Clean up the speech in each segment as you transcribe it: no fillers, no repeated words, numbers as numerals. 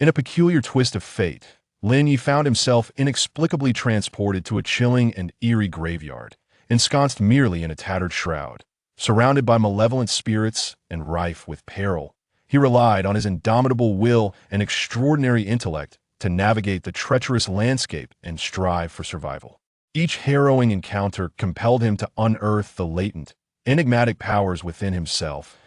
In a peculiar twist of fate, Lin Yu found himself inexplicably transported to a chilling and eerie graveyard, ensconced merely in a tattered shroud. Surrounded by malevolent spirits and rife with peril, he relied on his indomitable will and extraordinary intellect to navigate the treacherous landscape and strive for survival. Each harrowing encounter compelled him to unearth the latent, enigmatic powers within himself.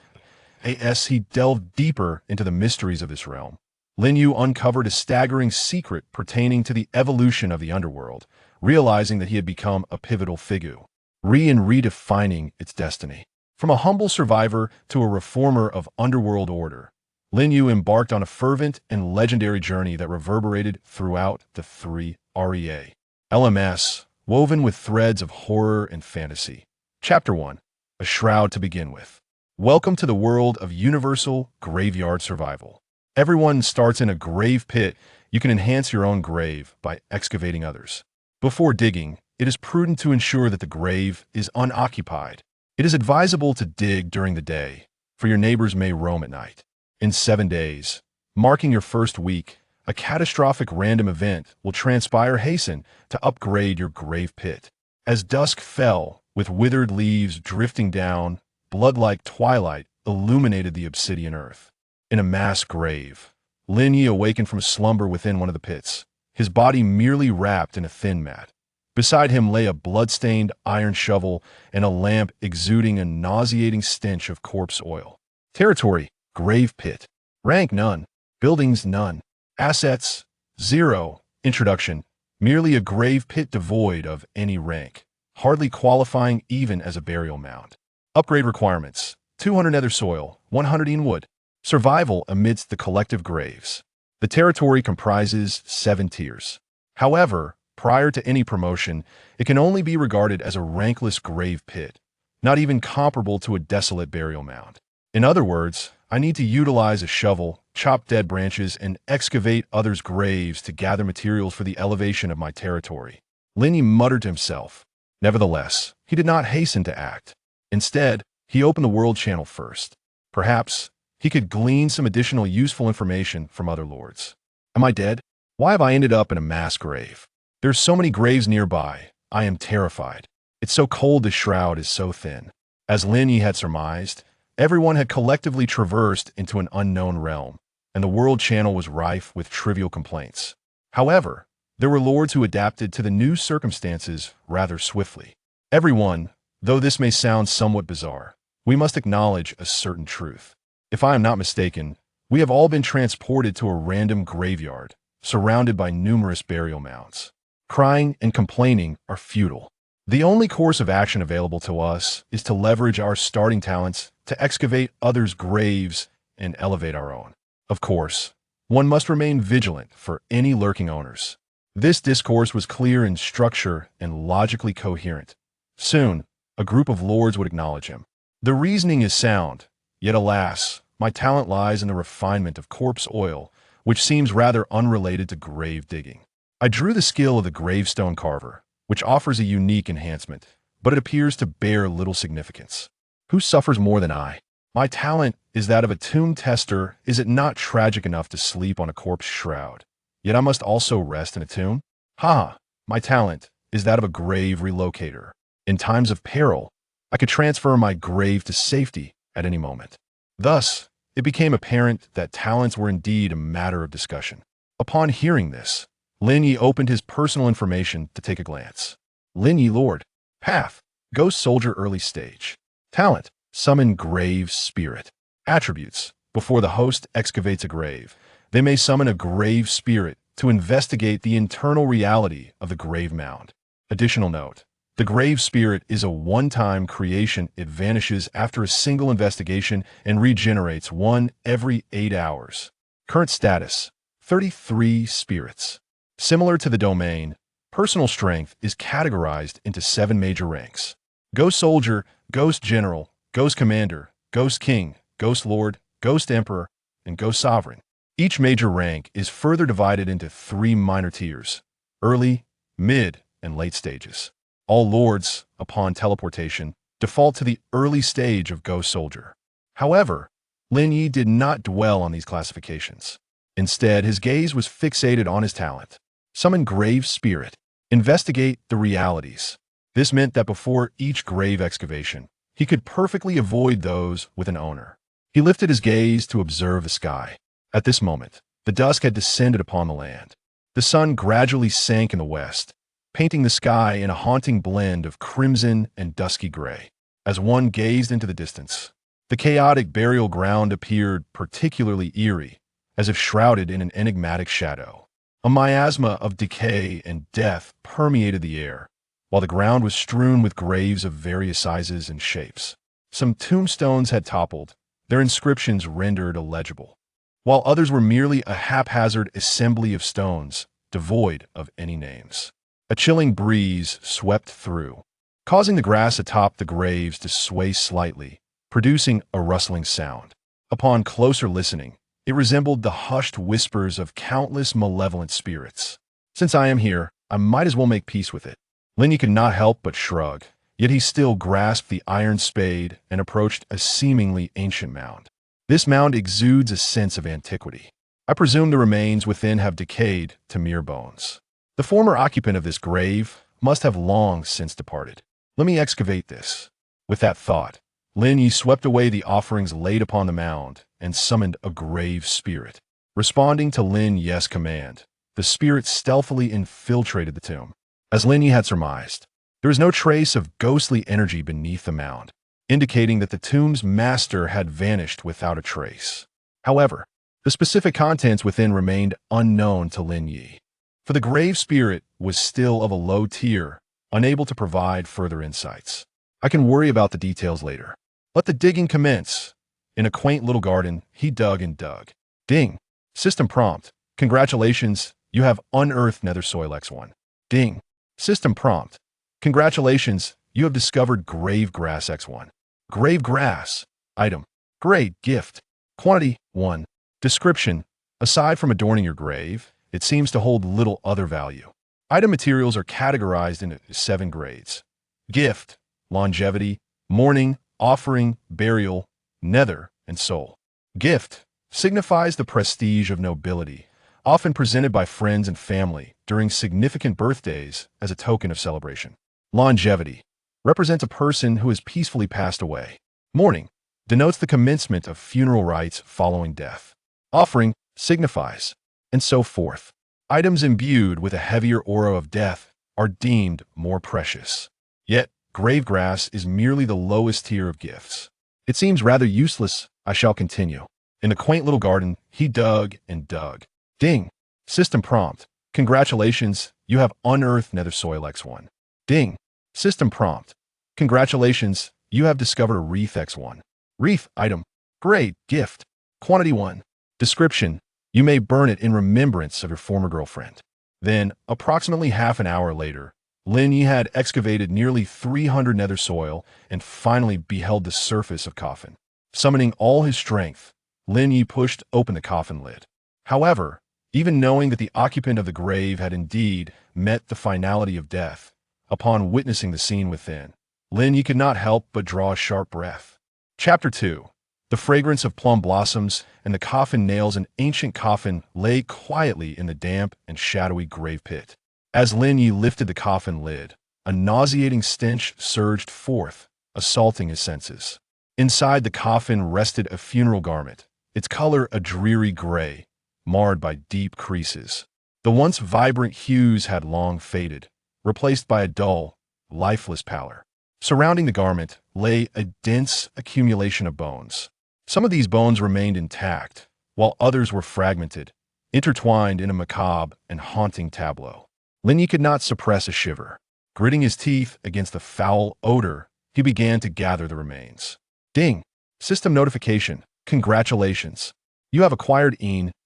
As he delved deeper into the mysteries of this realm, Lin Yu uncovered a staggering secret pertaining to the evolution of the Underworld, realizing that he had become a pivotal figure, redefining its destiny. From a humble survivor to a reformer of underworld order, Lin Yu embarked on a fervent and legendary journey that reverberated throughout the three REA. LMS, woven with threads of horror and fantasy. Chapter 1. A Shroud to begin with. Welcome to the world of universal graveyard survival. Everyone starts in a grave pit. You can enhance your own grave by excavating others. Before digging, it is prudent to ensure that the grave is unoccupied. It is advisable to dig during the day, for your neighbors may roam at night. In 7 days, marking your first week, a catastrophic random event will transpire. Hasten to upgrade your grave pit. As dusk fell, with withered leaves drifting down, blood-like twilight illuminated the obsidian earth. In a mass grave, Lin Yu awakened from slumber within one of the pits, his body merely wrapped in a thin mat. Beside him lay a blood-stained iron shovel and a lamp exuding a nauseating stench of corpse oil. Territory: grave pit. Rank: none. Buildings: none. Assets: 0. Introduction: merely a grave pit devoid of any rank, hardly qualifying even as a burial mound. Upgrade requirements: 200 nether soil, 100 wood. Survival amidst the collective graves. The territory comprises 7 tiers. However, prior to any promotion, it can only be regarded as a rankless grave pit, not even comparable to a desolate burial mound. In other words, I need to utilize a shovel, chop dead branches, and excavate others' graves to gather materials for the elevation of my territory. Lin Yu muttered to himself. Nevertheless, he did not hasten to act. Instead, he opened the world channel first. Perhaps he could glean some additional useful information from other lords. Am I dead? Why have I ended up in a mass grave? There's so many graves nearby. I am terrified. It's so cold, the shroud is so thin. As Lin Yu had surmised, everyone had collectively traversed into an unknown realm, and the world channel was rife with trivial complaints. However, there were lords who adapted to the new circumstances rather swiftly. Everyone, though this may sound somewhat bizarre, we must acknowledge a certain truth. If I am not mistaken, we have all been transported to a random graveyard, surrounded by numerous burial mounds. Crying and complaining are futile. The only course of action available to us is to leverage our starting talents to excavate others' graves and elevate our own. Of course, one must remain vigilant for any lurking owners. This discourse was clear in structure and logically coherent. Soon, a group of lords would acknowledge him. The reasoning is sound, yet alas, my talent lies in the refinement of corpse oil, which seems rather unrelated to grave digging. I drew the skill of the gravestone carver, which offers a unique enhancement, but it appears to bear little significance. Who suffers more than I? My talent is that of a tomb tester. Is it not tragic enough to sleep on a corpse shroud? Yet I must also rest in a tomb? Ha! My talent is that of a grave relocator. In times of peril, I could transfer my grave to safety at any moment. Thus, it became apparent that talents were indeed a matter of discussion. Upon hearing this, Lin Yu opened his personal information to take a glance. Lin Yu Lord. Path: Ghost Soldier early stage. Talent: Summon Grave Spirit. Attributes: before the host excavates a grave, they may summon a grave spirit to investigate the internal reality of the grave mound. Additional note: the grave spirit is a one-time creation. It vanishes after a single investigation and regenerates one every 8 hours. Current status: 33 spirits. Similar to the domain, personal strength is categorized into 7 major ranks: Ghost Soldier, Ghost General, Ghost Commander, Ghost King, Ghost Lord, Ghost Emperor, and Ghost Sovereign. Each major rank is further divided into 3 minor tiers: early, mid, and late stages. All lords, upon teleportation, default to the early stage of Ghost Soldier. However, Lin Yu did not dwell on these classifications. Instead, his gaze was fixated on his talent. Summon grave spirit. Investigate the realities. This meant that before each grave excavation, he could perfectly avoid those with an owner. He lifted his gaze to observe the sky. At this moment, the dusk had descended upon the land. The sun gradually sank in the west, painting the sky in a haunting blend of crimson and dusky gray. As one gazed into the distance, the chaotic burial ground appeared particularly eerie, as if shrouded in an enigmatic shadow. A miasma of decay and death permeated the air, while the ground was strewn with graves of various sizes and shapes. Some tombstones had toppled, their inscriptions rendered illegible, while others were merely a haphazard assembly of stones, devoid of any names. A chilling breeze swept through, causing the grass atop the graves to sway slightly, producing a rustling sound. Upon closer listening, it resembled the hushed whispers of countless malevolent spirits. Since I am here, I might as well make peace with it. Lin Yu could not help but shrug, yet he still grasped the iron spade and approached a seemingly ancient mound. This mound exudes a sense of antiquity. I presume the remains within have decayed to mere bones. The former occupant of this grave must have long since departed. Let me excavate this. With that thought, Lin Yu swept away the offerings laid upon the mound and summoned a grave spirit. Responding to Lin Yu's command, the spirit stealthily infiltrated the tomb. As Lin Yu had surmised, there was no trace of ghostly energy beneath the mound, indicating that the tomb's master had vanished without a trace. However, the specific contents within remained unknown to Lin Yu, for the grave spirit was still of a low tier, unable to provide further insights. I can worry about the details later. Let the digging commence. In a quaint little garden, he dug and dug. Ding. System prompt. Congratulations, you have unearthed nether soil X1. Ding. System prompt. Congratulations, you have discovered grave grass X1. Grave grass. Item. Grade. Gift. Quantity. 1. Description. Aside from adorning your grave, it seems to hold little other value. Item materials are categorized into 7 grades. Gift. Longevity. Mourning. Offering. Burial. Nether. And soul. Gift signifies the prestige of nobility, often presented by friends and family during significant birthdays as a token of celebration. Longevity represents a person who has peacefully passed away. Mourning denotes the commencement of funeral rites following death. Offering signifies, and so forth. Items imbued with a heavier aura of death are deemed more precious. Yet, grave grass is merely the lowest tier of gifts. It seems rather useless. I shall continue. In the quaint little garden, he dug and dug. Ding. System prompt. Congratulations, you have unearthed nether soil X1. Ding. System prompt. Congratulations, you have discovered a wreath X1. Wreath item. Grade. Gift. Quantity 1. Description. You may burn it in remembrance of your former girlfriend. Then, approximately half an hour later, Lin Yu had excavated nearly 300 nether soil and finally beheld the surface of coffin. Summoning all his strength, Lin Yu pushed open the coffin lid. However, even knowing that the occupant of the grave had indeed met the finality of death, upon witnessing the scene within, Lin Yu could not help but draw a sharp breath. Chapter 2. The fragrance of plum blossoms and the coffin nails. An ancient coffin lay quietly in the damp and shadowy grave pit. As Lin Yu lifted the coffin lid, a nauseating stench surged forth, assaulting his senses. Inside the coffin rested a funeral garment, its color a dreary gray, marred by deep creases. The once vibrant hues had long faded, replaced by a dull, lifeless pallor. Surrounding the garment lay a dense accumulation of bones. Some of these bones remained intact, while others were fragmented, intertwined in a macabre and haunting tableau. Lin Yu could not suppress a shiver. Gritting his teeth against the foul odor, he began to gather the remains. Ding! System notification. Congratulations. You have acquired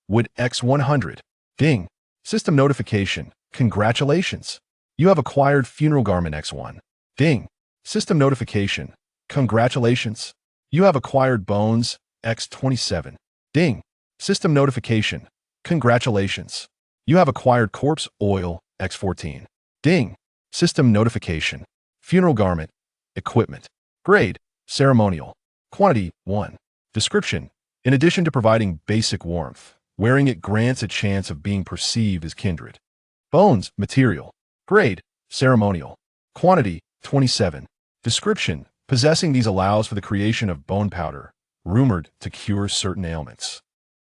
wood X100. Ding! System notification. Congratulations. You have acquired funeral garment X1. Ding! System notification. Congratulations. You have acquired bones X27. Ding! System notification. Congratulations. You have acquired corpse oil X14. Ding! System notification. Funeral garment. Equipment. Grade. Ceremonial. Quantity. 1. Description. In addition to providing basic warmth, Wearing it grants a chance of being perceived as kindred. Bones, material. Grade, ceremonial. Quantity, 27. Description, possessing these allows for the creation of bone powder, rumored to cure certain ailments.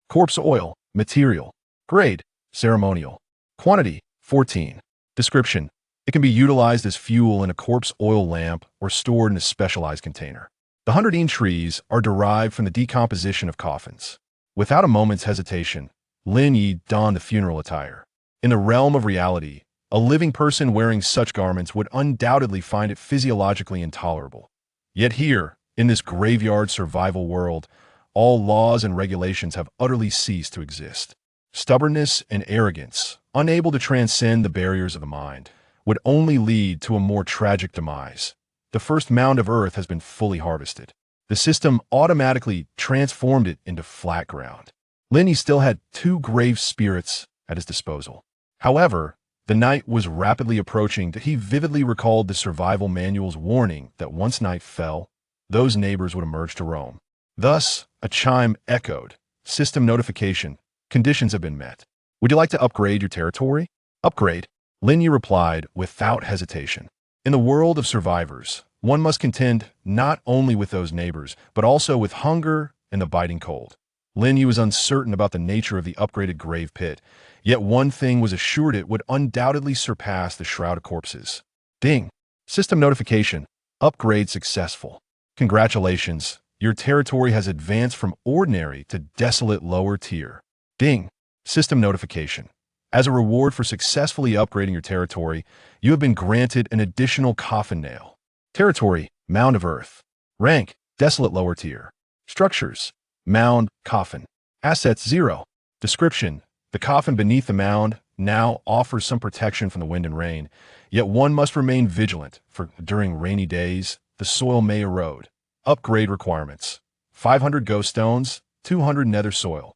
Corpse oil, material. Grade, ceremonial. Quantity, 14. Description, it can be utilized as fuel in a corpse oil lamp or stored in a specialized container. The 100 trees are derived from the decomposition of coffins. Without a moment's hesitation, Lin Yu donned the funeral attire. In the realm of reality, a living person wearing such garments would undoubtedly find it physiologically intolerable. Yet here, in this graveyard survival world, all laws and regulations have utterly ceased to exist. Stubbornness and arrogance, unable to transcend the barriers of the mind, would only lead to a more tragic demise. The first mound of earth has been fully harvested. The system automatically transformed it into flat ground. Lin Yu still had 2 grave spirits at his disposal. However, the night was rapidly approaching that he vividly recalled the survival manual's warning that once night fell, those neighbors would emerge to roam. Thus, a chime echoed. System notification. Conditions have been met. Would you like to upgrade your territory? Upgrade. Lin Yu replied without hesitation. In the world of survivors, one must contend not only with those neighbors, but also with hunger and the biting cold. Lin Yu was uncertain about the nature of the upgraded grave pit, yet one thing was assured: it would undoubtedly surpass the shroud of corpses. Ding! System notification. Upgrade successful. Congratulations, your territory has advanced from ordinary to desolate lower tier. Ding! System notification. As a reward for successfully upgrading your territory, you have been granted an additional coffin nail. Territory, mound of earth. Rank, desolate lower tier. Structures, mound, coffin. Assets, 0. Description, the coffin beneath the mound now offers some protection from the wind and rain, yet one must remain vigilant, for during rainy days, the soil may erode. Upgrade requirements, 500 ghost stones, 200 nether soil.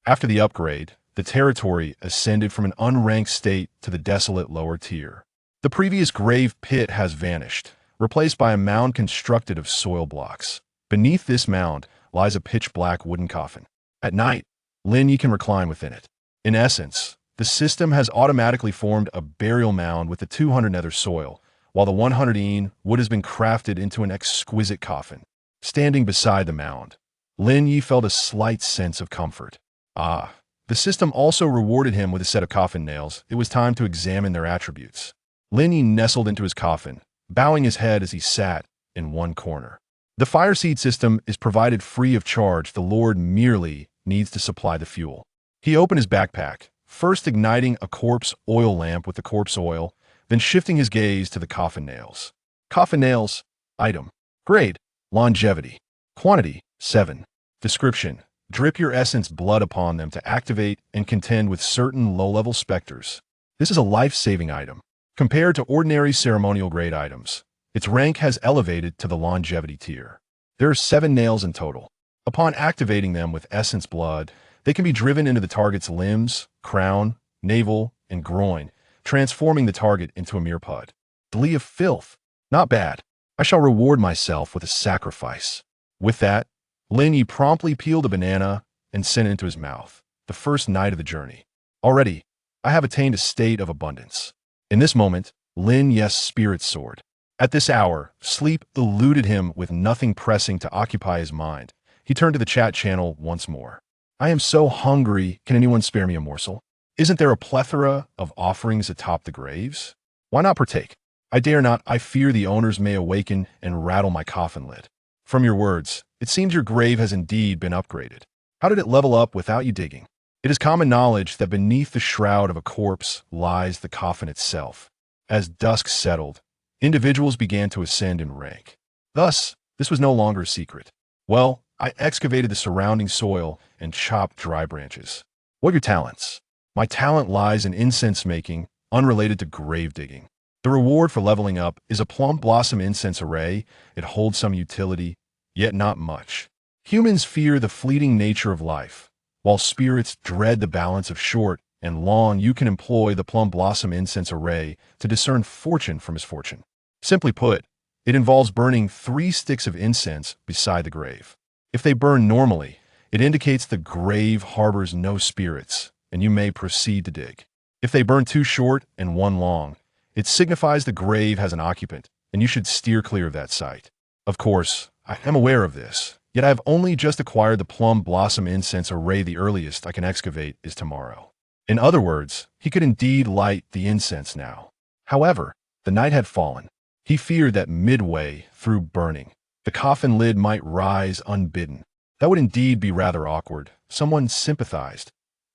After the upgrade, the territory ascended from an unranked state to the desolate lower tier. The previous grave pit has vanished, replaced by a mound constructed of soil blocks. Beneath this mound lies a pitch-black wooden coffin. At night, Lin Yu can recline within it. In essence, the system has automatically formed a burial mound with the 200 nether soil, while the 100 wood has been crafted into an exquisite coffin. Standing beside the mound, Lin Yu felt a slight sense of comfort. The system also rewarded him with a set of coffin nails. It was time to examine their attributes. Lin Yu nestled into his coffin, bowing his head as he sat in one corner. The fire seed system is provided free of charge. The Lord merely needs to supply the fuel. He opened his backpack, first igniting a corpse oil lamp with the corpse oil, then shifting his gaze to the coffin nails. Coffin nails. Item. Grade. Longevity. Quantity. 7. Description. Drip your essence blood upon them to activate and contend with certain low-level specters. This is a life-saving item. Compared to ordinary ceremonial grade items, its rank has elevated to the longevity tier. There are 7 nails in total. Upon activating them with essence blood, they can be driven into the target's limbs, crown, navel, and groin, transforming the target into a mere pud. Dlee of filth. Not bad. I shall reward myself with a sacrifice. With that, Lin Yu promptly peeled a banana and sent it into his mouth. The first night of the journey. Already, I have attained a state of abundance. In this moment, Lin Yu's spirit soared. At this hour, sleep eluded him with nothing pressing to occupy his mind. He turned to the chat channel once more. I am so hungry, can anyone spare me a morsel? Isn't there a plethora of offerings atop the graves? Why not partake? I dare not, I fear the owners may awaken and rattle my coffin lid. From your words, it seems your grave has indeed been upgraded. How did it level up without you digging? It is common knowledge that beneath the shroud of a corpse lies the coffin itself. As dusk settled, individuals began to ascend in rank. Thus, this was no longer a secret. Well, I excavated the surrounding soil and chopped dry branches. What are your talents? My talent lies in incense making, unrelated to grave digging. The reward for leveling up is a plum blossom incense array. It holds some utility, yet not much. Humans fear the fleeting nature of life, while spirits dread the balance of short and long. You can employ the plum blossom incense array to discern fortune from misfortune. Simply put, it involves burning 3 sticks of incense beside the grave. If they burn normally, It indicates the grave harbors no spirits, and you may proceed to dig. If they burn two short and one long, it signifies the grave has an occupant, and you should steer clear of that site. Of course, I am aware of this, yet I have only just acquired the plum blossom incense array. The earliest I can excavate is tomorrow. In other words, he could indeed light the incense now. However, the night had fallen. He feared that midway through burning, the coffin lid might rise unbidden. That would indeed be rather awkward. Someone sympathized.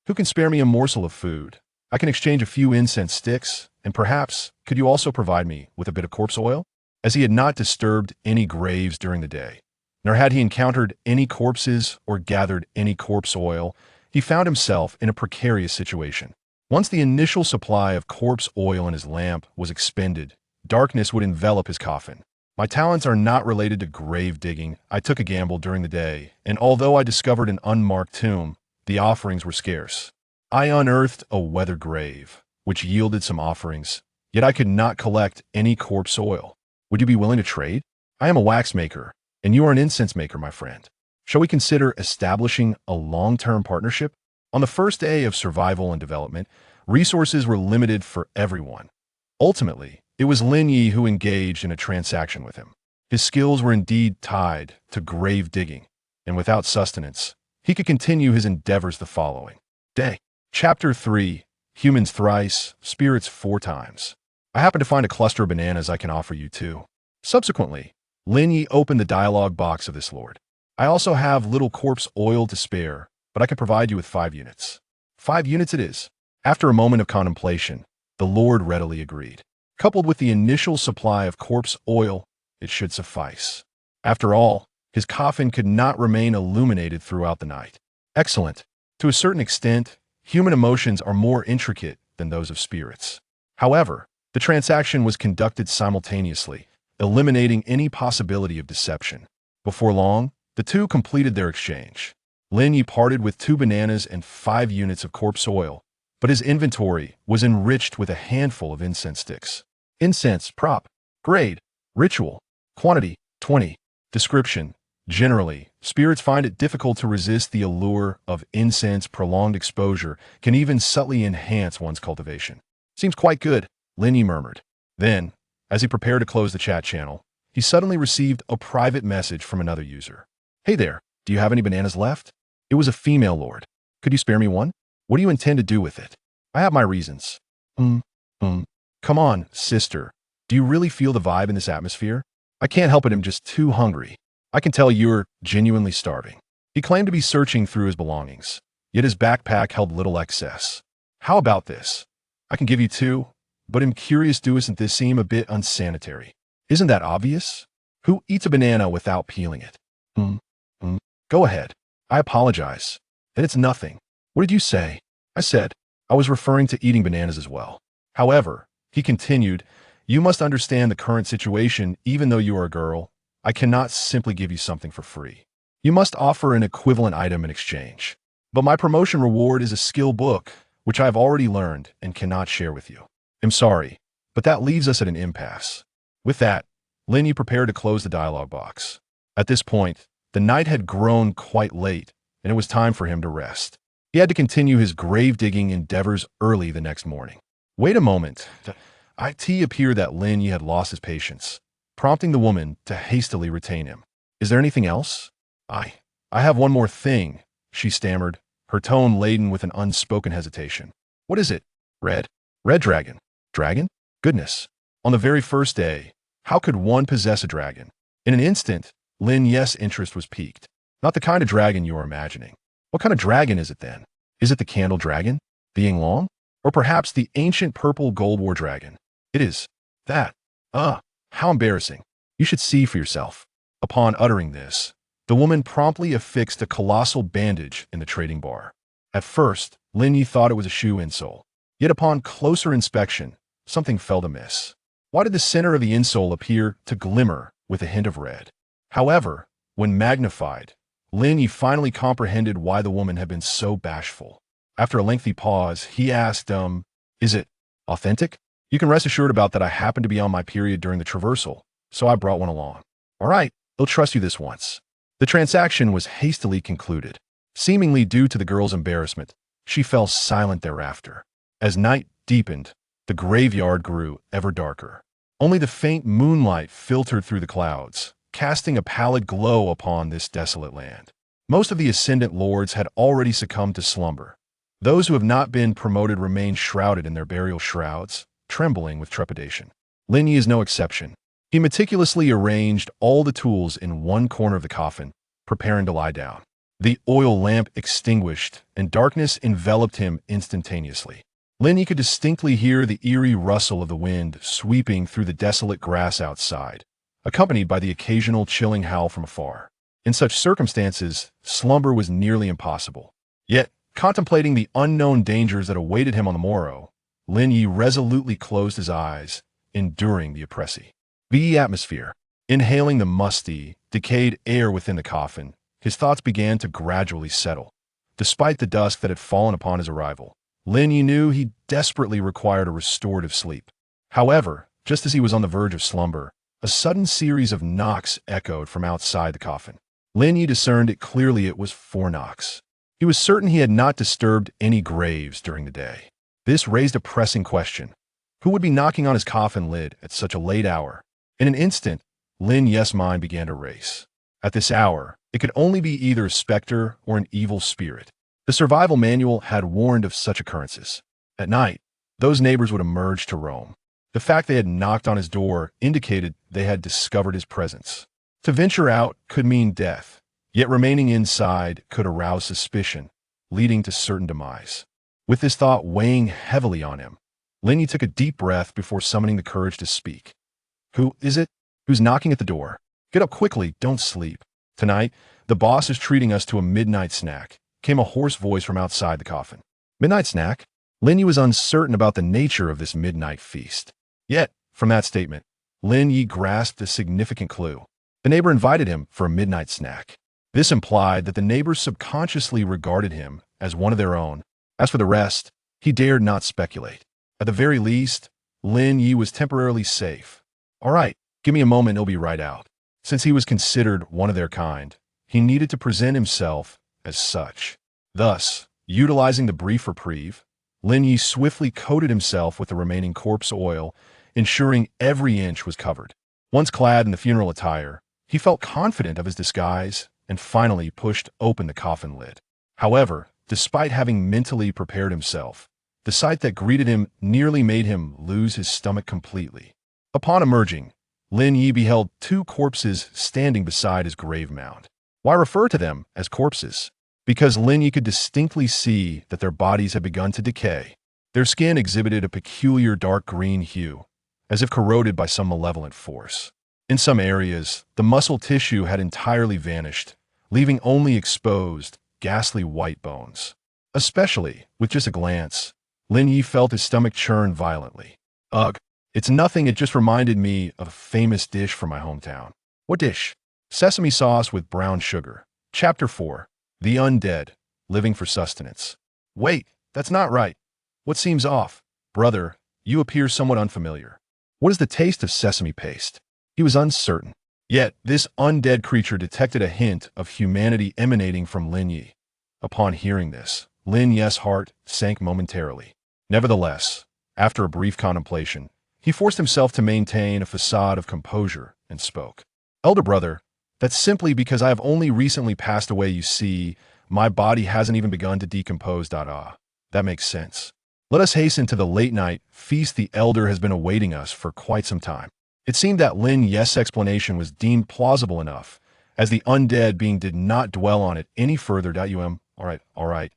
Who can spare me a morsel of food? I can exchange a few incense sticks, and perhaps could you also provide me with a bit of corpse oil? As he had not disturbed any graves during the day, nor had he encountered any corpses or gathered any corpse oil, he found himself in a precarious situation. Once the initial supply of corpse oil in his lamp was expended, darkness would envelop his coffin. My talents are not related to grave digging. I took a gamble during the day, and although I discovered an unmarked tomb, the offerings were scarce. I unearthed a weathered grave, which yielded some offerings, yet I could not collect any corpse oil. Would you be willing to trade? I am a wax maker, and you are an incense maker, my friend. Shall we consider establishing a long-term partnership? On the first day of survival and development, resources were limited for everyone. Ultimately, it was Lin Yu who engaged in a transaction with him. His skills were indeed tied to grave digging, and without sustenance, he could continue his endeavors the following day. Chapter 3, Humans Thrice, Spirits 4 times. I happen to find a cluster of bananas I can offer you too. Subsequently, Lin Yu opened the dialogue box of this lord. I also have little corpse oil to spare, but I can provide you with 5 units. 5 units it is. After a moment of contemplation, the lord readily agreed. Coupled with the initial supply of corpse oil, it should suffice. After all, his coffin could not remain illuminated throughout the night. Excellent. To a certain extent, human emotions are more intricate than those of spirits. However, the transaction was conducted simultaneously, eliminating any possibility of deception. Before long, the two completed their exchange. Lin Yu parted with 2 bananas and 5 units of corpse oil, but his inventory was enriched with a handful of incense sticks. Incense, prop, grade, ritual, quantity, 20. Description: generally, spirits find it difficult to resist the allure of incense. Prolonged exposure can even subtly enhance one's cultivation. Seems quite good, Lin Yu murmured. Then, as he prepared to close the chat channel, he suddenly received a private message from another user. Hey there, do you have any bananas left? It was a female lord. Could you spare me one? What do you intend to do with it? I have my reasons. Come on, sister. Do you really feel the vibe in this atmosphere? I can't help it, I'm just too hungry. I can tell you're genuinely starving. He claimed to be searching through his belongings, yet his backpack held little excess. How about this? I can give you 2, but I'm curious, doesn't this seem a bit unsanitary? Isn't that obvious? Who eats a banana without peeling it? Go ahead. I apologize. Then it's nothing. What did you say? I said, I was referring to eating bananas as well. However, he continued, you must understand the current situation. Even though you are a girl, I cannot simply give you something for free. You must offer an equivalent item in exchange. But my promotion reward is a skill book, which I have already learned and cannot share with you. I'm sorry, but that leaves us at an impasse. With that, Lin Yu prepared to close the dialogue box. At this point, the night had grown quite late, and it was time for him to rest. He had to continue his grave-digging endeavors early the next morning. Wait a moment. It appeared that Lin Yu had lost his patience, prompting the woman to hastily retain him. Is there anything else? I have one more thing, she stammered, her tone laden with an unspoken hesitation. What is it? Red dragon. Dragon? Goodness. On the very first day, how could one possess a dragon? In an instant, Lin Yu's interest was piqued. Not the kind of dragon you are imagining. What kind of dragon is it then? Is it the candle dragon? Being long? Or perhaps the ancient purple gold war dragon? It is. That. How embarrassing. You should see for yourself. Upon uttering this, the woman promptly affixed a colossal bandage in the trading bar. At first, Lin Yu thought it was a shoe insole. Yet upon closer inspection, something felt amiss. Why did the center of the insole appear to glimmer with a hint of red? However, when magnified, Lin Yu finally comprehended why the woman had been so bashful. After a lengthy pause, he asked, is it authentic? You can rest assured about that I happened to be on my period during the traversal, so I brought one along. All right, I'll trust you this once. The transaction was hastily concluded. Seemingly due to the girl's embarrassment, she fell silent thereafter. As night deepened, the graveyard grew ever darker. Only the faint moonlight filtered through the clouds, casting a pallid glow upon this desolate land. Most of the ascendant lords had already succumbed to slumber. Those who have not been promoted remain shrouded in their burial shrouds, trembling with trepidation. Lin Yu is no exception. He meticulously arranged all the tools in one corner of the coffin, preparing to lie down. The oil lamp extinguished, and darkness enveloped him instantaneously. Lin Yu could distinctly hear the eerie rustle of the wind sweeping through the desolate grass outside, accompanied by the occasional chilling howl from afar. In such circumstances, slumber was nearly impossible. Yet, contemplating the unknown dangers that awaited him on the morrow, Lin Yu resolutely closed his eyes, enduring the oppressive atmosphere. Inhaling the musty, decayed air within the coffin, his thoughts began to gradually settle. Despite the dusk that had fallen upon his arrival, Lin Yu knew he desperately required a restorative sleep. However, just as he was on the verge of slumber, a sudden series of knocks echoed from outside the coffin. Lin Yu discerned it clearly. It was 4 knocks. He was certain he had not disturbed any graves during the day. This raised a pressing question. Who would be knocking on his coffin lid at such a late hour? In an instant, Lin Yu's mind began to race. At this hour, it could only be either a specter or an evil spirit. The survival manual had warned of such occurrences. At night, those neighbors would emerge to roam. The fact they had knocked on his door indicated they had discovered his presence. To venture out could mean death, yet remaining inside could arouse suspicion, leading to certain demise. With this thought weighing heavily on him, Lin Yu took a deep breath before summoning the courage to speak. Who is it? Who's knocking at the door? Get up quickly, don't sleep. Tonight, the boss is treating us to a midnight snack, came a hoarse voice from outside the coffin. Midnight snack? Lin Yu was uncertain about the nature of this midnight feast. Yet, from that statement, Lin Yu grasped a significant clue. The neighbor invited him for a midnight snack. This implied that the neighbors subconsciously regarded him as one of their own. As for the rest, he dared not speculate. At the very least, Lin Yu was temporarily safe. All right, give me a moment, he'll be right out. Since he was considered one of their kind, he needed to present himself as such. Thus, utilizing the brief reprieve, Lin Yu swiftly coated himself with the remaining corpse oil, ensuring every inch was covered. Once clad in the funeral attire, he felt confident of his disguise and finally pushed open the coffin lid. However, despite having mentally prepared himself, the sight that greeted him nearly made him lose his stomach completely. Upon emerging, Lin Yu beheld 2 corpses standing beside his grave mound. Why refer to them as corpses? Because Lin Yu could distinctly see that their bodies had begun to decay. Their skin exhibited a peculiar dark green hue, as if corroded by some malevolent force. In some areas, the muscle tissue had entirely vanished, leaving only exposed, ghastly white bones. Especially, with just a glance, Lin Yu felt his stomach churn violently. Ugh, it's nothing, it just reminded me of a famous dish from my hometown. What dish? Sesame sauce with brown sugar. Chapter 4. The Undead, Living for Sustenance. Wait, that's not right. What seems off? Brother, you appear somewhat unfamiliar. What is the taste of sesame paste? He was uncertain. Yet, this undead creature detected a hint of humanity emanating from Lin Yu. Upon hearing this, Lin Yu's heart sank momentarily. Nevertheless, after a brief contemplation, he forced himself to maintain a facade of composure and spoke. Elder brother, that's simply because I have only recently passed away, you see. My body hasn't even begun to decompose. That makes sense. Let us hasten to the late night feast. The elder has been awaiting us for quite some time. It seemed that Lin Yu's explanation was deemed plausible enough, as the undead being did not dwell on it any further. All right.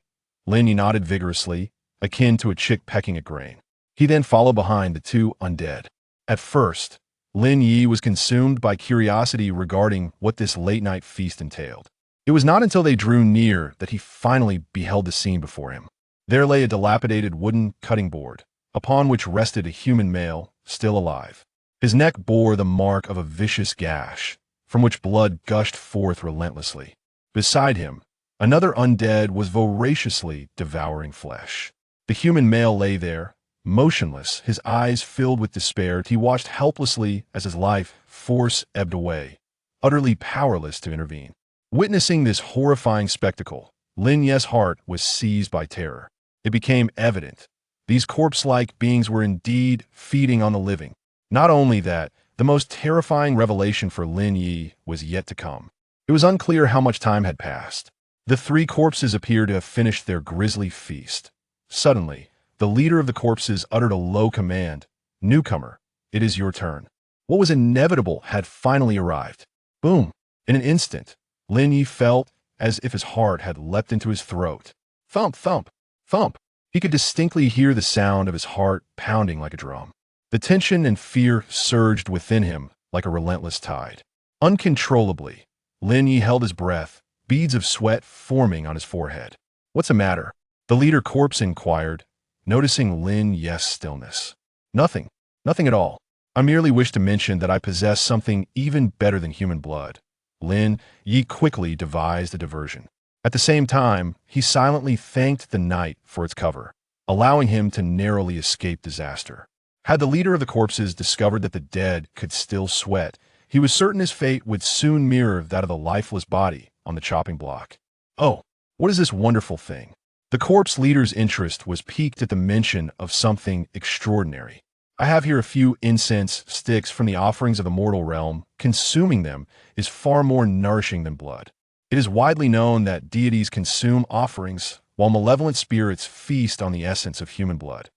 Lin Yu nodded vigorously, akin to a chick pecking at grain. He then followed behind the 2 undead. At first, Lin Yu was consumed by curiosity regarding what this late-night feast entailed. It was not until they drew near that he finally beheld the scene before him. There lay a dilapidated wooden cutting board, upon which rested a human male, still alive. His neck bore the mark of a vicious gash, from which blood gushed forth relentlessly. Beside him, another undead was voraciously devouring flesh. The human male lay there, motionless, his eyes filled with despair. He watched helplessly as his life force ebbed away, utterly powerless to intervene. Witnessing this horrifying spectacle, Lin Yu's heart was seized by terror. It became evident. These corpse-like beings were indeed feeding on the living. Not only that, the most terrifying revelation for Lin Yu was yet to come. It was unclear how much time had passed. The three corpses appeared to have finished their grisly feast. Suddenly, the leader of the corpses uttered a low command. "Newcomer, it is your turn." What was inevitable had finally arrived. Boom! In an instant, Lin Yu felt as if his heart had leapt into his throat. Thump, thump, thump. He could distinctly hear the sound of his heart pounding like a drum. The tension and fear surged within him like a relentless tide. Uncontrollably, Lin Yu held his breath, beads of sweat forming on his forehead. "What's the matter?" the leader corpse inquired, noticing Lin Yu's stillness. "Nothing. Nothing at all. I merely wish to mention that I possess something even better than human blood." Lin Yu quickly devised a diversion. At the same time, he silently thanked the night for its cover, allowing him to narrowly escape disaster. Had the leader of the corpses discovered that the dead could still sweat, he was certain his fate would soon mirror that of the lifeless body on the chopping block. "Oh, what is this wonderful thing?" The corpse leader's interest was piqued at the mention of something extraordinary. "I have here a few incense sticks from the offerings of the mortal realm. Consuming them is far more nourishing than blood. It is widely known that deities consume offerings, while malevolent spirits feast on the essence of human blood.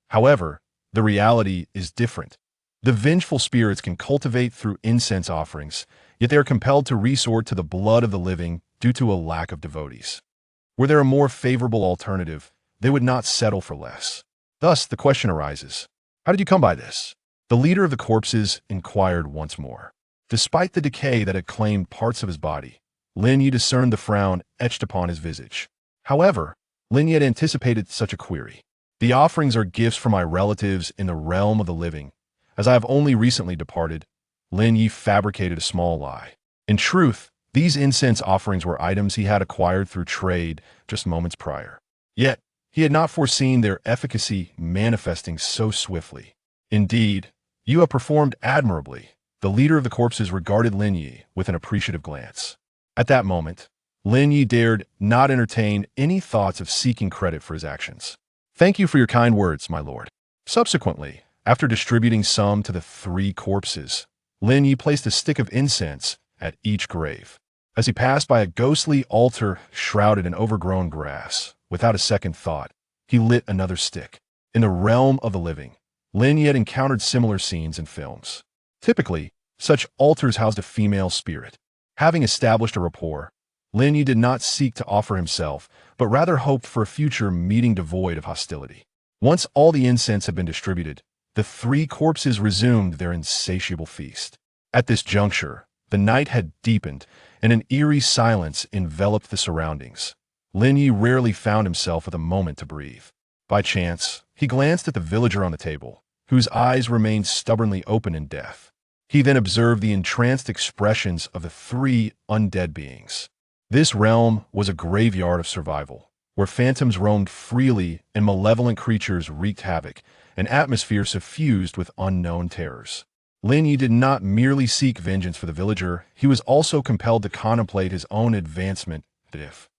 However, the reality is different. The vengeful spirits can cultivate through incense offerings, yet they are compelled to resort to the blood of the living due to a lack of devotees. Were there a more favorable alternative, they would not settle for less. Thus, the question arises, how did you come by this?" The leader of the corpses inquired once more. Despite the decay that had claimed parts of his body, Lin Yu discerned the frown etched upon his visage. However, Lin Yu had anticipated such a query. "The offerings are gifts for my relatives in the realm of the living. As I have only recently departed," Lin Yu fabricated a small lie. In truth, these incense offerings were items he had acquired through trade just moments prior. Yet, he had not foreseen their efficacy manifesting so swiftly. "Indeed, you have performed admirably." The leader of the corpses regarded Lin Yu with an appreciative glance. At that moment, Lin Yu dared not entertain any thoughts of seeking credit for his actions. "Thank you for your kind words, my lord." Subsequently, after distributing some to the three corpses, Lin Yu placed a stick of incense at each grave. As he passed by a ghostly altar shrouded in overgrown grass, without a second thought, he lit another stick. In the realm of the living, Lin Yu had encountered similar scenes in films. Typically, such altars housed a female spirit. Having established a rapport, Lin Yu did not seek to offer himself, but rather hoped for a future meeting devoid of hostility. Once all the incense had been distributed, the three corpses resumed their insatiable feast. At this juncture, the night had deepened, and an eerie silence enveloped the surroundings. Lin Yu rarely found himself with a moment to breathe. By chance, he glanced at the villager on the table, whose eyes remained stubbornly open in death. He then observed the entranced expressions of the three undead beings. This realm was a graveyard of survival, where phantoms roamed freely and malevolent creatures wreaked havoc, an atmosphere suffused with unknown terrors. Lin Yu did not merely seek vengeance for the villager, he was also compelled to contemplate his own advancement. If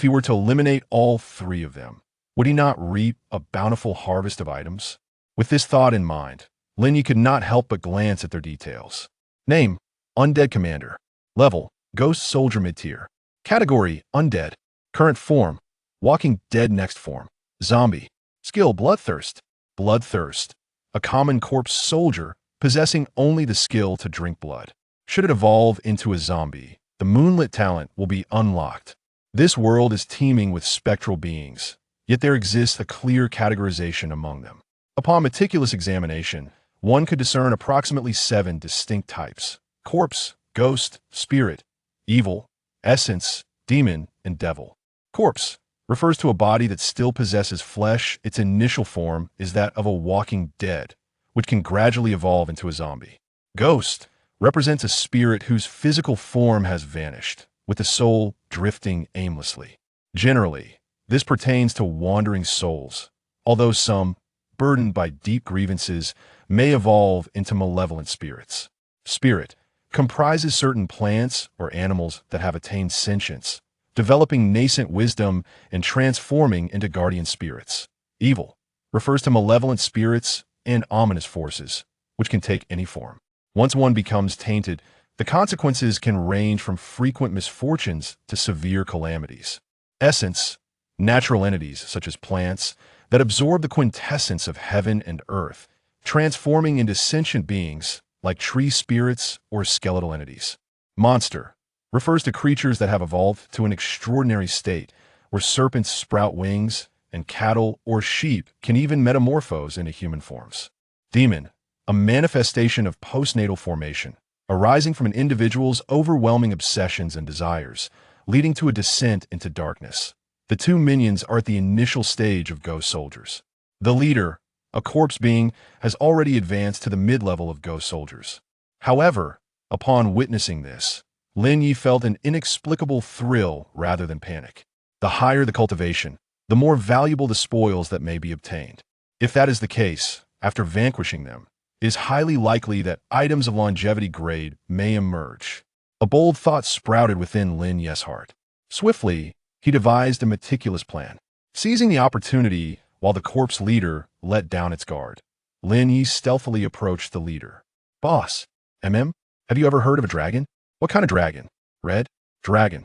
he were to eliminate all three of them, would he not reap a bountiful harvest of items? With this thought in mind, Lin Yu could not help but glance at their details. Name: Undead Commander. Level: Ghost Soldier Mid-Tier. Category: Undead. Current form: Walking Dead. Next form: Zombie. Skill: Bloodthirst. Bloodthirst: a common corpse soldier possessing only the skill to drink blood. Should it evolve into a zombie, the moonlit talent will be unlocked. This world is teeming with spectral beings, yet there exists a clear categorization among them. Upon meticulous examination, one could discern approximately 7 distinct types: corpse, ghost, spirit, evil, essence, demon, and devil. Corpse refers to a body that still possesses flesh. Its initial form is that of a walking dead, which can gradually evolve into a zombie. Ghost represents a spirit whose physical form has vanished, with the soul drifting aimlessly. Generally, this pertains to wandering souls, although some, burdened by deep grievances, may evolve into malevolent spirits. Spirit comprises certain plants or animals that have attained sentience, developing nascent wisdom and transforming into guardian spirits. Evil refers to malevolent spirits and ominous forces, which can take any form. Once one becomes tainted, the consequences can range from frequent misfortunes to severe calamities. Essence, natural entities such as plants that absorb the quintessence of heaven and earth, transforming into sentient beings like tree spirits or skeletal entities. Monster refers to creatures that have evolved to an extraordinary state, where serpents sprout wings, and cattle or sheep can even metamorphose into human forms. Demon, a manifestation of postnatal formation, arising from an individual's overwhelming obsessions and desires, leading to a descent into darkness. The two minions are at the initial stage of ghost soldiers. The leader, a corpse being, has already advanced to the mid-level of ghost soldiers. However, upon witnessing this, Lin Yu felt an inexplicable thrill rather than panic. The higher the cultivation, the more valuable the spoils that may be obtained. If that is the case, after vanquishing them, it is highly likely that items of longevity grade may emerge. A bold thought sprouted within Lin Yu's heart. Swiftly, he devised a meticulous plan. Seizing the opportunity while the corpse leader let down its guard, Lin Yu stealthily approached the leader. "Boss, have you ever heard of a dragon?" "What kind of dragon?" "Red dragon."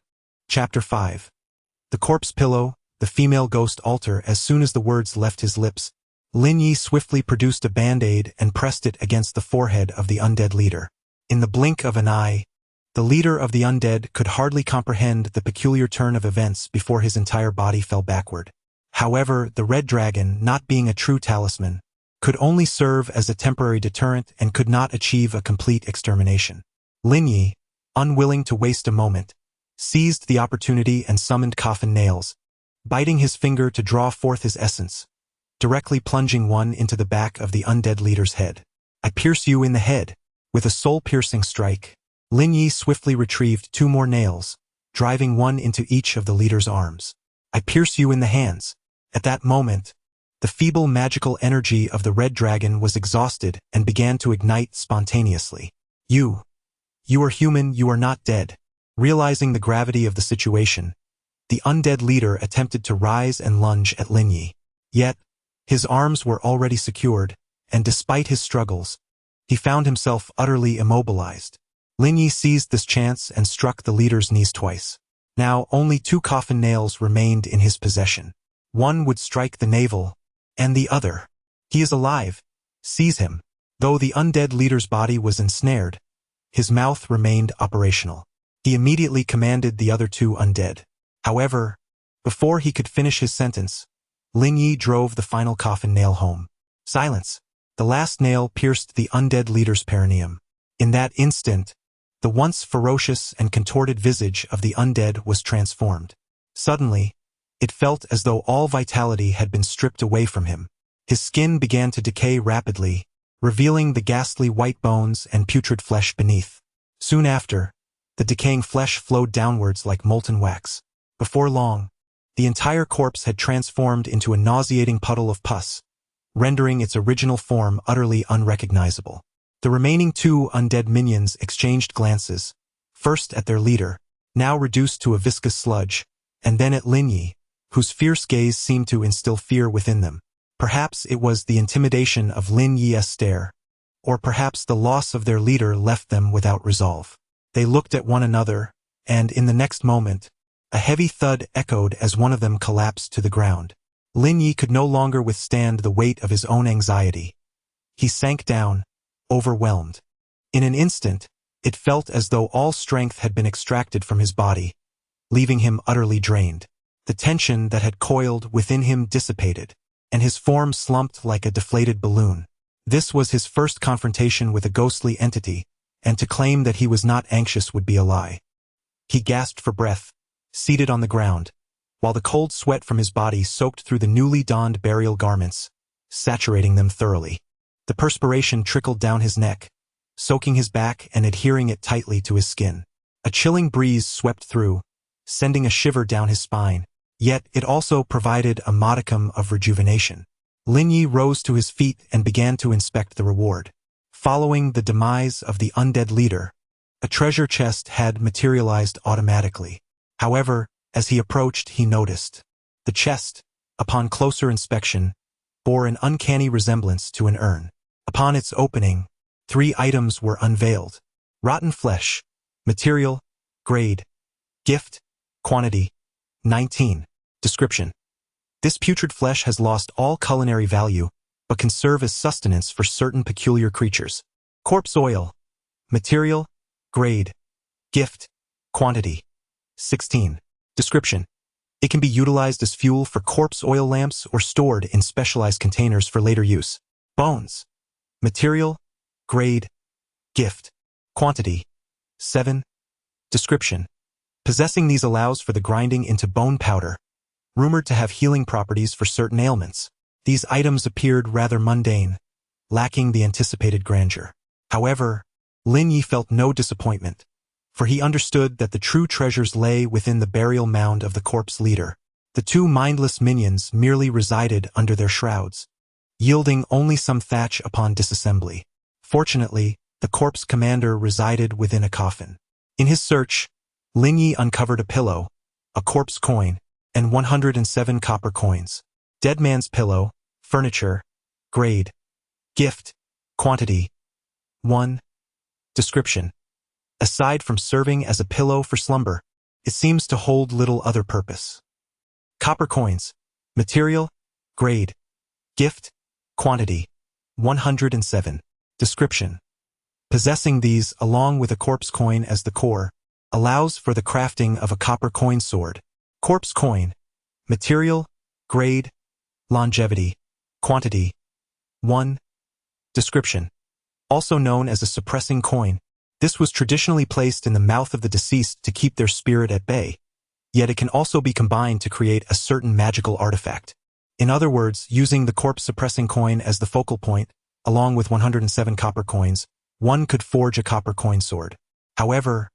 Chapter 5. The corpse pillow, the female ghost altar. As soon as the words left his lips, Lin Yu swiftly produced a band-aid and pressed it against the forehead of the undead leader. In the blink of an eye, the leader of the undead could hardly comprehend the peculiar turn of events before his entire body fell backward. However, the red dragon, not being a true talisman, could only serve as a temporary deterrent and could not achieve a complete extermination. Lin Yu, unwilling to waste a moment, seized the opportunity and summoned coffin nails, biting his finger to draw forth his essence, directly plunging one into the back of the undead leader's head. "I pierce you in the head." With a soul-piercing strike, Lin Yu swiftly retrieved 2 more nails, driving one into each of the leader's arms. "I pierce you in the hands." At that moment, the feeble magical energy of the red dragon was exhausted and began to ignite spontaneously. You are human, you are not dead." Realizing the gravity of the situation, the undead leader attempted to rise and lunge at Lin Yu. Yet, his arms were already secured, and despite his struggles, he found himself utterly immobilized. Lin Yu seized this chance and struck the leader's knees twice. Now only 2 coffin nails remained in his possession. One would strike the navel, and the other. "He is alive. Seize him." Though the undead leader's body was ensnared, his mouth remained operational. He immediately commanded the other 2 undead. However, before he could finish his sentence, Lin Yu drove the final coffin nail home. Silence! The last nail pierced the undead leader's perineum. In that instant, the once ferocious and contorted visage of the undead was transformed. Suddenly, it felt as though all vitality had been stripped away from him. His skin began to decay rapidly, revealing the ghastly white bones and putrid flesh beneath. Soon after, the decaying flesh flowed downwards like molten wax. Before long, the entire corpse had transformed into a nauseating puddle of pus, rendering its original form utterly unrecognizable. The remaining 2 undead minions exchanged glances, first at their leader, now reduced to a viscous sludge, and then at Lin Yu, whose fierce gaze seemed to instill fear within them. Perhaps it was the intimidation of Lin Yu's stare, or perhaps the loss of their leader left them without resolve. They looked at one another, and in the next moment, a heavy thud echoed as one of them collapsed to the ground. Lin Yu could no longer withstand the weight of his own anxiety. He sank down, overwhelmed. In an instant, it felt as though all strength had been extracted from his body, leaving him utterly drained. The tension that had coiled within him dissipated, and his form slumped like a deflated balloon. This was his first confrontation with a ghostly entity, and to claim that he was not anxious would be a lie. He gasped for breath, seated on the ground, while the cold sweat from his body soaked through the newly donned burial garments, saturating them thoroughly. The perspiration trickled down his neck, soaking his back and adhering it tightly to his skin. A chilling breeze swept through, sending a shiver down his spine, yet it also provided a modicum of rejuvenation. Lin Yu rose to his feet and began to inspect the reward. Following the demise of the undead leader, a treasure chest had materialized automatically. However, As he approached, he noticed. The chest, upon closer inspection, bore an uncanny resemblance to an urn. Upon its opening, 3 items were unveiled. Rotten flesh, material, grade, gift, quantity, 19. Description. This putrid flesh has lost all culinary value, but can serve as sustenance for certain peculiar creatures. Corpse oil, material, grade, gift, quantity, 16. Description. It can be utilized as fuel for corpse oil lamps or stored in specialized containers for later use. Bones, material, grade, gift, quantity, 7. Description. Possessing these allows for the grinding into bone powder, rumored to have healing properties for certain ailments. These items appeared rather mundane, lacking the anticipated grandeur. However, Lin Yu felt no disappointment, for he understood that the true treasures lay within the burial mound of the corpse leader. The 2 mindless minions merely resided under their shrouds, yielding only some thatch upon disassembly. Fortunately, the corpse commander resided within a coffin. In his search, Lin Yu uncovered a pillow, a corpse coin, and 107 copper coins. Dead man's pillow, furniture, grade, gift, quantity, 1. Description. Aside from serving as a pillow for slumber, it seems to hold little other purpose. Copper coins, material, grade, gift, quantity, 107. Description. Possessing these, along with a corpse coin as the core, allows for the crafting of a copper coin sword. Corpse coin, material, grade, longevity, quantity, 1. Description. Also known as a suppressing coin, this was traditionally placed in the mouth of the deceased to keep their spirit at bay, yet it can also be combined to create a certain magical artifact. In other words, using the corpse-suppressing coin as the focal point, along with 107 copper coins, one could forge a copper coin sword. However,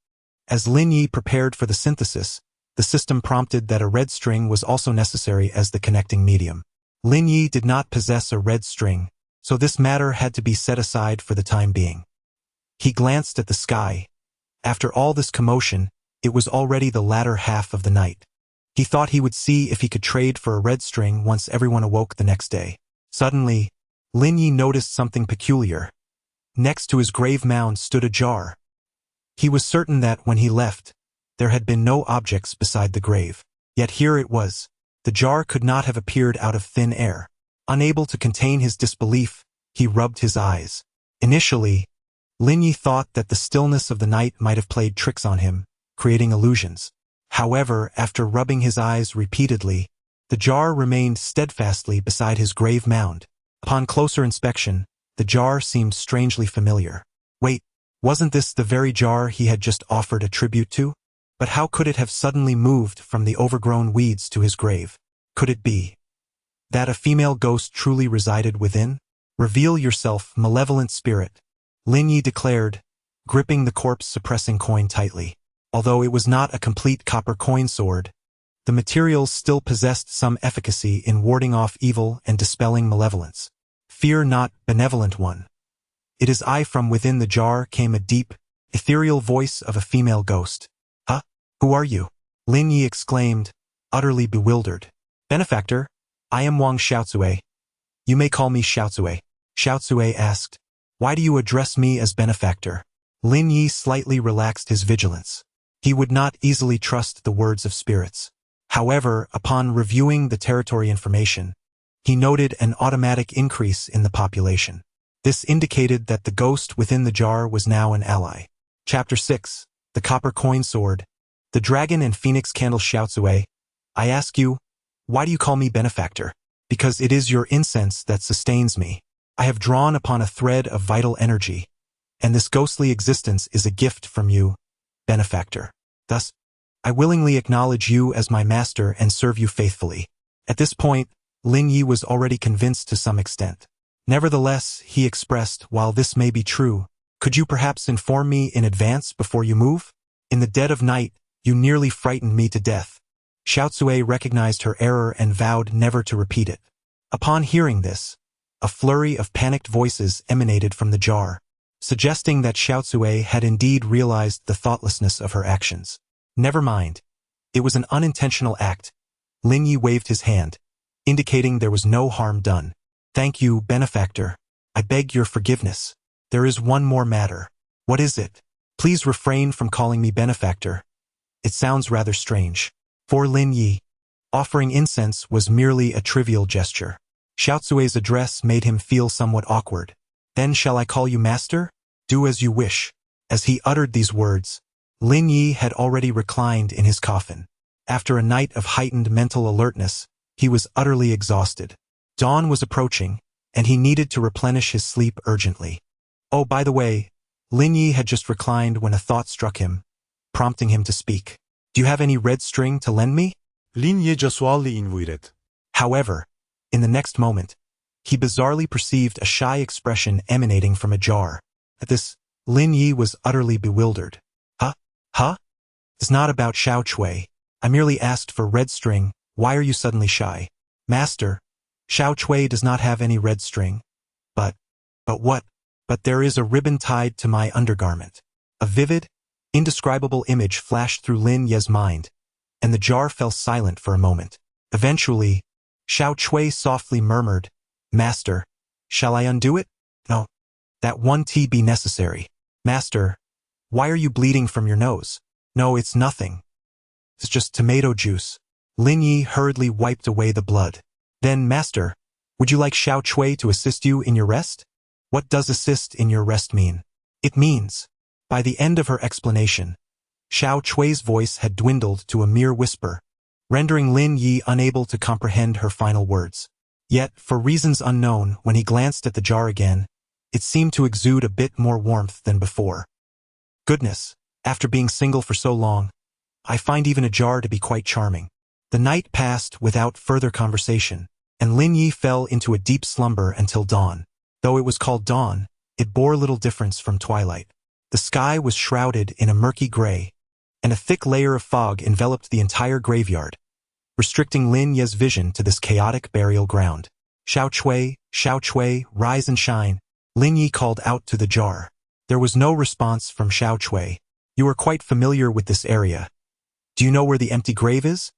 as Lin Yu prepared for the synthesis, the system prompted that a red string was also necessary as the connecting medium. Lin Yu did not possess a red string, so this matter had to be set aside for the time being. He glanced at the sky. After all this commotion, it was already the latter half of the night. He thought he would see if he could trade for a red string once everyone awoke the next day. Suddenly, Lin Yu noticed something peculiar. Next to his grave mound stood a jar. He was certain that when he left, there had been no objects beside the grave. Yet here it was. The jar could not have appeared out of thin air. Unable to contain his disbelief, he rubbed his eyes. Initially, Lin Yu thought that the stillness of the night might have played tricks on him, creating illusions. However, after rubbing his eyes repeatedly, the jar remained steadfastly beside his grave mound. Upon closer inspection, the jar seemed strangely familiar. Wait, wasn't this the very jar he had just offered a tribute to? But how could it have suddenly moved from the overgrown weeds to his grave? Could it be that a female ghost truly resided within? Reveal yourself, malevolent spirit, Lin Yu declared, gripping the corpse-suppressing coin tightly. Although it was not a complete copper coin sword, the materials still possessed some efficacy in warding off evil and dispelling malevolence. Fear not, benevolent one. It is I. From within the jar came a deep, ethereal voice of a female ghost. Huh? Who are you? Lin Yu exclaimed, utterly bewildered. Benefactor, I am Wang Xiaotsue. You may call me Xiaotsue. Xiaotsue asked, why do you address me as benefactor? Lin Yu slightly relaxed his vigilance. He would not easily trust the words of spirits. However, upon reviewing the territory information, he noted an automatic increase in the population. This indicated that the ghost within the jar was now an ally. Chapter 6. The Copper Coin Sword. The Dragon and Phoenix Candle Xiaotsue. I ask you, why do you call me benefactor? Because it is your incense that sustains me. I have drawn upon a thread of vital energy, and this ghostly existence is a gift from you, benefactor. Thus, I willingly acknowledge you as my master and serve you faithfully. At this point, Lin Yu was already convinced to some extent. Nevertheless, he expressed, while this may be true, could you perhaps inform me in advance before you move? In the dead of night, you nearly frightened me to death. Xiaotsue recognized her error and vowed never to repeat it. Upon hearing this, a flurry of panicked voices emanated from the jar, suggesting that Xiaotsue had indeed realized the thoughtlessness of her actions. Never mind. It was an unintentional act. Lin Yu waved his hand, indicating there was no harm done. Thank you, benefactor. I beg your forgiveness. There is one more matter. What is it? Please refrain from calling me benefactor. It sounds rather strange. For Lin Yu, offering incense was merely a trivial gesture. Xiaozui's address made him feel somewhat awkward. Then shall I call you master? Do as you wish. As he uttered these words, Lin Yu had already reclined in his coffin. After a night of heightened mental alertness, he was utterly exhausted. Dawn was approaching, and he needed to replenish his sleep urgently. Oh, by the way, Lin Yu had just reclined when a thought struck him, prompting him to speak. Do you have any red string to lend me? Lin Yu suavely invited. However, in the next moment, he bizarrely perceived a shy expression emanating from a jar. At this, Lin Yu was utterly bewildered. Huh? It's not about Xiao Chui. I merely asked for red string. Why are you suddenly shy? Master, Xiao Chui does not have any red string. But what? But there is a ribbon tied to my undergarment. A vivid, indescribable image flashed through Lin Yu's mind, and the jar fell silent for a moment. Eventually, Xiao Chui softly murmured, Master, shall I undo it? No. That one tea be necessary. Master, why are you bleeding from your nose? No, it's nothing. It's just tomato juice. Lin Yu hurriedly wiped away the blood. Then, Master, would you like Xiao Chui to assist you in your rest? What does assist in your rest mean? It means, by the end of her explanation, Xiao Chui's voice had dwindled to a mere whisper, rendering Lin Yu unable to comprehend her final words. Yet, for reasons unknown, when he glanced at the jar again, it seemed to exude a bit more warmth than before. Goodness, after being single for so long, I find even a jar to be quite charming. The night passed without further conversation, and Lin Yu fell into a deep slumber until dawn. Though it was called dawn, it bore little difference from twilight. The sky was shrouded in a murky gray, and a thick layer of fog enveloped the entire graveyard, restricting Lin Yu's vision to this chaotic burial ground. Xiao Chui, rise and shine, Lin Yu called out to the jar. There was no response from Xiao Chui. You are quite familiar with this area. Do you know where the empty grave is?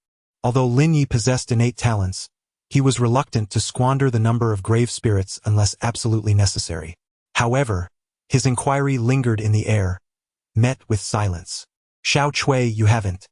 Although Lin Yu possessed innate talents, he was reluctant to squander the number of grave spirits unless absolutely necessary. However, his inquiry lingered in the air, met with silence. Xiao Chui, you haven't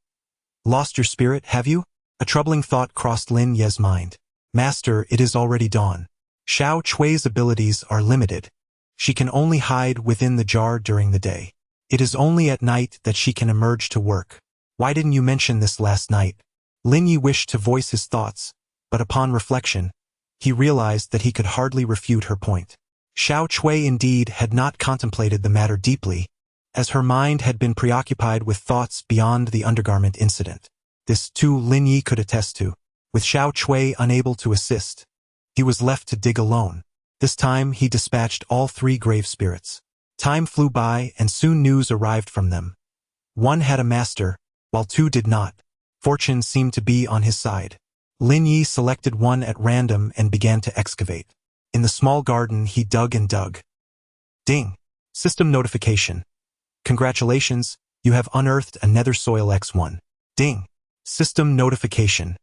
lost your spirit, have you? A troubling thought crossed Lin Yu's mind. Master, it is already dawn. Xiao Chui's abilities are limited. She can only hide within the jar during the day. It is only at night that she can emerge to work. Why didn't you mention this last night? Lin Yu wished to voice his thoughts, but upon reflection, he realized that he could hardly refute her point. Xiao Chui indeed had not contemplated the matter deeply, as her mind had been preoccupied with thoughts beyond the undergarment incident. This too Lin Yu could attest to. With Xiao Chui unable to assist, he was left to dig alone. This time he dispatched all 3 grave spirits. Time flew by and soon news arrived from them. One had a master, while 2 did not. Fortune seemed to be on his side. Lin Yu selected one at random and began to excavate. In the small garden he dug and dug. Ding! System notification. Congratulations, you have unearthed a nether soil X1. Ding! System notification.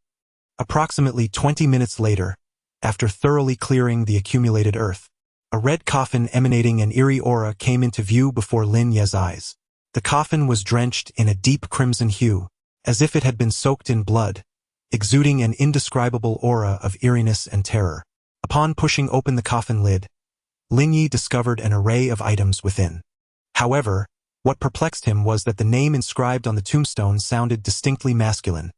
Approximately 20 minutes later, after thoroughly clearing the accumulated earth, a red coffin emanating an eerie aura came into view before Lin Yu's eyes. The coffin was drenched in a deep crimson hue, as if it had been soaked in blood, exuding an indescribable aura of eeriness and terror. Upon pushing open the coffin lid, Lin Yu discovered an array of items within. However, what perplexed him was that the name inscribed on the tombstone sounded distinctly masculine,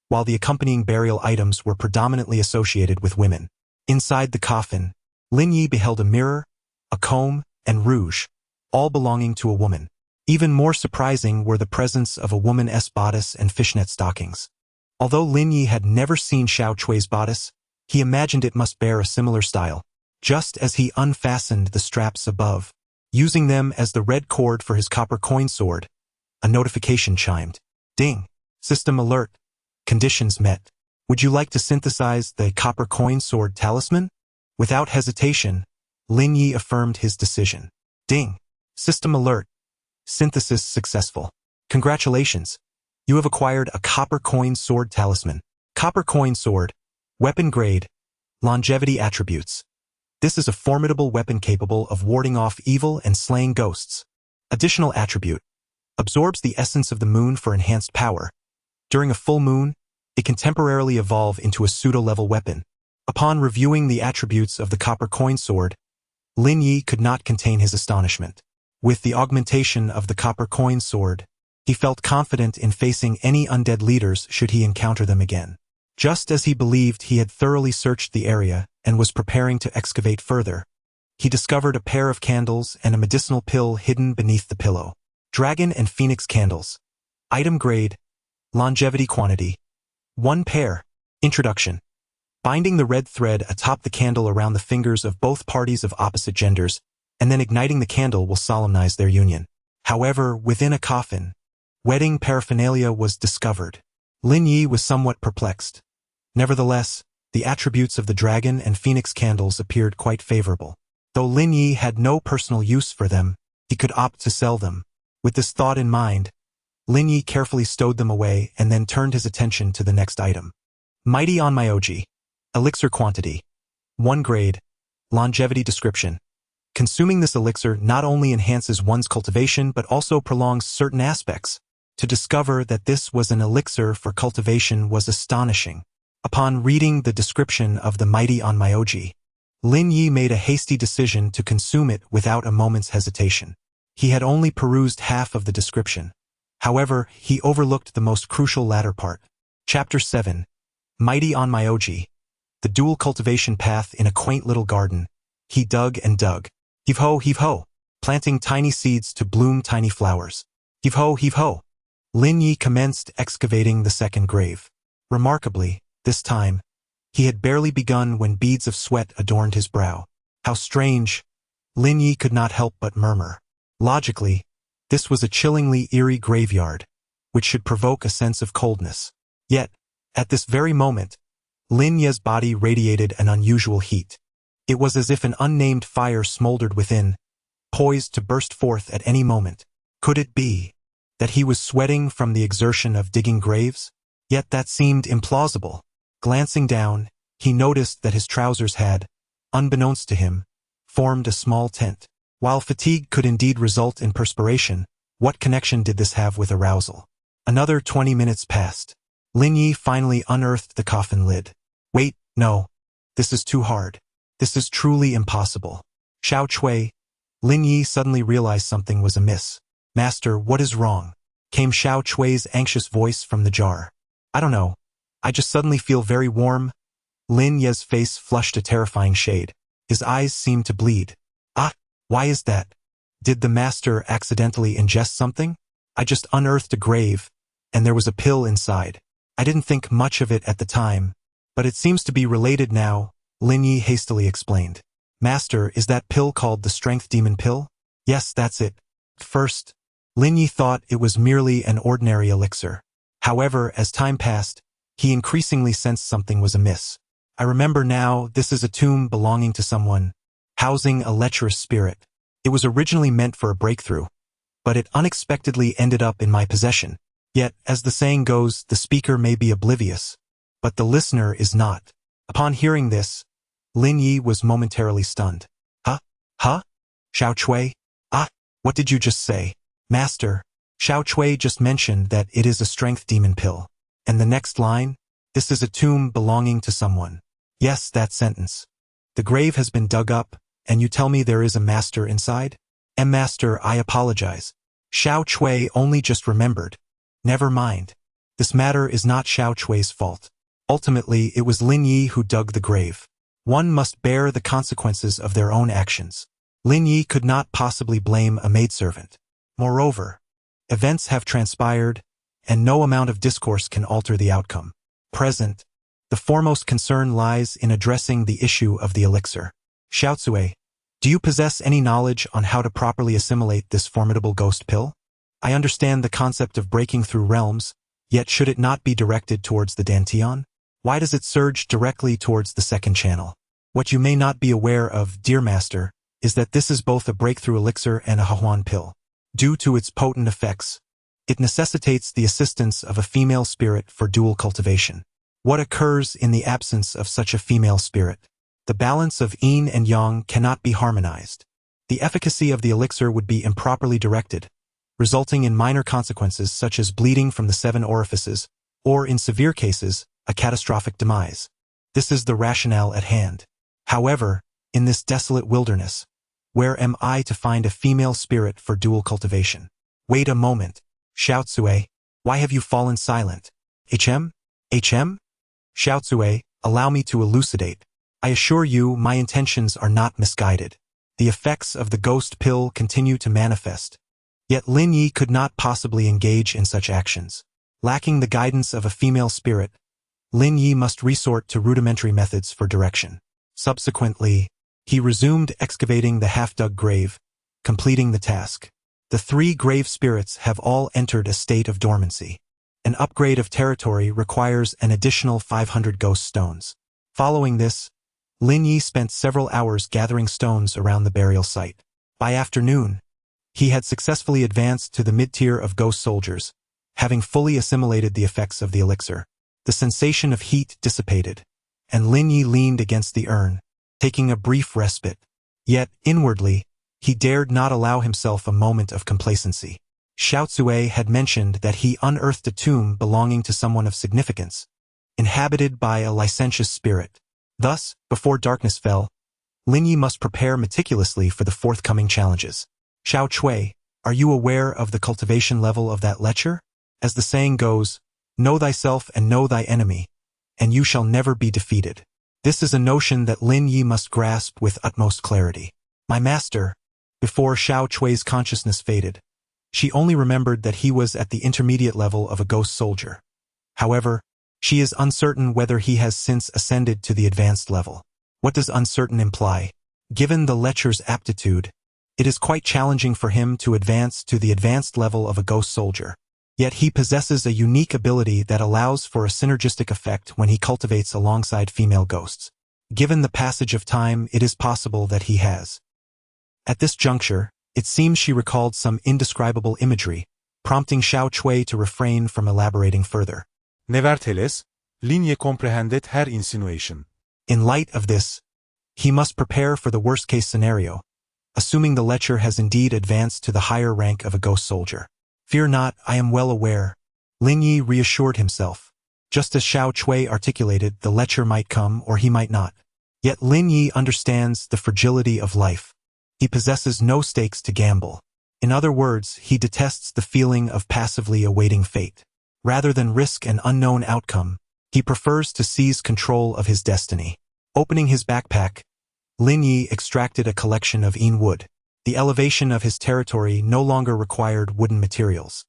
while the accompanying burial items were predominantly associated with women. Inside the coffin, Lin Yu beheld a mirror, a comb, and rouge, all belonging to a woman. Even more surprising were the presence of a woman's bodice and fishnet stockings. Although Lin Yu had never seen Xiao Chui's bodice, he imagined it must bear a similar style. Just as he unfastened the straps above, using them as the red cord for his copper coin sword, a notification chimed. Ding! System alert. Conditions met. Would you like to synthesize the copper coin sword talisman? Without hesitation, Lin Yu affirmed his decision. Ding! System alert. Synthesis successful. Congratulations. You have acquired a copper coin sword talisman. Copper coin sword, weapon grade, longevity attributes. This is a formidable weapon capable of warding off evil and slaying ghosts. Additional attribute, absorbs the essence of the moon for enhanced power. During a full moon, it can temporarily evolve into a pseudo-level weapon. Upon reviewing the attributes of the copper coin sword, Lin Yu could not contain his astonishment. With the augmentation of the copper coin sword, he felt confident in facing any undead leaders should he encounter them again. Just as he believed he had thoroughly searched the area and was preparing to excavate further, he discovered a pair of candles and a medicinal pill hidden beneath the pillow. Dragon and Phoenix candles. Item grade, longevity quantity, 1 pair. Introduction. Binding the red thread atop the candle around the fingers of both parties of opposite genders, and then igniting the candle will solemnize their union. However, within a coffin, wedding paraphernalia was discovered. Lin Yu was somewhat perplexed. Nevertheless, the attributes of the dragon and phoenix candles appeared quite favorable. Though Lin Yu had no personal use for them, he could opt to sell them. With this thought in mind, Lin Yu carefully stowed them away and then turned his attention to the next item. Mighty Onmyoji. Elixir quantity, 1 grade, longevity description. Consuming this elixir not only enhances one's cultivation but also prolongs certain aspects. To discover that this was an elixir for cultivation was astonishing. Upon reading the description of the Mighty Onmyoji, Lin Yu made a hasty decision to consume it without a moment's hesitation. He had only perused half of the description. However, he overlooked the most crucial latter part. Chapter 7. Mighty Onmyoji. The dual cultivation path in a quaint little garden. He dug and dug. Heave ho, planting tiny seeds to bloom tiny flowers. Heave ho. Lin Yu commenced excavating the second grave. Remarkably, this time, he had barely begun when beads of sweat adorned his brow. How strange! Lin Yu could not help but murmur. Logically, this was a chillingly eerie graveyard, which should provoke a sense of coldness. Yet, at this very moment, Lin Yu's body radiated an unusual heat. It was as if an unnamed fire smoldered within, poised to burst forth at any moment. Could it be that he was sweating from the exertion of digging graves? Yet that seemed implausible. Glancing down, he noticed that his trousers had, unbeknownst to him, formed a small tent. While fatigue could indeed result in perspiration, what connection did this have with arousal? Another 20 minutes passed. Lin Yu finally unearthed the coffin lid. Wait, no. This is too hard. This is truly impossible. Xiao Chui. Lin Yu suddenly realized something was amiss. Master, what is wrong? Came Xiao Chui's anxious voice from the jar. I don't know. I just suddenly feel very warm. Lin Yu's face flushed a terrifying shade. His eyes seemed to bleed. Ah, why is that? Did the master accidentally ingest something? I just unearthed a grave, and there was a pill inside. I didn't think much of it at the time, but it seems to be related now, Lin Yu hastily explained. Master, is that pill called the Strength Demon Pill? Yes, that's it. First, Lin Yu thought it was merely an ordinary elixir. However, as time passed, he increasingly sensed something was amiss. I remember now, this is a tomb belonging to someone, housing a lecherous spirit. It was originally meant for a breakthrough, but it unexpectedly ended up in my possession. Yet, as the saying goes, the speaker may be oblivious, but the listener is not. Upon hearing this, Lin Yu was momentarily stunned. Huh? Xiao Chui? Ah, what did you just say? Master, Xiao Chui just mentioned that it is a strength demon pill. And the next line? This is a tomb belonging to someone. Yes, that sentence. The grave has been dug up, and you tell me there is a master inside? Master, I apologize. Xiao Chui only just remembered. Never mind. This matter is not Xiao Chui's fault. Ultimately, it was Lin Yu who dug the grave. One must bear the consequences of their own actions. Lin Yu could not possibly blame a maidservant. Moreover, events have transpired, and no amount of discourse can alter the outcome. Present, the foremost concern lies in addressing the issue of the elixir. Xiaocui, do you possess any knowledge on how to properly assimilate this formidable ghost pill? I understand the concept of breaking through realms, yet should it not be directed towards the Dantian? Why does it surge directly towards the second channel? What you may not be aware of, dear master, is that this is both a breakthrough elixir and a Hahuan pill. Due to its potent effects, It necessitates the assistance of a female spirit for dual cultivation. What occurs in the absence of such a female spirit? The balance of yin and yang cannot be harmonized. The efficacy of the elixir would be improperly directed, resulting in minor consequences such as bleeding from the 7 orifices, or in severe cases, a catastrophic demise. This is the rationale at hand. However, in this desolate wilderness, where am I to find a female spirit for dual cultivation? Wait a moment. Xiaotsue, why have you fallen silent? HM? HM? Xiaotsue, allow me to elucidate. I assure you my intentions are not misguided. The effects of the ghost pill continue to manifest. Yet Lin Yu could not possibly engage in such actions. Lacking the guidance of a female spirit, Lin Yu must resort to rudimentary methods for direction. Subsequently, he resumed excavating the half-dug grave, completing the task. The 3 grave spirits have all entered a state of dormancy. An upgrade of territory requires an additional 500 ghost stones. Following this, Lin Yu spent several hours gathering stones around the burial site. By afternoon, he had successfully advanced to the mid-tier of ghost soldiers, having fully assimilated the effects of the elixir. The sensation of heat dissipated, and Lin Yu leaned against the urn, taking a brief respite. Yet, inwardly, he dared not allow himself a moment of complacency. Xiaotsue had mentioned that he unearthed a tomb belonging to someone of significance, inhabited by a licentious spirit. Thus, before darkness fell, Lin Yu must prepare meticulously for the forthcoming challenges. Xiaotsue, are you aware of the cultivation level of that lecher? As the saying goes, know thyself and know thy enemy, and you shall never be defeated. This is a notion that Lin Yu must grasp with utmost clarity. My master. Before Xiaotsue's consciousness faded, she only remembered that he was at the intermediate level of a ghost soldier. However, she is uncertain whether he has since ascended to the advanced level. What does uncertain imply? Given the lecher's aptitude, it is quite challenging for him to advance to the advanced level of a ghost soldier. Yet he possesses a unique ability that allows for a synergistic effect when he cultivates alongside female ghosts. Given the passage of time, it is possible that he has. At this juncture, it seems she recalled some indescribable imagery, prompting Xiaotsue to refrain from elaborating further. Nevertheless, Lin Yu comprehended her insinuation. In light of this, he must prepare for the worst-case scenario, assuming the lecher has indeed advanced to the higher rank of a ghost soldier. Fear not, I am well aware. Lin Yu reassured himself. Just as Xiaotsue articulated, the lecher might come or he might not. Yet Lin Yu understands the fragility of life. He possesses no stakes to gamble. In other words, he detests the feeling of passively awaiting fate. Rather than risk an unknown outcome, he prefers to seize control of his destiny. Opening his backpack, Lin Yu extracted a collection of yin wood. The elevation of his territory no longer required wooden materials.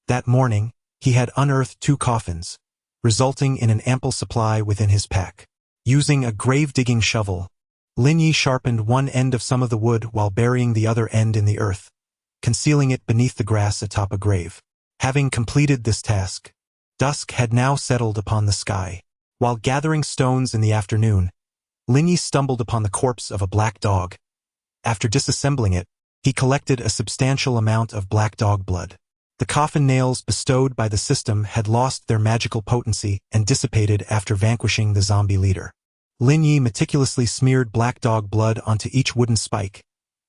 That morning, he had unearthed 2 coffins, resulting in an ample supply within his pack. Using a grave-digging shovel, Lin Yu sharpened one end of some of the wood while burying the other end in the earth, concealing it beneath the grass atop a grave. Having completed this task, dusk had now settled upon the sky. While gathering stones in the afternoon, Lin Yu stumbled upon the corpse of a black dog. After disassembling it, he collected a substantial amount of black dog blood. The coffin nails bestowed by the system had lost their magical potency and dissipated after vanquishing the zombie leader. Lin Yu meticulously smeared black dog blood onto each wooden spike,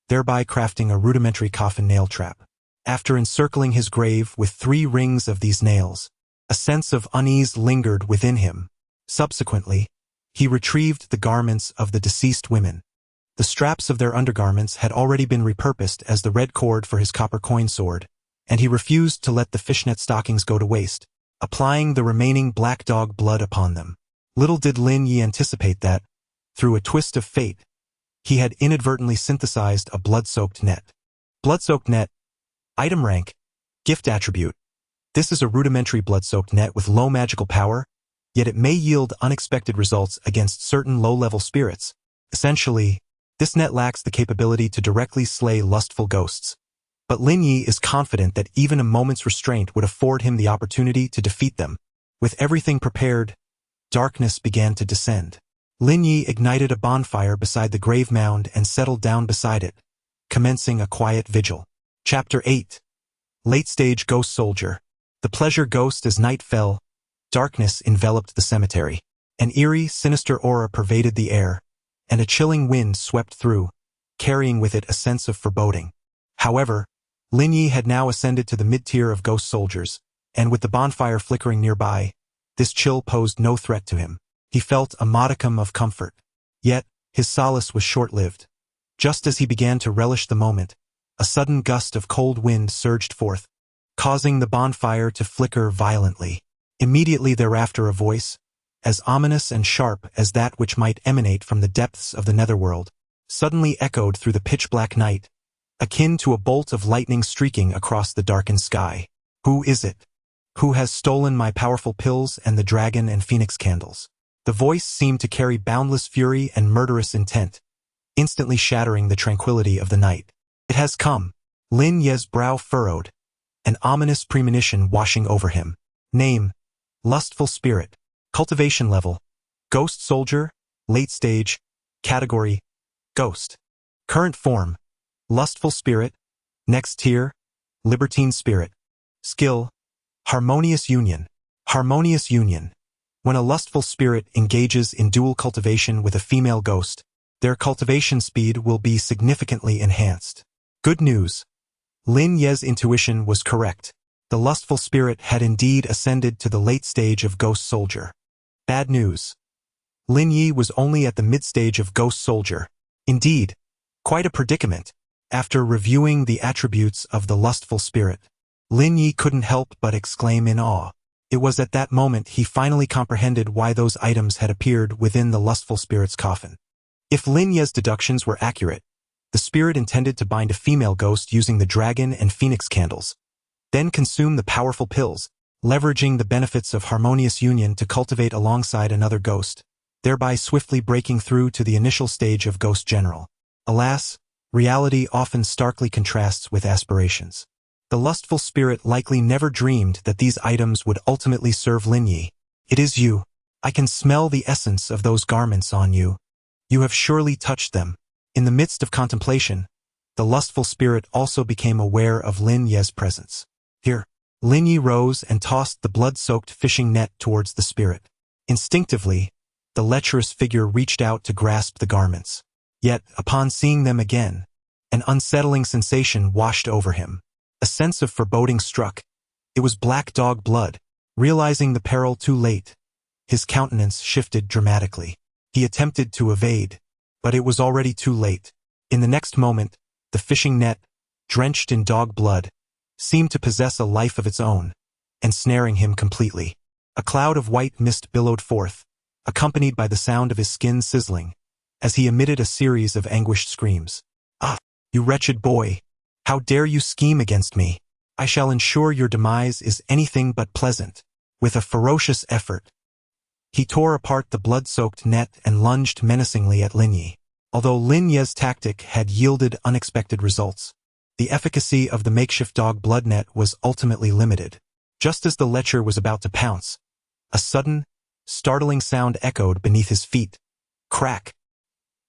thereby crafting a rudimentary coffin nail trap. After encircling his grave with 3 rings of these nails, a sense of unease lingered within him. Subsequently, he retrieved the garments of the deceased women. The straps of their undergarments had already been repurposed as the red cord for his copper coin sword, and he refused to let the fishnet stockings go to waste, applying the remaining black dog blood upon them. Little did Lin Yu anticipate that, through a twist of fate, he had inadvertently synthesized a blood-soaked net. Blood-soaked net. Item rank. Gift attribute. This is a rudimentary blood-soaked net with low magical power, yet it may yield unexpected results against certain low-level spirits. Essentially, this net lacks the capability to directly slay lustful ghosts. But Lin Yu is confident that even a moment's restraint would afford him the opportunity to defeat them. With everything prepared, darkness began to descend. Lin Yu ignited a bonfire beside the grave mound and settled down beside it, commencing a quiet vigil. Chapter 8. Late-stage ghost soldier. The pleasure ghost. As night fell, darkness enveloped the cemetery. An eerie, sinister aura pervaded the air, and a chilling wind swept through, carrying with it a sense of foreboding. However, Lin Yu had now ascended to the mid-tier of ghost soldiers, and with the bonfire flickering nearby, this chill posed no threat to him. He felt a modicum of comfort. Yet, his solace was short-lived. Just as he began to relish the moment, a sudden gust of cold wind surged forth, causing the bonfire to flicker violently. Immediately thereafter a voice, as ominous and sharp as that which might emanate from the depths of the netherworld, suddenly echoed through the pitch-black night, akin to a bolt of lightning streaking across the darkened sky. Who is it? Who has stolen my powerful pills and the dragon and phoenix candles? The voice seemed to carry boundless fury and murderous intent, instantly shattering the tranquility of the night. It has come. Lin Yu's brow furrowed, an ominous premonition washing over him. Name: Lustful Spirit. Cultivation level: Ghost Soldier. Late stage. Category: Ghost. Current form: Lustful Spirit. Next tier: Libertine Spirit. Skill: Harmonious Union. Harmonious Union. When a lustful spirit engages in dual cultivation with a female ghost, their cultivation speed will be significantly enhanced. Good news. Lin Yu's intuition was correct. The lustful spirit had indeed ascended to the late stage of Ghost Soldier. Bad news. Lin Yu was only at the mid-stage of Ghost Soldier. Indeed, quite a predicament. After reviewing the attributes of the lustful spirit, Lin Yu couldn't help but exclaim in awe. It was at that moment he finally comprehended why those items had appeared within the lustful spirit's coffin. If Lin Yu's deductions were accurate, the spirit intended to bind a female ghost using the dragon and phoenix candles, then consume the powerful pills, leveraging the benefits of harmonious union to cultivate alongside another ghost, thereby swiftly breaking through to the initial stage of Ghost General. Alas, reality often starkly contrasts with aspirations. The lustful spirit likely never dreamed that these items would ultimately serve Lin Yu. It is you. I can smell the essence of those garments on you. You have surely touched them. In the midst of contemplation, the lustful spirit also became aware of Lin Yu's presence. Here, Lin Yu rose and tossed the blood-soaked fishing net towards the spirit. Instinctively, the lecherous figure reached out to grasp the garments. Yet, upon seeing them again, an unsettling sensation washed over him. A sense of foreboding struck. It was black dog blood. Realizing the peril too late, his countenance shifted dramatically. He attempted to evade, but it was already too late. In the next moment, the fishing net, drenched in dog blood, seemed to possess a life of its own, ensnaring him completely. A cloud of white mist billowed forth, accompanied by the sound of his skin sizzling, as he emitted a series of anguished screams. Ah, you wretched boy! How dare you scheme against me? I shall ensure your demise is anything but pleasant. With a ferocious effort, he tore apart the blood-soaked net and lunged menacingly at Lin Yu. Although Lin Yu's tactic had yielded unexpected results, the efficacy of the makeshift dog blood net was ultimately limited. Just as the lecher was about to pounce, a sudden, startling sound echoed beneath his feet. Crack!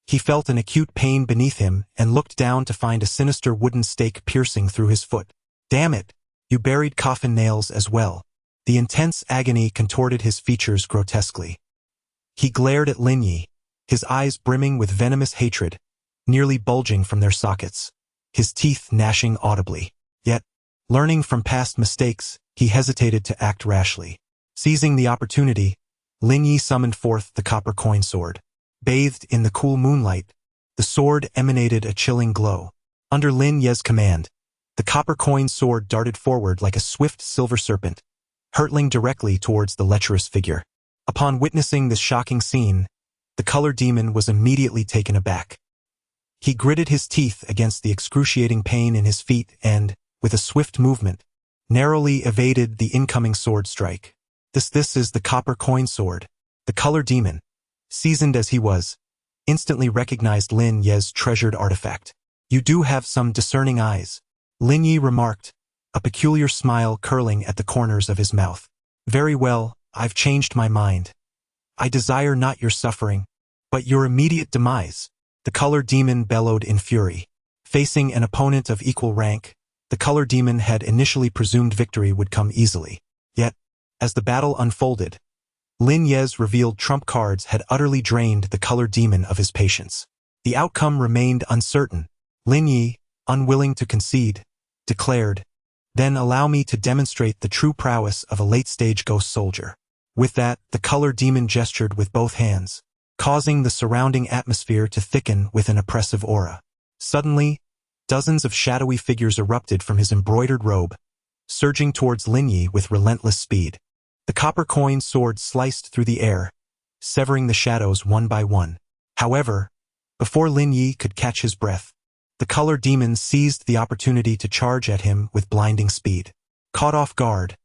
He felt an acute pain beneath him and looked down to find a sinister wooden stake piercing through his foot. Damn it! You buried coffin nails as well. The intense agony contorted his features grotesquely. He glared at Lin Yu, his eyes brimming with venomous hatred, nearly bulging from their sockets, his teeth gnashing audibly. Yet, learning from past mistakes, he hesitated to act rashly. Seizing the opportunity, Lin Yu summoned forth the copper coin sword. Bathed in the cool moonlight, the sword emanated a chilling glow. Under Lin Yu's command, the copper coin sword darted forward like a swift silver serpent, hurtling directly towards the lecherous figure. Upon witnessing this shocking scene, the color demon was immediately taken aback. He gritted his teeth against the excruciating pain in his feet and, with a swift movement, narrowly evaded the incoming sword strike. This is the copper coin sword. The color demon, seasoned as he was, instantly recognized Lin Yu's treasured artifact. You do have some discerning eyes, Lin Yu remarked, a peculiar smile curling at the corners of his mouth. Very well, I've changed my mind. I desire not your suffering, but your immediate demise. The color demon bellowed in fury. Facing an opponent of equal rank, The color demon had initially presumed victory would come easily. Yet, as the battle unfolded, Lin Yu's revealed trump cards had utterly drained the color demon of his patience. The outcome remained uncertain. Lin Yu, unwilling to concede, declared, "Then allow me to demonstrate the true prowess of a late-stage ghost soldier." With that, the color demon gestured with both hands, causing the surrounding atmosphere to thicken with an oppressive aura. Suddenly, dozens of shadowy figures erupted from his embroidered robe, surging towards Lin Yu with relentless speed. The copper coin sword sliced through the air, severing the shadows one by one. However, before Lin Yu could catch his breath, the color demon seized the opportunity to charge at him with blinding speed. Caught off guard,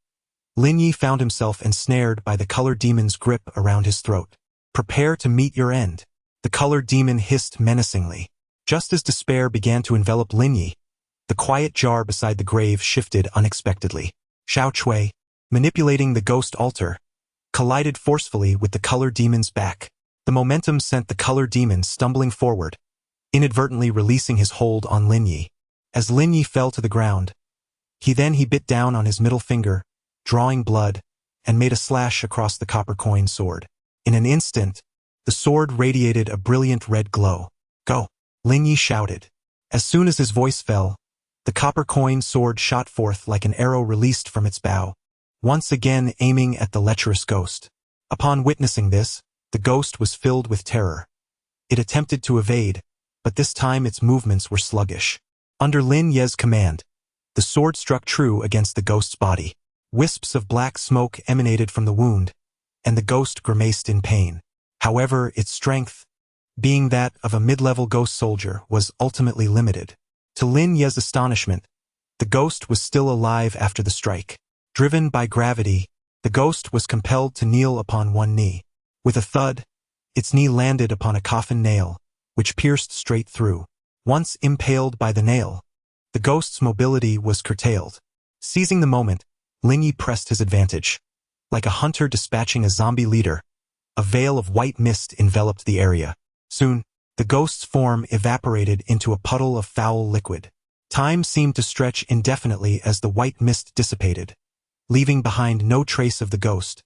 Lin Yu found himself ensnared by the color demon's grip around his throat. "Prepare to meet your end," the color demon hissed menacingly. Just as despair began to envelop Lin Yu, the quiet jar beside the grave shifted unexpectedly. Xiao Chui, manipulating the ghost altar, collided forcefully with the color demon's back. The momentum sent the color demon stumbling forward, inadvertently releasing his hold on Lin Yu. As Lin Yu fell to the ground, he bit down on his middle finger, drawing blood, and made a slash across the copper coin sword. In an instant, the sword radiated a brilliant red glow. "Go!" Lin Yu shouted. As soon as his voice fell, the copper coin sword shot forth like an arrow released from its bow, once again aiming at the lecherous ghost. Upon witnessing this, the ghost was filled with terror. It attempted to evade, but this time its movements were sluggish. Under Lin Yu's command, the sword struck true against the ghost's body. Wisps of black smoke emanated from the wound, and the ghost grimaced in pain. However, its strength, being that of a mid-level ghost soldier, was ultimately limited. To Lin Yu's astonishment, the ghost was still alive after the strike. Driven by gravity, the ghost was compelled to kneel upon one knee. With a thud, its knee landed upon a coffin nail, which pierced straight through. Once impaled by the nail, the ghost's mobility was curtailed. Seizing the moment, Lin Yu pressed his advantage. Like a hunter dispatching a zombie leader, a veil of white mist enveloped the area. Soon, the ghost's form evaporated into a puddle of foul liquid. Time seemed to stretch indefinitely as the white mist dissipated, leaving behind no trace of the ghost,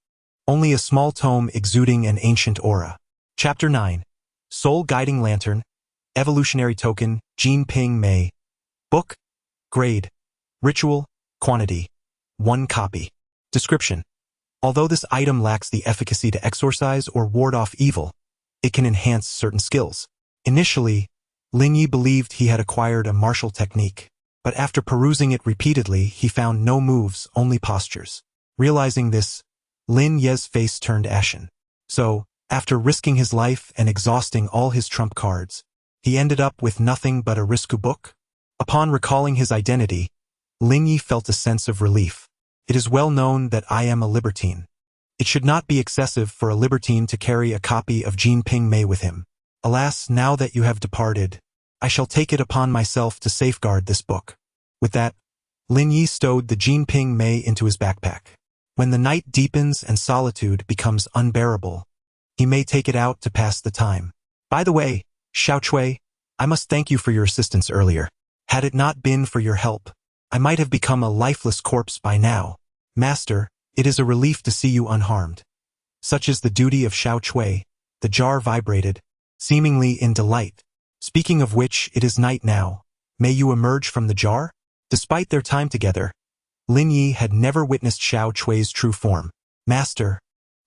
only a small tome exuding an ancient aura. Chapter 9. Soul Guiding Lantern, Evolutionary Token, Jin Ping Mei. Book, Grade, Ritual, Quantity, 1 copy. Description. Although this item lacks the efficacy to exorcise or ward off evil, it can enhance certain skills. Initially, Lin Yu believed he had acquired a martial technique, but after perusing it repeatedly, he found no moves, only postures. Realizing this, Lin Yu's face turned ashen. So, after risking his life and exhausting all his trump cards, he ended up with nothing but a risku book? Upon recalling his identity, Lin Yu felt a sense of relief. It is well known that I am a libertine. It should not be excessive for a libertine to carry a copy of Jin Ping Mei with him. Alas, now that you have departed, I shall take it upon myself to safeguard this book. With that, Lin Yu stowed the Jin Ping Mei into his backpack. When the night deepens and solitude becomes unbearable, he may take it out to pass the time. By the way, Xiao Chui, I must thank you for your assistance earlier. Had it not been for your help, I might have become a lifeless corpse by now. Master, it is a relief to see you unharmed. Such is the duty of Xiao Chui. The jar vibrated, seemingly in delight. Speaking of which, it is night now. May you emerge from the jar? Despite their time together, Lin Yu had never witnessed Xiao Chui's true form. Master,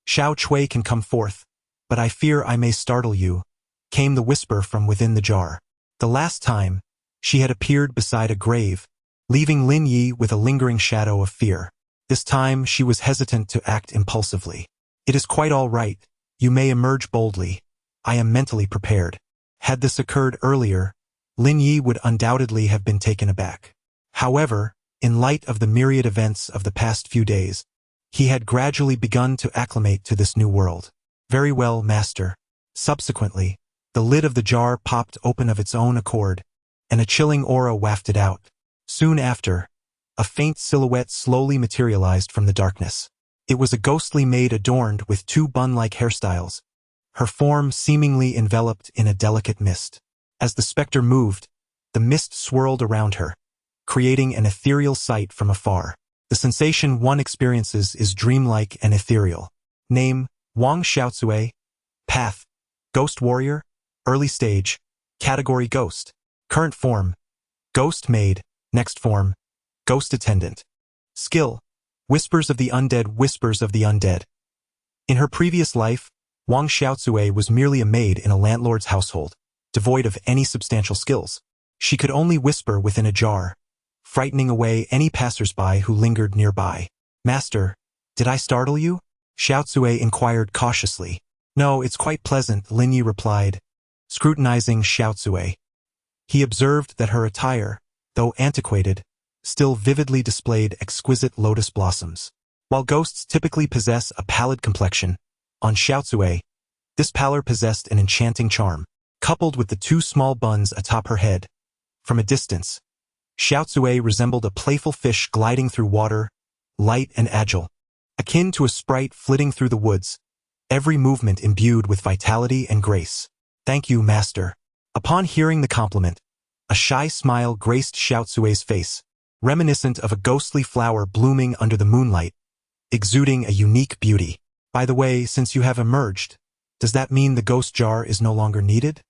Xiao Chui can come forth, but I fear I may startle you, came the whisper from within the jar. The last time, she had appeared beside a grave, leaving Lin Yu with a lingering shadow of fear. This time, she was hesitant to act impulsively. It is quite all right. You may emerge boldly. I am mentally prepared. Had this occurred earlier, Lin Yu would undoubtedly have been taken aback. However, in light of the myriad events of the past few days, he had gradually begun to acclimate to this new world. Very well, Master. Subsequently, the lid of the jar popped open of its own accord, and a chilling aura wafted out. Soon after, a faint silhouette slowly materialized from the darkness. It was a ghostly maid adorned with 2 bun-like hairstyles, her form seemingly enveloped in a delicate mist. As the specter moved, the mist swirled around her, creating an ethereal sight from afar. The sensation one experiences is dreamlike and ethereal. Name, Wang Xiaotsue. Path, Ghost Warrior. Early stage, Category Ghost. Current form, Ghost Maid. Next form, Ghost Attendant. Skill, Whispers of the Undead. Whispers of the Undead. In her previous life, Wang Xiaotsue was merely a maid in a landlord's household, devoid of any substantial skills. She could only whisper within a jar, frightening away any passers-by who lingered nearby. Master, did I startle you? Xiaotsue inquired cautiously. No, it's quite pleasant, Lin Yu replied, scrutinizing Xiaotsue. He observed that her attire, though antiquated, still vividly displayed exquisite lotus blossoms. While ghosts typically possess a pallid complexion, on Xiaotsue, this pallor possessed an enchanting charm, coupled with the two small buns atop her head. From a distance, Xiaotsue resembled a playful fish gliding through water, light and agile, akin to a sprite flitting through the woods, every movement imbued with vitality and grace. Thank you, master. Upon hearing the compliment, a shy smile graced Xiaotsue's face, reminiscent of a ghostly flower blooming under the moonlight, exuding a unique beauty. By the way, since you have emerged, does that mean the ghost jar is no longer needed?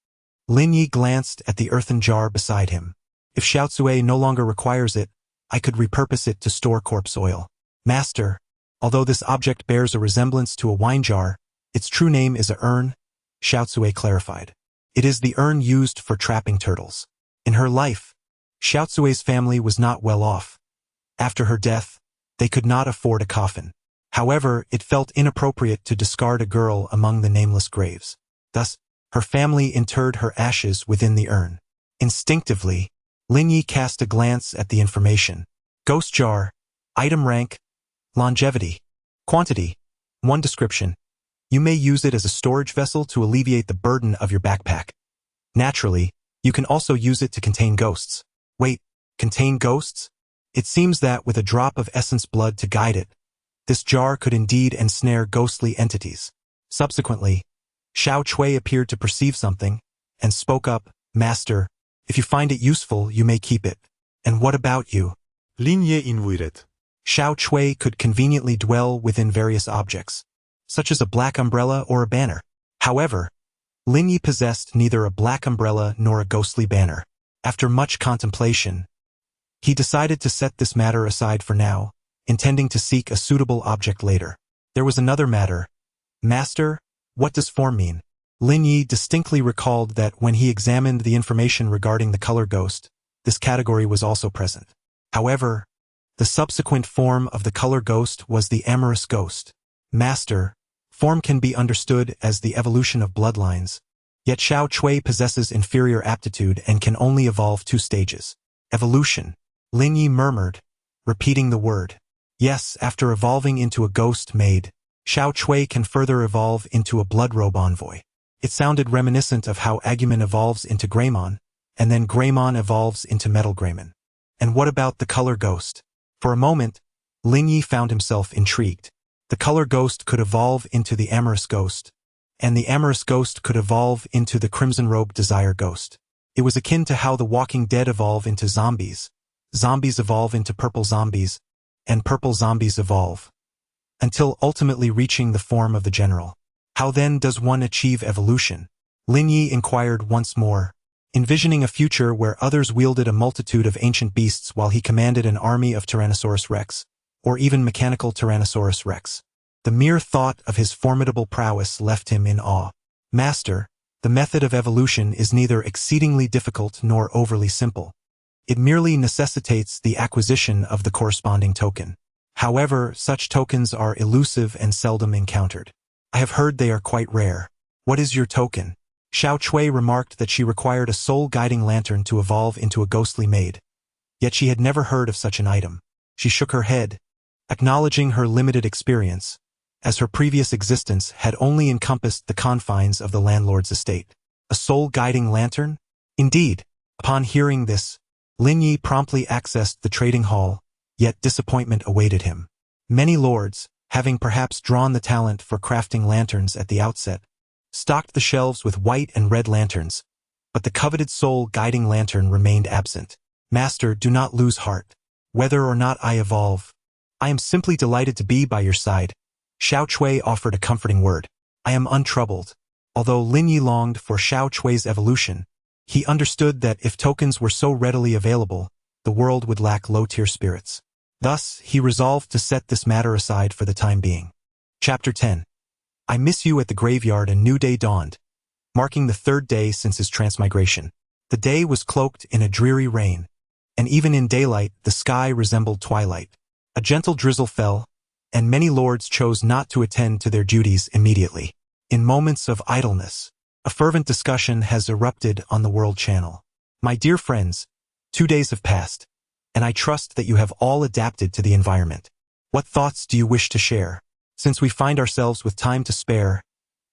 Lin Yu glanced at the earthen jar beside him. If Xiaotsue no longer requires it, I could repurpose it to store corpse oil. Master, although this object bears a resemblance to a wine jar, its true name is a urn, Xiaotsue clarified. It is the urn used for trapping turtles. In her life, Xiaotsue's family was not well off. After her death, they could not afford a coffin. However, it felt inappropriate to discard a girl among the nameless graves. Thus, her family interred her ashes within the urn. Instinctively, Lin Yu cast a glance at the information. Ghost jar, item rank, longevity, quantity, 1 description. You may use it as a storage vessel to alleviate the burden of your backpack. Naturally, you can also use it to contain ghosts. Wait, contain ghosts? It seems that with a drop of essence blood to guide it, this jar could indeed ensnare ghostly entities. Subsequently, Xiaotsue appeared to perceive something, and spoke up, Master, if you find it useful, you may keep it. And what about you? Lin Yu inquired. Xiaotsue could conveniently dwell within various objects, such as a black umbrella or a banner. However, Lin Yu possessed neither a black umbrella nor a ghostly banner. After much contemplation, he decided to set this matter aside for now, intending to seek a suitable object later. There was another matter. Master, what does form mean? Lin Yu distinctly recalled that when he examined the information regarding the color ghost, this category was also present. However, the subsequent form of the color ghost was the amorous ghost. Master, form can be understood as the evolution of bloodlines, yet Xiaotsue possesses inferior aptitude and can only evolve 2 stages. Evolution, Lin Yu murmured, repeating the word. Yes, after evolving into a ghost maid, Xiaotsue can further evolve into a bloodrobe envoy. It sounded reminiscent of how Agumon evolves into Greymon, and then Greymon evolves into Metal Greymon. And what about the color ghost? For a moment, Lin Yu found himself intrigued. The color ghost could evolve into the amorous ghost, and the amorous ghost could evolve into the crimson robe desire ghost. It was akin to how the Walking Dead evolve into zombies, zombies evolve into purple zombies, and purple zombies evolve, until ultimately reaching the form of the general. How then does one achieve evolution? Lin Yu inquired once more, envisioning a future where others wielded a multitude of ancient beasts while he commanded an army of Tyrannosaurus Rex, or even mechanical Tyrannosaurus Rex. The mere thought of his formidable prowess left him in awe. Master, the method of evolution is neither exceedingly difficult nor overly simple. It merely necessitates the acquisition of the corresponding token. However, such tokens are elusive and seldom encountered. I have heard they are quite rare. What is your token? Xiaotsue remarked that she required a soul-guiding lantern to evolve into a ghostly maid. Yet she had never heard of such an item. She shook her head, acknowledging her limited experience, as her previous existence had only encompassed the confines of the landlord's estate. A soul-guiding lantern? Indeed. Upon hearing this, Lin Yu promptly accessed the trading hall, yet disappointment awaited him. Many lords, having perhaps drawn the talent for crafting lanterns at the outset, stocked the shelves with white and red lanterns, but the coveted soul-guiding lantern remained absent. Master, do not lose heart. Whether or not I evolve, I am simply delighted to be by your side. Xiao Chui offered a comforting word. I am untroubled. Although Lin Yu longed for Xiao Chui's evolution, he understood that if tokens were so readily available, the world would lack low-tier spirits. Thus, he resolved to set this matter aside for the time being. Chapter 10. I miss you. At the graveyard, a new day dawned, marking the third day since his transmigration. The day was cloaked in a dreary rain, and even in daylight, the sky resembled twilight. A gentle drizzle fell, and many lords chose not to attend to their duties immediately. In moments of idleness, a fervent discussion has erupted on the World Channel. My dear friends, 2 days have passed, and I trust that you have all adapted to the environment. What thoughts do you wish to share? Since we find ourselves with time to spare,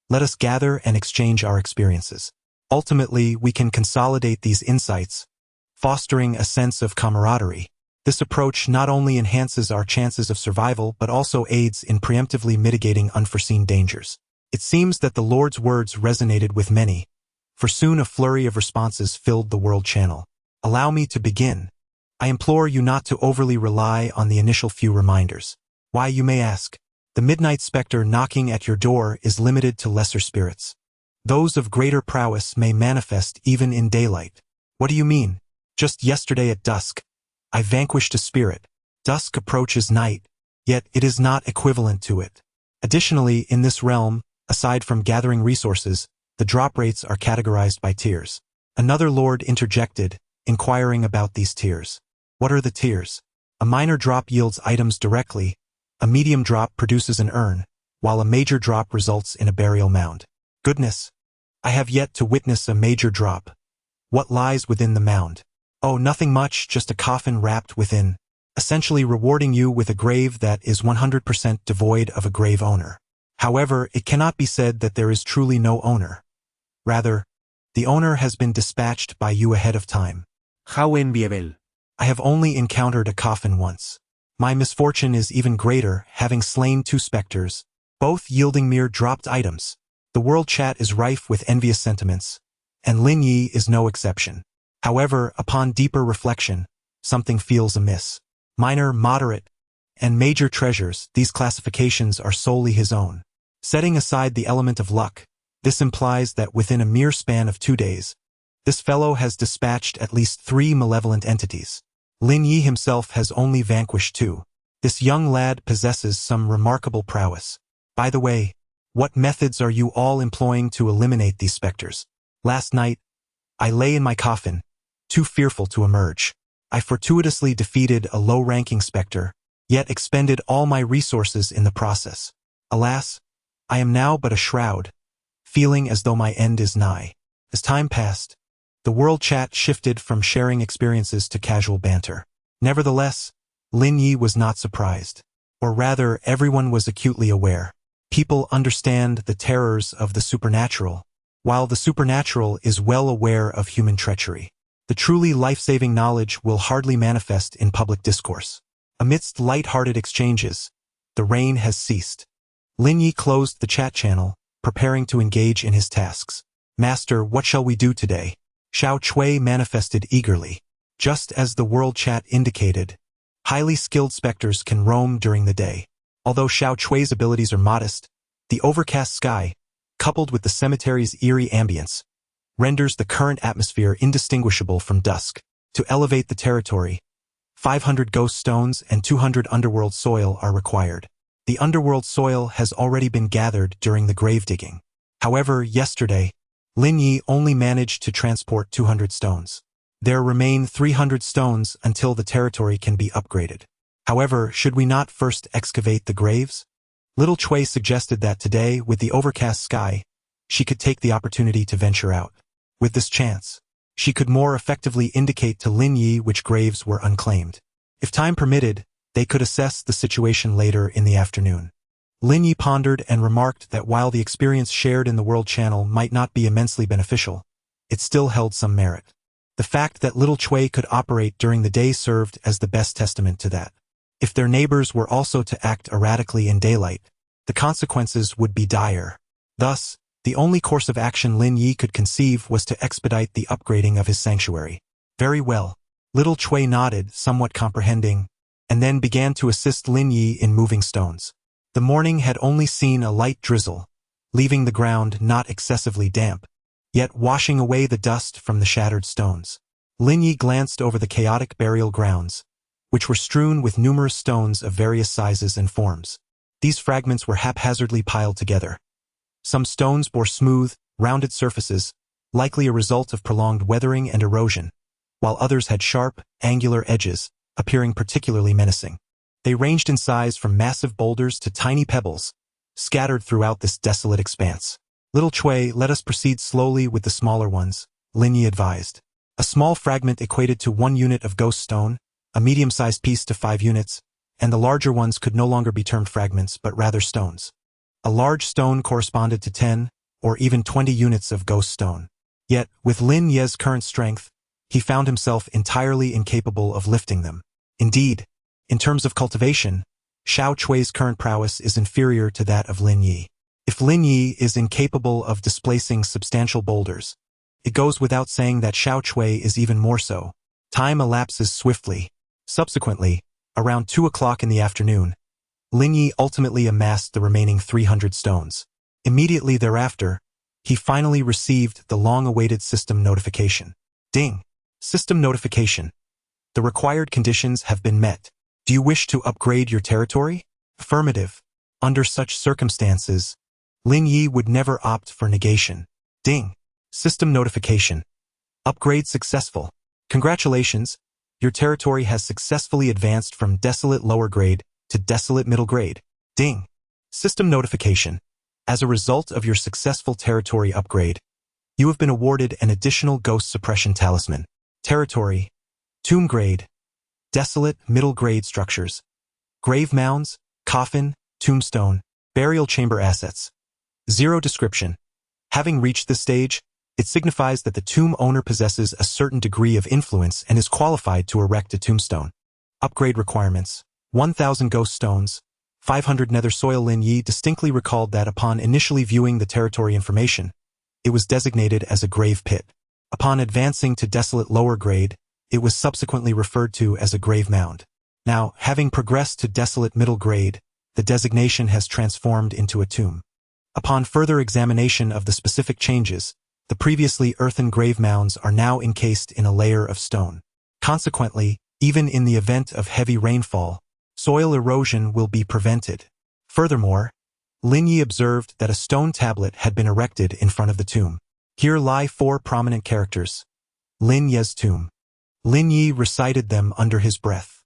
let us gather and exchange our experiences. Ultimately, we can consolidate these insights, fostering a sense of camaraderie. This approach not only enhances our chances of survival but also aids in preemptively mitigating unforeseen dangers. It seems that the Lord's words resonated with many, for soon a flurry of responses filled the World Channel. Allow me to begin. I implore you not to overly rely on the initial few reminders. Why, you may ask? The midnight specter knocking at your door is limited to lesser spirits. Those of greater prowess may manifest even in daylight. What do you mean? Just yesterday at dusk, I vanquished a spirit. Dusk approaches night, yet it is not equivalent to it. Additionally, in this realm, aside from gathering resources, the drop rates are categorized by tiers. Another lord interjected, inquiring about these tiers. What are the tiers? A minor drop yields items directly, a medium drop produces an urn, while a major drop results in a burial mound. Goodness! I have yet to witness a major drop. What lies within the mound? Oh, nothing much, just a coffin wrapped within, essentially rewarding you with a grave that is 100% devoid of a grave owner. However, it cannot be said that there is truly no owner. Rather, the owner has been dispatched by you ahead of time. How enviable. I have only encountered a coffin once. My misfortune is even greater, having slain 2 specters, both yielding mere dropped items. The world chat is rife with envious sentiments, and Lin Yu is no exception. However, upon deeper reflection, something feels amiss. Minor, moderate, and major treasures, these classifications are solely his own. Setting aside the element of luck, this implies that within a mere span of 2 days, this fellow has dispatched at least 3 malevolent entities. Lin Yu himself has only vanquished 2. This young lad possesses some remarkable prowess. By the way, what methods are you all employing to eliminate these specters? Last night, I lay in my coffin, too fearful to emerge. I fortuitously defeated a low-ranking specter, yet expended all my resources in the process. Alas, I am now but a shroud, feeling as though my end is nigh. As time passed, the world chat shifted from sharing experiences to casual banter. Nevertheless, Lin Yu was not surprised. Or rather, everyone was acutely aware. People understand the terrors of the supernatural, while the supernatural is well aware of human treachery. The truly life-saving knowledge will hardly manifest in public discourse. Amidst light-hearted exchanges, the rain has ceased. Lin Yu closed the chat channel, preparing to engage in his tasks. Master, what shall we do today? Xiao Chui manifested eagerly. Just as the world chat indicated, highly skilled specters can roam during the day. Although Xiao Chui's abilities are modest, the overcast sky, coupled with the cemetery's eerie ambience, renders the current atmosphere indistinguishable from dusk. To elevate the territory, 500 ghost stones and 200 underworld soil are required. The underworld soil has already been gathered during the grave digging. However, yesterday, Lin Yu only managed to transport 200 stones. There remain 300 stones until the territory can be upgraded. However, should we not first excavate the graves? Little Chui suggested that today, with the overcast sky, she could take the opportunity to venture out. With this chance, she could more effectively indicate to Lin Yu which graves were unclaimed. If time permitted, they could assess the situation later in the afternoon. Lin Yu pondered and remarked that while the experience shared in the World Channel might not be immensely beneficial, it still held some merit. The fact that Little Chui could operate during the day served as the best testament to that. If their neighbors were also to act erratically in daylight, the consequences would be dire. Thus, the only course of action Lin Yu could conceive was to expedite the upgrading of his sanctuary. Very well. Little Chui nodded, somewhat comprehending, and then began to assist Lin Yu in moving stones. The morning had only seen a light drizzle, leaving the ground not excessively damp, yet washing away the dust from the shattered stones. Lin Yu glanced over the chaotic burial grounds, which were strewn with numerous stones of various sizes and forms. These fragments were haphazardly piled together. Some stones bore smooth, rounded surfaces, likely a result of prolonged weathering and erosion, while others had sharp, angular edges, appearing particularly menacing. They ranged in size from massive boulders to tiny pebbles, scattered throughout this desolate expanse. Little Chui, let us proceed slowly with the smaller ones, Lin Yu advised. A small fragment equated to 1 unit of ghost stone, a medium-sized piece to 5 units, and the larger ones could no longer be termed fragments but rather stones. A large stone corresponded to 10 or even 20 units of ghost stone. Yet, with Lin Yu's current strength, he found himself entirely incapable of lifting them. Indeed, in terms of cultivation, Xiao Chui's current prowess is inferior to that of Lin Yu. If Lin Yu is incapable of displacing substantial boulders, it goes without saying that Xiao Chui is even more so. Time elapses swiftly. Subsequently, around 2 o'clock in the afternoon, Lin Yu ultimately amassed the remaining 300 stones. Immediately thereafter, he finally received the long-awaited system notification. Ding! System notification. The required conditions have been met. Do you wish to upgrade your territory? Affirmative. Under such circumstances, Lin Yu would never opt for negation. Ding! System notification. Upgrade successful. Congratulations, your territory has successfully advanced from desolate lower grade to desolate middle grade. Ding! System notification. As a result of your successful territory upgrade, you have been awarded an additional ghost suppression talisman. Territory: tomb grade, desolate middle grade structures, grave mounds, coffin, tombstone, burial chamber assets. 0 description. Having reached this stage, it signifies that the tomb owner possesses a certain degree of influence and is qualified to erect a tombstone. Upgrade requirements: 1,000 ghost stones, 500 nether soil. Lin Yu distinctly recalled that upon initially viewing the territory information, it was designated as a grave pit. Upon advancing to desolate lower grade, it was subsequently referred to as a grave mound. Now, having progressed to desolate middle grade, the designation has transformed into a tomb. Upon further examination of the specific changes, the previously earthen grave mounds are now encased in a layer of stone. Consequently, even in the event of heavy rainfall, soil erosion will be prevented. Furthermore, Lin Yu observed that a stone tablet had been erected in front of the tomb. Here lie 4 prominent characters. Lin Yu's tomb. Lin Yu recited them under his breath.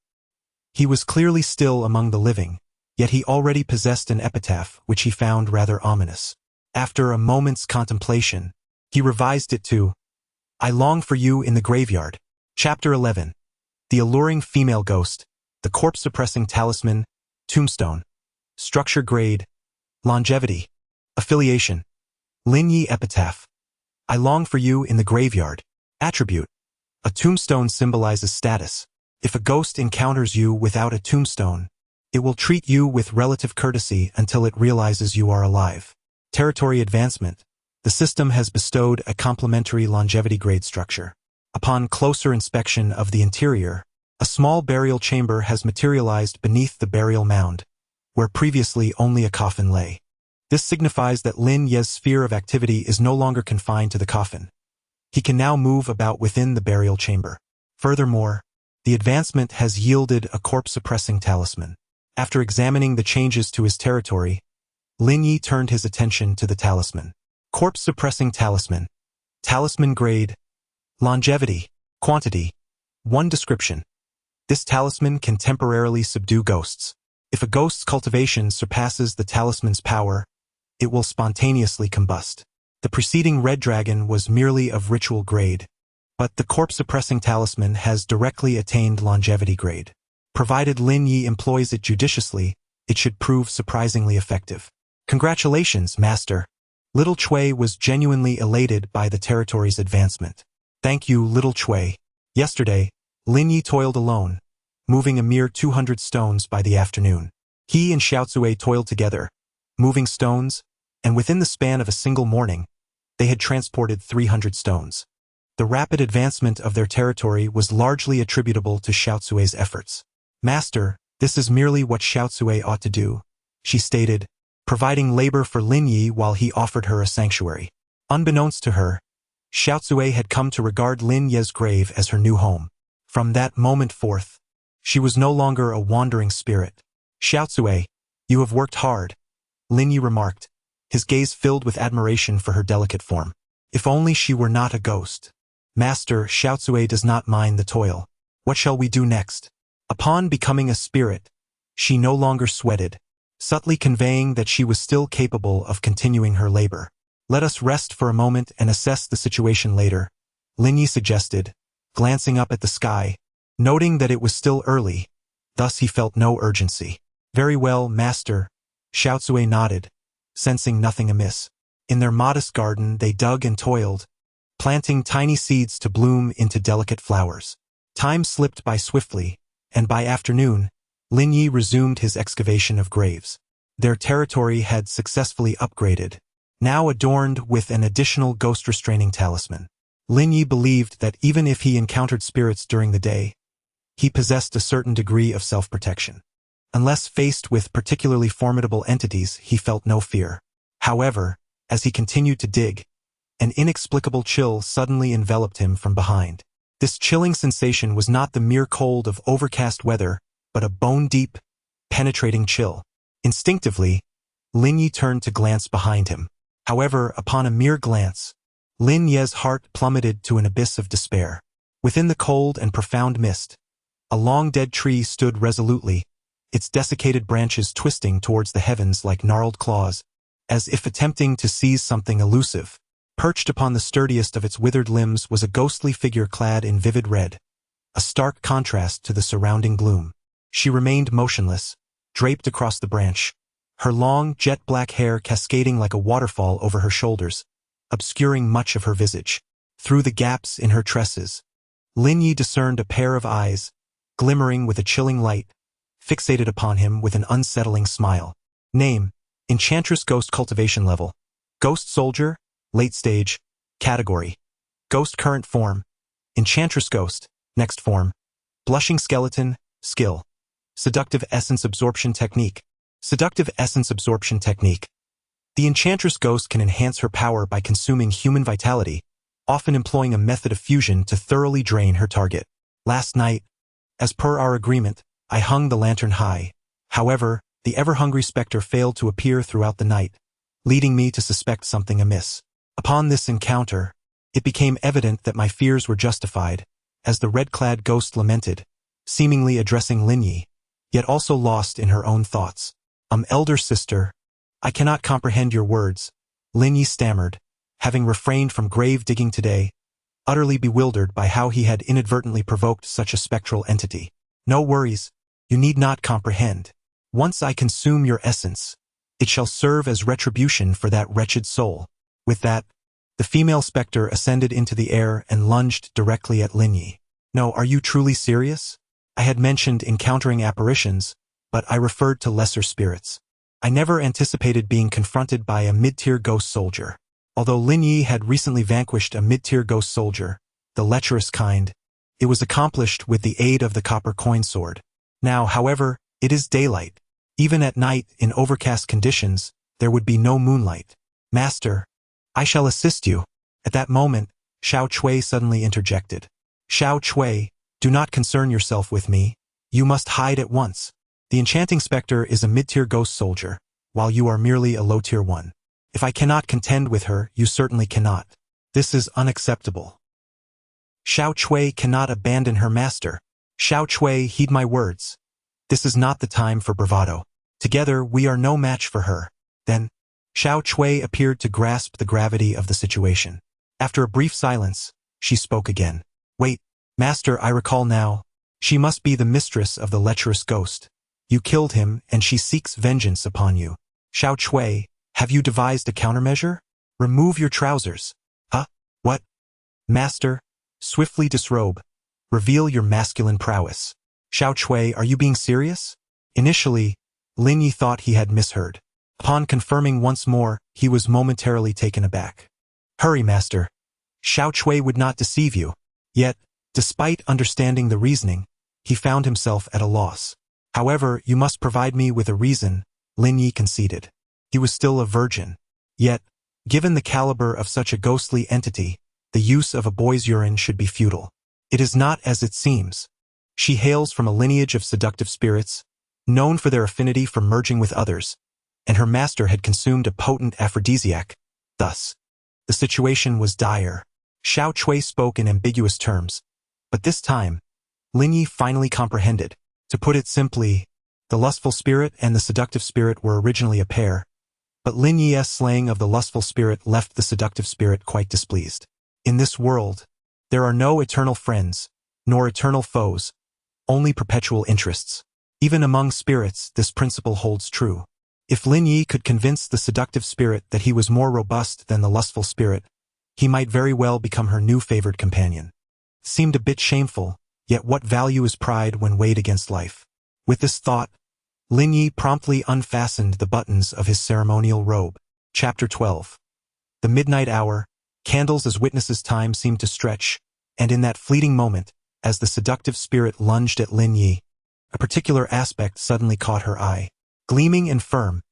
He was clearly still among the living, yet he already possessed an epitaph which he found rather ominous. After a moment's contemplation, he revised it to, I long for you in the graveyard. Chapter 11. The alluring female ghost, the corpse-suppressing talisman, tombstone. Structure grade, longevity. Affiliation, Lin Yu epitaph. I long for you in the graveyard. Attribute. A tombstone symbolizes status. If a ghost encounters you without a tombstone, it will treat you with relative courtesy until it realizes you are alive. Territory advancement. The system has bestowed a complementary longevity grade structure. Upon closer inspection of the interior, a small burial chamber has materialized beneath the burial mound, where previously only a coffin lay. This signifies that Lin Yu's sphere of activity is no longer confined to the coffin. He can now move about within the burial chamber. Furthermore, the advancement has yielded a corpse-suppressing talisman. After examining the changes to his territory, Lin Yu turned his attention to the talisman. Corpse-suppressing talisman. Talisman grade. Longevity. Quantity. 1 description. This talisman can temporarily subdue ghosts. If a ghost's cultivation surpasses the talisman's power, it will spontaneously combust. The preceding red dragon was merely of ritual grade, but the corpse-suppressing talisman has directly attained longevity grade. Provided Lin Yu employs it judiciously, it should prove surprisingly effective. Congratulations, Master. Little Chui was genuinely elated by the territory's advancement. Thank you, Little Chui. Yesterday, Lin Yu toiled alone, moving a mere 200 stones by the afternoon. He and Xiaozue toiled together, moving stones, and within the span of a single morning, they had transported 300 stones. The rapid advancement of their territory was largely attributable to Xiaozui's efforts. Master, this is merely what Xiaozui ought to do, she stated, providing labor for Lin Yu while he offered her a sanctuary. Unbeknownst to her, Xiaozui had come to regard Lin Yu's grave as her new home. From that moment forth, she was no longer a wandering spirit. Xiaozui, you have worked hard, Lin Yu remarked, his gaze filled with admiration for her delicate form. If only she were not a ghost. Master, Xiaozui does not mind the toil. What shall we do next? Upon becoming a spirit, she no longer sweated, subtly conveying that she was still capable of continuing her labor. Let us rest for a moment and assess the situation later, Lin Yu suggested, glancing up at the sky, noting that it was still early, thus he felt no urgency. Very well, Master, Xiaozui nodded, sensing nothing amiss. In their modest garden they dug and toiled, planting tiny seeds to bloom into delicate flowers. Time slipped by swiftly, and by afternoon, Lin Yu resumed his excavation of graves. Their territory had successfully upgraded, now adorned with an additional ghost-restraining talisman. Lin Yu believed that even if he encountered spirits during the day, he possessed a certain degree of self-protection. Unless faced with particularly formidable entities, he felt no fear. However, as he continued to dig, an inexplicable chill suddenly enveloped him from behind. This chilling sensation was not the mere cold of overcast weather, but a bone-deep, penetrating chill. Instinctively, Lin Yu turned to glance behind him. However, upon a mere glance, Lin Yu's heart plummeted to an abyss of despair. Within the cold and profound mist, a long-dead tree stood resolutely, its desiccated branches twisting towards the heavens like gnarled claws, as if attempting to seize something elusive. Perched upon the sturdiest of its withered limbs was a ghostly figure clad in vivid red, a stark contrast to the surrounding gloom. She remained motionless, draped across the branch, her long, jet-black hair cascading like a waterfall over her shoulders, obscuring much of her visage. Through the gaps in her tresses, Lin Yu discerned a pair of eyes, glimmering with a chilling light, fixated upon him with an unsettling smile. Name: Enchantress Ghost Cultivation Level. Ghost Soldier, Late Stage. Category: Ghost Current Form. Enchantress Ghost, Next Form. Blushing Skeleton, Skill. Seductive Essence Absorption Technique. Seductive Essence Absorption Technique. The Enchantress Ghost can enhance her power by consuming human vitality, often employing a method of fusion to thoroughly drain her target. Last night, as per our agreement, I hung the lantern high. However, the ever-hungry specter failed to appear throughout the night, leading me to suspect something amiss. Upon this encounter, it became evident that my fears were justified, as the red-clad ghost lamented, seemingly addressing Lin Yu, yet also lost in her own thoughts. Elder sister, I cannot comprehend your words, Lin Yu stammered, having refrained from grave digging today, utterly bewildered by how he had inadvertently provoked such a spectral entity. No worries, you need not comprehend. Once I consume your essence, it shall serve as retribution for that wretched soul. With that, the female specter ascended into the air and lunged directly at Lin Yu. No, are you truly serious? I had mentioned encountering apparitions, but I referred to lesser spirits. I never anticipated being confronted by a mid-tier ghost soldier. Although Lin Yu had recently vanquished a mid-tier ghost soldier, the lecherous kind, it was accomplished with the aid of the copper coin sword. Now, however, it is daylight. Even at night, in overcast conditions, there would be no moonlight. Master, I shall assist you. At that moment, Xiao Chui suddenly interjected. Xiao Chui, do not concern yourself with me. You must hide at once. The enchanting specter is a mid-tier ghost soldier, while you are merely a low-tier one. If I cannot contend with her, you certainly cannot. This is unacceptable. Xiao Chui cannot abandon her master. Xiao Chui, heed my words. This is not the time for bravado. Together, we are no match for her. Then, Xiao Chui appeared to grasp the gravity of the situation. After a brief silence, she spoke again. Wait, master, I recall now. She must be the mistress of the lecherous ghost. You killed him, and she seeks vengeance upon you. Xiao Chui, have you devised a countermeasure? Remove your trousers. Huh? What? Master, swiftly disrobe. Reveal your masculine prowess. Xiao Chui, are you being serious? Initially, Lin Yu thought he had misheard. Upon confirming once more, he was momentarily taken aback. Hurry, master. Xiao Chui would not deceive you. Yet, despite understanding the reasoning, he found himself at a loss. However, you must provide me with a reason, Lin Yu conceded. He was still a virgin. Yet, given the caliber of such a ghostly entity, the use of a boy's urine should be futile. It is not as it seems. She hails from a lineage of seductive spirits, known for their affinity for merging with others, and her master had consumed a potent aphrodisiac. Thus, the situation was dire. Xiao Chui spoke in ambiguous terms, but this time, Lin Yu finally comprehended. To put it simply, the lustful spirit and the seductive spirit were originally a pair, but Lin Yu's slaying of the lustful spirit left the seductive spirit quite displeased. In this world, there are no eternal friends, nor eternal foes, only perpetual interests. Even among spirits, this principle holds true. If Lin Yu could convince the seductive spirit that he was more robust than the lustful spirit, he might very well become her new favored companion. Seemed a bit shameful, yet what value is pride when weighed against life? With this thought, Lin Yu promptly unfastened the buttons of his ceremonial robe. Chapter 12. The midnight hour, candles as witnesses. Time seemed to stretch, and in that fleeting moment, as the seductive spirit lunged at Lin Yu, a particular aspect suddenly caught her eye. Gleaming and firm,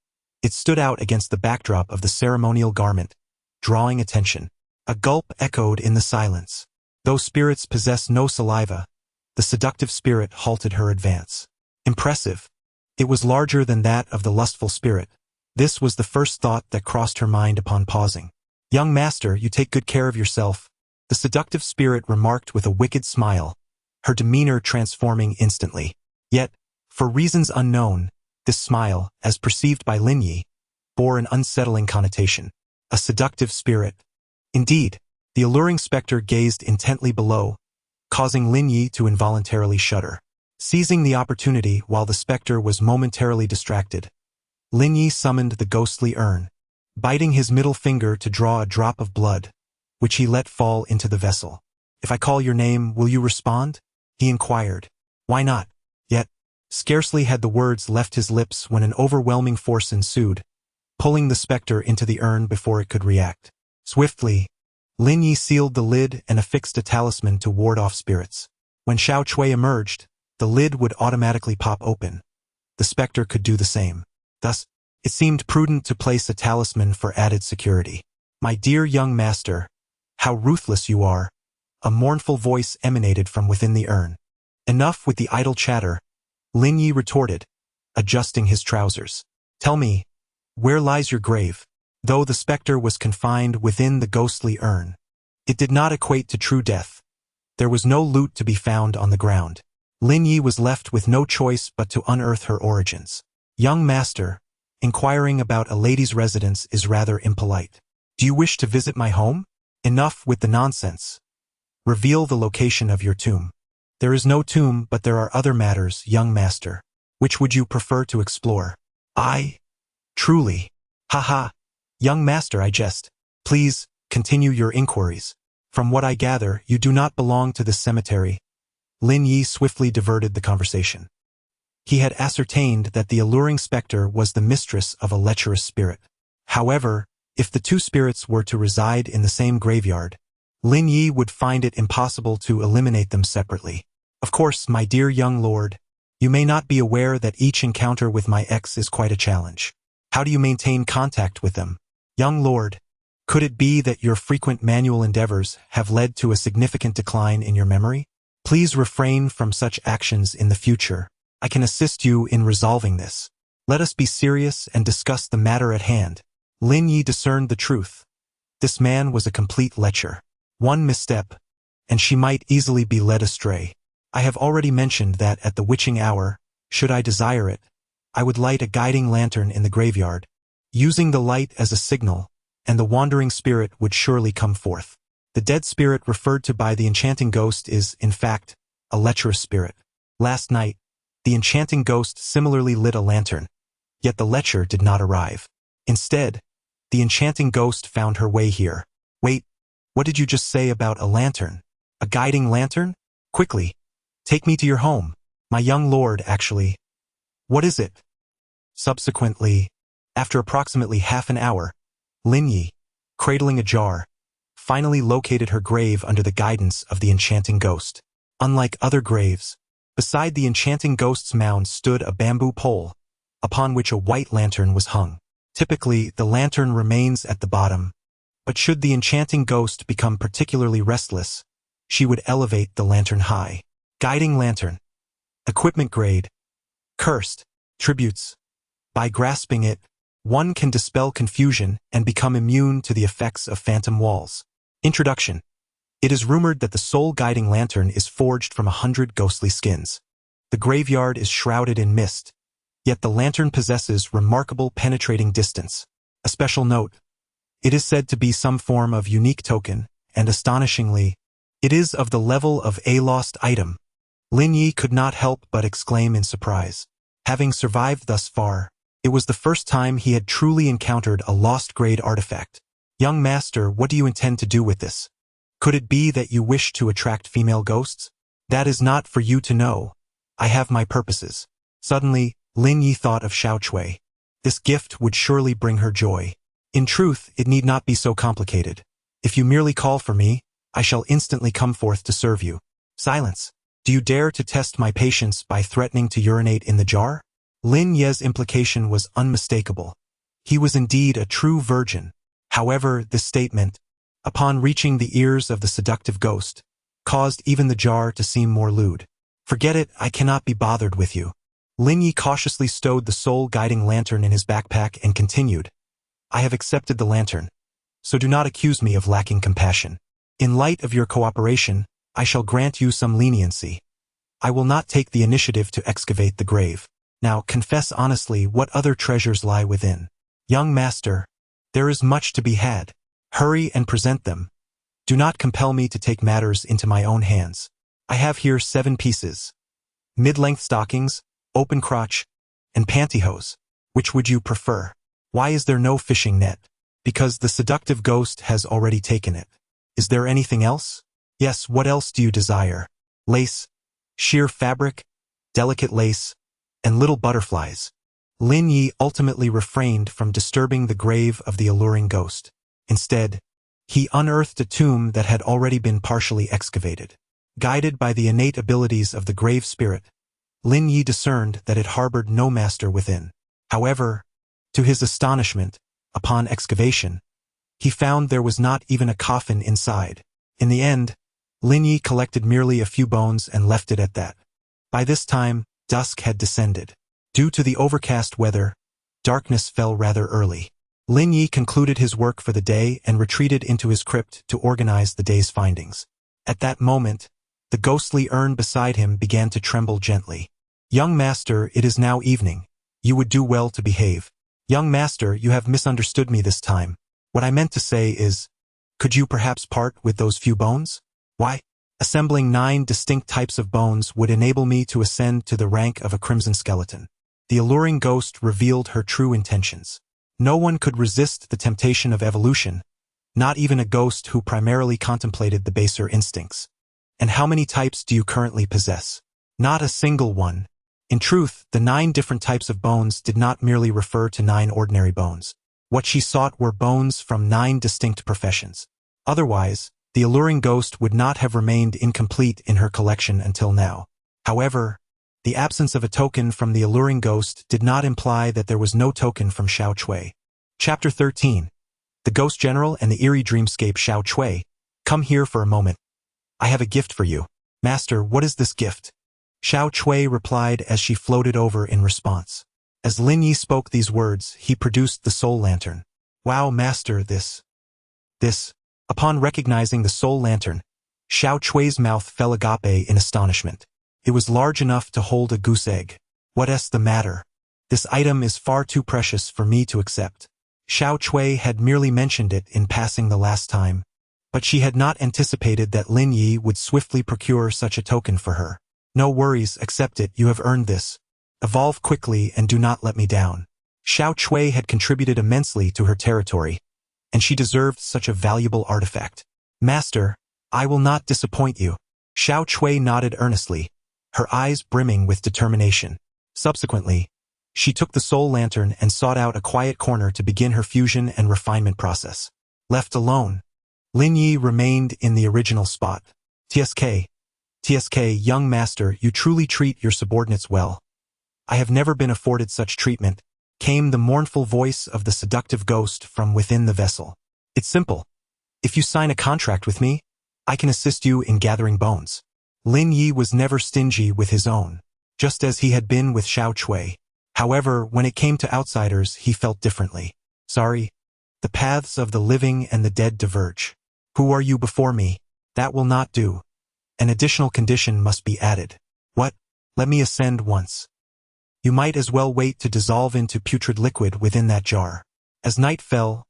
it stood out against the backdrop of the ceremonial garment, drawing attention. A gulp echoed in the silence. Though spirits possess no saliva, the seductive spirit halted her advance. Impressive. It was larger than that of the lustful spirit. This was the first thought that crossed her mind upon pausing. Young master, you take good care of yourself, the seductive spirit remarked with a wicked smile, her demeanor transforming instantly. Yet, for reasons unknown, this smile, as perceived by Lin Yu, bore an unsettling connotation. A seductive spirit. Indeed, the alluring specter gazed intently below, causing Lin Yu to involuntarily shudder. Seizing the opportunity while the specter was momentarily distracted, Lin Yu summoned the ghostly urn, biting his middle finger to draw a drop of blood, which he let fall into the vessel. If I call your name, will you respond? He inquired. Why not? Yet, scarcely had the words left his lips when an overwhelming force ensued, pulling the specter into the urn before it could react. Swiftly, Lin Yu sealed the lid and affixed a talisman to ward off spirits. When Xiao Chui emerged, the lid would automatically pop open. The specter could do the same. Thus, it seemed prudent to place a talisman for added security. My dear young master, how ruthless you are, a mournful voice emanated from within the urn. Enough with the idle chatter, Lin Yu retorted, adjusting his trousers. Tell me, where lies your grave? Though the specter was confined within the ghostly urn, it did not equate to true death. There was no loot to be found on the ground. Lin Yu was left with no choice but to unearth her origins. Young master, inquiring about a lady's residence is rather impolite. Do you wish to visit my home? Enough with the nonsense. Reveal the location of your tomb. There is no tomb, but there are other matters, young master. Which would you prefer to explore? Truly. Haha. Young master, I jest. Please, continue your inquiries. From what I gather, you do not belong to this cemetery. Lin Yu swiftly diverted the conversation. He had ascertained that the alluring specter was the mistress of a lecherous spirit. However, if the two spirits were to reside in the same graveyard, Lin Yu would find it impossible to eliminate them separately. Of course, my dear young lord, you may not be aware that each encounter with my ex is quite a challenge. How do you maintain contact with them? Young lord, could it be that your frequent manual endeavors have led to a significant decline in your memory? Please refrain from such actions in the future. I can assist you in resolving this. Let us be serious and discuss the matter at hand. Lin Yu discerned the truth. This man was a complete lecher. One misstep, and she might easily be led astray. I have already mentioned that at the witching hour, should I desire it, I would light a guiding lantern in the graveyard, using the light as a signal, and the wandering spirit would surely come forth. The dead spirit referred to by the enchanting ghost is, in fact, a lecherous spirit. Last night, the enchanting ghost similarly lit a lantern, yet the lecher did not arrive. Instead, the enchanting ghost found her way here. Wait, what did you just say about a lantern? A guiding lantern? Quickly, take me to your home. My young lord, actually. What is it? Subsequently, after approximately half an hour, Lin Yu, cradling a jar, finally located her grave under the guidance of the enchanting ghost. Unlike other graves, beside the enchanting ghost's mound stood a bamboo pole, upon which a white lantern was hung. Typically, the lantern remains at the bottom, but should the enchanting ghost become particularly restless, she would elevate the lantern high. Guiding lantern. Equipment grade. Cursed. Tributes. By grasping it, one can dispel confusion and become immune to the effects of phantom walls. Introduction. It is rumored that the soul guiding lantern is forged from 100 ghostly skins. The graveyard is shrouded in mist, yet the lantern possesses remarkable penetrating distance. A special note. It is said to be some form of unique token, and astonishingly, it is of the level of a lost item. Lin Yu could not help but exclaim in surprise. Having survived thus far, it was the first time he had truly encountered a lost-grade artifact. Young master, what do you intend to do with this? Could it be that you wish to attract female ghosts? That is not for you to know. I have my purposes. Suddenly, Lin Yu thought of Xiaochui. This gift would surely bring her joy. In truth, it need not be so complicated. If you merely call for me, I shall instantly come forth to serve you. Silence. Do you dare to test my patience by threatening to urinate in the jar? Lin Ye's implication was unmistakable. He was indeed a true virgin. However, this statement, upon reaching the ears of the seductive ghost, caused even the jar to seem more lewd. Forget it, I cannot be bothered with you. Lin Yu cautiously stowed the soul-guiding lantern in his backpack and continued. I have accepted the lantern, so do not accuse me of lacking compassion. In light of your cooperation, I shall grant you some leniency. I will not take the initiative to excavate the grave. Now confess honestly what other treasures lie within. Young master, there is much to be had. Hurry and present them. Do not compel me to take matters into my own hands. I have here 7 pieces. Mid-length stockings, open crotch, and pantyhose. Which would you prefer? Why is there no fishing net? Because the seductive ghost has already taken it. Is there anything else? Yes, what else do you desire? Lace, sheer fabric, delicate lace, and little butterflies. Lin Yu ultimately refrained from disturbing the grave of the alluring ghost. Instead, he unearthed a tomb that had already been partially excavated. Guided by the innate abilities of the grave spirit, Lin Yu discerned that it harbored no master within. However, to his astonishment, upon excavation, he found there was not even a coffin inside. In the end, Lin Yu collected merely a few bones and left it at that. By this time, dusk had descended. Due to the overcast weather, darkness fell rather early. Lin Yu concluded his work for the day and retreated into his crypt to organize the day's findings. At that moment, the ghostly urn beside him began to tremble gently. Young master, it is now evening. You would do well to behave. Young master, you have misunderstood me this time. What I meant to say is, could you perhaps part with those few bones? Why? Assembling 9 distinct types of bones would enable me to ascend to the rank of a crimson skeleton. The alluring ghost revealed her true intentions. No one could resist the temptation of evolution, not even a ghost who primarily contemplated the baser instincts. And how many types do you currently possess? Not a single one. In truth, the 9 different types of bones did not merely refer to 9 ordinary bones. What she sought were bones from 9 distinct professions. Otherwise, the alluring ghost would not have remained incomplete in her collection until now. However, the absence of a token from the alluring ghost did not imply that there was no token from Xiaochui. Chapter 13. The Ghost General and the Eerie Dreamscape. Xiaochui, come here for a moment. I have a gift for you. Master, what is this gift? Xiaochui replied as she floated over in response. As Lin Yu spoke these words, he produced the soul lantern. Wow, master, this. Upon recognizing the soul lantern, Xiaochui's mouth fell agape in astonishment. It was large enough to hold a goose egg. What's the matter? This item is far too precious for me to accept. Xiaochui had merely mentioned it in passing the last time, but she had not anticipated that Lin Yu would swiftly procure such a token for her. No worries, accept it, you have earned this. Evolve quickly and do not let me down. Xiaochui had contributed immensely to her territory, and she deserved such a valuable artifact. Master, I will not disappoint you. Xiaochui nodded earnestly, her eyes brimming with determination. Subsequently, she took the soul lantern and sought out a quiet corner to begin her fusion and refinement process. Left alone, Lin Yu remained in the original spot. TSK, young master, you truly treat your subordinates well. I have never been afforded such treatment, came the mournful voice of the seductive ghost from within the vessel. It's simple. If you sign a contract with me, I can assist you in gathering bones. Lin Yu was never stingy with his own, just as he had been with Xiao Cui. However, when it came to outsiders, he felt differently. Sorry, the paths of the living and the dead diverge. Who are you before me? That will not do. An additional condition must be added. What? Let me ascend once. You might as well wait to dissolve into putrid liquid within that jar. As night fell,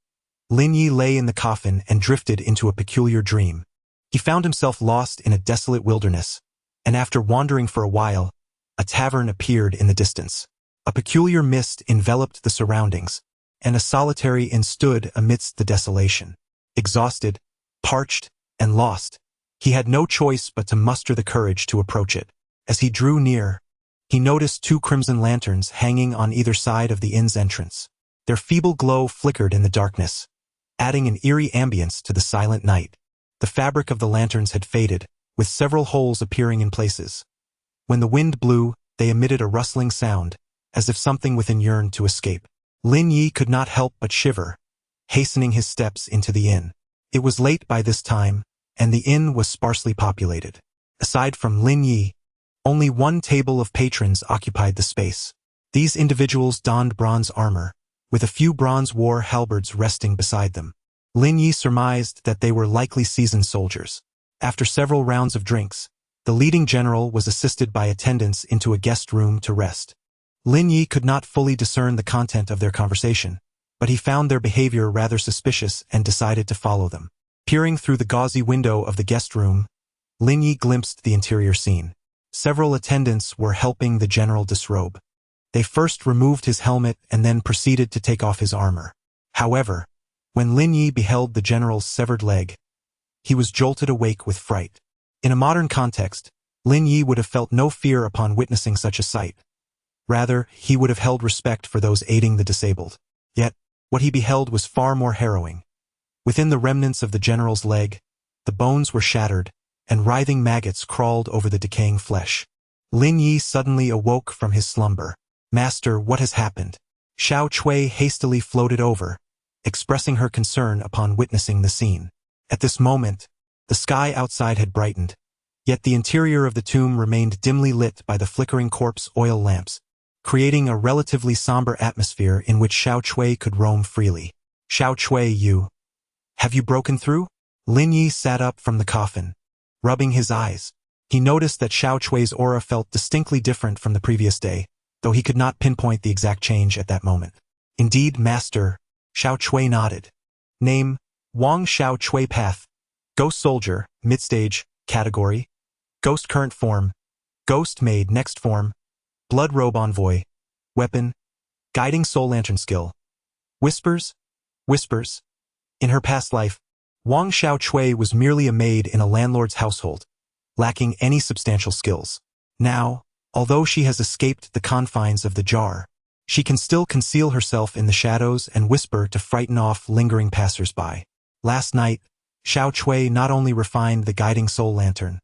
Lin Yu lay in the coffin and drifted into a peculiar dream. He found himself lost in a desolate wilderness, and after wandering for a while, a tavern appeared in the distance. A peculiar mist enveloped the surroundings, and a solitary inn stood amidst the desolation. Exhausted, parched, and lost, he had no choice but to muster the courage to approach it. As he drew near, he noticed 2 crimson lanterns hanging on either side of the inn's entrance. Their feeble glow flickered in the darkness, adding an eerie ambience to the silent night. The fabric of the lanterns had faded, with several holes appearing in places. When the wind blew, they emitted a rustling sound, as if something within yearned to escape. Lin Yu could not help but shiver, hastening his steps into the inn. It was late by this time, and the inn was sparsely populated. Aside from Lin Yu, only 1 table of patrons occupied the space. These individuals donned bronze armor, with a few bronze war halberds resting beside them. Lin Yu surmised that they were likely seasoned soldiers. After several rounds of drinks, the leading general was assisted by attendants into a guest room to rest. Lin Yu could not fully discern the content of their conversation, but he found their behavior rather suspicious and decided to follow them. Peering through the gauzy window of the guest room, Lin Yu glimpsed the interior scene. Several attendants were helping the general disrobe. They first removed his helmet and then proceeded to take off his armor. However, when Lin Yu beheld the general's severed leg, he was jolted awake with fright. In a modern context, Lin Yu would have felt no fear upon witnessing such a sight. Rather, he would have held respect for those aiding the disabled. Yet, what he beheld was far more harrowing. Within the remnants of the general's leg, the bones were shattered, and writhing maggots crawled over the decaying flesh. Lin Yu suddenly awoke from his slumber. Master, what has happened? Xiao Cui hastily floated over, expressing her concern upon witnessing the scene. At this moment, the sky outside had brightened, yet the interior of the tomb remained dimly lit by the flickering corpse oil lamps, creating a relatively somber atmosphere in which Xiao Cui could roam freely. Xiao Cui, have you broken through? Lin Yu sat up from the coffin, rubbing his eyes. He noticed that Xiao Cui's aura felt distinctly different from the previous day, though he could not pinpoint the exact change at that moment. Indeed, master, Xiao Cui nodded. Name, Wang Xiao Cui Path. Ghost Soldier, Midstage, Category. Ghost Current Form. Ghost Maid Next Form. Blood Robe Envoy. Weapon. Guiding Soul Lantern Skill. Whispers. In her past life, Wang Xiao Cui was merely a maid in a landlord's household, lacking any substantial skills. Now, although she has escaped the confines of the jar, she can still conceal herself in the shadows and whisper to frighten off lingering passers-by. Last night, Xiao Cui not only refined the guiding soul lantern,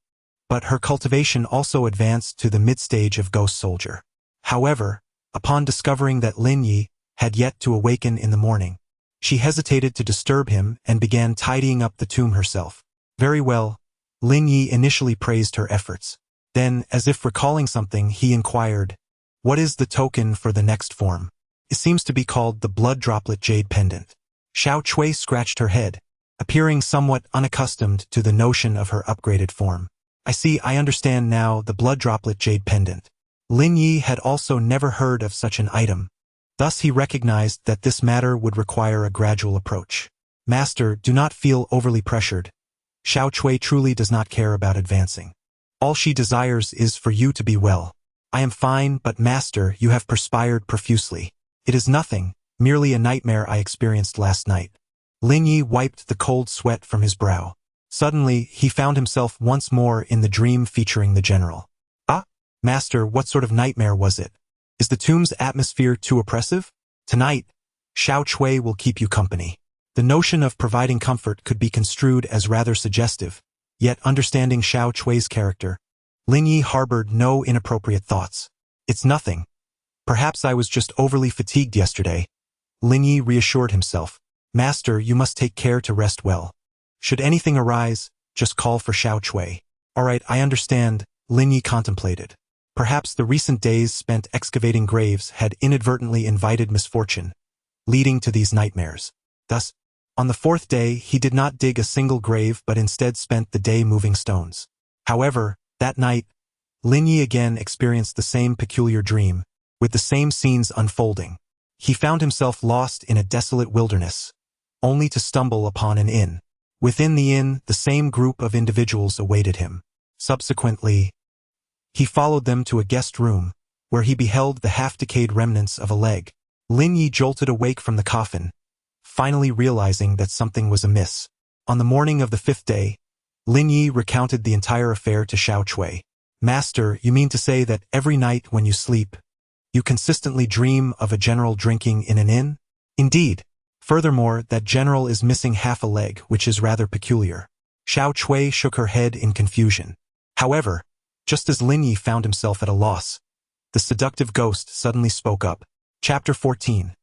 but her cultivation also advanced to the mid-stage of Ghost Soldier. However, upon discovering that Lin Yu had yet to awaken in the morning, she hesitated to disturb him and began tidying up the tomb herself. Very well, Lin Yu initially praised her efforts. Then, as if recalling something, he inquired, "What is the token for the next form?" It seems to be called the Blood Droplet Jade Pendant. Xiao Cui scratched her head, appearing somewhat unaccustomed to the notion of her upgraded form. I understand now, the Blood Droplet Jade Pendant. Lin Yu had also never heard of such an item. Thus he recognized that this matter would require a gradual approach. Master, do not feel overly pressured. Xiao Cui truly does not care about advancing. All she desires is for you to be well. I am fine, but master, you have perspired profusely. It is nothing, merely a nightmare I experienced last night. Lin Yu wiped the cold sweat from his brow. Suddenly, he found himself once more in the dream featuring the general. Ah, master, what sort of nightmare was it? Is the tomb's atmosphere too oppressive? Tonight, Xiao Cui will keep you company. The notion of providing comfort could be construed as rather suggestive, yet understanding Xiao Chui's character, Lin Yu harbored no inappropriate thoughts. It's nothing. Perhaps I was just overly fatigued yesterday. Lin Yu reassured himself. Master, you must take care to rest well. Should anything arise, just call for Xiao Chui. All right, I understand, Lin Yu contemplated. Perhaps the recent days spent excavating graves had inadvertently invited misfortune, leading to these nightmares. Thus, on the fourth day, he did not dig a single grave but instead spent the day moving stones. However, that night, Lin Yu again experienced the same peculiar dream, with the same scenes unfolding. He found himself lost in a desolate wilderness, only to stumble upon an inn. Within the inn, the same group of individuals awaited him. Subsequently, he followed them to a guest room, where he beheld the half-decayed remnants of a leg. Lin Yu jolted awake from the coffin, finally realizing that something was amiss. On the morning of the fifth day, Lin Yu recounted the entire affair to Xiao Chui. Master, you mean to say that every night when you sleep, you consistently dream of a general drinking in an inn? Indeed. Furthermore, that general is missing half a leg, which is rather peculiar. Xiao Chui shook her head in confusion. However, just as Lin Yu found himself at a loss, the seductive ghost suddenly spoke up. Chapter 14.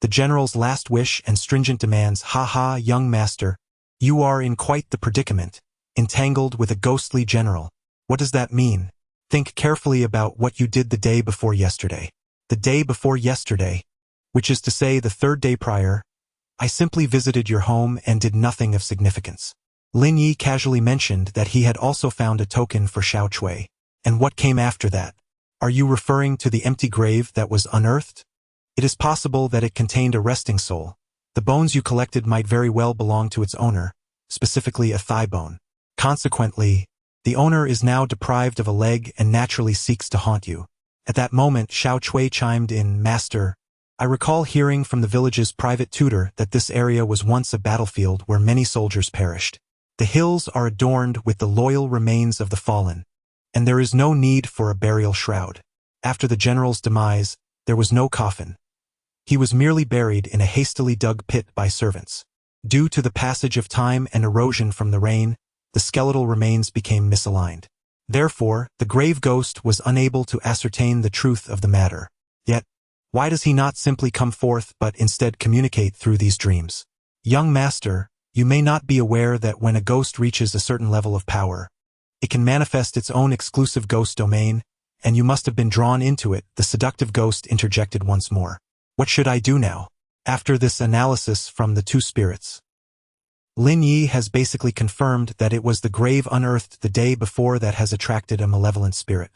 The general's last wish and stringent demands. Ha, young master, you are in quite the predicament, entangled with a ghostly general. What does that mean? Think carefully about what you did the day before yesterday. The day before yesterday, which is to say the third day prior, I simply visited your home and did nothing of significance. Lin Yu casually mentioned that he had also found a token for Xiao Chui. And what came after that? Are you referring to the empty grave that was unearthed? It is possible that it contained a resting soul. The bones you collected might very well belong to its owner, specifically a thigh bone. Consequently, the owner is now deprived of a leg and naturally seeks to haunt you. At that moment, Xiao Chui chimed in, Master, I recall hearing from the village's private tutor that this area was once a battlefield where many soldiers perished. The hills are adorned with the loyal remains of the fallen, and there is no need for a burial shroud. After the general's demise, there was no coffin. He was merely buried in a hastily dug pit by servants. Due to the passage of time and erosion from the rain, the skeletal remains became misaligned. Therefore, the grave ghost was unable to ascertain the truth of the matter. Yet, why does he not simply come forth but instead communicate through these dreams? Young master, you may not be aware that when a ghost reaches a certain level of power, it can manifest its own exclusive ghost domain, and you must have been drawn into it. The seductive ghost interjected once more. What should I do now? After this analysis from the two spirits, Lin Yu has basically confirmed that it was the grave unearthed the day before that has attracted a malevolent spirit.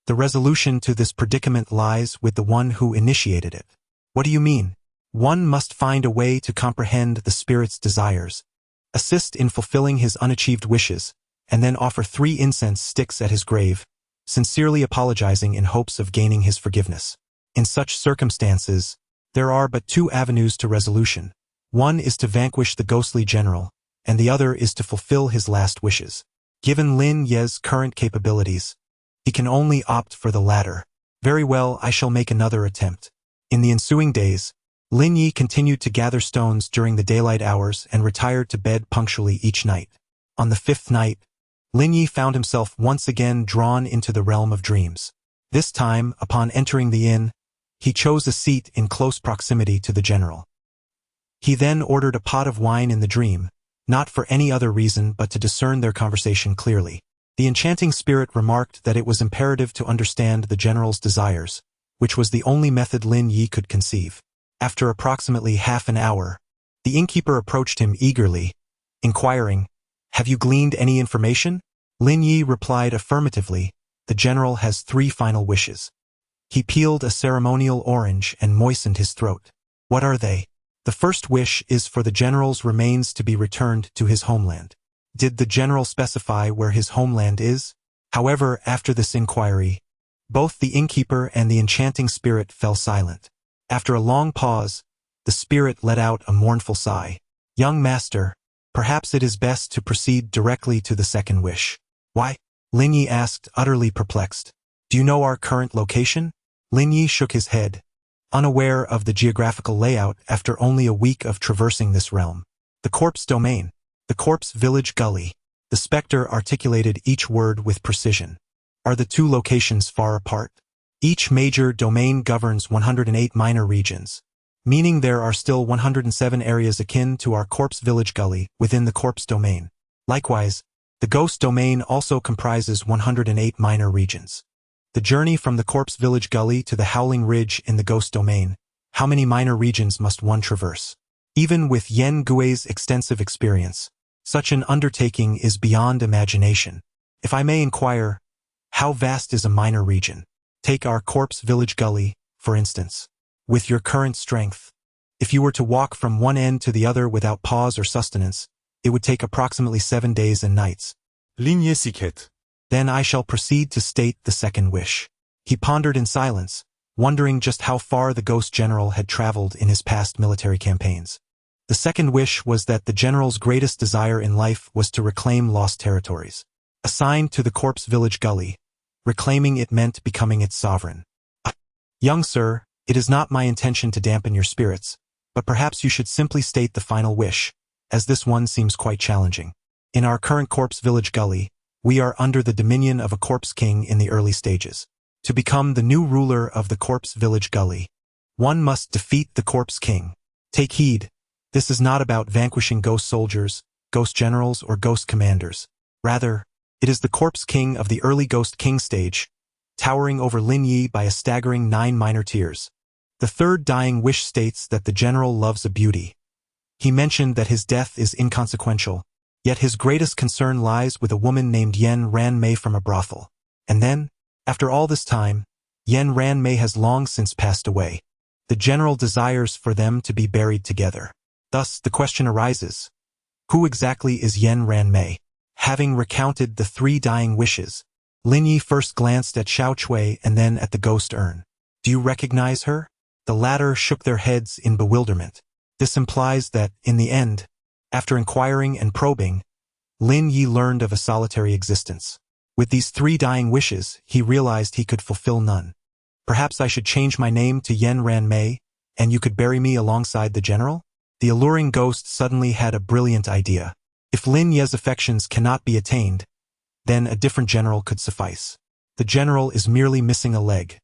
The resolution to this predicament lies with the one who initiated it. What do you mean? One must find a way to comprehend the spirit's desires, assist in fulfilling his unachieved wishes, and then offer 3 incense sticks at his grave, sincerely apologizing in hopes of gaining his forgiveness. In such circumstances, there are but 2 avenues to resolution. One is to vanquish the ghostly general, and the other is to fulfill his last wishes. Given Lin Yu's current capabilities, he can only opt for the latter. Very well, I shall make another attempt. In the ensuing days, Lin Yu continued to gather stones during the daylight hours and retired to bed punctually each night. On the 5th night, Lin Yu found himself once again drawn into the realm of dreams. This time, upon entering the inn, he chose a seat in close proximity to the general. He then ordered a pot of wine in the dream, not for any other reason but to discern their conversation clearly. The enchanting spirit remarked that it was imperative to understand the general's desires, which was the only method Lin Yu could conceive. After approximately half an hour, the innkeeper approached him eagerly, inquiring, Have you gleaned any information? Lin Yu replied affirmatively. The general has 3 final wishes. He peeled a ceremonial orange and moistened his throat. What are they? The first wish is for the general's remains to be returned to his homeland. Did the general specify where his homeland is? However, after this inquiry, both the innkeeper and the enchanting spirit fell silent. After a long pause, the spirit let out a mournful sigh. Young master, perhaps it is best to proceed directly to the second wish. Why? Lin Yu asked, utterly perplexed. Do you know our current location? Lin Yu shook his head. unaware of the geographical layout after only a week of traversing this realm. The corpse domain, the corpse village gully. The specter articulated each word with precision. Are the two locations far apart? Each major domain governs 108 minor regions, meaning there are still 107 areas akin to our corpse village gully within the corpse domain. Likewise, the ghost domain also comprises 108 minor regions. The journey from the corpse village gully to the howling ridge in the ghost domain, how many minor regions must one traverse? Even with Yen Gui's extensive experience, such an undertaking is beyond imagination. If I may inquire, how vast is a minor region? Take our corpse village gully, for instance. With your current strength, if you were to walk from one end to the other without pause or sustenance, it would take approximately 7 days and nights. Lin Yu siket. Then I shall proceed to state the second wish. He pondered in silence, wondering just how far the ghost general had traveled in his past military campaigns. The second wish was that the general's greatest desire in life was to reclaim lost territories. Assigned to the corpse village gully, reclaiming it meant becoming its sovereign. Young sir, it is not my intention to dampen your spirits, but perhaps you should simply state the final wish, as this one seems quite challenging. In our current corpse village gully, we are under the dominion of a corpse king in the early stages. To become the new ruler of the corpse village gully, one must defeat the corpse king. Take heed, this is not about vanquishing ghost soldiers, ghost generals, or ghost commanders. Rather, it is the corpse king of the early ghost king stage, towering over Lin Yu by a staggering 9 minor tiers. The third dying wish states that the general loves a beauty. He mentioned that his death is inconsequential, yet his greatest concern lies with a woman named Yen Ran Mei from a brothel. And then, after all this time, Yen Ran Mei has long since passed away. The general desires for them to be buried together. Thus, the question arises, who exactly is Yen Ran Mei? Having recounted the 3 dying wishes, Lin Yu first glanced at Xiao Chui and then at the ghost urn. Do you recognize her? The latter shook their heads in bewilderment. This implies that, in the end, after inquiring and probing, Lin Yu learned of a solitary existence. With these 3 dying wishes, he realized he could fulfill none. Perhaps I should change my name to Yen Ran Mei, and you could bury me alongside the general? The alluring ghost suddenly had a brilliant idea. If Lin Yu's affections cannot be attained, then a different general could suffice. The general is merely missing a leg.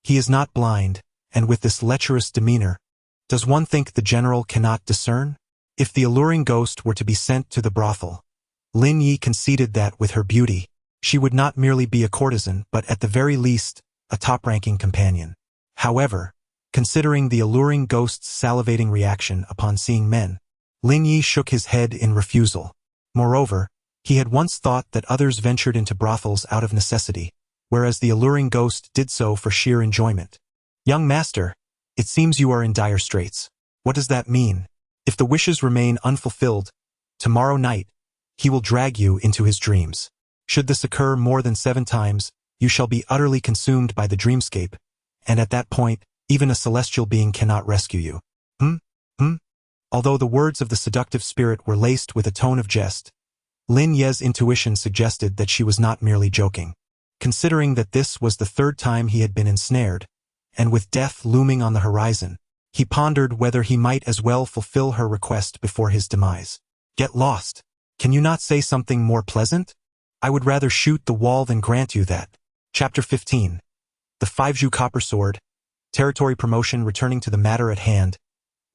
He is not blind, and with this lecherous demeanor, does one think the general cannot discern? If the alluring ghost were to be sent to the brothel, Lin Yu conceded that with her beauty, she would not merely be a courtesan but at the very least, a top-ranking companion. However, considering the alluring ghost's salivating reaction upon seeing men, Lin Yu shook his head in refusal. Moreover, he had once thought that others ventured into brothels out of necessity, whereas the alluring ghost did so for sheer enjoyment. Young master, it seems you are in dire straits. What does that mean? If the wishes remain unfulfilled, tomorrow night, he will drag you into his dreams. Should this occur more than 7 times, you shall be utterly consumed by the dreamscape, and at that point, even a celestial being cannot rescue you. Although the words of the seductive spirit were laced with a tone of jest, Lin Yu's intuition suggested that she was not merely joking. Considering that this was the 3rd time he had been ensnared, and with death looming on the horizon, he pondered whether he might as well fulfill her request before his demise. Get lost. Can you not say something more pleasant? I would rather shoot the wall than grant you that. Chapter 15. The 5-Ju Copper Sword. Territory promotion. Returning to the matter at hand.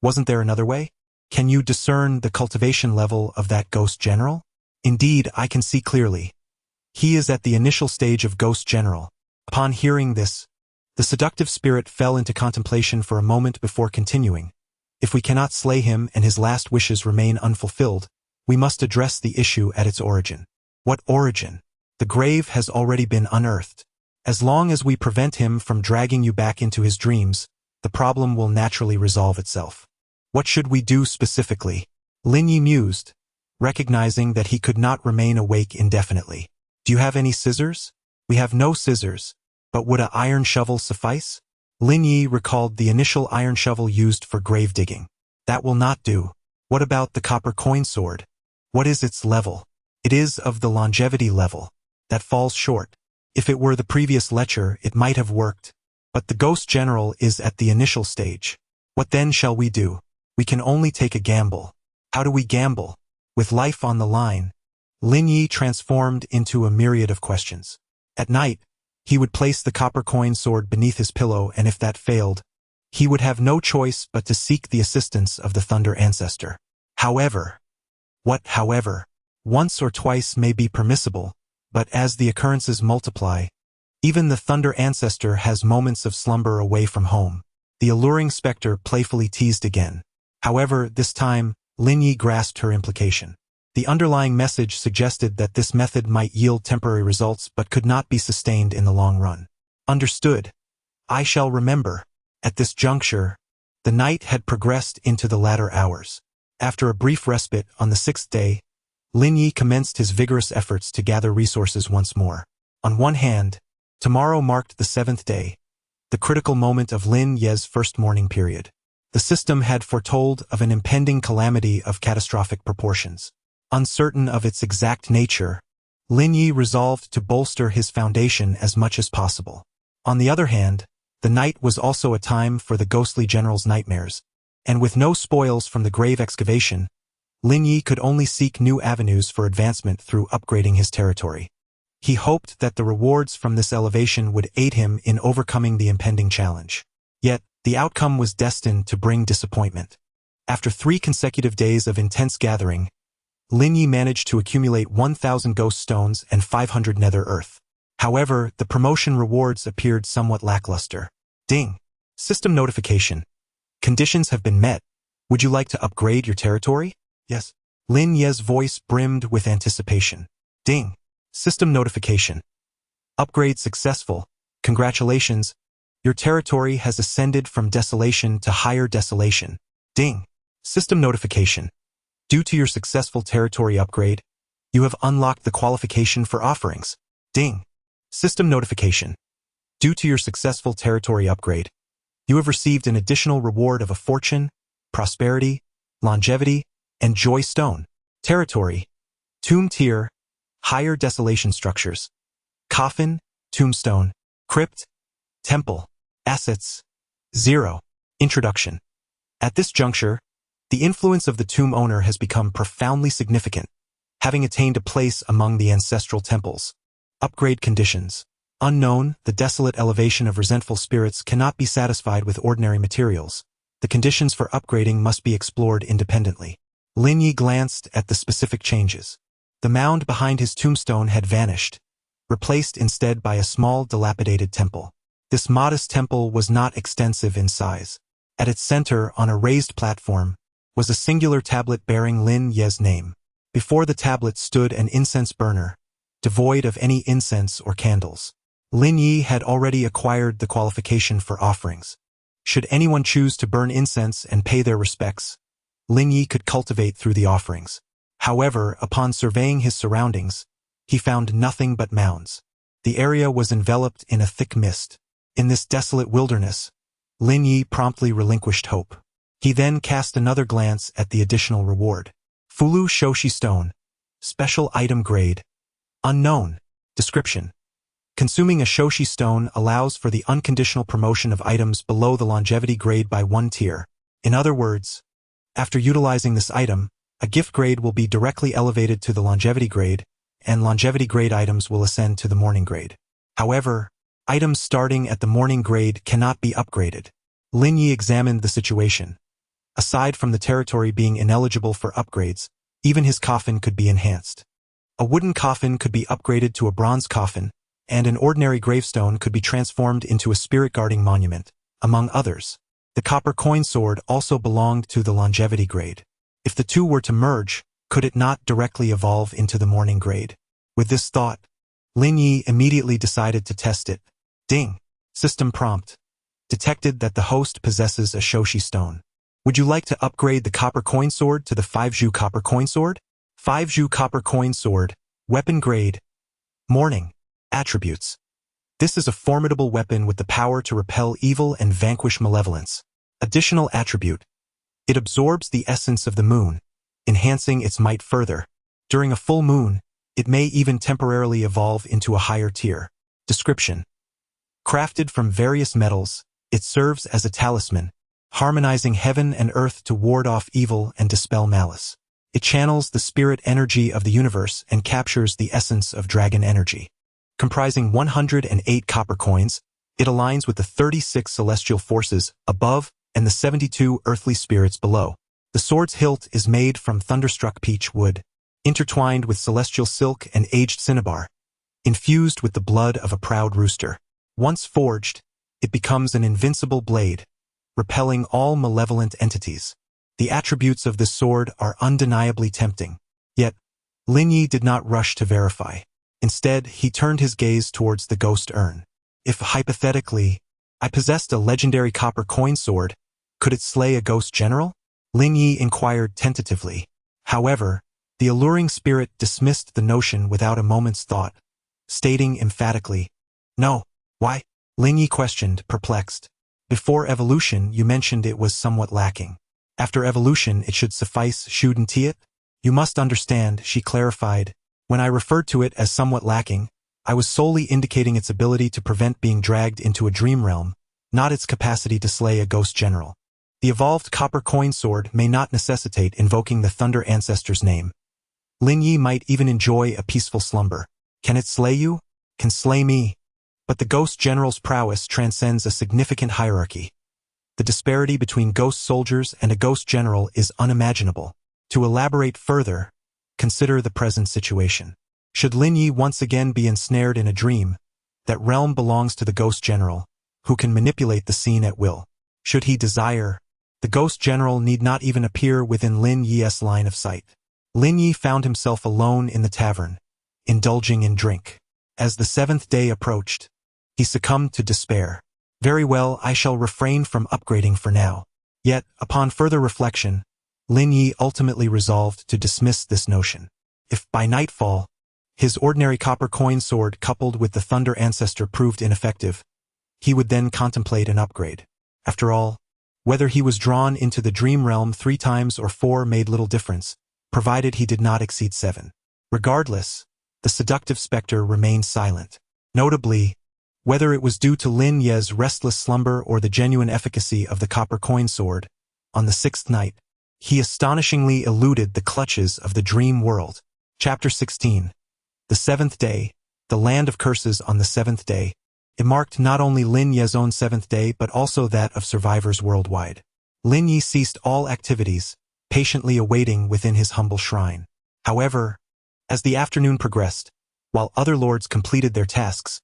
Wasn't there another way? Can you discern the cultivation level of that ghost general? Indeed, I can see clearly. He is at the initial stage of ghost general. Upon hearing this, the seductive spirit fell into contemplation for a moment before continuing. If we cannot slay him and his last wishes remain unfulfilled, we must address the issue at its origin. What origin? The grave has already been unearthed. As long as we prevent him from dragging you back into his dreams, the problem will naturally resolve itself. What should we do specifically? Lin Yu mused, recognizing that he could not remain awake indefinitely. Do you have any scissors? We have no scissors, but would an iron shovel suffice? Lin Yu recalled the initial iron shovel used for grave digging. That will not do. What about the copper coin sword? What is its level? It is of the longevity level. That falls short. If it were the previous lecher, it might have worked. But the Ghost General is at the initial stage. What then shall we do? We can only take a gamble. How do we gamble? With life on the line, Lin Yu transformed into a myriad of questions. At night, he would place the copper coin sword beneath his pillow, and if that failed, he would have no choice but to seek the assistance of the Thunder Ancestor. However, once or twice may be permissible, but as the occurrences multiply, even the Thunder Ancestor has moments of slumber away from home. The alluring specter playfully teased again. However, this time, Lin Yu grasped her implication. The underlying message suggested that this method might yield temporary results but could not be sustained in the long run. Understood. I shall remember. At this juncture, the night had progressed into the latter hours. After a brief respite on the 6th day, Lin Yu commenced his vigorous efforts to gather resources once more. On one hand, tomorrow marked the 7th day, the critical moment of Lin Yu's first mourning period. The system had foretold of an impending calamity of catastrophic proportions. Uncertain of its exact nature, Lin Yu resolved to bolster his foundation as much as possible. On the other hand, the night was also a time for the ghostly general's nightmares, and with no spoils from the grave excavation, Lin Yu could only seek new avenues for advancement through upgrading his territory. He hoped that the rewards from this elevation would aid him in overcoming the impending challenge. Yet, the outcome was destined to bring disappointment. After 3 consecutive days of intense gathering, Lin Yu managed to accumulate 1,000 ghost stones and 500 nether earth. However, the promotion rewards appeared somewhat lackluster. Ding! System notification. Conditions have been met. Would you like to upgrade your territory? Yes. Lin Yu's voice brimmed with anticipation. Ding! System notification. Upgrade successful. Congratulations. Your territory has ascended from desolation to higher desolation. Ding! System notification. Due to your successful territory upgrade, you have unlocked the qualification for offerings. Ding! System notification. Due to your successful territory upgrade, you have received an additional reward of a fortune, prosperity, longevity, and joy stone. Territory: tomb tier, higher desolation structures, coffin, tombstone, crypt, temple. Assets: 0. Introduction. At this juncture, the influence of the tomb owner has become profoundly significant, having attained a place among the ancestral temples. Upgrade conditions. Unknown, the desolate elevation of resentful spirits cannot be satisfied with ordinary materials. The conditions for upgrading must be explored independently. Lin Yu glanced at the specific changes. The mound behind his tombstone had vanished, replaced instead by a small dilapidated temple. This modest temple was not extensive in size. At its center, on a raised platform, was a singular tablet bearing Lin Yu's name. Before the tablet stood an incense burner, devoid of any incense or candles. Lin Yu had already acquired the qualification for offerings. Should anyone choose to burn incense and pay their respects, Lin Yu could cultivate through the offerings. However, upon surveying his surroundings, he found nothing but mounds. The area was enveloped in a thick mist. In this desolate wilderness, Lin Yu promptly relinquished hope. He then cast another glance at the additional reward. Fulu Shoshi Stone. Special item grade. Unknown. Description. Consuming a Shoshi Stone allows for the unconditional promotion of items below the longevity grade by 1 tier. In other words, after utilizing this item, a gift grade will be directly elevated to the longevity grade, and longevity grade items will ascend to the mourning grade. However, items starting at the mourning grade cannot be upgraded. Lin Yu examined the situation. Aside from the territory being ineligible for upgrades, even his coffin could be enhanced. A wooden coffin could be upgraded to a bronze coffin, and an ordinary gravestone could be transformed into a spirit-guarding monument, among others. The copper coin sword also belonged to the longevity grade. If the two were to merge, could it not directly evolve into the mourning grade? With this thought, Lin Yu immediately decided to test it. Ding! System prompt. Detected that the host possesses a Shoshi stone. Would you like to upgrade the copper coin sword to the 5-Ju copper coin sword? 5-Ju copper coin sword. Weapon grade. Mourning. Attributes. This is a formidable weapon with the power to repel evil and vanquish malevolence. Additional attribute. It absorbs the essence of the moon, enhancing its might further. During a full moon, it may even temporarily evolve into a higher tier. Description. Crafted from various metals, it serves as a talisman, harmonizing heaven and earth to ward off evil and dispel malice. It channels the spirit energy of the universe and captures the essence of dragon energy. Comprising 108 copper coins, it aligns with the 36 celestial forces above and the 72 earthly spirits below. The sword's hilt is made from thunderstruck peach wood, intertwined with celestial silk and aged cinnabar, infused with the blood of a proud rooster. Once forged, it becomes an invincible blade, repelling all malevolent entities. The attributes of this sword are undeniably tempting. Yet, Lin Yu did not rush to verify. Instead, he turned his gaze towards the ghost urn. If, hypothetically, I possessed a legendary copper coin sword, could it slay a ghost general? Lin Yu inquired tentatively. However, the alluring spirit dismissed the notion without a moment's thought, stating emphatically, "No." "Why?" Lin Yu questioned, perplexed. "Before evolution, you mentioned it was somewhat lacking. After evolution, it should suffice, shouldn't it?" "You must understand," she clarified. "When I referred to it as somewhat lacking, I was solely indicating its ability to prevent being dragged into a dream realm, not its capacity to slay a ghost general. The evolved copper coin sword may not necessitate invoking the Thunder Ancestor's name. Lin Yu might even enjoy a peaceful slumber. Can it slay you? Can slay me. But the ghost general's prowess transcends a significant hierarchy. The disparity between ghost soldiers and a ghost general is unimaginable. To elaborate further, consider the present situation. Should Lin Yu once again be ensnared in a dream, that realm belongs to the ghost general, who can manipulate the scene at will. Should he desire, the ghost general need not even appear within Lin Yu's line of sight. Lin Yu found himself alone in the tavern, indulging in drink. As the 7th day approached, he succumbed to despair. Very well, I shall refrain from upgrading for now. Yet, upon further reflection, Lin Yu ultimately resolved to dismiss this notion. If by nightfall, his ordinary copper coin sword coupled with the Thunder Ancestor proved ineffective, he would then contemplate an upgrade. After all, whether he was drawn into the dream realm 3 times or 4 made little difference, provided he did not exceed 7. Regardless, the seductive specter remained silent. Notably, whether it was due to Lin Yu's restless slumber or the genuine efficacy of the copper coin sword, on the 6th night, he astonishingly eluded the clutches of the dream world. Chapter 16. The 7th day, the land of curses on the 7th day. It marked not only Lin Yu's own 7th day but also that of survivors worldwide. Lin Yu ceased all activities, patiently awaiting within his humble shrine. However, as the afternoon progressed, while other lords completed their tasks,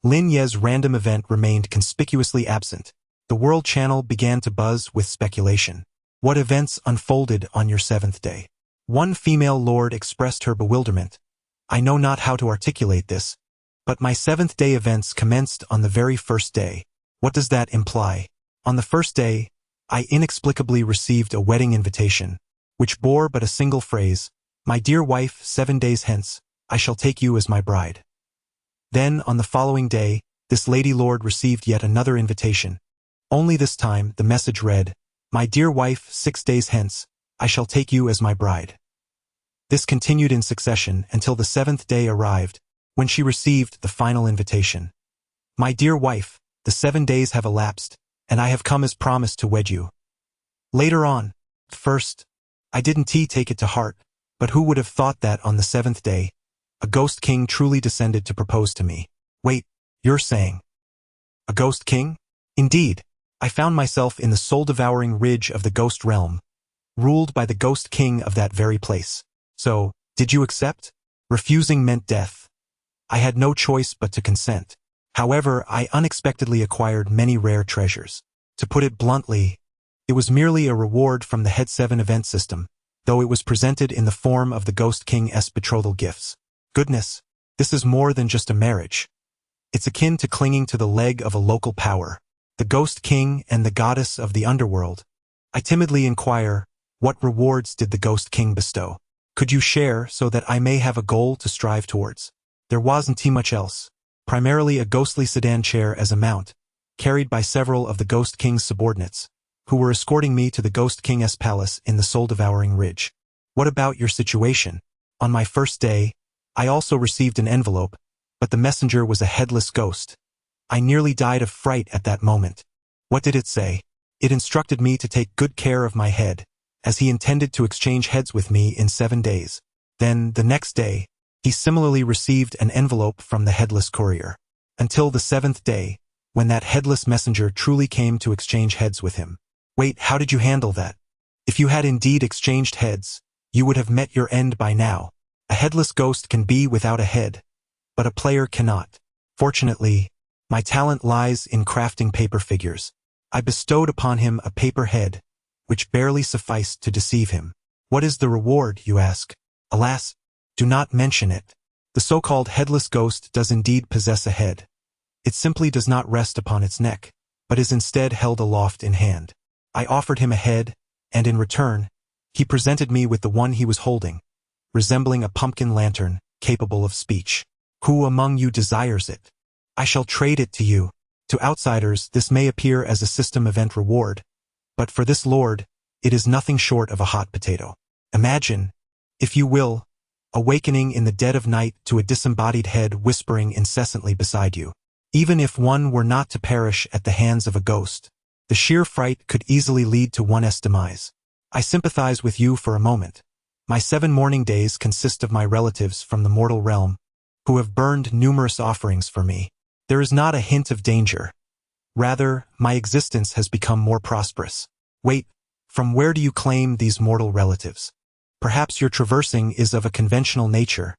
Lin Yu's random event remained conspicuously absent. The world channel began to buzz with speculation. What events unfolded on your 7th day? One female lord expressed her bewilderment. I know not how to articulate this, but my 7th day events commenced on the very first day. What does that imply? On the first day, I inexplicably received a wedding invitation, which bore but a single phrase, my dear wife, 7 days hence, I shall take you as my bride. Then, on the following day, this lady lord received yet another invitation. Only this time, the message read, my dear wife, 6 days hence, I shall take you as my bride. This continued in succession until the 7th day arrived, when she received the final invitation. My dear wife, the 7 days have elapsed, and I have come as promised to wed you. Later on, first, I didn't take it to heart, but who would have thought that on the 7th day, a ghost king truly descended to propose to me. Wait, you're saying? A ghost king? Indeed, I found myself in the soul-devouring ridge of the ghost realm, ruled by the ghost king of that very place. So, did you accept? Refusing meant death. I had no choice but to consent. However, I unexpectedly acquired many rare treasures. To put it bluntly, it was merely a reward from the Head 7 event system, though it was presented in the form of the Ghost King's betrothal gifts. Goodness, this is more than just a marriage. It's akin to clinging to the leg of a local power, the Ghost King and the goddess of the Underworld. I timidly inquire, what rewards did the Ghost King bestow? Could you share so that I may have a goal to strive towards? There wasn't much else. Primarily a ghostly sedan chair as a mount, carried by several of the Ghost King's subordinates, who were escorting me to the Ghost King's palace in the soul-devouring ridge. What about your situation? On my first day, I also received an envelope, but the messenger was a headless ghost. I nearly died of fright at that moment. What did it say? It instructed me to take good care of my head, as he intended to exchange heads with me in 7 days. Then, the next day, he similarly received an envelope from the headless courier. Until the 7th day, when that headless messenger truly came to exchange heads with him. Wait, how did you handle that? If you had indeed exchanged heads, you would have met your end by now. A headless ghost can be without a head, but a player cannot. Fortunately, my talent lies in crafting paper figures. I bestowed upon him a paper head, which barely sufficed to deceive him. What is the reward, you ask? Alas, do not mention it. The so-called headless ghost does indeed possess a head. It simply does not rest upon its neck, but is instead held aloft in hand. I offered him a head, and in return, he presented me with the one he was holding, resembling a pumpkin lantern, capable of speech. Who among you desires it? I shall trade it to you. To outsiders, this may appear as a system event reward, but for this lord, it is nothing short of a hot potato. Imagine, if you will, awakening in the dead of night to a disembodied head whispering incessantly beside you. Even if one were not to perish at the hands of a ghost, the sheer fright could easily lead to one's demise. I sympathize with you for a moment. My 7 mourning days consist of my relatives from the mortal realm, who have burned numerous offerings for me. There is not a hint of danger. Rather, my existence has become more prosperous. Wait, from where do you claim these mortal relatives? Perhaps your traversing is of a conventional nature,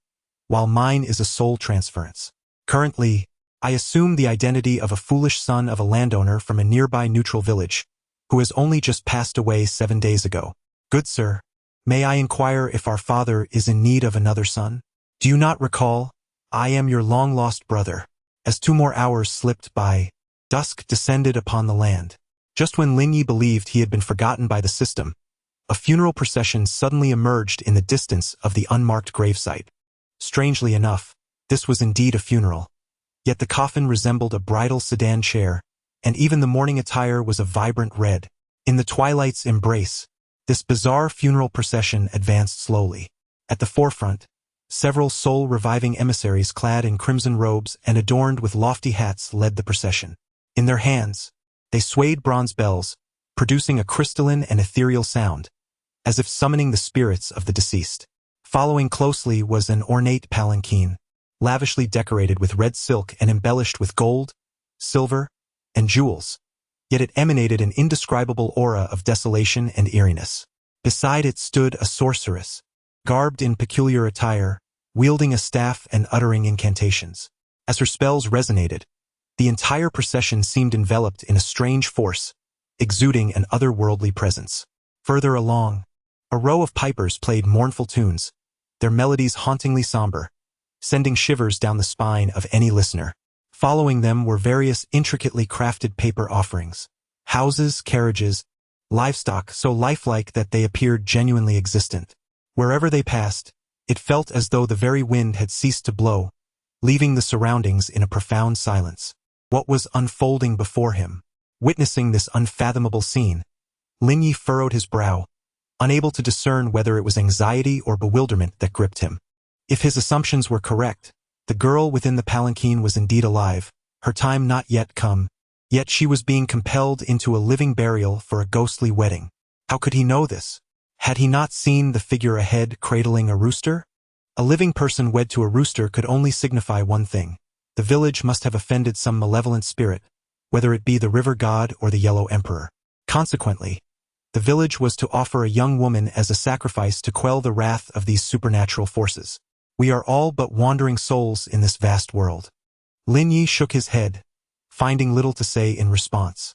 while mine is a soul transference. Currently, I assume the identity of a foolish son of a landowner from a nearby neutral village, who has only just passed away 7 days ago. Good sir, may I inquire if our father is in need of another son? Do you not recall? I am your long-lost brother. As 2 more hours slipped by, dusk descended upon the land. Just when Lin Yu believed he had been forgotten by the system, a funeral procession suddenly emerged in the distance of the unmarked gravesite. Strangely enough, this was indeed a funeral. Yet the coffin resembled a bridal sedan chair, and even the mourning attire was a vibrant red. In the twilight's embrace, this bizarre funeral procession advanced slowly. At the forefront, several soul-reviving emissaries clad in crimson robes and adorned with lofty hats led the procession. In their hands, they swayed bronze bells, producing a crystalline and ethereal sound, as if summoning the spirits of the deceased. Following closely was an ornate palanquin, lavishly decorated with red silk and embellished with gold, silver, and jewels, yet it emanated an indescribable aura of desolation and eeriness. Beside it stood a sorceress, garbed in peculiar attire, wielding a staff and uttering incantations. As her spells resonated, the entire procession seemed enveloped in a strange force, exuding an otherworldly presence. Further along, a row of pipers played mournful tunes, their melodies hauntingly somber, sending shivers down the spine of any listener. Following them were various intricately crafted paper offerings, houses, carriages, livestock so lifelike that they appeared genuinely existent. Wherever they passed, it felt as though the very wind had ceased to blow, leaving the surroundings in a profound silence. What was unfolding before him? Witnessing this unfathomable scene, Lin Yu furrowed his brow, unable to discern whether it was anxiety or bewilderment that gripped him. If his assumptions were correct, the girl within the palanquin was indeed alive, her time not yet come, yet she was being compelled into a living burial for a ghostly wedding. How could he know this? Had he not seen the figure ahead cradling a rooster? A living person wed to a rooster could only signify one thing. The village must have offended some malevolent spirit, whether it be the river god or the yellow emperor. Consequently, the village was to offer a young woman as a sacrifice to quell the wrath of these supernatural forces. We are all but wandering souls in this vast world. Lin Yu shook his head, finding little to say in response.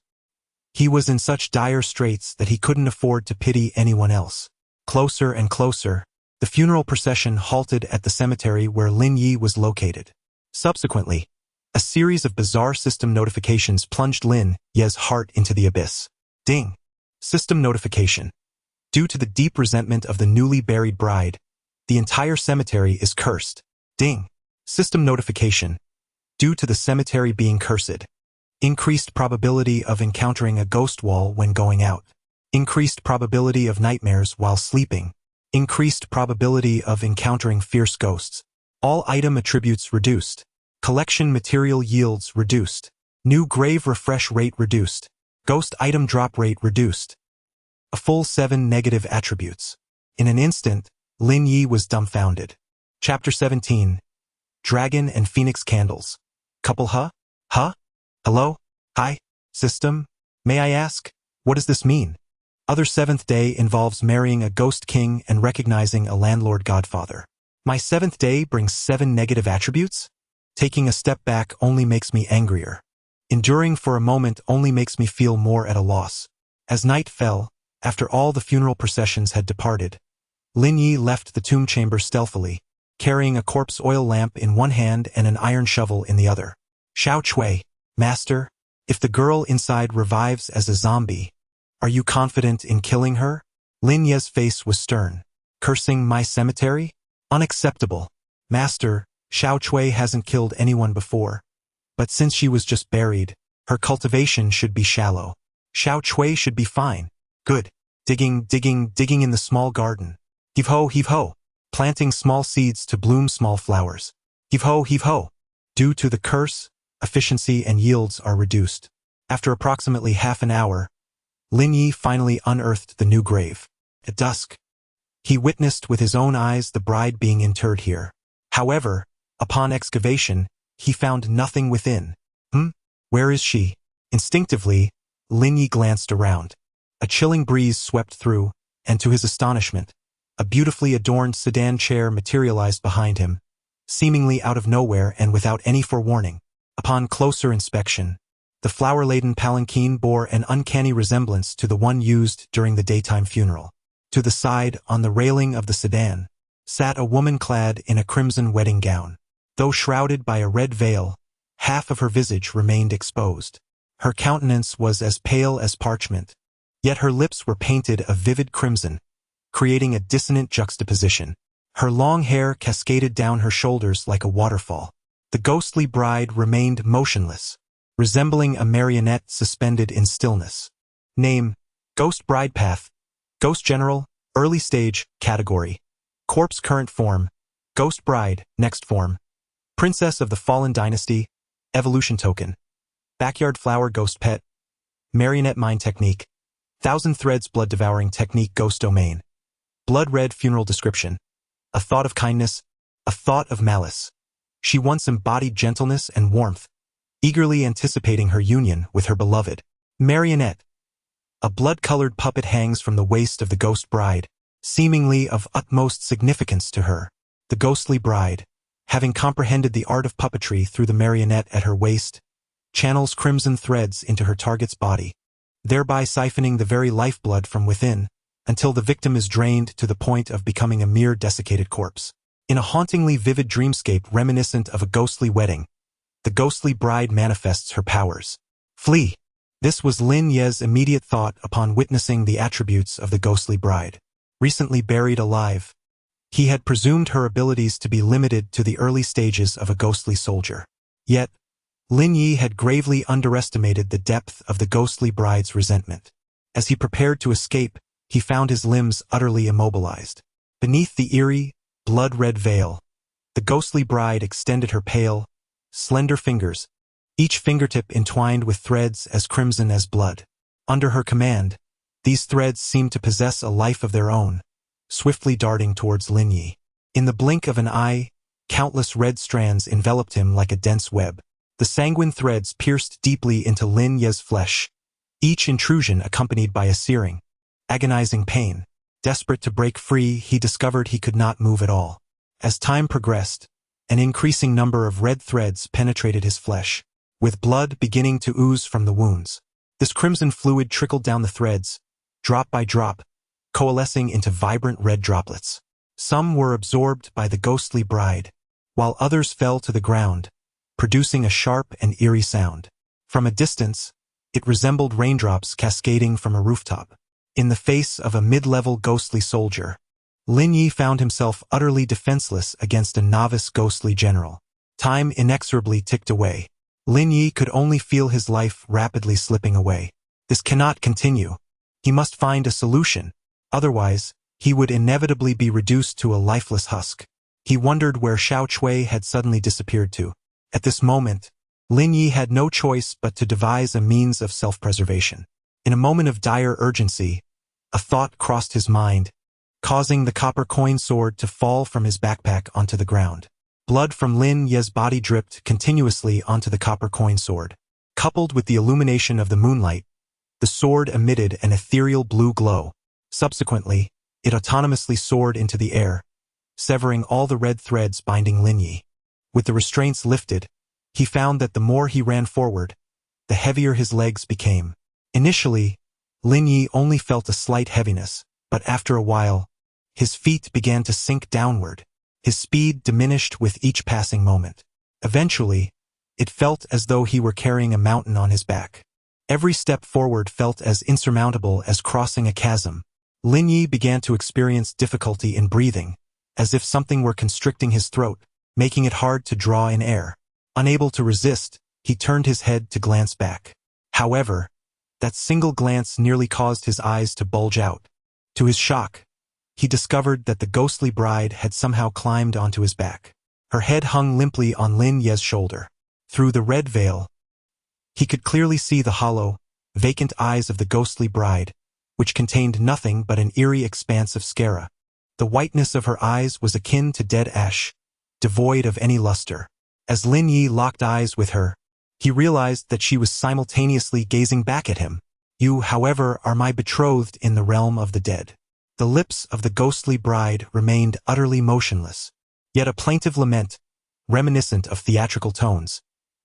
He was in such dire straits that he couldn't afford to pity anyone else. Closer and closer, the funeral procession halted at the cemetery where Lin Yu was located. Subsequently, a series of bizarre system notifications plunged Lin Yu's heart into the abyss. Ding! System notification. Due to the deep resentment of the newly buried bride, the entire cemetery is cursed. Ding! System notification. Due to the cemetery being cursed, increased probability of encountering a ghost wall when going out. Increased probability of nightmares while sleeping. Increased probability of encountering fierce ghosts. All item attributes reduced. Collection material yields reduced. New grave refresh rate reduced. Ghost item drop rate reduced. A full 7 negative attributes. In an instant, Lin Yu was dumbfounded. Chapter 17. Dragon and Phoenix Candles. Couple huh? Huh? Hello? Hi? System? May I ask? What does this mean? Other seventh day involves marrying a ghost king and recognizing a landlord godfather. My seventh day brings 7 negative attributes? Taking a step back only makes me angrier. Enduring for a moment only makes me feel more at a loss. As night fell, after all the funeral processions had departed, Lin Yu left the tomb chamber stealthily, carrying a corpse oil lamp in one hand and an iron shovel in the other. Xiao Chui, Master, if the girl inside revives as a zombie, are you confident in killing her? Lin Yu's face was stern. Cursing my cemetery? Unacceptable. Master, Xiao Chui hasn't killed anyone before. But since she was just buried, her cultivation should be shallow. Xiao Chui should be fine. Good. Digging in the small garden. Heave ho, planting small seeds to bloom small flowers. Heave ho. Due to the curse, efficiency and yields are reduced. After approximately half an hour, Lin Yu finally unearthed the new grave. At dusk, he witnessed with his own eyes the bride being interred here. However, upon excavation, he found nothing within. Where is she? Instinctively, Lin Yu glanced around. A chilling breeze swept through, and to his astonishment, a beautifully adorned sedan chair materialized behind him, seemingly out of nowhere and without any forewarning. Upon closer inspection, the flower-laden palanquin bore an uncanny resemblance to the one used during the daytime funeral. To the side, on the railing of the sedan, sat a woman clad in a crimson wedding gown. Though shrouded by a red veil, half of her visage remained exposed. Her countenance was as pale as parchment, yet her lips were painted a vivid crimson, creating a dissonant juxtaposition. Her long hair cascaded down her shoulders like a waterfall. The ghostly bride remained motionless, resembling a marionette suspended in stillness. Name: Ghost Bride Path. Ghost General, Early Stage, Category. Corpse Current Form, Ghost Bride, Next Form. Princess of the Fallen Dynasty, Evolution Token. Backyard Flower Ghost Pet. Marionette Mind Technique. Thousand Threads Blood Devouring Technique Ghost Domain. Blood Red Funeral Description. A thought of kindness, a thought of malice. She once embodied gentleness and warmth, eagerly anticipating her union with her beloved. Marionette. A blood-colored puppet hangs from the waist of the ghost bride, seemingly of utmost significance to her. The ghostly bride, having comprehended the art of puppetry through the marionette at her waist, channels crimson threads into her target's body, thereby siphoning the very lifeblood from within, until the victim is drained to the point of becoming a mere desiccated corpse. In a hauntingly vivid dreamscape reminiscent of a ghostly wedding, the ghostly bride manifests her powers. Flee! This was Lin Yu's immediate thought upon witnessing the attributes of the ghostly bride. Recently buried alive, he had presumed her abilities to be limited to the early stages of a ghostly soldier. Yet, Lin Yu had gravely underestimated the depth of the ghostly bride's resentment. As he prepared to escape, he found his limbs utterly immobilized. Beneath the eerie, blood-red veil, the ghostly bride extended her pale, slender fingers, each fingertip entwined with threads as crimson as blood. Under her command, these threads seemed to possess a life of their own, swiftly darting towards Lin Yu. In the blink of an eye, countless red strands enveloped him like a dense web. The sanguine threads pierced deeply into Lin Yu's flesh, each intrusion accompanied by a searing, agonizing pain. Desperate to break free, he discovered he could not move at all. As time progressed, an increasing number of red threads penetrated his flesh, with blood beginning to ooze from the wounds. This crimson fluid trickled down the threads, drop by drop, coalescing into vibrant red droplets. Some were absorbed by the ghostly bride, while others fell to the ground, producing a sharp and eerie sound. From a distance, it resembled raindrops cascading from a rooftop. In the face of a mid-level ghostly soldier, Lin Yu found himself utterly defenseless against a novice ghostly general. Time inexorably ticked away. Lin Yu could only feel his life rapidly slipping away. This cannot continue. He must find a solution. Otherwise, he would inevitably be reduced to a lifeless husk. He wondered where Xiao Chui had suddenly disappeared to. At this moment, Lin Yu had no choice but to devise a means of self-preservation. In a moment of dire urgency, a thought crossed his mind, causing the copper coin sword to fall from his backpack onto the ground. Blood from Lin Yu's body dripped continuously onto the copper coin sword. Coupled with the illumination of the moonlight, the sword emitted an ethereal blue glow. Subsequently, it autonomously soared into the air, severing all the red threads binding Lin Yu. With the restraints lifted, he found that the more he ran forward, the heavier his legs became. Initially, Lin Yu only felt a slight heaviness, but after a while, his feet began to sink downward. His speed diminished with each passing moment. Eventually, it felt as though he were carrying a mountain on his back. Every step forward felt as insurmountable as crossing a chasm. Lin Yu began to experience difficulty in breathing, as if something were constricting his throat, making it hard to draw in air. Unable to resist, he turned his head to glance back. However, that single glance nearly caused his eyes to bulge out. To his shock, he discovered that the ghostly bride had somehow climbed onto his back. Her head hung limply on Lin Yu's shoulder. Through the red veil, he could clearly see the hollow, vacant eyes of the ghostly bride, which contained nothing but an eerie expanse of sclera. The whiteness of her eyes was akin to dead ash, devoid of any luster. As Lin Yu locked eyes with her, he realized that she was simultaneously gazing back at him. You, however, are my betrothed in the realm of the dead. The lips of the ghostly bride remained utterly motionless. Yet a plaintive lament, reminiscent of theatrical tones,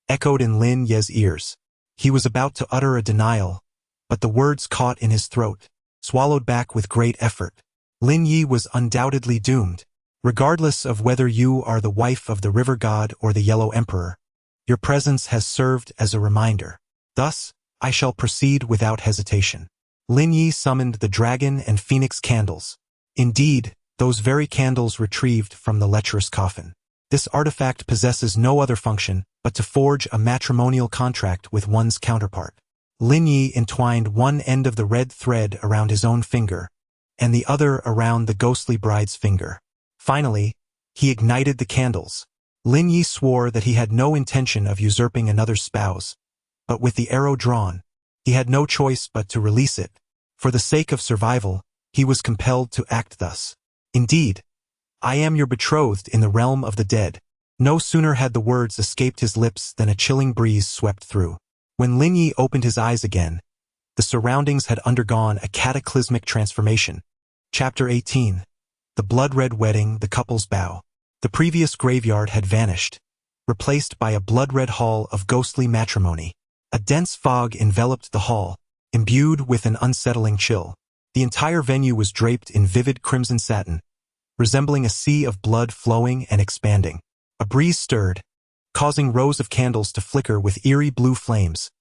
echoed in Lin Yu's ears. He was about to utter a denial, but the words caught in his throat, swallowed back with great effort. Lin Yu was undoubtedly doomed. Regardless of whether you are the wife of the river god or the yellow emperor, your presence has served as a reminder. Thus, I shall proceed without hesitation. Lin Yu summoned the dragon and phoenix candles. Indeed, those very candles retrieved from the lecherous coffin. This artifact possesses no other function but to forge a matrimonial contract with one's counterpart. Lin Yu entwined one end of the red thread around his own finger, and the other around the ghostly bride's finger. Finally, he ignited the candles. Lin Yu swore that he had no intention of usurping another's spouse, but with the arrow drawn, he had no choice but to release it. For the sake of survival, he was compelled to act thus. Indeed, I am your betrothed in the realm of the dead. No sooner had the words escaped his lips than a chilling breeze swept through. When Lin Yu opened his eyes again, the surroundings had undergone a cataclysmic transformation. Chapter 18. The blood-red wedding, the couple's vow. The previous graveyard had vanished, replaced by a blood-red hall of ghostly matrimony. A dense fog enveloped the hall, imbued with an unsettling chill. The entire venue was draped in vivid crimson satin, resembling a sea of blood flowing and expanding. A breeze stirred, causing rows of candles to flicker with eerie blue flames,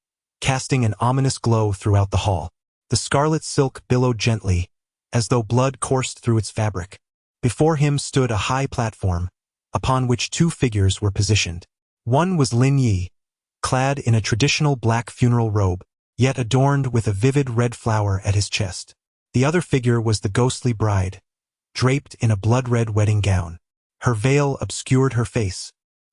casting an ominous glow throughout the hall. The scarlet silk billowed gently, as though blood coursed through its fabric. Before him stood a high platform, upon which two figures were positioned. One was Lin Yu, clad in a traditional black funeral robe, yet adorned with a vivid red flower at his chest. The other figure was the ghostly bride, draped in a blood-red wedding gown. Her veil obscured her face,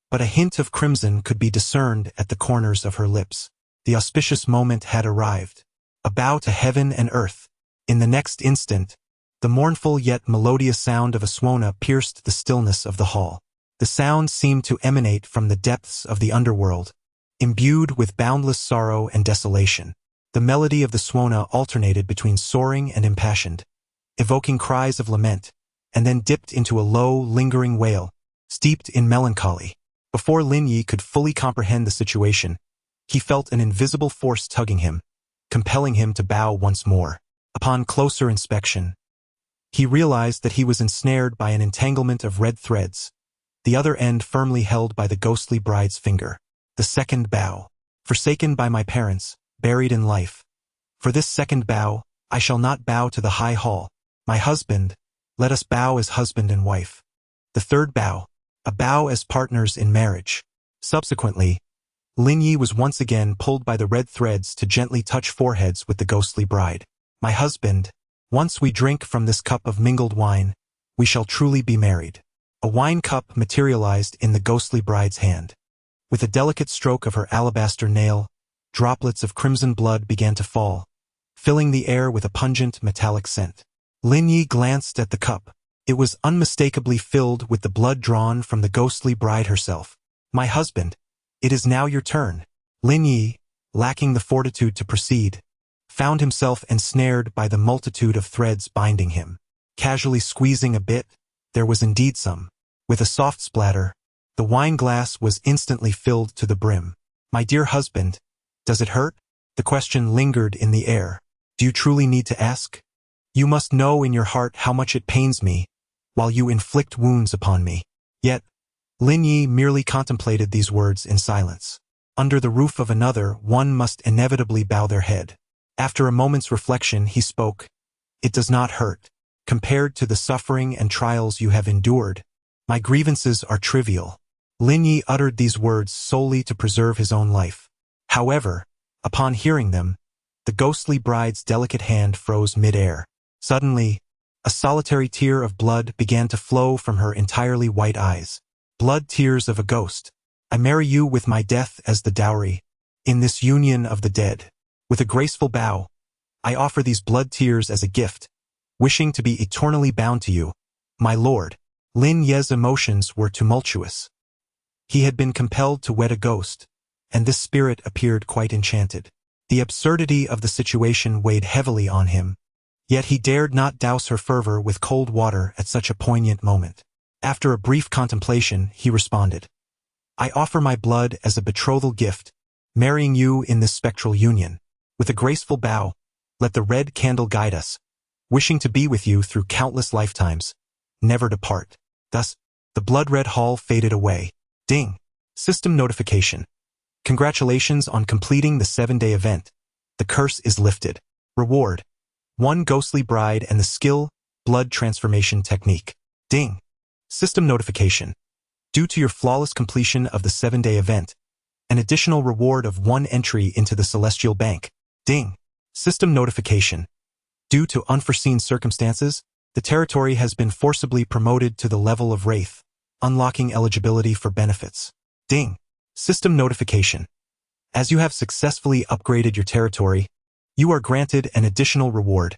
but a hint of crimson could be discerned at the corners of her lips. The auspicious moment had arrived. A bow to heaven and earth. In the next instant, the mournful yet melodious sound of a swana pierced the stillness of the hall. The sound seemed to emanate from the depths of the underworld, imbued with boundless sorrow and desolation. The melody of the swana alternated between soaring and impassioned, evoking cries of lament, and then dipped into a low, lingering wail, steeped in melancholy. Before Lin Yu could fully comprehend the situation, he felt an invisible force tugging him, compelling him to bow once more. Upon closer inspection, he realized that he was ensnared by an entanglement of red threads, the other end firmly held by the ghostly bride's finger. The second bow. Forsaken by my parents, buried in life. For this second bow, I shall not bow to the high hall. My husband, let us bow as husband and wife. The third bow. A bow as partners in marriage. Subsequently, Lin Yu was once again pulled by the red threads to gently touch foreheads with the ghostly bride. My husband, once we drink from this cup of mingled wine, we shall truly be married. A wine cup materialized in the ghostly bride's hand. With a delicate stroke of her alabaster nail, droplets of crimson blood began to fall, filling the air with a pungent metallic scent. Lin Yu glanced at the cup. It was unmistakably filled with the blood drawn from the ghostly bride herself. "My husband, it is now your turn." Lin Yu, lacking the fortitude to proceed, found himself ensnared by the multitude of threads binding him. Casually squeezing a bit, there was indeed some. With a soft splatter, the wine glass was instantly filled to the brim. "My dear husband, does it hurt?" The question lingered in the air. "Do you truly need to ask? You must know in your heart how much it pains me, while you inflict wounds upon me." Yet, Lin Yu merely contemplated these words in silence. Under the roof of another, one must inevitably bow their head. After a moment's reflection, he spoke. "It does not hurt. Compared to the suffering and trials you have endured, my grievances are trivial." Lin Yu uttered these words solely to preserve his own life. However, upon hearing them, the ghostly bride's delicate hand froze mid-air. Suddenly, a solitary tear of blood began to flow from her entirely white eyes. Blood tears of a ghost. "I marry you with my death as the dowry, in this union of the dead." With a graceful bow, "I offer these blood tears as a gift, wishing to be eternally bound to you, my lord." Lin Yu's emotions were tumultuous. He had been compelled to wed a ghost, and this spirit appeared quite enchanted. The absurdity of the situation weighed heavily on him, yet he dared not douse her fervor with cold water at such a poignant moment. After a brief contemplation, he responded, "I offer my blood as a betrothal gift, marrying you in this spectral union." With a graceful bow, "Let the red candle guide us, wishing to be with you through countless lifetimes, never depart." Thus, the blood-red hall faded away. Ding! System notification. Congratulations on completing the 7-day event. The curse is lifted. Reward: 1 ghostly bride and the skill, blood transformation technique. Ding! System notification. Due to your flawless completion of the 7-day event, an additional reward of 1 entry into the Celestial Bank. Ding! System notification. Due to unforeseen circumstances, the territory has been forcibly promoted to the level of Wraith, unlocking eligibility for benefits. Ding! System notification. As you have successfully upgraded your territory, you are granted an additional reward.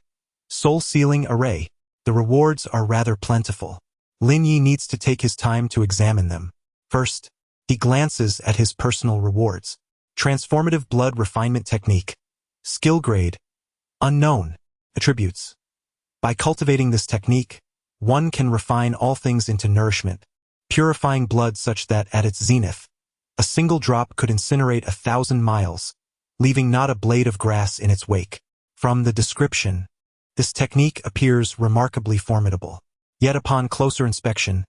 Soul Sealing Array. The rewards are rather plentiful. Lin Yu needs to take his time to examine them. First, he glances at his personal rewards. Transformative Blood Refinement Technique. Skill Grade. Unknown. Attributes. By cultivating this technique, one can refine all things into nourishment, purifying blood such that at its zenith, a single drop could incinerate 1,000 miles, leaving not a blade of grass in its wake. From the description, this technique appears remarkably formidable. Yet upon closer inspection,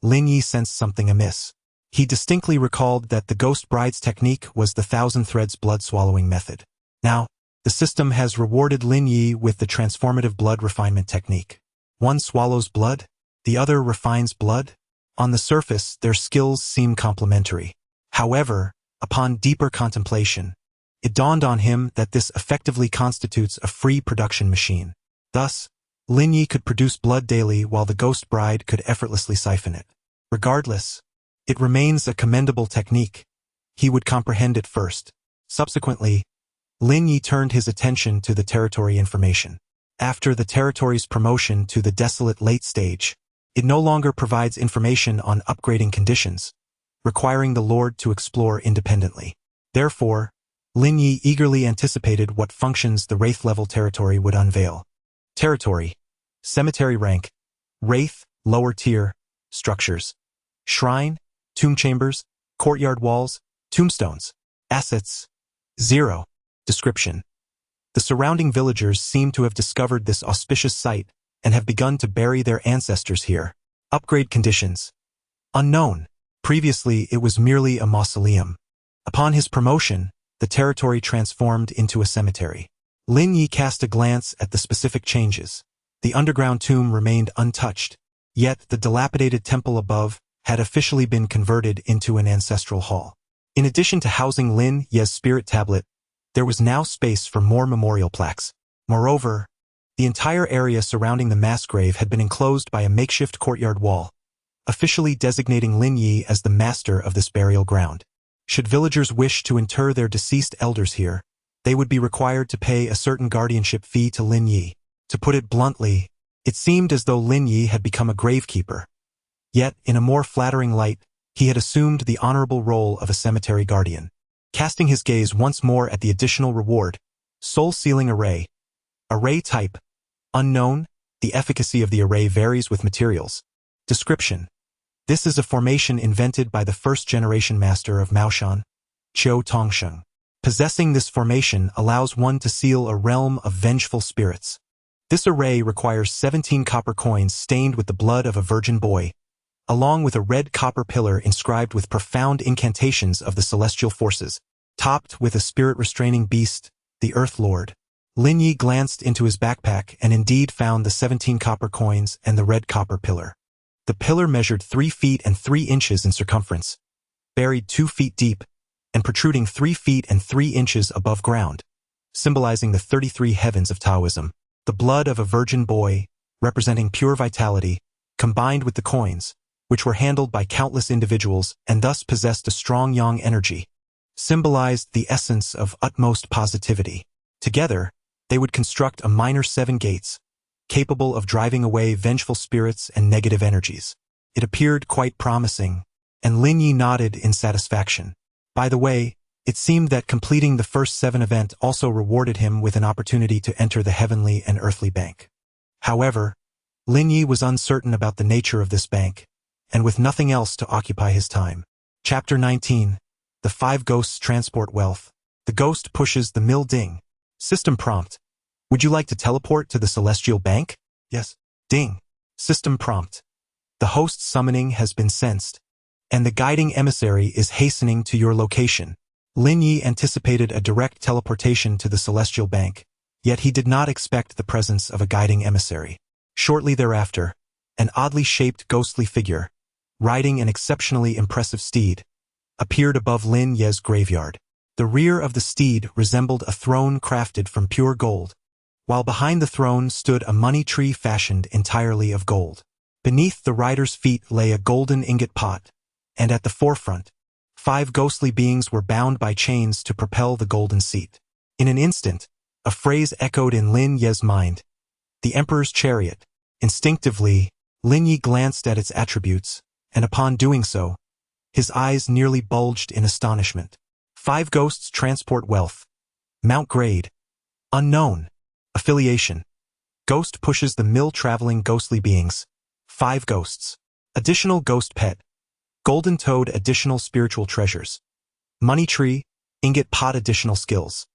Lin Yu sensed something amiss. He distinctly recalled that the Ghost Bride's technique was the 1,000 threads blood-swallowing method. Now, the system has rewarded Lin Yu with the transformative blood refinement technique. One swallows blood, the other refines blood. On the surface, their skills seem complementary. However, upon deeper contemplation, it dawned on him that this effectively constitutes a free production machine. Thus, Lin Yu could produce blood daily while the Ghost Bride could effortlessly siphon it. Regardless, it remains a commendable technique. He would comprehend it first. Subsequently, Lin Yu turned his attention to the territory information. After the territory's promotion to the desolate late stage, it no longer provides information on upgrading conditions, requiring the Lord to explore independently. Therefore, Lin Yu eagerly anticipated what functions the Wraith-level territory would unveil. Territory. Cemetery rank. Wraith, lower tier. Structures. Shrine, tomb chambers, courtyard walls, tombstones. Assets. 0. Description. The surrounding villagers seem to have discovered this auspicious site and have begun to bury their ancestors here. Upgrade conditions. Unknown. Previously, it was merely a mausoleum. Upon his promotion, the territory transformed into a cemetery. Lin Yu cast a glance at the specific changes. The underground tomb remained untouched, yet the dilapidated temple above had officially been converted into an ancestral hall. In addition to housing Lin Yu's spirit tablet, there was now space for more memorial plaques. Moreover, the entire area surrounding the mass grave had been enclosed by a makeshift courtyard wall, officially designating Lin Yu as the master of this burial ground. Should villagers wish to inter their deceased elders here, they would be required to pay a certain guardianship fee to Lin Yu. To put it bluntly, it seemed as though Lin Yu had become a gravekeeper. Yet, in a more flattering light, he had assumed the honorable role of a cemetery guardian. Casting his gaze once more at the additional reward, soul-sealing array. Array type, unknown. The efficacy of the array varies with materials. Description: this is a formation invented by the first-generation master of Maoshan, Qiu Tongsheng. Possessing this formation allows one to seal a realm of vengeful spirits. This array requires 17 copper coins stained with the blood of a virgin boy, along with a red copper pillar inscribed with profound incantations of the celestial forces, topped with a spirit-restraining beast, the Earth Lord. Lin Yu glanced into his backpack and indeed found the 17 copper coins and the red copper pillar. The pillar measured 3 feet and 3 inches in circumference, buried 2 feet deep, and protruding 3 feet and 3 inches above ground, symbolizing the 33 heavens of Taoism. The blood of a virgin boy, representing pure vitality, combined with the coins, which were handled by countless individuals and thus possessed a strong yang energy, symbolized the essence of utmost positivity. Together, they would construct a minor 7 gates, capable of driving away vengeful spirits and negative energies. It appeared quite promising, and Lin Yu nodded in satisfaction. By the way, it seemed that completing the first 7 event also rewarded him with an opportunity to enter the heavenly and earthly bank. However, Lin Yu was uncertain about the nature of this bank, and with nothing else to occupy his time. Chapter 19. The 5 Ghosts Transport Wealth. The ghost pushes the mill ding. System prompt: would you like to teleport to the Celestial Bank? Yes. Ding. System prompt: the host's summoning has been sensed, and the guiding emissary is hastening to your location. Lin Yu anticipated a direct teleportation to the Celestial Bank, yet he did not expect the presence of a guiding emissary. Shortly thereafter, an oddly shaped ghostly figure, riding an exceptionally impressive steed, appeared above Lin Yu's graveyard. The rear of the steed resembled a throne crafted from pure gold, while behind the throne stood a money tree fashioned entirely of gold. Beneath the rider's feet lay a golden ingot pot, and at the forefront, 5 ghostly beings were bound by chains to propel the golden seat. In an instant, a phrase echoed in Lin Yu's mind: the Emperor's Chariot. Instinctively, Lin Yu glanced at its attributes, and upon doing so, his eyes nearly bulged in astonishment. 5 Ghosts Transport Wealth. Mount Grade. Unknown. Affiliation: ghost pushes the mill traveling ghostly beings. 5 ghosts. Additional ghost pet: golden toad. Additional spiritual treasures. Money tree, ingot pot. Additional skills: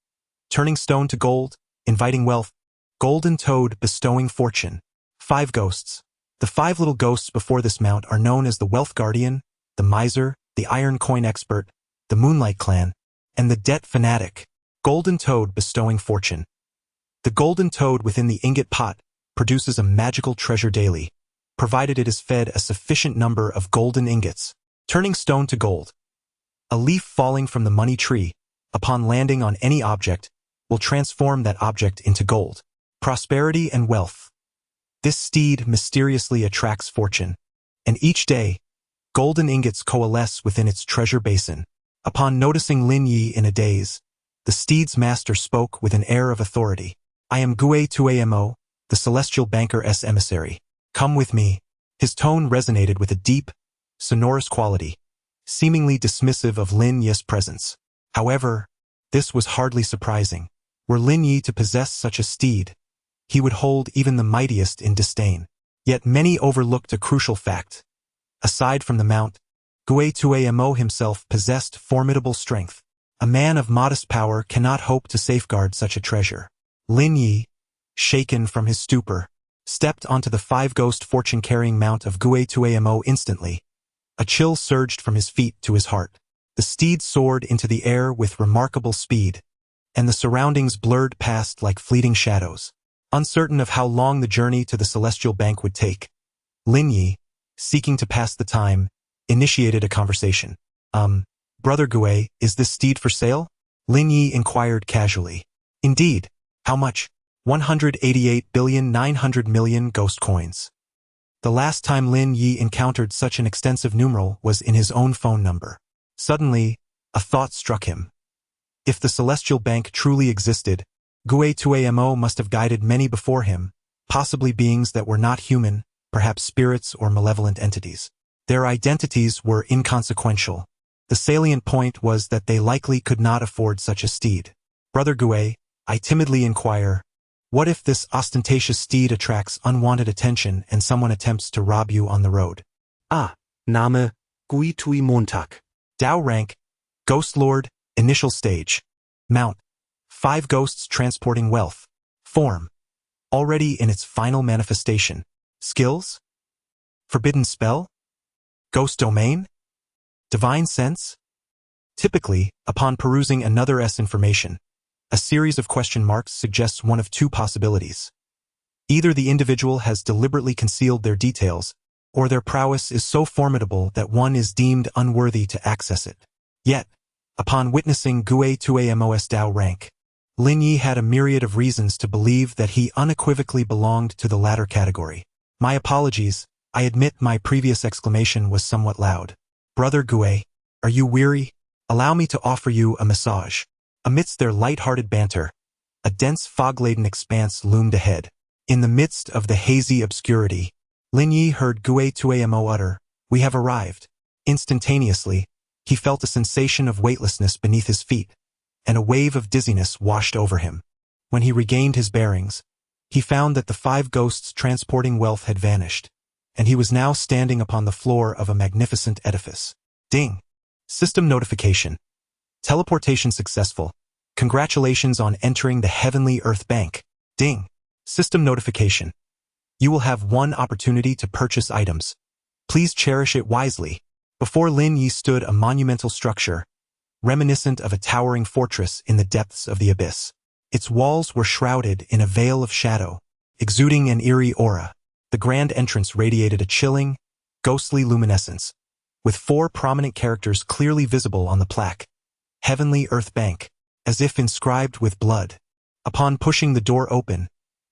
turning stone to gold, inviting wealth. Golden toad bestowing fortune. 5 ghosts. The 5 little ghosts before this mount are known as the Wealth Guardian, the Miser, the Iron Coin Expert, the Moonlight Clan, and the Debt Fanatic. Golden toad bestowing fortune. The golden toad within the ingot pot produces a magical treasure daily, provided it is fed a sufficient number of golden ingots. Turning stone to gold. A leaf falling from the money tree, upon landing on any object, will transform that object into gold. Prosperity and wealth. This steed mysteriously attracts fortune, and each day, golden ingots coalesce within its treasure basin. Upon noticing Lin Yu in a daze, the steed's master spoke with an air of authority. I am Gue Tuamo, the Celestial Banker's emissary. Come with me. His tone resonated with a deep, sonorous quality, seemingly dismissive of Lin Yu's presence. However, this was hardly surprising. Were Lin Yu to possess such a steed, he would hold even the mightiest in disdain. Yet many overlooked a crucial fact. Aside from the mount, Gue Tuamo himself possessed formidable strength. A man of modest power cannot hope to safeguard such a treasure. Lin Yu, shaken from his stupor, stepped onto the 5-ghost fortune-carrying mount of Gue Tuamo instantly. A chill surged from his feet to his heart. The steed soared into the air with remarkable speed, and the surroundings blurred past like fleeting shadows. Uncertain of how long the journey to the Celestial Bank would take, Lin Yu, seeking to pass the time, initiated a conversation. Brother Gue, is this steed for sale? Lin Yu inquired casually. Indeed. How much? 188,900,000,000 ghost coins. The last time Lin Yu encountered such an extensive numeral was in his own phone number. Suddenly, A thought struck him. If the celestial bank truly existed, Gue Tuemo must have guided many before him, possibly beings that were not human, perhaps spirits or malevolent entities. Their identities were inconsequential. The salient point was that they likely could not afford such a steed. Brother Gue, I timidly inquire, what if this ostentatious steed attracts unwanted attention and someone attempts to rob you on the road? Name, Gui Tui Montag. Dao rank, Ghost Lord, initial stage. Mount, 5 ghosts transporting wealth. Form, already in its final manifestation. Skills? Forbidden spell? Ghost domain? Divine sense? Typically, upon perusing another S information, a series of question marks suggests one of 2 possibilities. Either the individual has deliberately concealed their details, or their prowess is so formidable that one is deemed unworthy to access it. Yet, upon witnessing Gue Tuemos Dao rank, Lin Yu had a myriad of reasons to believe that he unequivocally belonged to the latter category. My apologies, I admit my previous exclamation was somewhat loud. Brother Gue, are you weary? Allow me to offer you a massage. Amidst their light-hearted banter, a dense fog-laden expanse loomed ahead. In the midst of the hazy obscurity, Lin Yu heard Gue Tuemo utter, "We have arrived." Instantaneously, he felt a sensation of weightlessness beneath his feet, and a wave of dizziness washed over him. When he regained his bearings, he found that the 5 ghosts transporting wealth had vanished, and he was now standing upon the floor of a magnificent edifice. Ding! System notification. Teleportation successful. Congratulations on entering the Heavenly Earth Bank. Ding! System notification. You will have 1 opportunity to purchase items. Please cherish it wisely. Before Lin Yu stood a monumental structure, reminiscent of a towering fortress in the depths of the abyss. Its walls were shrouded in a veil of shadow, exuding an eerie aura. The grand entrance radiated a chilling, ghostly luminescence, with 4 prominent characters clearly visible on the plaque. Heavenly Earth Bank, as if inscribed with blood. Upon pushing the door open,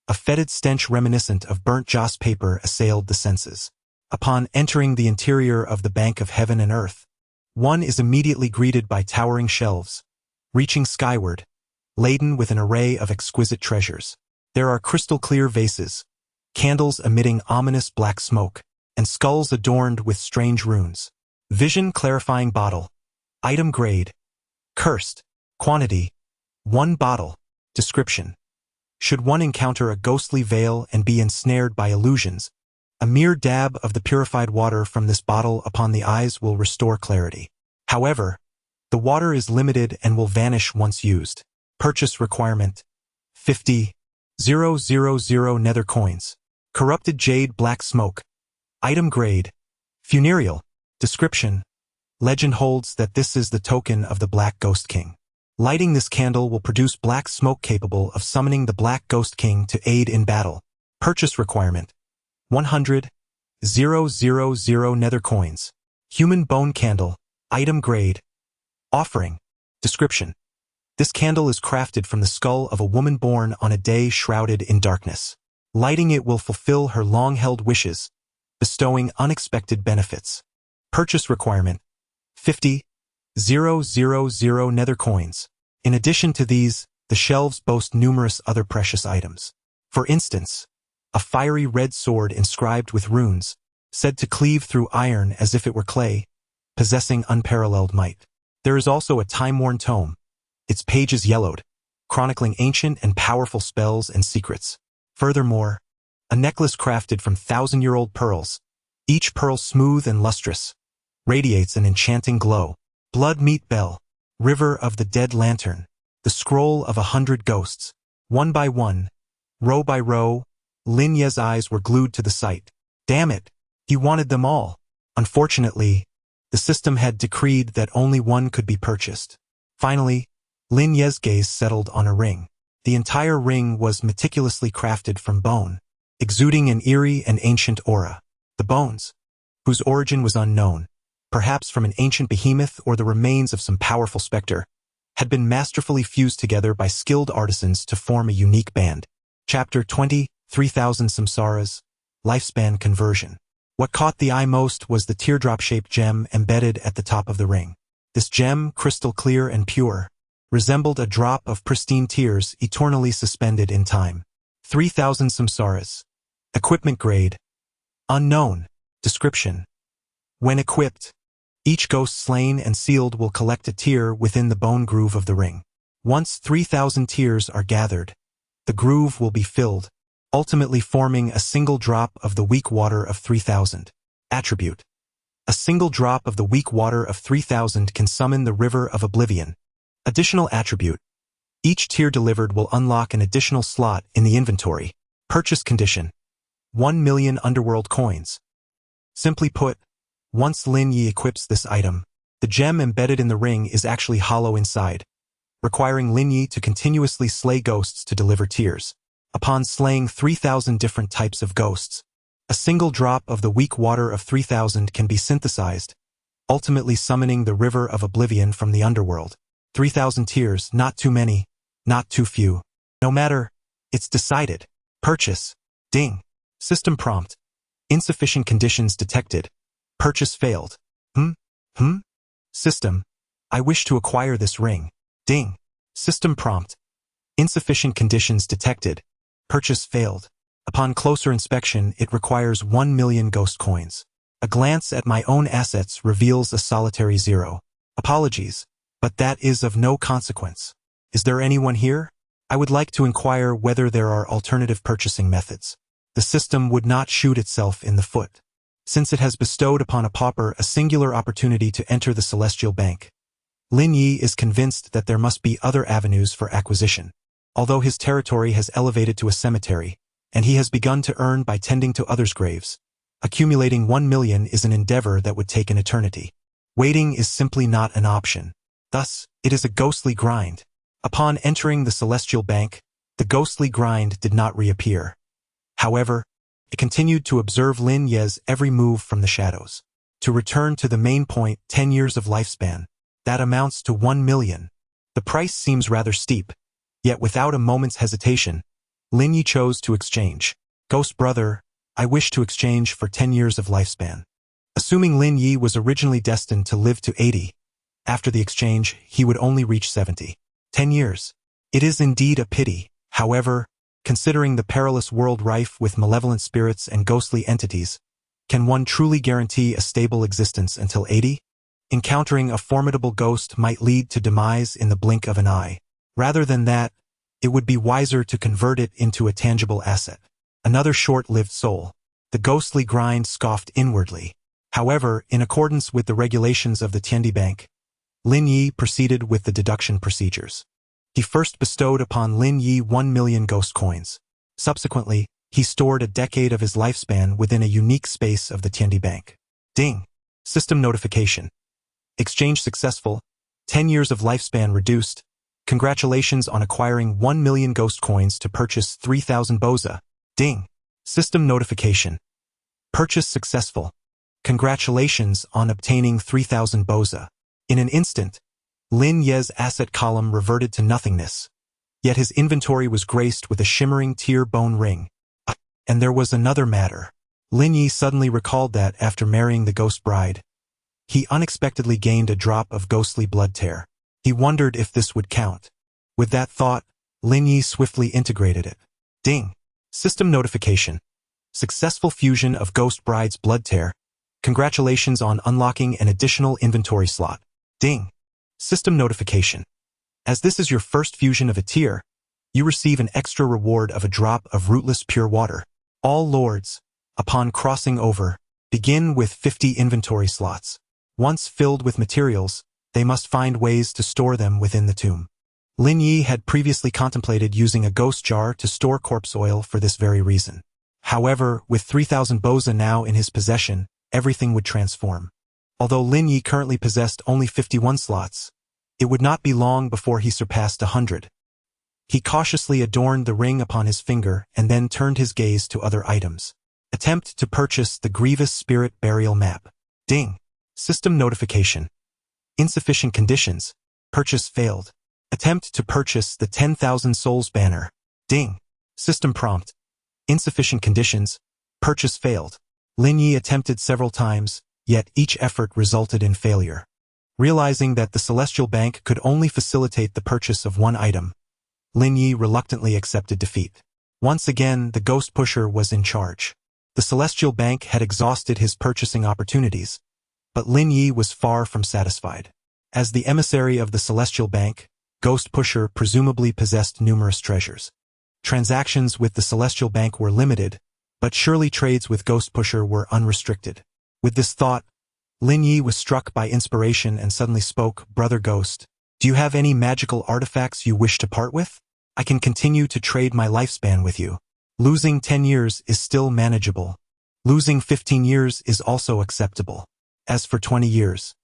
a fetid stench reminiscent of burnt joss paper assailed the senses. Upon entering the interior of the Bank of Heaven and Earth, one is immediately greeted by towering shelves, reaching skyward, laden with an array of exquisite treasures. There are crystal-clear vases, candles emitting ominous black smoke, and skulls adorned with strange runes. Vision-clarifying bottle. Item grade. Cursed. Quantity. 1 bottle. Description. Should one encounter a ghostly veil and be ensnared by illusions, a mere dab of the purified water from this bottle upon the eyes will restore clarity. However, the water is limited and will vanish once used. Purchase requirement. 50,000 nether coins. Corrupted jade black smoke. Item grade. Funereal. Description. Legend holds that this is the token of the Black Ghost King. Lighting this candle will produce black smoke capable of summoning the Black Ghost King to aid in battle. Purchase requirement. 100,000 nether coins. Human bone candle. Item grade. Offering. Description. This candle is crafted from the skull of a woman born on a day shrouded in darkness. Lighting it will fulfill her long-held wishes, bestowing unexpected benefits. Purchase requirement. 50,000 nether coins. In addition to these, the shelves boast numerous other precious items. For instance, a fiery red sword inscribed with runes, said to cleave through iron as if it were clay, possessing unparalleled might. There is also a time-worn tome, its pages yellowed, chronicling ancient and powerful spells and secrets. Furthermore, a necklace crafted from 1,000-year-old pearls, each pearl smooth and lustrous, radiates an enchanting glow. Blood Meat Bell, River of the Dead Lantern, the scroll of 100 ghosts. One by one, row by row, Lin Yu's eyes were glued to the sight. Damn it, he wanted them all. Unfortunately, the system had decreed that only one could be purchased. Finally, Lin Yu's gaze settled on a ring. The entire ring was meticulously crafted from bone, exuding an eerie and ancient aura. The bones, whose origin was unknown, perhaps from an ancient behemoth or the remains of some powerful specter, had been masterfully fused together by skilled artisans to form a unique band. Chapter 20, 3,000 Samsaras, Lifespan Conversion. What caught the eye most was the teardrop-shaped gem embedded at the top of the ring. This gem, crystal clear and pure, resembled a drop of pristine tears eternally suspended in time. 3,000 samsaras. Equipment grade. Unknown. Description. When equipped, each ghost slain and sealed will collect a tear within the bone groove of the ring. Once 3,000 tears are gathered, the groove will be filled, ultimately forming a single drop of the weak water of 3,000. Attribute. A single drop of the weak water of 3,000 can summon the river of oblivion. Additional attribute. Each tear delivered will unlock an additional slot in the inventory. Purchase condition. 1 million Underworld coins. Simply put, once Lin Yu equips this item, the gem embedded in the ring is actually hollow inside, requiring Lin Yu to continuously slay ghosts to deliver tears. Upon slaying 3,000 different types of ghosts, a single drop of the weak water of 3,000 can be synthesized, ultimately summoning the river of oblivion from the underworld. 3,000 tears, not too many, not too few. No matter, it's decided. Purchase. Ding. System prompt. Insufficient conditions detected. Purchase failed. System. I wish to acquire this ring. Ding. System prompt. Insufficient conditions detected. Purchase failed. Upon closer inspection, it requires 1 million ghost coins. A glance at my own assets reveals a solitary 0. Apologies, but that is of no consequence. Is there anyone here? I would like to inquire whether there are alternative purchasing methods. The system would not shoot itself in the foot, since it has bestowed upon a pauper a singular opportunity to enter the Celestial Bank. Lin Yu is convinced that there must be other avenues for acquisition. Although his territory has elevated to a cemetery, and he has begun to earn by tending to others' graves, accumulating 1 million is an endeavor that would take an eternity. Waiting is simply not an option. Thus, it is a ghostly grind. Upon entering the Celestial Bank, the ghostly grind did not reappear. However, it continued to observe Lin Yu's every move from the shadows. To return to the main point, 10 years of lifespan. That amounts to 1 million. The price seems rather steep, yet without a moment's hesitation, Lin Yu chose to exchange. Ghost brother, I wish to exchange for 10 years of lifespan. Assuming Lin Yu was originally destined to live to 80, after the exchange, he would only reach 70. 10 years. It is indeed a pity. However, considering the perilous world rife with malevolent spirits and ghostly entities, can one truly guarantee a stable existence until 80? Encountering a formidable ghost might lead to demise in the blink of an eye. Rather than that, it would be wiser to convert it into a tangible asset. Another short-lived soul. The ghostly grind scoffed inwardly. However, in accordance with the regulations of the Tiandi Bank, Lin Yu proceeded with the deduction procedures. He first bestowed upon Lin Yu 1 million ghost coins. Subsequently, he stored a decade of his lifespan within a unique space of the Tiandi Bank. Ding. System notification. Exchange successful. 10 years of lifespan reduced. Congratulations on acquiring 1 million ghost coins to purchase 3,000 boza. Ding. System notification. Purchase successful. Congratulations on obtaining 3,000 boza. In an instant, Lin Yu's asset column reverted to nothingness, yet his inventory was graced with a shimmering tear bone ring. And there was another matter. Lin Yu suddenly recalled that after marrying the ghost bride, he unexpectedly gained a drop of ghostly blood tear. He wondered if this would count. With that thought, Lin Yu swiftly integrated it. Ding. System notification. Successful fusion of ghost bride's blood tear. Congratulations on unlocking an additional inventory slot. Ding. System notification. As this is your first fusion of a tear, you receive an extra reward of a drop of rootless pure water. All lords, upon crossing over, begin with 50 inventory slots. Once filled with materials, they must find ways to store them within the tomb. Lin Yu had previously contemplated using a ghost jar to store corpse oil for this very reason. However, with 3,000 boza now in his possession, everything would transform. Although Lin Yu currently possessed only 51 slots, it would not be long before he surpassed 100. He cautiously adorned the ring upon his finger and then turned his gaze to other items. Attempt to purchase the Grievous Spirit Burial Map. Ding. System notification. Insufficient conditions. Purchase failed. Attempt to purchase the 10,000 Souls Banner. Ding. System prompt. Insufficient conditions. Purchase failed. Lin Yu attempted several times, yet each effort resulted in failure. Realizing that the Celestial Bank could only facilitate the purchase of one item, Lin Yu reluctantly accepted defeat. Once again, the Ghost Pusher was in charge. The Celestial Bank had exhausted his purchasing opportunities, but Lin Yu was far from satisfied. As the emissary of the Celestial Bank, Ghost Pusher presumably possessed numerous treasures. Transactions with the Celestial Bank were limited, but surely trades with Ghost Pusher were unrestricted. With this thought, Lin Yu was struck by inspiration and suddenly spoke, "Brother Ghost, do you have any magical artifacts you wish to part with? I can continue to trade my lifespan with you. Losing 10 years is still manageable. Losing 15 years is also acceptable. As for 20 years,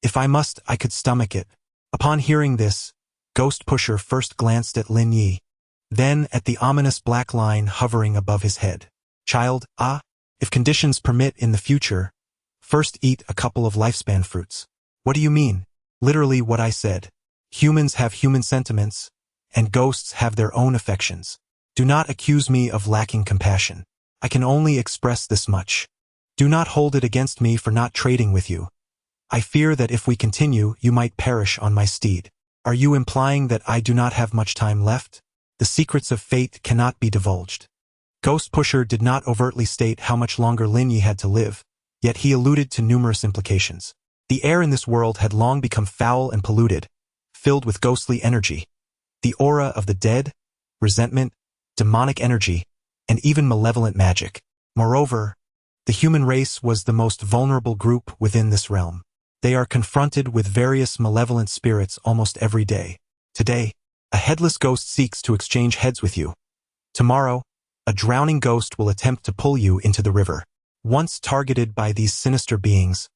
if I must, I could stomach it." Upon hearing this, Ghost Pusher first glanced at Lin Yu, then at the ominous black line hovering above his head. "Child, if conditions permit in the future, first eat a couple of lifespan fruits." "What do you mean?" "Literally what I said. Humans have human sentiments, and ghosts have their own affections. Do not accuse me of lacking compassion. I can only express this much. Do not hold it against me for not trading with you. I fear that if we continue, you might perish on my steed." "Are you implying that I do not have much time left? The secrets of fate cannot be divulged." Ghost Pusher did not overtly state how much longer Lin Yu had to live, yet he alluded to numerous implications. The air in this world had long become foul and polluted, filled with ghostly energy. The aura of the dead, resentment, demonic energy, and even malevolent magic. Moreover, the human race was the most vulnerable group within this realm. They are confronted with various malevolent spirits almost every day. Today, a headless ghost seeks to exchange heads with you. Tomorrow, a drowning ghost will attempt to pull you into the river. Once targeted by these sinister beings,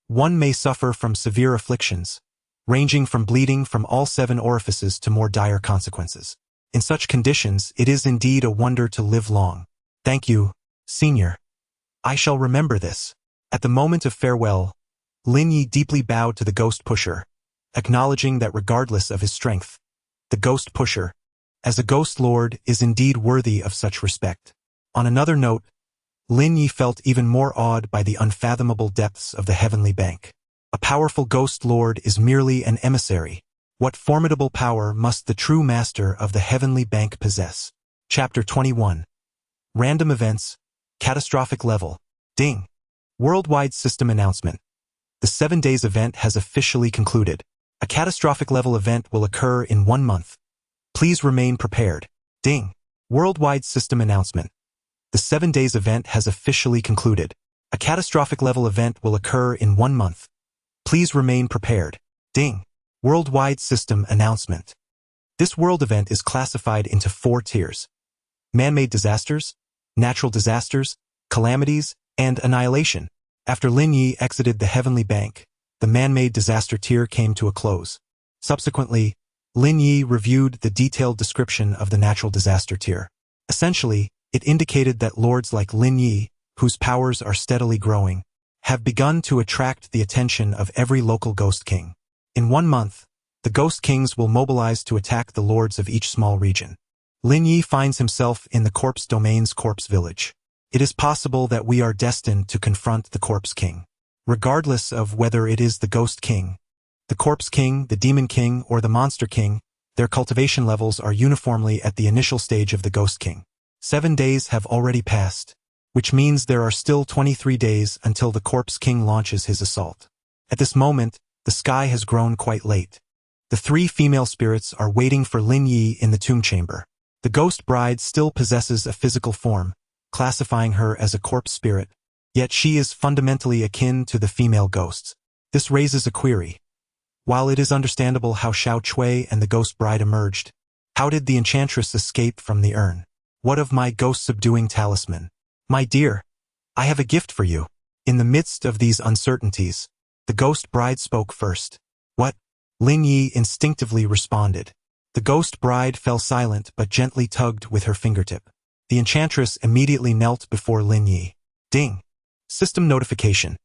one may suffer from severe afflictions, ranging from bleeding from all 7 orifices to more dire consequences. In such conditions, it is indeed a wonder to live long. "Thank you, Senior. I shall remember this." At the moment of farewell, Lin Yu deeply bowed to the Ghost Pusher, acknowledging that regardless of his strength, the Ghost Pusher, as a Ghost Lord, is indeed worthy of such respect. On another note, Lin Yu felt even more awed by the unfathomable depths of the Heavenly Bank. A powerful Ghost Lord is merely an emissary. What formidable power must the true master of the Heavenly Bank possess? Chapter 21. Random Events, Catastrophic Level. Ding. Worldwide System Announcement. The 7 days event has officially concluded. A catastrophic level event will occur in 1 month. Please remain prepared. Ding. Worldwide System Announcement. The 7 days event has officially concluded. A catastrophic level event will occur in 1 month. Please remain prepared. Ding. Worldwide System Announcement. This world event is classified into 4 tiers: man-made disasters, natural disasters, calamities, and annihilation. After Lin Yu exited the Heavenly Bank, the man-made disaster tier came to a close. Subsequently, Lin Yu reviewed the detailed description of the natural disaster tier. Essentially, it indicated that lords like Lin Yu, whose powers are steadily growing, have begun to attract the attention of every local Ghost King. In 1 month, the Ghost Kings will mobilize to attack the lords of each small region. Lin Yu finds himself in the Corpse Domain's Corpse Village. It is possible that we are destined to confront the Corpse King. Regardless of whether it is the Ghost King, the Corpse King, the Demon King, or the Monster King, their cultivation levels are uniformly at the initial stage of the Ghost King. 7 days have already passed, which means there are still 23 days until the Corpse King launches his assault. At this moment, the sky has grown quite late. The 3 female spirits are waiting for Lin Yu in the tomb chamber. The Ghost Bride still possesses a physical form, classifying her as a corpse spirit, yet she is fundamentally akin to the female ghosts. This raises a query. While it is understandable how Xiao Cui and the Ghost Bride emerged, how did the Enchantress escape from the urn? What of my ghost-subduing talisman? My dear, I have a gift for you. In the midst of these uncertainties, the Ghost Bride spoke first. What? Lin Yu instinctively responded. The Ghost Bride fell silent but gently tugged with her fingertip. The Enchantress immediately knelt before Lin Yu. Ding. System notification.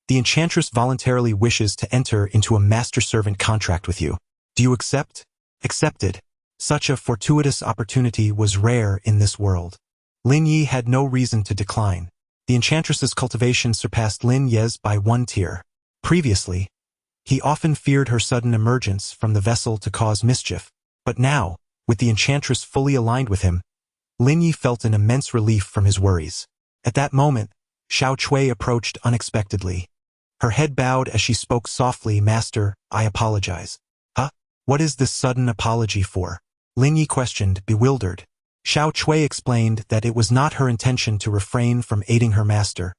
The Enchantress voluntarily wishes to enter into a master-servant contract with you. Do you accept? Accepted. Such a fortuitous opportunity was rare in this world. Lin Yu had no reason to decline. The Enchantress's cultivation surpassed Lin Yu's by 1 tier. Previously, He often feared her sudden emergence from the vessel to cause mischief. But now, with the enchantress fully aligned with him, Lin Yu felt an immense relief from his worries. At that moment, Xiao Cui approached unexpectedly. Her head bowed as she spoke softly, "Master, I apologize." "Huh? What is this sudden apology for?" Lin Yu questioned, bewildered. Xiao Cui explained that it was not her intention to refrain from aiding her master,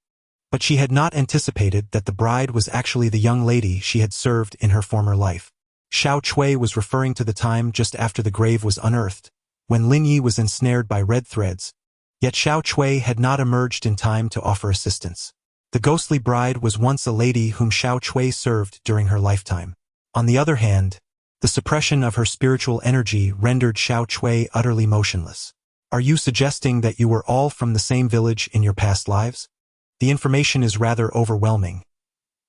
but she had not anticipated that the bride was actually the young lady she had served in her former life. Xiao Cui was referring to the time just after the grave was unearthed, when Lin Yu was ensnared by red threads, yet Xiao Cui had not emerged in time to offer assistance. The ghostly bride was once a lady whom Xiao Cui served during her lifetime. On the other hand, the suppression of her spiritual energy rendered Xiao Cui utterly motionless. "Are you suggesting that you were all from the same village in your past lives? The information is rather overwhelming.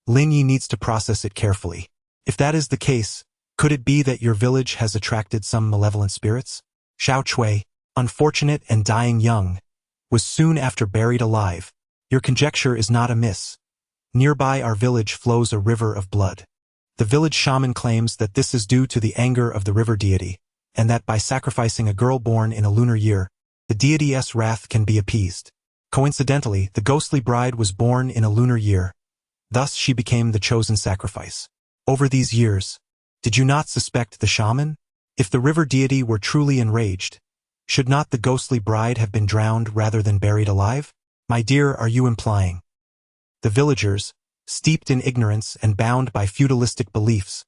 Lin Yu needs to process it carefully. If that is the case, could it be that your village has attracted some malevolent spirits?" Xiao Cui, unfortunate and dying young, was soon after buried alive. "Your conjecture is not amiss. Nearby our village flows a river of blood. The village shaman claims that this is due to the anger of the river deity, and that by sacrificing a girl born in a lunar year, the deity's wrath can be appeased. Coincidentally, the ghostly bride was born in a lunar year. Thus she became the chosen sacrifice. Over these years, did you not suspect the shaman? If the river deity were truly enraged, should not the ghostly bride have been drowned rather than buried alive? My dear, are you implying?" The villagers, steeped in ignorance and bound by feudalistic beliefs,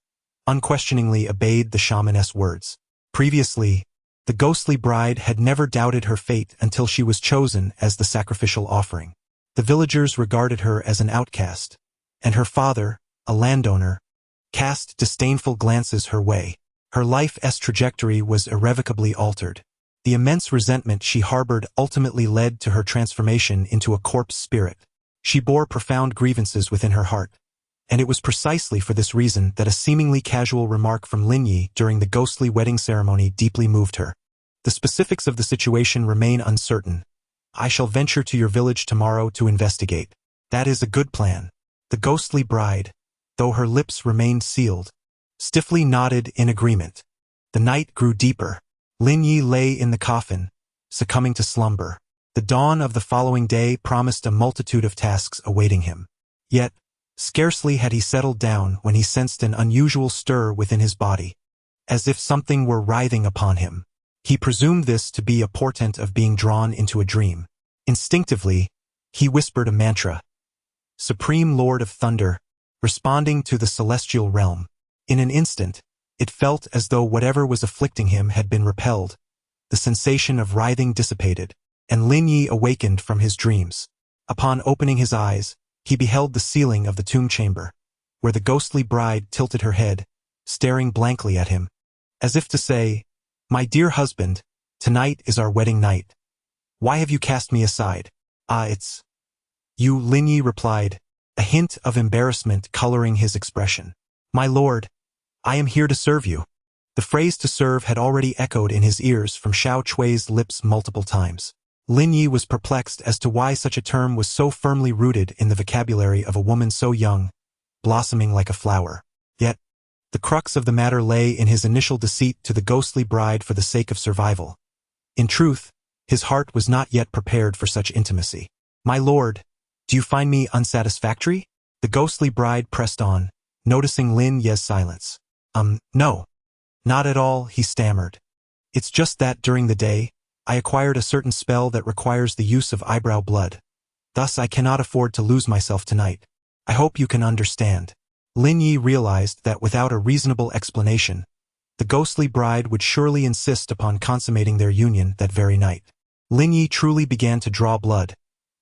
unquestioningly obeyed the shamaness words. Previously, the ghostly bride had never doubted her fate until she was chosen as the sacrificial offering. The villagers regarded her as an outcast, and her father, a landowner, cast disdainful glances her way. Her life's trajectory was irrevocably altered. The immense resentment she harbored ultimately led to her transformation into a corpse spirit. She bore profound grievances within her heart, and it was precisely for this reason that a seemingly casual remark from Lin Yu during the ghostly wedding ceremony deeply moved her. The specifics of the situation remain uncertain. I shall venture to your village tomorrow to investigate. That is a good plan. The ghostly bride, though her lips remained sealed, stiffly nodded in agreement. The night grew deeper. Lin Yu lay in the coffin, succumbing to slumber. The dawn of the following day promised a multitude of tasks awaiting him. Yet, scarcely had he settled down when he sensed an unusual stir within his body, as if something were writhing upon him. He presumed this to be a portent of being drawn into a dream. Instinctively, he whispered a mantra, "Supreme Lord of Thunder," responding to the celestial realm. In an instant, it felt as though whatever was afflicting him had been repelled. The sensation of writhing dissipated, and Lin Yu awakened from his dreams. Upon opening his eyes, he beheld the ceiling of the tomb chamber, where the ghostly bride tilted her head, staring blankly at him, as if to say, "My dear husband, tonight is our wedding night. Why have you cast me aside?" "Ah, it's you," Lin Yu replied, a hint of embarrassment coloring his expression. "My lord, I am here to serve you." The phrase "to serve" had already echoed in his ears from Xiao Cui's lips multiple times. Lin Yu was perplexed as to why such a term was so firmly rooted in the vocabulary of a woman so young, blossoming like a flower. Yet, the crux of the matter lay in his initial deceit to the ghostly bride for the sake of survival. In truth, his heart was not yet prepared for such intimacy. "My lord, do you find me unsatisfactory?" The ghostly bride pressed on, noticing Lin Yu's silence. No. Not at all," he stammered. "It's just that during the day, I acquired a certain spell that requires the use of eyebrow blood. Thus I cannot afford to lose myself tonight. I hope you can understand." Lin Yu realized that without a reasonable explanation, the ghostly bride would surely insist upon consummating their union that very night. Lin Yu truly began to draw blood,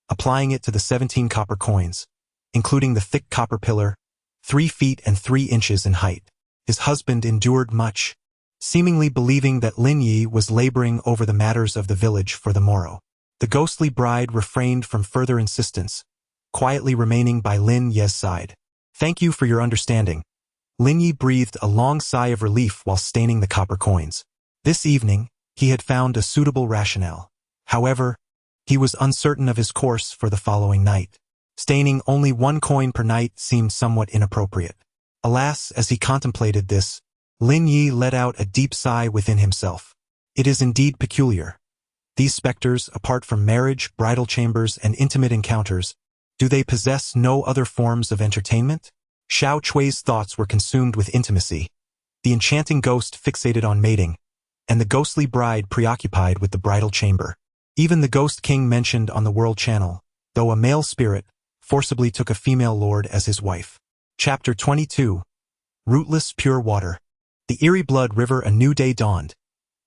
applying it to the 17 copper coins, including the thick copper pillar, 3 feet and 3 inches in height. His husband endured much, seemingly believing that Lin Yu was laboring over the matters of the village for the morrow. The ghostly bride refrained from further insistence, quietly remaining by Lin Yu's side. "Thank you for your understanding." Lin Yu breathed a long sigh of relief while staining the copper coins. This evening, he had found a suitable rationale. However, he was uncertain of his course for the following night. Staining only 1 coin per night seemed somewhat inappropriate. Alas, as he contemplated this, Lin Yu let out a deep sigh within himself. It is indeed peculiar. These specters, apart from marriage, bridal chambers, and intimate encounters, do they possess no other forms of entertainment? Xiao Chui's thoughts were consumed with intimacy, the enchanting ghost fixated on mating, and the ghostly bride preoccupied with the bridal chamber. Even the ghost king mentioned on the world channel, though a male spirit, forcibly took a female lord as his wife. Chapter 22. Rootless Pure Water. The Eerie Blood River. A new day dawned,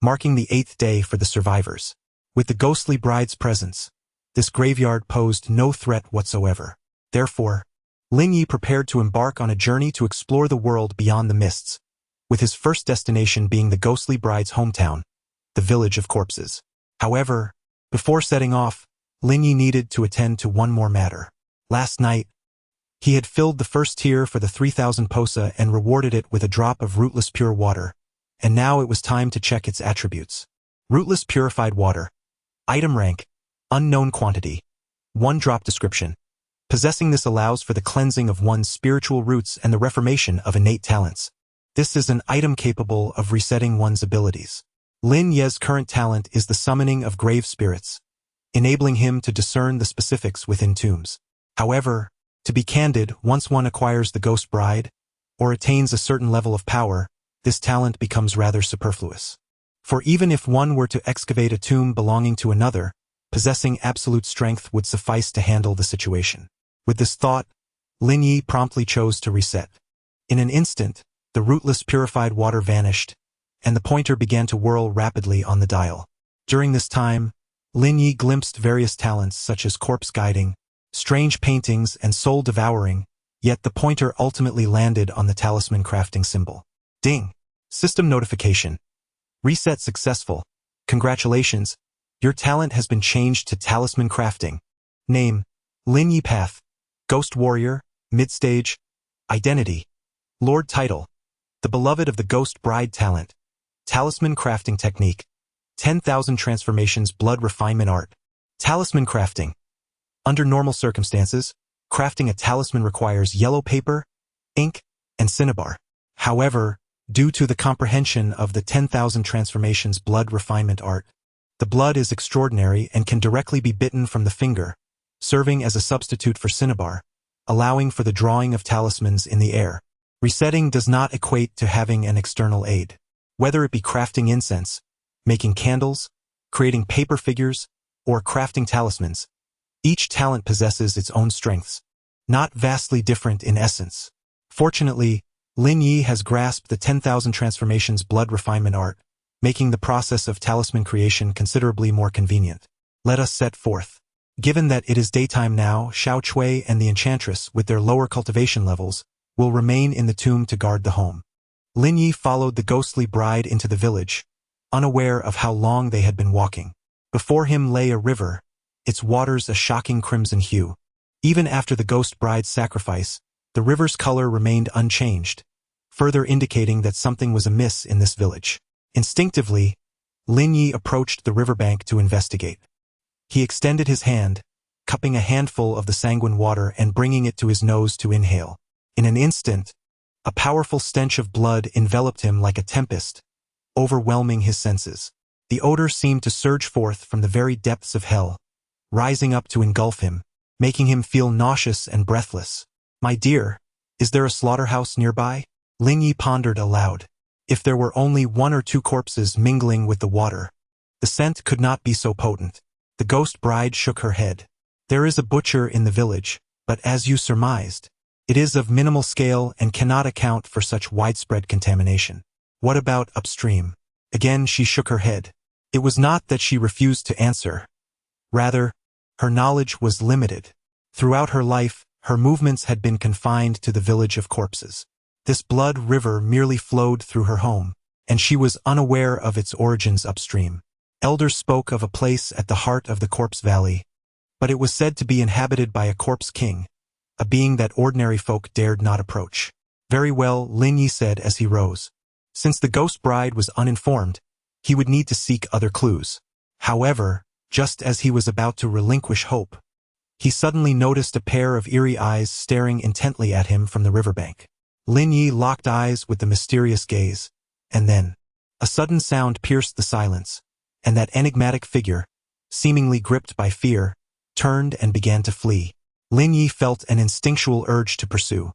marking the 8th day for the survivors. With the ghostly bride's presence, this graveyard posed no threat whatsoever. Therefore, Lin Yu prepared to embark on a journey to explore the world beyond the mists, with his first destination being the ghostly bride's hometown, the village of corpses. However, before setting off, Lin Yu needed to attend to one more matter. Last night, he had filled the first tier for the 3,000 posa and rewarded it with a drop of rootless pure water, and now it was time to check its attributes. Rootless purified water. Item rank, unknown quantity. 1 drop description. Possessing this allows for the cleansing of one's spiritual roots and the reformation of innate talents. This is an item capable of resetting one's abilities. Lin Yu's current talent is the summoning of grave spirits, enabling him to discern the specifics within tombs. However, to be candid, once one acquires the ghost bride, or attains a certain level of power, this talent becomes rather superfluous. For even if one were to excavate a tomb belonging to another, possessing absolute strength would suffice to handle the situation. With this thought, Lin Yu promptly chose to reset. In an instant, the rootless purified water vanished, and the pointer began to whirl rapidly on the dial. During this time, Lin Yu glimpsed various talents such as corpse guiding, strange paintings, and soul devouring, yet the pointer ultimately landed on the talisman crafting symbol. Ding! System notification. Reset successful. Congratulations, your talent has been changed to talisman crafting. Name, Lin Yu. Path, Ghost Warrior, Midstage. Identity, Lord title, the beloved of the Ghost Bride talent. Talisman crafting technique, 10,000 transformations blood refinement art. Talisman crafting. Under normal circumstances, crafting a talisman requires yellow paper, ink, and cinnabar. However, due to the comprehension of the 10,000 transformations blood refinement art, the blood is extraordinary and can directly be bitten from the finger, serving as a substitute for cinnabar, allowing for the drawing of talismans in the air. Resetting does not equate to having an external aid. Whether it be crafting incense, making candles, creating paper figures, or crafting talismans, each talent possesses its own strengths, not vastly different in essence. Fortunately, Lin Yu has grasped the 10,000 transformations blood refinement art, making the process of talisman creation considerably more convenient. Let us set forth. Given that it is daytime now, Xiao Chui and the enchantress, with their lower cultivation levels, will remain in the tomb to guard the home. Lin Yu followed the ghostly bride into the village, unaware of how long they had been walking. Before him lay a river, its waters a shocking crimson hue. Even after the ghost bride's sacrifice, the river's color remained unchanged, further indicating that something was amiss in this village. Instinctively, Lin Yu approached the riverbank to investigate. He extended his hand, cupping a handful of the sanguine water and bringing it to his nose to inhale. In an instant, a powerful stench of blood enveloped him like a tempest, overwhelming his senses. The odor seemed to surge forth from the very depths of hell, rising up to engulf him, making him feel nauseous and breathless. My dear, is there a slaughterhouse nearby? Lin Yu pondered aloud. If there were only 1 or 2 corpses mingling with the water, the scent could not be so potent. The ghost bride shook her head. There is a butcher in the village, but as you surmised, it is of minimal scale and cannot account for such widespread contamination. What about upstream? Again she shook her head. It was not that she refused to answer. Rather, her knowledge was limited. Throughout her life, her movements had been confined to the village of corpses. This blood river merely flowed through her home, and she was unaware of its origins upstream. Elders spoke of a place at the heart of the corpse valley, but it was said to be inhabited by a corpse king, a being that ordinary folk dared not approach. Very well, Lin Yu said as he rose. Since the ghost bride was uninformed, he would need to seek other clues. However, just as he was about to relinquish hope, he suddenly noticed a pair of eerie eyes staring intently at him from the riverbank. Lin Yu locked eyes with the mysterious gaze, and then a sudden sound pierced the silence, and that enigmatic figure, seemingly gripped by fear, turned and began to flee. Lin Yu felt an instinctual urge to pursue.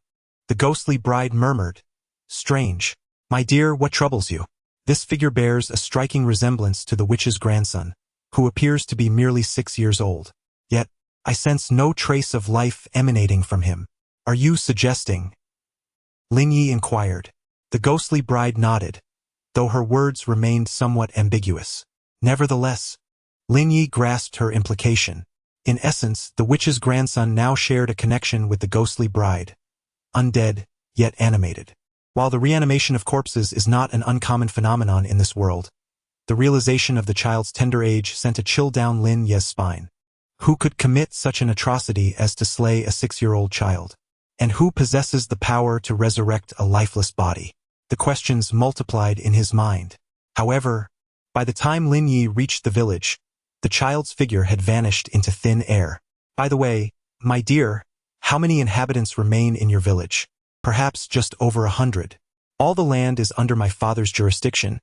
The ghostly bride murmured, "Strange. My dear, what troubles you?" This figure bears a striking resemblance to the witch's grandson, who appears to be merely 6 years old. Yet, I sense no trace of life emanating from him. Are you suggesting? Lin Yu inquired. The ghostly bride nodded, though her words remained somewhat ambiguous. Nevertheless, Lin Yu grasped her implication. In essence, the witch's grandson now shared a connection with the ghostly bride, undead, yet animated. While the reanimation of corpses is not an uncommon phenomenon in this world, the realization of the child's tender age sent a chill down Lin Yu's spine. Who could commit such an atrocity as to slay a 6-year-old child? And who possesses the power to resurrect a lifeless body? The questions multiplied in his mind. However, by the time Lin Yu reached the village, the child's figure had vanished into thin air. By the way, my dear, how many inhabitants remain in your village? Perhaps just over 100. All the land is under my father's jurisdiction,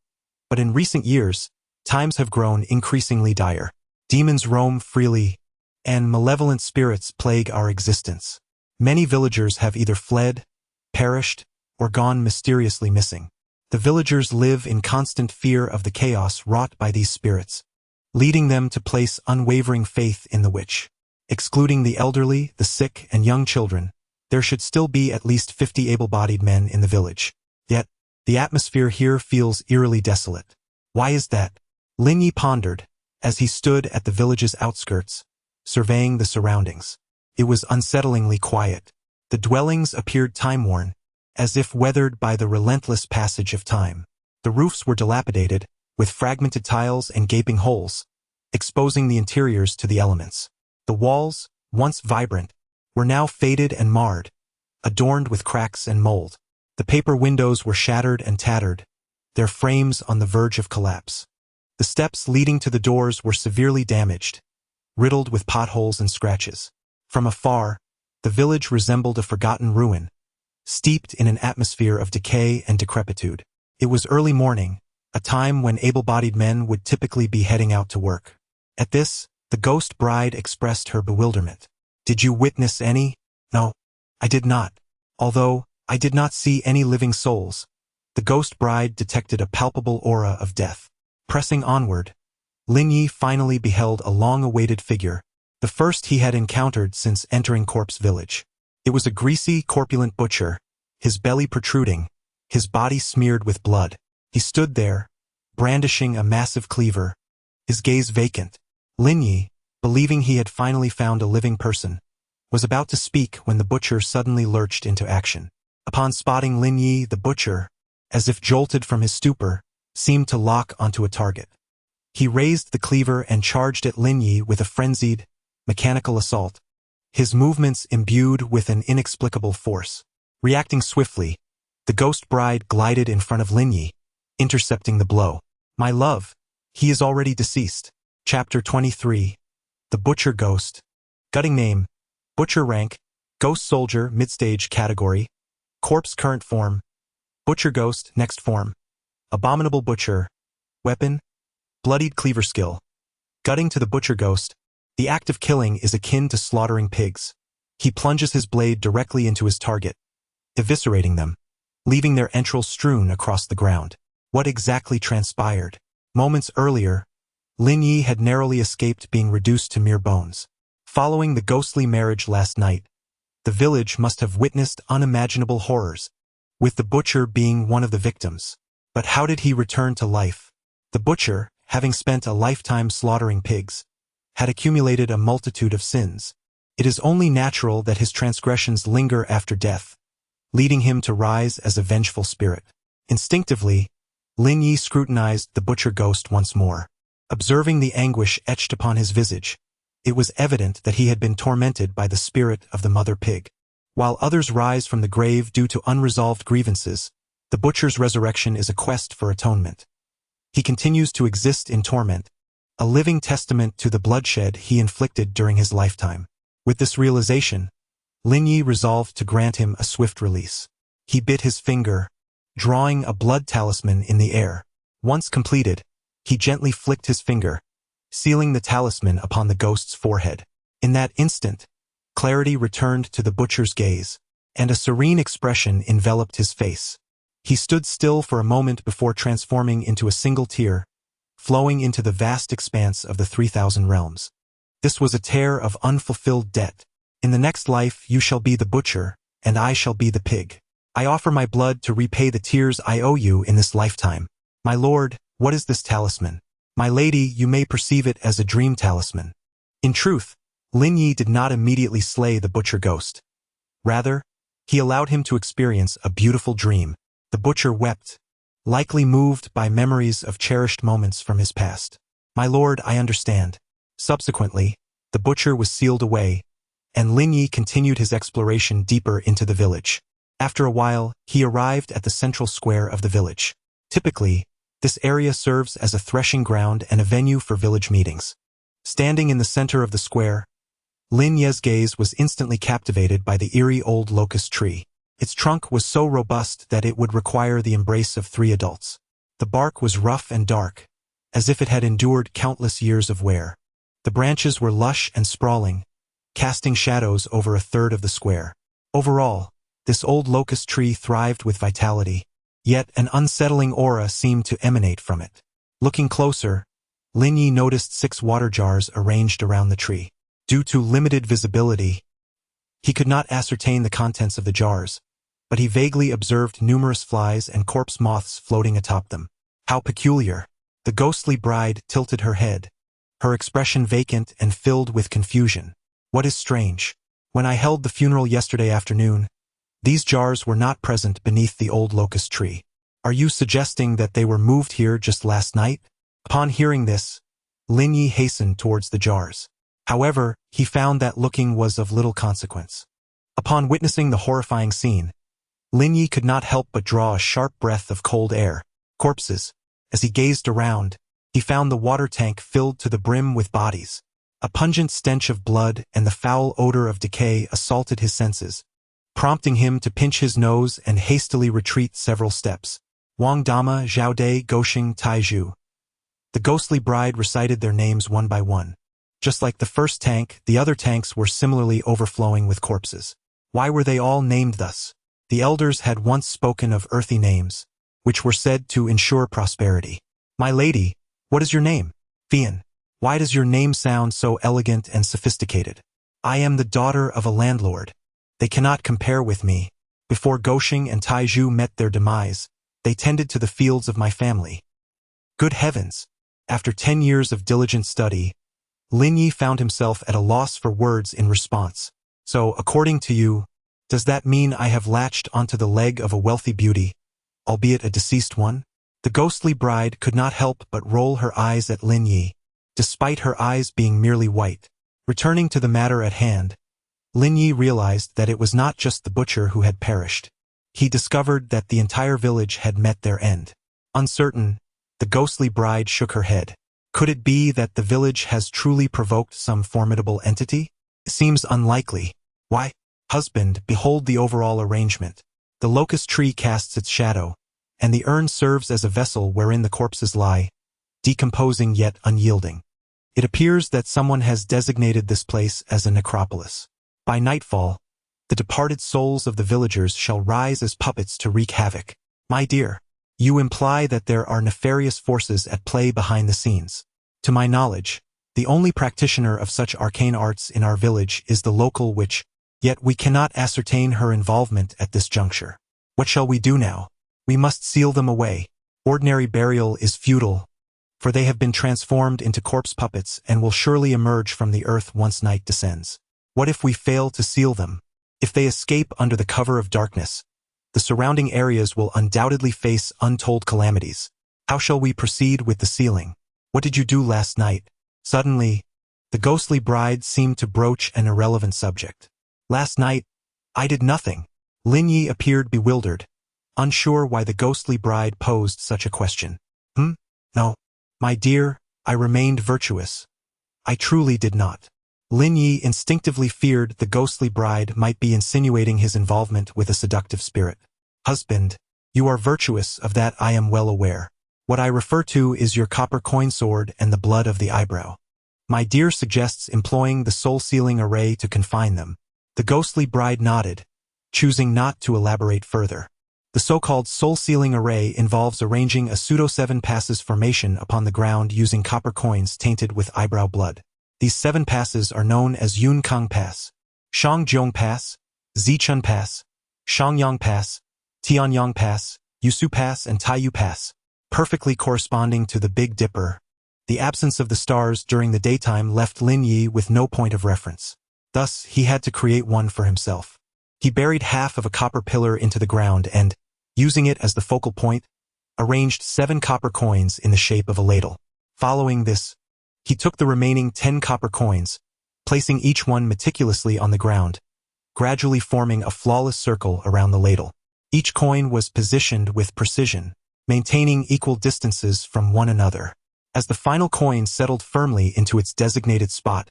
but in recent years, times have grown increasingly dire. Demons roam freely, and malevolent spirits plague our existence. Many villagers have either fled, perished, or gone mysteriously missing. The villagers live in constant fear of the chaos wrought by these spirits, leading them to place unwavering faith in the witch. Excluding the elderly, the sick, and young children, there should still be at least 50 able-bodied men in the village. Yet, the atmosphere here feels eerily desolate. Why is that? Lin Yu pondered, as he stood at the village's outskirts, surveying the surroundings. It was unsettlingly quiet. The dwellings appeared time-worn, as if weathered by the relentless passage of time. The roofs were dilapidated, with fragmented tiles and gaping holes, exposing the interiors to the elements. The walls, once vibrant, were now faded and marred, adorned with cracks and mold. The paper windows were shattered and tattered, their frames on the verge of collapse. The steps leading to the doors were severely damaged, riddled with potholes and scratches. From afar, the village resembled a forgotten ruin, steeped in an atmosphere of decay and decrepitude. It was early morning, a time when able-bodied men would typically be heading out to work. At this, the ghost bride expressed her bewilderment. Did you witness any? No, I did not. Although I did not see any living souls, the ghost bride detected a palpable aura of death. Pressing onward, Lin Yu finally beheld a long-awaited figure, the first he had encountered since entering Corpse Village. It was a greasy, corpulent butcher, his belly protruding, his body smeared with blood. He stood there, brandishing a massive cleaver, his gaze vacant. Lin Yu, believing he had finally found a living person, was about to speak when the butcher suddenly lurched into action. Upon spotting Lin Yu, the butcher, as if jolted from his stupor, seemed to lock onto a target. He raised the cleaver and charged at Lin Yu with a frenzied, mechanical assault, his movements imbued with an inexplicable force. Reacting swiftly, the ghost bride glided in front of Lin Yu, intercepting the blow. My love, he is already deceased. Chapter 23. The Butcher Ghost. Gutting name, Butcher rank, Ghost Soldier mid-stage category, Corpse current form, Butcher Ghost next form, Abominable Butcher, weapon, Bloodied Cleaver skill. Gutting to the Butcher Ghost, the act of killing is akin to slaughtering pigs. He plunges his blade directly into his target, eviscerating them, leaving their entrails strewn across the ground. What exactly transpired? Moments earlier, Lin Yu had narrowly escaped being reduced to mere bones. Following the ghostly marriage last night, the village must have witnessed unimaginable horrors, with the butcher being one of the victims. But how did he return to life? The butcher, having spent a lifetime slaughtering pigs, had accumulated a multitude of sins. It is only natural that his transgressions linger after death, leading him to rise as a vengeful spirit. Instinctively, Lin Yu scrutinized the butcher ghost once more. Observing the anguish etched upon his visage, it was evident that he had been tormented by the spirit of the mother pig. While others rise from the grave due to unresolved grievances, the butcher's resurrection is a quest for atonement. He continues to exist in torment, a living testament to the bloodshed he inflicted during his lifetime. With this realization, Lin Yu resolved to grant him a swift release. he bit his finger, drawing a blood talisman in the air. Once completed, he gently flicked his finger, sealing the talisman upon the ghost's forehead. In that instant, clarity returned to the butcher's gaze, and a serene expression enveloped his face. He stood still for a moment before transforming into a single tear, flowing into the vast expanse of the 3,000 realms. This was a tear of unfulfilled debt. In the next life you shall be the butcher, and I shall be the pig. I offer my blood to repay the tears I owe you in this lifetime. My lord, what is this talisman? My lady, you may perceive it as a dream talisman. In truth, Lin Yu did not immediately slay the butcher ghost. Rather, he allowed him to experience a beautiful dream. The butcher wept, likely moved by memories of cherished moments from his past. My lord, I understand. Subsequently, the butcher was sealed away, and Lin Yu continued his exploration deeper into the village. After a while, he arrived at the central square of the village. Typically, this area serves as a threshing ground and a venue for village meetings. Standing in the center of the square, Lin Yu's gaze was instantly captivated by the eerie old locust tree. Its trunk was so robust that it would require the embrace of 3 adults. The bark was rough and dark, as if it had endured countless years of wear. The branches were lush and sprawling, casting shadows over a third of the square. Overall, this old locust tree thrived with vitality, yet an unsettling aura seemed to emanate from it. Looking closer, Lin Yu noticed 6 water jars arranged around the tree. Due to limited visibility, he could not ascertain the contents of the jars, but he vaguely observed numerous flies and corpse moths floating atop them. How peculiar! The ghostly bride tilted her head, her expression vacant and filled with confusion. What is strange? When I held the funeral yesterday afternoon, these jars were not present beneath the old locust tree. Are you suggesting that they were moved here just last night? Upon hearing this, Lin Yu hastened towards the jars. However, he found that looking was of little consequence. Upon witnessing the horrifying scene, Lin Yu could not help but draw a sharp breath of cold air. Corpses. As he gazed around, he found the water tank filled to the brim with bodies. A pungent stench of blood and the foul odor of decay assaulted his senses, prompting him to pinch his nose and hastily retreat several steps. Wang Dama, Zhao Dai, Goxing, Taizhu. The ghostly bride recited their names one by one. Just like the first tank, the other tanks were similarly overflowing with corpses. Why were they all named thus? The elders had once spoken of earthy names, which were said to ensure prosperity. My lady, what is your name? Fian. Why does your name sound so elegant and sophisticated? I am the daughter of a landlord. They cannot compare with me. Before Goxing and Taizhu met their demise, they tended to the fields of my family. Good heavens! After 10 years of diligent study, Lin Yu found himself at a loss for words in response. So, according to you, does that mean I have latched onto the leg of a wealthy beauty, albeit a deceased one? The ghostly bride could not help but roll her eyes at Lin Yu, despite her eyes being merely white. Returning to the matter at hand, Lin Yu realized that it was not just the butcher who had perished. He discovered that the entire village had met their end. Uncertain, the ghostly bride shook her head. Could it be that the village has truly provoked some formidable entity? It seems unlikely. Why? Husband, behold the overall arrangement. The locust tree casts its shadow, and the urn serves as a vessel wherein the corpses lie, decomposing yet unyielding. It appears that someone has designated this place as a necropolis. By nightfall, the departed souls of the villagers shall rise as puppets to wreak havoc. My dear, you imply that there are nefarious forces at play behind the scenes. To my knowledge, the only practitioner of such arcane arts in our village is the local witch, yet we cannot ascertain her involvement at this juncture. What shall we do now? We must seal them away. Ordinary burial is futile, for they have been transformed into corpse puppets and will surely emerge from the earth once night descends. What if we fail to seal them? If they escape under the cover of darkness, the surrounding areas will undoubtedly face untold calamities. How shall we proceed with the sealing? What did you do last night? Suddenly, the ghostly bride seemed to broach an irrelevant subject. Last night, I did nothing. Lin Yu appeared bewildered, unsure why the ghostly bride posed such a question. No. My dear, I remained virtuous. I truly did not. Lin Yu instinctively feared the ghostly bride might be insinuating his involvement with a seductive spirit. Husband, you are virtuous, of that I am well aware. What I refer to is your copper coin sword and the blood of the eyebrow. My dear suggests employing the soul-sealing array to confine them. The ghostly bride nodded, choosing not to elaborate further. The so-called soul-sealing array involves arranging a pseudo-7 passes formation upon the ground using copper coins tainted with eyebrow blood. These 7 passes are known as Yun Kang Pass, Shangjiong Pass, Zichun Pass, Shangyang Pass, Tianyang Pass, Yusu Pass, and Taiyu Pass, perfectly corresponding to the Big Dipper. The absence of the stars during the daytime left Lin Yu with no point of reference. Thus, he had to create one for himself. He buried half of a copper pillar into the ground and, using it as the focal point, arranged 7 copper coins in the shape of a ladle. Following this, he took the remaining 10 copper coins, placing each one meticulously on the ground, gradually forming a flawless circle around the ladle. Each coin was positioned with precision, maintaining equal distances from one another. As the final coin settled firmly into its designated spot,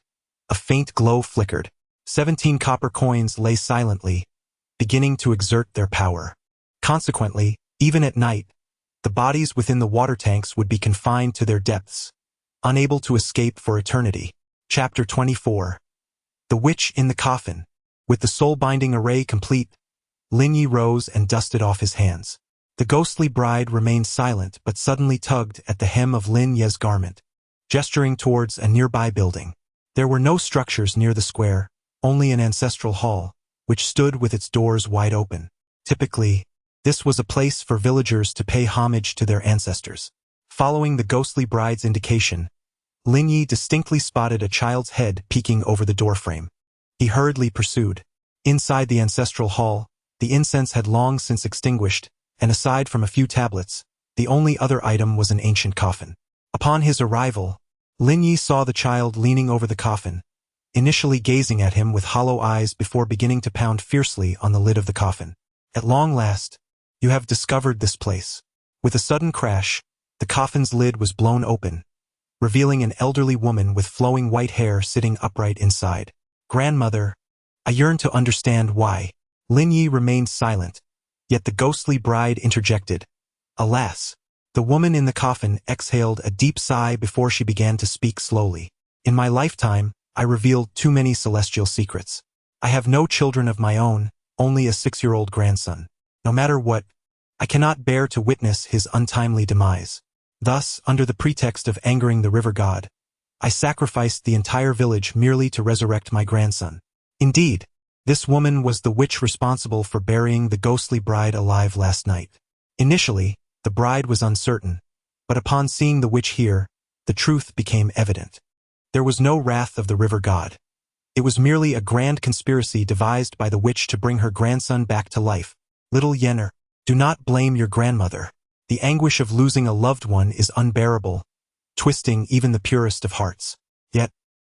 a faint glow flickered. 17 copper coins lay silently, beginning to exert their power. Consequently, even at night, the bodies within the water tanks would be confined to their depths, unable to escape for eternity. Chapter 24. The Witch in the Coffin. With the soul-binding array complete, Lin Yu rose and dusted off his hands. The ghostly bride remained silent but suddenly tugged at the hem of Lin Yu's garment, gesturing towards a nearby building. There were no structures near the square, only an ancestral hall, which stood with its doors wide open. Typically, this was a place for villagers to pay homage to their ancestors. Following the ghostly bride's indication, Lin Yu distinctly spotted a child's head peeking over the doorframe. He hurriedly pursued. Inside the ancestral hall, the incense had long since extinguished, and aside from a few tablets, the only other item was an ancient coffin. Upon his arrival, Lin Yu saw the child leaning over the coffin, initially gazing at him with hollow eyes before beginning to pound fiercely on the lid of the coffin. At long last, you have discovered this place. With a sudden crash, the coffin's lid was blown open, revealing an elderly woman with flowing white hair sitting upright inside. Grandmother, I yearned to understand why. Lin Yu remained silent, yet the ghostly bride interjected. Alas! The woman in the coffin exhaled a deep sigh before she began to speak slowly. In my lifetime, I revealed too many celestial secrets. I have no children of my own, only a 6-year-old grandson. No matter what, I cannot bear to witness his untimely demise. Thus, under the pretext of angering the river god, I sacrificed the entire village merely to resurrect my grandson. Indeed, this woman was the witch responsible for burying the ghostly bride alive last night. Initially, the bride was uncertain, but upon seeing the witch here, the truth became evident. There was no wrath of the river god. It was merely a grand conspiracy devised by the witch to bring her grandson back to life. Little Yenner, do not blame your grandmother. The anguish of losing a loved one is unbearable, twisting even the purest of hearts. Yet,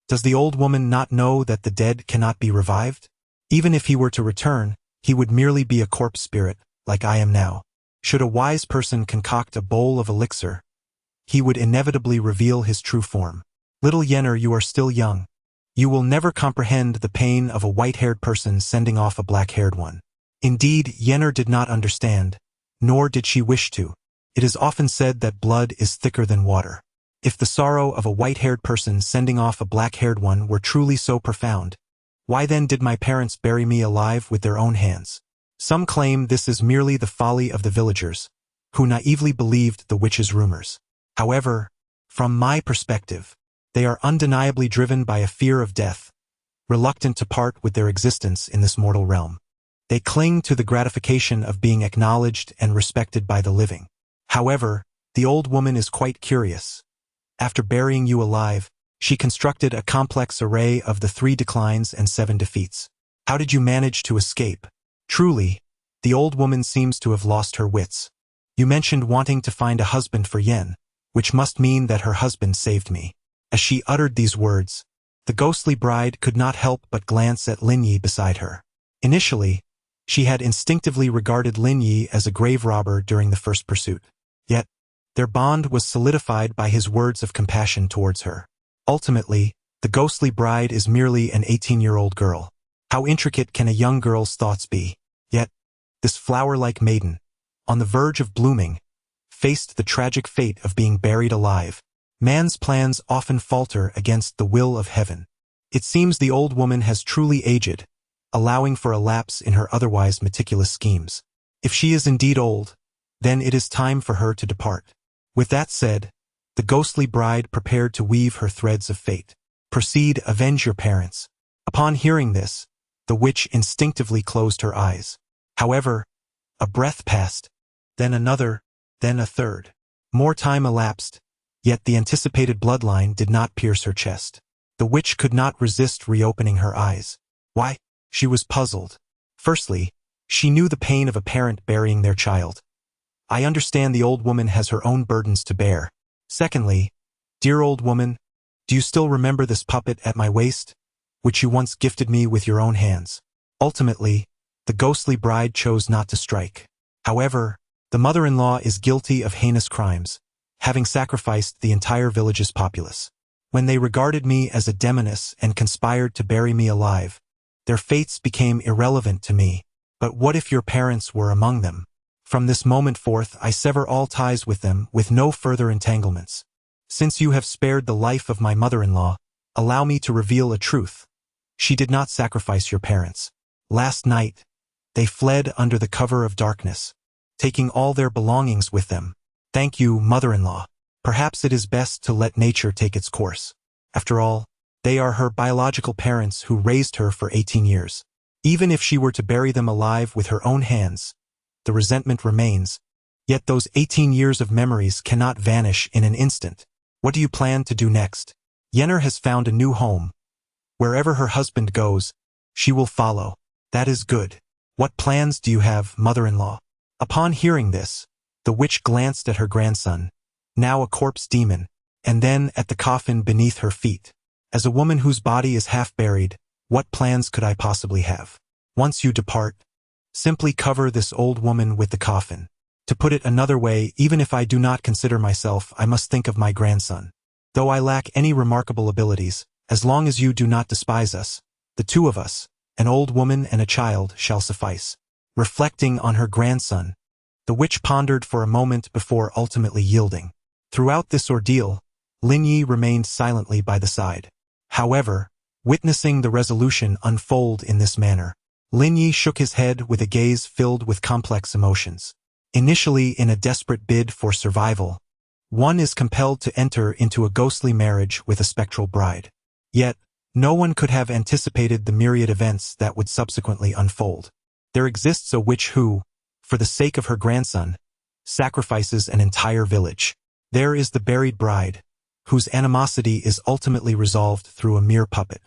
does the old woman not know that the dead cannot be revived? Even if he were to return, he would merely be a corpse spirit, like I am now. Should a wise person concoct a bowl of elixir, he would inevitably reveal his true form. Little Yenner, you are still young. You will never comprehend the pain of a white-haired person sending off a black-haired one. Indeed, Yenner did not understand, nor did she wish to. It is often said that blood is thicker than water. If the sorrow of a white-haired person sending off a black-haired one were truly so profound, why then did my parents bury me alive with their own hands? Some claim this is merely the folly of the villagers, who naively believed the witch's rumors. However, from my perspective, they are undeniably driven by a fear of death, reluctant to part with their existence in this mortal realm. They cling to the gratification of being acknowledged and respected by the living. However, the old woman is quite curious. After burying you alive, she constructed a complex array of the 3 declines and 7 defeats. How did you manage to escape? Truly, the old woman seems to have lost her wits. You mentioned wanting to find a husband for Yen, which must mean that her husband saved me. As she uttered these words, the ghostly bride could not help but glance at Lin Yu beside her. Initially, she had instinctively regarded Lin Yu as a grave robber during the first pursuit. Yet, their bond was solidified by his words of compassion towards her. Ultimately, the ghostly bride is merely an 18-year-old girl. How intricate can a young girl's thoughts be? Yet, this flower-like maiden, on the verge of blooming, faced the tragic fate of being buried alive. Man's plans often falter against the will of heaven. It seems the old woman has truly aged, allowing for a lapse in her otherwise meticulous schemes. If she is indeed old, then it is time for her to depart. With that said, the ghostly bride prepared to weave her threads of fate. Proceed, avenge your parents. Upon hearing this, the witch instinctively closed her eyes. However, a breath passed, then another, then a third. More time elapsed, yet the anticipated bloodline did not pierce her chest. The witch could not resist reopening her eyes. Why? She was puzzled. Firstly, she knew the pain of a parent burying their child. I understand the old woman has her own burdens to bear. Secondly, dear old woman, do you still remember this puppet at my waist, which you once gifted me with your own hands? Ultimately, the ghostly bride chose not to strike. However, the mother-in-law is guilty of heinous crimes, having sacrificed the entire village's populace. When they regarded me as a demoness and conspired to bury me alive, their fates became irrelevant to me. But what if your parents were among them? From this moment forth, I sever all ties with them, with no further entanglements. Since you have spared the life of my mother-in-law, allow me to reveal a truth. She did not sacrifice your parents. Last night, they fled under the cover of darkness, taking all their belongings with them. Thank you, mother-in-law. Perhaps it is best to let nature take its course. After all, they are her biological parents who raised her for 18 years. Even if she were to bury them alive with her own hands, the resentment remains. Yet those 18 years of memories cannot vanish in an instant. What do you plan to do next? Yennefer has found a new home. Wherever her husband goes, she will follow. That is good. What plans do you have, mother-in-law? Upon hearing this, the witch glanced at her grandson, now a corpse demon, and then at the coffin beneath her feet. As a woman whose body is half buried, what plans could I possibly have? Once you depart, simply cover this old woman with the coffin. To put it another way, even if I do not consider myself, I must think of my grandson. Though I lack any remarkable abilities, as long as you do not despise us, the two of us, an old woman and a child, shall suffice. Reflecting on her grandson, the witch pondered for a moment before ultimately yielding. Throughout this ordeal, Lin Yu remained silently by the side. However, witnessing the resolution unfold in this manner, Lin Yu shook his head with a gaze filled with complex emotions. Initially in a desperate bid for survival, one is compelled to enter into a ghostly marriage with a spectral bride. Yet, no one could have anticipated the myriad events that would subsequently unfold. There exists a witch who, for the sake of her grandson, sacrifices an entire village. There is the buried bride, whose animosity is ultimately resolved through a mere puppet.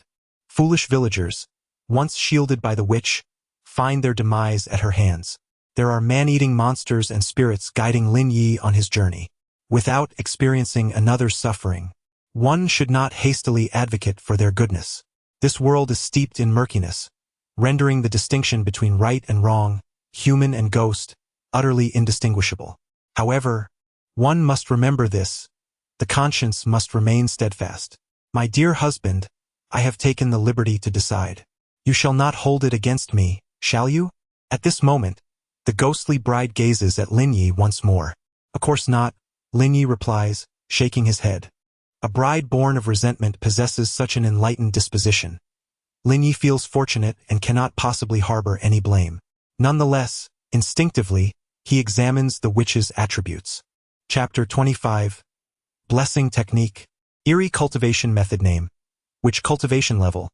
Foolish villagers, once shielded by the witch, find their demise at her hands. There are man-eating monsters and spirits guiding Lin Yu on his journey. Without experiencing another's suffering, one should not hastily advocate for their goodness. This world is steeped in murkiness, rendering the distinction between right and wrong, human and ghost, utterly indistinguishable. However, one must remember this: the conscience must remain steadfast. My dear husband, I have taken the liberty to decide. You shall not hold it against me, shall you? At this moment, the ghostly bride gazes at Lin Yu once more. Of course not, Lin Yu replies, shaking his head. A bride born of resentment possesses such an enlightened disposition. Lin Yu feels fortunate and cannot possibly harbor any blame. Nonetheless, instinctively, he examines the witch's attributes. Chapter 25. Blessing Technique. Eerie Cultivation Method Name. Witch Cultivation Level.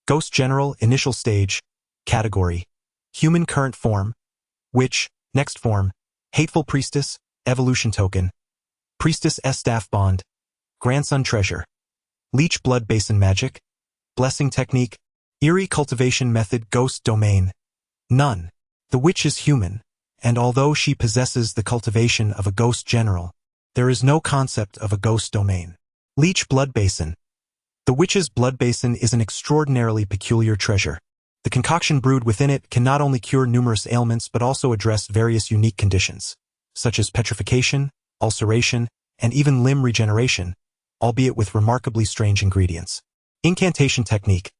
Ghost General Initial Stage. Category: Human Current Form. Witch Next Form. Hateful Priestess Evolution Token. Priestess S Staff Bond. Grandson Treasure. Leech Blood Basin Magic. Blessing Technique. Eerie Cultivation Method Ghost Domain. None. The witch is human, and although she possesses the cultivation of a ghost general, there is no concept of a ghost domain. Leech Blood Basin. The witch's blood basin is an extraordinarily peculiar treasure. The concoction brewed within it can not only cure numerous ailments but also address various unique conditions, such as petrification, ulceration, and even limb regeneration, albeit with remarkably strange ingredients. Incantation Technique.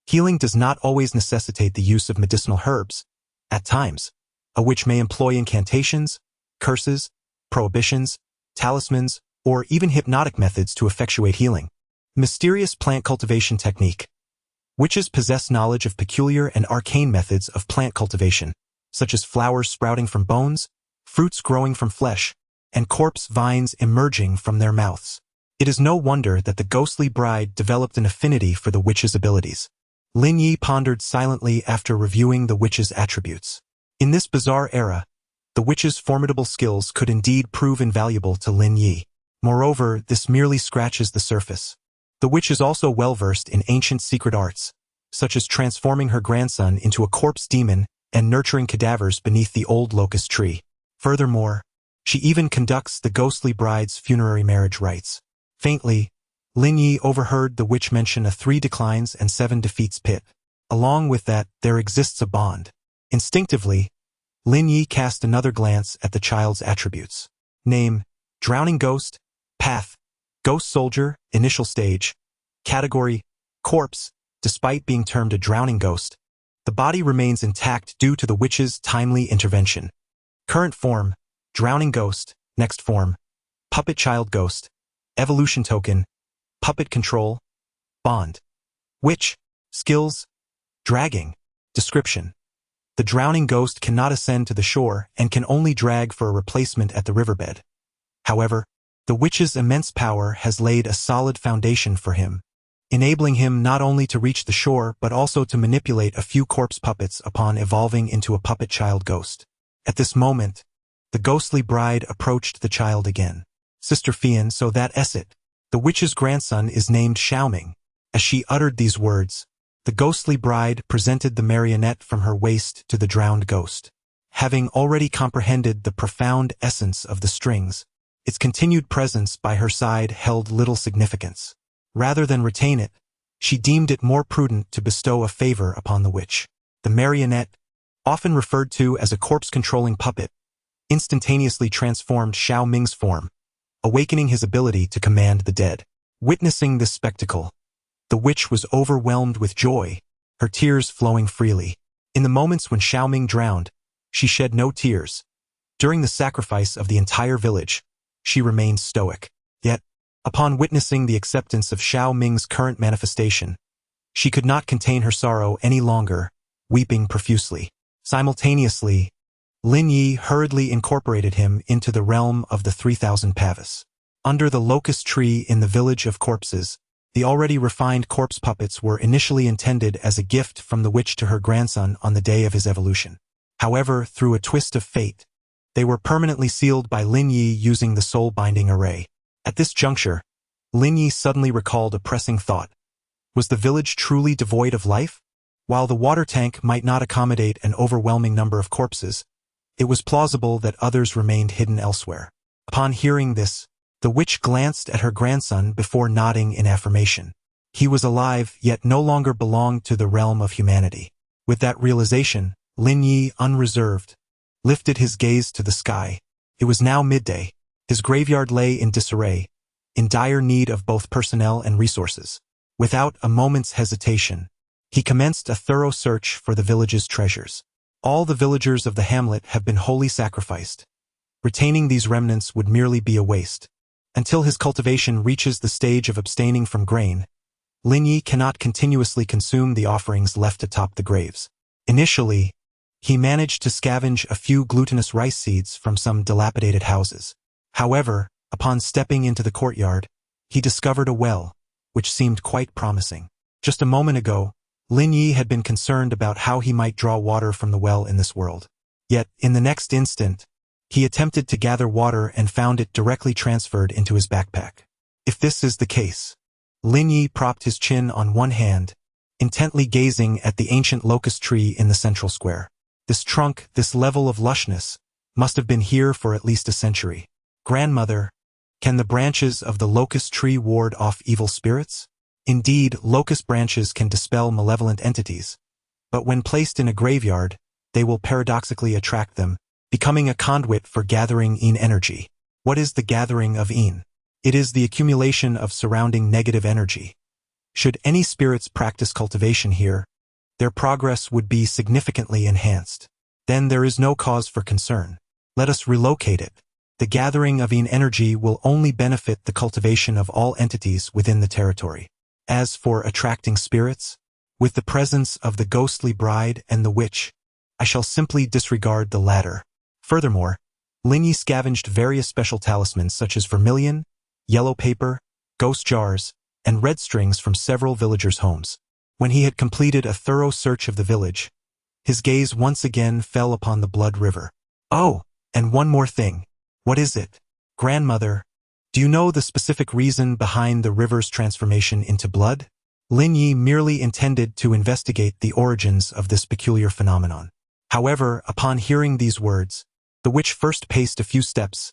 Healing does not always necessitate the use of medicinal herbs. At times, A witch may employ incantations, curses, prohibitions, talismans, or even hypnotic methods to effectuate healing. Mysterious plant cultivation technique. Witches possess knowledge of peculiar and arcane methods of plant cultivation, such as flowers sprouting from bones, fruits growing from flesh, and corpse vines emerging from their mouths. It is no wonder that the ghostly bride developed an affinity for the witch's abilities. Lin Yu pondered silently after reviewing the witch's attributes. In this bizarre era, the witch's formidable skills could indeed prove invaluable to Lin Yu. Moreover, this merely scratches the surface. The witch is also well-versed in ancient secret arts, such as transforming her grandson into a corpse demon and nurturing cadavers beneath the old locust tree. Furthermore, she even conducts the ghostly bride's funerary marriage rites. Faintly, Lin Yu overheard the witch mention a 3 declines and 7 defeats pit. Along with that, there exists a bond. Instinctively, Lin Yu cast another glance at the child's attributes. Name: Drowning Ghost. Path: Ghost Soldier. Initial stage. Category: Corpse. Despite being termed a drowning ghost, the body remains intact due to the witch's timely intervention. Current form: Drowning Ghost. Next form: Puppet Child Ghost. Evolution token: Puppet Control. Bond. Witch. Skills: Dragging. Description: The drowning ghost cannot ascend to the shore and can only drag for a replacement at the riverbed. However, the witch's immense power has laid a solid foundation for him, enabling him not only to reach the shore but also to manipulate a few corpse puppets upon evolving into a puppet child ghost. At this moment, the ghostly bride approached the child again. Sister Fian, so that is it. The witch's grandson is named Xiaoming. As she uttered these words, the ghostly bride presented the marionette from her waist to the drowned ghost. Having already comprehended the profound essence of the strings, its continued presence by her side held little significance. Rather than retain it, she deemed it more prudent to bestow a favor upon the witch. The marionette, often referred to as a corpse-controlling puppet, instantaneously transformed Xiao Ming's form, awakening his ability to command the dead. Witnessing this spectacle, the witch was overwhelmed with joy, her tears flowing freely. In the moments when Xiao Ming drowned, she shed no tears. During the sacrifice of the entire village, she remained stoic. Yet, upon witnessing the acceptance of Xiao Ming's current manifestation, she could not contain her sorrow any longer, weeping profusely. Simultaneously, Lin Yu hurriedly incorporated him into the realm of the 3,000 pavas. Under the locust tree in the village of corpses, the already refined corpse puppets were initially intended as a gift from the witch to her grandson on the day of his evolution. However, through a twist of fate, they were permanently sealed by Lin Yu using the soul-binding array. At this juncture, Lin Yu suddenly recalled a pressing thought. Was the village truly devoid of life? While the water tank might not accommodate an overwhelming number of corpses, it was plausible that others remained hidden elsewhere. Upon hearing this, the witch glanced at her grandson before nodding in affirmation. He was alive, yet no longer belonged to the realm of humanity. With that realization, Lin Yu, unreserved, lifted his gaze to the sky. It was now midday. His graveyard lay in disarray, in dire need of both personnel and resources. Without a moment's hesitation, he commenced a thorough search for the village's treasures. All the villagers of the hamlet have been wholly sacrificed. Retaining these remnants would merely be a waste. Until his cultivation reaches the stage of abstaining from grain, Lin Yu cannot continuously consume the offerings left atop the graves. Initially, he managed to scavenge a few glutinous rice seeds from some dilapidated houses. However, upon stepping into the courtyard, he discovered a well, which seemed quite promising. Just a moment ago, Lin Yu had been concerned about how he might draw water from the well in this world. Yet, in the next instant, he attempted to gather water and found it directly transferred into his backpack. If this is the case, Lin Yu propped his chin on one hand, intently gazing at the ancient locust tree in the central square. This trunk, this level of lushness, must have been here for at least a century. Grandmother, can the branches of the locust tree ward off evil spirits? Indeed, locust branches can dispel malevolent entities, but when placed in a graveyard, they will paradoxically attract them, becoming a conduit for gathering Yin energy. What is the gathering of Yin? It is the accumulation of surrounding negative energy. Should any spirits practice cultivation here, their progress would be significantly enhanced. then there is no cause for concern. Let us relocate it. The gathering of energy will only benefit the cultivation of all entities within the territory. As for attracting spirits, with the presence of the ghostly bride and the witch, I shall simply disregard the latter. Furthermore, Lin Yu scavenged various special talismans such as vermilion, yellow paper, ghost jars, and red strings from several villagers' homes. When he had completed a thorough search of the village, his gaze once again fell upon the blood river. Oh, and one more thing. What is it? Grandmother, do you know the specific reason behind the river's transformation into blood? Lin Yu merely intended to investigate the origins of this peculiar phenomenon. However, upon hearing these words, the witch first paced a few steps,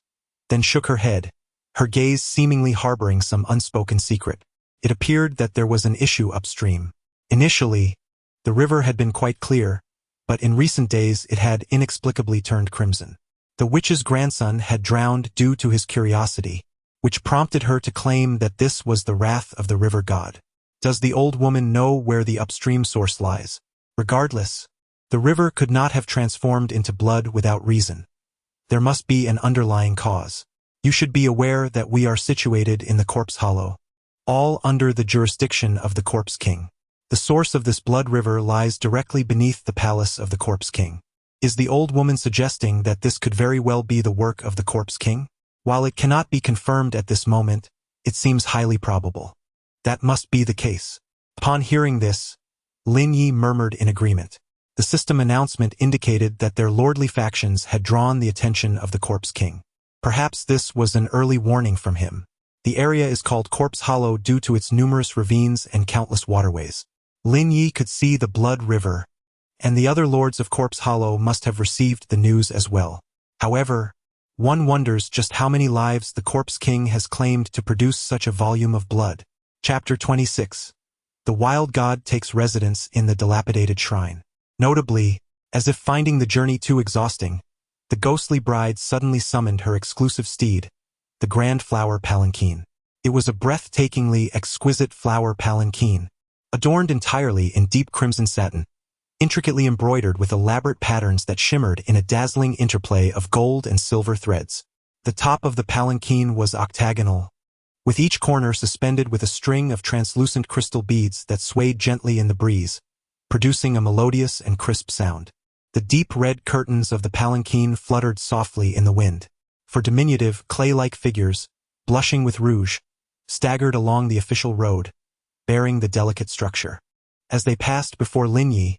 then shook her head, her gaze seemingly harboring some unspoken secret. It appeared that there was an issue upstream. Initially, the river had been quite clear, but in recent days it had inexplicably turned crimson. The witch's grandson had drowned due to his curiosity, which prompted her to claim that this was the wrath of the river god. Does the old woman know where the upstream source lies? Regardless, the river could not have transformed into blood without reason. There must be an underlying cause. You should be aware that we are situated in the Corpse Hollow, all under the jurisdiction of the Corpse King. The source of this blood river lies directly beneath the palace of the Corpse King. Is the old woman suggesting that this could very well be the work of the Corpse King? While it cannot be confirmed at this moment, it seems highly probable. That must be the case. Upon hearing this, Lin Yu murmured in agreement. The system announcement indicated that their lordly factions had drawn the attention of the Corpse King. Perhaps this was an early warning from him. The area is called Corpse Hollow due to its numerous ravines and countless waterways. Lin Yu could see the blood river, and the other lords of Corpse Hollow must have received the news as well. However, one wonders just how many lives the Corpse King has claimed to produce such a volume of blood. Chapter 26. The wild god takes residence in the dilapidated shrine. Notably, as if finding the journey too exhausting, the ghostly bride suddenly summoned her exclusive steed, the grand flower palanquin. It was a breathtakingly exquisite flower palanquin, adorned entirely in deep crimson satin, intricately embroidered with elaborate patterns that shimmered in a dazzling interplay of gold and silver threads. The top of the palanquin was octagonal, with each corner suspended with a string of translucent crystal beads that swayed gently in the breeze, producing a melodious and crisp sound. The deep red curtains of the palanquin fluttered softly in the wind, for diminutive, clay-like figures, blushing with rouge, staggered along the official road, bearing the delicate structure. As they passed before Lin Yu,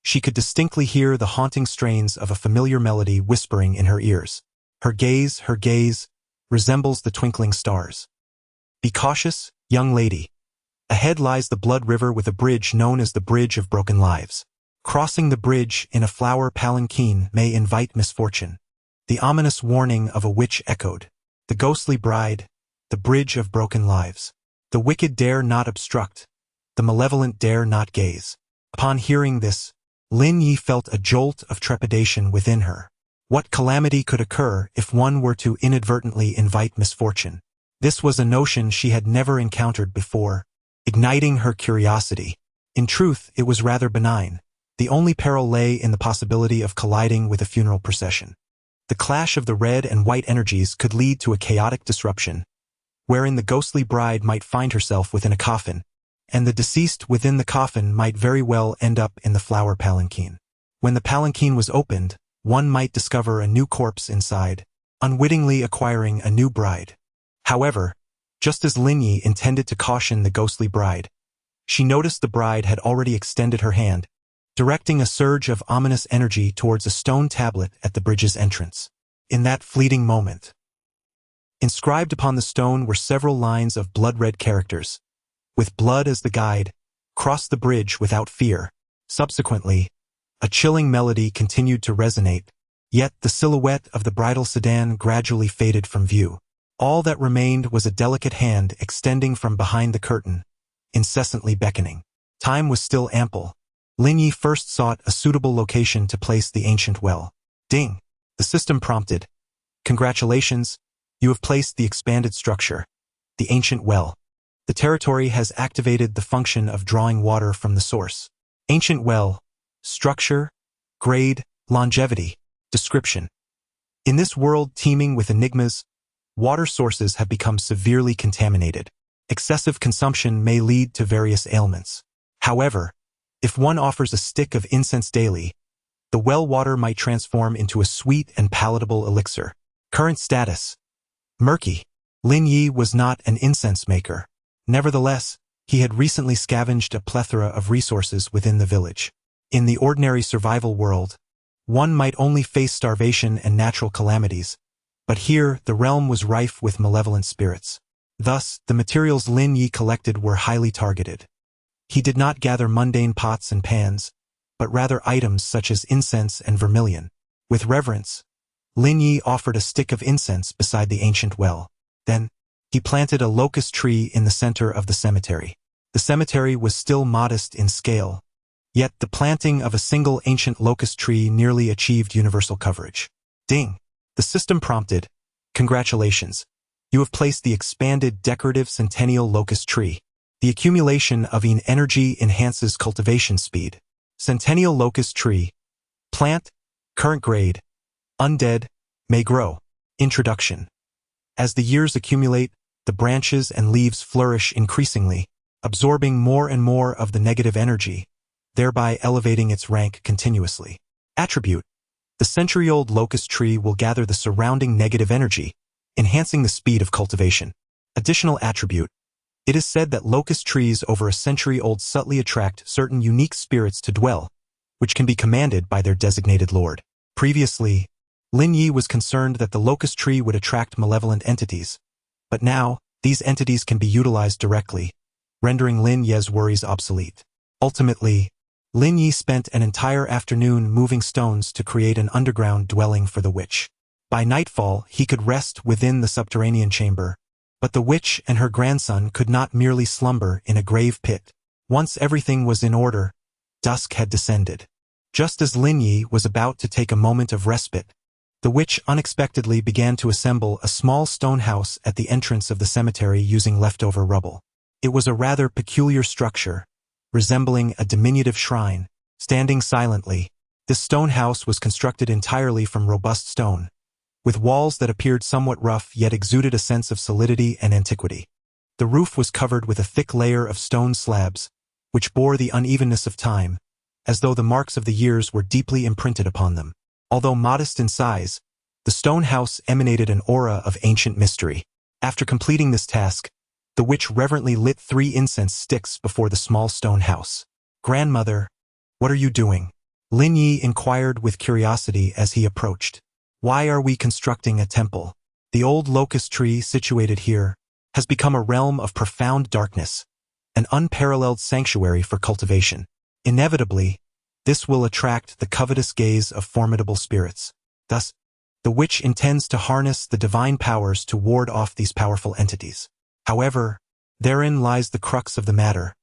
she could distinctly hear the haunting strains of a familiar melody whispering in her ears. Her gaze, resembles the twinkling stars. Be cautious, young lady. Ahead lies the blood river with a bridge known as the Bridge of Broken Lives. Crossing the bridge in a flower palanquin may invite misfortune. The ominous warning of a witch echoed. The ghostly bride, the Bridge of Broken Lives. The wicked dare not obstruct, the malevolent dare not gaze. Upon hearing this, Lin Yu felt a jolt of trepidation within her. What calamity could occur if one were to inadvertently invite misfortune? This was a notion she had never encountered before, igniting her curiosity. In truth, it was rather benign. The only peril lay in the possibility of colliding with a funeral procession. The clash of the red and white energies could lead to a chaotic disruption, wherein the ghostly bride might find herself within a coffin, and the deceased within the coffin might very well end up in the flower palanquin. When the palanquin was opened, one might discover a new corpse inside, unwittingly acquiring a new bride. However, just as Lin Yu intended to caution the ghostly bride, she noticed the bride had already extended her hand, directing a surge of ominous energy towards a stone tablet at the bridge's entrance. In that fleeting moment, inscribed upon the stone were several lines of blood-red characters. With blood as the guide, cross the bridge without fear. Subsequently, a chilling melody continued to resonate, yet the silhouette of the bridal sedan gradually faded from view. All that remained was a delicate hand extending from behind the curtain, incessantly beckoning. Time was still ample. Lin Yu first sought a suitable location to place the ancient well. Ding! The system prompted. Congratulations, you have placed the expanded structure, the ancient well. The territory has activated the function of drawing water from the source. Ancient well, structure, grade, Longevity. Description. In this world teeming with enigmas, water sources have become severely contaminated. Excessive consumption may lead to various ailments. However, if one offers a stick of incense daily, the well water might transform into a sweet and palatable elixir. Current status. Murky. Lin Yu was not an incense maker. Nevertheless, he had recently scavenged a plethora of resources within the village. In the ordinary survival world, one might only face starvation and natural calamities, but here the realm was rife with malevolent spirits. Thus, the materials Lin Yu collected were highly targeted. He did not gather mundane pots and pans, but rather items such as incense and vermilion. With reverence, Lin Yu offered a stick of incense beside the ancient well. Then, he planted a locust tree in the center of the cemetery. The cemetery was still modest in scale, yet the planting of a single ancient locust tree nearly achieved universal coverage. Ding! The system prompted, "Congratulations, you have placed the expanded decorative centennial locust tree. The accumulation of energy enhances cultivation speed. Centennial locust tree. Plant, current grade, undead, may grow." Introduction. As the years accumulate, the branches and leaves flourish increasingly, absorbing more and more of the negative energy, thereby elevating its rank continuously. Attribute. The century-old locust tree will gather the surrounding negative energy, enhancing the speed of cultivation. Additional attribute. It is said that locust trees over a century-old subtly attract certain unique spirits to dwell, which can be commanded by their designated lord. Previously, Lin Yu was concerned that the locust tree would attract malevolent entities, but now, these entities can be utilized directly, rendering Lin Yu's worries obsolete. Ultimately, Lin Yu spent an entire afternoon moving stones to create an underground dwelling for the witch. By nightfall, he could rest within the subterranean chamber, but the witch and her grandson could not merely slumber in a grave pit. Once everything was in order, dusk had descended. Just as Lin Yu was about to take a moment of respite, the witch unexpectedly began to assemble a small stone house at the entrance of the cemetery using leftover rubble. It was a rather peculiar structure, resembling a diminutive shrine, standing silently. This stone house was constructed entirely from robust stone, with walls that appeared somewhat rough yet exuded a sense of solidity and antiquity. The roof was covered with a thick layer of stone slabs, which bore the unevenness of time, as though the marks of the years were deeply imprinted upon them. Although modest in size, the stone house emanated an aura of ancient mystery. After completing this task, the witch reverently lit 3 incense sticks before the small stone house. "Grandmother, what are you doing?" Lin Yu inquired with curiosity as he approached. "Why are we constructing a temple? The old locust tree situated here has become a realm of profound darkness, an unparalleled sanctuary for cultivation. Inevitably, this will attract the covetous gaze of formidable spirits. Thus, the witch intends to harness the divine powers to ward off these powerful entities. However, therein lies the crux of the matter.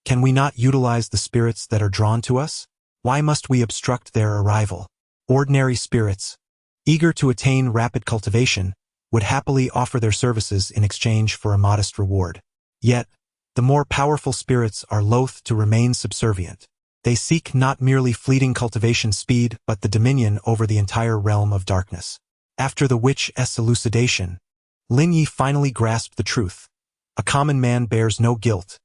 Can we not utilize the spirits that are drawn to us? Why must we obstruct their arrival? Ordinary spirits, eager to attain rapid cultivation, would happily offer their services in exchange for a modest reward. Yet, the more powerful spirits are loath to remain subservient. They seek not merely fleeting cultivation speed, but the dominion over the entire realm of darkness. After the witch's elucidation, Lin Yu finally grasped the truth. A common man bears no guilt.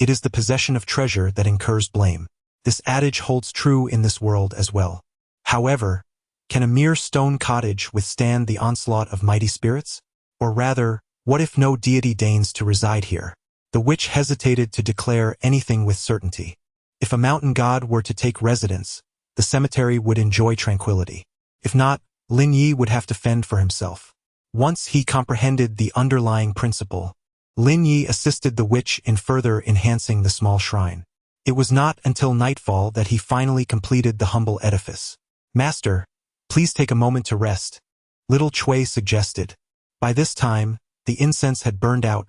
It is the possession of treasure that incurs blame. This adage holds true in this world as well. However, can a mere stone cottage withstand the onslaught of mighty spirits? Or rather, what if no deity deigns to reside here? The witch hesitated to declare anything with certainty. If a mountain god were to take residence, the cemetery would enjoy tranquility. If not, Lin Yu would have to fend for himself. Once he comprehended the underlying principle, Lin Yu assisted the witch in further enhancing the small shrine. It was not until nightfall that he finally completed the humble edifice. "Master, please take a moment to rest," little Chui suggested. By this time, the incense had burned out,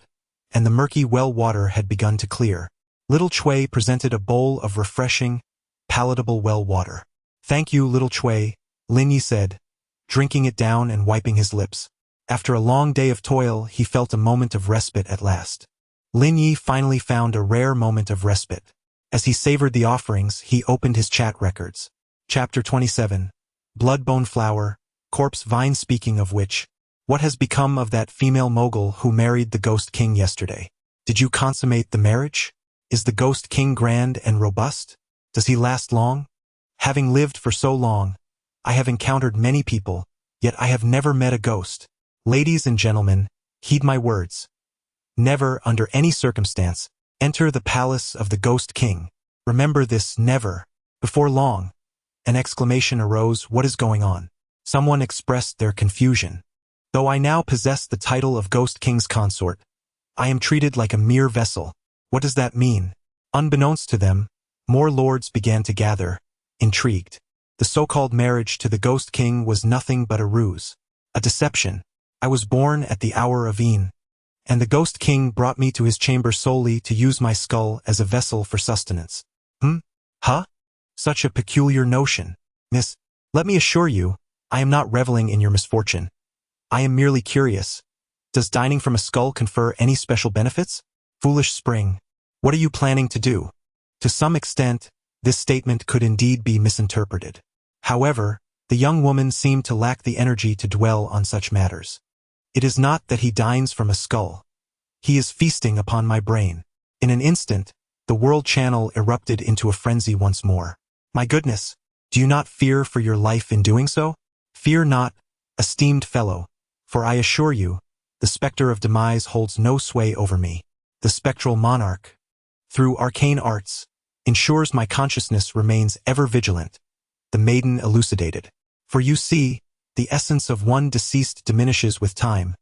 and the murky well water had begun to clear. Little Chui presented a bowl of refreshing, palatable well water. "Thank you, Little Chui," Lin Yu said, drinking it down and wiping his lips. After a long day of toil, he felt a moment of respite at last. Lin Yu finally found a rare moment of respite. As he savored the offerings, he opened his chat records. Chapter 27. blood-bone flower, corpse vine. Speaking of which, what has become of that female mogul who married the Ghost King yesterday? Did you consummate the marriage? Is the Ghost King grand and robust? Does he last long? Having lived for so long, I have encountered many people, yet I have never met a ghost. Ladies and gentlemen, heed my words. Never, under any circumstance, enter the palace of the Ghost King. Remember this, never. Before long, an exclamation arose. What is going on? Someone expressed their confusion. Though I now possess the title of Ghost King's consort, I am treated like a mere vessel. What does that mean? Unbeknownst to them, more lords began to gather, intrigued. The so-called marriage to the Ghost King was nothing but a ruse, a deception. I was born at the hour of e'en, and the Ghost King brought me to his chamber solely to use my skull as a vessel for sustenance. Huh? Such a peculiar notion. Miss, let me assure you, I am not reveling in your misfortune. I am merely curious. Does dining from a skull confer any special benefits? Foolish spring. What are you planning to do? To some extent, this statement could indeed be misinterpreted. However, the young woman seemed to lack the energy to dwell on such matters. It is not that he dines from a skull. He is feasting upon my brain. In an instant, the world channel erupted into a frenzy once more. My goodness, do you not fear for your life in doing so? Fear not, esteemed fellow, for I assure you, the specter of demise holds no sway over me. The spectral monarch, through arcane arts, ensures my consciousness remains ever vigilant. The maiden elucidated. For you see, the essence of one deceased diminishes with time,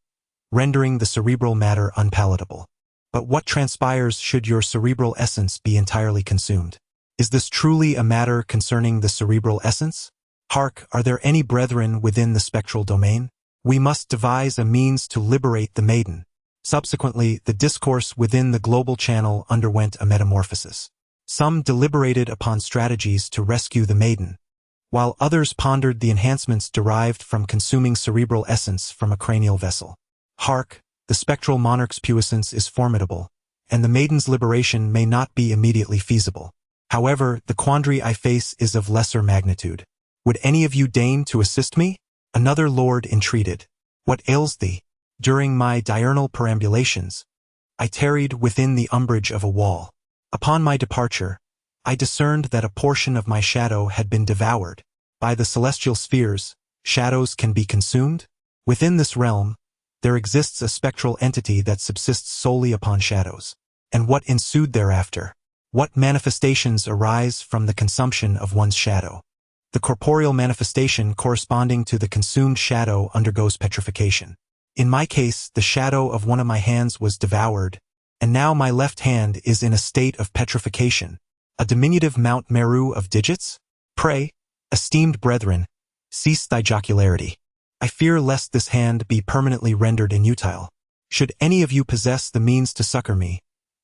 rendering the cerebral matter unpalatable. But what transpires should your cerebral essence be entirely consumed? Is this truly a matter concerning the cerebral essence? Hark, are there any brethren within the spectral domain? We must devise a means to liberate the maiden. Subsequently, the discourse within the global channel underwent a metamorphosis. Some deliberated upon strategies to rescue the maiden, while others pondered the enhancements derived from consuming cerebral essence from a cranial vessel. Hark, the spectral monarch's puissance is formidable, and the maiden's liberation may not be immediately feasible. However, the quandary I face is of lesser magnitude. Would any of you deign to assist me? Another lord entreated. What ails thee? During my diurnal perambulations, I tarried within the umbrage of a wall. Upon my departure, I discerned that a portion of my shadow had been devoured. By the celestial spheres, shadows can be consumed. Within this realm, there exists a spectral entity that subsists solely upon shadows. And what ensued thereafter? What manifestations arise from the consumption of one's shadow? The corporeal manifestation corresponding to the consumed shadow undergoes petrification. In my case, the shadow of one of my hands was devoured, and now my left hand is in a state of petrification. A diminutive Mount Meru of digits? Pray, esteemed brethren, cease thy jocularity. I fear lest this hand be permanently rendered inutile. Should any of you possess the means to succor me,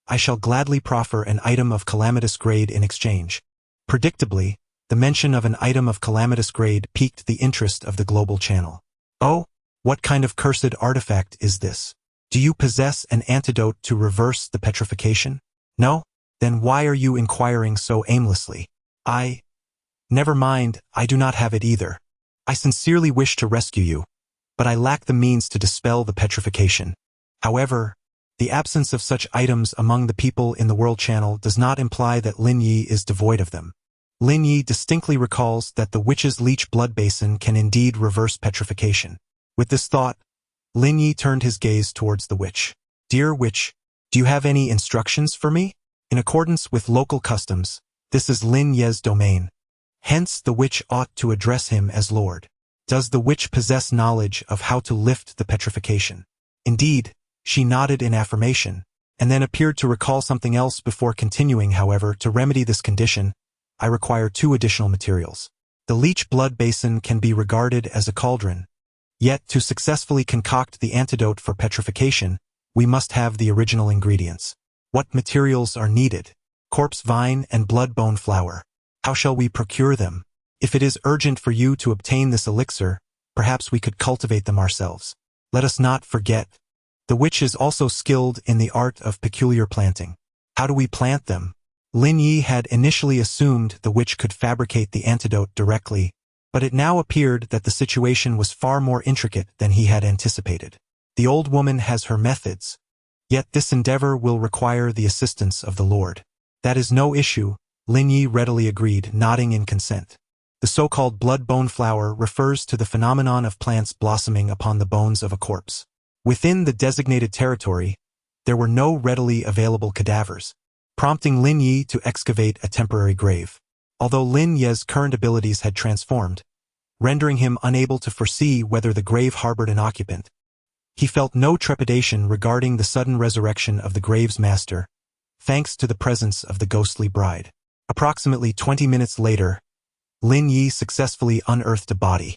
I shall gladly proffer an item of calamitous grade in exchange. Predictably, the mention of an item of calamitous grade piqued the interest of the global channel. Oh, what kind of cursed artifact is this? Do you possess an antidote to reverse the petrification? No? Then why are you inquiring so aimlessly? Never mind, I do not have it either. I sincerely wish to rescue you, but I lack the means to dispel the petrification. However, the absence of such items among the people in the world channel does not imply that Lin Yu is devoid of them. Lin Yu distinctly recalls that the witch's leech blood basin can indeed reverse petrification. With this thought, Lin Yu turned his gaze towards the witch. Dear witch, do you have any instructions for me? In accordance with local customs, this is Lin Yu's domain. Hence, the witch ought to address him as Lord. Does the witch possess knowledge of how to lift the petrification? Indeed, she nodded in affirmation, and then appeared to recall something else before continuing. However, to remedy this condition, I require 2 additional materials. The leech blood basin can be regarded as a cauldron. Yet, to successfully concoct the antidote for petrification, we must have the original ingredients. What materials are needed? Corpse vine and blood bone flower. How shall we procure them? If it is urgent for you to obtain this elixir, perhaps we could cultivate them ourselves. Let us not forget, the witch is also skilled in the art of peculiar planting. How do we plant them? Lin Yu had initially assumed the witch could fabricate the antidote directly, But it now appeared that the situation was far more intricate than he had anticipated. The old woman has her methods, yet this endeavor will require the assistance of the Lord. That is no issue, Lin Yu readily agreed, nodding in consent. The so-called blood-bone flower refers to the phenomenon of plants blossoming upon the bones of a corpse. Within the designated territory, there were no readily available cadavers, prompting Lin Yu to excavate a temporary grave. Although Lin Yu's current abilities had transformed, rendering him unable to foresee whether the grave harbored an occupant, he felt no trepidation regarding the sudden resurrection of the grave's master, thanks to the presence of the ghostly bride. Approximately 20 minutes later, Lin Yu successfully unearthed a body.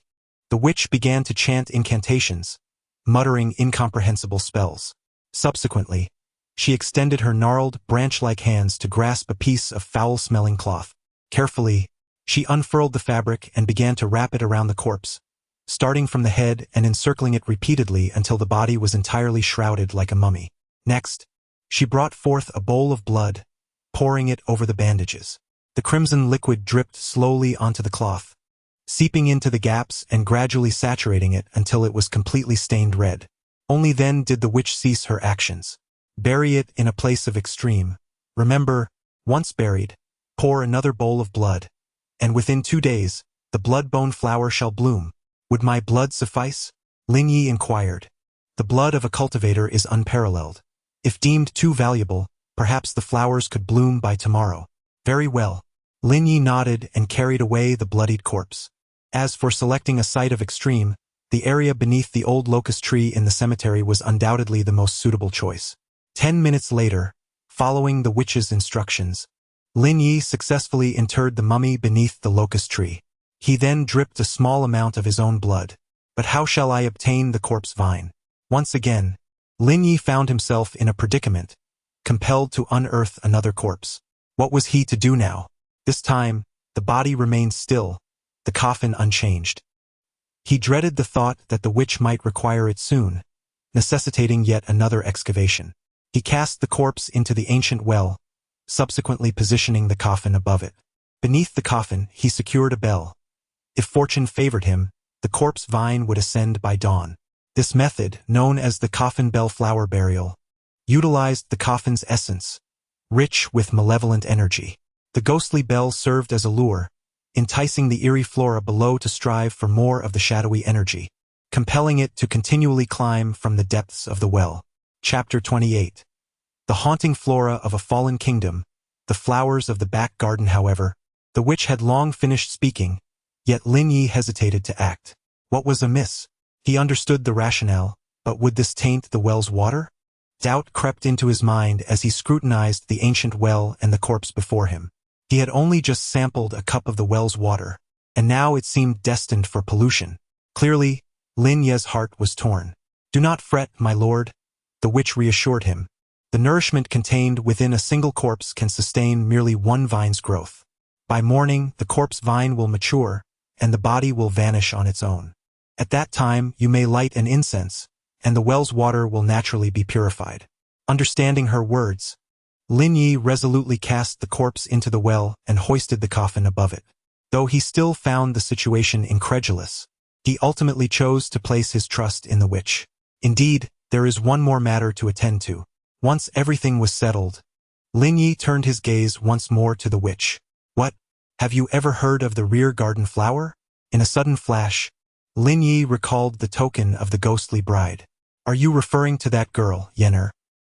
The witch began to chant incantations, muttering incomprehensible spells. Subsequently, she extended her gnarled, branch-like hands to grasp a piece of foul-smelling cloth. Carefully, she unfurled the fabric and began to wrap it around the corpse, starting from the head and encircling it repeatedly until the body was entirely shrouded like a mummy. Next, she brought forth a bowl of blood, pouring it over the bandages. The crimson liquid dripped slowly onto the cloth, seeping into the gaps and gradually saturating it until it was completely stained red. Only then did the witch cease her actions. Bury it in a place of extreme. Remember, once buried, pour another bowl of blood, and within 2 days, the blood-bone flower shall bloom. Would my blood suffice? Lin Yu inquired. The blood of a cultivator is unparalleled. If deemed too valuable, perhaps the flowers could bloom by tomorrow. Very well. Lin Yu nodded and carried away the bloodied corpse. As for selecting a site of extreme, the area beneath the old locust tree in the cemetery was undoubtedly the most suitable choice. 10 minutes later, following the witch's instructions, Lin Yu successfully interred the mummy beneath the locust tree. He then dripped a small amount of his own blood. But how shall I obtain the corpse vine? Once again, Lin Yu found himself in a predicament, compelled to unearth another corpse. What was he to do now? This time, the body remained still, the coffin unchanged. He dreaded the thought that the witch might require it soon, necessitating yet another excavation. He cast the corpse into the ancient well, subsequently positioning the coffin above it. Beneath the coffin, he secured a bell. If fortune favored him, the corpse vine would ascend by dawn. This method, known as the coffin bell flower burial, utilized the coffin's essence, rich with malevolent energy. The ghostly bell served as a lure, enticing the eerie flora below to strive for more of the shadowy energy, compelling it to continually climb from the depths of the well. Chapter 28. The haunting flora of a fallen kingdom, the flowers of the back garden. However, the witch had long finished speaking, yet Lin Yu hesitated to act. What was amiss? He understood the rationale, but would this taint the well's water? Doubt crept into his mind as he scrutinized the ancient well and the corpse before him. He had only just sampled a cup of the well's water, and now it seemed destined for pollution. Clearly, Lin Yu's heart was torn. Do not fret, my lord, the witch reassured him. The nourishment contained within a single corpse can sustain merely one vine's growth. By morning, the corpse vine will mature, and the body will vanish on its own. At that time, you may light an incense, and the well's water will naturally be purified. Understanding her words, Lin Yu resolutely cast the corpse into the well and hoisted the coffin above it. Though he still found the situation incredulous, he ultimately chose to place his trust in the witch. Indeed, there is one more matter to attend to. Once everything was settled, Lin Yu turned his gaze once more to the witch. What? Have you ever heard of the rear garden flower? In a sudden flash, Lin Yu recalled the token of the ghostly bride. Are you referring to that girl, Yenner?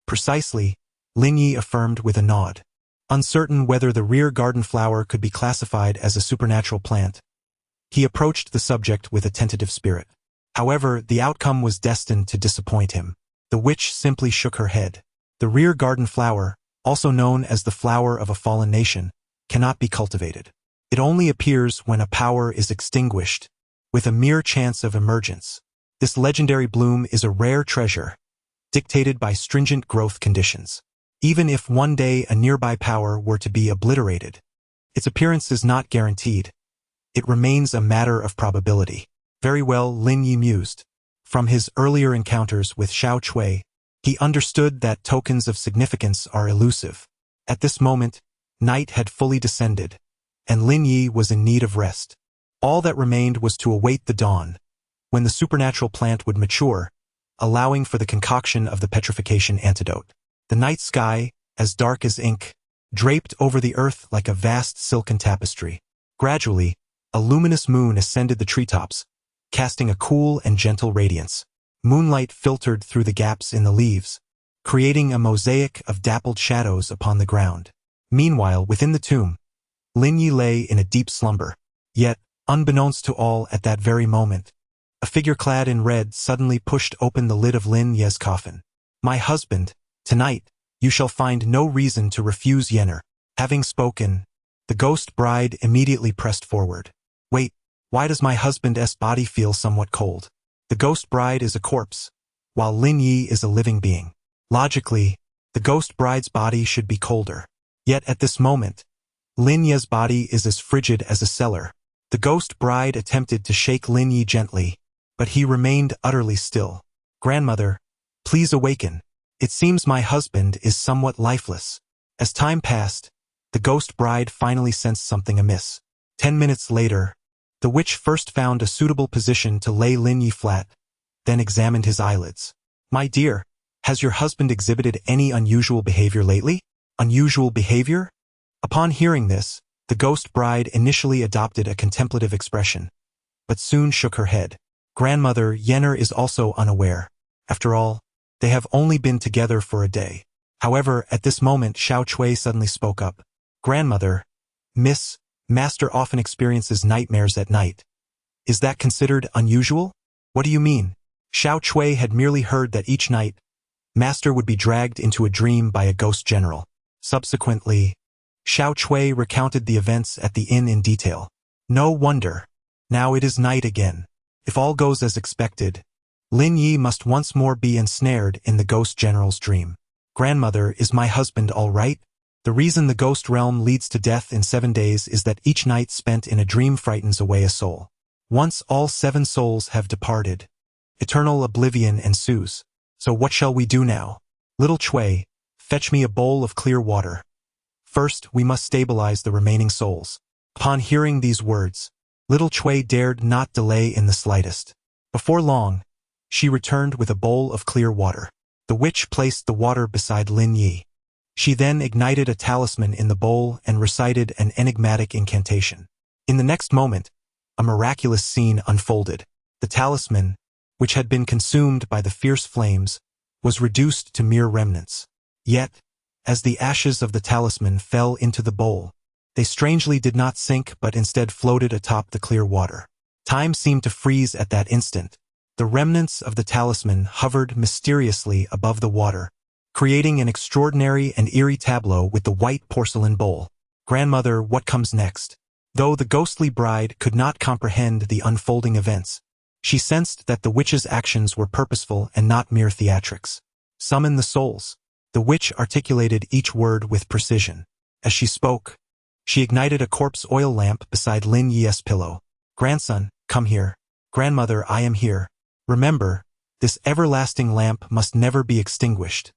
Precisely, Lin Yu affirmed with a nod. Uncertain whether the rear garden flower could be classified as a supernatural plant, he approached the subject with a tentative spirit. However, the outcome was destined to disappoint him. The witch simply shook her head. The rear garden flower, also known as the flower of a fallen nation, cannot be cultivated. It only appears when a power is extinguished, with a mere chance of emergence. This legendary bloom is a rare treasure, dictated by stringent growth conditions. Even if one day a nearby power were to be obliterated, its appearance is not guaranteed. It remains a matter of probability. Very well, Lin Yu mused. From his earlier encounters with Xiao Cui, he understood that tokens of significance are elusive. At this moment, night had fully descended, and Lin Yu was in need of rest. All that remained was to await the dawn, when the supernatural plant would mature, allowing for the concoction of the petrification antidote. The night sky, as dark as ink, draped over the earth like a vast silken tapestry. Gradually, a luminous moon ascended the treetops, casting a cool and gentle radiance. Moonlight filtered through the gaps in the leaves, creating a mosaic of dappled shadows upon the ground. Meanwhile, within the tomb, Lin Yu lay in a deep slumber. Yet, unbeknownst to all at that very moment, a figure clad in red suddenly pushed open the lid of Lin Yu's coffin. "My husband, tonight, you shall find no reason to refuse Yenner." Having spoken, the ghost bride immediately pressed forward. "Wait, why does my husband's body feel somewhat cold?" The ghost bride is a corpse, while Lin Yu is a living being. Logically, the ghost bride's body should be colder. Yet at this moment, Lin Yu's body is as frigid as a cellar. The ghost bride attempted to shake Lin Yu gently, but he remained utterly still. "Grandmother, please awaken. It seems my husband is somewhat lifeless." As time passed, the ghost bride finally sensed something amiss. 10 minutes later, the witch first found a suitable position to lay Lin Yu flat, then examined his eyelids. "My dear, has your husband exhibited any unusual behavior lately?" "Unusual behavior?" Upon hearing this, the ghost bride initially adopted a contemplative expression, but soon shook her head. "Grandmother, Yenner is also unaware. After all, they have only been together for a day." However, at this moment Xiao Chui suddenly spoke up. "Grandmother, Master often experiences nightmares at night. Is that considered unusual?" "What do you mean?" Xiao Chui had merely heard that each night, Master would be dragged into a dream by a ghost general. Subsequently, Xiao Chui recounted the events at the inn in detail. "No wonder. Now it is night again. If all goes as expected, Lin Yu must once more be ensnared in the ghost general's dream." "Grandmother, is my husband all right?" The reason the ghost realm leads to death in 7 days is that each night spent in a dream frightens away a soul. Once all 7 souls have departed, eternal oblivion ensues. So what shall we do now? "Little Chui, fetch me a bowl of clear water. First, we must stabilize the remaining souls." Upon hearing these words, Little Chui dared not delay in the slightest. Before long, she returned with a bowl of clear water. The witch placed the water beside Lin Yu. She then ignited a talisman in the bowl and recited an enigmatic incantation. In the next moment, a miraculous scene unfolded. The talisman, which had been consumed by the fierce flames, was reduced to mere remnants. Yet, as the ashes of the talisman fell into the bowl, they strangely did not sink but instead floated atop the clear water. Time seemed to freeze at that instant. The remnants of the talisman hovered mysteriously above the water, creating an extraordinary and eerie tableau with the white porcelain bowl. "Grandmother, what comes next?" Though the ghostly bride could not comprehend the unfolding events, she sensed that the witch's actions were purposeful and not mere theatrics. "Summon the souls." The witch articulated each word with precision. As she spoke, she ignited a corpse oil lamp beside Lin Yu's pillow. "Grandson, come here." "Grandmother, I am here." "Remember, this everlasting lamp must never be extinguished.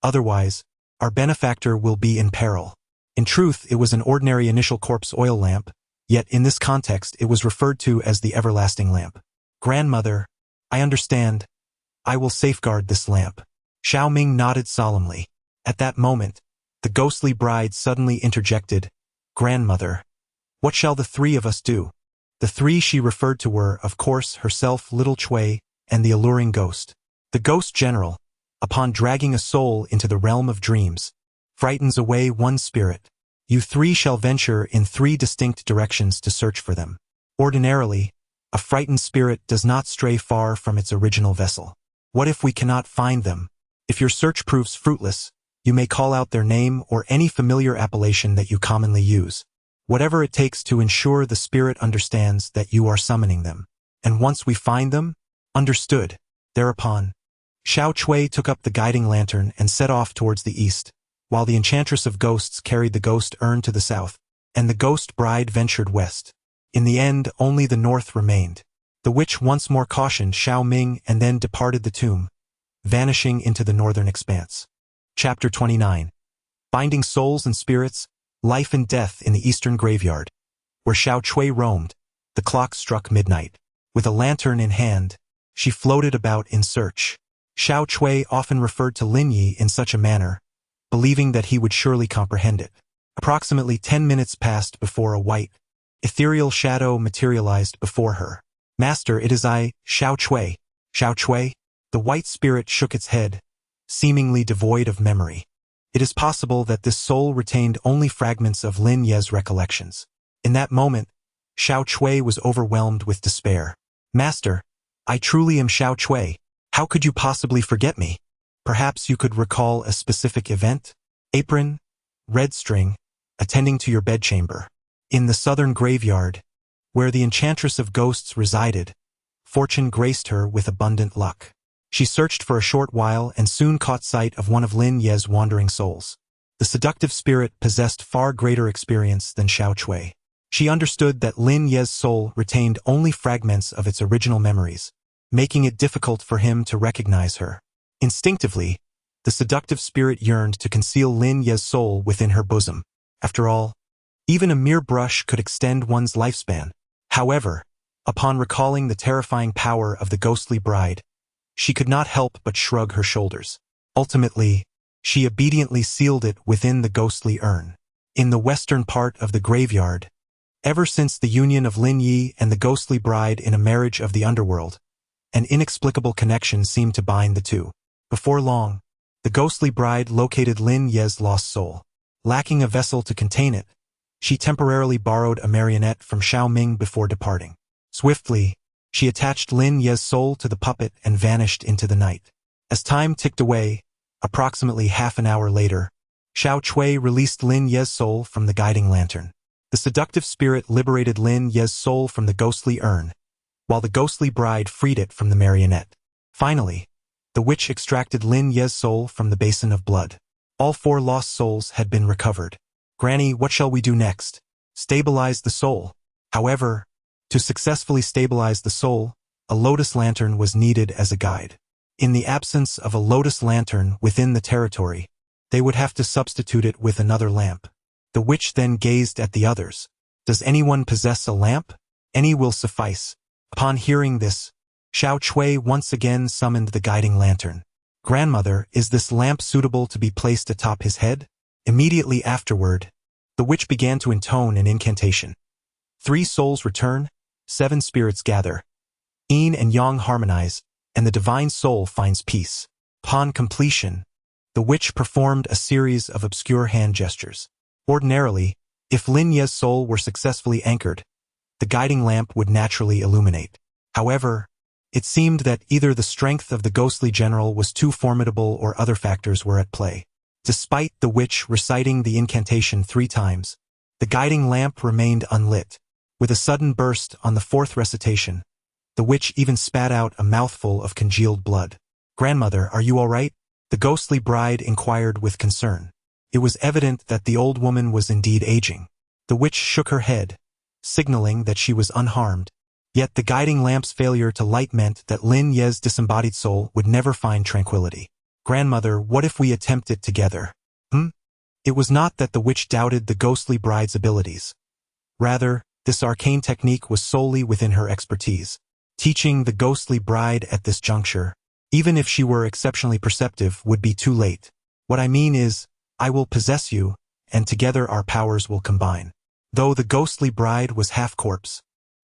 Otherwise, our benefactor will be in peril." In truth, it was an ordinary initial corpse oil lamp, yet in this context it was referred to as the everlasting lamp. "Grandmother, I understand. I will safeguard this lamp." Xiao Ming nodded solemnly. At that moment, the ghostly bride suddenly interjected, "Grandmother, what shall the 3 of us do?" The 3 she referred to were, of course, herself, Little Chui, and the alluring ghost. The ghost general, upon dragging a soul into the realm of dreams, frightens away one spirit. You 3 shall venture in 3 distinct directions to search for them. Ordinarily, a frightened spirit does not stray far from its original vessel. What if we cannot find them? If your search proves fruitless, you may call out their name or any familiar appellation that you commonly use. Whatever it takes to ensure the spirit understands that you are summoning them. And once we find them, understood. Thereupon, Xiao Chui took up the guiding lantern and set off towards the east, while the enchantress of ghosts carried the ghost urn to the south, and the ghost bride ventured west. In the end, only the north remained. The witch once more cautioned Xiao Ming and then departed the tomb, vanishing into the northern expanse. Chapter 29. Binding Souls and Spirits, Life and Death in the Eastern Graveyard. Where Xiao Chui roamed, The clock struck midnight. With a lantern in hand, she floated about in search. Xiao Chui often referred to Lin Yu in such a manner, believing that he would surely comprehend it. Approximately 10 minutes passed before a white, ethereal shadow materialized before her. Master, it is I, Xiao Chui. Xiao Chui? The white spirit shook its head, seemingly devoid of memory. It is possible that this soul retained only fragments of Lin Yu's recollections. In that moment, Xiao Chui was overwhelmed with despair. Master, I truly am Xiao Chui. How could you possibly forget me? Perhaps you could recall a specific event? Apron, red string, attending to your bedchamber. In the southern graveyard, where the enchantress of ghosts resided, fortune graced her with abundant luck. She searched for a short while and soon caught sight of one of Lin Yu's wandering souls. The seductive spirit possessed far greater experience than Xiao Chui. She understood that Lin Yu's soul retained only fragments of its original memories, making it difficult for him to recognize her. Instinctively, the seductive spirit yearned to conceal Lin Yu's soul within her bosom. After all, even a mere brush could extend one's lifespan. However, upon recalling the terrifying power of the ghostly bride, she could not help but shrug her shoulders. Ultimately, she obediently sealed it within the ghostly urn. In the western part of the graveyard, ever since the union of Lin Yu and the ghostly bride in a marriage of the underworld, an inexplicable connection seemed to bind the two. Before long, the ghostly bride located Lin Yu's lost soul. Lacking a vessel to contain it, she temporarily borrowed a marionette from Xiao Ming before departing. Swiftly, she attached Lin Yu's soul to the puppet and vanished into the night. As time ticked away, approximately half an hour later, Xiao Chui released Lin Yu's soul from the guiding lantern. The seductive spirit liberated Lin Yu's soul from the ghostly urn, while the ghostly bride freed it from the marionette. Finally, the witch extracted Lin Yu's soul from the basin of blood. All 4 lost souls had been recovered. Granny, what shall we do next? Stabilize the soul. However, to successfully stabilize the soul, a lotus lantern was needed as a guide. In the absence of a lotus lantern within the territory, they would have to substitute it with another lamp. The witch then gazed at the others. Does anyone possess a lamp? Any will suffice. Upon hearing this, Xiao Chui once again summoned the guiding lantern. Grandmother, is this lamp suitable to be placed atop his head? Immediately afterward, the witch began to intone an incantation. 3 souls return, 7 spirits gather. Yin and yang harmonize, and the divine soul finds peace. Upon completion, the witch performed a series of obscure hand gestures. Ordinarily, if Lin Yu's soul were successfully anchored, the guiding lamp would naturally illuminate. However, it seemed that either the strength of the ghostly general was too formidable or other factors were at play. Despite the witch reciting the incantation 3 times, the guiding lamp remained unlit. With a sudden burst on the 4th recitation, the witch even spat out a mouthful of congealed blood. Grandmother, are you all right? The ghostly bride inquired with concern. It was evident that the old woman was indeed aging. The witch shook her head, signaling that she was unharmed. Yet the guiding lamp's failure to light meant that Lin Yu's disembodied soul would never find tranquility. Grandmother, what if we attempt it together? It was not that the witch doubted the ghostly bride's abilities. Rather, this arcane technique was solely within her expertise. Teaching the ghostly bride at this juncture, even if she were exceptionally perceptive, would be too late. What I mean is, I will possess you, and together our powers will combine. Though the ghostly bride was half corpse,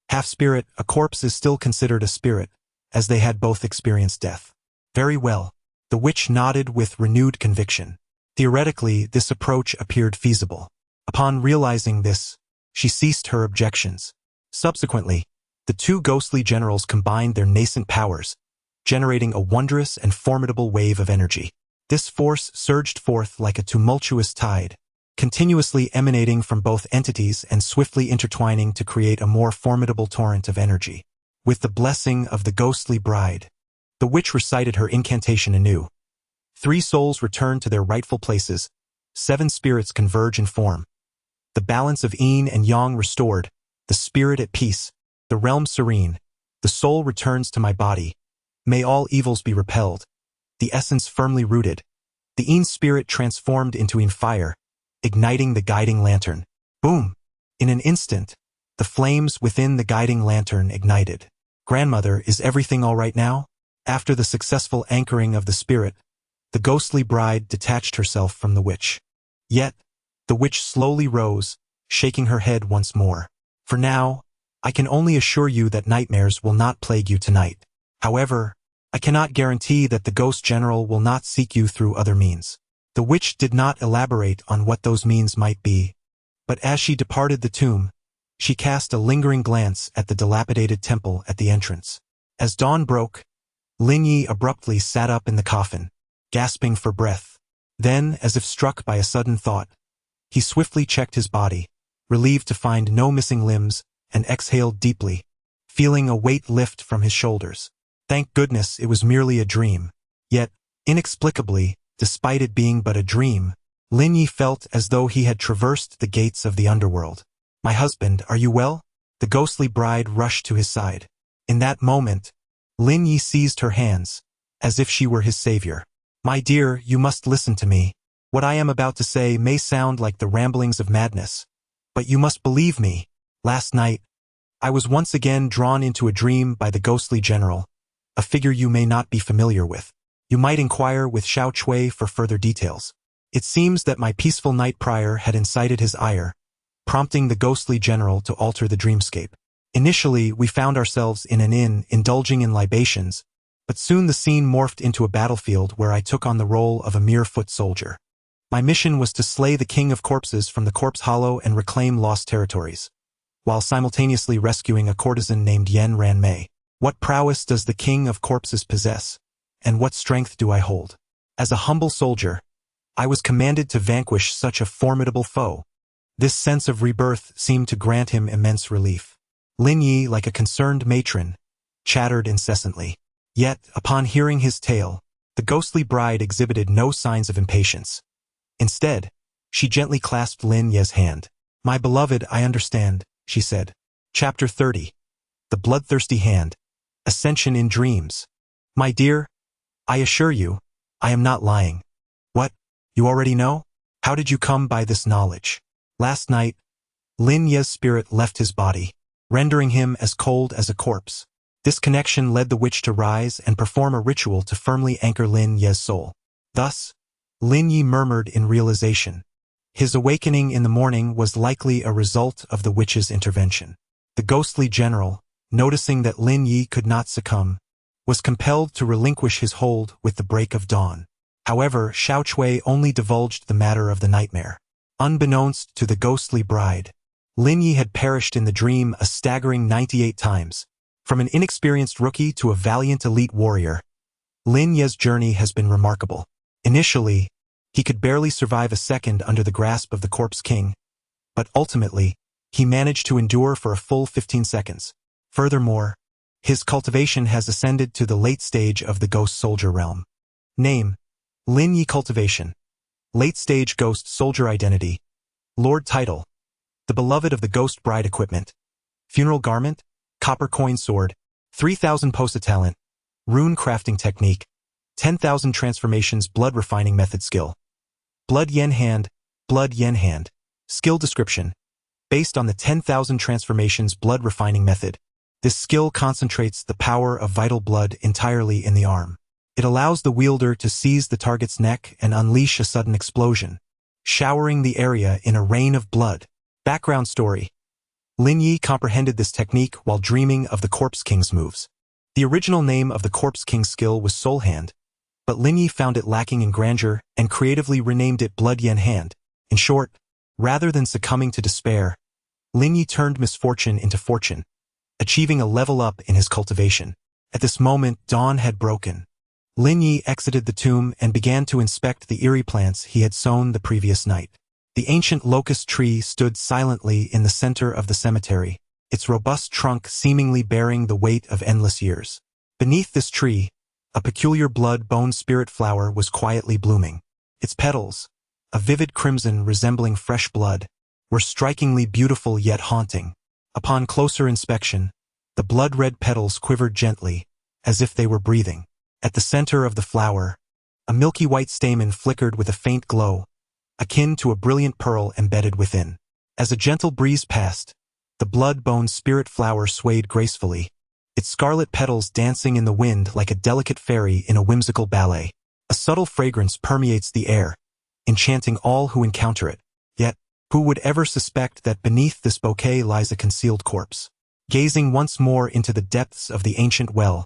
half spirit, a corpse is still considered a spirit, as they had both experienced death. Very well. The witch nodded with renewed conviction. Theoretically, this approach appeared feasible. Upon realizing this, she ceased her objections. Subsequently, the 2 ghostly generals combined their nascent powers, generating a wondrous and formidable wave of energy. This force surged forth like a tumultuous tide, continuously emanating from both entities and swiftly intertwining to create a more formidable torrent of energy. With the blessing of the ghostly bride, the witch recited her incantation anew. 3 souls return to their rightful places, 7 spirits converge in form. The balance of yin and yang restored, the spirit at peace, the realm serene, the soul returns to my body. May all evils be repelled, the essence firmly rooted, the yin spirit transformed into yin fire, igniting the guiding lantern. Boom! In an instant, The flames within the guiding lantern ignited. "Grandmother, is everything all right now?" After the successful anchoring of the spirit, the ghostly bride detached herself from the witch. Yet, the witch slowly rose, shaking her head once more. "For now, I can only assure you that nightmares will not plague you tonight. However, I cannot guarantee that the ghost general will not seek you through other means." The witch did not elaborate on what those means might be, but as she departed the tomb, she cast a lingering glance at the dilapidated temple at the entrance. As dawn broke, Lin Yu abruptly sat up in the coffin, gasping for breath. Then, as if struck by a sudden thought, he swiftly checked his body, relieved to find no missing limbs, and exhaled deeply, feeling a weight lift from his shoulders. Thank goodness it was merely a dream. Yet, inexplicably, despite it being but a dream, Lin Yu felt as though he had traversed the gates of the underworld. "My husband, are you well?" The ghostly bride rushed to his side. In that moment, Lin Yu seized her hands, as if she were his savior. "My dear, you must listen to me. What I am about to say may sound like the ramblings of madness, but you must believe me. Last night, I was once again drawn into a dream by the ghostly general, a figure you may not be familiar with. You might inquire with Xiao Chui for further details. It seems that my peaceful night prior had incited his ire, prompting the ghostly general to alter the dreamscape. Initially, we found ourselves in an inn indulging in libations, but soon the scene morphed into a battlefield where I took on the role of a mere foot soldier. My mission was to slay the king of corpses from the corpse hollow and reclaim lost territories, while simultaneously rescuing a courtesan named Yen Ranmei. What prowess does the king of corpses possess, and what strength do I hold? As a humble soldier, I was commanded to vanquish such a formidable foe. This sense of rebirth seemed to grant him immense relief. Lin Yu, like a concerned matron, chattered incessantly. Yet, upon hearing his tale, the ghostly bride exhibited no signs of impatience. Instead, she gently clasped Lin Yu's hand. "My beloved, I understand," she said. Chapter 30. The Bloodthirsty Hand. Ascension in Dreams. "My dear, I assure you, I am not lying." "What? You already know? How did you come by this knowledge?" "Last night, Lin Yu's spirit left his body, rendering him as cold as a corpse. This connection led the witch to rise and perform a ritual to firmly anchor Lin Yu's soul. Thus, Lin Yu murmured in realization. His awakening in the morning was likely a result of the witch's intervention. The ghostly general, noticing that Lin Yu could not succumb, was compelled to relinquish his hold with the break of dawn. However, Xiao Chui only divulged the matter of the nightmare. Unbeknownst to the ghostly bride, Lin Yu had perished in the dream a staggering 98 times. From an inexperienced rookie to a valiant elite warrior, Lin Yu's journey has been remarkable. Initially, he could barely survive a second under the grasp of the Corpse King, but ultimately, he managed to endure for a full 15 seconds. Furthermore, his cultivation has ascended to the late stage of the Ghost Soldier realm. Name: Lin Yu Cultivation. Late Stage Ghost Soldier Identity. Lord Title: The Beloved of the Ghost Bride Equipment. Funeral Garment, Copper Coin Sword, 3000 Posa Talent, Rune Crafting Technique, 10,000 Transformations Blood Refining Method Skill. Blood Yen Hand, Blood Yen Hand. Skill Description: Based on the 10,000 Transformations Blood Refining Method, this skill concentrates the power of vital blood entirely in the arm. It allows the wielder to seize the target's neck and unleash a sudden explosion, showering the area in a rain of blood. Background story: Lin Yu comprehended this technique while dreaming of the Corpse King's moves. The original name of the Corpse King's skill was Soul Hand, but Lin Yu found it lacking in grandeur and creatively renamed it Blood Yen Hand. In short, rather than succumbing to despair, Lin Yu turned misfortune into fortune, achieving a level up in his cultivation. At this moment, dawn had broken. Lin Yu exited the tomb and began to inspect the eerie plants he had sown the previous night. The ancient locust tree stood silently in the center of the cemetery, its robust trunk seemingly bearing the weight of endless years. Beneath this tree, a peculiar blood-bone spirit flower was quietly blooming. Its petals, a vivid crimson resembling fresh blood, were strikingly beautiful yet haunting. Upon closer inspection, the blood-red petals quivered gently, as if they were breathing. At the center of the flower, a milky white stamen flickered with a faint glow, akin to a brilliant pearl embedded within. As a gentle breeze passed, The blood-bone spirit flower swayed gracefully, its scarlet petals dancing in the wind like a delicate fairy in a whimsical ballet. A subtle fragrance permeates the air, enchanting all who encounter it. Yet, who would ever suspect that beneath this bouquet lies a concealed corpse? Gazing once more into the depths of the ancient well,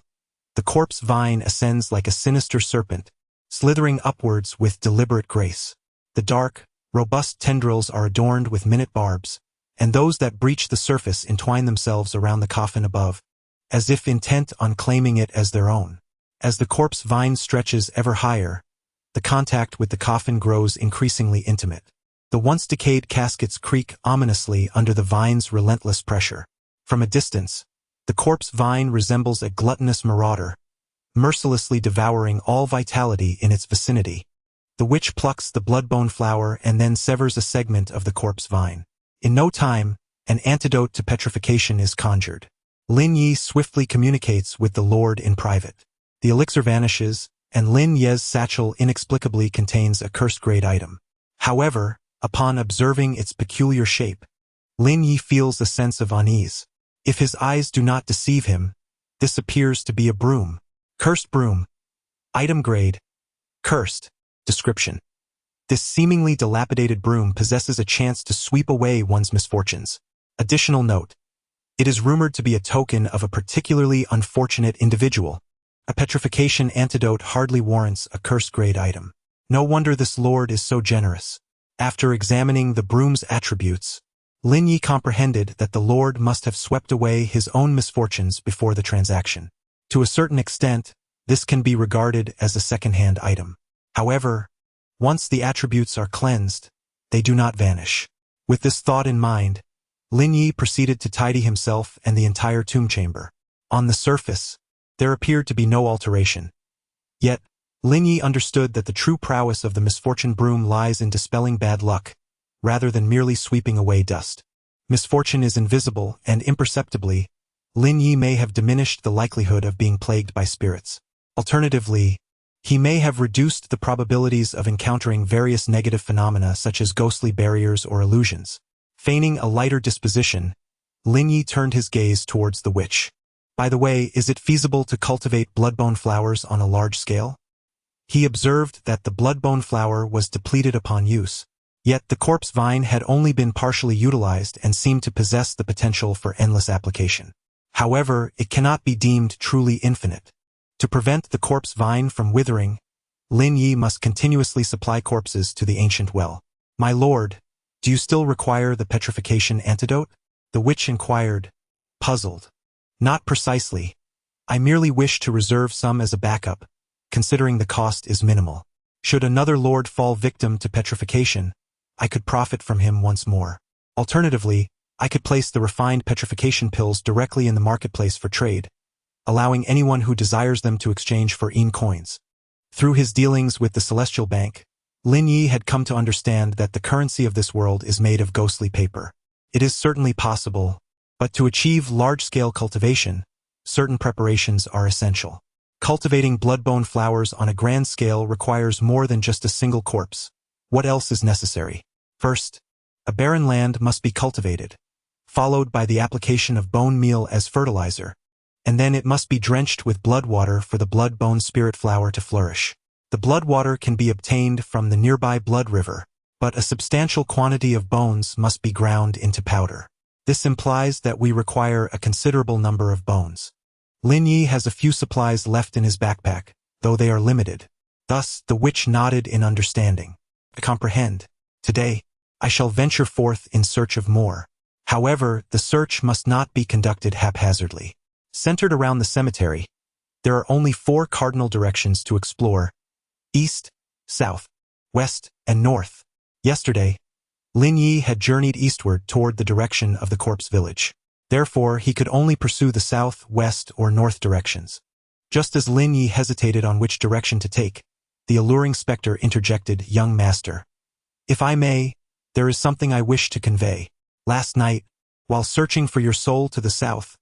the corpse vine ascends like a sinister serpent, slithering upwards with deliberate grace. The dark, robust tendrils are adorned with minute barbs, and those that breach the surface entwine themselves around the coffin above, as if intent on claiming it as their own. As the corpse vine stretches ever higher, the contact with the coffin grows increasingly intimate. The once decayed caskets creak ominously under the vine's relentless pressure. From a distance, the corpse vine resembles a gluttonous marauder, mercilessly devouring all vitality in its vicinity. The witch plucks the blood-bone flower and then severs a segment of the corpse vine. In no time, an antidote to petrification is conjured. Lin Yu swiftly communicates with the Lord in private. The elixir vanishes, and Lin Yu's satchel inexplicably contains a cursed-grade item. However, upon observing its peculiar shape, Lin Yu feels a sense of unease. If his eyes do not deceive him, this appears to be a broom. Cursed broom. Item grade. Cursed. Description. This seemingly dilapidated broom possesses a chance to sweep away one's misfortunes. Additional note. It is rumored to be a token of a particularly unfortunate individual. A petrification antidote hardly warrants a cursed-grade item. No wonder this lord is so generous. After examining the broom's attributes, Lin Yu comprehended that the lord must have swept away his own misfortunes before the transaction. To a certain extent, this can be regarded as a second-hand item. However, once the attributes are cleansed, they do not vanish. With this thought in mind, Lin Yu proceeded to tidy himself and the entire tomb chamber. On the surface, there appeared to be no alteration. Yet, Lin Yu understood that the true prowess of the misfortune broom lies in dispelling bad luck, rather than merely sweeping away dust. Misfortune is invisible, and imperceptibly, Lin Yu may have diminished the likelihood of being plagued by spirits. Alternatively, he may have reduced the probabilities of encountering various negative phenomena such as ghostly barriers or illusions. Feigning a lighter disposition, Lin Yu turned his gaze towards the witch. By the way, is it feasible to cultivate blood-bone flowers on a large scale? He observed that the blood-bone flower was depleted upon use, yet the corpse vine had only been partially utilized and seemed to possess the potential for endless application. However, it cannot be deemed truly infinite. To prevent the corpse vine from withering, Lin Yu must continuously supply corpses to the ancient well. "My lord, do you still require the petrification antidote?" the witch inquired, puzzled. "Not precisely. I merely wish to reserve some as a backup, considering the cost is minimal. Should another lord fall victim to petrification, I could profit from him once more. Alternatively, I could place the refined petrification pills directly in the marketplace for trade, allowing anyone who desires them to exchange for coins." Through his dealings with the Celestial Bank, Lin Yu had come to understand that the currency of this world is made of ghostly paper. It is certainly possible, but to achieve large-scale cultivation, certain preparations are essential. Cultivating blood-bone flowers on a grand scale requires more than just a single corpse. What else is necessary? First, a barren land must be cultivated, followed by the application of bone meal as fertilizer, and then it must be drenched with blood water for the blood-bone spirit flower to flourish. The blood water can be obtained from the nearby blood river, but a substantial quantity of bones must be ground into powder. This implies that we require a considerable number of bones. Lin Yu has a few supplies left in his backpack, though they are limited. Thus, the witch nodded in understanding. "I comprehend. Today, I shall venture forth in search of more. However, the search must not be conducted haphazardly. Centered around the cemetery, there are only 4 cardinal directions to explore: east, south, west, and north. Yesterday, Lin Yu had journeyed eastward toward the direction of the corpse village. Therefore, he could only pursue the south, west, or north directions. Just as Lin Yu hesitated on which direction to take, the alluring specter interjected, "Young master, if I may, there is something I wish to convey. Last night, while searching for your soul to the south,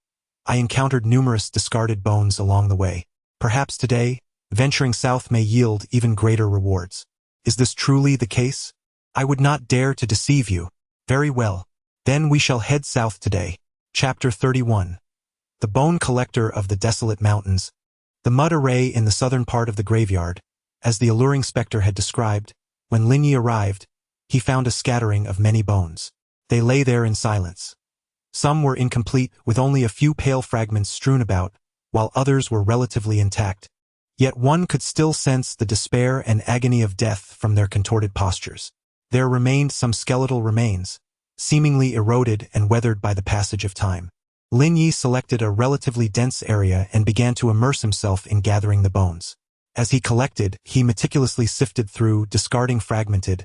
I encountered numerous discarded bones along the way. Perhaps today, venturing south may yield even greater rewards. Is this truly the case? I would not dare to deceive you. Very well. Then we shall head south today. Chapter 31. The Bone Collector of the Desolate Mountains. The mud array in the southern part of the graveyard, as the alluring specter had described. When Lin Yu arrived, he found a scattering of many bones. They lay there in silence. Some were incomplete, with only a few pale fragments strewn about, while others were relatively intact. Yet one could still sense the despair and agony of death from their contorted postures. There remained some skeletal remains, seemingly eroded and weathered by the passage of time. Lin Yu selected a relatively dense area and began to immerse himself in gathering the bones. As he collected, he meticulously sifted through, discarding fragmented,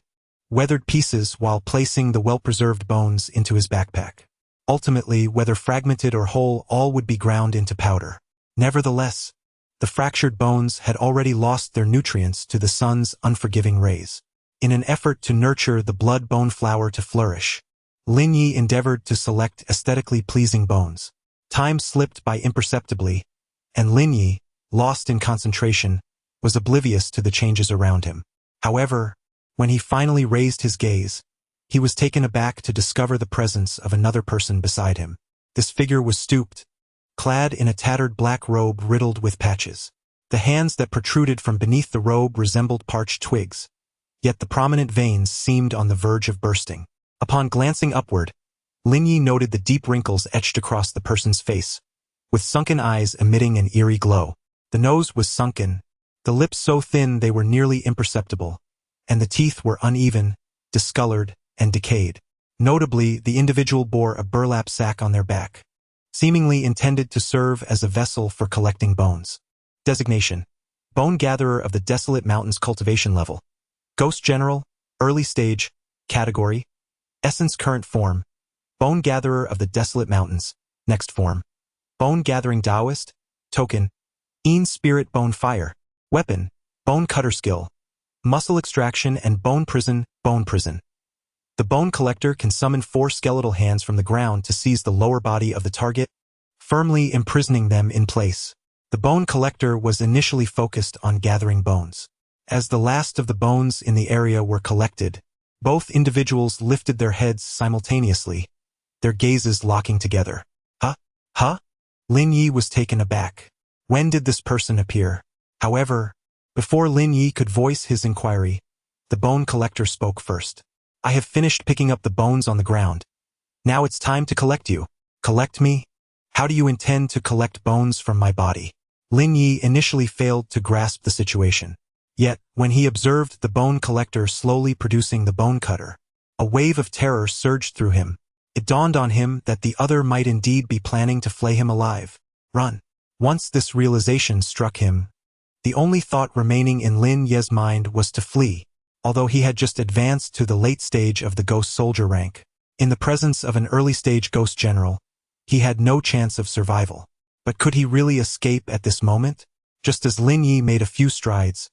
weathered pieces while placing the well-preserved bones into his backpack. Ultimately, whether fragmented or whole, all would be ground into powder. Nevertheless, the fractured bones had already lost their nutrients to the sun's unforgiving rays. In an effort to nurture the blood-bone flower to flourish, Lin Yu endeavored to select aesthetically pleasing bones. Time slipped by imperceptibly, and Lin Yu, lost in concentration, was oblivious to the changes around him. However, when he finally raised his gaze, he was taken aback to discover the presence of another person beside him. This figure was stooped, clad in a tattered black robe riddled with patches. The hands that protruded from beneath the robe resembled parched twigs, yet the prominent veins seemed on the verge of bursting. Upon glancing upward, Lin Yu noted the deep wrinkles etched across the person's face, with sunken eyes emitting an eerie glow. The nose was sunken, the lips so thin they were nearly imperceptible, and the teeth were uneven, discolored, and decayed. Notably, the individual bore a burlap sack on their back, seemingly intended to serve as a vessel for collecting bones. Designation: Bone Gatherer of the Desolate Mountains. Cultivation level: Ghost General, Early Stage. Category: Essence. Current form: Bone Gatherer of the Desolate Mountains. Next form: Bone Gathering Taoist. Token: Een Spirit. Bone Fire. Weapon: Bone Cutter. Skill: Muscle Extraction and Bone Prison. Bone Prison. The bone collector can summon 4 skeletal hands from the ground to seize the lower body of the target, firmly imprisoning them in place. The bone collector was initially focused on gathering bones. As the last of the bones in the area were collected, both individuals lifted their heads simultaneously, their gazes locking together. Huh? Lin Yu was taken aback. When did this person appear? However, before Lin Yu could voice his inquiry, the bone collector spoke first. I have finished picking up the bones on the ground. Now it's time to collect you. Collect me? How do you intend to collect bones from my body? Lin Yu initially failed to grasp the situation. Yet, when he observed the bone collector slowly producing the bone cutter, a wave of terror surged through him. It dawned on him that the other might indeed be planning to flay him alive. Run. Once this realization struck him, the only thought remaining in Lin Yu's mind was to flee. Although he had just advanced to the late stage of the ghost soldier rank, in the presence of an early stage ghost general, he had no chance of survival. But could he really escape at this moment? Just as Lin Yu made a few strides,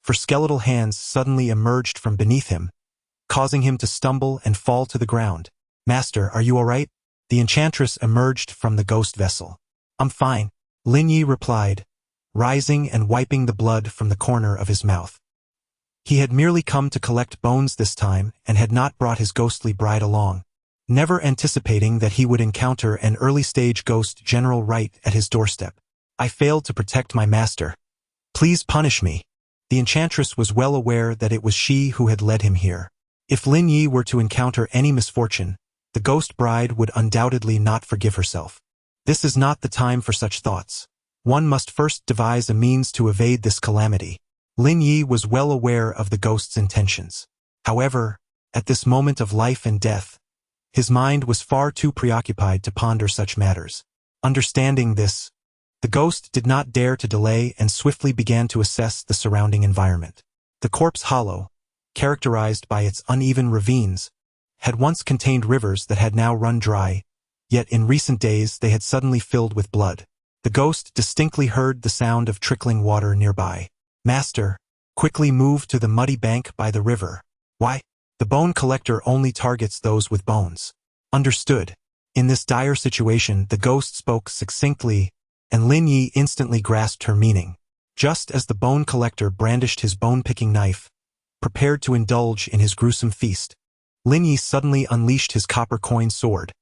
4 skeletal hands suddenly emerged from beneath him, causing him to stumble and fall to the ground. Master, are you all right? The enchantress emerged from the ghost vessel. I'm fine, Lin Yu replied, rising and wiping the blood from the corner of his mouth. He had merely come to collect bones this time and had not brought his ghostly bride along, never anticipating that he would encounter an early-stage ghost general right at his doorstep. I failed to protect my master. Please punish me. The enchantress was well aware that it was she who had led him here. If Lin Yu were to encounter any misfortune, the ghost bride would undoubtedly not forgive herself. This is not the time for such thoughts. One must first devise a means to evade this calamity. Lin Yu was well aware of the ghost's intentions. However, at this moment of life and death, his mind was far too preoccupied to ponder such matters. Understanding this, the ghost did not dare to delay and swiftly began to assess the surrounding environment. The corpse hollow, characterized by its uneven ravines, had once contained rivers that had now run dry, yet in recent days they had suddenly filled with blood. The ghost distinctly heard the sound of trickling water nearby. Master, quickly move to the muddy bank by the river. Why? The bone collector only targets those with bones. Understood. In this dire situation, the ghost spoke succinctly, and Lin Yu instantly grasped her meaning. Just as the bone collector brandished his bone-picking knife, prepared to indulge in his gruesome feast, Lin Yu suddenly unleashed his copper coin sword,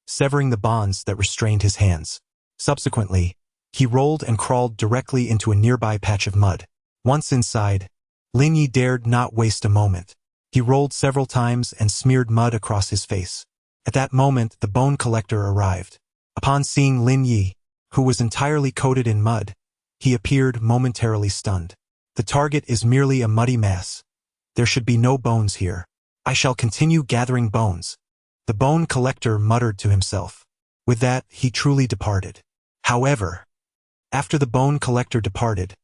severing the bonds that restrained his hands. Subsequently, he rolled and crawled directly into a nearby patch of mud. Once inside, Lin Yu dared not waste a moment. He rolled several times and smeared mud across his face. At that moment, the bone collector arrived. Upon seeing Lin Yu, who was entirely coated in mud, he appeared momentarily stunned. The target is merely a muddy mass. There should be no bones here. I shall continue gathering bones. The bone collector muttered to himself. With that, he truly departed. However, after the bone collector departed,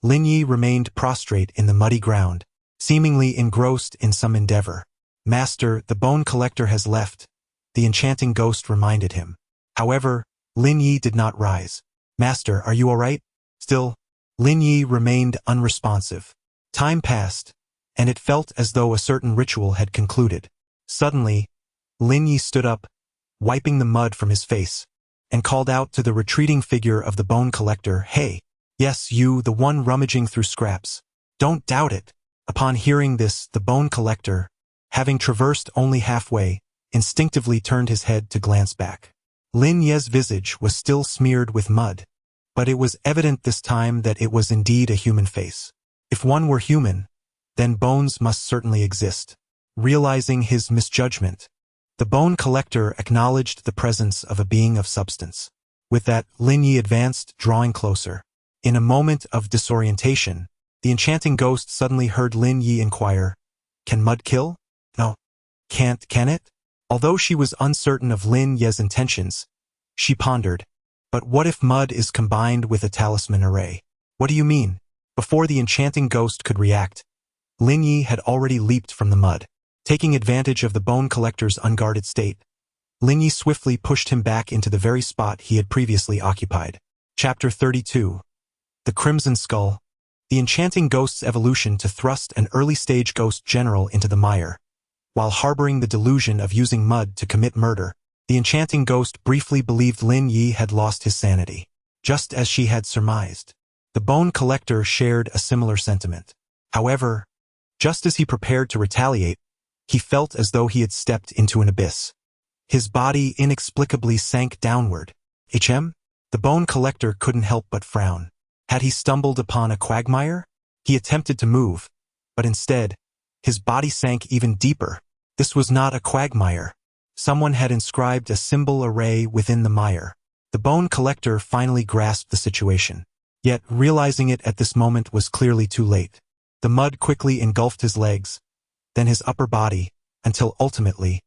Lin Yu remained prostrate in the muddy ground, seemingly engrossed in some endeavor. Master, the bone collector has left, the enchanting ghost reminded him. However, Lin Yu did not rise. Master, are you all right? Still, Lin Yu remained unresponsive. Time passed, and it felt as though a certain ritual had concluded. Suddenly, Lin Yu stood up, wiping the mud from his face, and called out to the retreating figure of the bone collector, "Hey, yes, you, the one rummaging through scraps. Don't doubt it." Upon hearing this, the bone collector, having traversed only halfway, instinctively turned his head to glance back. Lin Yu's visage was still smeared with mud, but it was evident this time that it was indeed a human face. If one were human, then bones must certainly exist. Realizing his misjudgment, the bone collector acknowledged the presence of a being of substance. With that, Lin Yu advanced, drawing closer. In a moment of disorientation, the enchanting ghost suddenly heard Lin Yu inquire, "Can mud kill?" "No. Can't, can it?" Although she was uncertain of Lin Yu's intentions, she pondered, "But what if mud is combined with a talisman array?" "What do you mean?" Before the enchanting ghost could react, Lin Yu had already leaped from the mud. Taking advantage of the bone collector's unguarded state, Lin Yu swiftly pushed him back into the very spot he had previously occupied. Chapter 32. The Crimson Skull. The enchanting ghost's evolution to thrust an early-stage ghost general into the mire. While harboring the delusion of using mud to commit murder, the enchanting ghost briefly believed Lin Yu had lost his sanity. Just as she had surmised, the bone collector shared a similar sentiment. However, just as he prepared to retaliate, he felt as though he had stepped into an abyss. His body inexplicably sank downward. The bone collector couldn't help but frown. Had he stumbled upon a quagmire? He attempted to move, but instead, his body sank even deeper. This was not a quagmire. Someone had inscribed a symbol array within the mire. The bone collector finally grasped the situation. Yet, realizing it at this moment was clearly too late. The mud quickly engulfed his legs, then his upper body, until ultimately,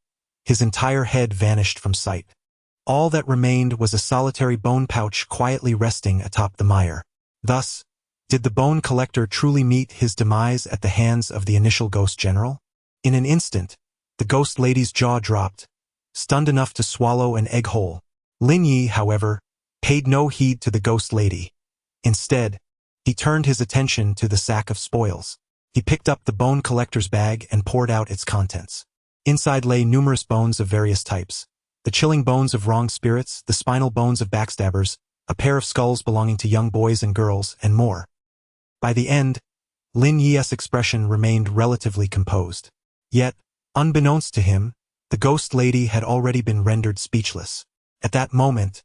his entire head vanished from sight. All that remained was a solitary bone pouch quietly resting atop the mire. Thus, did the bone collector truly meet his demise at the hands of the initial ghost general? In an instant, the ghost lady's jaw dropped, stunned enough to swallow an egg whole. Lin Yu, however, paid no heed to the ghost lady. Instead, he turned his attention to the sack of spoils. He picked up the bone collector's bag and poured out its contents. Inside lay numerous bones of various types. The chilling bones of wronged spirits, the spinal bones of backstabbers, a pair of skulls belonging to young boys and girls, and more. By the end, Lin Yu's expression remained relatively composed. Yet, unbeknownst to him, the ghost lady had already been rendered speechless. At that moment,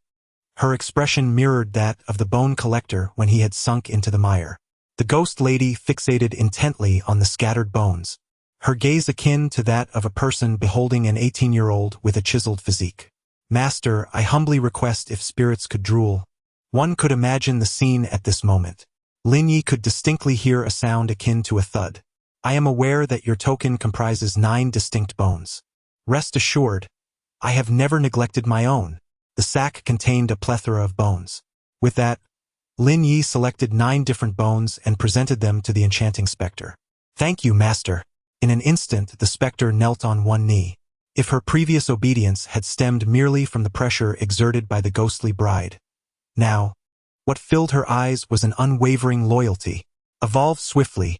her expression mirrored that of the bone collector when he had sunk into the mire. The ghost lady fixated intently on the scattered bones, her gaze akin to that of a person beholding an 18-year-old with a chiseled physique. "Master, I humbly request if spirits could drool." One could imagine the scene at this moment. Lin Yu could distinctly hear a sound akin to a thud. "I am aware that your token comprises 9 distinct bones. Rest assured, I have never neglected my own." The sack contained a plethora of bones. With that, Lin Yu selected 9 different bones and presented them to the enchanting spectre. "Thank you, master." In an instant, the spectre knelt on one knee. If her previous obedience had stemmed merely from the pressure exerted by the ghostly bride, now, what filled her eyes was an unwavering loyalty. "Evolve swiftly.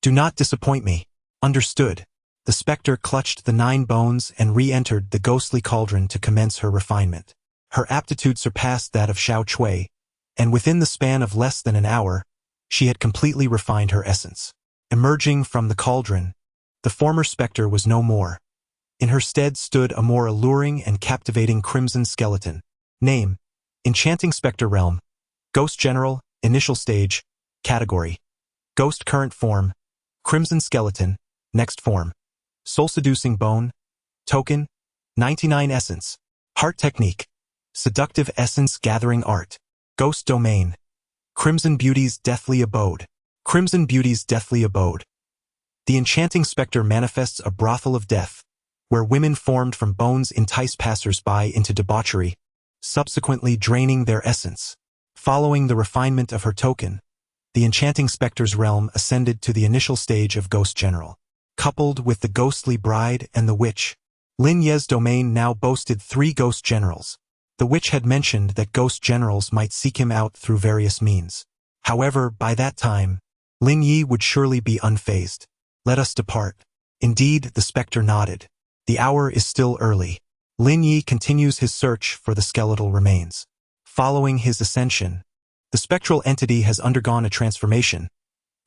Do not disappoint me." "Understood." The spectre clutched the 9 bones and re-entered the ghostly cauldron to commence her refinement. Her aptitude surpassed that of Xiao Cui, and within the span of less than an hour, she had completely refined her essence. Emerging from the cauldron, the former spectre was no more. In her stead stood a more alluring and captivating crimson skeleton. Name: Enchanting Spectre Realm. Ghost General, Initial Stage. Category: Ghost Current Form. Crimson Skeleton, Next Form. Soul Seducing Bone. Token: 99 Essence. Heart Technique: Seductive Essence Gathering Art. Ghost Domain: Crimson Beauty's Deathly Abode. Crimson Beauty's Deathly Abode. The enchanting spectre manifests a brothel of death, where women formed from bones entice passers-by into debauchery, subsequently draining their essence. Following the refinement of her token, the enchanting spectre's realm ascended to the initial stage of Ghost General. Coupled with the ghostly bride and the witch, Lin Yu's domain now boasted 3 ghost generals. The witch had mentioned that ghost generals might seek him out through various means. However, by that time, Lin Yu would surely be unfazed. Let us depart. Indeed, the spectre nodded. The hour is still early. Lin Yu continues his search for the skeletal remains. Following his ascension, the spectral entity has undergone a transformation.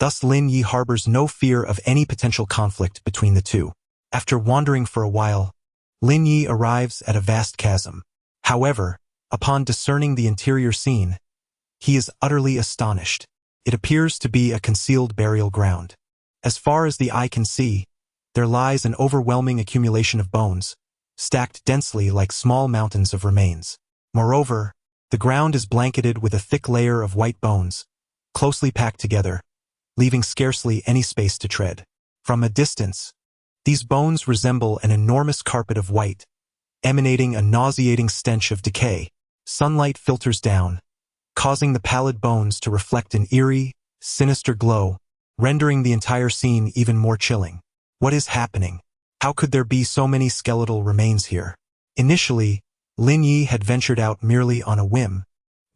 Thus Lin Yu harbors no fear of any potential conflict between the two. After wandering for a while, Lin Yu arrives at a vast chasm. However, upon discerning the interior scene, he is utterly astonished. It appears to be a concealed burial ground. As far as the eye can see, there lies an overwhelming accumulation of bones, stacked densely like small mountains of remains. Moreover, the ground is blanketed with a thick layer of white bones, closely packed together, leaving scarcely any space to tread. From a distance, these bones resemble an enormous carpet of white, emanating a nauseating stench of decay. Sunlight filters down, causing the pallid bones to reflect an eerie, sinister glow, rendering the entire scene even more chilling. What is happening? How could there be so many skeletal remains here? Initially, Lin Yu had ventured out merely on a whim,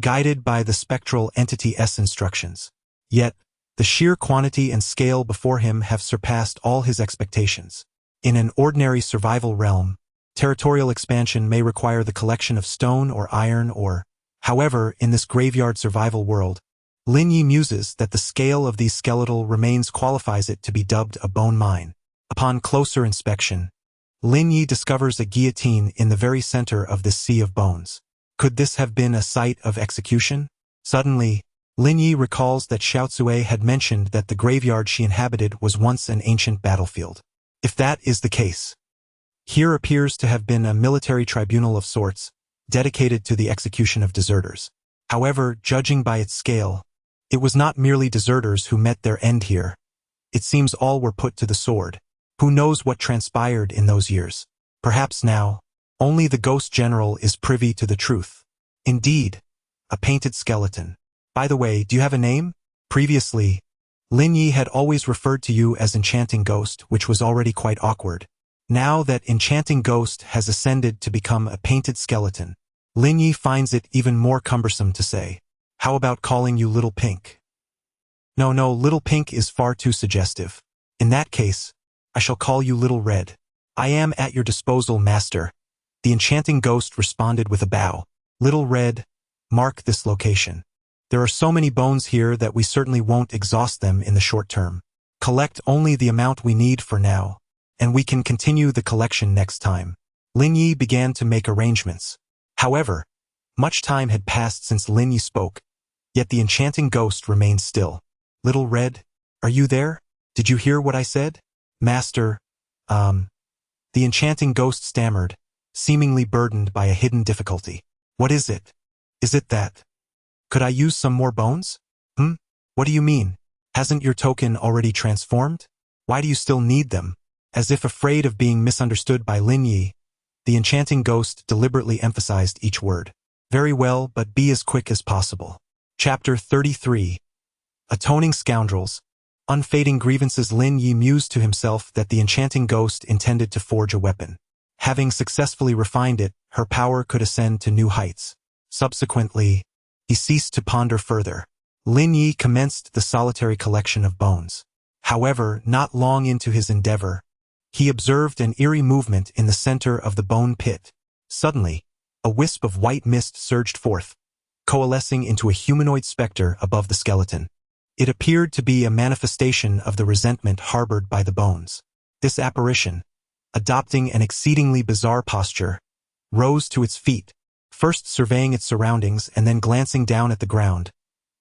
guided by the spectral entity S instructions. Yet, the sheer quantity and scale before him have surpassed all his expectations. In an ordinary survival realm, territorial expansion may require the collection of stone or iron or, however, in this graveyard survival world, Lin Yu muses that the scale of these skeletal remains qualifies it to be dubbed a bone mine. Upon closer inspection, Lin Yu discovers a guillotine in the very center of this sea of bones. Could this have been a site of execution? Suddenly, Lin Yu recalls that Xiao Tsue had mentioned that the graveyard she inhabited was once an ancient battlefield. If that is the case, here appears to have been a military tribunal of sorts, dedicated to the execution of deserters. However, judging by its scale, it was not merely deserters who met their end here. It seems all were put to the sword. Who knows what transpired in those years? Perhaps now, only the ghost general is privy to the truth. Indeed, a painted skeleton. By the way, do you have a name? Previously, Lin Yu had always referred to you as Enchanting Ghost, which was already quite awkward. Now that Enchanting Ghost has ascended to become a painted skeleton, Lin Yu finds it even more cumbersome to say. How about calling you Little Pink? No, Little Pink is far too suggestive. In that case, I shall call you Little Red. I am at your disposal, master. The enchanting ghost responded with a bow. Little Red, mark this location. There are so many bones here that we certainly won't exhaust them in the short term. Collect only the amount we need for now, and we can continue the collection next time. Lin Yu began to make arrangements. However, much time had passed since Lin Yu spoke, yet the enchanting ghost remained still. Little Red, are you there? Did you hear what I said? Master, the enchanting ghost stammered, seemingly burdened by a hidden difficulty. What is it? Is it that? Could I use some more bones? What do you mean? Hasn't your token already transformed? Why do you still need them? As if afraid of being misunderstood by Lin Yu, the enchanting ghost deliberately emphasized each word. Very well, but be as quick as possible. Chapter 33. Atoning Scoundrels. Unfading grievances. Lin Yu mused to himself that the enchanting ghost intended to forge a weapon. Having successfully refined it, her power could ascend to new heights. Subsequently, he ceased to ponder further. Lin Yu commenced the solitary collection of bones. However, not long into his endeavor, he observed an eerie movement in the center of the bone pit. Suddenly, a wisp of white mist surged forth, coalescing into a humanoid specter above the skeleton. It appeared to be a manifestation of the resentment harbored by the bones. This apparition, adopting an exceedingly bizarre posture, rose to its feet, first surveying its surroundings and then glancing down at the ground,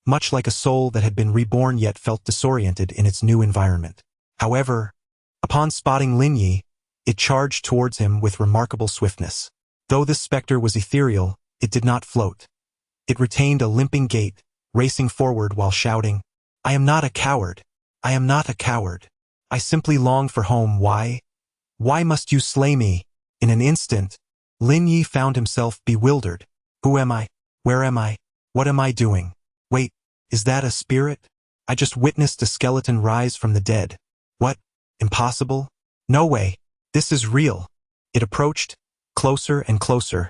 much like a soul that had been reborn yet felt disoriented in its new environment. However, upon spotting Lin Yu, it charged towards him with remarkable swiftness. Though this specter was ethereal, it did not float. It retained a limping gait, racing forward while shouting, "I am not a coward. I am not a coward. I simply long for home. Why? Why must you slay me?" In an instant, Lin Yu found himself bewildered. Who am I? Where am I? What am I doing? Wait, is that a spirit? I just witnessed a skeleton rise from the dead. What? Impossible? No way. This is real. It approached, closer and closer,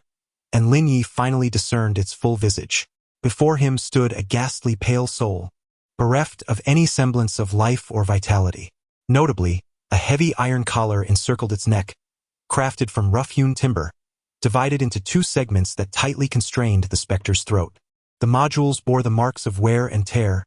and Lin Yu finally discerned its full visage. Before him stood a ghastly pale soul, bereft of any semblance of life or vitality. Notably, a heavy iron collar encircled its neck, crafted from rough-hewn timber, divided into two segments that tightly constrained the specter's throat. The modules bore the marks of wear and tear,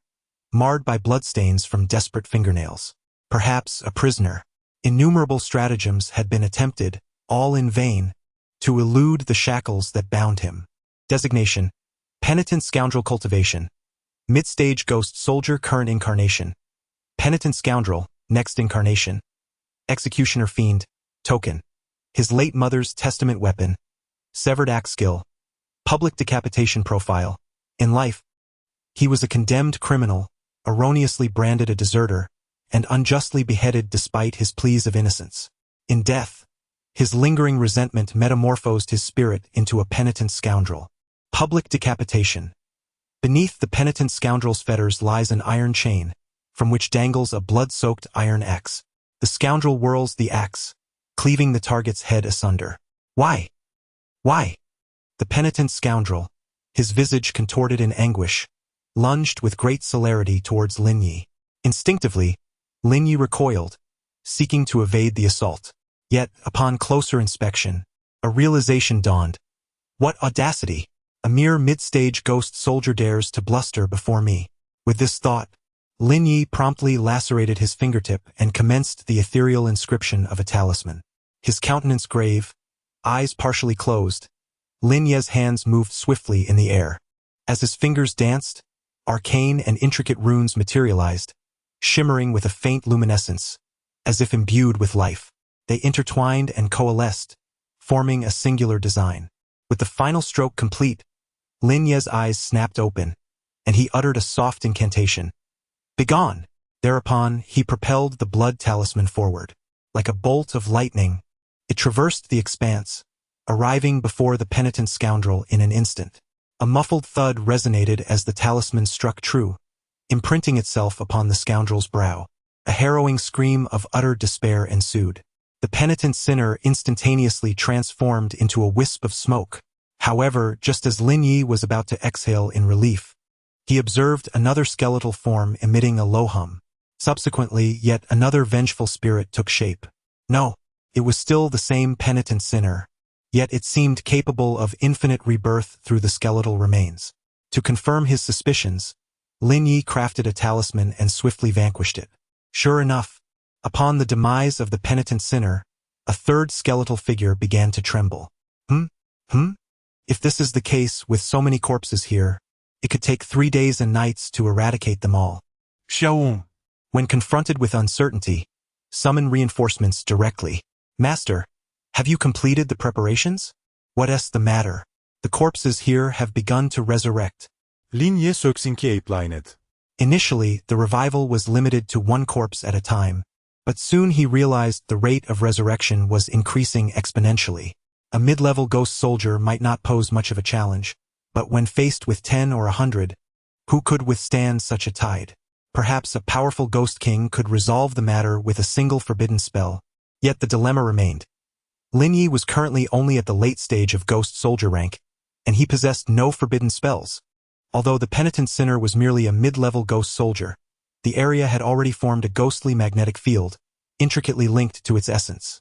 marred by bloodstains from desperate fingernails. Perhaps a prisoner. Innumerable stratagems had been attempted, all in vain, to elude the shackles that bound him. Designation: Penitent Scoundrel Cultivation. Mid-stage Ghost Soldier Current Incarnation. Penitent Scoundrel, Next Incarnation. Executioner Fiend, Token. His late mother's testament weapon. Severed axe skill. Public decapitation profile. In life, he was a condemned criminal, erroneously branded a deserter, and unjustly beheaded despite his pleas of innocence. In death, his lingering resentment metamorphosed his spirit into a penitent scoundrel. Public decapitation. Beneath the penitent scoundrel's fetters lies an iron chain, from which dangles a blood-soaked iron axe. The scoundrel whirls the axe, cleaving the target's head asunder. Why? Why? The penitent scoundrel, his visage contorted in anguish, lunged with great celerity towards Lin Yu. Instinctively, Lin Yu recoiled, seeking to evade the assault. Yet, upon closer inspection, a realization dawned. What audacity! A mere mid-stage ghost soldier dares to bluster before me. With this thought, Lin Yu promptly lacerated his fingertip and commenced the ethereal inscription of a talisman. His countenance grave, eyes partially closed, Lin Yu's hands moved swiftly in the air. As his fingers danced, arcane and intricate runes materialized, shimmering with a faint luminescence, as if imbued with life. They intertwined and coalesced, forming a singular design. With the final stroke complete, Lin Yu's eyes snapped open, and he uttered a soft incantation. Begone! Thereupon, he propelled the blood talisman forward. Like a bolt of lightning, it traversed the expanse, arriving before the penitent scoundrel in an instant. A muffled thud resonated as the talisman struck true, imprinting itself upon the scoundrel's brow. A harrowing scream of utter despair ensued. The penitent sinner instantaneously transformed into a wisp of smoke. However, just as Lin Yu was about to exhale in relief, he observed another skeletal form emitting a low hum. Subsequently, yet another vengeful spirit took shape. No, it was still the same penitent sinner, yet it seemed capable of infinite rebirth through the skeletal remains. To confirm his suspicions, Lin Yu crafted a talisman and swiftly vanquished it. Sure enough, upon the demise of the penitent sinner, a third skeletal figure began to tremble. If this is the case with so many corpses here, it could take 3 days and nights to eradicate them all. Xiaoong. When confronted with uncertainty, summon reinforcements directly. Master, have you completed the preparations? What's the matter? The corpses here have begun to resurrect. Lin Yu söksinki applinet. Initially, the revival was limited to 1 corpse at a time, but soon he realized the rate of resurrection was increasing exponentially. A mid-level ghost soldier might not pose much of a challenge, but when faced with 10 or 100, who could withstand such a tide? Perhaps a powerful ghost king could resolve the matter with a single forbidden spell. Yet the dilemma remained. Lin Yu was currently only at the late stage of ghost soldier rank, and he possessed no forbidden spells. Although the penitent sinner was merely a mid-level ghost soldier, the area had already formed a ghostly magnetic field, intricately linked to its essence.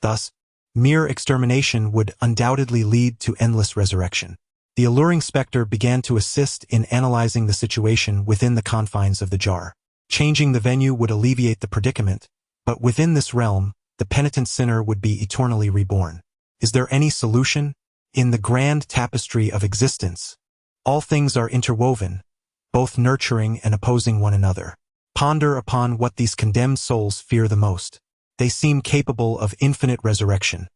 Thus, mere extermination would undoubtedly lead to endless resurrection. The alluring specter began to assist in analyzing the situation within the confines of the jar. Changing the venue would alleviate the predicament, but within this realm, the penitent sinner would be eternally reborn. Is there any solution? In the grand tapestry of existence, all things are interwoven, both nurturing and opposing one another. Ponder upon what these condemned souls fear the most. They seem capable of infinite resurrection,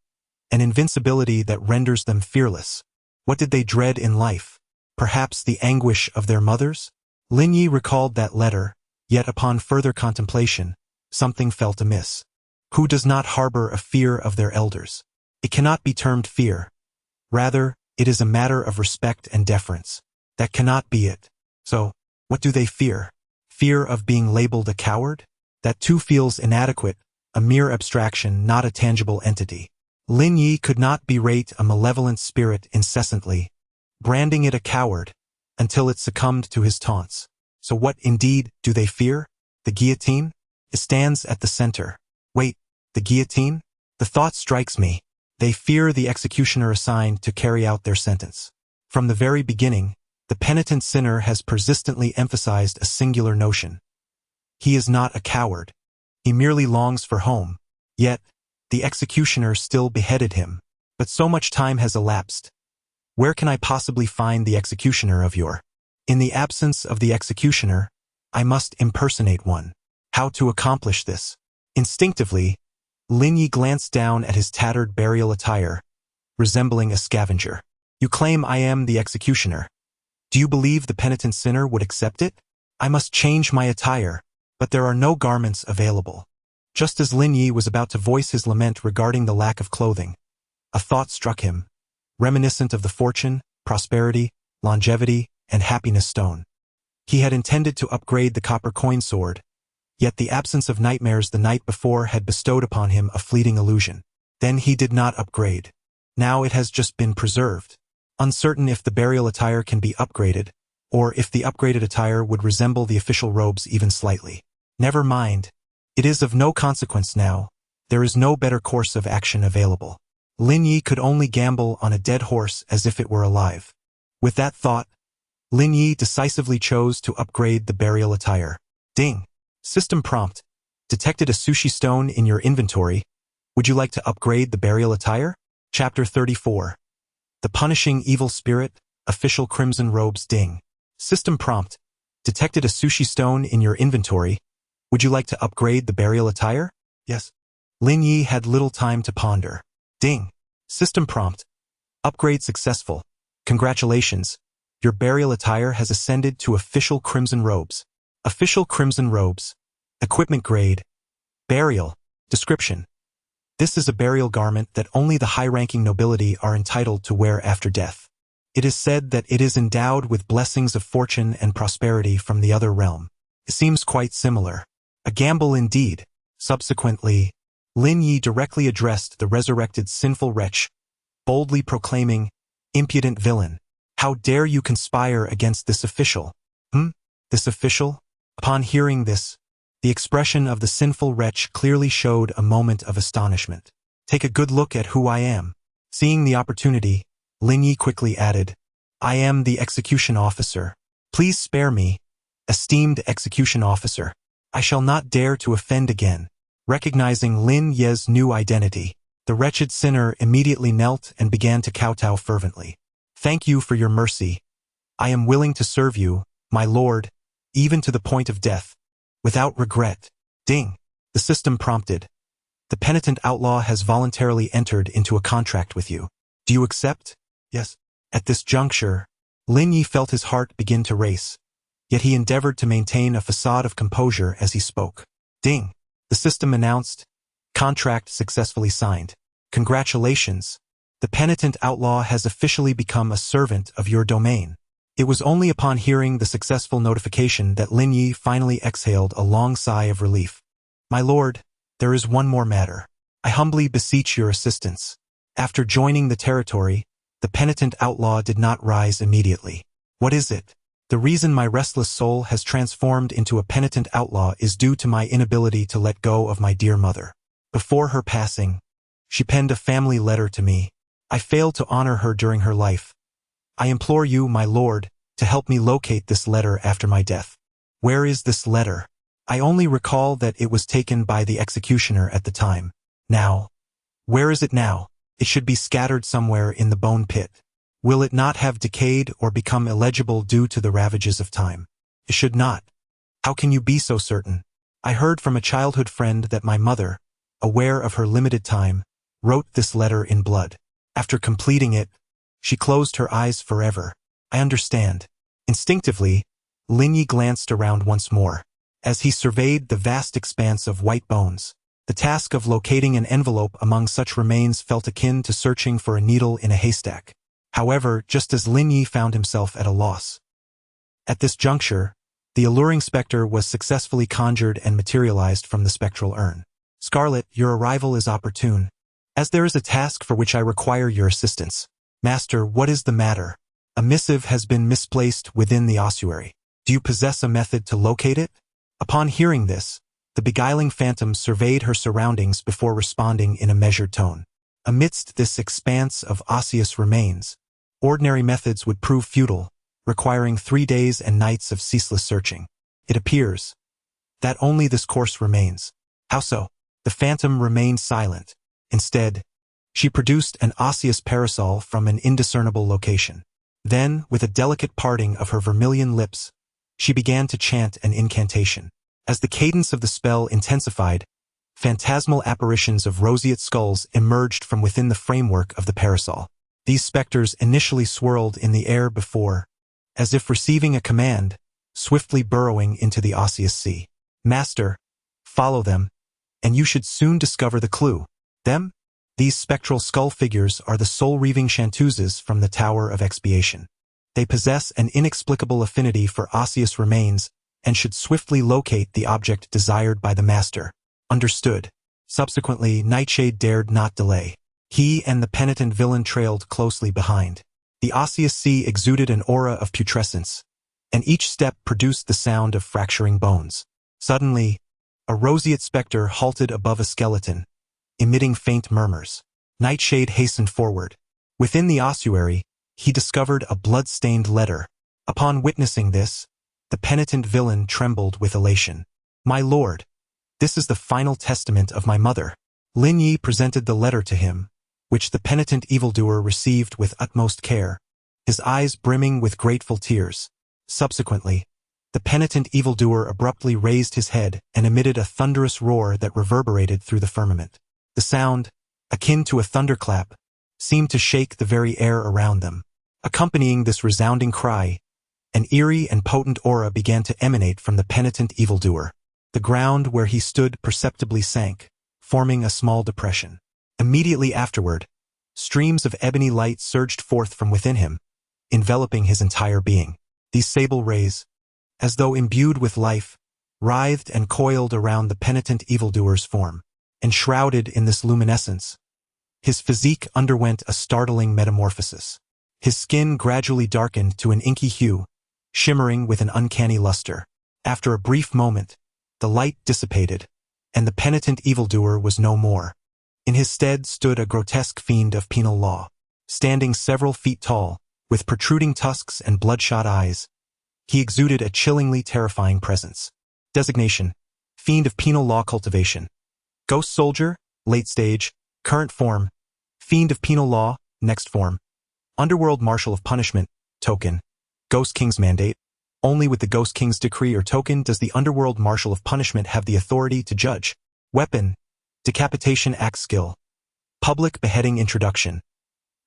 an invincibility that renders them fearless. What did they dread in life? Perhaps the anguish of their mothers? Lin Yu recalled that letter, yet upon further contemplation, something felt amiss. Who does not harbor a fear of their elders? It cannot be termed fear. Rather, it is a matter of respect and deference. That cannot be it. So, what do they fear? Fear of being labeled a coward? That too feels inadequate, a mere abstraction, not a tangible entity. Lin Yu could not berate a malevolent spirit incessantly, branding it a coward, until it succumbed to his taunts. So what indeed do they fear? The guillotine? It stands at the center. Wait, the guillotine? The thought strikes me. They fear the executioner assigned to carry out their sentence. From the very beginning, the penitent sinner has persistently emphasized a singular notion. He is not a coward. He merely longs for home. Yet, the executioner still beheaded him. But so much time has elapsed. Where can I possibly find the executioner of your? In the absence of the executioner, I must impersonate one. How to accomplish this? Instinctively, Lin Yu glanced down at his tattered burial attire, resembling a scavenger. You claim I am the executioner. Do you believe the penitent sinner would accept it? I must change my attire, but there are no garments available. Just as Lin Yu was about to voice his lament regarding the lack of clothing, a thought struck him, reminiscent of the fortune, prosperity, longevity, and happiness stone. He had intended to upgrade the copper coin sword, yet the absence of nightmares the night before had bestowed upon him a fleeting illusion. Then he did not upgrade. Now it has just been preserved. Uncertain if the burial attire can be upgraded, or if the upgraded attire would resemble the official robes even slightly. Never mind. It is of no consequence now. There is no better course of action available. Lin Yu could only gamble on a dead horse as if it were alive. With that thought, Lin Yu decisively chose to upgrade the burial attire. Ding! System prompt. Detected a sushi stone in your inventory. Would you like to upgrade the burial attire? Chapter 34. The Punishing Evil Spirit, Official Crimson Robes. Ding. System prompt. Detected a sushi stone in your inventory. Would you like to upgrade the burial attire? Yes. Lin Yu had little time to ponder. Ding. System prompt. Upgrade successful. Congratulations. Your burial attire has ascended to official crimson robes. Official crimson robes. Equipment grade. Burial. Description. This is a burial garment that only the high-ranking nobility are entitled to wear after death. It is said that it is endowed with blessings of fortune and prosperity from the other realm. It seems quite similar. A gamble indeed. Subsequently, Lin Yu directly addressed the resurrected sinful wretch, boldly proclaiming, "Impudent villain, how dare you conspire against this official?" This official? Upon hearing this, the expression of the sinful wretch clearly showed a moment of astonishment. Take a good look at who I am. Seeing the opportunity, Lin Yu quickly added, I am the execution officer. Please spare me, esteemed execution officer. I shall not dare to offend again. Recognizing Lin Yu's new identity, the wretched sinner immediately knelt and began to kowtow fervently. Thank you for your mercy. I am willing to serve you, my lord, even to the point of death, without regret. Ding! The system prompted. The penitent outlaw has voluntarily entered into a contract with you. Do you accept? Yes. At this juncture, Lin Yu felt his heart begin to race, yet he endeavored to maintain a facade of composure as he spoke. Ding! The system announced, contract successfully signed. Congratulations. The penitent outlaw has officially become a servant of your domain. It was only upon hearing the successful notification that Lin Yu finally exhaled a long sigh of relief. My lord, there is one more matter. I humbly beseech your assistance. After joining the territory, the penitent outlaw did not rise immediately. What is it? The reason my restless soul has transformed into a penitent outlaw is due to my inability to let go of my dear mother. Before her passing, she penned a family letter to me. I failed to honor her during her life. I implore you, my lord, to help me locate this letter after my death. Where is this letter? I only recall that it was taken by the executioner at the time. Now, where is it now? It should be scattered somewhere in the bone pit. Will it not have decayed or become illegible due to the ravages of time? It should not. How can you be so certain? I heard from a childhood friend that my mother, aware of her limited time, wrote this letter in blood. After completing it, she closed her eyes forever. I understand. Instinctively, Lin Yu glanced around once more. As he surveyed the vast expanse of white bones, the task of locating an envelope among such remains felt akin to searching for a needle in a haystack. However, just as Lin Yu found himself at a loss. At this juncture, the alluring specter was successfully conjured and materialized from the spectral urn. Scarlet, your arrival is opportune, as there is a task for which I require your assistance. Master, what is the matter? A missive has been misplaced within the ossuary. Do you possess a method to locate it? Upon hearing this, the beguiling phantom surveyed her surroundings before responding in a measured tone. Amidst this expanse of osseous remains, ordinary methods would prove futile, requiring 3 days and nights of ceaseless searching. It appears that only this course remains. How so? The phantom remained silent. Instead, she produced an osseous parasol from an indiscernible location. Then, with a delicate parting of her vermilion lips, she began to chant an incantation. As the cadence of the spell intensified, phantasmal apparitions of roseate skulls emerged from within the framework of the parasol. These specters initially swirled in the air before, as if receiving a command, swiftly burrowing into the osseous sea. Master, follow them, and you should soon discover the clue. Them? These spectral skull figures are the soul-reaving chanteuses from the Tower of Expiation. They possess an inexplicable affinity for osseous remains and should swiftly locate the object desired by the master. Understood. Subsequently, Nightshade dared not delay. He and the penitent villain trailed closely behind. The osseous sea exuded an aura of putrescence, and each step produced the sound of fracturing bones. Suddenly, a roseate specter halted above a skeleton, emitting faint murmurs. Nightshade hastened forward. Within the ossuary, he discovered a blood-stained letter. Upon witnessing this, the penitent villain trembled with elation. My lord, this is the final testament of my mother. Lin Yu presented the letter to him, which the penitent evildoer received with utmost care, his eyes brimming with grateful tears. Subsequently, the penitent evildoer abruptly raised his head and emitted a thunderous roar that reverberated through the firmament. The sound, akin to a thunderclap, seemed to shake the very air around them. Accompanying this resounding cry, an eerie and potent aura began to emanate from the penitent evildoer. The ground where he stood perceptibly sank, forming a small depression. Immediately afterward, streams of ebony light surged forth from within him, enveloping his entire being. These sable rays, as though imbued with life, writhed and coiled around the penitent evildoer's form. Enshrouded in this luminescence, his physique underwent a startling metamorphosis. His skin gradually darkened to an inky hue, shimmering with an uncanny luster. After a brief moment, the light dissipated, and the penitent evildoer was no more. In his stead stood a grotesque fiend of penal law. Standing several feet tall, with protruding tusks and bloodshot eyes, he exuded a chillingly terrifying presence. Designation: Fiend of Penal Law Cultivation. Ghost Soldier, late stage, current form. Fiend of Penal Law, next form. Underworld Marshal of Punishment, token. Ghost King's Mandate. Only with the Ghost King's decree or token does the Underworld Marshal of Punishment have the authority to judge. Weapon: Decapitation Axe Skill. Public Beheading Introduction.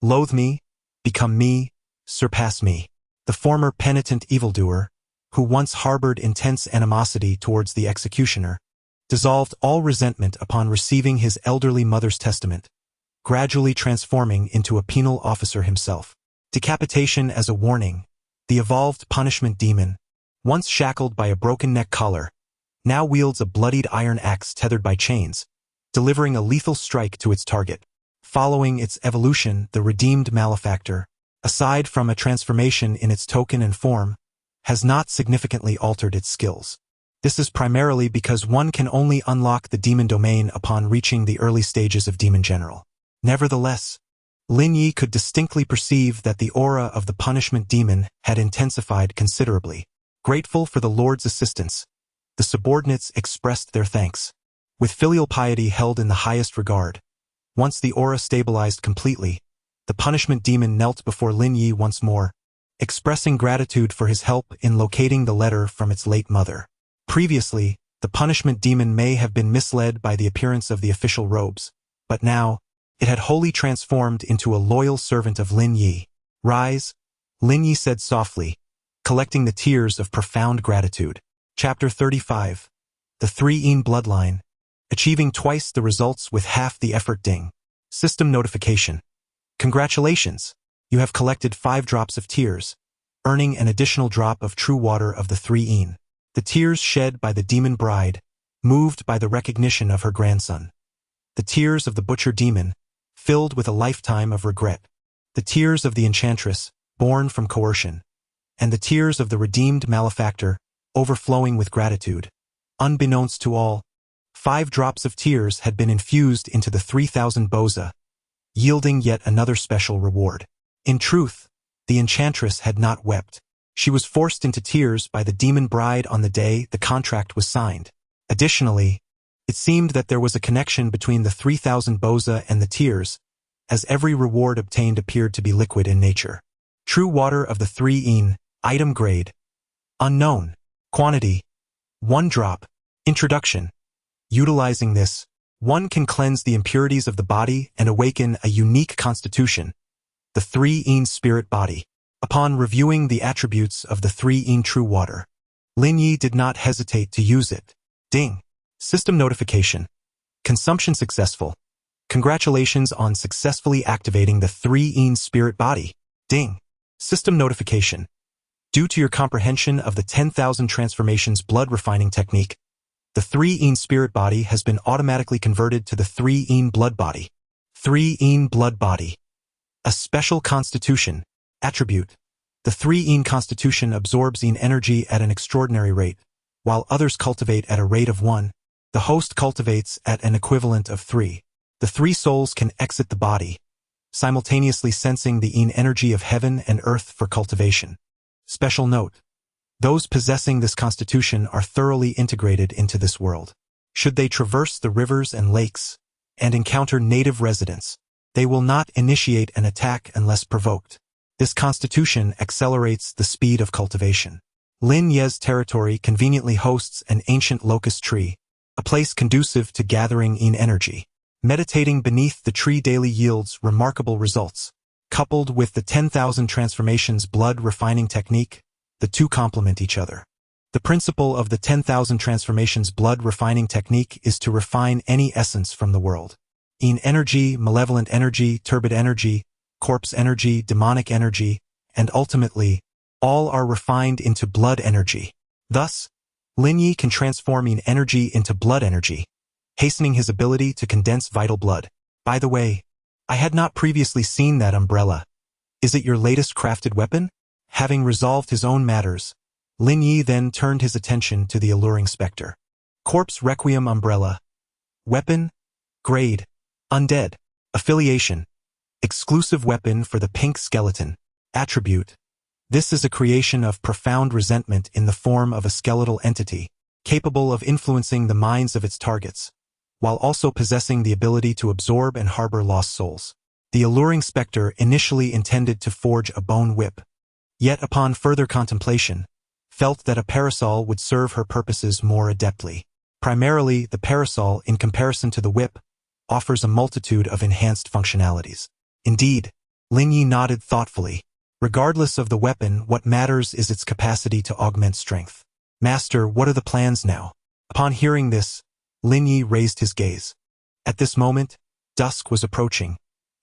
Loathe me, become me, surpass me. The former penitent evildoer, who once harbored intense animosity towards the executioner, dissolved all resentment upon receiving his elderly mother's testament, gradually transforming into a penal officer himself. Decapitation as a warning, the evolved punishment demon, once shackled by a broken neck collar, now wields a bloodied iron axe tethered by chains, delivering a lethal strike to its target. Following its evolution, the redeemed malefactor, aside from a transformation in its token and form, has not significantly altered its skills. This is primarily because one can only unlock the demon domain upon reaching the early stages of Demon General. Nevertheless, Lin Yu could distinctly perceive that the aura of the punishment demon had intensified considerably. Grateful for the Lord's assistance, the subordinates expressed their thanks. with filial piety held in the highest regard. Once the aura stabilized completely, the punishment demon knelt before Lin Yu once more, expressing gratitude for his help in locating the letter from its late mother. Previously, the punishment demon may have been misled by the appearance of the official robes, but now, it had wholly transformed into a loyal servant of Lin Yu. Rise, Lin Yu said softly, collecting the tears of profound gratitude. Chapter 35. The 3-ene Bloodline. Achieving twice the results with half the effort. Ding. System notification. Congratulations! You have collected 5 drops of tears, earning an additional drop of true water of the 3-ene. The tears shed by the demon bride, moved by the recognition of her grandson. The tears of the butcher demon, filled with a lifetime of regret. The tears of the enchantress, born from coercion. And the tears of the redeemed malefactor, overflowing with gratitude. Unbeknownst to all, 5 drops of tears had been infused into the 3,000 boza, yielding yet another special reward. In truth, the enchantress had not wept. She was forced into tears by the demon bride on the day the contract was signed. Additionally, it seemed that there was a connection between the 3,000 boza and the tears, as every reward obtained appeared to be liquid in nature. True water of the 3-ene, item grade. Unknown. Quantity. 1 drop. Introduction. Utilizing this, one can cleanse the impurities of the body and awaken a unique constitution, the 3-ene spirit body. Upon reviewing the attributes of the 3-ene true water, Lin Yu did not hesitate to use it. Ding. System notification. Consumption successful. Congratulations on successfully activating the 3-ene spirit body. Ding. System notification. Due to your comprehension of the 10,000 transformations blood refining technique, the 3-ene spirit body has been automatically converted to the 3-ene blood body. 3-ene blood body. A special constitution. Attribute. The 3-ene constitution absorbs ene energy at an extraordinary rate, while others cultivate at a rate of 1. The host cultivates at an equivalent of 3. The 3 souls can exit the body, simultaneously sensing the ene energy of heaven and earth for cultivation. Special note. Those possessing this constitution are thoroughly integrated into this world. Should they traverse the rivers and lakes and encounter native residents, they will not initiate an attack unless provoked. This constitution accelerates the speed of cultivation. Lin Yu's territory conveniently hosts an ancient locust tree, a place conducive to gathering ene energy. Meditating beneath the tree daily yields remarkable results. Coupled with the 10,000 transformations blood refining technique, the two complement each other. The principle of the 10,000 transformations blood refining technique is to refine any essence from the world. Ene energy, malevolent energy, turbid energy, corpse energy, demonic energy, and ultimately, all are refined into blood energy. Thus, Lin Yu can transform ene energy into blood energy, hastening his ability to condense vital blood. By the way, I had not previously seen that umbrella. Is it your latest crafted weapon? Having resolved his own matters, Lin Yu then turned his attention to the alluring specter. Corpse Requiem Umbrella. Weapon. Grade. Undead. Affiliation. Exclusive weapon for the pink skeleton. Attribute. This is a creation of profound resentment in the form of a skeletal entity, capable of influencing the minds of its targets, while also possessing the ability to absorb and harbor lost souls. The alluring specter initially intended to forge a bone whip, yet upon further contemplation, felt that a parasol would serve her purposes more adeptly. Primarily, the parasol, in comparison to the whip, offers a multitude of enhanced functionalities. Indeed, Lin Yu nodded thoughtfully. Regardless of the weapon, what matters is its capacity to augment strength. Master, what are the plans now? Upon hearing this, Lin Yu raised his gaze. At this moment, dusk was approaching,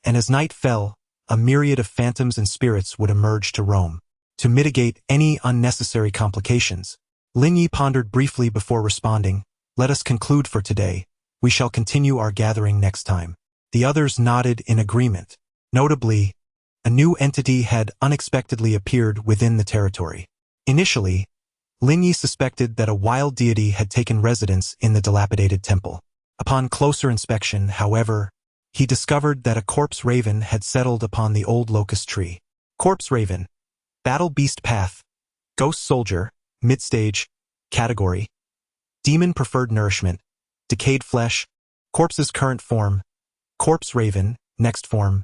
and as night fell, a myriad of phantoms and spirits would emerge to roam. To mitigate any unnecessary complications, Lin Yu pondered briefly before responding, "Let us conclude for today. We shall continue our gathering next time." The others nodded in agreement. Notably, a new entity had unexpectedly appeared within the territory. Initially, Lin Yu suspected that a wild deity had taken residence in the dilapidated temple. Upon closer inspection, however, he discovered that a corpse raven had settled upon the old locust tree. Corpse raven. Battle beast path. Ghost soldier. Midstage. Category. Demon preferred nourishment. decayed flesh, corpse's current form, corpse raven, next form,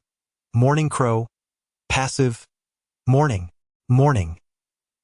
morning crow, passive, morning, morning.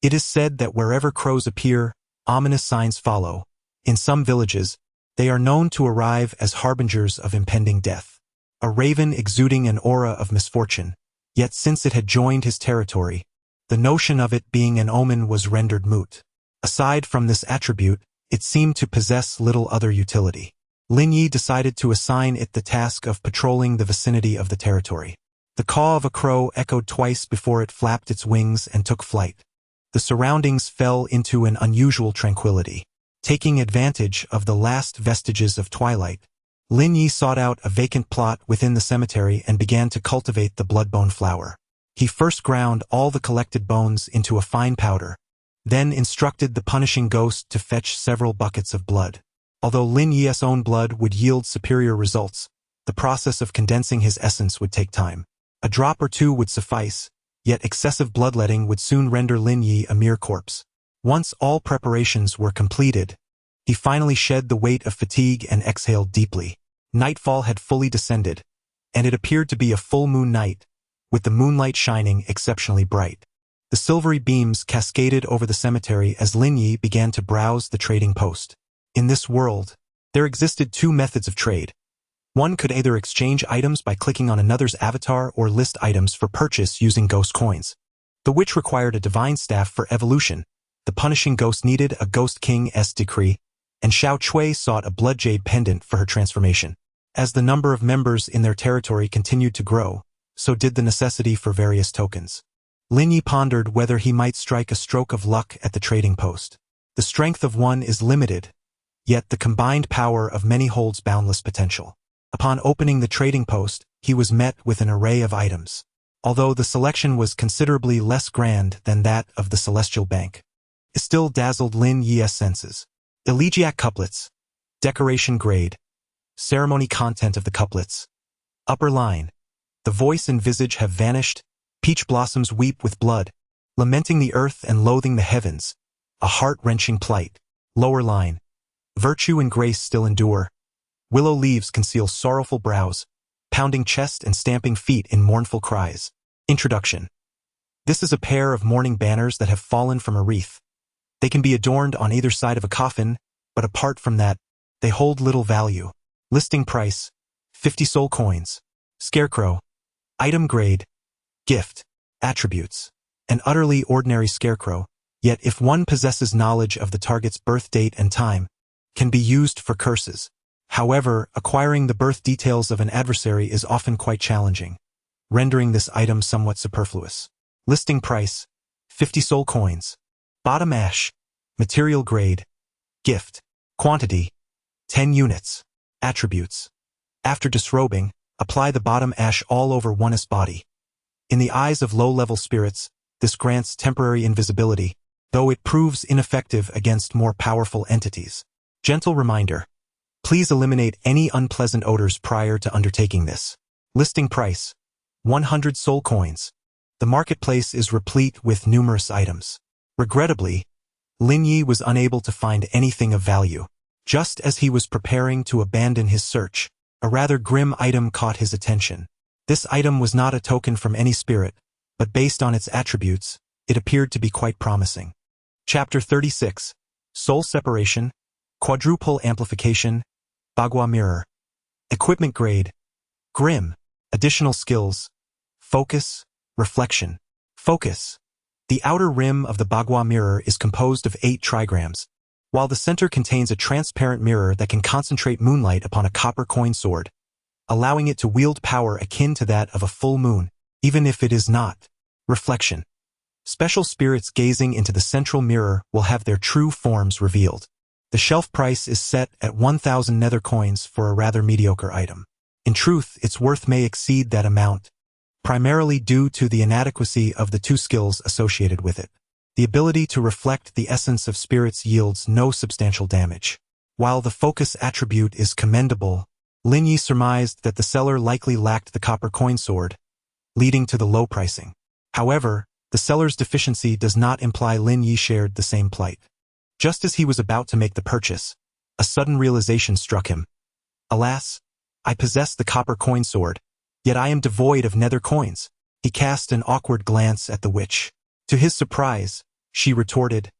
It is said that wherever crows appear, ominous signs follow. In some villages, they are known to arrive as harbingers of impending death. A raven exuding an aura of misfortune, yet since it had joined his territory, the notion of it being an omen was rendered moot. Aside from this attribute, it seemed to possess little other utility. Lin Yu decided to assign it the task of patrolling the vicinity of the territory. The caw of a crow echoed twice before it flapped its wings and took flight. The surroundings fell into an unusual tranquility. Taking advantage of the last vestiges of twilight, Lin Yu sought out a vacant plot within the cemetery and began to cultivate the bloodbone flower. He first ground all the collected bones into a fine powder, then instructed the punishing ghost to fetch several buckets of blood. Although Lin Yu's own blood would yield superior results, the process of condensing his essence would take time. A drop or two would suffice, yet excessive bloodletting would soon render Lin Yu a mere corpse. Once all preparations were completed, he finally shed the weight of fatigue and exhaled deeply. Nightfall had fully descended, and it appeared to be a full moon night, with the moonlight shining exceptionally bright. The silvery beams cascaded over the cemetery as Lin Yu began to browse the trading post. In this world, there existed two methods of trade. One could either exchange items by clicking on another's avatar or list items for purchase using ghost coins. The witch required a divine staff for evolution, the punishing ghost needed a ghost king's decree, and Xiao Chui sought a blood jade pendant for her transformation. As the number of members in their territory continued to grow, so did the necessity for various tokens. Lin Yu pondered whether he might strike a stroke of luck at the trading post. The strength of one is limited, yet the combined power of many holds boundless potential. Upon opening the trading post, he was met with an array of items. Although the selection was considerably less grand than that of the Celestial Bank, it still dazzled Lin Yu's senses. Elegiac couplets, decoration grade, ceremony content of the couplets. Upper line, the voice and visage have vanished, peach blossoms weep with blood, lamenting the earth and loathing the heavens, a heart-wrenching plight. Lower line, virtue and grace still endure, willow leaves conceal sorrowful brows, pounding chest and stamping feet in mournful cries. Introduction. This is a pair of mourning banners that have fallen from a wreath. They can be adorned on either side of a coffin, but apart from that, they hold little value. Listing price, 50 soul coins. Scarecrow. Item grade, gift. Attributes. An utterly ordinary scarecrow, yet if one possesses knowledge of the target's birth date and time, can be used for curses. However, acquiring the birth details of an adversary is often quite challenging, rendering this item somewhat superfluous. Listing price, 50 soul coins. Bottom ash. Material grade, gift. Quantity, 10 units. Attributes. After disrobing, apply the bottom ash all over one's body. In the eyes of low-level spirits, this grants temporary invisibility, though it proves ineffective against more powerful entities. Gentle reminder. Please eliminate any unpleasant odors prior to undertaking this. Listing price, 100 soul coins. The marketplace is replete with numerous items. Regrettably, Lin Yu was unable to find anything of value. Just as he was preparing to abandon his search, a rather grim item caught his attention. This item was not a token from any spirit, but based on its attributes, it appeared to be quite promising. Chapter 36. Soul Separation, Quadruple Amplification, Bagua Mirror. Equipment grade, Grim. Additional skills, Focus, Reflection. Focus. The outer rim of the Bagua mirror is composed of 8 trigrams, while the center contains a transparent mirror that can concentrate moonlight upon a copper coin sword, allowing it to wield power akin to that of a full moon, even if it is not. Reflection. Special spirits gazing into the central mirror will have their true forms revealed. The shelf price is set at 1,000 nether coins for a rather mediocre item. In truth, its worth may exceed that amount, primarily due to the inadequacy of the 2 skills associated with it. The ability to reflect the essence of spirits yields no substantial damage. While the focus attribute is commendable, Lin Yu surmised that the seller likely lacked the copper coin sword, leading to the low pricing. However, the seller's deficiency does not imply Lin Yu shared the same plight. Just as he was about to make the purchase, A sudden realization struck him. Alas, I possess the copper coin sword, yet I am devoid of nether coins. He cast an awkward glance at the witch. To his surprise, she retorted,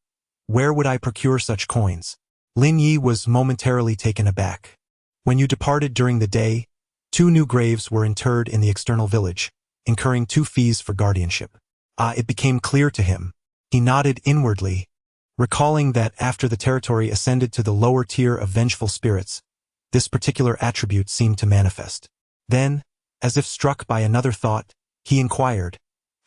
"Where would I procure such coins?" Lin Yu was momentarily taken aback. When you departed during the day, 2 new graves were interred in the external village, incurring 2 fees for guardianship. It became clear to him. He nodded inwardly, recalling that after the territory ascended to the lower tier of vengeful spirits, this particular attribute seemed to manifest. Then, as if struck by another thought, he inquired,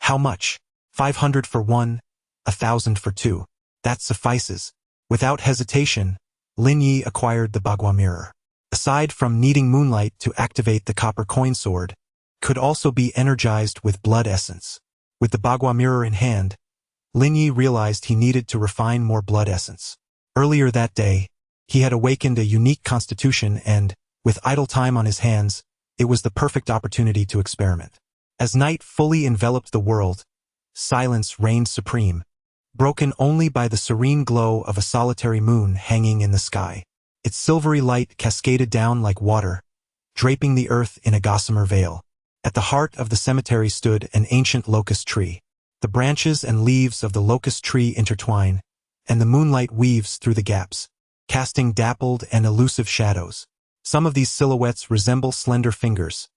"How much?" 500 for 1, 1,000 for 2. That suffices. Without hesitation, Lin Yu acquired the Bagua mirror. Aside from needing moonlight to activate the copper coin sword, could also be energized with blood essence. With the Bagua mirror in hand, Lin Yu realized he needed to refine more blood essence. Earlier that day, he had awakened a unique constitution and, with idle time on his hands, it was the perfect opportunity to experiment. As night fully enveloped the world, silence reigned supreme, broken only by the serene glow of a solitary moon hanging in the sky. Its silvery light cascaded down like water, draping the earth in a gossamer veil. At the heart of the cemetery stood an ancient locust tree. The branches and leaves of the locust tree intertwine, and the moonlight weaves through the gaps, casting dappled and elusive shadows. Some of these silhouettes resemble slender fingers,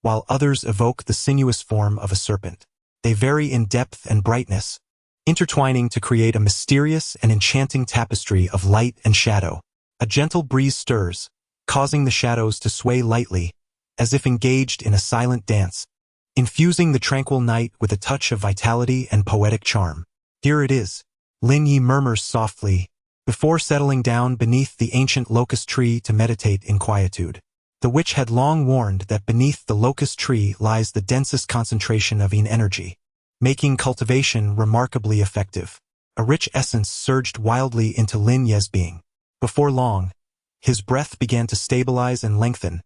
while others evoke the sinuous form of a serpent. They vary in depth and brightness, intertwining to create a mysterious and enchanting tapestry of light and shadow. A gentle breeze stirs, causing the shadows to sway lightly, as if engaged in a silent dance, infusing the tranquil night with a touch of vitality and poetic charm. "Here it is," Lin Yu murmurs softly, before settling down beneath the ancient locust tree to meditate in quietude. The witch had long warned that beneath the locust tree lies the densest concentration of yin energy, making cultivation remarkably effective. A rich essence surged wildly into Lin Yu's being. Before long, his breath began to stabilize and lengthen,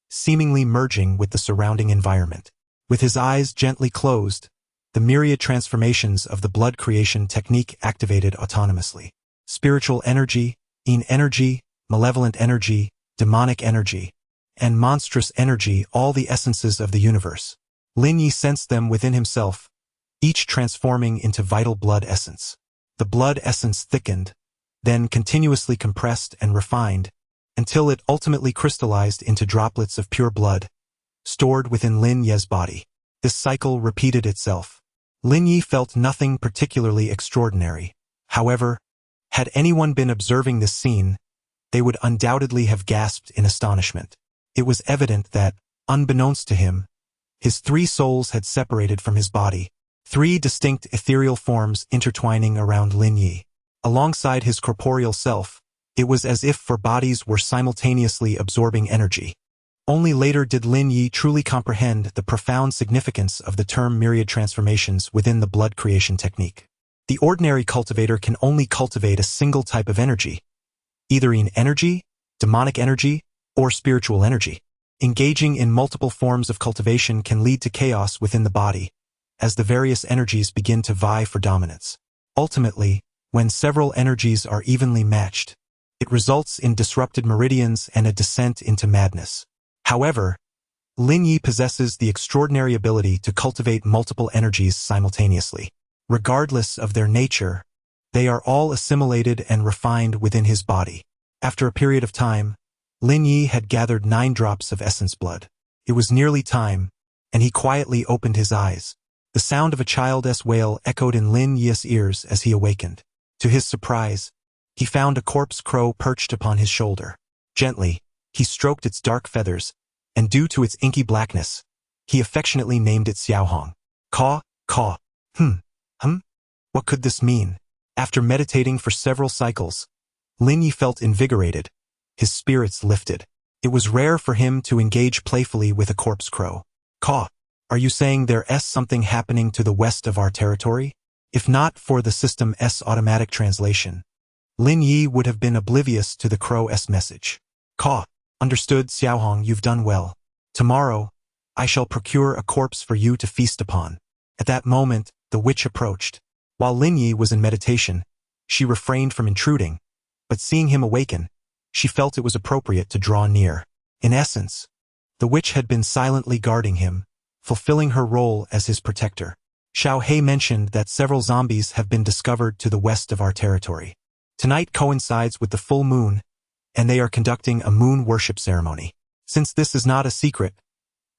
seemingly merging with the surrounding environment. With his eyes gently closed, the myriad transformations of the blood creation technique activated autonomously. Spiritual energy, yin energy, malevolent energy, demonic energy, and monstrous energy, all the essences of the universe. Lin Yu sensed them within himself, each transforming into vital blood essence. The blood essence thickened, then continuously compressed and refined, until it ultimately crystallized into droplets of pure blood, stored within Lin Yu's body. This cycle repeated itself. Lin Yu felt nothing particularly extraordinary. However, had anyone been observing this scene, they would undoubtedly have gasped in astonishment. It was evident that, unbeknownst to him, his 3 souls had separated from his body, 3 distinct ethereal forms intertwining around Lin Yu. Alongside his corporeal self, it was as if 4 bodies were simultaneously absorbing energy. Only later did Lin Yu truly comprehend the profound significance of the term myriad transformations within the blood creation technique. The ordinary cultivator can only cultivate a single type of energy, either yin energy, demonic energy, or spiritual energy. Engaging in multiple forms of cultivation can lead to chaos within the body, as the various energies begin to vie for dominance. Ultimately, when several energies are evenly matched, it results in disrupted meridians and a descent into madness. However, Lin Yu possesses the extraordinary ability to cultivate multiple energies simultaneously. Regardless of their nature, they are all assimilated and refined within his body. After a period of time, Lin Yu had gathered 9 drops of essence blood. It was nearly time, and he quietly opened his eyes. The sound of a child's wail echoed in Lin Yu's ears as he awakened. To his surprise, he found a corpse crow perched upon his shoulder. Gently, he stroked its dark feathers, and due to its inky blackness, he affectionately named it Xiaohong. Caw, caw. What could this mean? After meditating for several cycles, Lin Yu felt invigorated, his spirits lifted. It was rare for him to engage playfully with a corpse crow. Caw, are you saying there's something happening to the west of our territory? If not for the system's automatic translation, Lin Yu would have been oblivious to the crow's message. Caw, understood Xiaohong, you've done well. Tomorrow, I shall procure a corpse for you to feast upon. At that moment, the witch approached. While Lin Yu was in meditation, she refrained from intruding, but seeing him awaken, she felt it was appropriate to draw near. In essence, the witch had been silently guarding him, fulfilling her role as his protector. Xiao He mentioned that several zombies have been discovered to the west of our territory. Tonight coincides with the full moon, and they are conducting a moon worship ceremony. Since this is not a secret,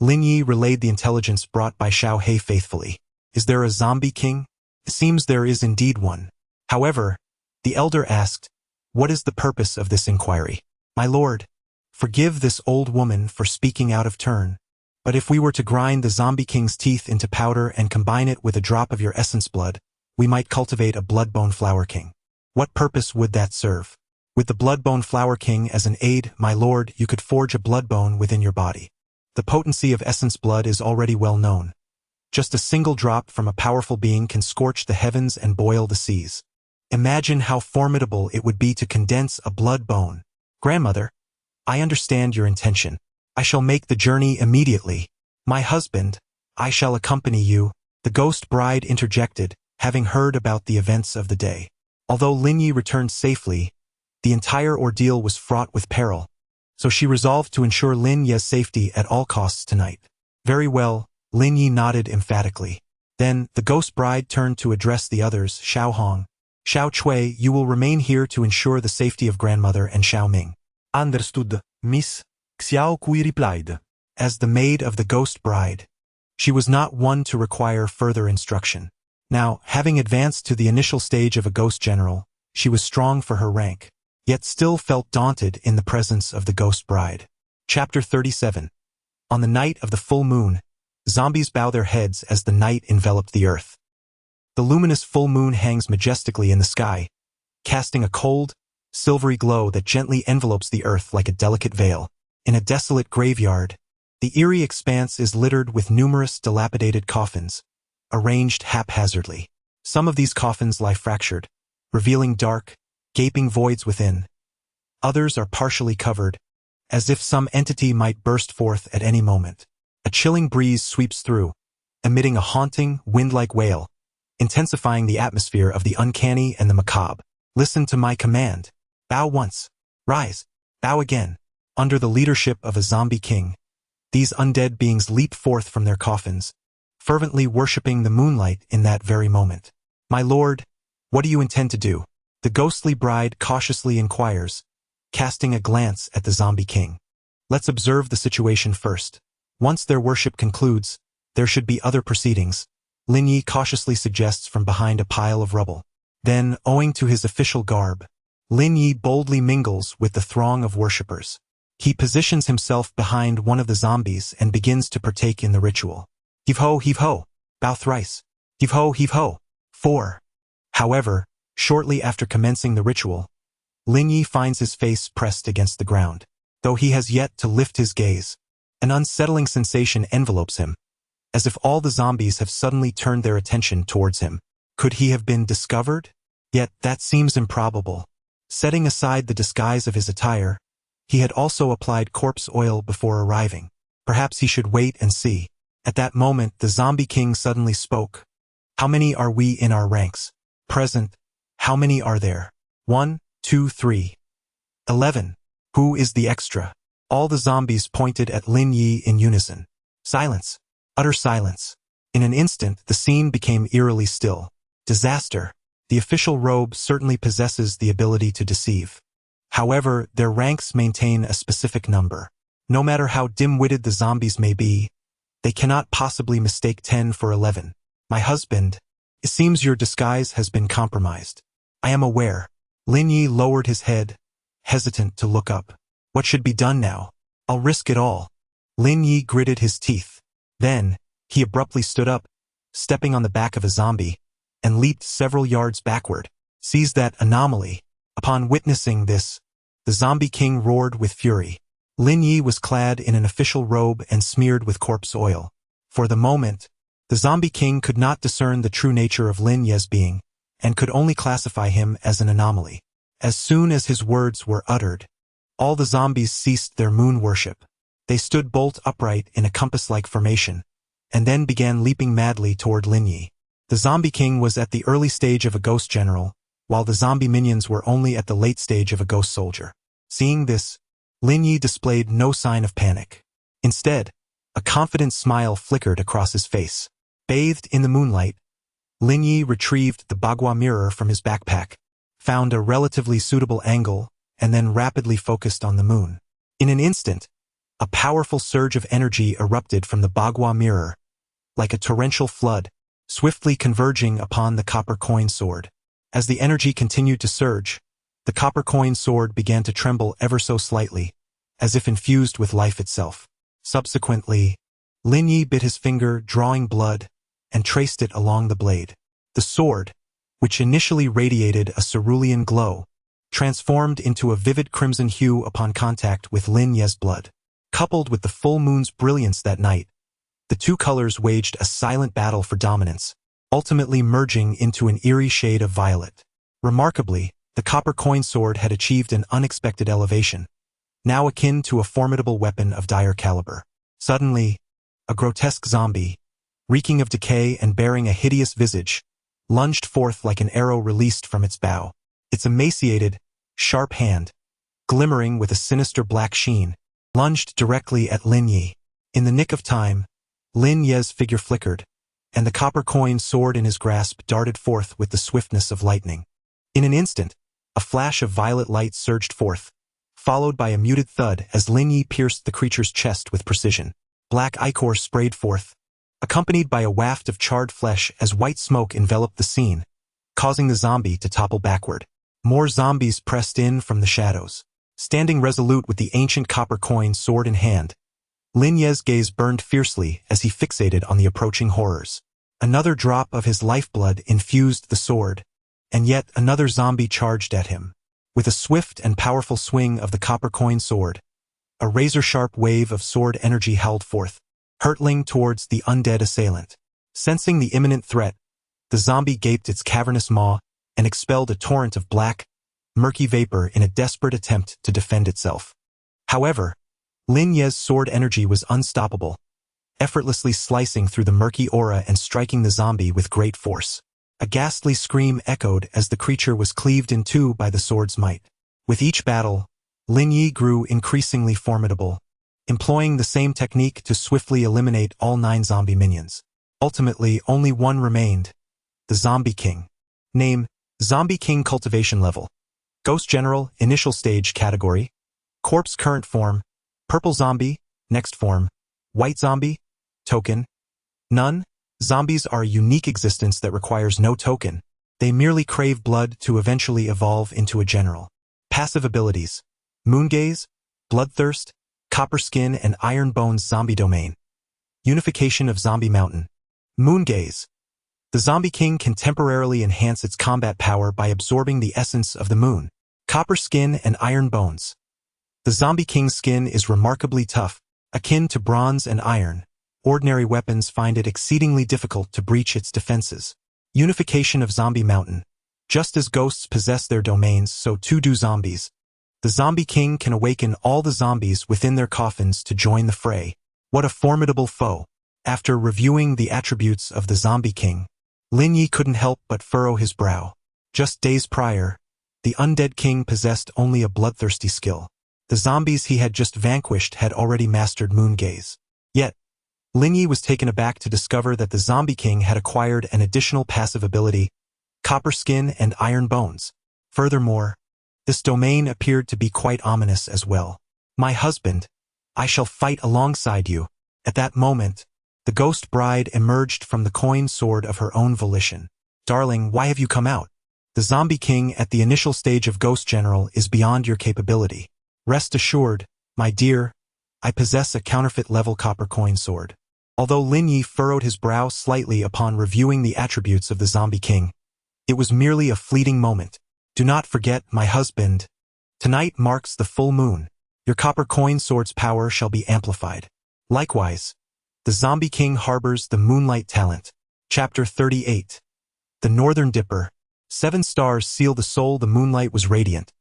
Lin Yu relayed the intelligence brought by Xiao He faithfully. Is there a zombie king? It seems there is indeed one. However, the elder asked, what is the purpose of this inquiry? My lord, forgive this old woman for speaking out of turn, but if we were to grind the zombie king's teeth into powder and combine it with a drop of your essence blood, we might cultivate a bloodbone flower king. What purpose would that serve? With the bloodbone flower king as an aid, my lord, you could forge a bloodbone within your body. The potency of essence blood is already well known. Just a single drop from a powerful being can scorch the heavens and boil the seas. Imagine how formidable it would be to condense a blood bone. Grandmother, I understand your intention. I shall make the journey immediately. My husband, I shall accompany you, the ghost bride interjected, having heard about the events of the day. Although Lin Yu returned safely, the entire ordeal was fraught with peril, so she resolved to ensure Lin Yu's safety at all costs tonight. Very well, Lin Yu nodded emphatically. Then, the ghost bride turned to address the others, Xiao Hong. Xiao Chui, you will remain here to ensure the safety of grandmother and Xiao Ming. Understood, miss, Xiao Kui replied. As the maid of the ghost bride, she was not one to require further instruction. Now, having advanced to the initial stage of a ghost general, she was strong for her rank, yet still felt daunted in the presence of the ghost bride. Chapter 37. On the night of the full moon, zombies bow their heads as the night enveloped the earth. The luminous full moon hangs majestically in the sky, casting a cold, silvery glow that gently envelopes the earth like a delicate veil. In a desolate graveyard, the eerie expanse is littered with numerous dilapidated coffins, arranged haphazardly. Some of these coffins lie fractured, revealing dark, gaping voids within. Others are partially covered, as if some entity might burst forth at any moment. A chilling breeze sweeps through, emitting a haunting, wind-like wail, intensifying the atmosphere of the uncanny and the macabre. Listen to my command. Bow once. Rise. Bow again. Under the leadership of a zombie king, these undead beings leap forth from their coffins, fervently worshipping the moonlight in that very moment. My lord, what do you intend to do? The ghostly bride cautiously inquires, casting a glance at the zombie king. Let's observe the situation first. Once their worship concludes, there should be other proceedings, Lin Yu cautiously suggests from behind a pile of rubble. Then, owing to his official garb, Lin Yu boldly mingles with the throng of worshippers. He positions himself behind one of the zombies and begins to partake in the ritual. Heave-ho, bow thrice. Heave-ho, 4. However, shortly after commencing the ritual, Lin Yu finds his face pressed against the ground. Though he has yet to lift his gaze, an unsettling sensation envelopes him, as if all the zombies have suddenly turned their attention towards him. Could he have been discovered? Yet that seems improbable. Setting aside the disguise of his attire, he had also applied corpse oil before arriving. Perhaps he should wait and see. At that moment, the zombie king suddenly spoke. How many are we in our ranks? Present. How many are there? 1, 2, 3. 11. Who is the extra? All the zombies pointed at Lin Yu in unison. Silence. Utter silence. In an instant, the scene became eerily still. Disaster. The official robe certainly possesses the ability to deceive. However, their ranks maintain a specific number. No matter how dim-witted the zombies may be, they cannot possibly mistake 10 for 11. My husband, it seems your disguise has been compromised. I am aware. Lin Yu lowered his head, hesitant to look up. What should be done now? I'll risk it all. Lin Yu gritted his teeth. Then, he abruptly stood up, stepping on the back of a zombie, and leaped several yards backward. Seize that anomaly. Upon witnessing this, the zombie king roared with fury. Lin Yu was clad in an official robe and smeared with corpse oil. For the moment, the zombie king could not discern the true nature of Lin Yu's being, and could only classify him as an anomaly. As soon as his words were uttered, all the zombies ceased their moon worship. They stood bolt upright in a compass-like formation, and then began leaping madly toward Lin Yu. The zombie king was at the early stage of a ghost general, while the zombie minions were only at the late stage of a ghost soldier. Seeing this, Lin Yu displayed no sign of panic. Instead, a confident smile flickered across his face. Bathed in the moonlight, Lin Yu retrieved the bagua mirror from his backpack, found a relatively suitable angle, and then rapidly focused on the moon. In an instant, a powerful surge of energy erupted from the bagua mirror, like a torrential flood, swiftly converging upon the copper coin sword. As the energy continued to surge, the copper coin sword began to tremble ever so slightly, as if infused with life itself. Subsequently, Lin Yu bit his finger, drawing blood, and traced it along the blade. The sword, which initially radiated a cerulean glow, transformed into a vivid crimson hue upon contact with Lin Yu's blood. Coupled with the full moon's brilliance that night, the two colors waged a silent battle for dominance, ultimately merging into an eerie shade of violet. Remarkably, the copper coin sword had achieved an unexpected elevation, now akin to a formidable weapon of dire caliber. Suddenly, a grotesque zombie, reeking of decay and bearing a hideous visage, lunged forth like an arrow released from its bow. Its emaciated, sharp hand, glimmering with a sinister black sheen, lunged directly at Lin Yu. In the nick of time, Lin Yu's figure flickered, and the copper coin sword in his grasp darted forth with the swiftness of lightning. In an instant, a flash of violet light surged forth, followed by a muted thud as Lin Yu pierced the creature's chest with precision. Black ichor sprayed forth, accompanied by a waft of charred flesh as white smoke enveloped the scene, causing the zombie to topple backward. More zombies pressed in from the shadows. Standing resolute with the ancient copper coin sword in hand, Lin Yu's gaze burned fiercely as he fixated on the approaching horrors. Another drop of his lifeblood infused the sword, and yet another zombie charged at him. With a swift and powerful swing of the copper coin sword, a razor-sharp wave of sword energy howled forth, hurtling towards the undead assailant. Sensing the imminent threat, the zombie gaped its cavernous maw and expelled a torrent of black, murky vapor in a desperate attempt to defend itself. However, Lin Yu's sword energy was unstoppable, effortlessly slicing through the murky aura and striking the zombie with great force. A ghastly scream echoed as the creature was cleaved in two by the sword's might. With each battle, Lin Yu grew increasingly formidable, employing the same technique to swiftly eliminate all 9 zombie minions. Ultimately, only one remained, the Zombie King. Name: Zombie King Cultivation Level. Ghost General, Initial Stage Category. Corpse Current Form, Purple Zombie, Next Form, White Zombie, Token, None. Zombies are a unique existence that requires no token. They merely crave blood to eventually evolve into a general. Passive abilities: Moongaze, Bloodthirst, Copper Skin and Iron Bones Zombie Domain. Unification of Zombie Mountain. Moongaze. The Zombie King can temporarily enhance its combat power by absorbing the essence of the moon. Copper Skin and Iron Bones. The Zombie King's skin is remarkably tough, akin to bronze and iron. Ordinary weapons find it exceedingly difficult to breach its defenses. Unification of Zombie Mountain. Just as ghosts possess their domains, so too do zombies. The Zombie King can awaken all the zombies within their coffins to join the fray. What a formidable foe. After reviewing the attributes of the Zombie King, Lin Yu couldn't help but furrow his brow. Just days prior, the Undead King possessed only a bloodthirsty skill. The zombies he had just vanquished had already mastered Moongaze. Yet, Lin Yu was taken aback to discover that the Zombie King had acquired an additional passive ability, Copper Skin and Iron Bones. Furthermore, this domain appeared to be quite ominous as well. My husband, I shall fight alongside you. At that moment, the ghost bride emerged from the coin sword of her own volition. Darling, why have you come out? The Zombie King at the initial stage of Ghost General is beyond your capability. Rest assured, my dear, I possess a counterfeit-level copper coin sword. Although Lin Yu furrowed his brow slightly upon reviewing the attributes of the Zombie King, it was merely a fleeting moment. Do not forget, my husband. Tonight marks the full moon. Your copper coin sword's power shall be amplified. Likewise, the Zombie King harbors the Moonlight Talent. Chapter 38. The Northern Dipper. 7 stars seal the soul. The moonlight was radiant,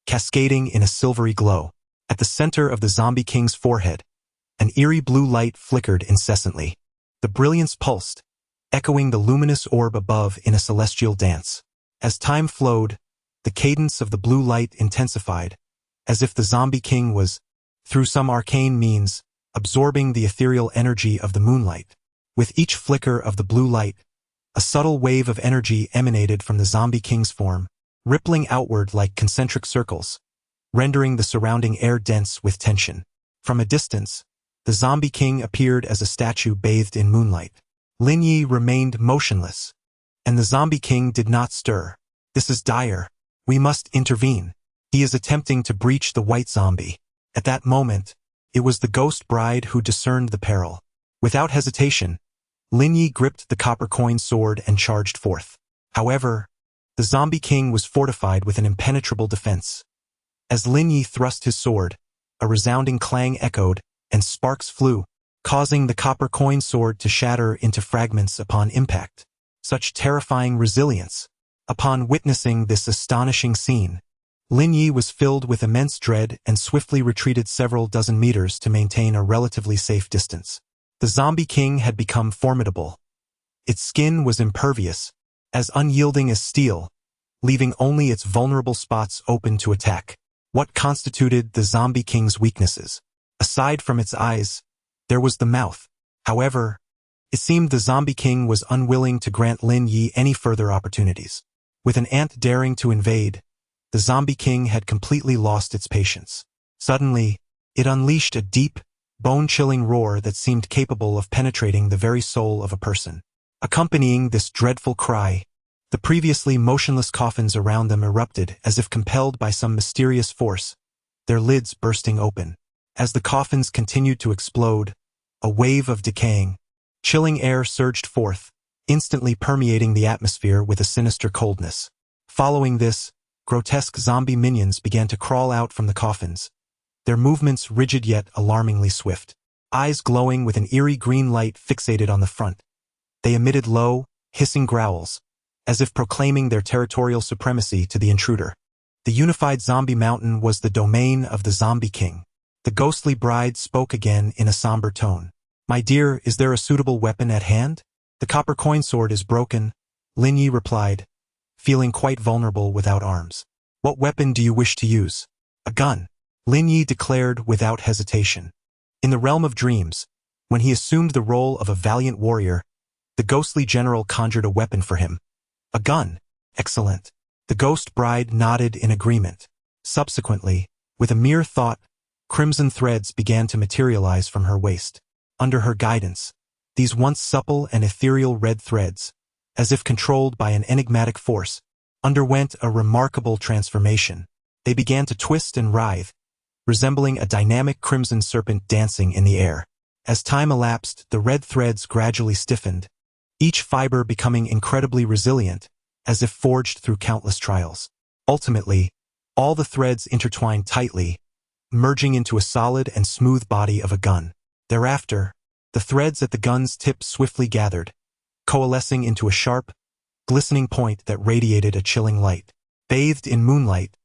cascading in a silvery glow. At the center of the Zombie King's forehead, an eerie blue light flickered incessantly. The brilliance pulsed, echoing the luminous orb above in a celestial dance. As time flowed, the cadence of the blue light intensified, as if the Zombie King was, through some arcane means, absorbing the ethereal energy of the moonlight. With each flicker of the blue light, a subtle wave of energy emanated from the Zombie King's form, rippling outward like concentric circles, rendering the surrounding air dense with tension. From a distance, the Zombie King appeared as a statue bathed in moonlight. Lin Yu remained motionless, and the Zombie King did not stir. "This is dire. We must intervene. He is attempting to breach the white zombie." At that moment, it was the ghost bride who discerned the peril. Without hesitation, Lin Yu gripped the copper coin sword and charged forth. However, the Zombie King was fortified with an impenetrable defense. As Lin Yu thrust his sword, a resounding clang echoed, and sparks flew, causing the copper coin sword to shatter into fragments upon impact. Such terrifying resilience! Upon witnessing this astonishing scene, Lin Yu was filled with immense dread and swiftly retreated several dozen meters to maintain a relatively safe distance. The Zombie King had become formidable. Its skin was impervious, as unyielding as steel, leaving only its vulnerable spots open to attack. What constituted the Zombie King's weaknesses? Aside from its eyes, there was the mouth. However, it seemed the Zombie King was unwilling to grant Lin Yu any further opportunities. With an ant daring to invade, the Zombie King had completely lost its patience. Suddenly, it unleashed a deep, bone-chilling roar that seemed capable of penetrating the very soul of a person. Accompanying this dreadful cry, the previously motionless coffins around them erupted as if compelled by some mysterious force, their lids bursting open. As the coffins continued to explode, a wave of decaying, chilling air surged forth, instantly permeating the atmosphere with a sinister coldness. Following this, grotesque zombie minions began to crawl out from the coffins, their movements rigid yet alarmingly swift. Eyes glowing with an eerie green light fixated on the front, they emitted low, hissing growls, as if proclaiming their territorial supremacy to the intruder. The unified zombie mountain was the domain of the Zombie King. The ghostly bride spoke again in a somber tone. "My dear, is there a suitable weapon at hand?" "The copper coin sword is broken," Lin Yu replied, feeling quite vulnerable without arms. "What weapon do you wish to use?" "A gun," Lin Yu declared without hesitation. In the realm of dreams, when he assumed the role of a valiant warrior, the ghostly general conjured a weapon for him. "A gun. Excellent." The ghost bride nodded in agreement. Subsequently, with a mere thought, crimson threads began to materialize from her waist. Under her guidance, these once supple and ethereal red threads, as if controlled by an enigmatic force, underwent a remarkable transformation. They began to twist and writhe, resembling a dynamic crimson serpent dancing in the air. As time elapsed, the red threads gradually stiffened, each fiber becoming incredibly resilient, as if forged through countless trials. Ultimately, all the threads intertwined tightly, merging into a solid and smooth body of a gun. Thereafter, the threads at the gun's tip swiftly gathered, coalescing into a sharp, glistening point that radiated a chilling light. Bathed in moonlight,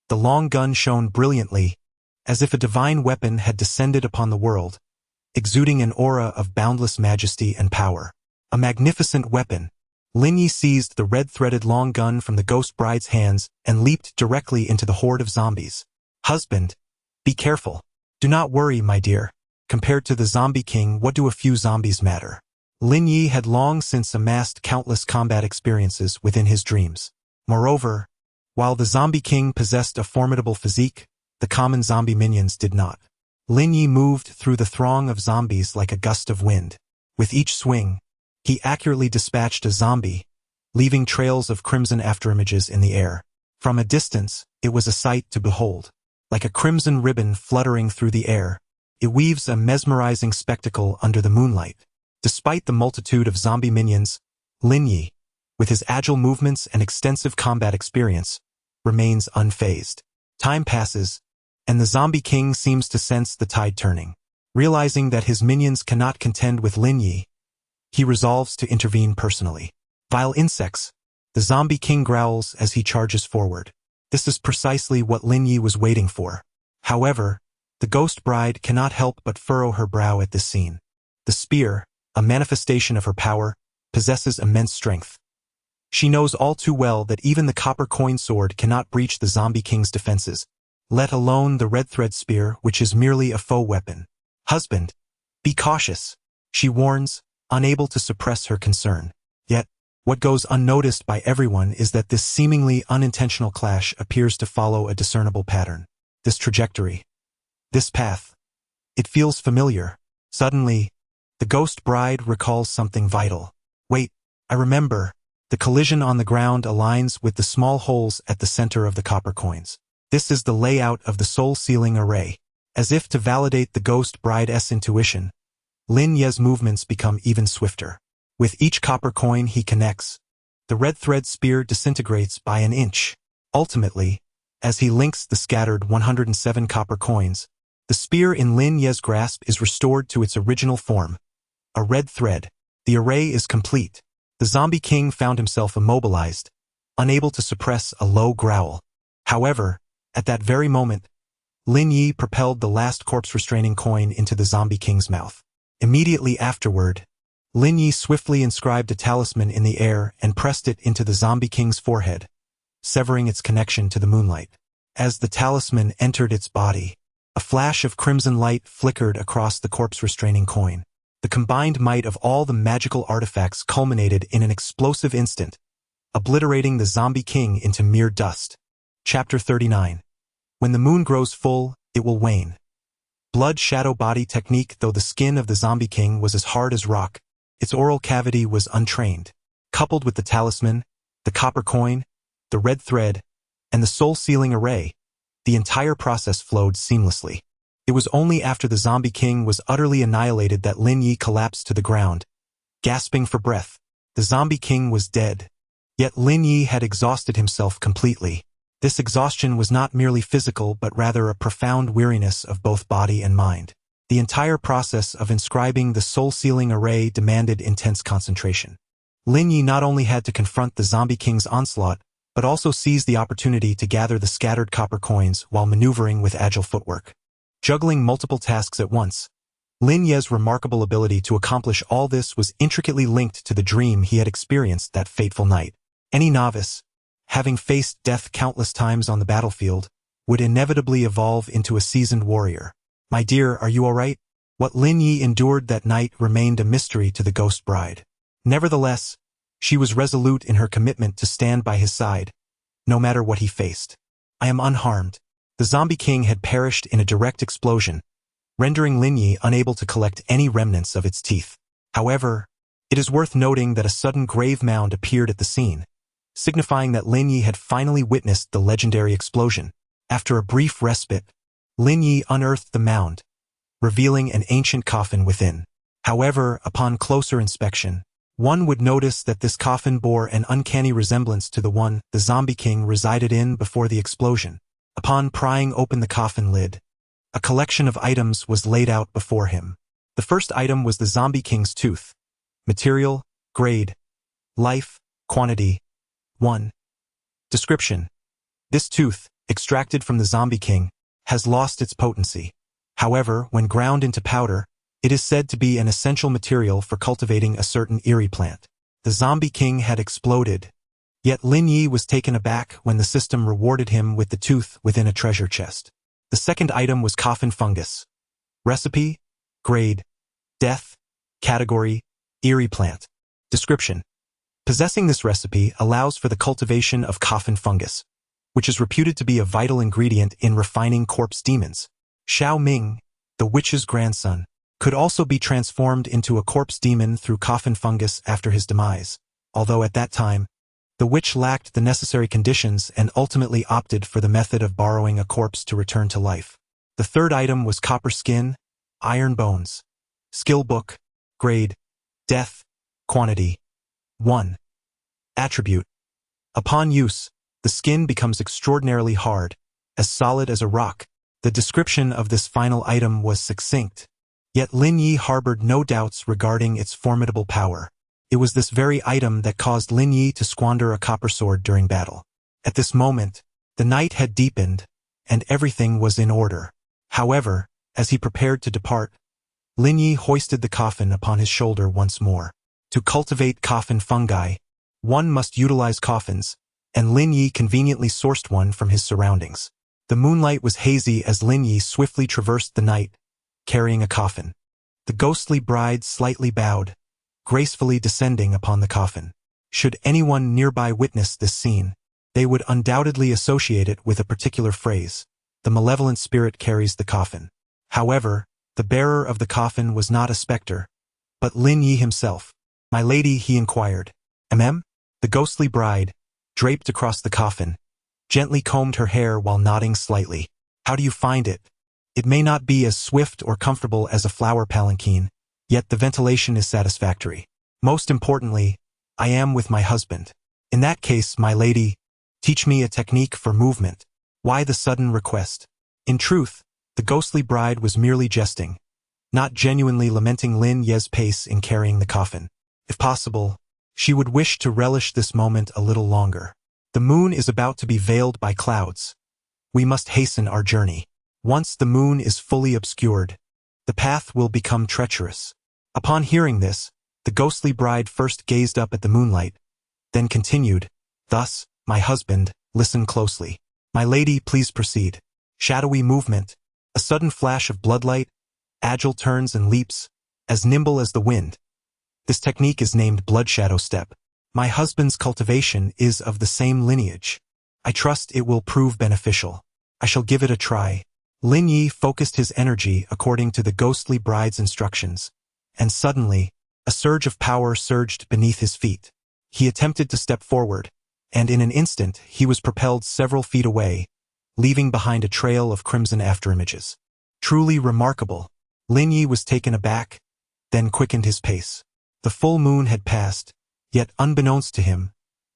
the long gun shone brilliantly, as if a divine weapon had descended upon the world, exuding an aura of boundless majesty and power. A magnificent weapon. Lin Yu seized the red-threaded long gun from the ghost bride's hands and leaped directly into the horde of zombies. "Husband, be careful. Do not worry, my dear. Compared to the Zombie King, what do a few zombies matter?" Lin Yu had long since amassed countless combat experiences within his dreams. Moreover, while the Zombie King possessed a formidable physique, the common zombie minions did not. Lin Yu moved through the throng of zombies like a gust of wind. With each swing, he accurately dispatched a zombie, leaving trails of crimson afterimages in the air. From a distance, it was a sight to behold. Like a crimson ribbon fluttering through the air, it weaves a mesmerizing spectacle under the moonlight. Despite the multitude of zombie minions, Lin Yu, with his agile movements and extensive combat experience, remains unfazed. Time passes, and the Zombie King seems to sense the tide turning. Realizing that his minions cannot contend with Lin Yu, he resolves to intervene personally. Vile insects, the Zombie King growls as he charges forward. This is precisely what Lin Yu was waiting for. However, the ghost bride cannot help but furrow her brow at this scene. The spear, a manifestation of her power, possesses immense strength. She knows all too well that even the copper coin sword cannot breach the Zombie King's defenses, let alone the red thread spear, which is merely a faux weapon. Husband, be cautious, she warns, unable to suppress her concern. Yet, what goes unnoticed by everyone is that this seemingly unintentional clash appears to follow a discernible pattern. This trajectory, this path, it feels familiar. Suddenly, the ghost bride recalls something vital. Wait, I remember. The collision on the ground aligns with the small holes at the center of the copper coins. This is the layout of the soul-sealing array. As if to validate the ghost bride's intuition, Lin Yu's movements become even swifter. With each copper coin he connects, the red thread spear disintegrates by an inch. Ultimately, as he links the scattered 107 copper coins, the spear in Lin Yu's grasp is restored to its original form, a red thread. The array is complete. The zombie king found himself immobilized, unable to suppress a low growl. However, at that very moment, Lin Yu propelled the last corpse-restraining coin into the zombie king's mouth. Immediately afterward, Lin Yu swiftly inscribed a talisman in the air and pressed it into the zombie king's forehead, severing its connection to the moonlight. As the talisman entered its body, a flash of crimson light flickered across the corpse-restraining coin. The combined might of all the magical artifacts culminated in an explosive instant, obliterating the zombie king into mere dust. Chapter 39. When the moon grows full, it will wane. Blood shadow body technique. Though the skin of the zombie king was as hard as rock, its oral cavity was untrained. Coupled with the talisman, the copper coin, the red thread, and the soul-sealing array, the entire process flowed seamlessly. It was only after the zombie king was utterly annihilated that Lin Yu collapsed to the ground, gasping for breath. The zombie king was dead. Yet Lin Yu had exhausted himself completely. This exhaustion was not merely physical but rather a profound weariness of both body and mind. The entire process of inscribing the soul-sealing array demanded intense concentration. Lin Yu not only had to confront the zombie king's onslaught, but also seized the opportunity to gather the scattered copper coins while maneuvering with agile footwork. Juggling multiple tasks at once, Lin Yu's remarkable ability to accomplish all this was intricately linked to the dream he had experienced that fateful night. Any novice, having faced death countless times on the battlefield, would inevitably evolve into a seasoned warrior. My dear, are you all right? What Lin Yu endured that night remained a mystery to the ghost bride. Nevertheless, she was resolute in her commitment to stand by his side, no matter what he faced. I am unharmed. The zombie king had perished in a direct explosion, rendering Lin Yu unable to collect any remnants of its teeth. However, it is worth noting that a sudden grave mound appeared at the scene, signifying that Lin Yu had finally witnessed the legendary explosion. After a brief respite, Lin Yu unearthed the mound, revealing an ancient coffin within. However, upon closer inspection, one would notice that this coffin bore an uncanny resemblance to the one the zombie king resided in before the explosion. Upon prying open the coffin lid, a collection of items was laid out before him. The first item was the zombie king's tooth. Material, grade, life, quantity, 1. Description: this tooth, extracted from the zombie king, has lost its potency. However, when ground into powder, it is said to be an essential material for cultivating a certain eerie plant. The zombie king had exploded, yet Lin Yu was taken aback when the system rewarded him with the tooth within a treasure chest. The second item was coffin fungus. Recipe, grade, death, category, eerie plant. Description: possessing this recipe allows for the cultivation of coffin fungus, which is reputed to be a vital ingredient in refining corpse demons. Xiao Ming, the witch's grandson, could also be transformed into a corpse demon through coffin fungus after his demise, although at that time, the witch lacked the necessary conditions and ultimately opted for the method of borrowing a corpse to return to life. The third item was copper skin, iron bones. Skill book, grade, death, quantity, 1. Attribute: upon use, the skin becomes extraordinarily hard, as solid as a rock. The description of this final item was succinct, yet Lin Yu harbored no doubts regarding its formidable power. It was this very item that caused Lin Yu to squander a copper sword during battle. At this moment, the night had deepened, and everything was in order. However, as he prepared to depart, Lin Yu hoisted the coffin upon his shoulder once more. To cultivate coffin fungi, one must utilize coffins, and Lin Yu conveniently sourced one from his surroundings. The moonlight was hazy as Lin Yu swiftly traversed the night, carrying a coffin. The ghostly bride slightly bowed, gracefully descending upon the coffin. Should anyone nearby witness this scene, they would undoubtedly associate it with a particular phrase: the malevolent spirit carries the coffin. However, the bearer of the coffin was not a specter, but Lin Yu himself. "My lady," he inquired. "Mm?" The ghostly bride, draped across the coffin, gently combed her hair while nodding slightly. "How do you find it? It may not be as swift or comfortable as a flower palanquin, yet the ventilation is satisfactory. Most importantly, I am with my husband. In that case, my lady, teach me a technique for movement." Why the sudden request? In truth, the ghostly bride was merely jesting, not genuinely lamenting Lin Yu's pace in carrying the coffin. If possible, she would wish to relish this moment a little longer. The moon is about to be veiled by clouds. We must hasten our journey. Once the moon is fully obscured, the path will become treacherous. Upon hearing this, the ghostly bride first gazed up at the moonlight, then continued, "Thus, my husband, listen closely. My lady, please proceed." Shadowy movement, a sudden flash of bloodlight, agile turns and leaps, as nimble as the wind. This technique is named blood shadow step. My husband's cultivation is of the same lineage. I trust it will prove beneficial. I shall give it a try. Lin Yu focused his energy according to the ghostly bride's instructions, and suddenly, a surge of power surged beneath his feet. He attempted to step forward, and in an instant he was propelled several feet away, leaving behind a trail of crimson afterimages. Truly remarkable. Lin Yu was taken aback, then quickened his pace. The full moon had passed, yet unbeknownst to him,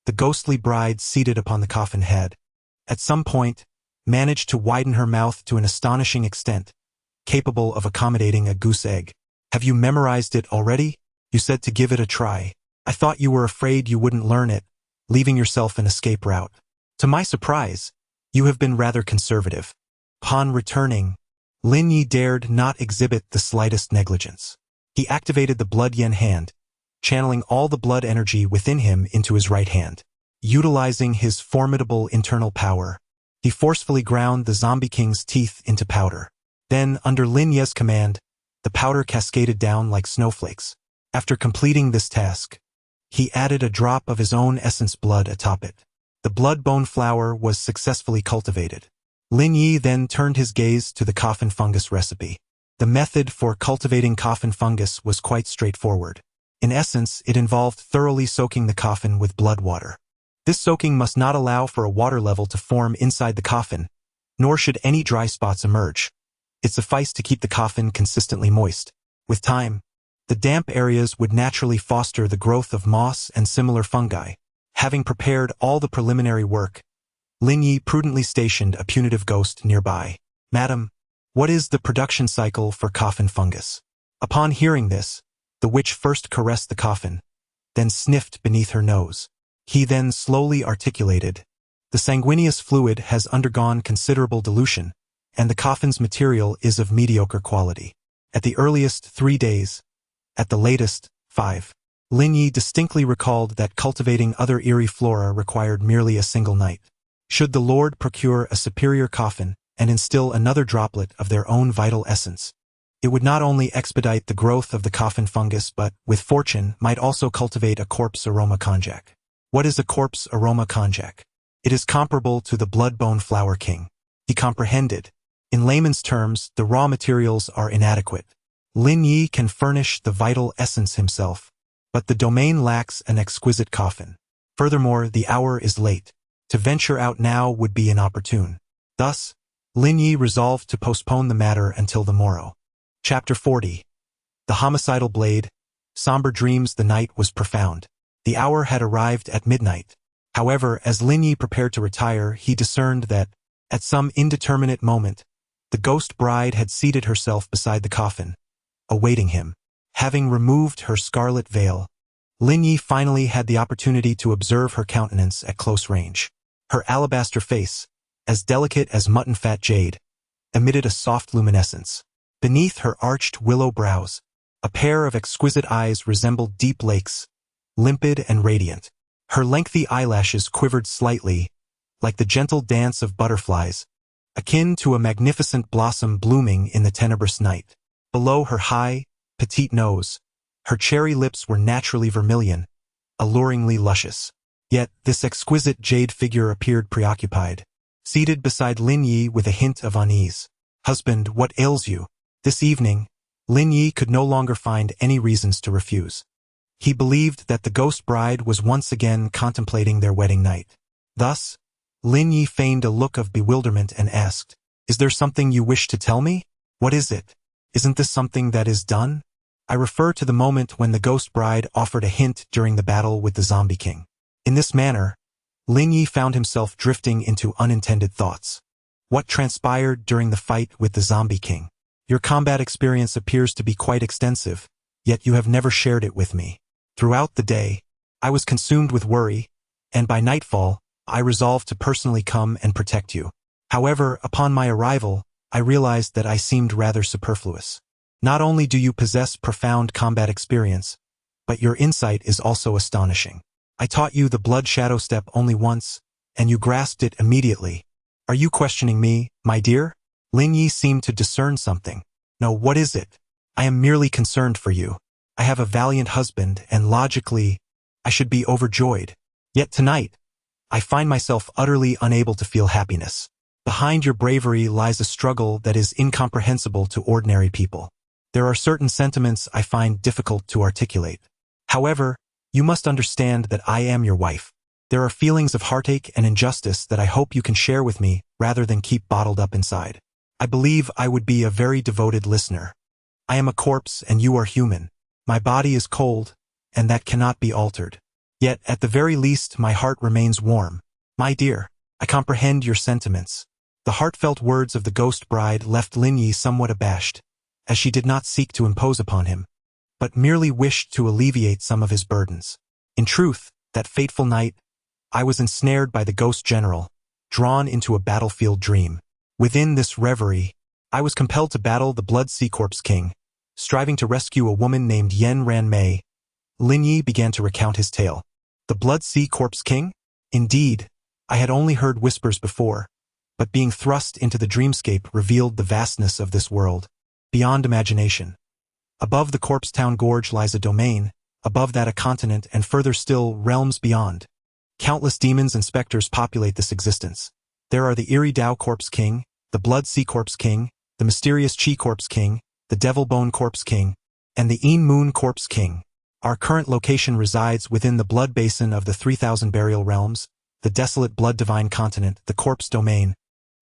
the ghostly bride seated upon the coffin had, at some point, managed to widen her mouth to an astonishing extent, capable of accommodating a goose egg. "Have you memorized it already? You said to give it a try. I thought you were afraid you wouldn't learn it, leaving yourself an escape route. To my surprise, you have been rather conservative." Upon returning, Lin Yu dared not exhibit the slightest negligence. He activated the blood yen hand, channeling all the blood energy within him into his right hand. Utilizing his formidable internal power, he forcefully ground the zombie king's teeth into powder. Then, under Lin Yu's command, the powder cascaded down like snowflakes. After completing this task, he added a drop of his own essence blood atop it. The blood-bone flower was successfully cultivated. Lin Yu then turned his gaze to the coffin fungus recipe. The method for cultivating coffin fungus was quite straightforward. In essence, it involved thoroughly soaking the coffin with blood water. This soaking must not allow for a water level to form inside the coffin, nor should any dry spots emerge. It sufficed to keep the coffin consistently moist. With time, the damp areas would naturally foster the growth of moss and similar fungi. Having prepared all the preliminary work, Lin Yu prudently stationed a punitive ghost nearby. "Madam, what is the production cycle for coffin fungus?" Upon hearing this, the witch first caressed the coffin, then sniffed beneath her nose. He then slowly articulated, "The sanguineous fluid has undergone considerable dilution, and the coffin's material is of mediocre quality. At the earliest, 3 days. At the latest, 5. Lin Yu distinctly recalled that cultivating other eerie flora required merely a single night. Should the Lord procure a superior coffin and instill another droplet of their own vital essence, it would not only expedite the growth of the coffin fungus but, with fortune, might also cultivate a corpse aroma konjac. What is a corpse aroma konjac? It is comparable to the blood-bone flower king. He comprehended. In layman's terms, the raw materials are inadequate. Lin Yu can furnish the vital essence himself, but the domain lacks an exquisite coffin. Furthermore, the hour is late. To venture out now would be inopportune. Thus, Lin Yu resolved to postpone the matter until the morrow. Chapter 40. The Homicidal Blade. Somber dreams. The night was profound. The hour had arrived at midnight. However, as Lin Yu prepared to retire, he discerned that, at some indeterminate moment, the ghost bride had seated herself beside the coffin, awaiting him. Having removed her scarlet veil, Lin Yu finally had the opportunity to observe her countenance at close range. Her alabaster face, as delicate as mutton-fat jade, emitted a soft luminescence. Beneath her arched willow brows, a pair of exquisite eyes resembled deep lakes, limpid and radiant. Her lengthy eyelashes quivered slightly, like the gentle dance of butterflies, akin to a magnificent blossom blooming in the tenebrous night. Below her high, petite nose, her cherry lips were naturally vermilion, alluringly luscious. Yet this exquisite jade figure appeared preoccupied, seated beside Lin Yu with a hint of unease. "Husband, what ails you?" This evening, Lin Yu could no longer find any reasons to refuse. He believed that the ghost bride was once again contemplating their wedding night. Thus, Lin Yu feigned a look of bewilderment and asked, "Is there something you wish to tell me? What is it? Isn't this something that is done?" I refer to the moment when the ghost bride offered a hint during the battle with the zombie king. In this manner, Lin Yu found himself drifting into unintended thoughts. What transpired during the fight with the zombie king? Your combat experience appears to be quite extensive, yet you have never shared it with me. Throughout the day, I was consumed with worry, and by nightfall, I resolved to personally come and protect you. However, upon my arrival, I realized that I seemed rather superfluous. Not only do you possess profound combat experience, but your insight is also astonishing. I taught you the blood shadow step only once, and you grasped it immediately. Are you questioning me, my dear? Lin Yu seemed to discern something. No, what is it? I am merely concerned for you. I have a valiant husband, and logically, I should be overjoyed. Yet tonight, I find myself utterly unable to feel happiness. Behind your bravery lies a struggle that is incomprehensible to ordinary people. There are certain sentiments I find difficult to articulate. However, you must understand that I am your wife. There are feelings of heartache and injustice that I hope you can share with me rather than keep bottled up inside. I believe I would be a very devoted listener. I am a corpse and you are human. My body is cold, and that cannot be altered. Yet, at the very least, my heart remains warm. My dear, I comprehend your sentiments. The heartfelt words of the ghost bride left Lin Yu somewhat abashed, as she did not seek to impose upon him, but merely wished to alleviate some of his burdens. In truth, that fateful night, I was ensnared by the ghost general, drawn into a battlefield dream. Within this reverie, I was compelled to battle the Blood Sea Corpse King, striving to rescue a woman named Yen Ran Mei. Lin Yu began to recount his tale. The Blood Sea Corpse King? Indeed, I had only heard whispers before, but being thrust into the dreamscape revealed the vastness of this world, beyond imagination. Above the Corpse Town Gorge lies a domain, above that a continent, and further still, realms beyond. Countless demons and specters populate this existence. There are the Eerie Dao Corpse King, the Blood Sea Corpse King, the Mysterious Chi Corpse King, the Devil Bone Corpse King, and the Een Moon Corpse King. Our current location resides within the blood basin of the 3,000 burial realms, the desolate blood divine continent, the Corpse Domain,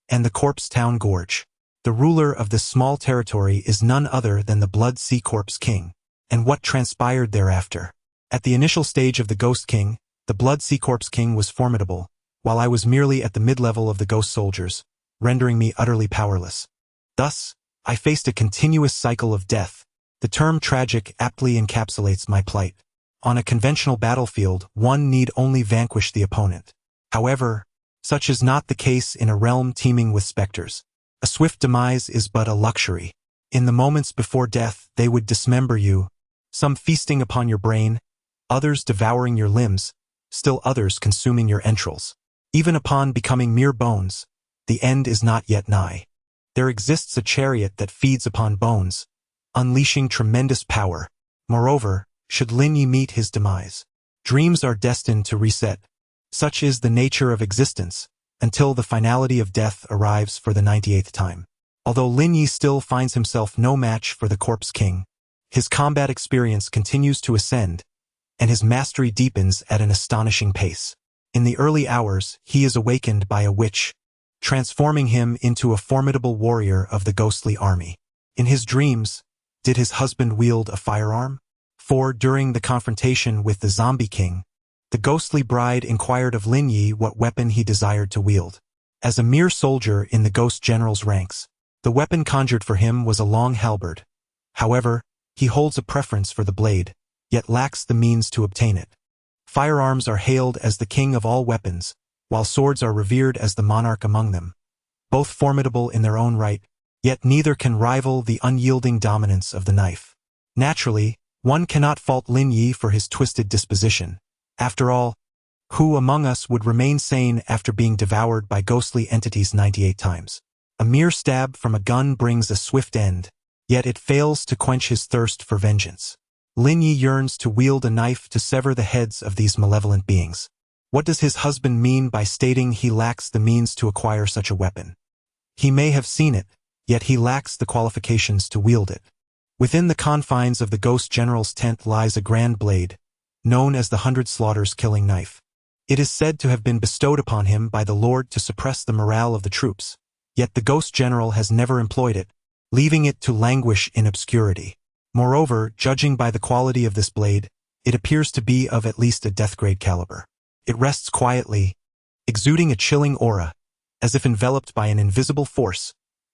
and the Corpse Town Gorge. The ruler of this small territory is none other than the Blood Sea Corpse King. And what transpired thereafter? At the initial stage of the Ghost King, the Blood Sea Corpse King was formidable, while I was merely at the mid-level of the Ghost Soldiers, rendering me utterly powerless. Thus, I faced a continuous cycle of death. The term tragic aptly encapsulates my plight. On a conventional battlefield, one need only vanquish the opponent. However, such is not the case in a realm teeming with specters. A swift demise is but a luxury. In the moments before death, they would dismember you, some feasting upon your brain, others devouring your limbs, still others consuming your entrails. Even upon becoming mere bones, the end is not yet nigh. There exists a chariot that feeds upon bones, unleashing tremendous power. Moreover, should Lin Yu meet his demise, dreams are destined to reset. Such is the nature of existence, until the finality of death arrives for the 98th time. Although Lin Yu still finds himself no match for the Corpse King, his combat experience continues to ascend, and his mastery deepens at an astonishing pace. In the early hours, he is awakened by a witch, transforming him into a formidable warrior of the ghostly army. In his dreams, did his husband wield a firearm? For during the confrontation with the Zombie King, the ghostly bride inquired of Lin Yu what weapon he desired to wield. As a mere soldier in the Ghost General's ranks, the weapon conjured for him was a long halberd. However, he holds a preference for the blade, yet lacks the means to obtain it. Firearms are hailed as the king of all weapons, while swords are revered as the monarch among them. Both formidable in their own right, yet neither can rival the unyielding dominance of the knife. Naturally, one cannot fault Lin Yu for his twisted disposition. After all, who among us would remain sane after being devoured by ghostly entities 98 times? A mere stab from a gun brings a swift end, yet it fails to quench his thirst for vengeance. Lin Yu yearns to wield a knife to sever the heads of these malevolent beings. What does his husband mean by stating he lacks the means to acquire such a weapon? He may have seen it, yet he lacks the qualifications to wield it. Within the confines of the Ghost General's tent lies a grand blade, known as the 100 Slaughters Killing Knife. It is said to have been bestowed upon him by the Lord to suppress the morale of the troops, yet the Ghost General has never employed it, leaving it to languish in obscurity. Moreover, judging by the quality of this blade, it appears to be of at least a death-grade caliber. It rests quietly, exuding a chilling aura, as if enveloped by an invisible force,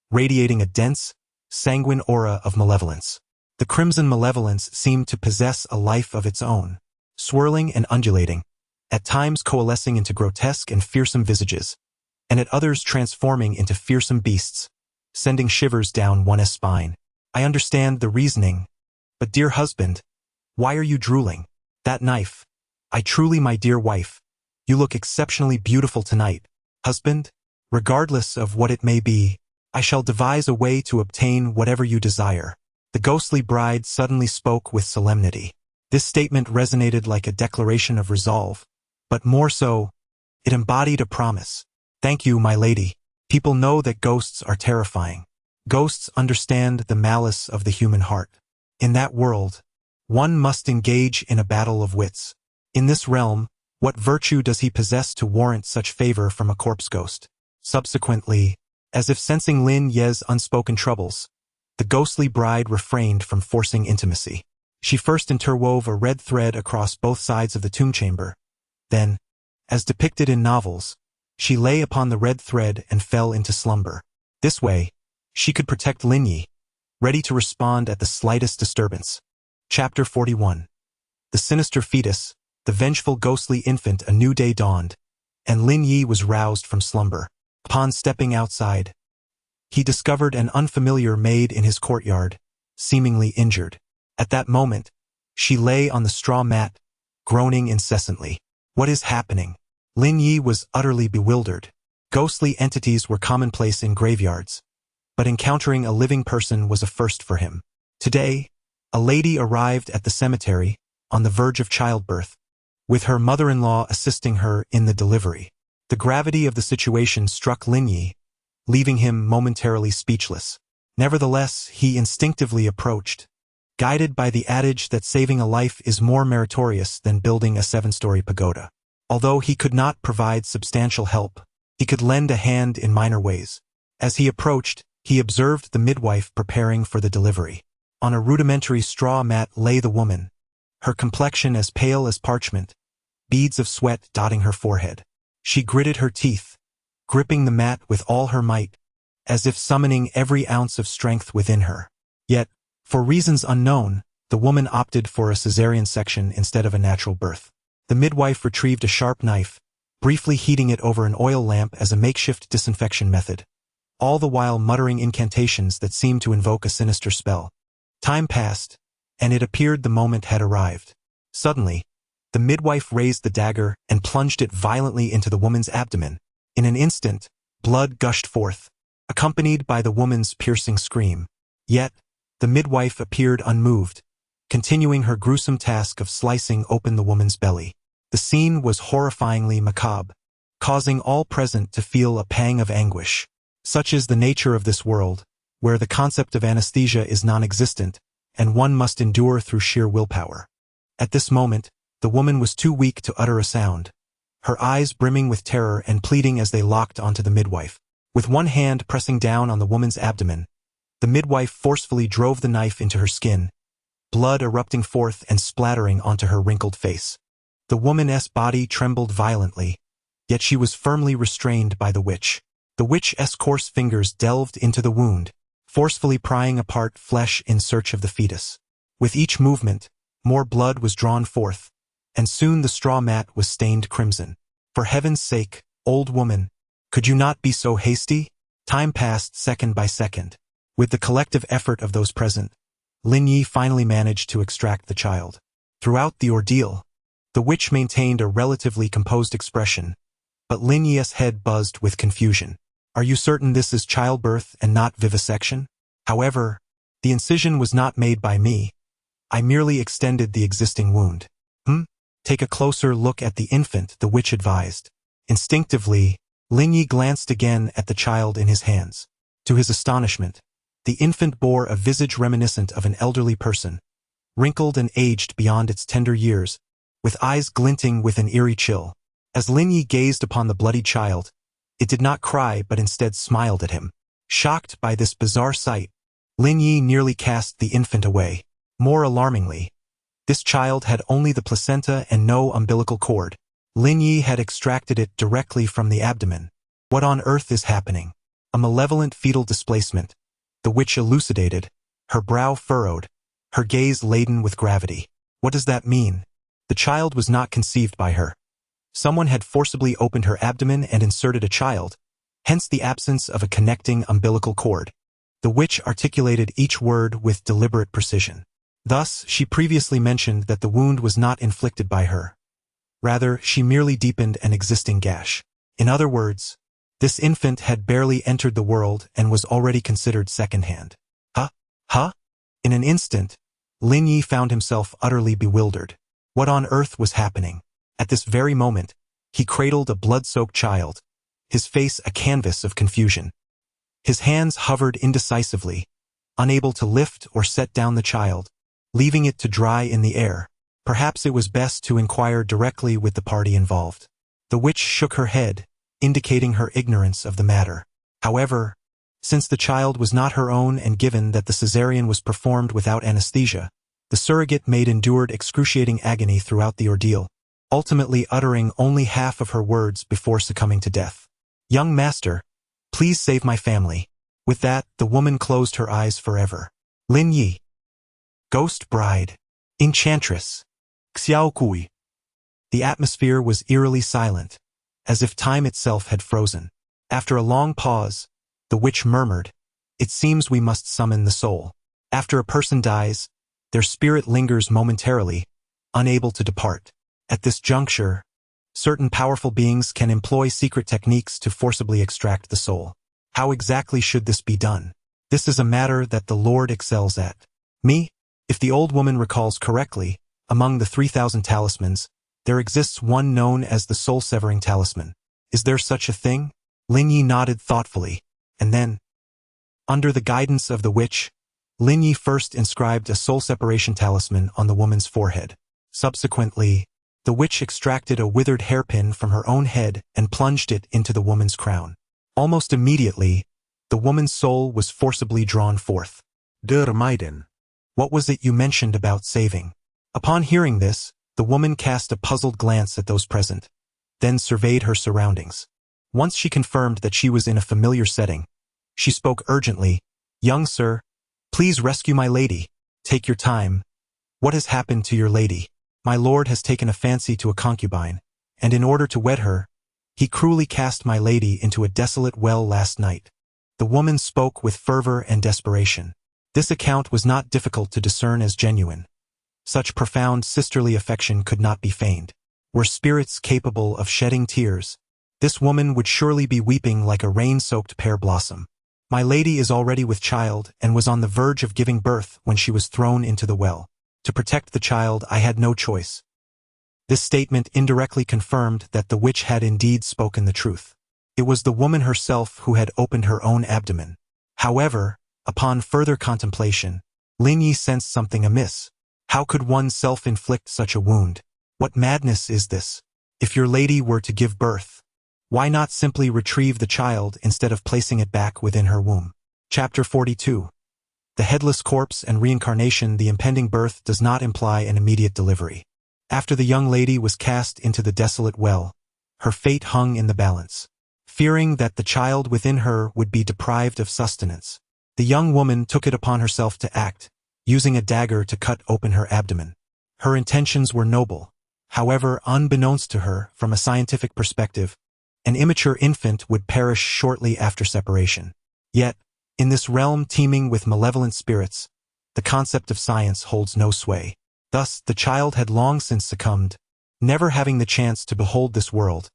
radiating a dense, sanguine aura of malevolence. The crimson malevolence seemed to possess a life of its own, swirling and undulating, at times coalescing into grotesque and fearsome visages, and at others transforming into fearsome beasts, sending shivers down one's spine. I understand the reasoning, but dear husband, why are you drooling? That knife. I truly, my dear wife, you look exceptionally beautiful tonight. Husband, regardless of what it may be, I shall devise a way to obtain whatever you desire. The ghostly bride suddenly spoke with solemnity. This statement resonated like a declaration of resolve, but more so, it embodied a promise. Thank you, my lady. People know that ghosts are terrifying. Ghosts understand the malice of the human heart. In that world, one must engage in a battle of wits. In this realm, what virtue does he possess to warrant such favor from a corpse ghost? Subsequently, as if sensing Lin Yu's unspoken troubles, the ghostly bride refrained from forcing intimacy. She first interwove a red thread across both sides of the tomb chamber. Then, as depicted in novels, she lay upon the red thread and fell into slumber. This way, she could protect Lin Yu, ready to respond at the slightest disturbance. Chapter 41. The sinister fetus, the vengeful ghostly infant. A new day dawned, and Lin Yu was roused from slumber. Upon stepping outside, he discovered an unfamiliar maid in his courtyard, seemingly injured. At that moment, she lay on the straw mat, groaning incessantly. What is happening? Lin Yu was utterly bewildered. Ghostly entities were commonplace in graveyards, but encountering a living person was a first for him. Today, a lady arrived at the cemetery, on the verge of childbirth, with her mother-in-law assisting her in the delivery. The gravity of the situation struck Lin Yu, leaving him momentarily speechless. Nevertheless, he instinctively approached, guided by the adage that saving a life is more meritorious than building a 7-story pagoda. Although he could not provide substantial help, he could lend a hand in minor ways. As he approached, he observed the midwife preparing for the delivery. On a rudimentary straw mat lay the woman, her complexion as pale as parchment, beads of sweat dotting her forehead. She gritted her teeth, gripping the mat with all her might, as if summoning every ounce of strength within her. Yet, for reasons unknown, the woman opted for a cesarean section instead of a natural birth. The midwife retrieved a sharp knife, briefly heating it over an oil lamp as a makeshift disinfection method, all the while muttering incantations that seemed to invoke a sinister spell. Time passed, and it appeared the moment had arrived. Suddenly, the midwife raised the dagger and plunged it violently into the woman's abdomen. In an instant, blood gushed forth, accompanied by the woman's piercing scream. Yet, the midwife appeared unmoved, continuing her gruesome task of slicing open the woman's belly. The scene was horrifyingly macabre, causing all present to feel a pang of anguish. Such is the nature of this world, where the concept of anesthesia is non-existent, and one must endure through sheer willpower. At this moment, the woman was too weak to utter a sound, her eyes brimming with terror and pleading as they locked onto the midwife. With one hand pressing down on the woman's abdomen, the midwife forcefully drove the knife into her skin, blood erupting forth and splattering onto her wrinkled face. The woman's body trembled violently, yet she was firmly restrained by the witch. The witch's coarse fingers delved into the wound, forcefully prying apart flesh in search of the fetus. With each movement, more blood was drawn forth, and soon the straw mat was stained crimson. For heaven's sake, old woman, could you not be so hasty? Time passed second by second. With the collective effort of those present, Lin Yu finally managed to extract the child. Throughout the ordeal, the witch maintained a relatively composed expression, but Lin Yu's head buzzed with confusion. Are you certain this is childbirth and not vivisection? However, the incision was not made by me. I merely extended the existing wound. Take a closer look at the infant, the witch advised. Instinctively, Lin Yu glanced again at the child in his hands. To his astonishment, the infant bore a visage reminiscent of an elderly person, wrinkled and aged beyond its tender years, with eyes glinting with an eerie chill. As Lin Yu gazed upon the bloody child, it did not cry but instead smiled at him. Shocked by this bizarre sight, Lin Yu nearly cast the infant away. More alarmingly, this child had only the placenta and no umbilical cord. Lin Yu had extracted it directly from the abdomen. What on earth is happening? A malevolent fetal displacement. The witch elucidated, her brow furrowed, her gaze laden with gravity. What does that mean? The child was not conceived by her. Someone had forcibly opened her abdomen and inserted a child, hence the absence of a connecting umbilical cord. The witch articulated each word with deliberate precision. Thus, she previously mentioned that the wound was not inflicted by her. Rather, she merely deepened an existing gash. In other words, this infant had barely entered the world and was already considered second-hand. Huh? In an instant, Lin Yu found himself utterly bewildered. What on earth was happening? At this very moment, he cradled a blood-soaked child, his face a canvas of confusion. His hands hovered indecisively, unable to lift or set down the child, leaving it to dry in the air. Perhaps it was best to inquire directly with the party involved. The witch shook her head, indicating her ignorance of the matter. However, since the child was not her own and given that the cesarean was performed without anesthesia, the surrogate maid endured excruciating agony throughout the ordeal, ultimately uttering only half of her words before succumbing to death. "Young master, please save my family." With that, the woman closed her eyes forever. Lin Yu. Ghost bride. Enchantress. Xiao Kui. The atmosphere was eerily silent, as if time itself had frozen. After a long pause, the witch murmured, "It seems we must summon the soul. After a person dies, their spirit lingers momentarily, unable to depart. At this juncture, certain powerful beings can employ secret techniques to forcibly extract the soul. How exactly should this be done? This is a matter that the Lord excels at. Me? If the old woman recalls correctly, among the 3,000 talismans, there exists one known as the soul-severing talisman. Is there such a thing?" Lin Yu nodded thoughtfully, and then, under the guidance of the witch, Lin Yu first inscribed a soul-separation talisman on the woman's forehead. Subsequently, the witch extracted a withered hairpin from her own head and plunged it into the woman's crown. Almost immediately, the woman's soul was forcibly drawn forth. Der Maiden. "What was it you mentioned about saving?" Upon hearing this, the woman cast a puzzled glance at those present, then surveyed her surroundings. Once she confirmed that she was in a familiar setting, she spoke urgently, "Young sir, please rescue my lady. Take your time. What has happened to your lady? My lord has taken a fancy to a concubine, and in order to wed her, he cruelly cast my lady into a desolate well last night." The woman spoke with fervor and desperation. This account was not difficult to discern as genuine. Such profound sisterly affection could not be feigned. Were spirits capable of shedding tears, this woman would surely be weeping like a rain-soaked pear blossom. "My lady is already with child and was on the verge of giving birth when she was thrown into the well. To protect the child, I had no choice." This statement indirectly confirmed that the witch had indeed spoken the truth. It was the woman herself who had opened her own abdomen. However, upon further contemplation, Lin Yu sensed something amiss. How could one self-inflict such a wound? What madness is this? If your lady were to give birth, why not simply retrieve the child instead of placing it back within her womb? Chapter 42. The headless corpse and reincarnation. The impending birth does not imply an immediate delivery. After the young lady was cast into the desolate well, her fate hung in the balance. Fearing that the child within her would be deprived of sustenance, the young woman took it upon herself to act, using a dagger to cut open her abdomen. Her intentions were noble. However, unbeknownst to her, from a scientific perspective, an immature infant would perish shortly after separation. Yet, in this realm teeming with malevolent spirits, the concept of science holds no sway. Thus, the child had long since succumbed, never having the chance to behold this world,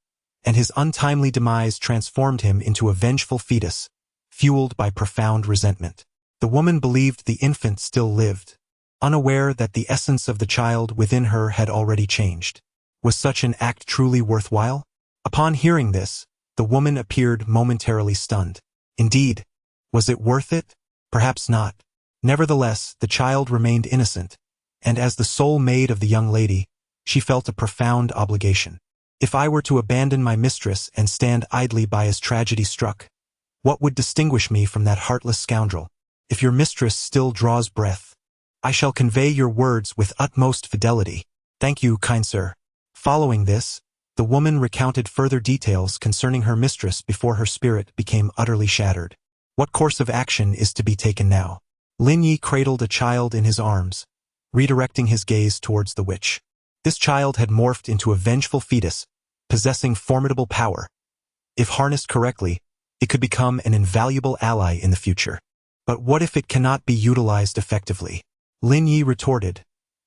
and his untimely demise transformed him into a vengeful fetus, fueled by profound resentment. The woman believed the infant still lived, unaware that the essence of the child within her had already changed. Was such an act truly worthwhile? Upon hearing this, the woman appeared momentarily stunned. Indeed, was it worth it? Perhaps not. Nevertheless, the child remained innocent, and as the sole maid of the young lady, she felt a profound obligation. If I were to abandon my mistress and stand idly by as tragedy struck, what would distinguish me from that heartless scoundrel? If your mistress still draws breath, I shall convey your words with utmost fidelity. Thank you, kind sir. Following this, the woman recounted further details concerning her mistress before her spirit became utterly shattered. What course of action is to be taken now? Lin Yu cradled a child in his arms, redirecting his gaze towards the witch. This child had morphed into a vengeful fetus, possessing formidable power. If harnessed correctly, it could become an invaluable ally in the future. But what if it cannot be utilized effectively? Lin Yu retorted,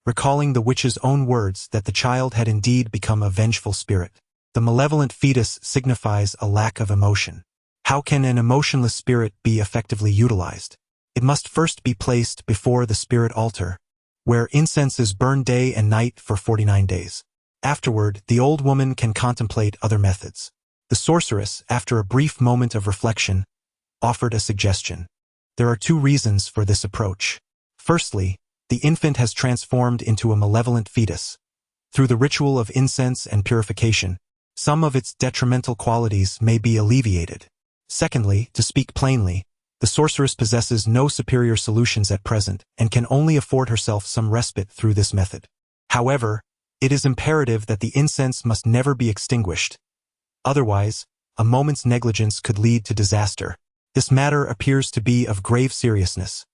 recalling the witch's own words that the child had indeed become a vengeful spirit. The malevolent fetus signifies a lack of emotion. How can an emotionless spirit be effectively utilized? It must first be placed before the spirit altar, where incense is burned day and night for 49 days. Afterward, the old woman can contemplate other methods. The sorceress, after a brief moment of reflection, offered a suggestion. There are two reasons for this approach. Firstly, the infant has transformed into a malevolent fetus. Through the ritual of incense and purification, some of its detrimental qualities may be alleviated. Secondly, to speak plainly, the sorceress possesses no superior solutions at present and can only afford herself some respite through this method. However, it is imperative that the incense must never be extinguished. Otherwise, a moment's negligence could lead to disaster. This matter appears to be of grave seriousness,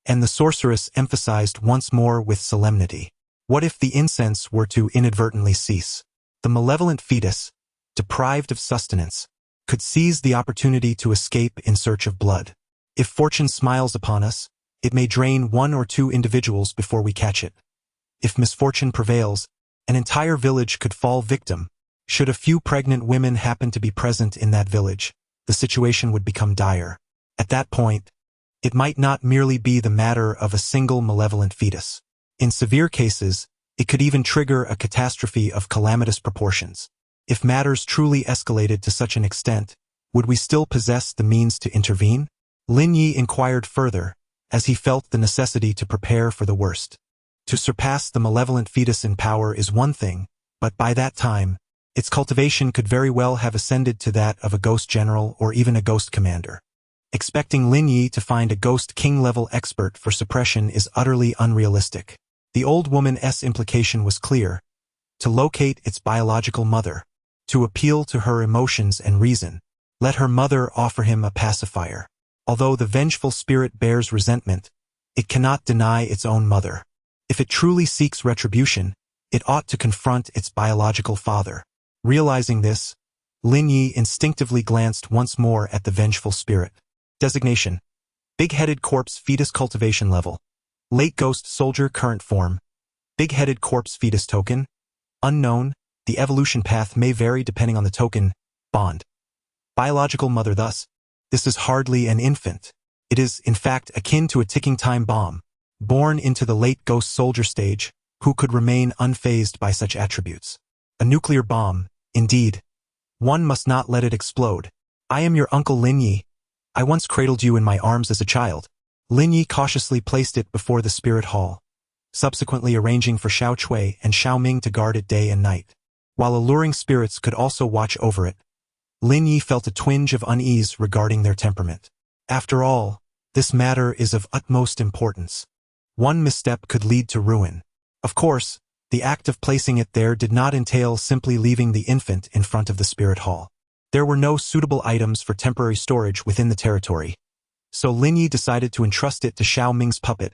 and the sorceress emphasized once more with solemnity. What if the incense were to inadvertently cease? The malevolent fetus, deprived of sustenance, could seize the opportunity to escape in search of blood. If fortune smiles upon us, it may drain one or two individuals before we catch it. If misfortune prevails, an entire village could fall victim. Should a few pregnant women happen to be present in that village, the situation would become dire. At that point, it might not merely be the matter of a single malevolent fetus. In severe cases, it could even trigger a catastrophe of calamitous proportions. If matters truly escalated to such an extent, would we still possess the means to intervene? Lin Yu inquired further, as he felt the necessity to prepare for the worst. To surpass the malevolent fetus in power is one thing, but by that time, its cultivation could very well have ascended to that of a ghost general or even a ghost commander. Expecting Lin Yu to find a ghost king-level expert for suppression is utterly unrealistic. The old woman's implication was clear: to locate its biological mother, to appeal to her emotions and reason. Let her mother offer him a pacifier. Although the vengeful spirit bears resentment, it cannot deny its own mother. If it truly seeks retribution, it ought to confront its biological father. Realizing this, Lin Yu instinctively glanced once more at the vengeful spirit. Designation: Big-headed corpse fetus cultivation level. Late ghost soldier current form. Big-headed corpse fetus token. Unknown. The evolution path may vary depending on the token. Bond. Biological mother thus. This is hardly an infant. It is, in fact, akin to a ticking time bomb. Born into the late ghost soldier stage, who could remain unfazed by such attributes? A nuclear bomb, indeed. One must not let it explode. I am your uncle Lin Yu. I once cradled you in my arms as a child. Lin Yu cautiously placed it before the spirit hall, subsequently arranging for Xiao Cui and Xiao Ming to guard it day and night. While alluring spirits could also watch over it, Lin Yu felt a twinge of unease regarding their temperament. After all, this matter is of utmost importance. One misstep could lead to ruin. Of course, the act of placing it there did not entail simply leaving the infant in front of the spirit hall. There were no suitable items for temporary storage within the territory, so Lin Yu decided to entrust it to Xiao Ming's puppet,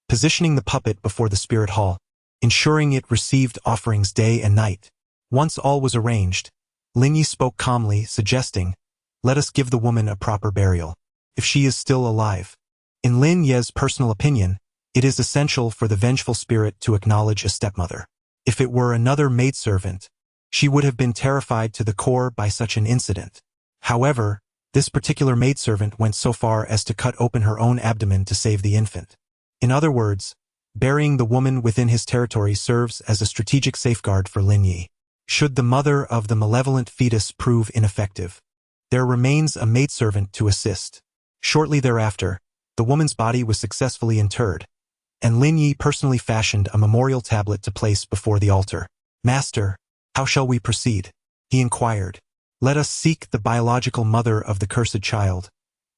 positioning the puppet before the spirit hall, ensuring it received offerings day and night. Once all was arranged, Lin Yu spoke calmly, suggesting, "Let us give the woman a proper burial, if she is still alive." In Lin Yu's personal opinion, it is essential for the vengeful spirit to acknowledge a stepmother. If it were another maidservant, She would have been terrified to the core by such an incident. However, this particular maidservant went so far as to cut open her own abdomen to save the infant. In other words, burying the woman within his territory serves as a strategic safeguard for Lin Yu. Should the mother of the malevolent fetus prove ineffective, there remains a maidservant to assist. Shortly thereafter, the woman's body was successfully interred, and Lin Yu personally fashioned a memorial tablet to place before the altar. "Master, how shall we proceed?" he inquired. "Let us seek the biological mother of the cursed child,"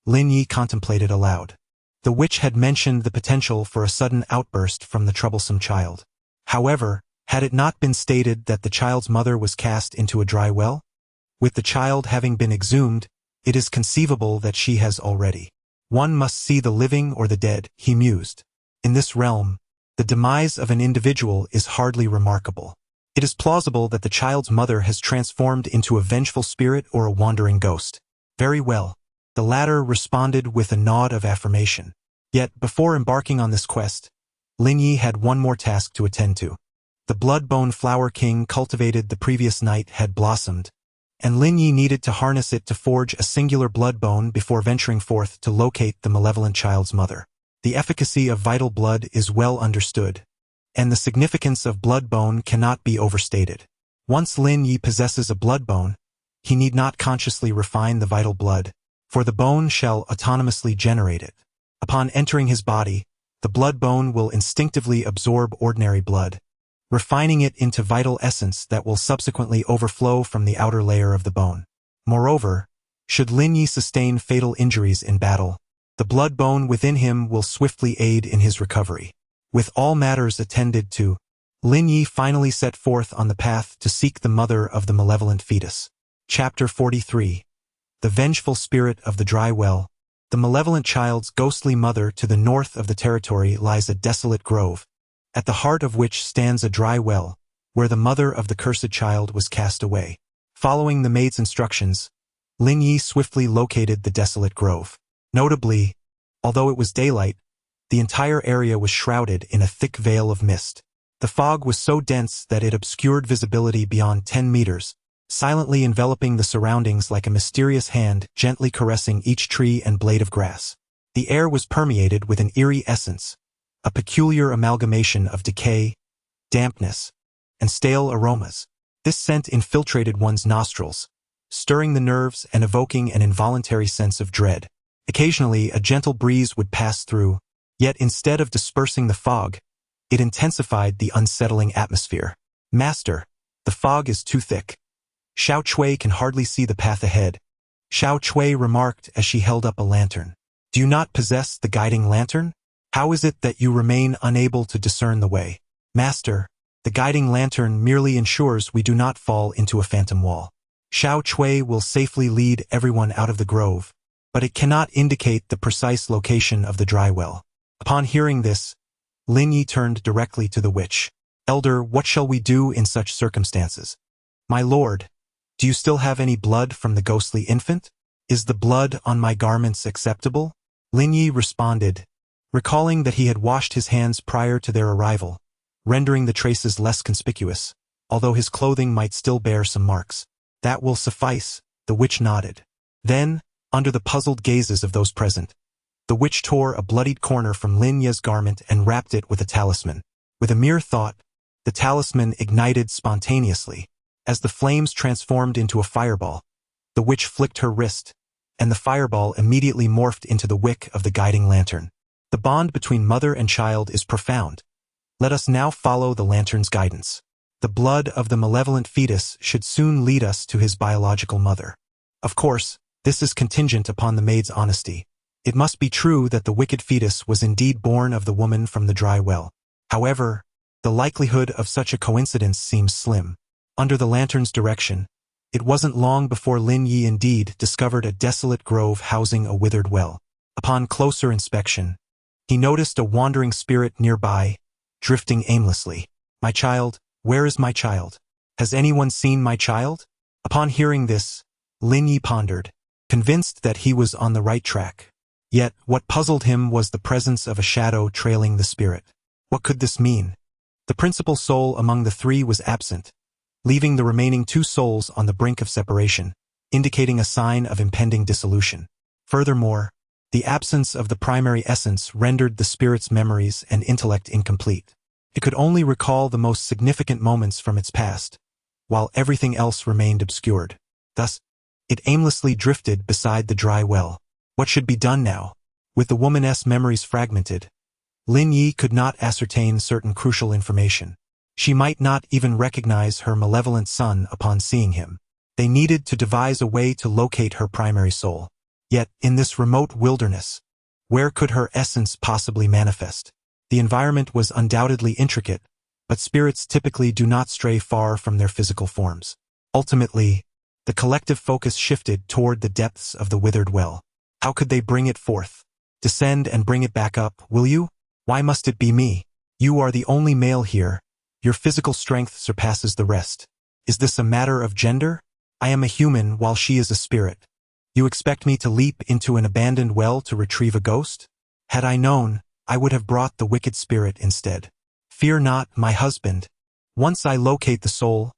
Lin Yu contemplated aloud. The witch had mentioned the potential for a sudden outburst from the troublesome child. However, had it not been stated that the child's mother was cast into a dry well? With the child having been exhumed, it is conceivable that she has already. One must see the living or the dead, he mused. In this realm, the demise of an individual is hardly remarkable. It is plausible that the child's mother has transformed into a vengeful spirit or a wandering ghost. Very well. The latter responded with a nod of affirmation. Yet, before embarking on this quest, Lin Yu had one more task to attend to. The blood-bone flower king cultivated the previous night had blossomed, and Lin Yu needed to harness it to forge a singular blood bone before venturing forth to locate the malevolent child's mother. The efficacy of vital blood is well understood, and the significance of blood bone cannot be overstated. Once Lin Yu possesses a blood bone, he need not consciously refine the vital blood, for the bone shall autonomously generate it. Upon entering his body, the blood bone will instinctively absorb ordinary blood, refining it into vital essence that will subsequently overflow from the outer layer of the bone. Moreover, should Lin Yu sustain fatal injuries in battle, the blood bone within him will swiftly aid in his recovery. With all matters attended to, Lin Yu finally set forth on the path to seek the mother of the malevolent fetus. Chapter 43. The Vengeful Spirit of the Dry Well. The malevolent child's ghostly mother to the north of the territory lies a desolate grove, at the heart of which stands a dry well, where the mother of the cursed child was cast away. Following the maid's instructions, Lin Yu swiftly located the desolate grove. Notably, although it was daylight, the entire area was shrouded in a thick veil of mist. The fog was so dense that it obscured visibility beyond 10 meters, silently enveloping the surroundings like a mysterious hand gently caressing each tree and blade of grass. The air was permeated with an eerie essence, a peculiar amalgamation of decay, dampness, and stale aromas. This scent infiltrated one's nostrils, stirring the nerves and evoking an involuntary sense of dread. Occasionally, a gentle breeze would pass through, yet instead of dispersing the fog, it intensified the unsettling atmosphere. "Master, the fog is too thick. Xiao Chui can hardly see the path ahead," Xiao Chui remarked as she held up a lantern. "Do you not possess the guiding lantern? How is it that you remain unable to discern the way?" "Master, the guiding lantern merely ensures we do not fall into a phantom wall. Xiao Chui will safely lead everyone out of the grove, but it cannot indicate the precise location of the dry well." Upon hearing this, Lin Yu turned directly to the witch. "Elder, what shall we do in such circumstances?" "My lord, do you still have any blood from the ghostly infant? Is the blood on my garments acceptable?" Lin Yu responded, recalling that he had washed his hands prior to their arrival, rendering the traces less conspicuous, although his clothing might still bear some marks. "That will suffice," the witch nodded. Then, under the puzzled gazes of those present, the witch tore a bloodied corner from Lin Yu's garment and wrapped it with a talisman. With a mere thought, the talisman ignited spontaneously. As the flames transformed into a fireball, the witch flicked her wrist, and the fireball immediately morphed into the wick of the guiding lantern. The bond between mother and child is profound. Let us now follow the lantern's guidance. The blood of the malevolent fetus should soon lead us to his biological mother. Of course, this is contingent upon the maid's honesty. It must be true that the wicked fetus was indeed born of the woman from the dry well. However, the likelihood of such a coincidence seems slim. Under the lantern's direction, it wasn't long before Lin Yu indeed discovered a desolate grove housing a withered well. Upon closer inspection, he noticed a wandering spirit nearby, drifting aimlessly. "My child, where is my child? Has anyone seen my child?" Upon hearing this, Lin Yu pondered, convinced that he was on the right track. Yet, what puzzled him was the presence of a shadow trailing the spirit. What could this mean? The principal soul among the three was absent, leaving the remaining two souls on the brink of separation, indicating a sign of impending dissolution. Furthermore, the absence of the primary essence rendered the spirit's memories and intellect incomplete. It could only recall the most significant moments from its past, while everything else remained obscured. Thus, it aimlessly drifted beside the dry well. What should be done now? With the woman's memories fragmented, Lin Yu could not ascertain certain crucial information. She might not even recognize her malevolent son upon seeing him. They needed to devise a way to locate her primary soul. Yet, in this remote wilderness, where could her essence possibly manifest? The environment was undoubtedly intricate, but spirits typically do not stray far from their physical forms. Ultimately, the collective focus shifted toward the depths of the withered well. How could they bring it forth? Descend and bring it back up, will you? Why must it be me? You are the only male here. Your physical strength surpasses the rest. Is this a matter of gender? I am a human while she is a spirit. You expect me to leap into an abandoned well to retrieve a ghost? Had I known, I would have brought the wicked spirit instead. Fear not, my husband. Once I locate the soul,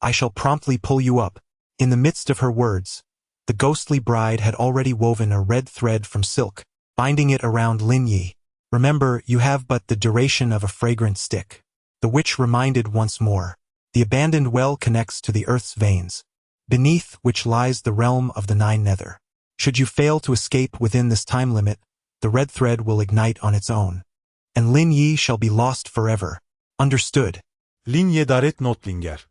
I shall promptly pull you up. In the midst of her words, the ghostly bride had already woven a red thread from silk, binding it around Lin Yu. Remember, you have but the duration of a fragrant stick. The witch reminded once more. The abandoned well connects to the earth's veins, beneath which lies the realm of the nine nether. Should you fail to escape within this time limit, the red thread will ignite on its own, and Lin Yu shall be lost forever. Understood? Lin Yu daret notlinger.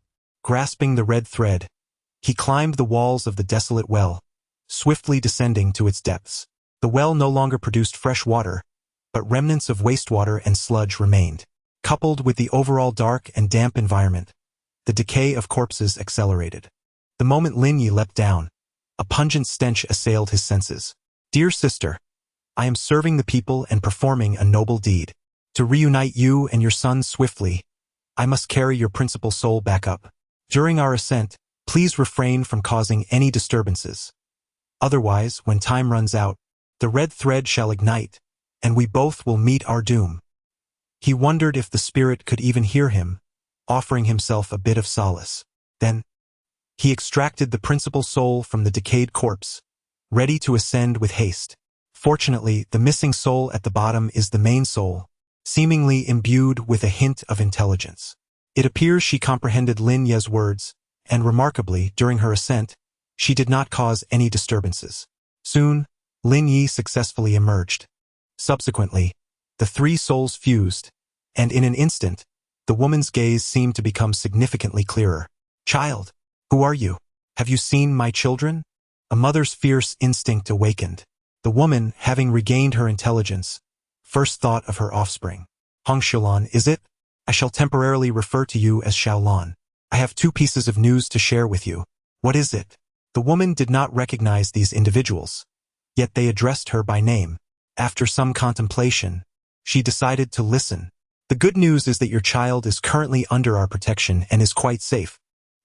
Grasping the red thread, he climbed the walls of the desolate well, swiftly descending to its depths. The well no longer produced fresh water, but remnants of wastewater and sludge remained. Coupled with the overall dark and damp environment, the decay of corpses accelerated. The moment Lin Yu leapt down, a pungent stench assailed his senses. Dear sister, I am serving the people and performing a noble deed. To reunite you and your son swiftly, I must carry your principal soul back up. During our ascent, please refrain from causing any disturbances. Otherwise, when time runs out, the red thread shall ignite, and we both will meet our doom. He wondered if the spirit could even hear him, offering himself a bit of solace. Then, he extracted the principal soul from the decayed corpse, ready to ascend with haste. Fortunately, the missing soul at the bottom is the main soul, seemingly imbued with a hint of intelligence. It appears she comprehended Lin Yu's words, and remarkably, during her ascent, she did not cause any disturbances. Soon, Lin Yu successfully emerged. Subsequently, the three souls fused, and in an instant, the woman's gaze seemed to become significantly clearer. Child, who are you? Have you seen my children? A mother's fierce instinct awakened. The woman, having regained her intelligence, first thought of her offspring. Hong Xiaolan, is it? I shall temporarily refer to you as Xiaolan. I have two pieces of news to share with you. What is it? The woman did not recognize these individuals, yet they addressed her by name. After some contemplation, she decided to listen. The good news is that your child is currently under our protection and is quite safe.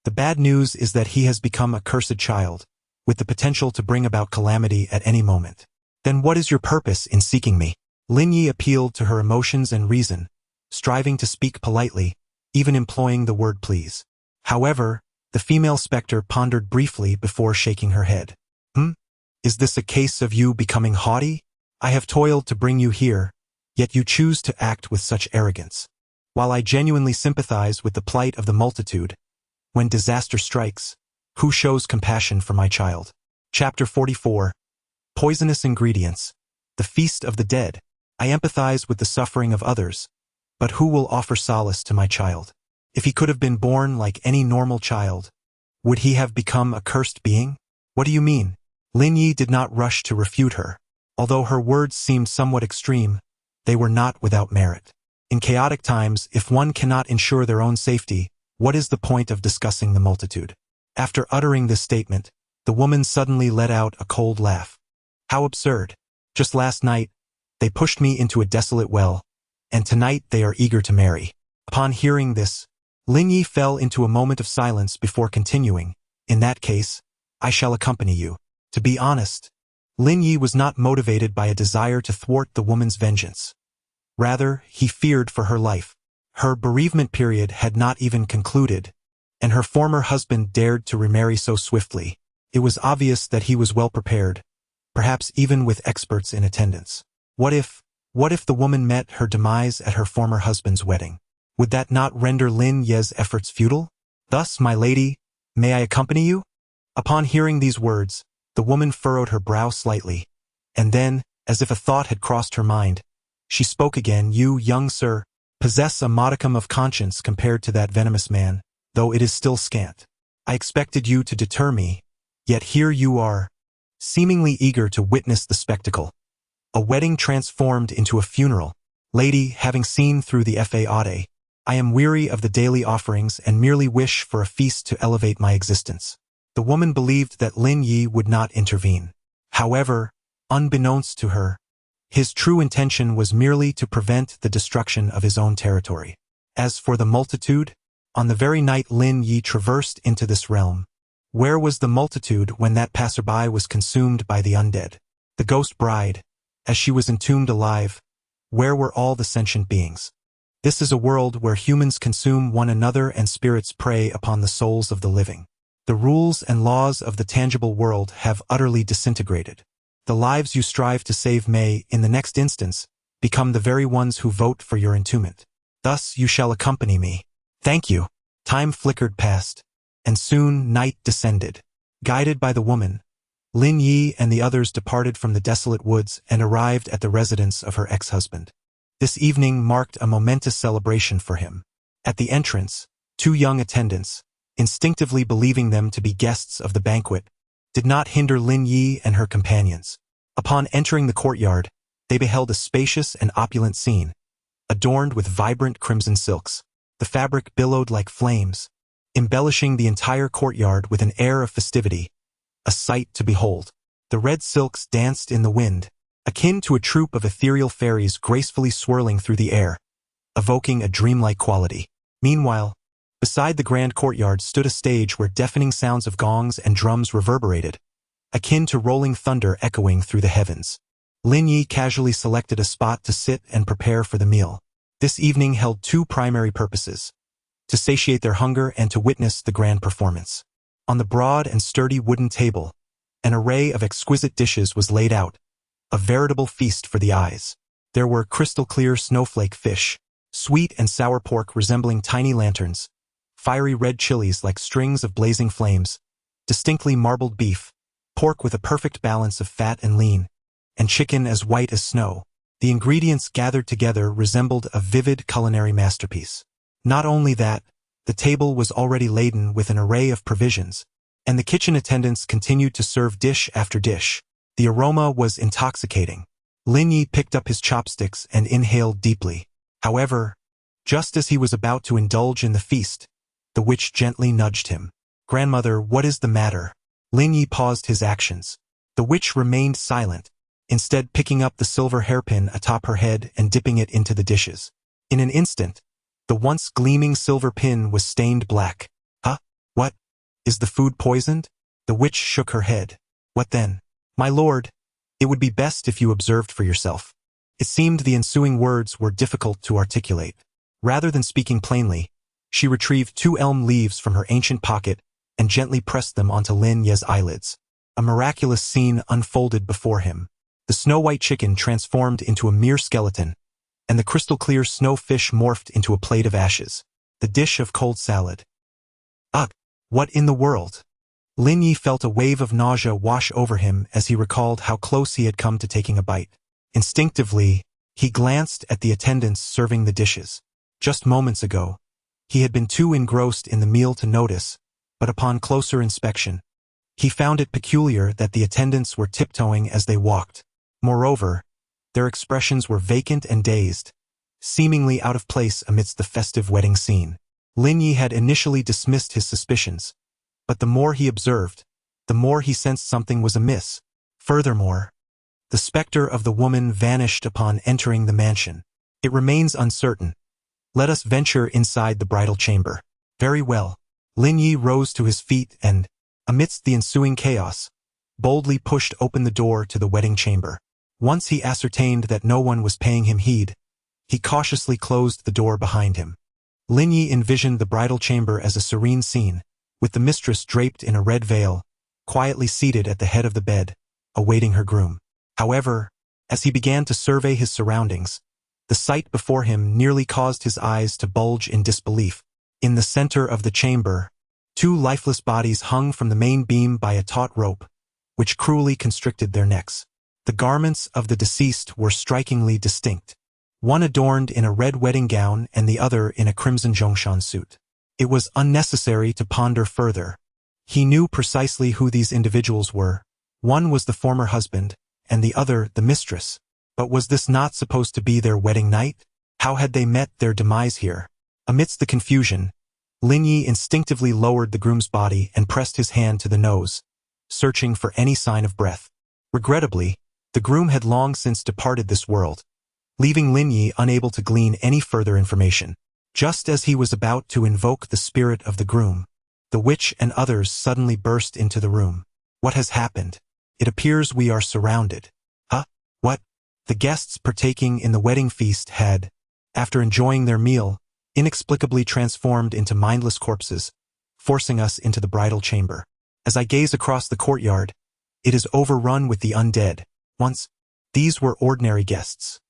The bad news is that he has become a cursed child, with the potential to bring about calamity at any moment. Then what is your purpose in seeking me? Lin Yu appealed to her emotions and reason, striving to speak politely, even employing the word please. However, the female specter pondered briefly before shaking her head. Is this a case of you becoming haughty? I have toiled to bring you here, yet you choose to act with such arrogance. While I genuinely sympathize with the plight of the multitude, when disaster strikes, who shows compassion for my child? Chapter 44. Poisonous Ingredients. The Feast of the Dead. I empathize with the suffering of others, but who will offer solace to my child? If he could have been born like any normal child, would he have become a cursed being? What do you mean? Lin Yu did not rush to refute her. Although her words seemed somewhat extreme, they were not without merit. In chaotic times, if one cannot ensure their own safety, what is the point of discussing the multitude? After uttering this statement, the woman suddenly let out a cold laugh. How absurd. Just last night, they pushed me into a desolate well, and tonight they are eager to marry. Upon hearing this, Lin Yu fell into a moment of silence before continuing. In that case, I shall accompany you. To be honest, Lin Yu was not motivated by a desire to thwart the woman's vengeance. Rather, he feared for her life. Her bereavement period had not even concluded, and her former husband dared to remarry so swiftly. It was obvious that he was well prepared, perhaps even with experts in attendance. What if the woman met her demise at her former husband's wedding? Would that not render Lin Yu's efforts futile? Thus, my lady, may I accompany you? Upon hearing these words, the woman furrowed her brow slightly, and then, as if a thought had crossed her mind, she spoke again. You, young sir, possess a modicum of conscience compared to that venomous man, though it is still scant. I expected you to deter me, yet here you are, seemingly eager to witness the spectacle. A wedding transformed into a funeral. Lady, having seen through the faade, I am weary of the daily offerings and merely wish for a feast to elevate my existence. The woman believed that Lin Yu would not intervene. However, unbeknownst to her, his true intention was merely to prevent the destruction of his own territory. As for the multitude, on the very night Lin Yu traversed into this realm, where was the multitude when that passerby was consumed by the undead? The ghost bride, as she was entombed alive, where were all the sentient beings? This is a world where humans consume one another and spirits prey upon the souls of the living. The rules and laws of the tangible world have utterly disintegrated. The lives you strive to save may, in the next instance, become the very ones who vote for your entombment. Thus you shall accompany me. Thank you. Time flickered past, and soon night descended. Guided by the woman, Lin Yu and the others departed from the desolate woods and arrived at the residence of her ex-husband. This evening marked a momentous celebration for him. At the entrance, two young attendants, instinctively believing them to be guests of the banquet, did not hinder Lin Yu and her companions. Upon entering the courtyard, they beheld a spacious and opulent scene, adorned with vibrant crimson silks. The fabric billowed like flames, embellishing the entire courtyard with an air of festivity, a sight to behold. The red silks danced in the wind, akin to a troupe of ethereal fairies gracefully swirling through the air, evoking a dreamlike quality. Meanwhile, beside the grand courtyard stood a stage where deafening sounds of gongs and drums reverberated, akin to rolling thunder echoing through the heavens. Lin Yu casually selected a spot to sit and prepare for the meal. This evening held two primary purposes: to satiate their hunger and to witness the grand performance. On the broad and sturdy wooden table, an array of exquisite dishes was laid out, a veritable feast for the eyes. There were crystal-clear snowflake fish, sweet and sour pork resembling tiny lanterns, fiery red chilies like strings of blazing flames, distinctly marbled beef, pork with a perfect balance of fat and lean, and chicken as white as snow. The ingredients gathered together resembled a vivid culinary masterpiece. Not only that, the table was already laden with an array of provisions, and the kitchen attendants continued to serve dish after dish. The aroma was intoxicating. Lin Yu picked up his chopsticks and inhaled deeply. However, just as he was about to indulge in the feast, the witch gently nudged him. "Grandmother, what is the matter?" Lin Yu paused his actions. The witch remained silent, instead picking up the silver hairpin atop her head and dipping it into the dishes. In an instant, the once gleaming silver pin was stained black. "Huh? What? Is the food poisoned?" The witch shook her head. "What then?" "My lord, it would be best if you observed for yourself." It seemed the ensuing words were difficult to articulate. Rather than speaking plainly, she retrieved 2 elm leaves from her ancient pocket and gently pressed them onto Lin Yu's eyelids. A miraculous scene unfolded before him. The snow-white chicken transformed into a mere skeleton, and the crystal-clear snow fish morphed into a plate of ashes. The dish of cold salad. Ugh! What in the world? Lin Yu felt a wave of nausea wash over him as he recalled how close he had come to taking a bite. Instinctively, he glanced at the attendants serving the dishes. Just moments ago, he had been too engrossed in the meal to notice, but upon closer inspection, he found it peculiar that the attendants were tiptoeing as they walked. Moreover, their expressions were vacant and dazed, seemingly out of place amidst the festive wedding scene. Lin Yu had initially dismissed his suspicions, but the more he observed, the more he sensed something was amiss. Furthermore, the specter of the woman vanished upon entering the mansion. It remains uncertain. Let us venture inside the bridal chamber. Very well. Lin Yu rose to his feet and, amidst the ensuing chaos, boldly pushed open the door to the wedding chamber. Once he ascertained that no one was paying him heed, he cautiously closed the door behind him. Lin Yu envisioned the bridal chamber as a serene scene, with the mistress draped in a red veil, quietly seated at the head of the bed, awaiting her groom. However, as he began to survey his surroundings, the sight before him nearly caused his eyes to bulge in disbelief. In the center of the chamber, two lifeless bodies hung from the main beam by a taut rope, which cruelly constricted their necks. The garments of the deceased were strikingly distinct, one adorned in a red wedding gown and the other in a crimson Zhongshan suit. It was unnecessary to ponder further. He knew precisely who these individuals were. One was the former husband, and the other the mistress. But was this not supposed to be their wedding night? How had they met their demise here? Amidst the confusion, Lin Yu instinctively lowered the groom's body and pressed his hand to the nose, searching for any sign of breath. Regrettably, the groom had long since departed this world, leaving Lin Yu unable to glean any further information. Just as he was about to invoke the spirit of the groom, the witch and others suddenly burst into the room. What has happened? It appears we are surrounded. Huh? What? The guests partaking in the wedding feast had, after enjoying their meal, inexplicably transformed into mindless corpses, forcing us into the bridal chamber. As I gaze across the courtyard, it is overrun with the undead. Once, these were ordinary guests.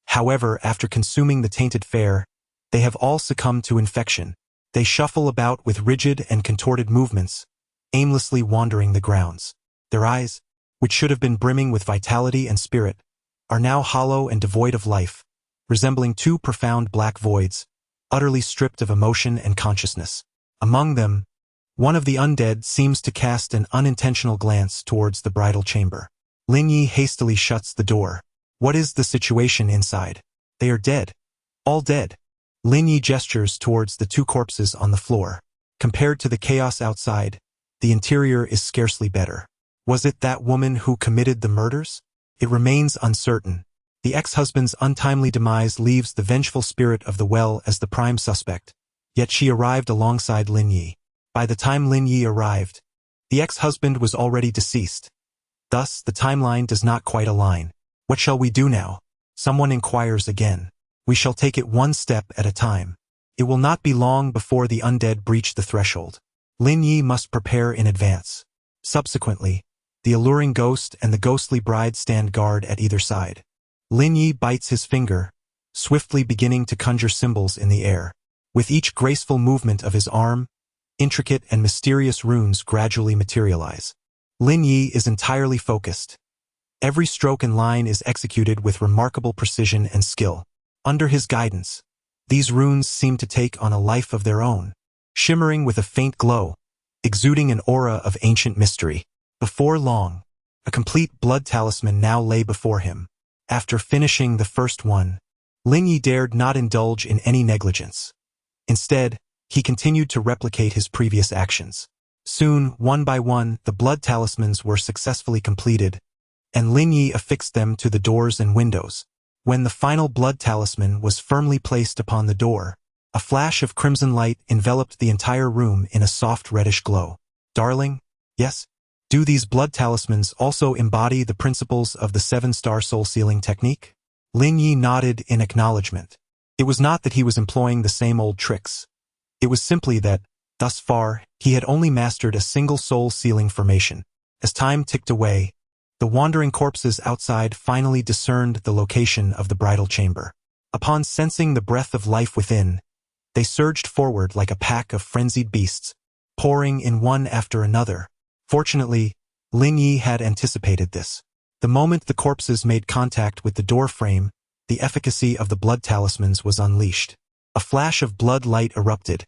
However, after consuming the tainted fare, they have all succumbed to infection. They shuffle about with rigid and contorted movements, aimlessly wandering the grounds. Their eyes, which should have been brimming with vitality and spirit, are now hollow and devoid of life, resembling two profound black voids, utterly stripped of emotion and consciousness. Among them, one of the undead seems to cast an unintentional glance towards the bridal chamber. Lin Yu hastily shuts the door. What is the situation inside? They are dead. All dead. Lin Yu gestures towards the two corpses on the floor. Compared to the chaos outside, the interior is scarcely better. Was it that woman who committed the murders? It remains uncertain. The ex-husband's untimely demise leaves the vengeful spirit of the well as the prime suspect, yet she arrived alongside Lin Yu. By the time Lin Yu arrived, the ex-husband was already deceased. Thus, the timeline does not quite align. What shall we do now? Someone inquires again. We shall take it one step at a time. It will not be long before the undead breach the threshold. Lin Yu must prepare in advance. Subsequently, the alluring ghost and the ghostly bride stand guard at either side. Lin Yu bites his finger, swiftly beginning to conjure symbols in the air. With each graceful movement of his arm, intricate and mysterious runes gradually materialize. Lin Yu is entirely focused. Every stroke and line is executed with remarkable precision and skill. Under his guidance, these runes seem to take on a life of their own, shimmering with a faint glow, exuding an aura of ancient mystery. Before long, a complete blood talisman now lay before him. After finishing the first one, Lin Yu dared not indulge in any negligence. Instead, he continued to replicate his previous actions. Soon, one by one, the blood talismans were successfully completed, and Lin Yu affixed them to the doors and windows. When the final blood talisman was firmly placed upon the door, a flash of crimson light enveloped the entire room in a soft reddish glow. Darling? Yes? Do these blood talismans also embody the principles of the 7-star soul sealing technique? Lin Yu nodded in acknowledgement. It was not that he was employing the same old tricks. It was simply that, thus far, he had only mastered a single soul sealing formation. As time ticked away, the wandering corpses outside finally discerned the location of the bridal chamber. Upon sensing the breath of life within, they surged forward like a pack of frenzied beasts, pouring in one after another. Fortunately, Lin Yu had anticipated this. The moment the corpses made contact with the door frame, the efficacy of the blood talismans was unleashed. A flash of blood light erupted,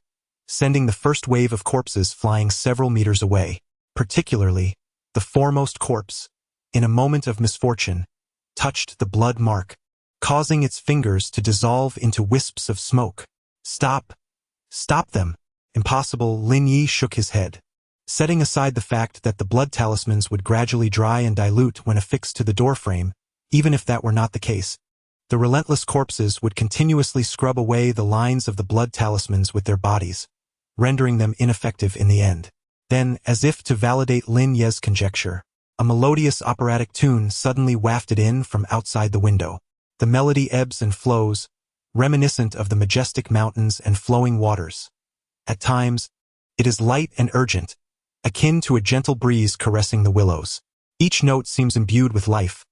sending the first wave of corpses flying several meters away. Particularly, the foremost corpse, in a moment of misfortune, touched the blood mark, causing its fingers to dissolve into wisps of smoke. Stop! Stop them! Impossible. Lin Yu shook his head. Setting aside the fact that the blood talismans would gradually dry and dilute when affixed to the doorframe, even if that were not the case, the relentless corpses would continuously scrub away the lines of the blood talismans with their bodies, rendering them ineffective in the end. Then, as if to validate Lin Yu's conjecture, a melodious operatic tune suddenly wafted in from outside the window. The melody ebbs and flows, reminiscent of the majestic mountains and flowing waters. At times, it is light and urgent, akin to a gentle breeze caressing the willows. Each note seems imbued with life,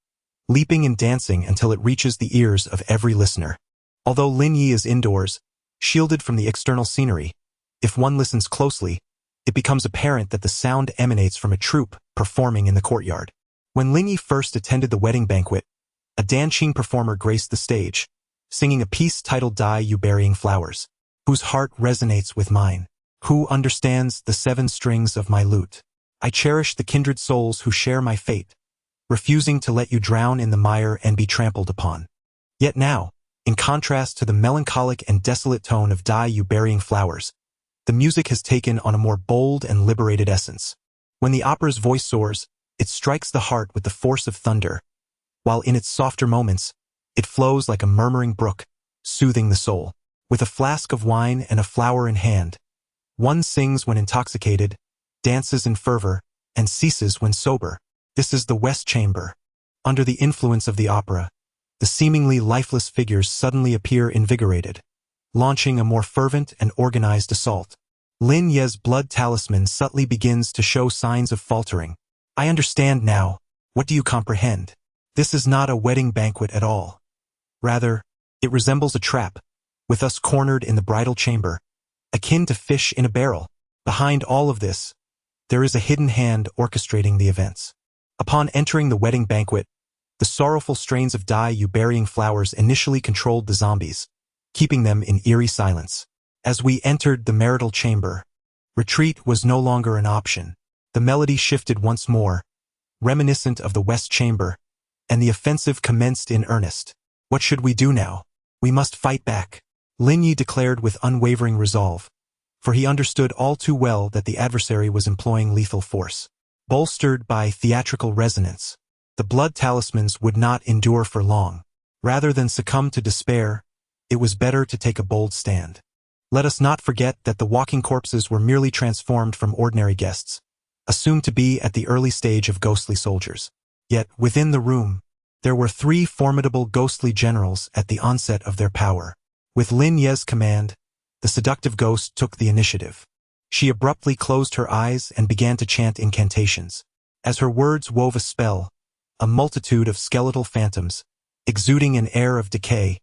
leaping and dancing until it reaches the ears of every listener. Although Lin Yu is indoors, shielded from the external scenery, if one listens closely, it becomes apparent that the sound emanates from a troupe performing in the courtyard. When Lin Yu first attended the wedding banquet, a dancing performer graced the stage, singing a piece titled Die You Burying Flowers, whose heart resonates with mine, who understands the 7 strings of my lute. I cherish the kindred souls who share my fate, refusing to let you drown in the mire and be trampled upon. Yet now, in contrast to the melancholic and desolate tone of Die You Burying Flowers, the music has taken on a more bold and liberated essence. When the opera's voice soars, it strikes the heart with the force of thunder, while in its softer moments, it flows like a murmuring brook, soothing the soul. With a flask of wine and a flower in hand, one sings when intoxicated, dances in fervor, and ceases when sober. This is the West Chamber. Under the influence of the opera, the seemingly lifeless figures suddenly appear invigorated, launching a more fervent and organized assault. Lin Yu's blood talisman subtly begins to show signs of faltering. I understand now. What do you comprehend? This is not a wedding banquet at all. Rather, it resembles a trap, with us cornered in the bridal chamber, akin to fish in a barrel. Behind all of this, there is a hidden hand orchestrating the events. Upon entering the wedding banquet, the sorrowful strains of Die You Burying Flowers initially controlled the zombies, keeping them in eerie silence. As we entered the marital chamber, retreat was no longer an option. The melody shifted once more, reminiscent of the West Chamber, and the offensive commenced in earnest. What should we do now? We must fight back, Lin Yu declared with unwavering resolve, for he understood all too well that the adversary was employing lethal force. Bolstered by theatrical resonance, the blood talismans would not endure for long. Rather than succumb to despair, it was better to take a bold stand. Let us not forget that the walking corpses were merely transformed from ordinary guests, assumed to be at the early stage of ghostly soldiers. Yet, within the room, there were 3 formidable ghostly generals at the onset of their power. With Lin Yu's command, the seductive ghost took the initiative. She abruptly closed her eyes and began to chant incantations. As her words wove a spell, a multitude of skeletal phantoms, exuding an air of decay,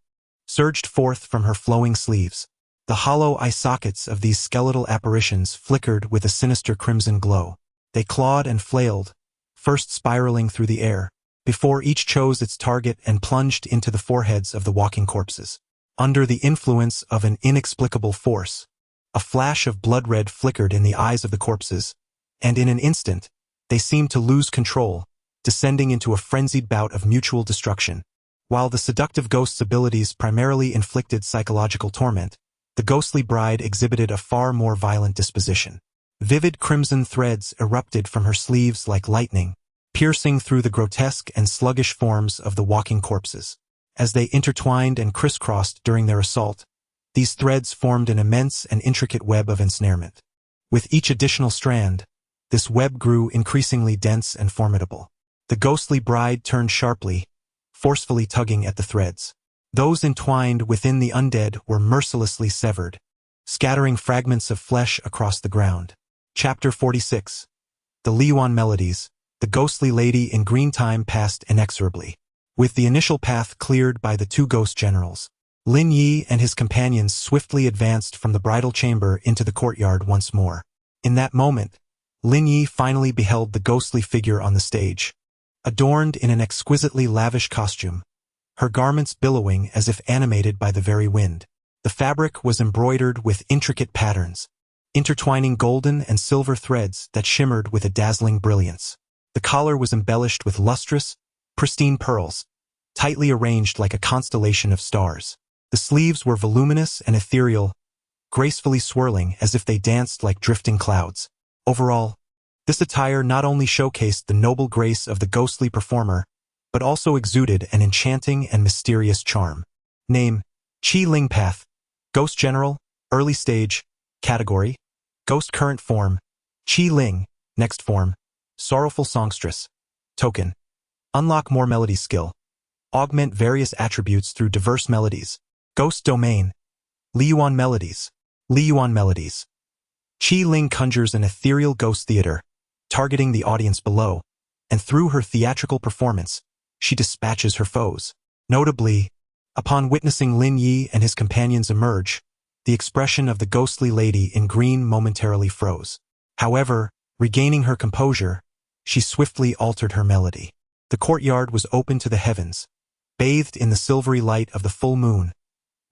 surged forth from her flowing sleeves. The hollow eye sockets of these skeletal apparitions flickered with a sinister crimson glow. They clawed and flailed, first spiraling through the air, before each chose its target and plunged into the foreheads of the walking corpses. Under the influence of an inexplicable force, a flash of blood red flickered in the eyes of the corpses, and in an instant, they seemed to lose control, descending into a frenzied bout of mutual destruction. While the seductive ghost's abilities primarily inflicted psychological torment, the ghostly bride exhibited a far more violent disposition. Vivid crimson threads erupted from her sleeves like lightning, piercing through the grotesque and sluggish forms of the walking corpses. As they intertwined and crisscrossed during their assault, these threads formed an immense and intricate web of ensnarement. With each additional strand, this web grew increasingly dense and formidable. The ghostly bride turned sharply, forcefully tugging at the threads. Those entwined within the undead were mercilessly severed, scattering fragments of flesh across the ground. Chapter 46. The Liyuan Melodies. The ghostly lady in green time passed inexorably. With the initial path cleared by the 2 ghost generals, Lin Yu and his companions swiftly advanced from the bridal chamber into the courtyard once more. In that moment, Lin Yu finally beheld the ghostly figure on the stage, adorned in an exquisitely lavish costume, her garments billowing as if animated by the very wind. The fabric was embroidered with intricate patterns, intertwining golden and silver threads that shimmered with a dazzling brilliance. The collar was embellished with lustrous, pristine pearls, tightly arranged like a constellation of stars. The sleeves were voluminous and ethereal, gracefully swirling as if they danced like drifting clouds. Overall, this attire not only showcased the noble grace of the ghostly performer, but also exuded an enchanting and mysterious charm. Name: Qi Ling Path. Ghost General, Early Stage. Category: Ghost Current Form. Qi Ling, Next Form. Sorrowful Songstress. Token: Unlock more melody skill. Augment various attributes through diverse melodies. Ghost Domain. Liyuan Melodies. Liyuan Melodies. Qi Ling conjures an ethereal ghost theater, targeting the audience below, and through her theatrical performance, she dispatches her foes. Notably, upon witnessing Lin Yu and his companions emerge, the expression of the ghostly lady in green momentarily froze. However, regaining her composure, she swiftly altered her melody. The courtyard was open to the heavens, bathed in the silvery light of the full moon,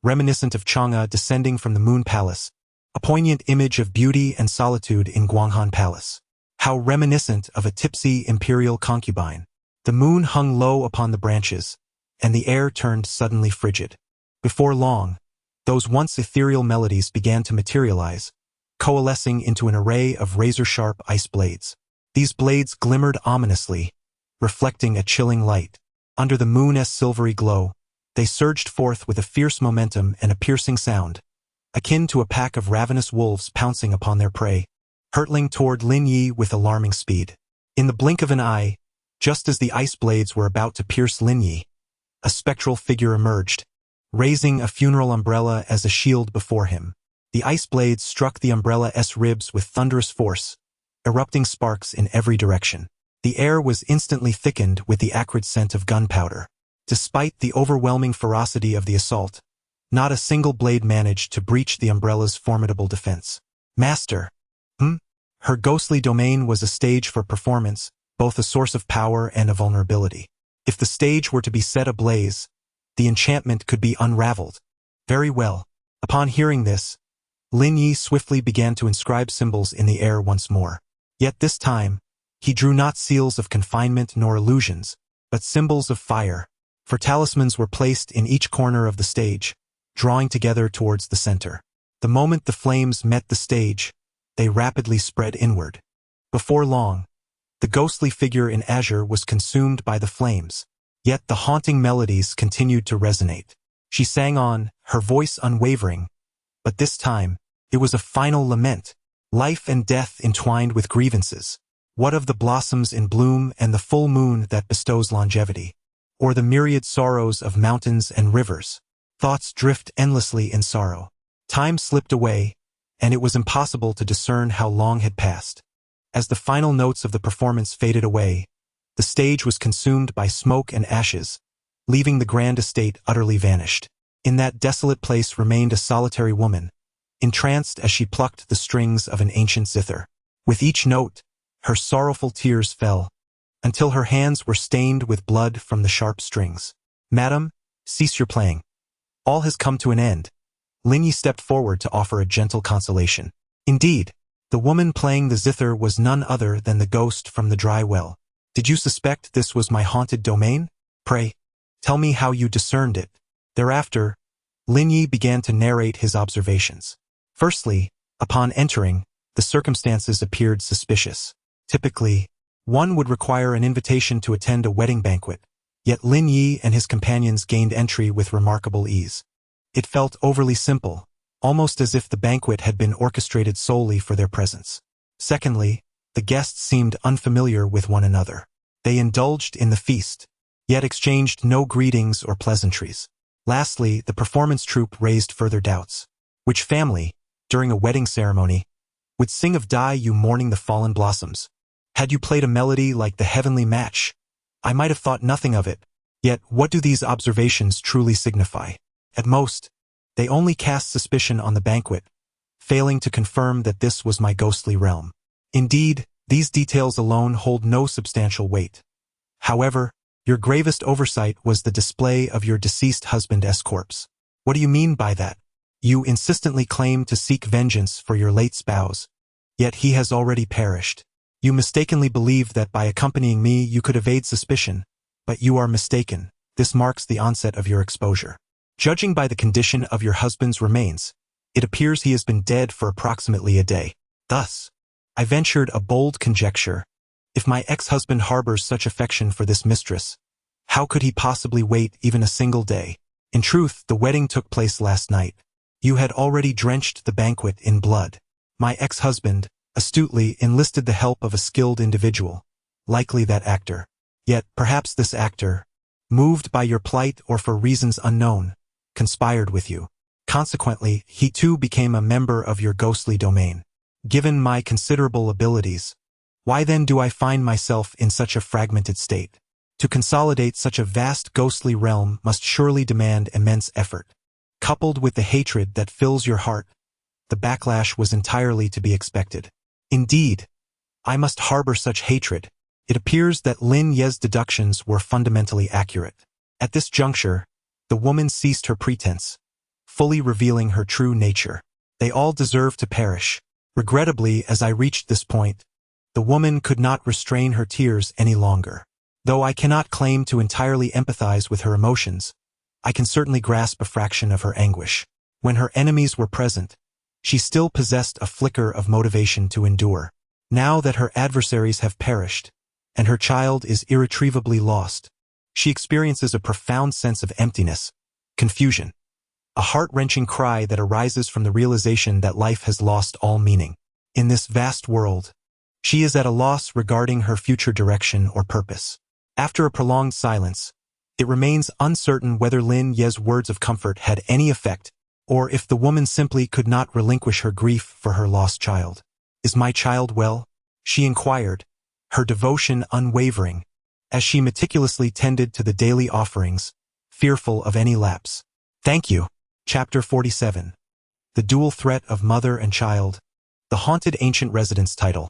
reminiscent of Chang'e descending from the Moon Palace, a poignant image of beauty and solitude in Guanghan Palace. How reminiscent of a tipsy imperial concubine. The moon hung low upon the branches, and the air turned suddenly frigid. Before long, those once ethereal melodies began to materialize, coalescing into an array of razor-sharp ice blades. These blades glimmered ominously, reflecting a chilling light. Under the moon's silvery glow, they surged forth with a fierce momentum and a piercing sound, akin to a pack of ravenous wolves pouncing upon their prey, hurtling toward Lin Yu with alarming speed. In the blink of an eye, just as the ice blades were about to pierce Lin Yu, a spectral figure emerged, raising a funeral umbrella as a shield before him. The ice blades struck the umbrella's ribs with thunderous force, erupting sparks in every direction. The air was instantly thickened with the acrid scent of gunpowder. Despite the overwhelming ferocity of the assault, not a single blade managed to breach the umbrella's formidable defense. Master. Her ghostly domain was a stage for performance, both a source of power and a vulnerability. If the stage were to be set ablaze, the enchantment could be unraveled. Very well. Upon hearing this, Lin Yu swiftly began to inscribe symbols in the air once more. Yet this time, he drew not seals of confinement nor illusions, but symbols of fire, for talismans were placed in each corner of the stage, drawing together towards the center. The moment the flames met the stage, they rapidly spread inward. Before long, the ghostly figure in azure was consumed by the flames, yet the haunting melodies continued to resonate. She sang on, her voice unwavering, but this time, it was a final lament, life and death entwined with grievances. What of the blossoms in bloom and the full moon that bestows longevity? Or the myriad sorrows of mountains and rivers? Thoughts drift endlessly in sorrow. Time slipped away, and it was impossible to discern how long had passed. As the final notes of the performance faded away, the stage was consumed by smoke and ashes, leaving the grand estate utterly vanished. In that desolate place remained a solitary woman, entranced as she plucked the strings of an ancient zither. With each note, her sorrowful tears fell, until her hands were stained with blood from the sharp strings. Madam, cease your playing. All has come to an end. Lin Yu stepped forward to offer a gentle consolation. Indeed, the woman playing the zither was none other than the ghost from the dry well. Did you suspect this was my haunted domain? Pray, tell me how you discerned it. Thereafter, Lin Yu began to narrate his observations. Firstly, upon entering, the circumstances appeared suspicious. Typically, one would require an invitation to attend a wedding banquet, yet Lin Yu and his companions gained entry with remarkable ease. It felt overly simple, almost as if the banquet had been orchestrated solely for their presence. Secondly, the guests seemed unfamiliar with one another. They indulged in the feast, yet exchanged no greetings or pleasantries. Lastly, the performance troupe raised further doubts. Which family, during a wedding ceremony, would sing of "Die You Mourning the Fallen Blossoms"? Had you played a melody like the Heavenly Match, I might have thought nothing of it. Yet what do these observations truly signify? At most, they only cast suspicion on the banquet, failing to confirm that this was my ghostly realm. Indeed, these details alone hold no substantial weight. However, your gravest oversight was the display of your deceased husband's corpse. What do you mean by that? You insistently claim to seek vengeance for your late spouse, yet he has already perished. You mistakenly believed that by accompanying me you could evade suspicion, but you are mistaken. This marks the onset of your exposure. Judging by the condition of your husband's remains, it appears he has been dead for approximately a day. Thus, I ventured a bold conjecture. If my ex-husband harbors such affection for this mistress, how could he possibly wait even a single day? In truth, the wedding took place last night. You had already drenched the banquet in blood. My ex-husband astutely enlisted the help of a skilled individual, likely that actor. Yet, perhaps this actor, moved by your plight or for reasons unknown, conspired with you. Consequently, he too became a member of your ghostly domain. Given my considerable abilities, why then do I find myself in such a fragmented state? To consolidate such a vast ghostly realm must surely demand immense effort. Coupled with the hatred that fills your heart, the backlash was entirely to be expected. Indeed, I must harbor such hatred. It appears that Lin Yu's deductions were fundamentally accurate. At this juncture, the woman ceased her pretense, fully revealing her true nature. They all deserve to perish. Regrettably, as I reached this point, the woman could not restrain her tears any longer. Though I cannot claim to entirely empathize with her emotions, I can certainly grasp a fraction of her anguish. When her enemies were present, she still possessed a flicker of motivation to endure. Now that her adversaries have perished, and her child is irretrievably lost, she experiences a profound sense of emptiness, confusion, a heart-wrenching cry that arises from the realization that life has lost all meaning. In this vast world, she is at a loss regarding her future direction or purpose. After a prolonged silence, it remains uncertain whether Lin Yu's words of comfort had any effect, or if the woman simply could not relinquish her grief for her lost child. "Is my child well?" she inquired, her devotion unwavering, as she meticulously tended to the daily offerings, fearful of any lapse. "Thank you." Chapter 47. The Dual Threat of Mother and Child. The Haunted Ancient Residence title.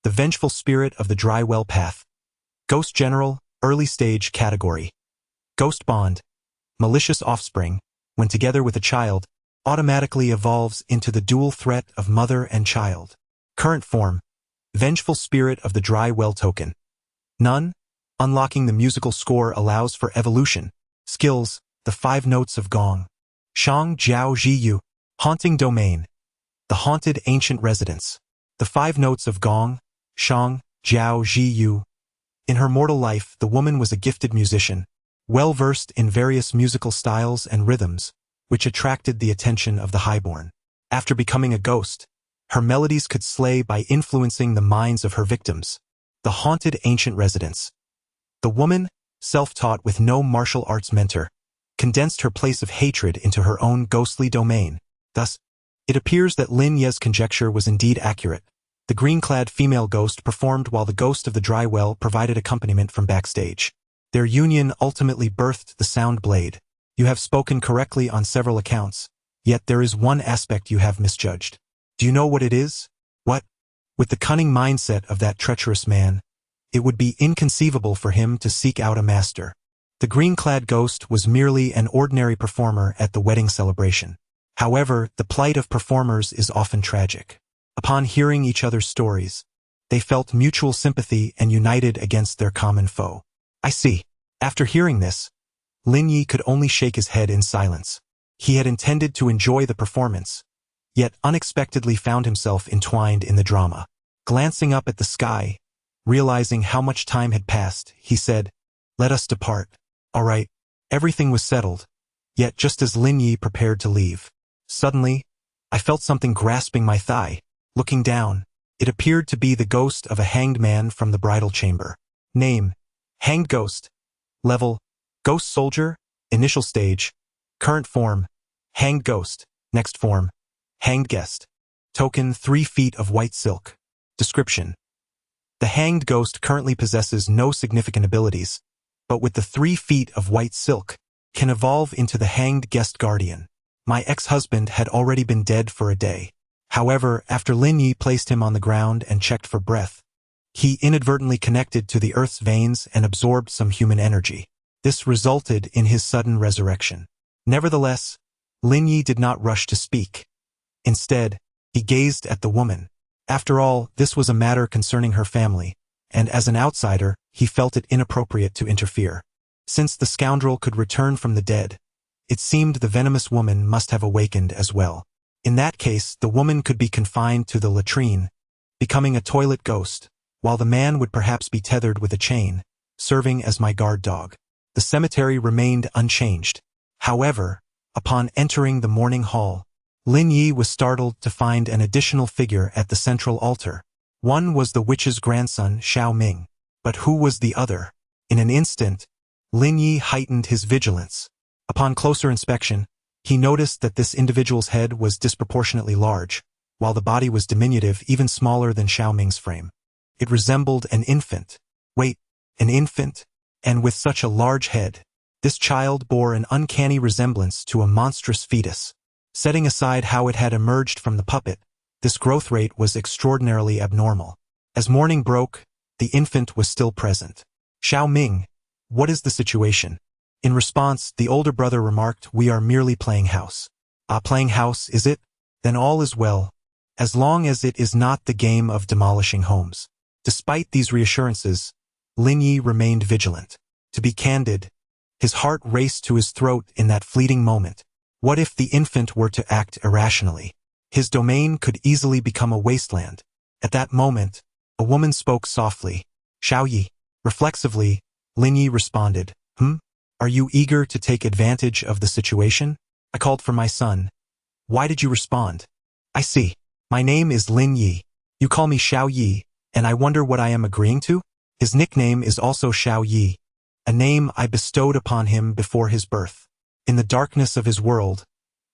The Vengeful Spirit of the Dry Well Path. Ghost General, Early Stage Category. Ghost Bond. Malicious offspring, when together with a child, automatically evolves into the dual threat of mother and child. Current form. Vengeful Spirit of the Dry Well token. None. Unlocking the musical score allows for evolution. Skills. The 5 notes of gong. Shang Jiao Ji Yu. Haunting Domain. The Haunted Ancient Residence. The 5 notes of gong. Shang Jiao Ji Yu. In her mortal life, the woman was a gifted musician, well-versed in various musical styles and rhythms, which attracted the attention of the highborn. After becoming a ghost, her melodies could slay by influencing the minds of her victims. The Haunted Ancient Residence. The woman, self-taught with no martial arts mentor, condensed her place of hatred into her own ghostly domain. Thus, it appears that Lin Yu's conjecture was indeed accurate. The green-clad female ghost performed while the ghost of the dry well provided accompaniment from backstage. Their union ultimately birthed the sound blade. You have spoken correctly on several accounts, yet there is one aspect you have misjudged. Do you know what it is? What? With the cunning mindset of that treacherous man, it would be inconceivable for him to seek out a master. The green-clad ghost was merely an ordinary performer at the wedding celebration. However, the plight of performers is often tragic. Upon hearing each other's stories, they felt mutual sympathy and united against their common foe. I see. After hearing this, Lin Yu could only shake his head in silence. He had intended to enjoy the performance, yet unexpectedly found himself entwined in the drama. Glancing up at the sky, realizing how much time had passed, he said, "Let us depart." All right. Everything was settled, yet just as Lin Yu prepared to leave, suddenly, I felt something grasping my thigh. Looking down, it appeared to be the ghost of a hanged man from the bridal chamber. Name: Hanged Ghost. Level: Ghost Soldier. Initial stage: Current form: Hanged Ghost. Next form: Hanged Guest. Token: 3 feet of white silk. Description: The hanged ghost currently possesses no significant abilities, but with the 3 feet of white silk, can evolve into the Hanged Guest Guardian. My ex-husband had already been dead for a day. However, after Lin Yu placed him on the ground and checked for breath, he inadvertently connected to the earth's veins and absorbed some human energy. This resulted in his sudden resurrection. Nevertheless, Lin Yu did not rush to speak. Instead, he gazed at the woman. After all, this was a matter concerning her family, and as an outsider, he felt it inappropriate to interfere. Since the scoundrel could return from the dead, it seemed the venomous woman must have awakened as well. In that case, the woman could be confined to the latrine, becoming a toilet ghost, while the man would perhaps be tethered with a chain, serving as my guard dog. The cemetery remained unchanged. However, upon entering the mourning hall, Lin Yu was startled to find an additional figure at the central altar. One was the witch's grandson, Xiao Ming. But who was the other? In an instant, Lin Yu heightened his vigilance. Upon closer inspection, He noticed that this individual's head was disproportionately large, while the body was diminutive, even smaller than Xiao Ming's frame. It resembled an infant. Wait, an infant? And with such a large head, this child bore an uncanny resemblance to a monstrous fetus. Setting aside how it had emerged from the puppet, this growth rate was extraordinarily abnormal. As morning broke, the infant was still present. Xiao Ming, what is the situation? In response, the older brother remarked, we are merely playing house. Ah, playing house, is it? Then all is well, as long as it is not the game of demolishing homes. Despite these reassurances, Lin Yu remained vigilant. To be candid, his heart raced to his throat in that fleeting moment. What if the infant were to act irrationally? His domain could easily become a wasteland. At that moment, a woman spoke softly. Xiao Yi. Reflexively, Lin Yu responded, Are you eager to take advantage of the situation? I called for my son. Why did you respond? I see. My name is Lin Yi. You call me Xiao Yi, and I wonder what I am agreeing to? His nickname is also Xiao Yi, a name I bestowed upon him before his birth. In the darkness of his world,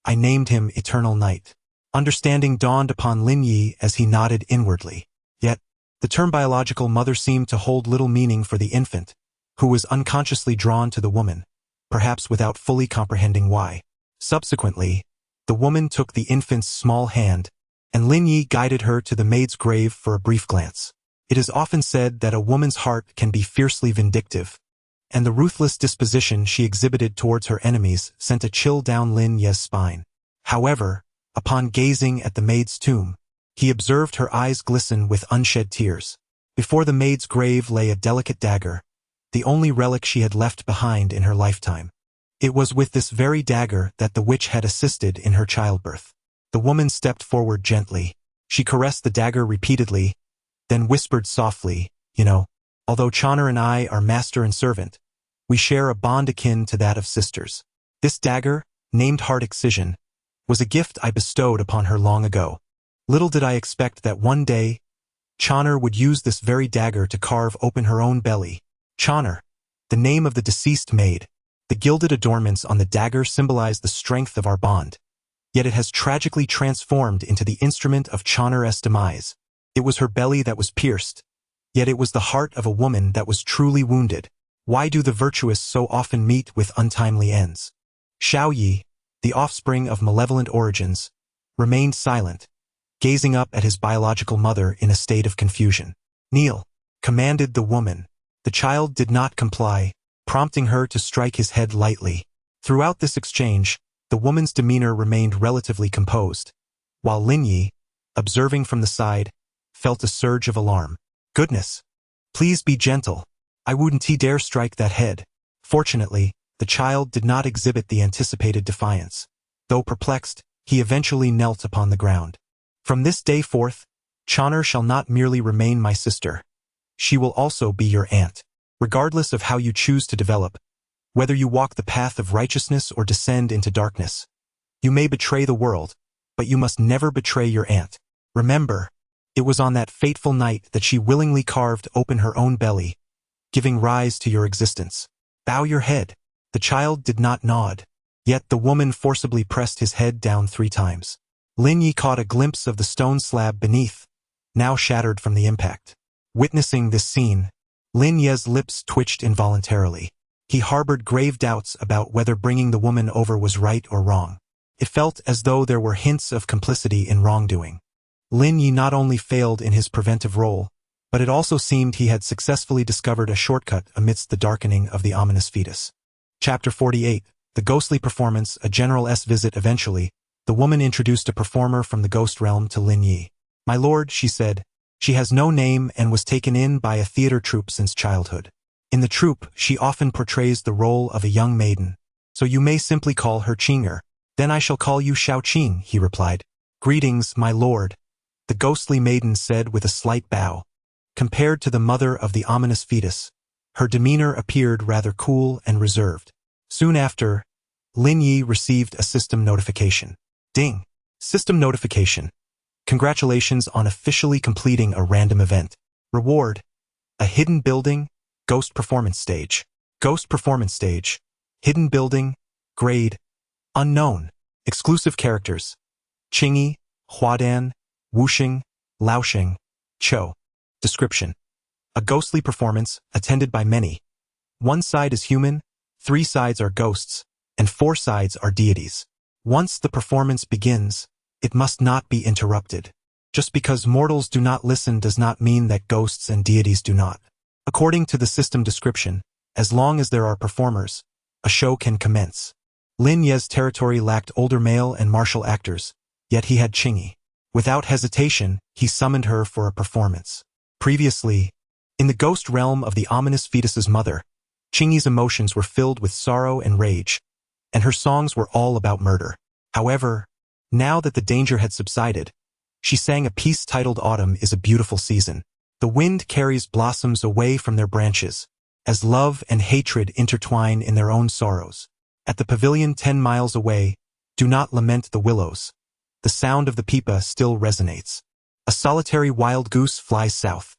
I named him Eternal Night. Understanding dawned upon Lin Yi as he nodded inwardly. Yet, the term biological mother seemed to hold little meaning for the infant, who was unconsciously drawn to the woman, perhaps without fully comprehending why. Subsequently, the woman took the infant's small hand, and Lin Yi guided her to the maid's grave for a brief glance. It is often said that a woman's heart can be fiercely vindictive, and the ruthless disposition she exhibited towards her enemies sent a chill down Lin Ye's spine. However, upon gazing at the maid's tomb, he observed her eyes glisten with unshed tears. Before the maid's grave lay a delicate dagger, the only relic she had left behind in her lifetime. It was with this very dagger that the witch had assisted in her childbirth. The woman stepped forward gently. She caressed the dagger repeatedly, then whispered softly, although Chana and I are master and servant, we share a bond akin to that of sisters. This dagger, named Heart Excision, was a gift I bestowed upon her long ago. Little did I expect that one day, Chana would use this very dagger to carve open her own belly. Chana, the name of the deceased maid. The gilded adornments on the dagger symbolize the strength of our bond. Yet it has tragically transformed into the instrument of Chana's demise. It was her belly that was pierced, yet it was the heart of a woman that was truly wounded. Why do the virtuous so often meet with untimely ends? Xiao Yi, the offspring of malevolent origins, remained silent, gazing up at his biological mother in a state of confusion. Kneel, commanded the woman. The child did not comply, prompting her to strike his head lightly. Throughout this exchange, the woman's demeanor remained relatively composed, while Lin Yu, observing from the side, felt a surge of alarm. Goodness! Please be gentle. I wouldn't dare strike that head. Fortunately, the child did not exhibit the anticipated defiance. Though perplexed, he eventually knelt upon the ground. From this day forth, Chana shall not merely remain my sister. She will also be your aunt. Regardless of how you choose to develop, whether you walk the path of righteousness or descend into darkness, you may betray the world, but you must never betray your aunt. Remember, it was on that fateful night that she willingly carved open her own belly, giving rise to your existence. Bow your head. The child did not nod, yet the woman forcibly pressed his head down 3 times. Lin Yu caught a glimpse of the stone slab beneath, now shattered from the impact. Witnessing this scene, Lin Yu's lips twitched involuntarily. He harbored grave doubts about whether bringing the woman over was right or wrong. It felt as though there were hints of complicity in wrongdoing. Lin Yu not only failed in his preventive role, but it also seemed he had successfully discovered a shortcut amidst the darkening of the ominous fetus. Chapter 48. The ghostly performance, a General S visit. Eventually, the woman introduced a performer from the ghost realm to Lin Yu. My lord, she said, she has no name and was taken in by a theater troupe since childhood. In the troupe, she often portrays the role of a young maiden, so you may simply call her Qinger. Then I shall call you Xiao Qing, he replied. Greetings, my lord, the ghostly maiden said with a slight bow. Compared to the mother of the ominous fetus, her demeanor appeared rather cool and reserved. Soon after, Lin Yu received a system notification. Ding! System notification. Congratulations on officially completing a random event. Reward: a hidden building, ghost performance stage. Ghost performance stage. Hidden building, grade, unknown. Exclusive characters: Qingyi, Huadan, Wuxing, Laoxing, Cho. Description: a ghostly performance attended by many. One side is human, 3 sides are ghosts, and 4 sides are deities. Once the performance begins, it must not be interrupted. Just because mortals do not listen does not mean that ghosts and deities do not. According to the system description, as long as there are performers, a show can commence. Lin Yu's territory lacked older male and martial actors, yet he had Qingyi. Without hesitation, he summoned her for a performance. Previously, in the ghost realm of the ominous fetus's mother, Qingyi's emotions were filled with sorrow and rage, and her songs were all about murder. However, now that the danger had subsided, she sang a piece titled Autumn is a Beautiful Season. The wind carries blossoms away from their branches, as love and hatred intertwine in their own sorrows. At the pavilion 10 miles away, do not lament the willows. The sound of the pipa still resonates. A solitary wild goose flies south.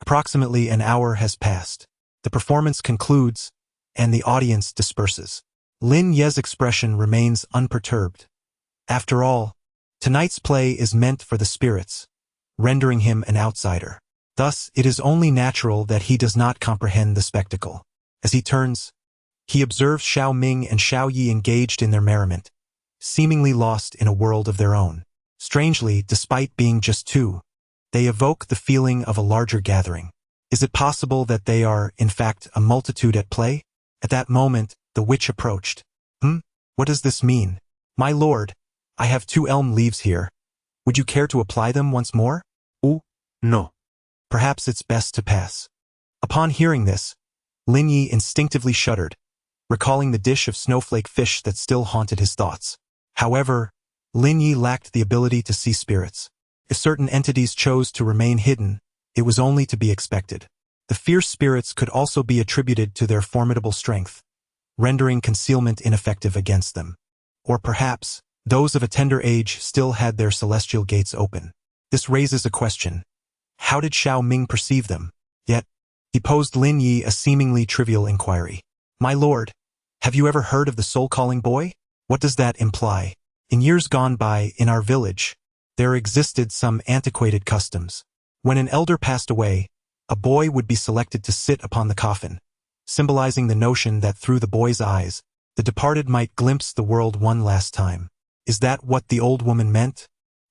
Approximately an hour has passed. The performance concludes, and the audience disperses. Lin Yu's expression remains unperturbed. After all, tonight's play is meant for the spirits, rendering him an outsider. Thus, it is only natural that he does not comprehend the spectacle. As he turns, he observes Xiao Ming and Xiao Yi engaged in their merriment, seemingly lost in a world of their own. Strangely, despite being just 2, they evoke the feeling of a larger gathering. Is it possible that they are, in fact, a multitude at play? At that moment, the witch approached. What does this mean? My lord, I have 2 elm leaves here. Would you care to apply them once more? No. Perhaps it's best to pass. Upon hearing this, Lin Yu instinctively shuddered, recalling the dish of snowflake fish that still haunted his thoughts. However, Lin Yu lacked the ability to see spirits. If certain entities chose to remain hidden, it was only to be expected. The fierce spirits could also be attributed to their formidable strength, rendering concealment ineffective against them. Or perhaps, those of a tender age still had their celestial gates open. This raises a question. How did Xiao Ming perceive them? Yet, he posed Lin Yu a seemingly trivial inquiry. My lord, have you ever heard of the soul-calling boy? What does that imply? In years gone by, in our village, there existed some antiquated customs. When an elder passed away, a boy would be selected to sit upon the coffin, symbolizing the notion that through the boy's eyes, the departed might glimpse the world one last time. Is that what the old woman meant?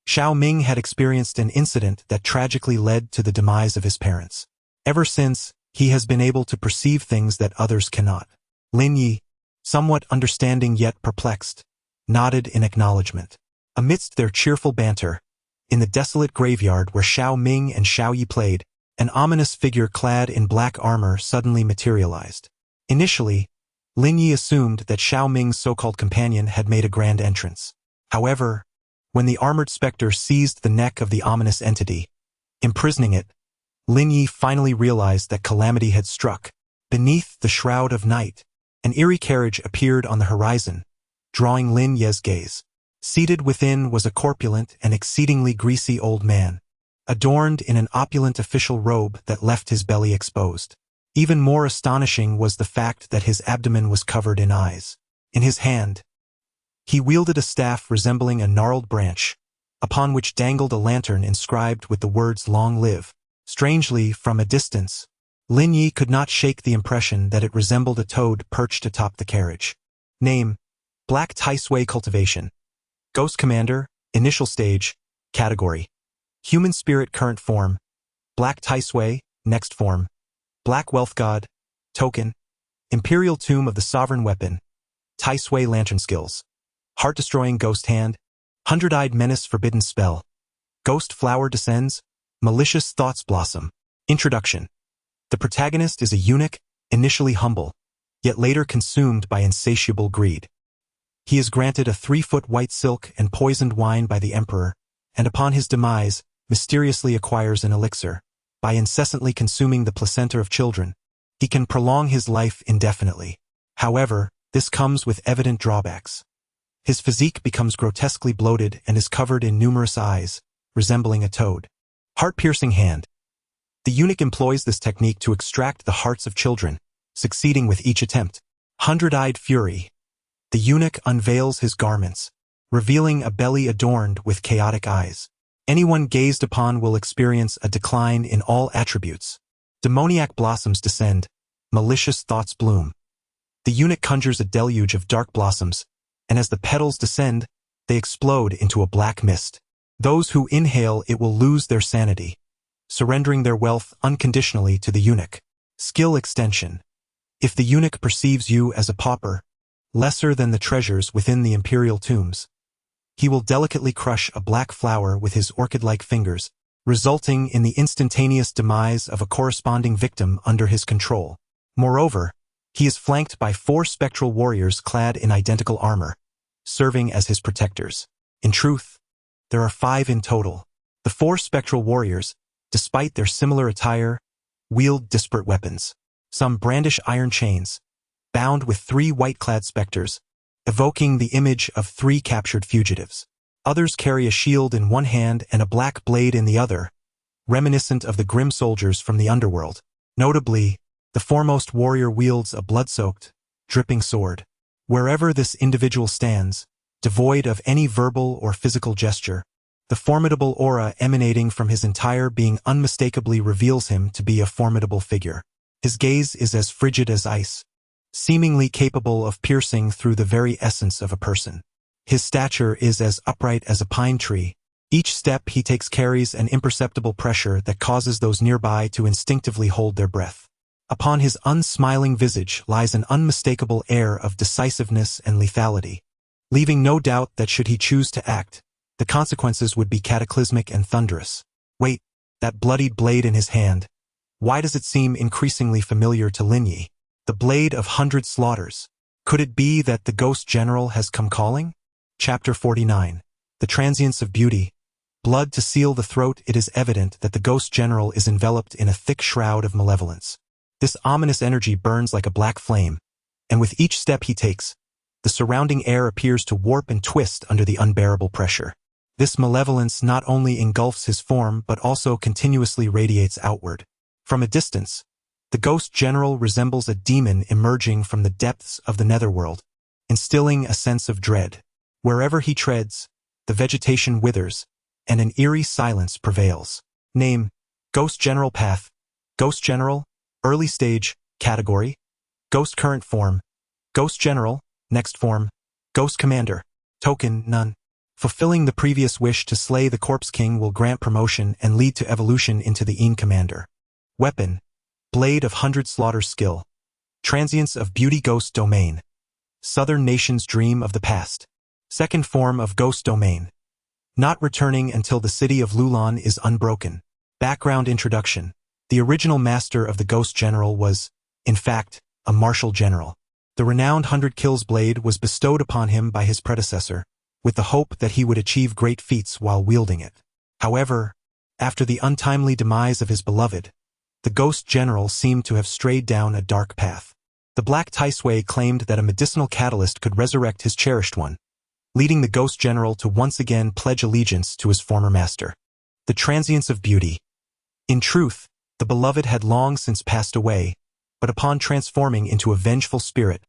Xiao Ming had experienced an incident that tragically led to the demise of his parents. Ever since, he has been able to perceive things that others cannot. Lin Yu, somewhat understanding yet perplexed, nodded in acknowledgement. Amidst their cheerful banter, in the desolate graveyard where Xiao Ming and Xiao Yi played, an ominous figure clad in black armor suddenly materialized. Initially, Lin Yu assumed that Xiao Ming's so-called companion had made a grand entrance. However, when the armored specter seized the neck of the ominous entity, imprisoning it, Lin Yu finally realized that calamity had struck. Beneath the shroud of night, an eerie carriage appeared on the horizon, drawing Lin Yu's gaze. Seated within was a corpulent and exceedingly greasy old man, adorned in an opulent official robe that left his belly exposed. Even more astonishing was the fact that his abdomen was covered in eyes. In his hand, he wielded a staff resembling a gnarled branch, upon which dangled a lantern inscribed with the words "Long Live." Strangely, from a distance, Lin Yu could not shake the impression that it resembled a toad perched atop the carriage. Name: Black Taisui Cultivation. Ghost Commander, Initial Stage, Category: Human Spirit Current Form, Black Taisui, Next Form, Black Wealth God, Token, Imperial Tomb of the Sovereign Weapon, Taisui Lantern Skills, Heart-Destroying Ghost Hand, Hundred-Eyed Menace Forbidden Spell, Ghost Flower Descends, Malicious Thoughts Blossom. Introduction. The protagonist is a eunuch, initially humble, yet later consumed by insatiable greed. He is granted a 3-foot white silk and poisoned wine by the emperor, and upon his demise, mysteriously acquires an elixir. By incessantly consuming the placenta of children, he can prolong his life indefinitely. However, this comes with evident drawbacks. His physique becomes grotesquely bloated and is covered in numerous eyes, resembling a toad. Heart-piercing hand. The eunuch employs this technique to extract the hearts of children, succeeding with each attempt. Hundred-eyed fury. The eunuch unveils his garments, revealing a belly adorned with chaotic eyes. Anyone gazed upon will experience a decline in all attributes. Demoniac blossoms descend, malicious thoughts bloom. The eunuch conjures a deluge of dark blossoms, and as the petals descend, they explode into a black mist. Those who inhale it will lose their sanity, surrendering their wealth unconditionally to the eunuch. Skill extension. If the eunuch perceives you as a pauper, lesser than the treasures within the imperial tombs, he will delicately crush a black flower with his orchid-like fingers, resulting in the instantaneous demise of a corresponding victim under his control. Moreover, he is flanked by 4 spectral warriors clad in identical armor, serving as his protectors. In truth, there are 5 in total. The 4 spectral warriors, despite their similar attire, wield disparate weapons. Some brandish iron chains, bound with 3 white-clad specters, evoking the image of 3 captured fugitives. Others carry a shield in one hand and a black blade in the other, reminiscent of the grim soldiers from the Underworld. Notably, the foremost warrior wields a blood-soaked, dripping sword. Wherever this individual stands, devoid of any verbal or physical gesture, the formidable aura emanating from his entire being unmistakably reveals him to be a formidable figure. His gaze is as frigid as ice, seemingly capable of piercing through the very essence of a person. His stature is as upright as a pine tree. Each step he takes carries an imperceptible pressure that causes those nearby to instinctively hold their breath. Upon his unsmiling visage lies an unmistakable air of decisiveness and lethality, leaving no doubt that should he choose to act, the consequences would be cataclysmic and thunderous. Wait, that bloodied blade in his hand. Why does it seem increasingly familiar to Lin Yu? The blade of 100 slaughters. Could it be that the ghost general has come calling? Chapter 49. The transience of beauty. Blood to seal the throat. It is evident that the ghost general is enveloped in a thick shroud of malevolence. This ominous energy burns like a black flame, and with each step he takes, the surrounding air appears to warp and twist under the unbearable pressure. This malevolence not only engulfs his form but also continuously radiates outward. From a distance, the ghost general resembles a demon emerging from the depths of the netherworld, instilling a sense of dread. Wherever he treads, the vegetation withers, and an eerie silence prevails. Name: Ghost General. Path: Ghost General. Early stage: Category: Ghost. Current form: Ghost General. Next form: Ghost Commander. Token: None. Fulfilling the previous wish to slay the Corpse King will grant promotion and lead to evolution into the Een Commander. Weapon: Blade of 100 Slaughter. Skill: Transience of Beauty. Ghost Domain. Southern nation's dream of the past. Second form of Ghost Domain. Not returning until the city of Lulan is unbroken. Background introduction. The original master of the Ghost General was, in fact, a martial general. The renowned 100 Kills blade was bestowed upon him by his predecessor, with the hope that he would achieve great feats while wielding it. However, after the untimely demise of his beloved, the Ghost General seemed to have strayed down a dark path. The Black Ticeway claimed that a medicinal catalyst could resurrect his cherished one, leading the Ghost General to once again pledge allegiance to his former master. The transience of beauty. In truth, the beloved had long since passed away, but upon transforming into a vengeful spirit,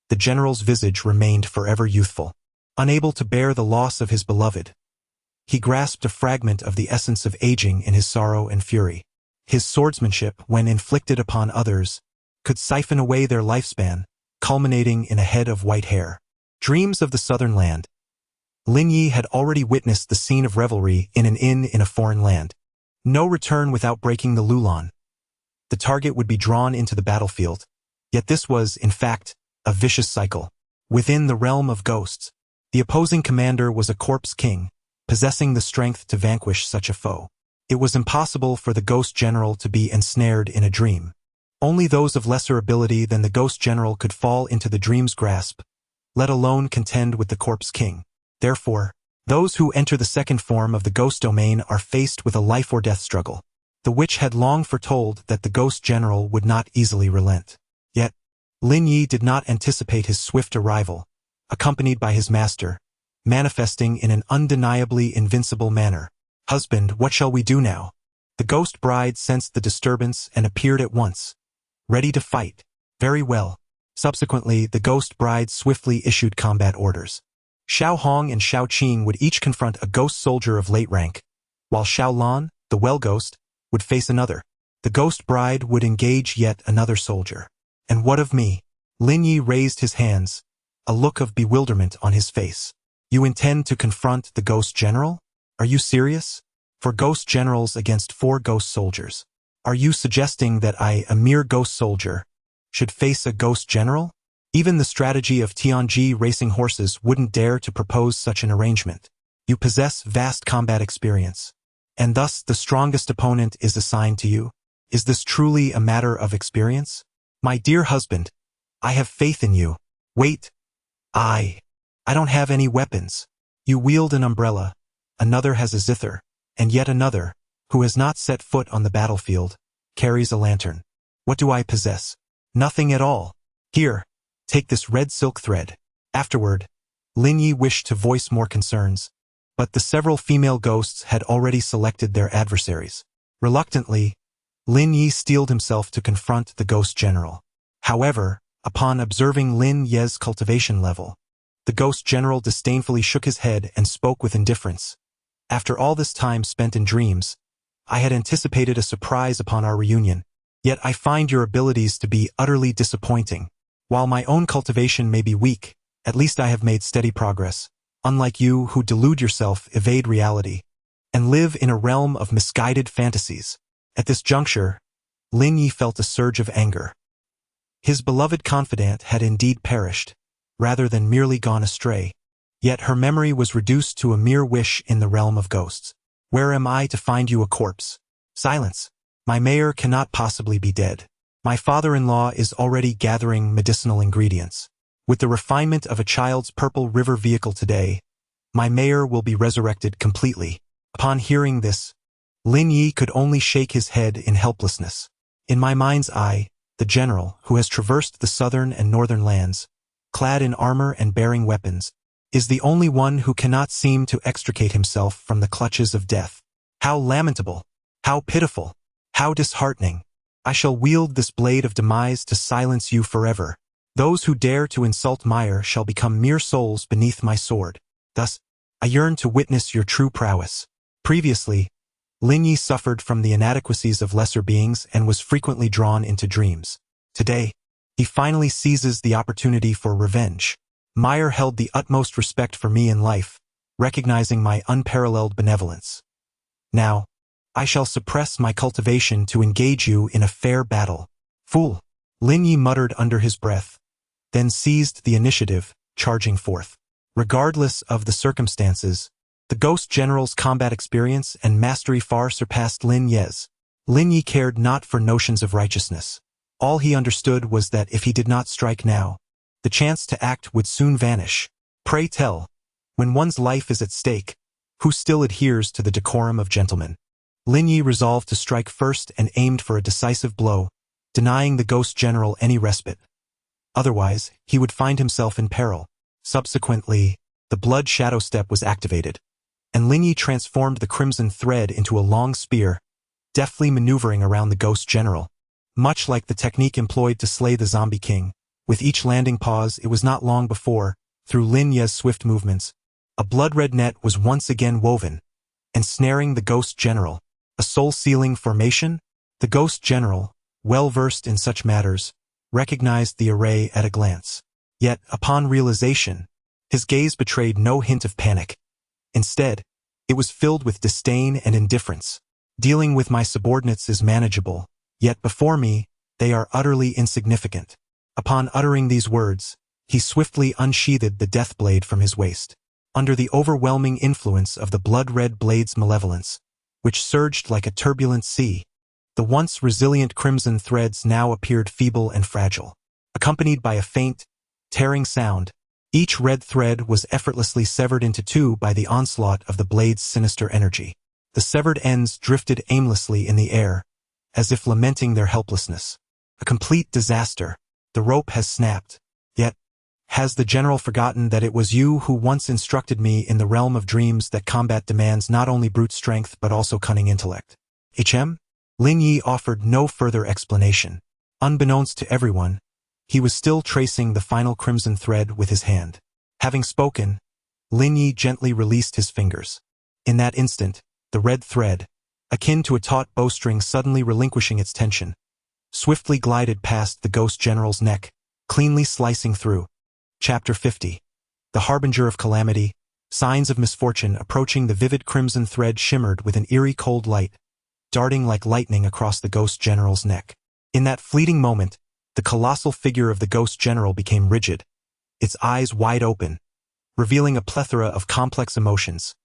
the general's visage remained forever youthful. Unable to bear the loss of his beloved, he grasped a fragment of the essence of aging in his sorrow and fury. His swordsmanship, when inflicted upon others, could siphon away their lifespan, culminating in a head of white hair. Dreams of the Southern Land. Lin Yu had already witnessed the scene of revelry in an inn in a foreign land. No return without breaking the Lulan. The target would be drawn into the battlefield, yet this was, in fact, a vicious cycle. Within the realm of ghosts, the opposing commander was a corpse king, possessing the strength to vanquish such a foe. It was impossible for the Ghost General to be ensnared in a dream. Only those of lesser ability than the Ghost General could fall into the dream's grasp, let alone contend with the Corpse King. Therefore, those who enter the second form of the Ghost Domain are faced with a life-or-death struggle. The witch had long foretold that the Ghost General would not easily relent. Yet, Lin Yu did not anticipate his swift arrival, accompanied by his master, manifesting in an undeniably invincible manner. "Husband, what shall we do now?" The ghost bride sensed the disturbance and appeared at once, ready to fight. Very well. Subsequently, the ghost bride swiftly issued combat orders. Xiao Hong and Xiao Qing would each confront a ghost soldier of late rank, while Xiao Lan, the well ghost, would face another. The ghost bride would engage yet another soldier. And what of me? Lin Yu raised his hands, a look of bewilderment on his face. You intend to confront the ghost general? Are you serious? 4 ghost generals against 4 ghost soldiers. Are you suggesting that I, a mere ghost soldier, should face a ghost general? Even the strategy of Tianji racing horses wouldn't dare to propose such an arrangement. You possess vast combat experience, and thus the strongest opponent is assigned to you. Is this truly a matter of experience? My dear husband, I have faith in you. Wait. I don't have any weapons. You wield an umbrella, another has a zither, and yet another, who has not set foot on the battlefield, carries a lantern. What do I possess? Nothing at all. Here, take this red silk thread. Afterward, Lin Yu wished to voice more concerns, but the several female ghosts had already selected their adversaries. Reluctantly, Lin Yu steeled himself to confront the ghost general. However, upon observing Lin Ye's cultivation level, the ghost general disdainfully shook his head and spoke with indifference. After all this time spent in dreams, I had anticipated a surprise upon our reunion, yet I find your abilities to be utterly disappointing. While my own cultivation may be weak, at least I have made steady progress, unlike you who delude yourself, evade reality, and live in a realm of misguided fantasies. At this juncture, Lin Yu felt a surge of anger. His beloved confidant had indeed perished, rather than merely gone astray, yet her memory was reduced to a mere wish in the realm of ghosts. Where am I to find you a corpse? Silence. My mayor cannot possibly be dead. My father-in-law is already gathering medicinal ingredients. With the refinement of a child's purple river vehicle today, my mayor will be resurrected completely. Upon hearing this, Lin Yu could only shake his head in helplessness. In my mind's eye, the general, who has traversed the southern and northern lands, clad in armor and bearing weapons, is the only one who cannot seem to extricate himself from the clutches of death. How lamentable! How pitiful! How disheartening! I shall wield this blade of demise to silence you forever. Those who dare to insult Meyer shall become mere souls beneath my sword. Thus, I yearn to witness your true prowess. Previously, Lin Yu suffered from the inadequacies of lesser beings and was frequently drawn into dreams. Today, he finally seizes the opportunity for revenge. Meyer held the utmost respect for me in life, recognizing my unparalleled benevolence. Now, I shall suppress my cultivation to engage you in a fair battle. Fool! Lin Yu muttered under his breath, then seized the initiative, charging forth. Regardless of the circumstances, the Ghost General's combat experience and mastery far surpassed Lin Yu's. Lin Yu cared not for notions of righteousness. All he understood was that if he did not strike now, the chance to act would soon vanish. Pray tell, when one's life is at stake, who still adheres to the decorum of gentlemen? Lin Yu resolved to strike first and aimed for a decisive blow, denying the Ghost General any respite. Otherwise, he would find himself in peril. Subsequently, the Blood Shadow Step was activated, and Lin Yu transformed the crimson thread into a long spear, deftly maneuvering around the Ghost General. Much like the technique employed to slay the Zombie King, with each landing pause, it was not long before, through Lin Yu's swift movements, a blood-red net was once again woven, ensnaring the Ghost General. A soul-sealing formation? The Ghost General, well-versed in such matters, recognized the array at a glance. Yet, upon realization, his gaze betrayed no hint of panic. Instead, it was filled with disdain and indifference. Dealing with my subordinates is manageable, yet before me, they are utterly insignificant. Upon uttering these words, he swiftly unsheathed the death blade from his waist. Under the overwhelming influence of the blood-red blade's malevolence, which surged like a turbulent sea, the once resilient crimson threads now appeared feeble and fragile. Accompanied by a faint, tearing sound, each red thread was effortlessly severed into two by the onslaught of the blade's sinister energy. The severed ends drifted aimlessly in the air, as if lamenting their helplessness. A complete disaster. The rope has snapped. Yet, has the general forgotten that it was you who once instructed me in the realm of dreams that combat demands not only brute strength but also cunning intellect? Lin Yu offered no further explanation. Unbeknownst to everyone, he was still tracing the final crimson thread with his hand. Having spoken, Lin Yu gently released his fingers. In that instant, the red thread, akin to a taut bowstring suddenly relinquishing its tension, swiftly glided past the ghost general's neck, cleanly slicing through. Chapter 50. The harbinger of calamity, signs of misfortune approaching. The vivid crimson thread shimmered with an eerie cold light, darting like lightning across the ghost general's neck. In that fleeting moment, the colossal figure of the ghost general became rigid, its eyes wide open, revealing a plethora of complex emotions: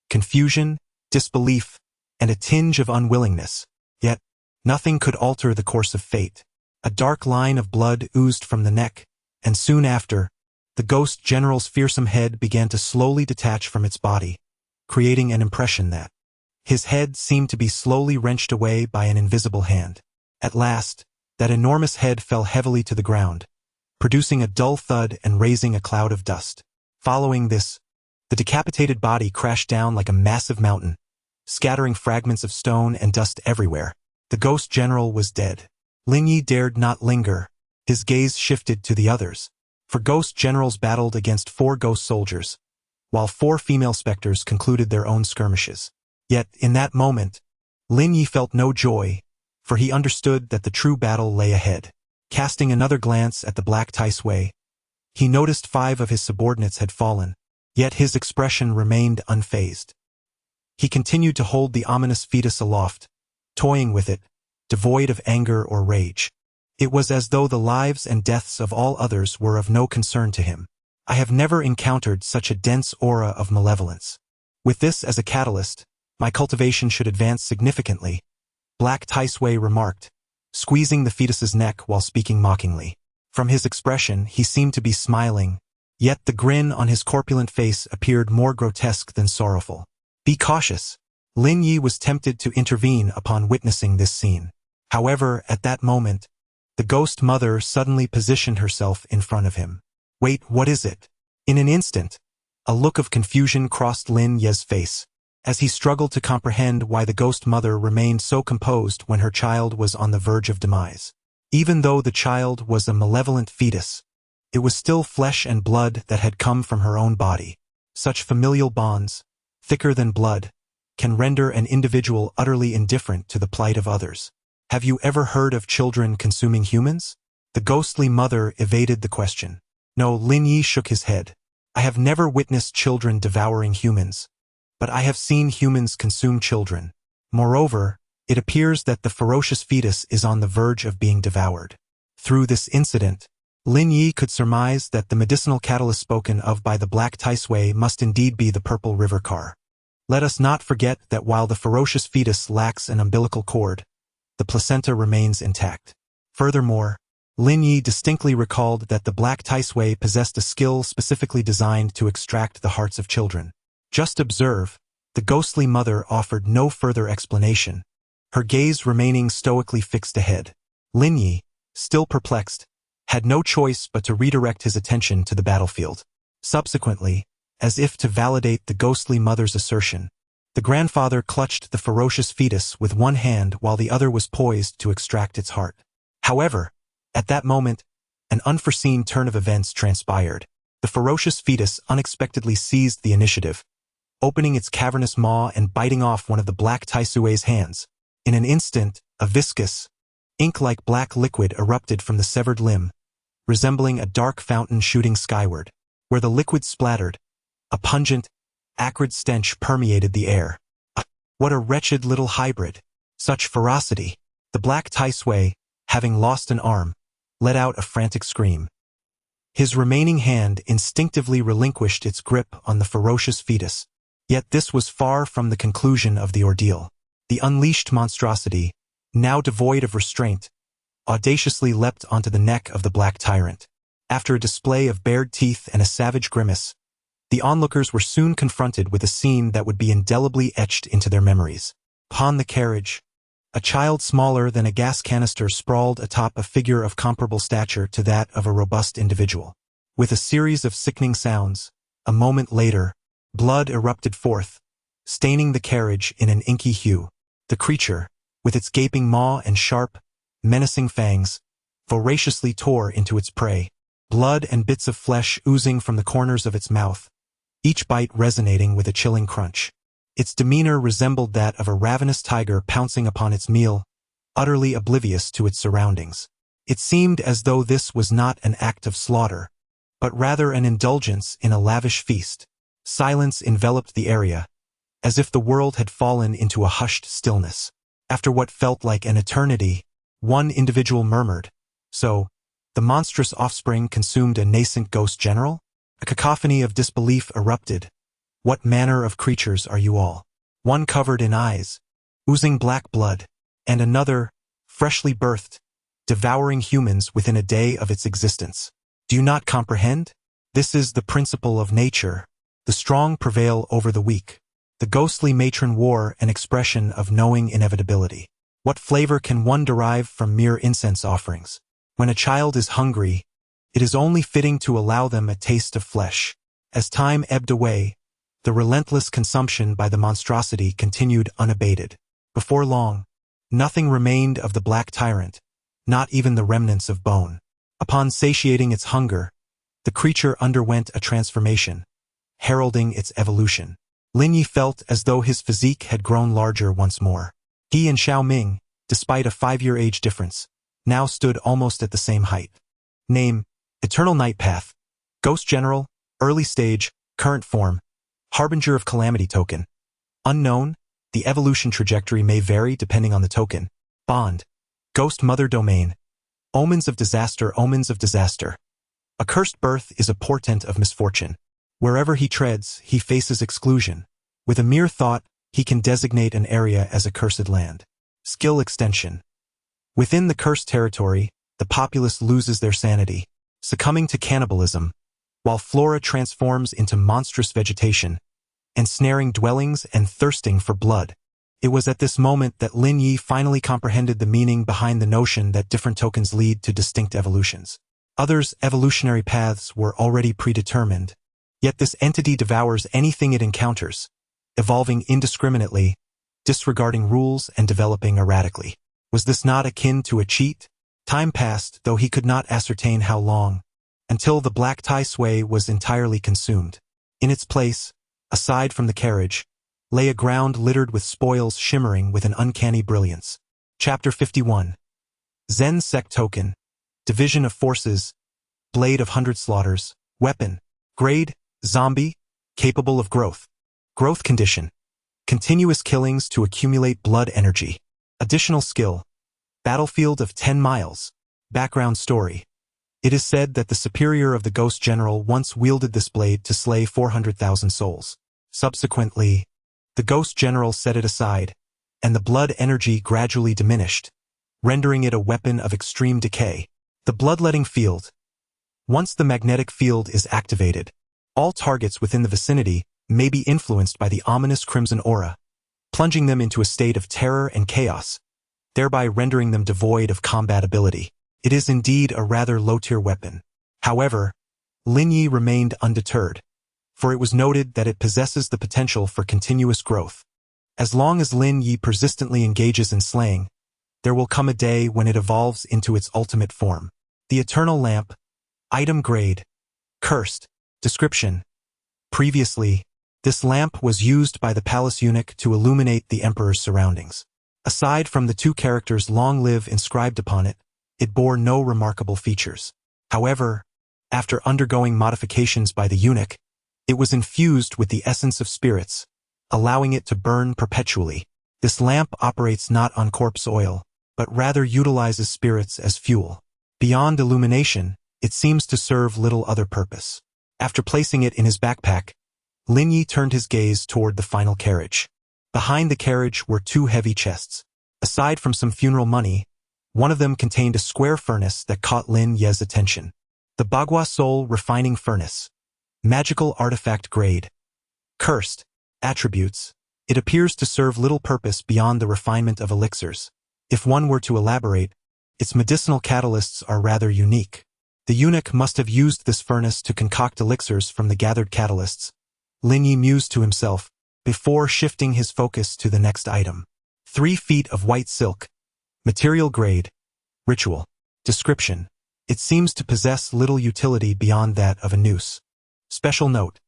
confusion, disbelief, and a tinge of unwillingness. Yet, nothing could alter the course of fate. A dark line of blood oozed from the neck, and soon after, the ghost general's fearsome head began to slowly detach from its body, creating an impression that his head seemed to be slowly wrenched away by an invisible hand. At last, that enormous head fell heavily to the ground, producing a dull thud and raising a cloud of dust. Following this, the decapitated body crashed down like a massive mountain, scattering fragments of stone and dust everywhere. The ghost general was dead. Lin Yu dared not linger. His gaze shifted to the others. For ghost generals battled against 4 ghost soldiers, while 4 female specters concluded their own skirmishes. Yet, in that moment, Lin Yu felt no joy, for he understood that the true battle lay ahead. Casting another glance at the Black Ticeway, he noticed 5 of his subordinates had fallen, yet his expression remained unfazed. He continued to hold the ominous fetus aloft, toying with it, devoid of anger or rage. It was as though the lives and deaths of all others were of no concern to him. I have never encountered such a dense aura of malevolence. With this as a catalyst, my cultivation should advance significantly, Black Ticeway remarked, squeezing the fetus's neck while speaking mockingly. From his expression, he seemed to be smiling, yet the grin on his corpulent face appeared more grotesque than sorrowful. Be cautious. Lin Yu was tempted to intervene upon witnessing this scene. However, at that moment, the ghost mother suddenly positioned herself in front of him. Wait, what is it? In an instant, a look of confusion crossed Lin Yu's face, as he struggled to comprehend why the ghost mother remained so composed when her child was on the verge of demise. Even though the child was a malevolent fetus, it was still flesh and blood that had come from her own body. Such familial bonds, thicker than blood, can render an individual utterly indifferent to the plight of others. Have you ever heard of children consuming humans? The ghostly mother evaded the question. No, Lin Yu shook his head. I have never witnessed children devouring humans, but I have seen humans consume children. Moreover, it appears that the ferocious fetus is on the verge of being devoured. Through this incident, Lin Yu could surmise that the medicinal catalyst spoken of by the Black Ticeway must indeed be the Purple River Car. Let us not forget that while the ferocious fetus lacks an umbilical cord, the placenta remains intact. Furthermore, Lin Yu distinctly recalled that the Black Ticeway possessed a skill specifically designed to extract the hearts of children. Just observe, the ghostly mother offered no further explanation, her gaze remaining stoically fixed ahead. Lin Yu, still perplexed, had no choice but to redirect his attention to the battlefield. Subsequently, as if to validate the ghostly mother's assertion, the grandfather clutched the ferocious fetus with one hand while the other was poised to extract its heart. However, at that moment, an unforeseen turn of events transpired. The ferocious fetus unexpectedly seized the initiative, opening its cavernous maw and biting off one of the Black Ticeway's hands. In an instant, a viscous, ink-like black liquid erupted from the severed limb, resembling a dark fountain shooting skyward. Where the liquid splattered, a pungent, acrid stench permeated the air. What a wretched little hybrid! Such ferocity! The Black Ticeway, having lost an arm, let out a frantic scream. His remaining hand instinctively relinquished its grip on the ferocious fetus. Yet this was far from the conclusion of the ordeal. The unleashed monstrosity, now devoid of restraint, audaciously leapt onto the neck of the black tyrant. After a display of bared teeth and a savage grimace, the onlookers were soon confronted with a scene that would be indelibly etched into their memories. Upon the carriage, a child smaller than a gas canister sprawled atop a figure of comparable stature to that of a robust individual. With a series of sickening sounds, a moment later, blood erupted forth, staining the carriage in an inky hue. The creature, with its gaping maw and sharp, menacing fangs, voraciously tore into its prey, blood and bits of flesh oozing from the corners of its mouth, each bite resonating with a chilling crunch. Its demeanor resembled that of a ravenous tiger pouncing upon its meal, utterly oblivious to its surroundings. It seemed as though this was not an act of slaughter, but rather an indulgence in a lavish feast. Silence enveloped the area, as if the world had fallen into a hushed stillness. After what felt like an eternity, one individual murmured, "So, the monstrous offspring consumed a nascent ghost general?" A cacophony of disbelief erupted. "What manner of creatures are you all?" One covered in eyes, oozing black blood, and another, freshly birthed, devouring humans within a day of its existence. Do you not comprehend? This is the principle of nature. The strong prevail over the weak. The ghostly matron wore an expression of knowing inevitability. What flavor can one derive from mere incense offerings? When a child is hungry, it is only fitting to allow them a taste of flesh. As time ebbed away, the relentless consumption by the monstrosity continued unabated. Before long, nothing remained of the black tyrant, not even the remnants of bone. Upon satiating its hunger, the creature underwent a transformation, heralding its evolution. Lin Yu felt as though his physique had grown larger once more. He and Xiao Ming, despite a 5-year age difference, now stood almost at the same height. Name: Eternal Night Path. Ghost General, Early Stage, Current Form, Harbinger of Calamity Token. Unknown, the evolution trajectory may vary depending on the token. Bond: Ghost Mother Domain. Omens of disaster, omens of disaster. A cursed birth is a portent of misfortune. Wherever he treads, he faces exclusion. With a mere thought, he can designate an area as a cursed land. Skill extension. Within the cursed territory, the populace loses their sanity, succumbing to cannibalism, while flora transforms into monstrous vegetation, ensnaring dwellings and thirsting for blood. It was at this moment that Lin Yu finally comprehended the meaning behind the notion that different tokens lead to distinct evolutions. Others' evolutionary paths were already predetermined, yet this entity devours anything it encounters, evolving indiscriminately, disregarding rules and developing erratically. Was this not akin to a cheat? Time passed, though he could not ascertain how long, until the black Tai Sui was entirely consumed. In its place, aside from the carriage, lay a ground littered with spoils shimmering with an uncanny brilliance. Chapter 51. Zen Sect Token. Division of Forces. Blade of 100 Slaughters. Weapon. Grade: Zombie. Capable of growth. Growth condition: continuous killings to accumulate blood energy. Additional skill: Battlefield of 10 miles. Background story: it is said that the superior of the Ghost General once wielded this blade to slay 400,000 souls. Subsequently, the Ghost General set it aside, and the blood energy gradually diminished, rendering it a weapon of extreme decay. The bloodletting field. Once the magnetic field is activated, all targets within the vicinity may be influenced by the ominous crimson aura, plunging them into a state of terror and chaos, thereby rendering them devoid of combat ability. It is indeed a rather low-tier weapon. However, Lin Yu remained undeterred, for it was noted that it possesses the potential for continuous growth. As long as Lin Yu persistently engages in slaying, there will come a day when it evolves into its ultimate form. The Eternal Lamp. Item grade: Cursed. Description: previously, this lamp was used by the palace eunuch to illuminate the emperor's surroundings. Aside from the 2 characters "Long Live" inscribed upon it, it bore no remarkable features. However, after undergoing modifications by the eunuch, it was infused with the essence of spirits, allowing it to burn perpetually. This lamp operates not on corpse oil, but rather utilizes spirits as fuel. Beyond illumination, it seems to serve little other purpose. After placing it in his backpack, Lin Yu turned his gaze toward the final carriage. Behind the carriage were 2 heavy chests. Aside from some funeral money, one of them contained a square furnace that caught Lin Yu's attention. The Bagua Soul Refining Furnace. Magical artifact grade: Cursed. Attributes: it appears to serve little purpose beyond the refinement of elixirs. If one were to elaborate, its medicinal catalysts are rather unique. The eunuch must have used this furnace to concoct elixirs from the gathered catalysts, Lin Yu mused to himself, before shifting his focus to the next item. 3 feet of white silk. Material grade: Ritual. Description: it seems to possess little utility beyond that of a noose. Special note: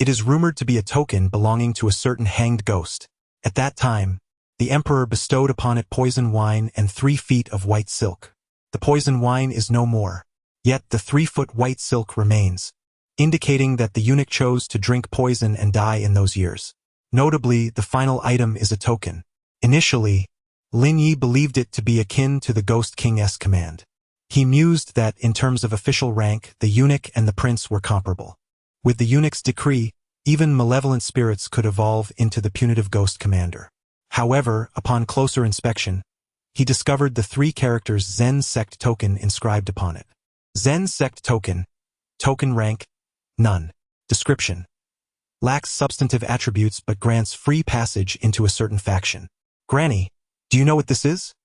It is rumored to be a token belonging to a certain hanged ghost. At that time, the emperor bestowed upon it poison wine and 3 feet of white silk. The poison wine is no more, yet the 3-foot white silk remains, indicating that the eunuch chose to drink poison and die in those years. Notably, the final item is a token. Initially, Lin Yu believed it to be akin to the Ghost King's command. He mused that, in terms of official rank, the eunuch and the prince were comparable. With the eunuch's decree, even malevolent spirits could evolve into the punitive ghost commander. However, upon closer inspection, he discovered the 3 characters Zen sect token inscribed upon it. Zen sect token. Token rank, none. Description: lacks substantive attributes but grants free passage into a certain faction. Granny, do you know what this is?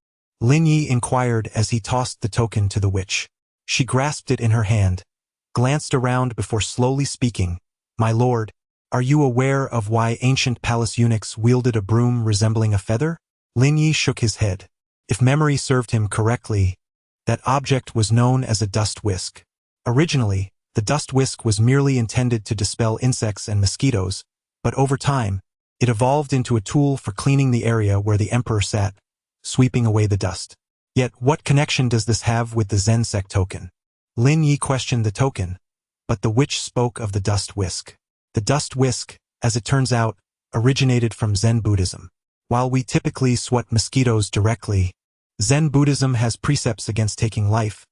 Lin Yu inquired as he tossed the token to the witch. She grasped it in her hand, glanced around before slowly speaking. My lord, are you aware of why ancient palace eunuchs wielded a broom resembling a feather? Lin Yu shook his head. If memory served him correctly, that object was known as a dust whisk. Originally, the dust whisk was merely intended to dispel insects and mosquitoes, but over time, it evolved into a tool for cleaning the area where the emperor sat, sweeping away the dust. Yet, what connection does this have with the Zen sect token? Lin Yu questioned the token, but the witch spoke of the dust whisk. The dust whisk, as it turns out, originated from Zen Buddhism. While we typically sweat mosquitoes directly, Zen Buddhism has precepts against taking life,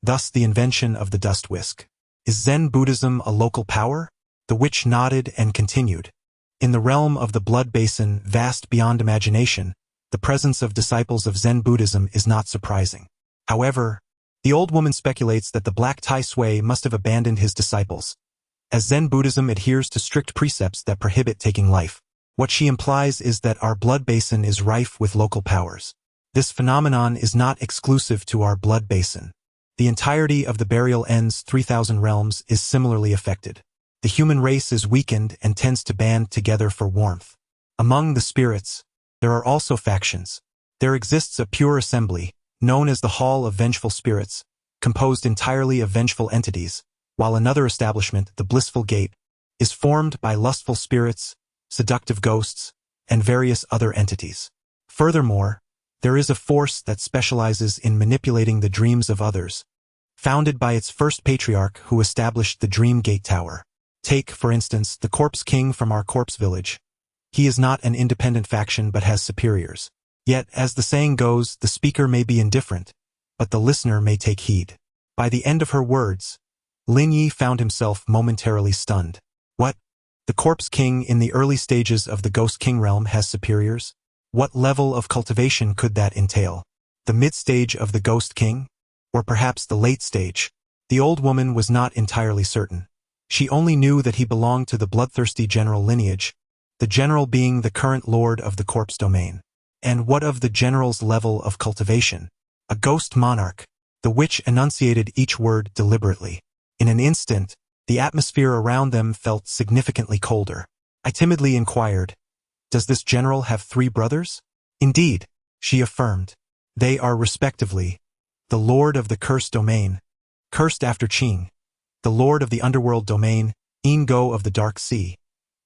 thus the invention of the dust whisk. Is Zen Buddhism a local power? The witch nodded and continued. In the realm of the blood basin, vast beyond imagination, the presence of disciples of Zen Buddhism is not surprising. However, the old woman speculates that the Black Tai Sui must have abandoned his disciples, as Zen Buddhism adheres to strict precepts that prohibit taking life. What she implies is that our blood basin is rife with local powers. This phenomenon is not exclusive to our blood basin. The entirety of the Burial End's 3,000 realms is similarly affected. The human race is weakened and tends to band together for warmth. Among the spirits, there are also factions. There exists a pure assembly, known as the Hall of Vengeful Spirits, composed entirely of vengeful entities, while another establishment, the Blissful Gate, is formed by lustful spirits, seductive ghosts, and various other entities. Furthermore, there is a force that specializes in manipulating the dreams of others, founded by its first patriarch who established the Dream Gate Tower. Take, for instance, the Corpse King from our corpse village. He is not an independent faction but has superiors. Yet, as the saying goes, the speaker may be indifferent, but the listener may take heed. By the end of her words, Lin Yu found himself momentarily stunned. What? The Corpse King in the early stages of the Ghost King realm has superiors? What level of cultivation could that entail? The mid-stage of the Ghost King? Or perhaps the late stage? The old woman was not entirely certain. She only knew that he belonged to the bloodthirsty general lineage, the general being the current lord of the corpse domain. And what of the general's level of cultivation? A ghost monarch. The witch enunciated each word deliberately. In an instant, the atmosphere around them felt significantly colder. I timidly inquired, "Does this general have 3 brothers?" "Indeed," she affirmed. "They are respectively the Lord of the Cursed Domain, cursed after Qing, the Lord of the Underworld Domain, Ingo of the Dark Sea,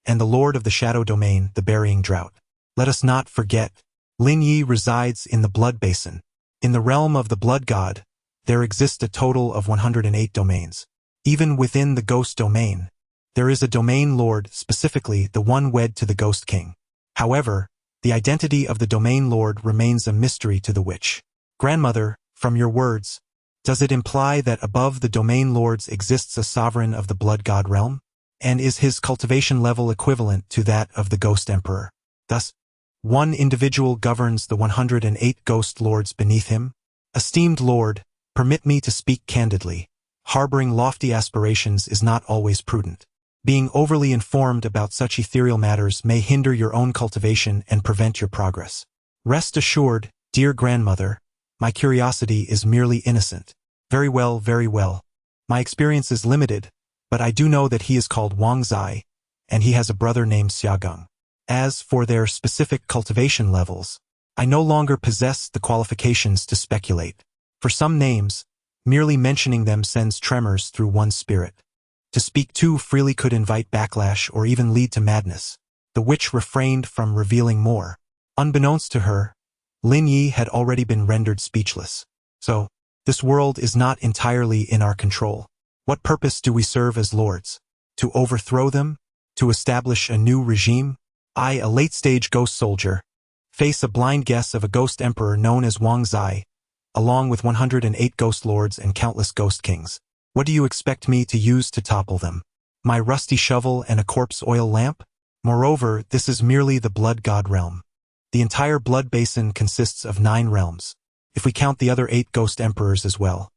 and the Lord of the Shadow Domain, the Burying Drought. Let us not forget, Lin Yu resides in the Blood Basin. In the realm of the Blood God, there exist a total of 108 domains. Even within the Ghost Domain, there is a Domain Lord, specifically the one wed to the Ghost King. However, the identity of the Domain Lord remains a mystery to the witch. Grandmother, from your words, does it imply that above the Domain Lords exists a sovereign of the Blood God realm? And is his cultivation level equivalent to that of the Ghost Emperor? Thus, one individual governs the 108 Ghost Lords beneath him? Esteemed Lord, permit me to speak candidly. Harboring lofty aspirations is not always prudent. Being overly informed about such ethereal matters may hinder your own cultivation and prevent your progress. Rest assured, dear grandmother, my curiosity is merely innocent. Very well, very well. My experience is limited, but I do know that he is called Wang Zai, and he has a brother named Xiagang. As for their specific cultivation levels, I no longer possess the qualifications to speculate. For some names, merely mentioning them sends tremors through one's spirit. To speak too freely could invite backlash or even lead to madness. The witch refrained from revealing more. Unbeknownst to her, Lin Yu had already been rendered speechless. So, this world is not entirely in our control. What purpose do we serve as lords? To overthrow them? To establish a new regime? I, a late-stage ghost soldier, face a blind guess of a ghost emperor known as Wang Zai, along with 108 ghost lords and countless ghost kings. What do you expect me to use to topple them? My rusty shovel and a corpse oil lamp? Moreover, this is merely the blood god realm. The entire blood basin consists of 9 realms, if we count the other 8 ghost emperors as well.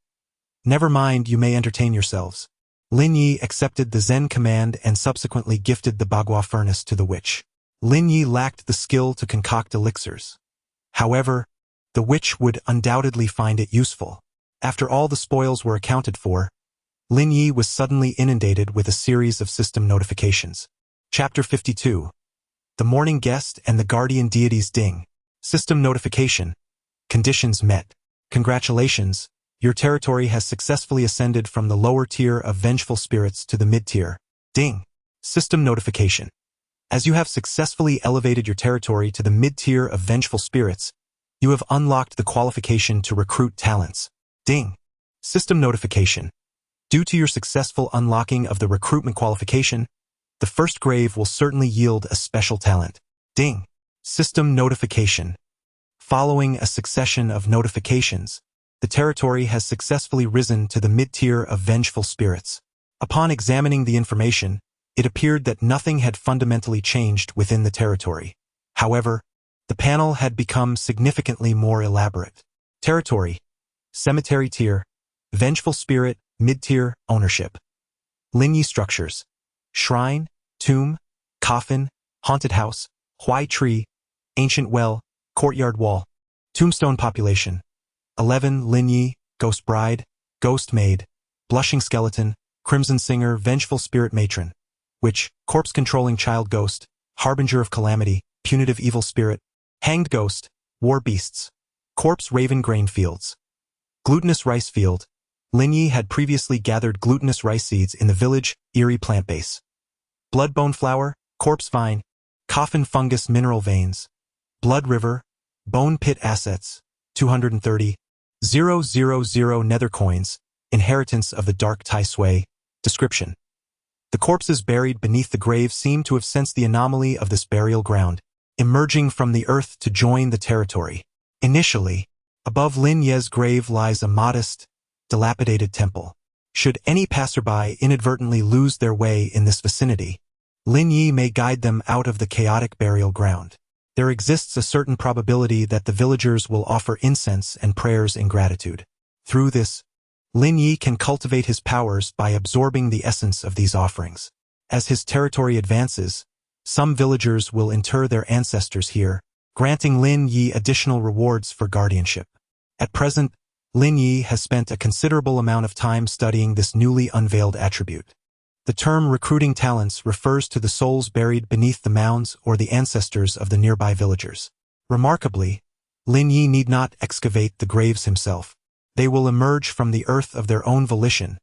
Never mind, you may entertain yourselves. Lin Yu accepted the Zen command and subsequently gifted the Bagua furnace to the witch. Lin Yu lacked the skill to concoct elixirs. However, the witch would undoubtedly find it useful. After all the spoils were accounted for, Lin Yu was suddenly inundated with a series of system notifications. Chapter 52. The Morning Guest and the Guardian Deities Ding. System notification. Conditions met. Congratulations, your territory has successfully ascended from the lower tier of vengeful spirits to the mid-tier. Ding. System notification. As you have successfully elevated your territory to the mid-tier of vengeful spirits, you have unlocked the qualification to recruit talents. Ding. System notification. Due to your successful unlocking of the recruitment qualification, the first grave will certainly yield a special talent. Ding. System notification. Following a succession of notifications, the territory has successfully risen to the mid-tier of vengeful spirits. Upon examining the information, it appeared that nothing had fundamentally changed within the territory. However, the panel had become significantly more elaborate. Territory, cemetery tier, vengeful spirit, mid-tier, ownership. Lin Yu structures: shrine, tomb, coffin, haunted house, huai tree, ancient well, courtyard wall. Tombstone population: 11 Lin Yu, ghost bride, ghost maid, blushing skeleton, crimson singer, vengeful spirit matron. Witch, corpse-controlling child ghost, harbinger of calamity, punitive evil spirit, hanged ghost, war beasts, corpse raven grain fields. Glutinous rice field. Lin Yu had previously gathered glutinous rice seeds in the village, eerie plant base. Bloodbone flower, corpse vine, coffin fungus mineral veins, blood river, bone pit assets, 230, 000 nether coins, inheritance of the dark Tai Sui. Description: the corpses buried beneath the grave seem to have sensed the anomaly of this burial ground, emerging from the earth to join the territory. Initially, above Lin Yu's grave lies a modest, dilapidated temple. Should any passerby inadvertently lose their way in this vicinity, Lin Yu may guide them out of the chaotic burial ground. There exists a certain probability that the villagers will offer incense and prayers in gratitude. Through this, Lin Yu can cultivate his powers by absorbing the essence of these offerings. As his territory advances, some villagers will inter their ancestors here, granting Lin Yu additional rewards for guardianship. At present, Lin Yu has spent a considerable amount of time studying this newly unveiled attribute. The term recruiting talents refers to the souls buried beneath the mounds or the ancestors of the nearby villagers. Remarkably, Lin Yu need not excavate the graves himself. They will emerge from the earth of their own volition,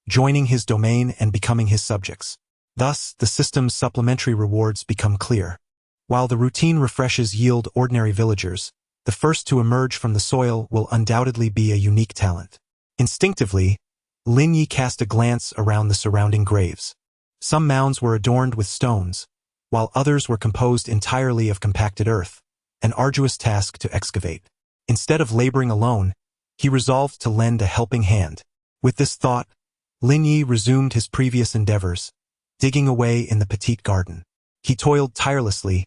joining his domain and becoming his subjects. Thus, the system's supplementary rewards become clear. While the routine refreshes yield ordinary villagers, the first to emerge from the soil will undoubtedly be a unique talent. Instinctively, Lin Yu cast a glance around the surrounding graves. Some mounds were adorned with stones, while others were composed entirely of compacted earth, an arduous task to excavate. Instead of laboring alone, he resolved to lend a helping hand. With this thought, Lin Yu resumed his previous endeavors, digging away in the petite garden. He toiled tirelessly,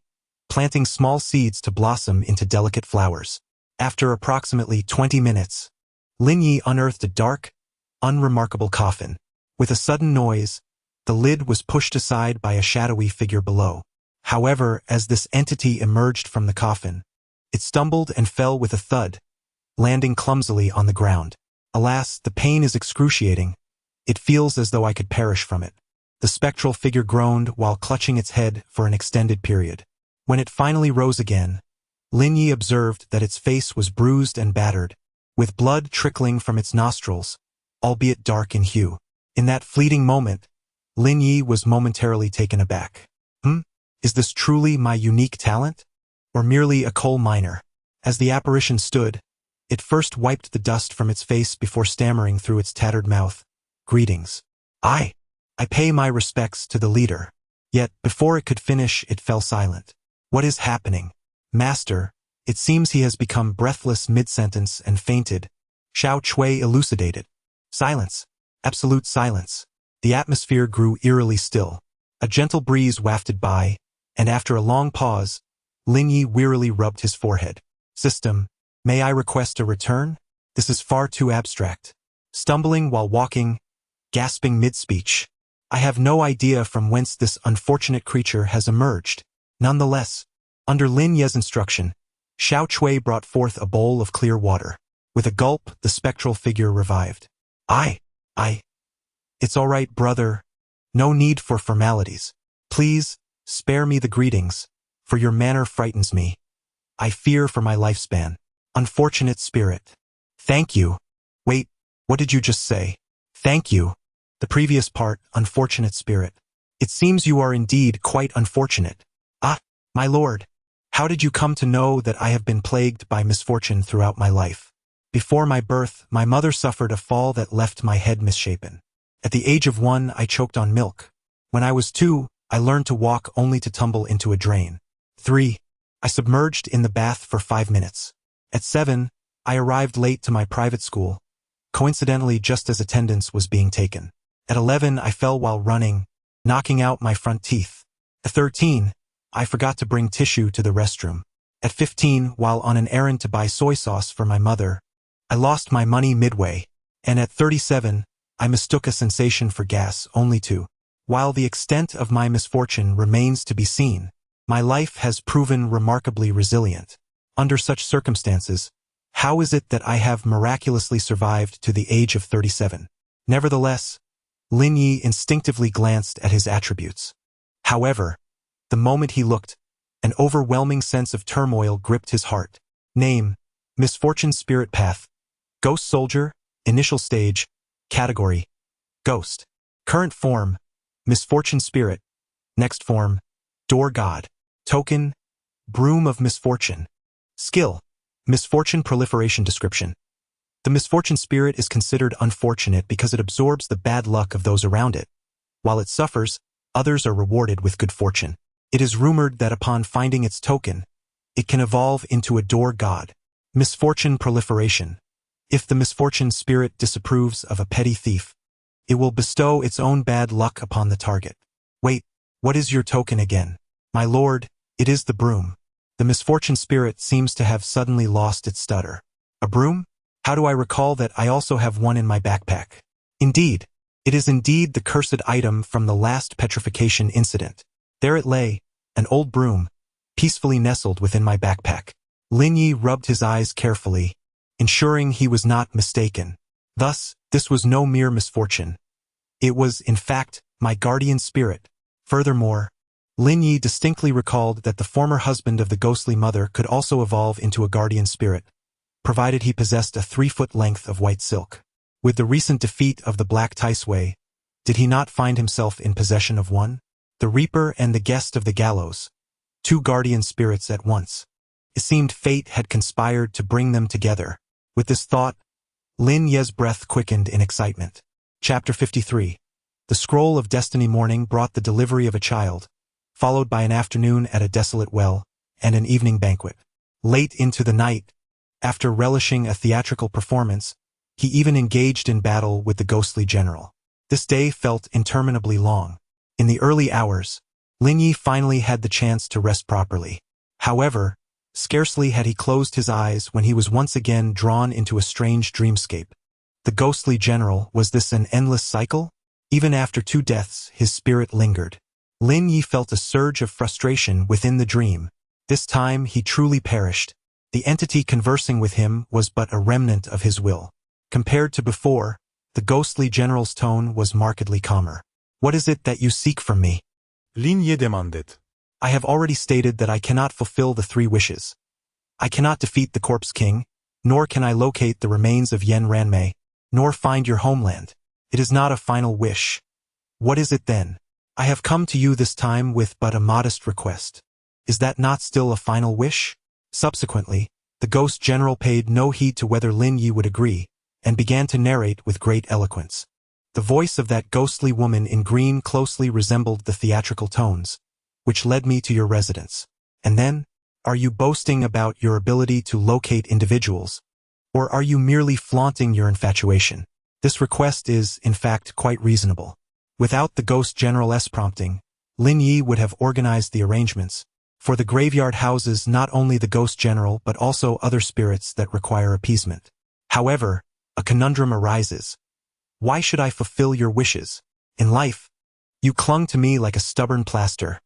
planting small seeds to blossom into delicate flowers. After approximately 20 minutes, Lin Yu unearthed a dark, unremarkable coffin. With a sudden noise, the lid was pushed aside by a shadowy figure below. However, as this entity emerged from the coffin, it stumbled and fell with a thud, landing clumsily on the ground. Alas, the pain is excruciating. It feels as though I could perish from it. The spectral figure groaned while clutching its head for an extended period. When it finally rose again, Lin Yu observed that its face was bruised and battered, with blood trickling from its nostrils, albeit dark in hue. In that fleeting moment, Lin Yi was momentarily taken aback. Is this truly my unique talent? Or merely a coal miner? As the apparition stood, it first wiped the dust from its face before stammering through its tattered mouth. Greetings. I pay my respects to the leader. Yet, before it could finish, it fell silent. What is happening? Master, it seems he has become breathless mid-sentence and fainted. Xiao Chui elucidated. Silence. Absolute silence. The atmosphere grew eerily still. A gentle breeze wafted by, and after a long pause, Lin Yi wearily rubbed his forehead. System, may I request a return? This is far too abstract. Stumbling while walking, gasping mid-speech. I have no idea from whence this unfortunate creature has emerged. Nonetheless, under Lin Ye's instruction, Xiao Chui brought forth a bowl of clear water. With a gulp, the spectral figure revived. It's all right, brother. No need for formalities. Please, spare me the greetings, for your manner frightens me. I fear for my lifespan. Unfortunate spirit. Thank you. Wait, what did you just say? Thank you. The previous part, unfortunate spirit. It seems you are indeed quite unfortunate. My lord, how did you come to know that I have been plagued by misfortune throughout my life? Before my birth, my mother suffered a fall that left my head misshapen. At the age of 1, I choked on milk. When I was 2, I learned to walk only to tumble into a drain. 3, I submerged in the bath for 5 minutes. At 7, I arrived late to my private school, coincidentally just as attendance was being taken. At 11, I fell while running, knocking out my front teeth. At 13, I forgot to bring tissue to the restroom. At 15, while on an errand to buy soy sauce for my mother, I lost my money midway. And at 37, I mistook a sensation for gas only to. While the extent of my misfortune remains to be seen, my life has proven remarkably resilient. Under such circumstances, how is it that I have miraculously survived to the age of 37? Nevertheless, Lin Yi instinctively glanced at his attributes. However, the moment he looked, an overwhelming sense of turmoil gripped his heart. Name, Misfortune Spirit Path. Ghost Soldier, Initial Stage, Category, Ghost. Current form, Misfortune Spirit. Next form, Door God. Token, Broom of Misfortune. Skill, Misfortune Proliferation Description. The Misfortune Spirit is considered unfortunate because it absorbs the bad luck of those around it. While it suffers, others are rewarded with good fortune. It is rumored that upon finding its token, it can evolve into a door god. Misfortune Proliferation. If the Misfortune Spirit disapproves of a petty thief, it will bestow its own bad luck upon the target. Wait, what is your token again? My lord, it is the broom. The Misfortune Spirit seems to have suddenly lost its stutter. A broom? How do I recall that I also have one in my backpack? Indeed, it is indeed the cursed item from the last petrification incident. There it lay, an old broom, peacefully nestled within my backpack. Lin Yi rubbed his eyes carefully, ensuring he was not mistaken. Thus, this was no mere misfortune. It was, in fact, my guardian spirit. Furthermore, Lin Yi distinctly recalled that the former husband of the ghostly mother could also evolve into a guardian spirit, provided he possessed a 3-foot length of white silk. With the recent defeat of the Black Ticeway, did he not find himself in possession of one? The Reaper and the Guest of the Gallows, 2 guardian spirits at once. It seemed fate had conspired to bring them together. With this thought, Lin Ye's breath quickened in excitement. Chapter 53. The Scroll of Destiny morning brought the delivery of a child, followed by an afternoon at a desolate well, and an evening banquet. Late into the night, after relishing a theatrical performance, he even engaged in battle with the ghostly general. This day felt interminably long. In the early hours, Lin Yi finally had the chance to rest properly. However, scarcely had he closed his eyes when he was once again drawn into a strange dreamscape. The ghostly general, was this an endless cycle? Even after 2 deaths, his spirit lingered. Lin Yi felt a surge of frustration within the dream. This time he truly perished. The entity conversing with him was but a remnant of his will. Compared to before, the ghostly general's tone was markedly calmer. What is it that you seek from me? Lin Yu demanded. I have already stated that I cannot fulfill the 3 wishes. I cannot defeat the Corpse King, nor can I locate the remains of Yen Ranmei, nor find your homeland. It is not a final wish. What is it then? I have come to you this time with but a modest request. Is that not still a final wish? Subsequently, the ghost general paid no heed to whether Lin Yu would agree, and began to narrate with great eloquence. The voice of that ghostly woman in green closely resembled the theatrical tones, which led me to your residence. And then, are you boasting about your ability to locate individuals, or are you merely flaunting your infatuation? This request is, in fact, quite reasonable. Without the ghost general's prompting, Lin Yi would have organized the arrangements, for the graveyard houses not only the ghost general but also other spirits that require appeasement. However, a conundrum arises. Why should I fulfill your wishes? In life, you clung to me like a stubborn plaster.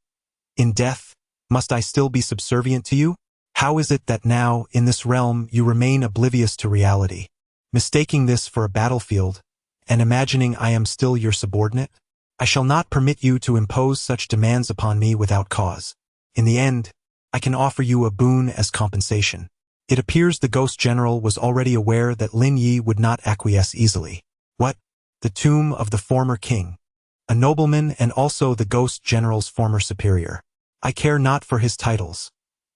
In death, must I still be subservient to you? How is it that now, in this realm, you remain oblivious to reality, mistaking this for a battlefield, and imagining I am still your subordinate? I shall not permit you to impose such demands upon me without cause. In the end, I can offer you a boon as compensation. It appears the ghost general was already aware that Lin Yi would not acquiesce easily. What? The tomb of the former king, a nobleman and also the ghost general's former superior. I care not for his titles.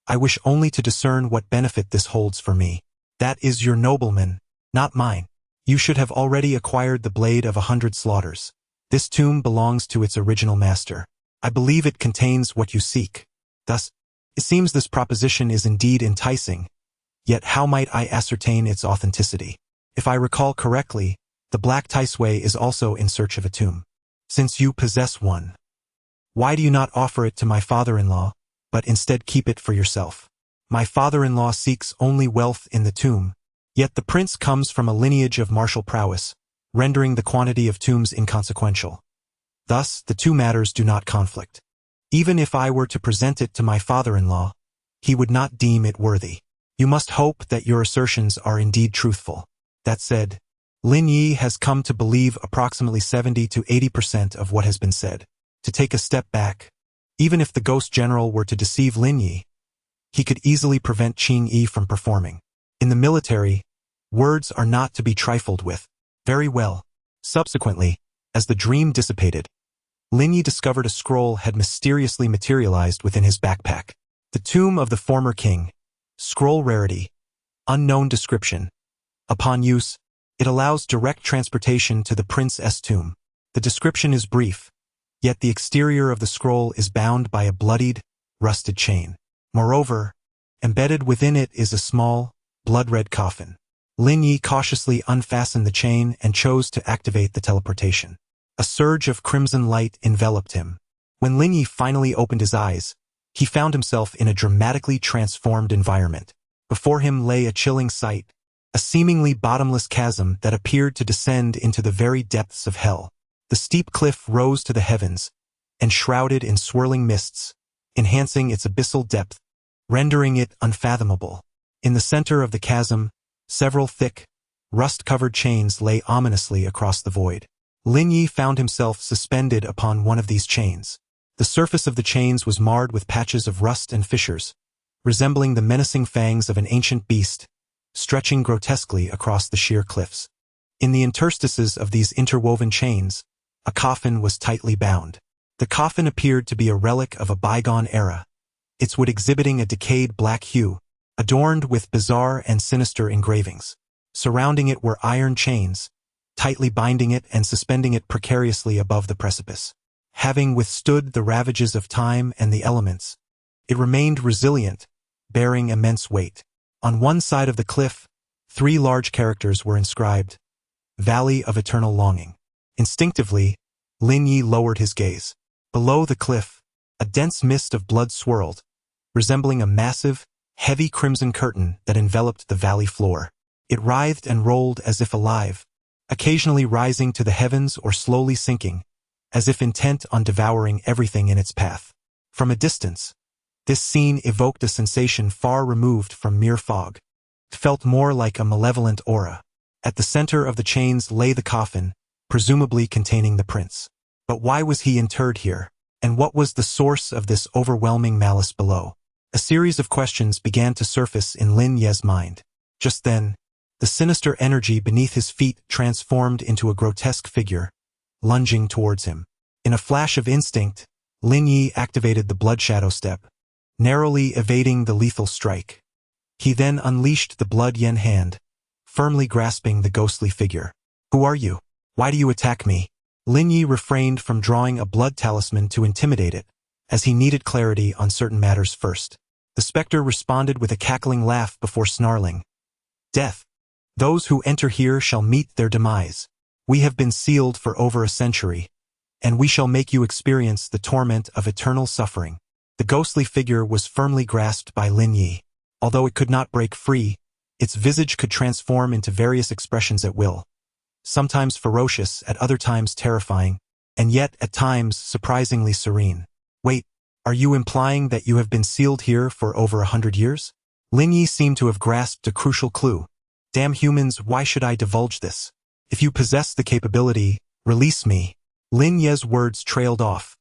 I wish only to discern what benefit this holds for me. That is your nobleman, not mine. You should have already acquired the blade of 100 slaughters. This tomb belongs to its original master. I believe it contains what you seek. Thus, it seems this proposition is indeed enticing, yet how might I ascertain its authenticity? If I recall correctly, the Black Ticeway is also in search of a tomb. Since you possess one, why do you not offer it to my father-in-law, but instead keep it for yourself? My father-in-law seeks only wealth in the tomb, yet the prince comes from a lineage of martial prowess, rendering the quantity of tombs inconsequential. Thus, the two matters do not conflict. Even if I were to present it to my father-in-law, he would not deem it worthy. You must hope that your assertions are indeed truthful. That said, Lin Yi has come to believe approximately 70 to 80% of what has been said. To take a step back, even if the ghost general were to deceive Lin Yi, he could easily prevent Qing Yi from performing. In the military, words are not to be trifled with. Very well. Subsequently, as the dream dissipated, Lin Yi discovered a scroll had mysteriously materialized within his backpack. The tomb of the former king. Scroll rarity. Unknown description. Upon use, it allows direct transportation to the prince's tomb. The description is brief, yet the exterior of the scroll is bound by a bloodied, rusted chain. Moreover, embedded within it is a small, blood-red coffin. Lin Yi cautiously unfastened the chain and chose to activate the teleportation. A surge of crimson light enveloped him. When Lin Yi finally opened his eyes, he found himself in a dramatically transformed environment. Before him lay a chilling sight, a seemingly bottomless chasm that appeared to descend into the very depths of hell. The steep cliff rose to the heavens, enshrouded in swirling mists, enhancing its abyssal depth, rendering it unfathomable. In the center of the chasm, several thick, rust-covered chains lay ominously across the void. Lin Yi found himself suspended upon one of these chains. The surface of the chains was marred with patches of rust and fissures, resembling the menacing fangs of an ancient beast, stretching grotesquely across the sheer cliffs. In the interstices of these interwoven chains, a coffin was tightly bound. The coffin appeared to be a relic of a bygone era, its wood exhibiting a decayed black hue, adorned with bizarre and sinister engravings. Surrounding it were iron chains, tightly binding it and suspending it precariously above the precipice. Having withstood the ravages of time and the elements, it remained resilient, bearing immense weight. On one side of the cliff, 3 large characters were inscribed, Valley of Eternal Longing. Instinctively, Lin Yi lowered his gaze. Below the cliff, a dense mist of blood swirled, resembling a massive, heavy crimson curtain that enveloped the valley floor. It writhed and rolled as if alive, occasionally rising to the heavens or slowly sinking, as if intent on devouring everything in its path. From a distance, this scene evoked a sensation far removed from mere fog. It felt more like a malevolent aura. At the center of the chains lay the coffin, presumably containing the prince. But why was he interred here? And what was the source of this overwhelming malice below? A series of questions began to surface in Lin Ye's mind. Just then, the sinister energy beneath his feet transformed into a grotesque figure, lunging towards him. In a flash of instinct, Lin Yu activated the blood shadow step, narrowly evading the lethal strike. He then unleashed the blood yen hand, firmly grasping the ghostly figure. Who are you? Why do you attack me? Lin Yu refrained from drawing a blood talisman to intimidate it, as he needed clarity on certain matters first. The specter responded with a cackling laugh before snarling. Death. Those who enter here shall meet their demise. We have been sealed for over a century, and we shall make you experience the torment of eternal suffering. The ghostly figure was firmly grasped by Lin Yu. Although it could not break free, its visage could transform into various expressions at will. Sometimes ferocious, at other times terrifying, and yet at times surprisingly serene. Wait, are you implying that you have been sealed here for over 100 years? Lin Yu seemed to have grasped a crucial clue. Damn humans, why should I divulge this? If you possess the capability, release me. Lin Yu's words trailed off,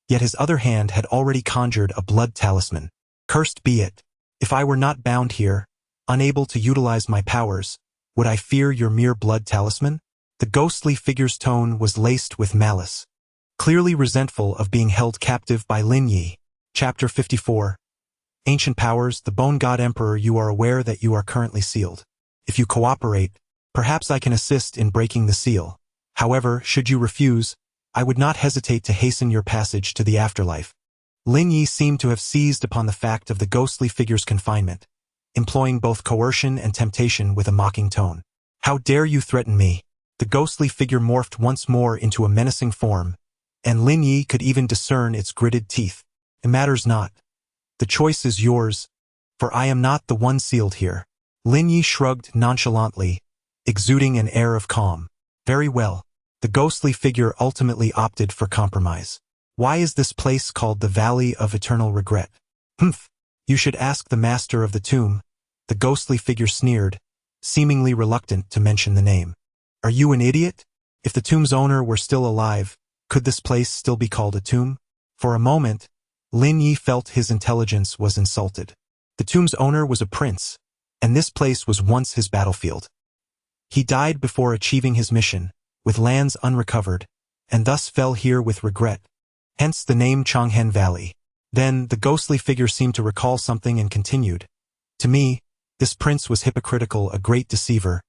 yet his other hand had already conjured a blood talisman. Cursed be it. If I were not bound here, unable to utilize my powers, would I fear your mere blood talisman? The ghostly figure's tone was laced with malice, clearly resentful of being held captive by Lin Yu. Chapter 54. Ancient powers, the Bone God Emperor, you are aware that you are currently sealed. If you cooperate, perhaps I can assist in breaking the seal. However, should you refuse, I would not hesitate to hasten your passage to the afterlife. Lin Yu seemed to have seized upon the fact of the ghostly figure's confinement, employing both coercion and temptation with a mocking tone. How dare you threaten me? The ghostly figure morphed once more into a menacing form, and Lin Yu could even discern its gritted teeth. It matters not. The choice is yours, for I am not the one sealed here. Lin Yu shrugged nonchalantly, exuding an air of calm. Very well. The ghostly figure ultimately opted for compromise. Why is this place called the Valley of Eternal Regret? Humph. You should ask the master of the tomb. The ghostly figure sneered, seemingly reluctant to mention the name. Are you an idiot? If the tomb's owner were still alive, could this place still be called a tomb? For a moment, Lin Yu felt his intelligence was insulted. The tomb's owner was a prince, and this place was once his battlefield. He died before achieving his mission, with lands unrecovered, and thus fell here with regret. Hence the name Chonghen Valley. Then the ghostly figure seemed to recall something and continued. To me, this prince was hypocritical, a great deceiver.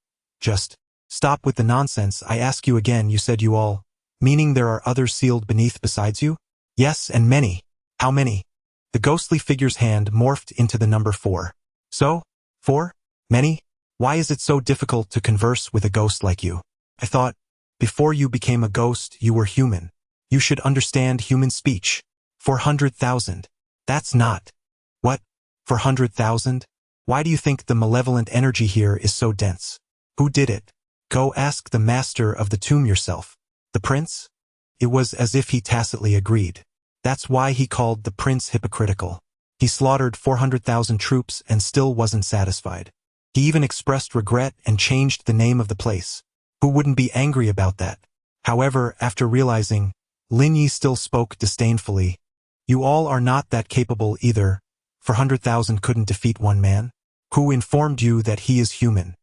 Just stop with the nonsense, I ask you again. You said you all, meaning there are others sealed beneath besides you? Yes, and many. How many? The ghostly figure's hand morphed into the number 4. So? 4? Many? Why is it so difficult to converse with a ghost like you? I thought, before you became a ghost, you were human. You should understand human speech. 400,000. That's not. What? 400,000? Why do you think the malevolent energy here is so dense? Who did it? Go ask the master of the tomb yourself. The prince? It was as if he tacitly agreed. That's why he called the prince hypocritical. He slaughtered 400,000 troops and still wasn't satisfied. He even expressed regret and changed the name of the place. Who wouldn't be angry about that? However, after realizing, Lin Yu still spoke disdainfully. You all are not that capable either. 400,000 couldn't defeat one man. Who informed you that he is human?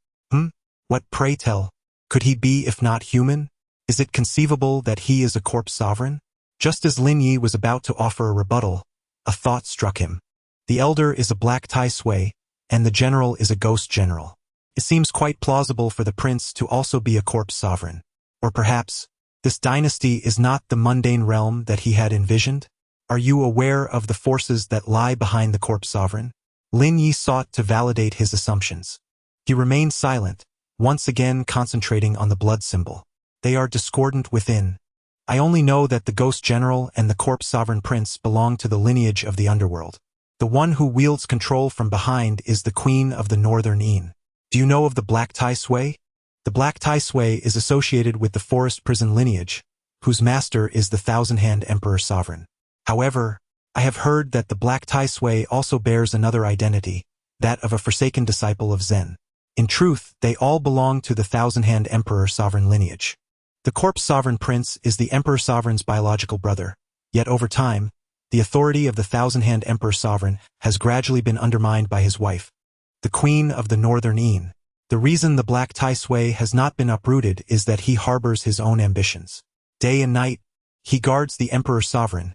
What, pray tell? Could he be if not human? Is it conceivable that he is a corpse sovereign? Just as Lin Yu was about to offer a rebuttal, a thought struck him. The elder is a black Tai Sui, and the general is a ghost general. It seems quite plausible for the prince to also be a corpse sovereign. Or perhaps, this dynasty is not the mundane realm that he had envisioned? Are you aware of the forces that lie behind the corpse sovereign? Lin Yu sought to validate his assumptions. He remained silent, once again concentrating on the blood symbol. They are discordant within. I only know that the ghost general and the corpse sovereign prince belong to the lineage of the Underworld. The one who wields control from behind is the queen of the northern Een. Do you know of the Black Tai Sui? The Black Tai Sui is associated with the forest prison lineage, whose master is the thousand-hand emperor sovereign. However, I have heard that the Black Tai Sui also bears another identity, that of a forsaken disciple of Zen. In truth, they all belong to the thousand-hand emperor sovereign lineage. The corpse sovereign prince is the emperor sovereign's biological brother, yet over time, the authority of the thousand-hand emperor sovereign has gradually been undermined by his wife, the queen of the northern Een. The reason the Black Tai Sui has not been uprooted is that he harbors his own ambitions. Day and night, He guards the Emperor's sovereign,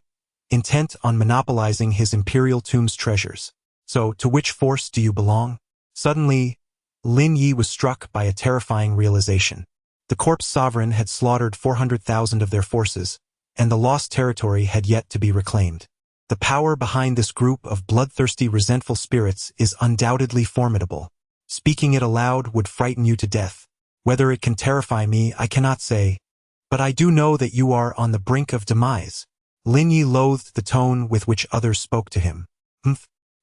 intent on monopolizing his imperial tomb's treasures. So, to which force do you belong? Suddenly, Lin Yu was struck by a terrifying realization. The corpse sovereign had slaughtered 400,000 of their forces, and the lost territory had yet to be reclaimed. The power behind this group of bloodthirsty, resentful spirits is undoubtedly formidable. Speaking it aloud would frighten you to death. Whether it can terrify me, I cannot say. But I do know that you are on the brink of demise. Lin Yu loathed the tone with which others spoke to him.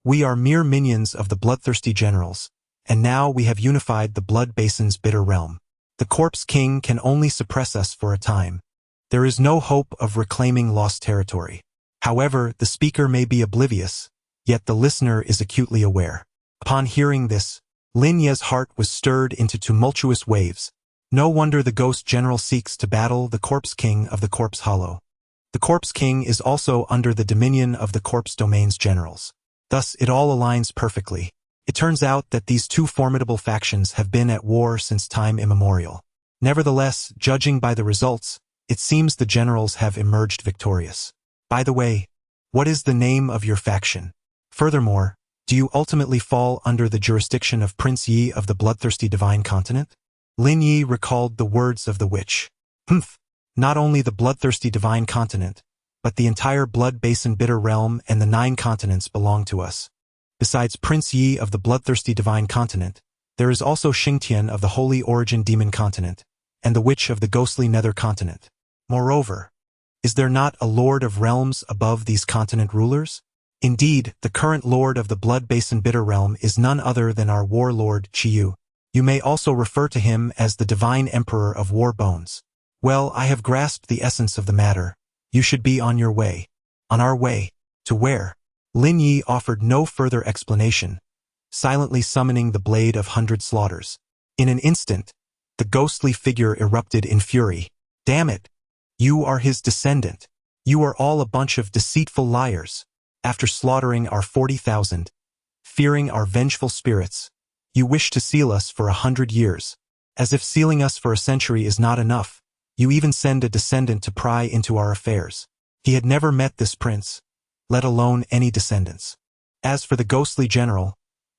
We are mere minions of the bloodthirsty generals, and now we have unified the blood basin's bitter realm. The corpse king can only suppress us for a time. There is no hope of reclaiming lost territory. However, the speaker may be oblivious, yet the listener is acutely aware. Upon hearing this, Lin Yu's heart was stirred into tumultuous waves. No wonder the ghost general seeks to battle the corpse king of the corpse hollow. The corpse king is also under the dominion of the corpse domain's generals. Thus, it all aligns perfectly. It turns out that these two formidable factions have been at war since time immemorial. Nevertheless, judging by the results, it seems the generals have emerged victorious. By the way, what is the name of your faction? Furthermore, do you ultimately fall under the jurisdiction of Prince Yi of the bloodthirsty divine continent? Lin Yu recalled the words of the witch. Not only the bloodthirsty divine continent, but the entire blood basin bitter realm and the 9 continents belong to us. Besides Prince Yi of the bloodthirsty divine continent, there is also Xingtian of the holy origin demon continent, and the witch of the ghostly nether continent. Moreover, is there not a lord of realms above these continent rulers? Indeed, the current lord of the blood basin bitter realm is none other than our warlord Qiyu. You may also refer to him as the divine emperor of war bones. Well, I have grasped the essence of the matter. You should be on your way. On our way. To where? Lin Yu offered no further explanation, silently summoning the blade of 100 slaughters. In an instant, the ghostly figure erupted in fury. Damn it! You are his descendant. You are all a bunch of deceitful liars. After slaughtering our 40,000, fearing our vengeful spirits, you wish to seal us for 100 years. As if sealing us for a century is not enough, you even send a descendant to pry into our affairs. He had never met this prince, let alone any descendants. As for the ghostly general,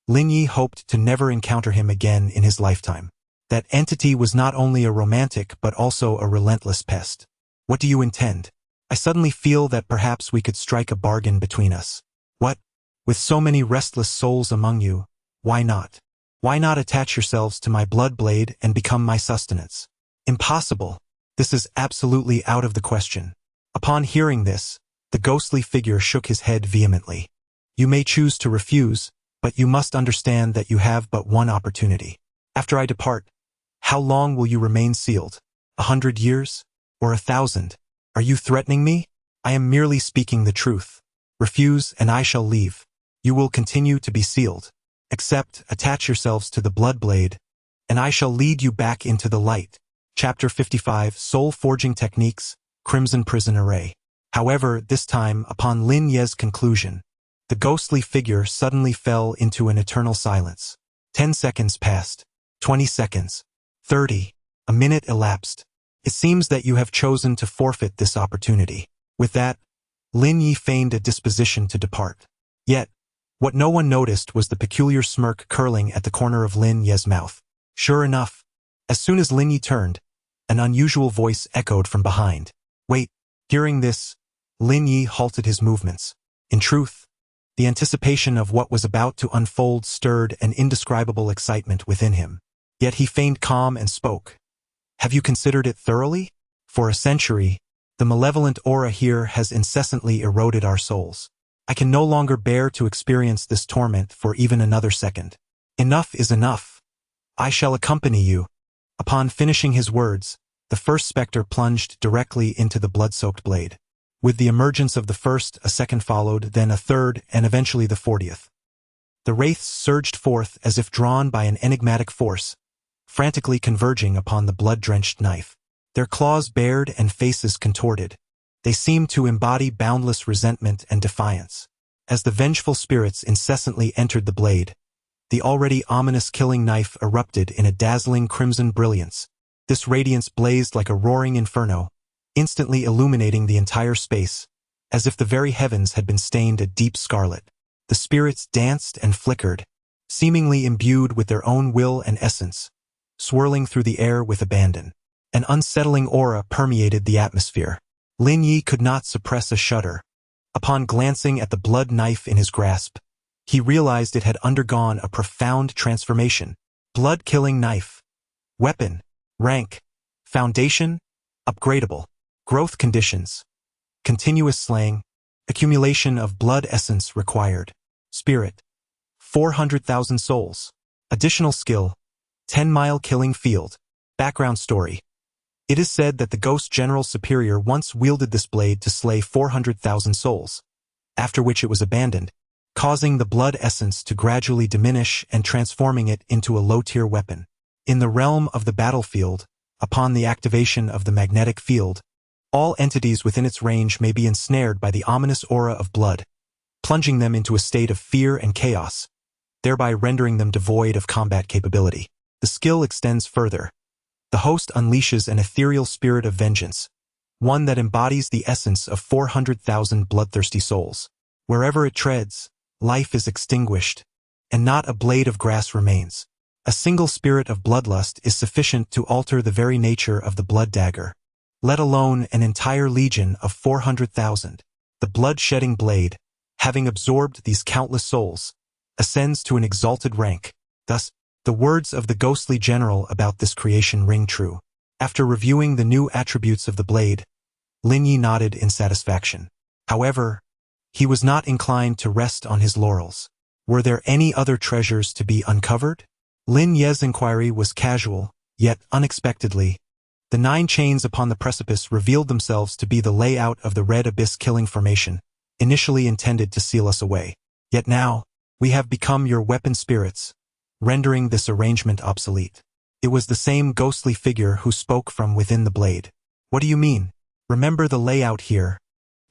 Lin Yu hoped to never encounter him again in his lifetime. That entity was not only a romantic but also a relentless pest. What do you intend? I suddenly feel that perhaps we could strike a bargain between us. What? With so many restless souls among you, why not? Why not attach yourselves to my blood blade and become my sustenance? Impossible. This is absolutely out of the question. Upon hearing this, the ghostly figure shook his head vehemently. You may choose to refuse, but you must understand that you have but one opportunity. After I depart, how long will you remain sealed? 100 years? Or 1,000? Are you threatening me? I am merely speaking the truth. Refuse and I shall leave. You will continue to be sealed. Accept, attach yourselves to the blood blade, and I shall lead you back into the light. Chapter 55, Soul Forging Techniques, Crimson Prison Array. However, this time, upon Lin Yu's conclusion, the ghostly figure suddenly fell into an eternal silence. 10 seconds passed. 20 seconds. 30. A minute elapsed. It seems that you have chosen to forfeit this opportunity. With that, Lin Yu feigned a disposition to depart. Yet, what no one noticed was the peculiar smirk curling at the corner of Lin Yu's mouth. Sure enough, as soon as Lin Yu turned, an unusual voice echoed from behind. Wait. Hearing this, Lin Yu halted his movements. In truth, the anticipation of what was about to unfold stirred an indescribable excitement within him. Yet he feigned calm and spoke. Have you considered it thoroughly? For a century, the malevolent aura here has incessantly eroded our souls. I can no longer bear to experience this torment for even another second. Enough is enough. I shall accompany you. Upon finishing his words, the first specter plunged directly into the blood-soaked blade. With the emergence of the first, a second followed, then a third, and eventually the 40th. The wraiths surged forth as if drawn by an enigmatic force, frantically converging upon the blood-drenched knife. Their claws bared and faces contorted. They seemed to embody boundless resentment and defiance. As the vengeful spirits incessantly entered the blade, the already ominous killing knife erupted in a dazzling crimson brilliance. This radiance blazed like a roaring inferno, instantly illuminating the entire space, as if the very heavens had been stained a deep scarlet. The spirits danced and flickered, seemingly imbued with their own will and essence, swirling through the air with abandon. An unsettling aura permeated the atmosphere. Lin Yu could not suppress a shudder. Upon glancing at the blood knife in his grasp, he realized it had undergone a profound transformation. Blood-killing knife. Weapon. Rank. Foundation. Upgradable. Growth conditions. Continuous slaying. Accumulation of blood essence required. Spirit. 400,000 souls. Additional skill. 10-mile killing field. Background story. It is said that the Ghost General Superior once wielded this blade to slay 400,000 souls, after which it was abandoned, causing the blood essence to gradually diminish and transforming it into a low-tier weapon. In the realm of the battlefield, upon the activation of the magnetic field, all entities within its range may be ensnared by the ominous aura of blood, plunging them into a state of fear and chaos, thereby rendering them devoid of combat capability. The skill extends further. The host unleashes an ethereal spirit of vengeance, one that embodies the essence of 400,000 bloodthirsty souls. Wherever it treads, life is extinguished, and not a blade of grass remains. A single spirit of bloodlust is sufficient to alter the very nature of the blood dagger, let alone an entire legion of 400,000. The blood-shedding blade, having absorbed these countless souls, ascends to an exalted rank. Thus, the words of the ghostly general about this creation ring true. After reviewing the new attributes of the blade, Lin Yu nodded in satisfaction. However, he was not inclined to rest on his laurels. Were there any other treasures to be uncovered? Lin Yu's inquiry was casual, yet unexpectedly. The 9 chains upon the precipice revealed themselves to be the layout of the Red Abyss killing formation, initially intended to seal us away. Yet now, we have become your weapon spirits, rendering this arrangement obsolete. It was the same ghostly figure who spoke from within the blade. What do you mean? Remember the layout here.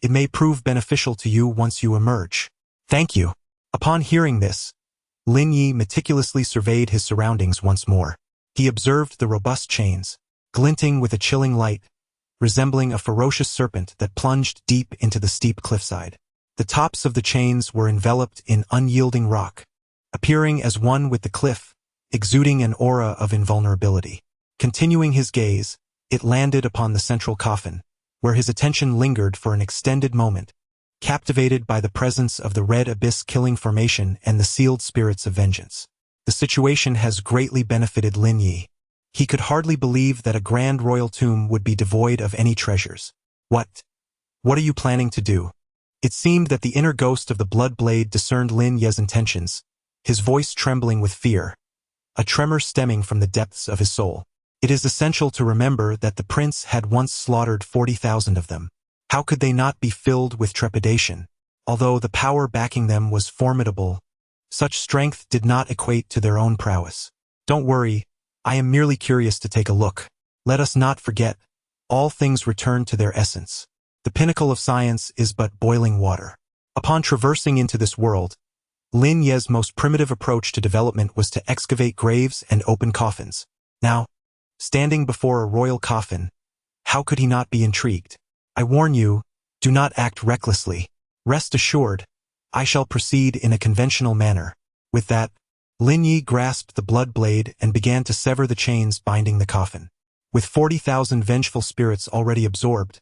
It may prove beneficial to you once you emerge. Thank you. Upon hearing this, Lin Yu meticulously surveyed his surroundings once more. He observed the robust chains, glinting with a chilling light, resembling a ferocious serpent that plunged deep into the steep cliffside. The tops of the chains were enveloped in unyielding rock, appearing as one with the cliff, exuding an aura of invulnerability. Continuing his gaze, it landed upon the central coffin, where his attention lingered for an extended moment, captivated by the presence of the Red Abyss killing formation and the sealed spirits of vengeance. The situation has greatly benefited Lin Yu. He could hardly believe that a grand royal tomb would be devoid of any treasures. What are you planning to do? It seemed that the inner ghost of the blood blade discerned Lin Yu's intentions, his voice trembling with fear, a tremor stemming from the depths of his soul. It is essential to remember that the prince had once slaughtered 40,000 of them. How could they not be filled with trepidation? Although the power backing them was formidable, such strength did not equate to their own prowess. Don't worry, I am merely curious to take a look. Let us not forget, all things return to their essence. The pinnacle of science is but boiling water. Upon traversing into this world, Lin Yu's most primitive approach to development was to excavate graves and open coffins. Now, standing before a royal coffin, how could he not be intrigued? I warn you, do not act recklessly. Rest assured, I shall proceed in a conventional manner. With that, Lin Yu grasped the blood blade and began to sever the chains binding the coffin. With 40,000 vengeful spirits already absorbed,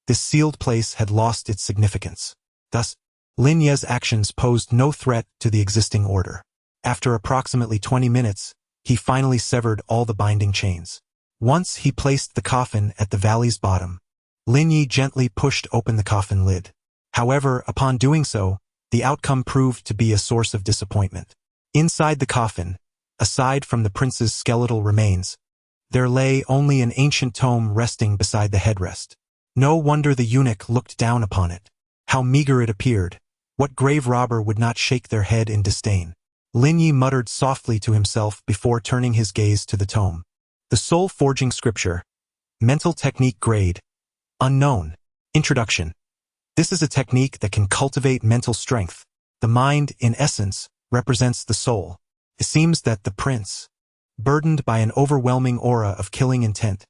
this sealed place had lost its significance. Thus, Lin Yu's actions posed no threat to the existing order. After approximately 20 minutes, he finally severed all the binding chains. Once he placed the coffin at the valley's bottom, Lin Yu gently pushed open the coffin lid. However, upon doing so, the outcome proved to be a source of disappointment. Inside the coffin, aside from the prince's skeletal remains, there lay only an ancient tome resting beside the headrest. No wonder the eunuch looked down upon it. How meager it appeared. What grave robber would not shake their head in disdain? Lin Yu muttered softly to himself before turning his gaze to the tome. The soul-forging scripture. Mental technique grade. Unknown. Introduction. This is a technique that can cultivate mental strength. The mind, in essence, represents the soul. It seems that the prince, burdened by an overwhelming aura of killing intent,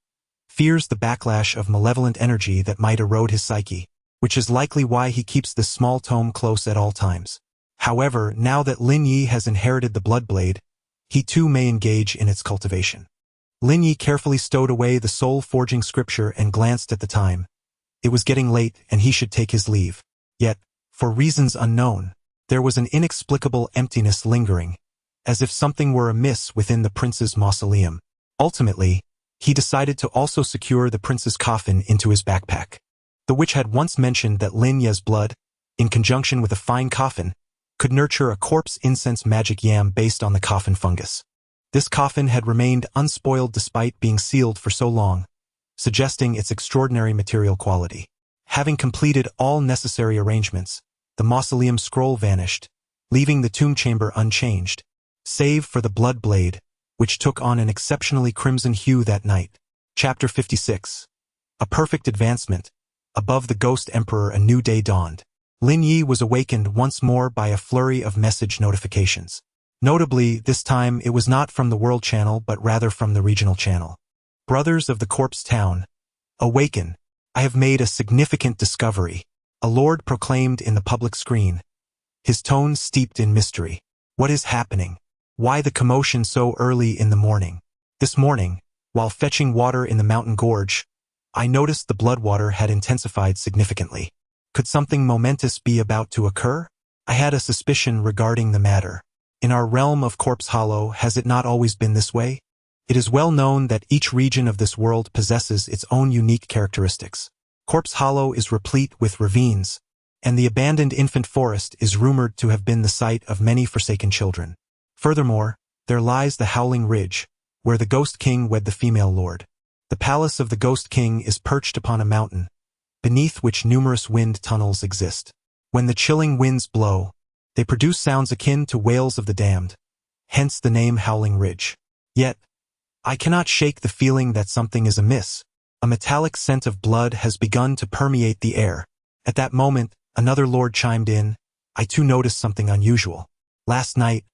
fears the backlash of malevolent energy that might erode his psyche, which is likely why he keeps this small tome close at all times. However, now that Lin Yu has inherited the Bloodblade, he too may engage in its cultivation. Lin Yu carefully stowed away the soul-forging scripture and glanced at the time. It was getting late and he should take his leave. Yet, for reasons unknown, there was an inexplicable emptiness lingering, as if something were amiss within the prince's mausoleum. Ultimately, he decided to also secure the prince's coffin into his backpack. The witch had once mentioned that Lin Yu's blood, in conjunction with a fine coffin, could nurture a corpse incense magic yam based on the coffin fungus. This coffin had remained unspoiled despite being sealed for so long, suggesting its extraordinary material quality. Having completed all necessary arrangements, the mausoleum scroll vanished, leaving the tomb chamber unchanged, save for the Bloodblade, which took on an exceptionally crimson hue that night. Chapter 56. A perfect advancement. Above the Ghost Emperor a new day dawned. Lin Yu was awakened once more by a flurry of message notifications. Notably, this time it was not from the World Channel but rather from the regional channel. Brothers of the Corpse Town, awaken. I have made a significant discovery. A lord proclaimed in the public screen, his tone steeped in mystery. What is happening? Why the commotion so early in the morning? This morning, while fetching water in the mountain gorge, I noticed the blood water had intensified significantly. Could something momentous be about to occur? I had a suspicion regarding the matter. In our realm of Corpse Hollow, has it not always been this way? It is well known that each region of this world possesses its own unique characteristics. Corpse Hollow is replete with ravines, and the abandoned infant forest is rumored to have been the site of many forsaken children. Furthermore, there lies the Howling Ridge, where the Ghost King wed the female lord. The palace of the Ghost King is perched upon a mountain, beneath which numerous wind tunnels exist. When the chilling winds blow, they produce sounds akin to wails of the damned, hence the name Howling Ridge. Yet, I cannot shake the feeling that something is amiss. A metallic scent of blood has begun to permeate the air. At that moment, another lord chimed in. I too noticed something unusual. Last night,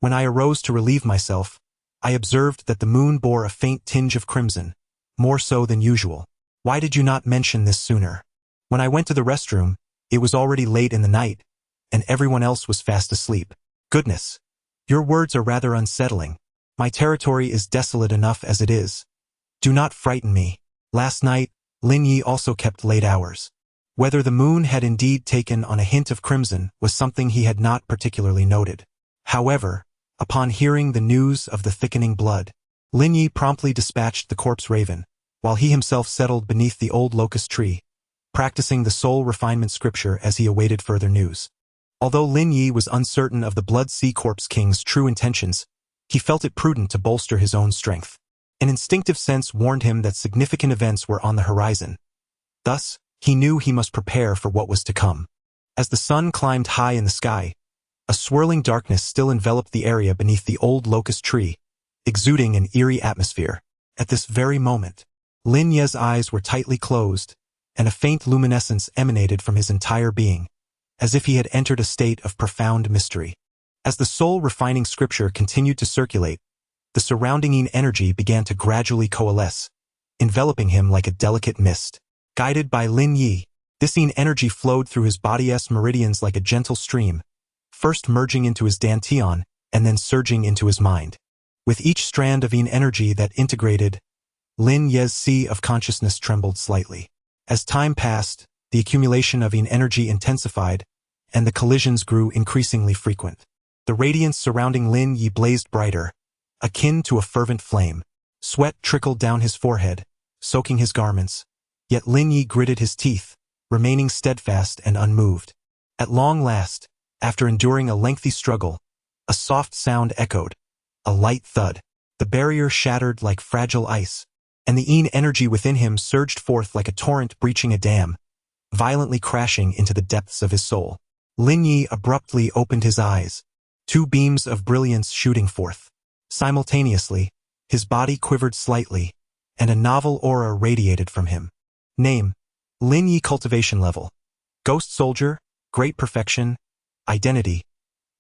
when I arose to relieve myself, I observed that the moon bore a faint tinge of crimson, more so than usual. Why did you not mention this sooner? When I went to the restroom, it was already late in the night, and everyone else was fast asleep. Goodness, your words are rather unsettling. My territory is desolate enough as it is. Do not frighten me. Last night, Lin Yu also kept late hours. Whether the moon had indeed taken on a hint of crimson was something he had not particularly noted. However, upon hearing the news of the thickening blood, Lin Yu promptly dispatched the corpse raven, while he himself settled beneath the old locust tree, practicing the soul refinement scripture as he awaited further news. Although Lin Yu was uncertain of the Blood Sea Corpse King's true intentions, he felt it prudent to bolster his own strength. An instinctive sense warned him that significant events were on the horizon. Thus, he knew he must prepare for what was to come. As the sun climbed high in the sky, a swirling darkness still enveloped the area beneath the old locust tree, exuding an eerie atmosphere. At this very moment, Lin Yu's eyes were tightly closed, and a faint luminescence emanated from his entire being, as if he had entered a state of profound mystery. As the soul-refining scripture continued to circulate, the surrounding energy began to gradually coalesce, enveloping him like a delicate mist. Guided by Lin Yu, this energy flowed through his body's meridians like a gentle stream, first merging into his dantian, and then surging into his mind. With each strand of energy that integrated, Lin Yu's sea of consciousness trembled slightly. As time passed, the accumulation of energy intensified, and the collisions grew increasingly frequent. The radiance surrounding Lin Yu blazed brighter, akin to a fervent flame. Sweat trickled down his forehead, soaking his garments, yet Lin Yu gritted his teeth, remaining steadfast and unmoved. At long last, after enduring a lengthy struggle, a soft sound echoed, a light thud. The barrier shattered like fragile ice, and the energy within him surged forth like a torrent breaching a dam, violently crashing into the depths of his soul. Lin Yu abruptly opened his eyes, two beams of brilliance shooting forth. Simultaneously, his body quivered slightly, and a novel aura radiated from him. Name: Lin Yu. Cultivation level: Ghost Soldier, Great Perfection. Identity: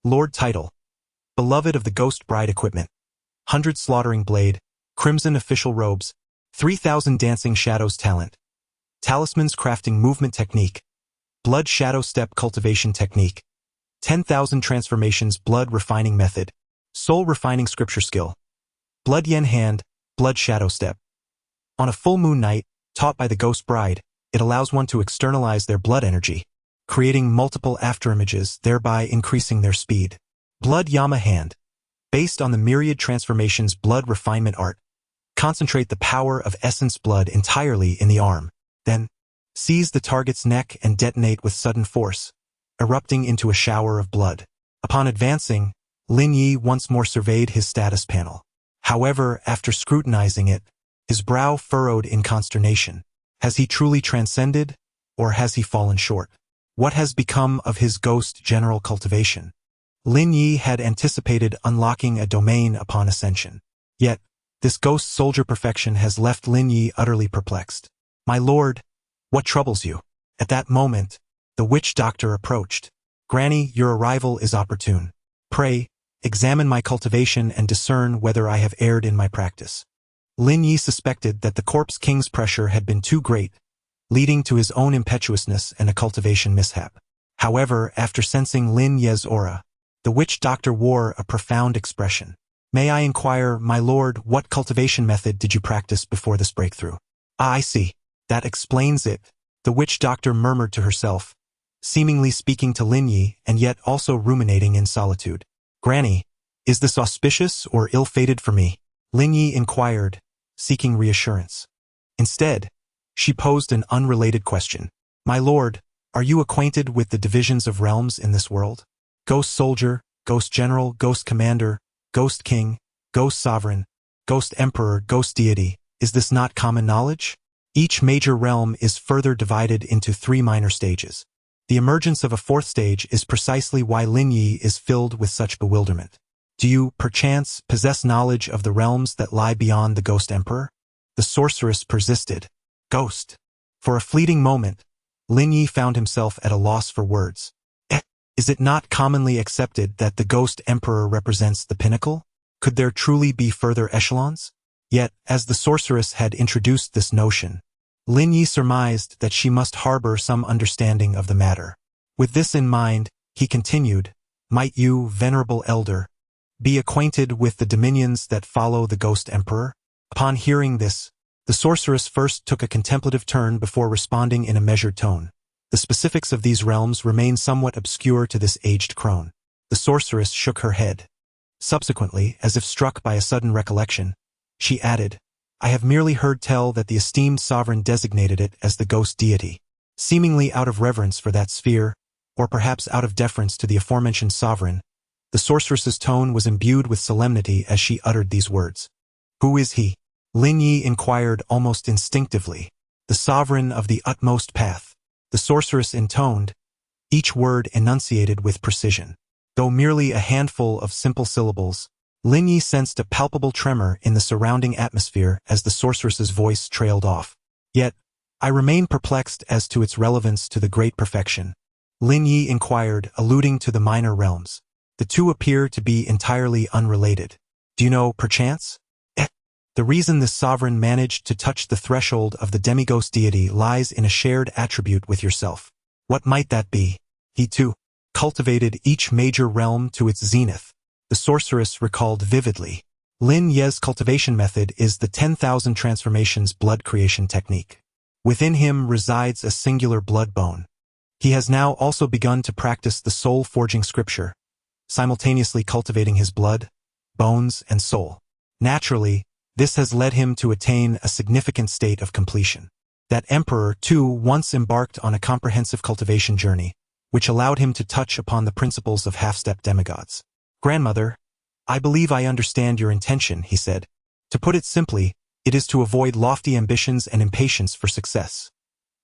Lord. Title: Beloved of the Ghost Bride. Equipment: 100 Slaughtering Blade, Crimson Official Robes, 3,000 dancing shadows talent. Talismans crafting movement technique. Blood shadow step cultivation technique. 10,000 transformations blood refining method. Soul refining scripture skill. Blood yen hand, blood shadow step. On a full moon night, taught by the ghost bride, it allows one to externalize their blood energy, creating multiple afterimages, thereby increasing their speed. Blood Yama hand. Based on the myriad transformations blood refinement art, concentrate the power of essence blood entirely in the arm. Then, seize the target's neck and detonate with sudden force, erupting into a shower of blood. Upon advancing, Lin Yu once more surveyed his status panel. However, after scrutinizing it, his brow furrowed in consternation. Has he truly transcended, or has he fallen short? What has become of his ghost general cultivation? Lin Yu had anticipated unlocking a domain upon ascension. Yet, this ghost soldier perfection has left Lin Yu utterly perplexed. My lord, what troubles you? At that moment, the witch doctor approached. Granny, your arrival is opportune. Pray, examine my cultivation and discern whether I have erred in my practice. Lin Yu suspected that the corpse king's pressure had been too great, leading to his own impetuousness and a cultivation mishap. However, after sensing Lin Ye's aura, the witch doctor wore a profound expression. May I inquire, my lord, what cultivation method did you practice before this breakthrough? Ah, I see. That explains it, the witch doctor murmured to herself, seemingly speaking to Lin Yu and yet also ruminating in solitude. Granny, is this auspicious or ill-fated for me? Lin Yu inquired, seeking reassurance. Instead, she posed an unrelated question. My lord, are you acquainted with the divisions of realms in this world? Ghost soldier, ghost general, ghost commander, ghost king, ghost sovereign, ghost emperor, ghost deity. Is this not common knowledge? Each major realm is further divided into 3 minor stages. The emergence of a 4th stage is precisely why Lin Yu is filled with such bewilderment. Do you, perchance, possess knowledge of the realms that lie beyond the ghost emperor? The sorceress persisted. Ghost. For a fleeting moment, Lin Yu found himself at a loss for words. Is it not commonly accepted that the ghost emperor represents the pinnacle? Could there truly be further echelons? Yet, as the sorceress had introduced this notion, Lin Yu surmised that she must harbor some understanding of the matter. With this in mind, he continued, Might you, venerable elder, be acquainted with the dominions that follow the ghost emperor? Upon hearing this, the sorceress first took a contemplative turn before responding in a measured tone. The specifics of these realms remain somewhat obscure to this aged crone. The sorceress shook her head. Subsequently, as if struck by a sudden recollection, she added, I have merely heard tell that the esteemed sovereign designated it as the ghost deity. Seemingly out of reverence for that sphere, or perhaps out of deference to the aforementioned sovereign, the sorceress's tone was imbued with solemnity as she uttered these words. Who is he? Lin Yu inquired almost instinctively. The sovereign of the utmost path. The sorceress intoned, each word enunciated with precision. Though merely a handful of simple syllables, Lin Yu sensed a palpable tremor in the surrounding atmosphere as the sorceress's voice trailed off. Yet, I remain perplexed as to its relevance to the great perfection. Lin Yu inquired, alluding to the minor realms. The two appear to be entirely unrelated. Do you know, perchance? The reason this sovereign managed to touch the threshold of the demighost deity lies in a shared attribute with yourself. What might that be? He too cultivated each major realm to its zenith. The sorceress recalled vividly. Lin Ye's cultivation method is the 10,000 transformations blood creation technique. Within him resides a singular blood bone. He has now also begun to practice the soul-forging scripture, simultaneously cultivating his blood, bones, and soul. Naturally, this has led him to attain a significant state of completion. That emperor, too, once embarked on a comprehensive cultivation journey, which allowed him to touch upon the principles of half-step demigods. Grandmother, I believe I understand your intention, he said. To put it simply, it is to avoid lofty ambitions and impatience for success.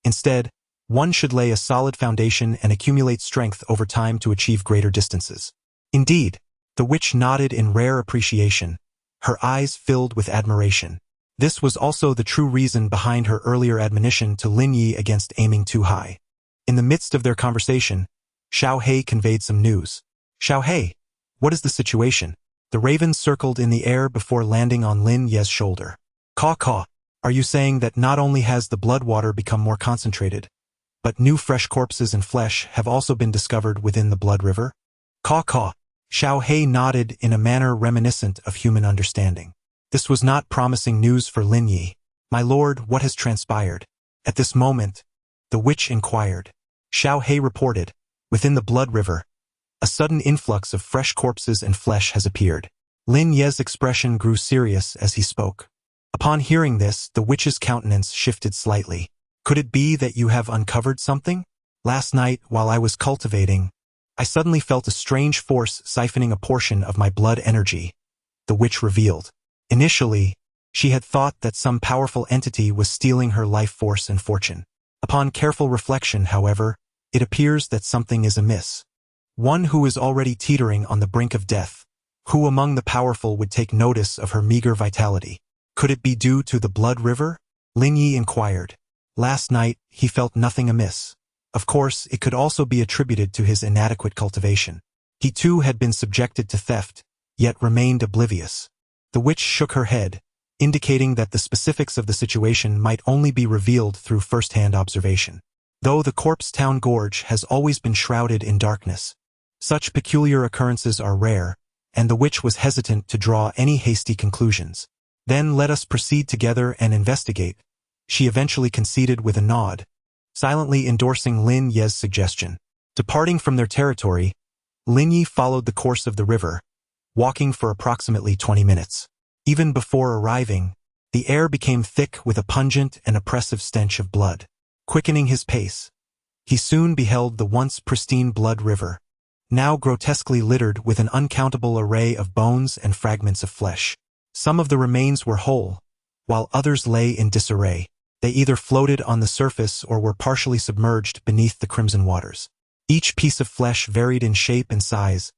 Instead, one should lay a solid foundation and accumulate strength over time to achieve greater distances. Indeed, the witch nodded in rare appreciation, her eyes filled with admiration. This was also the true reason behind her earlier admonition to Lin Yu against aiming too high. In the midst of their conversation, Xiao He conveyed some news. Xiao He, what is the situation? The raven circled in the air before landing on Lin Ye's shoulder. Caw caw. Are you saying that not only has the blood water become more concentrated, but new fresh corpses and flesh have also been discovered within the blood river? Caw caw. Xiao He nodded in a manner reminiscent of human understanding. This was not promising news for Lin Yi. My lord, what has transpired? At this moment, the witch inquired. Xiao He reported, within the blood river, a sudden influx of fresh corpses and flesh has appeared. Lin Ye's expression grew serious as he spoke. Upon hearing this, the witch's countenance shifted slightly. Could it be that you have uncovered something? Last night, while I was cultivating, I suddenly felt a strange force siphoning a portion of my blood energy, the witch revealed. Initially, she had thought that some powerful entity was stealing her life force and fortune. Upon careful reflection, however, it appears that something is amiss. One who is already teetering on the brink of death, who among the powerful would take notice of her meager vitality? Could it be due to the blood river? Lin Yi inquired. Last night, he felt nothing amiss. Of course, it could also be attributed to his inadequate cultivation. He too had been subjected to theft, yet remained oblivious. The witch shook her head, indicating that the specifics of the situation might only be revealed through first-hand observation. Though the Corpse Town Gorge has always been shrouded in darkness, such peculiar occurrences are rare, and the witch was hesitant to draw any hasty conclusions. Then let us proceed together and investigate, she eventually conceded with a nod, silently endorsing Lin Ye's suggestion. Departing from their territory, Lin Yi followed the course of the river, walking for approximately 20 minutes. Even before arriving, the air became thick with a pungent and oppressive stench of blood. Quickening his pace, he soon beheld the once pristine blood river, now grotesquely littered with an uncountable array of bones and fragments of flesh. Some of the remains were whole, while others lay in disarray. They either floated on the surface or were partially submerged beneath the crimson waters. Each piece of flesh varied in shape and size,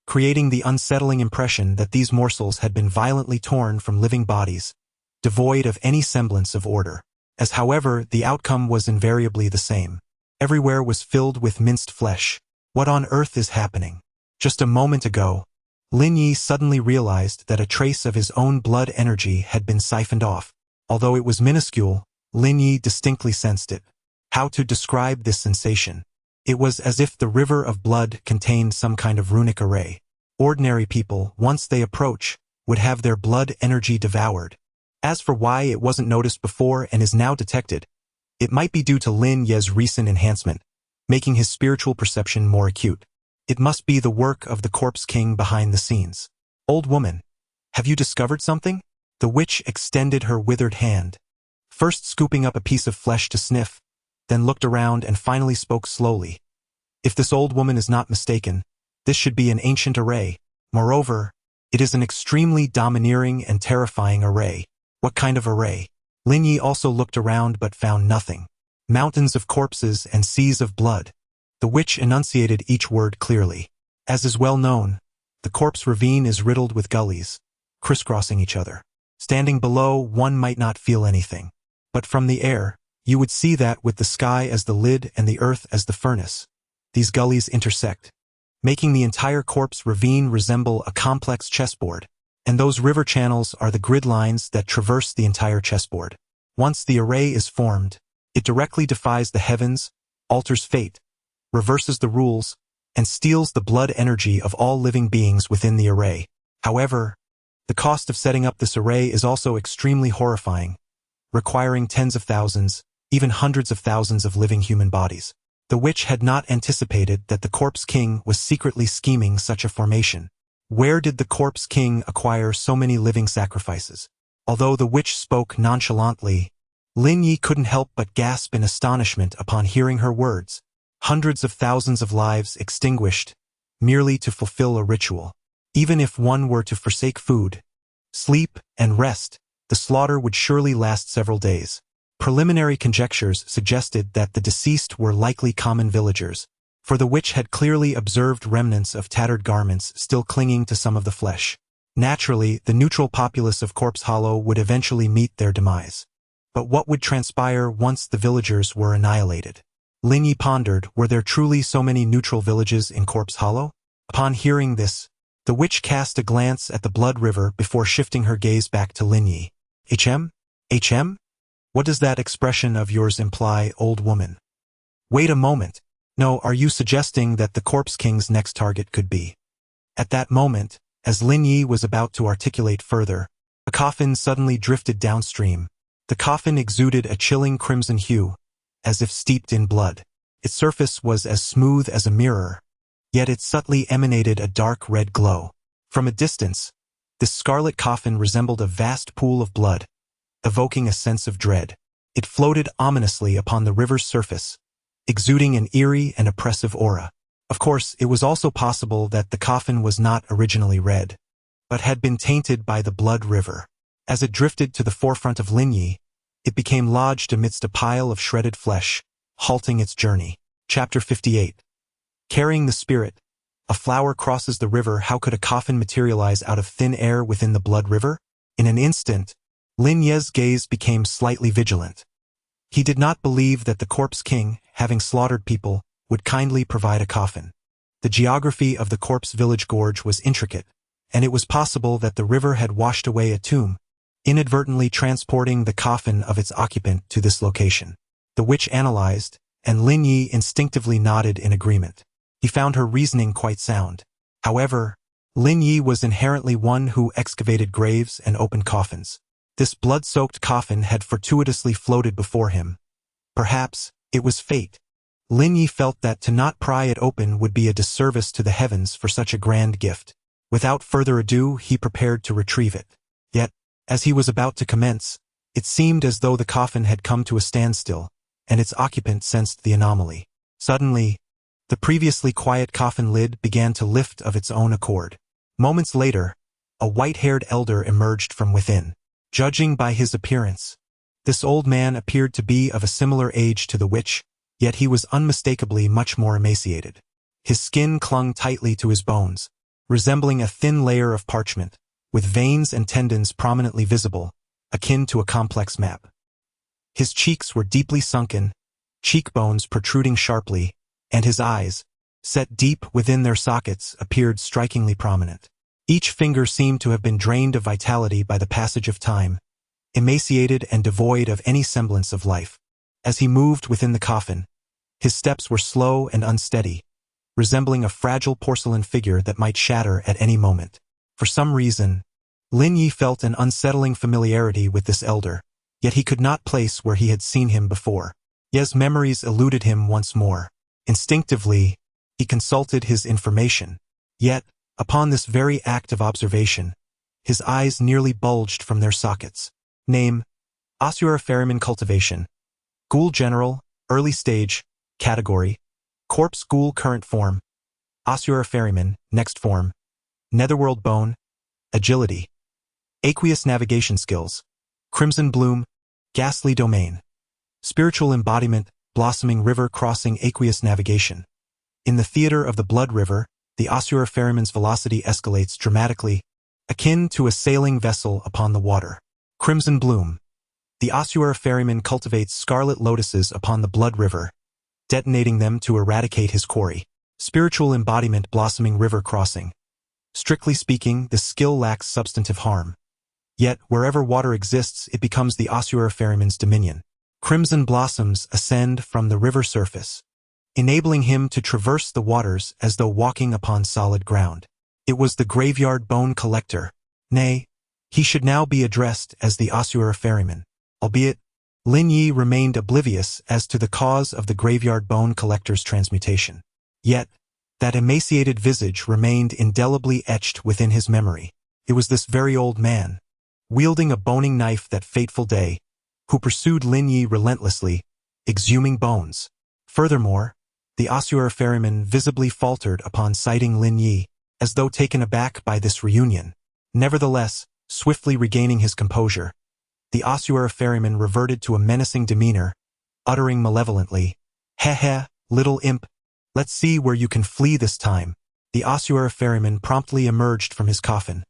creating the unsettling impression that these morsels had been violently torn from living bodies, devoid of any semblance of order. As however, the outcome was invariably the same. Everywhere was filled with minced flesh. What on earth is happening? Just a moment ago, Lin Yi suddenly realized that a trace of his own blood energy had been siphoned off. Although it was minuscule, Lin Yi distinctly sensed it. How to describe this sensation? It was as if the river of blood contained some kind of runic array. Ordinary people, once they approach, would have their blood energy devoured. As for why it wasn't noticed before and is now detected, it might be due to Lin Ye's recent enhancement, making his spiritual perception more acute. It must be the work of the Corpse King behind the scenes. Old woman, have you discovered something? The witch extended her withered hand, first scooping up a piece of flesh to sniff, then looked around and finally spoke slowly. If this old woman is not mistaken, this should be an ancient array. Moreover, it is an extremely domineering and terrifying array. What kind of array? Lin Yi also looked around but found nothing. Mountains of corpses and seas of blood. The witch enunciated each word clearly. As is well known, the corpse ravine is riddled with gullies, crisscrossing each other. Standing below, one might not feel anything. But from the air, you would see that with the sky as the lid and the earth as the furnace, these gullies intersect, making the entire corpse ravine resemble a complex chessboard. And those river channels are the grid lines that traverse the entire chessboard. Once the array is formed, it directly defies the heavens, alters fate, reverses the rules, and steals the blood energy of all living beings within the array. However, the cost of setting up this array is also extremely horrifying, requiring tens of thousands, even hundreds of thousands of living human bodies. The witch had not anticipated that the Corpse King was secretly scheming such a formation. Where did the Corpse King acquire so many living sacrifices? Although the witch spoke nonchalantly, Lin Yi couldn't help but gasp in astonishment upon hearing her words. Hundreds of thousands of lives extinguished, merely to fulfill a ritual. Even if one were to forsake food, sleep, and rest, the slaughter would surely last several days. Preliminary conjectures suggested that the deceased were likely common villagers, for the witch had clearly observed remnants of tattered garments still clinging to some of the flesh. Naturally, the neutral populace of Corpse Hollow would eventually meet their demise. But what would transpire once the villagers were annihilated? Lin Yi pondered, were there truly so many neutral villages in Corpse Hollow? Upon hearing this, the witch cast a glance at the blood river before shifting her gaze back to Lin Yi. HM? What does that expression of yours imply, old woman? Wait a moment. No, are you suggesting that the Corpse King's next target could be? At that moment, as Lin Yu was about to articulate further, a coffin suddenly drifted downstream. The coffin exuded a chilling crimson hue, as if steeped in blood. Its surface was as smooth as a mirror, yet it subtly emanated a dark red glow. From a distance, this scarlet coffin resembled a vast pool of blood, evoking a sense of dread. It floated ominously upon the river's surface, exuding an eerie and oppressive aura. Of course, it was also possible that the coffin was not originally red, but had been tainted by the blood river. As it drifted to the forefront of Lin Yu, it became lodged amidst a pile of shredded flesh, halting its journey. Chapter 58. Carrying the spirit, a flower crosses the river. How could a coffin materialize out of thin air within the blood river? In an instant, Lin Yu's gaze became slightly vigilant. He did not believe that the Corpse King, having slaughtered people, would kindly provide a coffin. The geography of the Corpse Village Gorge was intricate, and it was possible that the river had washed away a tomb, inadvertently transporting the coffin of its occupant to this location. The witch analyzed, and Lin Yu instinctively nodded in agreement. He found her reasoning quite sound. However, Lin Yu was inherently one who excavated graves and opened coffins. This blood-soaked coffin had fortuitously floated before him. Perhaps it was fate. Lin Yu felt that to not pry it open would be a disservice to the heavens for such a grand gift. Without further ado, he prepared to retrieve it. Yet, as he was about to commence, it seemed as though the coffin had come to a standstill, and its occupant sensed the anomaly. Suddenly, the previously quiet coffin lid began to lift of its own accord. Moments later, a white-haired elder emerged from within. Judging by his appearance, this old man appeared to be of a similar age to the witch, yet he was unmistakably much more emaciated. His skin clung tightly to his bones, resembling a thin layer of parchment, with veins and tendons prominently visible, akin to a complex map. His cheeks were deeply sunken, cheekbones protruding sharply, and his eyes, set deep within their sockets, appeared strikingly prominent. Each finger seemed to have been drained of vitality by the passage of time, emaciated and devoid of any semblance of life. As he moved within the coffin, his steps were slow and unsteady, resembling a fragile porcelain figure that might shatter at any moment. For some reason, Lin Yu felt an unsettling familiarity with this elder, yet he could not place where he had seen him before. Ye's memories eluded him once more. Instinctively, he consulted his information. Yet, upon this very act of observation, his eyes nearly bulged from their sockets. Name: Ossuarophermen cultivation. Ghoul general, early stage. Category: Corpse ghoul current form. Ossuarophermen, next form. Netherworld bone. Agility. Aqueous navigation skills. Crimson bloom. Ghastly domain. Spiritual embodiment, blossoming river crossing aqueous navigation. In the theater of the blood river, the Ossuarophermen's velocity escalates dramatically, akin to a sailing vessel upon the water. Crimson bloom. The Ossuarophermen cultivates scarlet lotuses upon the blood river, detonating them to eradicate his quarry. Spiritual embodiment, blossoming river crossing. Strictly speaking, this skill lacks substantive harm. Yet, wherever water exists, it becomes the Ossuarophermen's dominion. Crimson blossoms ascend from the river surface, enabling him to traverse the waters as though walking upon solid ground. It was the graveyard bone collector. Nay, he should now be addressed as the Ossuarophermen. Albeit, Lin Yu remained oblivious as to the cause of the graveyard bone collector's transmutation. Yet, that emaciated visage remained indelibly etched within his memory. It was this very old man, wielding a boning knife that fateful day, who pursued Lin Yu relentlessly, exhuming bones. Furthermore, the Ossuarophermen visibly faltered upon sighting Lin Yu, as though taken aback by this reunion. Nevertheless, swiftly regaining his composure, the Ossuarophermen reverted to a menacing demeanor, uttering malevolently, "Heh heh, little imp, let's see where you can flee this time." The Ossuarophermen promptly emerged from his coffin,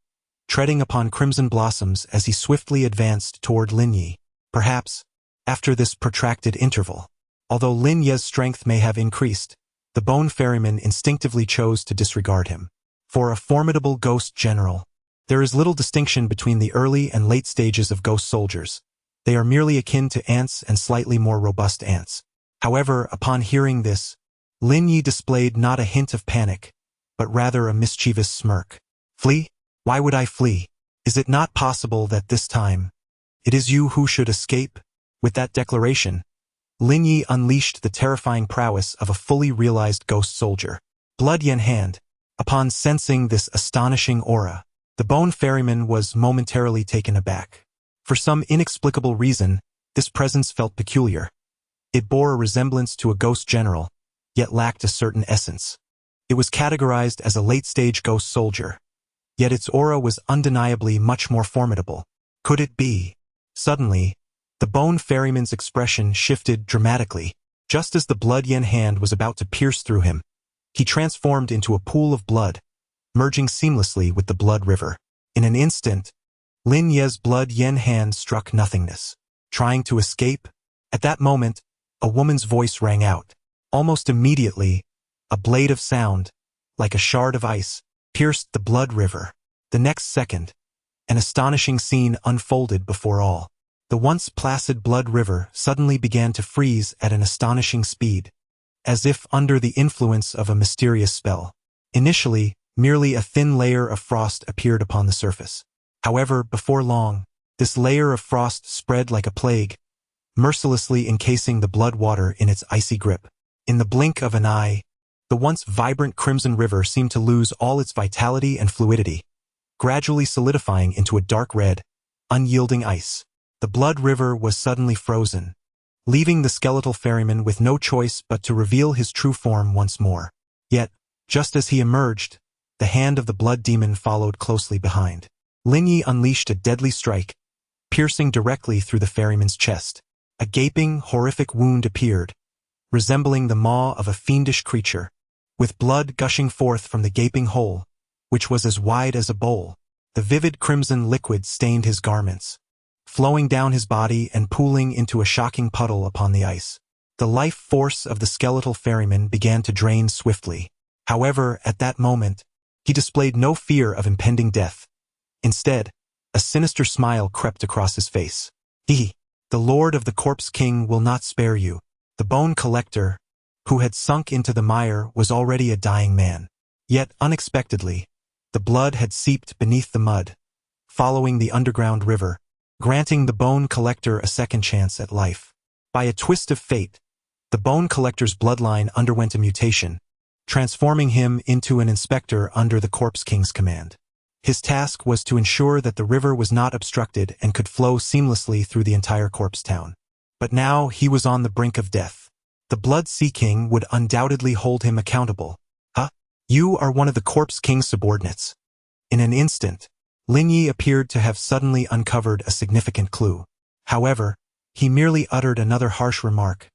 treading upon crimson blossoms as he swiftly advanced toward Lin Yu. Perhaps, after this protracted interval, although Lin Yu's strength may have increased, the bone ferryman instinctively chose to disregard him. For a formidable ghost general, there is little distinction between the early and late stages of ghost soldiers. They are merely akin to ants and slightly more robust ants. However, upon hearing this, Lin Yu displayed not a hint of panic, but rather a mischievous smirk. Flee? Why would I flee? Is it not possible that this time, it is you who should escape? With that declaration, Lin Yu unleashed the terrifying prowess of a fully realized ghost soldier. Blood Yen hand. Upon sensing this astonishing aura, the Bone Ferryman was momentarily taken aback. For some inexplicable reason, this presence felt peculiar. It bore a resemblance to a ghost general, yet lacked a certain essence. It was categorized as a late-stage ghost soldier, yet its aura was undeniably much more formidable. Could it be? Suddenly, the Bone Ferryman's expression shifted dramatically. Just as the Blood Yen hand was about to pierce through him, he transformed into a pool of blood, merging seamlessly with the blood river. In an instant, Lin Yu's Blood Yen hand struck nothingness. Trying to escape? At that moment, a woman's voice rang out. Almost immediately, a blade of sound, like a shard of ice, pierced the blood river. The next second, an astonishing scene unfolded before all. The once placid blood river suddenly began to freeze at an astonishing speed, as if under the influence of a mysterious spell. Initially, merely a thin layer of frost appeared upon the surface. However, before long, this layer of frost spread like a plague, mercilessly encasing the blood water in its icy grip. In the blink of an eye, the once vibrant crimson river seemed to lose all its vitality and fluidity, gradually solidifying into a dark red, unyielding ice. The blood river was suddenly frozen, leaving the skeletal ferryman with no choice but to reveal his true form once more. Yet, just as he emerged, the hand of the blood demon followed closely behind. Lin Yu unleashed a deadly strike, piercing directly through the ferryman's chest. A gaping, horrific wound appeared, resembling the maw of a fiendish creature, with blood gushing forth from the gaping hole, which was as wide as a bowl. The vivid crimson liquid stained his garments, flowing down his body and pooling into a shocking puddle upon the ice. The life force of the skeletal ferryman began to drain swiftly. However, at that moment, he displayed no fear of impending death. Instead, a sinister smile crept across his face. He, the Lord of the Corpse King, will not spare you. The bone collector, who had sunk into the mire, was already a dying man. Yet, unexpectedly, the blood had seeped beneath the mud, following the underground river, granting the bone collector a second chance at life. By a twist of fate, the bone collector's bloodline underwent a mutation, transforming him into an inspector under the Corpse King's command. His task was to ensure that the river was not obstructed and could flow seamlessly through the entire corpse town. But now he was on the brink of death. The Blood Sea King would undoubtedly hold him accountable. Huh? You are one of the Corpse King's subordinates. In an instant, Lin Yu appeared to have suddenly uncovered a significant clue. However, he merely uttered another harsh remark.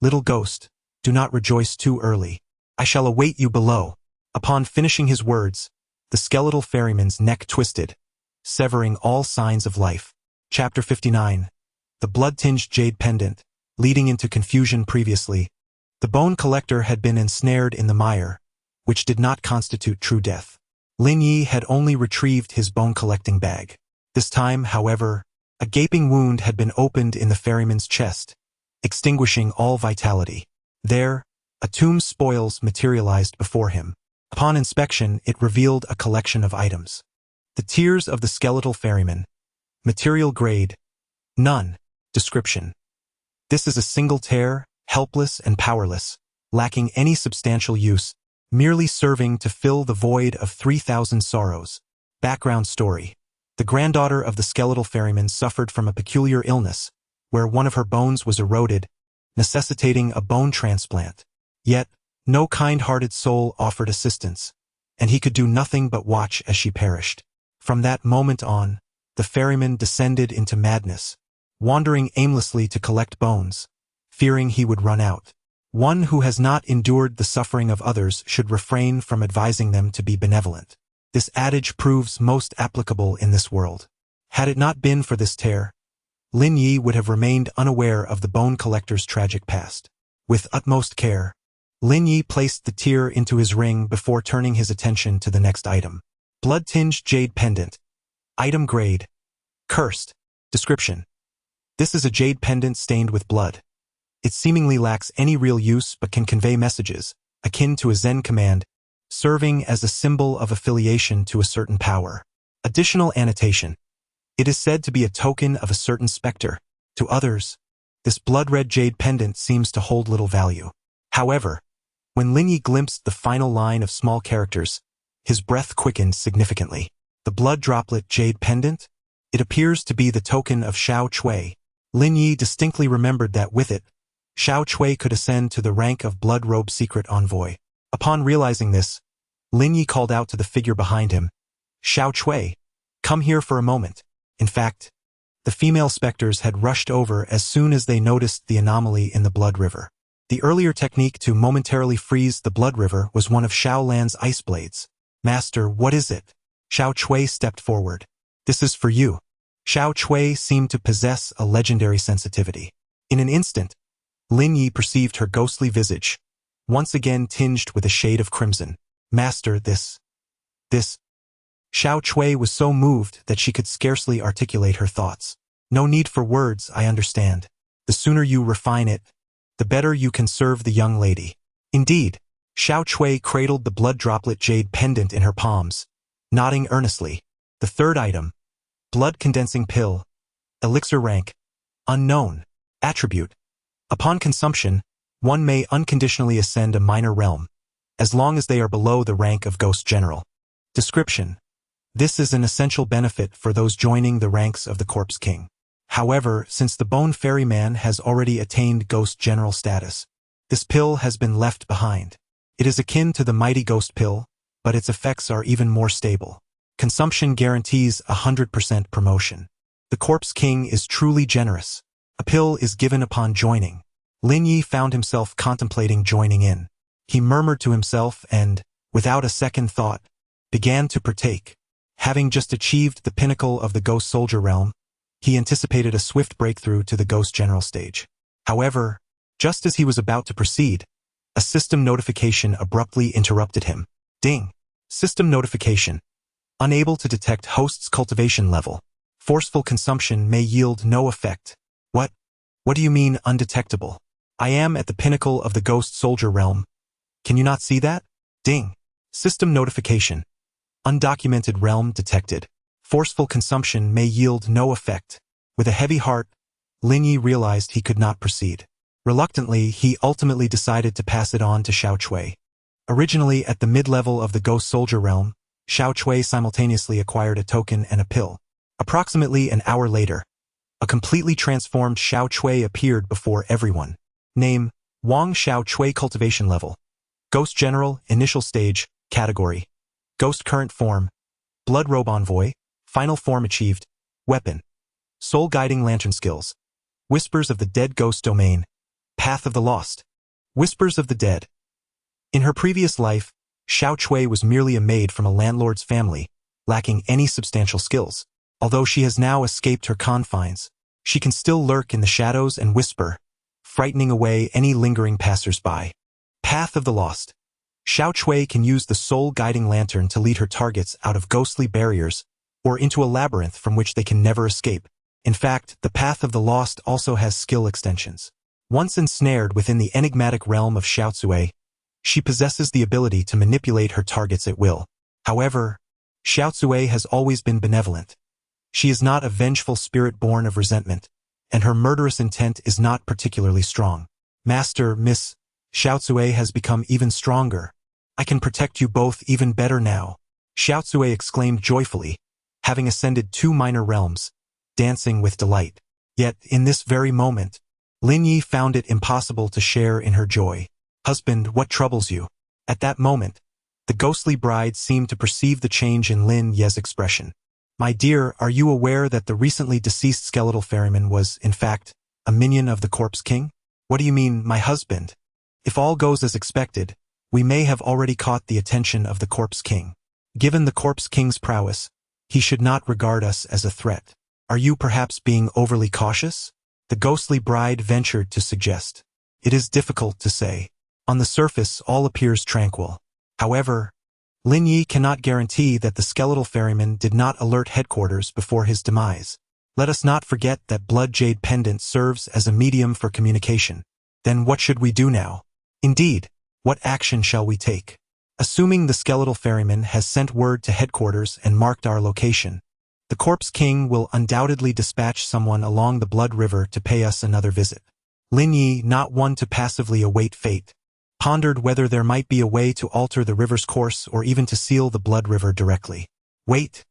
Little ghost, do not rejoice too early. I shall await you below. Upon finishing his words, the skeletal ferryman's neck twisted, severing all signs of life. Chapter 59. The blood-tinged jade pendant, leading into confusion previously. The bone collector had been ensnared in the mire, which did not constitute true death. Lin Yu had only retrieved his bone-collecting bag. This time, however, a gaping wound had been opened in the ferryman's chest, extinguishing all vitality. There, a tomb's spoils materialized before him. Upon inspection, it revealed a collection of items. The tears of the skeletal ferryman. Material grade. None. Description. This is a single tear, helpless and powerless, lacking any substantial use, merely serving to fill the void of 3,000 sorrows. Background story. The granddaughter of the skeletal ferryman suffered from a peculiar illness, where one of her bones was eroded, necessitating a bone transplant. Yet, no kind-hearted soul offered assistance, and he could do nothing but watch as she perished. From that moment on, the ferryman descended into madness, wandering aimlessly to collect bones, fearing he would run out. One who has not endured the suffering of others should refrain from advising them to be benevolent. This adage proves most applicable in this world. Had it not been for this tear, Lin Yu would have remained unaware of the bone collector's tragic past. With utmost care, Lin Yu placed the tear into his ring before turning his attention to the next item. Blood-tinged jade pendant. Item grade. Cursed. Description. This is a jade pendant stained with blood. It seemingly lacks any real use but can convey messages, akin to a Zen command, serving as a symbol of affiliation to a certain power. Additional annotation. It is said to be a token of a certain specter. To others, this blood-red jade pendant seems to hold little value. However, when Lin Yu glimpsed the final line of small characters, his breath quickened significantly. The blood droplet jade pendant? It appears to be the token of Xiao Chui. Lin Yu distinctly remembered that with it, Xiao Chui could ascend to the rank of blood-robe secret envoy. Upon realizing this, Lin Yu called out to the figure behind him, "Xiao Chui, come here for a moment." In fact, the female specters had rushed over as soon as they noticed the anomaly in the blood river. The earlier technique to momentarily freeze the blood river was one of Xiao Lan's ice blades. "Master, what is it?" Xiao Chui stepped forward. "This is for you." Xiao Chui seemed to possess a legendary sensitivity. In an instant, Lin Yu perceived her ghostly visage, once again tinged with a shade of crimson. "Master, this. Xiao Chui was so moved that she could scarcely articulate her thoughts. "No need for words, I understand. The sooner you refine it, the better you can serve the young lady." Indeed, Xiao Chui cradled the blood droplet jade pendant in her palms, nodding earnestly. The third item, blood condensing pill, elixir rank, unknown, attribute. Upon consumption, one may unconditionally ascend a minor realm, as long as they are below the rank of Ghost General. Description: this is an essential benefit for those joining the ranks of the Corpse King. However, since the Bone Ferryman has already attained Ghost General status, this pill has been left behind. It is akin to the mighty Ghost Pill, but its effects are even more stable. Consumption guarantees 100% promotion. The Corpse King is truly generous. A pill is given upon joining. Lin Yu found himself contemplating joining in. He murmured to himself and, without a second thought, began to partake. Having just achieved the pinnacle of the Ghost Soldier realm, he anticipated a swift breakthrough to the Ghost General stage. However, just as he was about to proceed, a system notification abruptly interrupted him. Ding! System notification. Unable to detect host's cultivation level. Forceful consumption may yield no effect. What do you mean undetectable? I am at the pinnacle of the Ghost Soldier realm. Can you not see that? Ding! System notification. Undocumented realm detected. Forceful consumption may yield no effect. With a heavy heart, Lin Yu realized he could not proceed. Reluctantly, he ultimately decided to pass it on to Xiao Chui. Originally at the mid-level of the Ghost Soldier realm, Xiao Chui simultaneously acquired a token and a pill. Approximately an hour later, a completely transformed Xiao Chui appeared before everyone. Name: Wang Xiao Chui. Cultivation level: Ghost General. Initial stage. Category: Ghost. Current form: Blood Robe Envoy. Final form achieved. Weapon: Soul Guiding Lantern. Skills: Whispers of the Dead. Ghost Domain. Path of the Lost. Whispers of the Dead. In her previous life, Xiao Chui was merely a maid from a landlord's family, lacking any substantial skills. Although she has now escaped her confines, she can still lurk in the shadows and whisper, frightening away any lingering passers-by. Path of the Lost. Xiao Chui can use the Soul Guiding Lantern to lead her targets out of ghostly barriers or into a labyrinth from which they can never escape. In fact, the Path of the Lost also has skill extensions. Once ensnared within the enigmatic realm of Xiao Cui, she possesses the ability to manipulate her targets at will. However, Xiao Cui has always been benevolent. She is not a vengeful spirit born of resentment, and her murderous intent is not particularly strong. Master, Miss, Xiao Cui has become even stronger. I can protect you both even better now. Xiao Cui exclaimed joyfully, having ascended 2 minor realms, dancing with delight. Yet, in this very moment, Lin Yu found it impossible to share in her joy. Husband, what troubles you? At that moment, the ghostly bride seemed to perceive the change in Lin Yu's expression. My dear, are you aware that the recently deceased skeletal ferryman was, in fact, a minion of the Corpse King? What do you mean, my husband? If all goes as expected, we may have already caught the attention of the Corpse King. Given the Corpse King's prowess, he should not regard us as a threat. Are you perhaps being overly cautious? The ghostly bride ventured to suggest. It is difficult to say. On the surface, all appears tranquil. However, Lin Yu cannot guarantee that the skeletal ferryman did not alert headquarters before his demise. Let us not forget that blood jade pendant serves as a medium for communication. Then what should we do now? Indeed, what action shall we take? Assuming the skeletal ferryman has sent word to headquarters and marked our location, the Corpse King will undoubtedly dispatch someone along the Blood River to pay us another visit. Lin Yu, not one to passively await fate, pondered whether there might be a way to alter the river's course or even to seal the Blood River directly. Wait.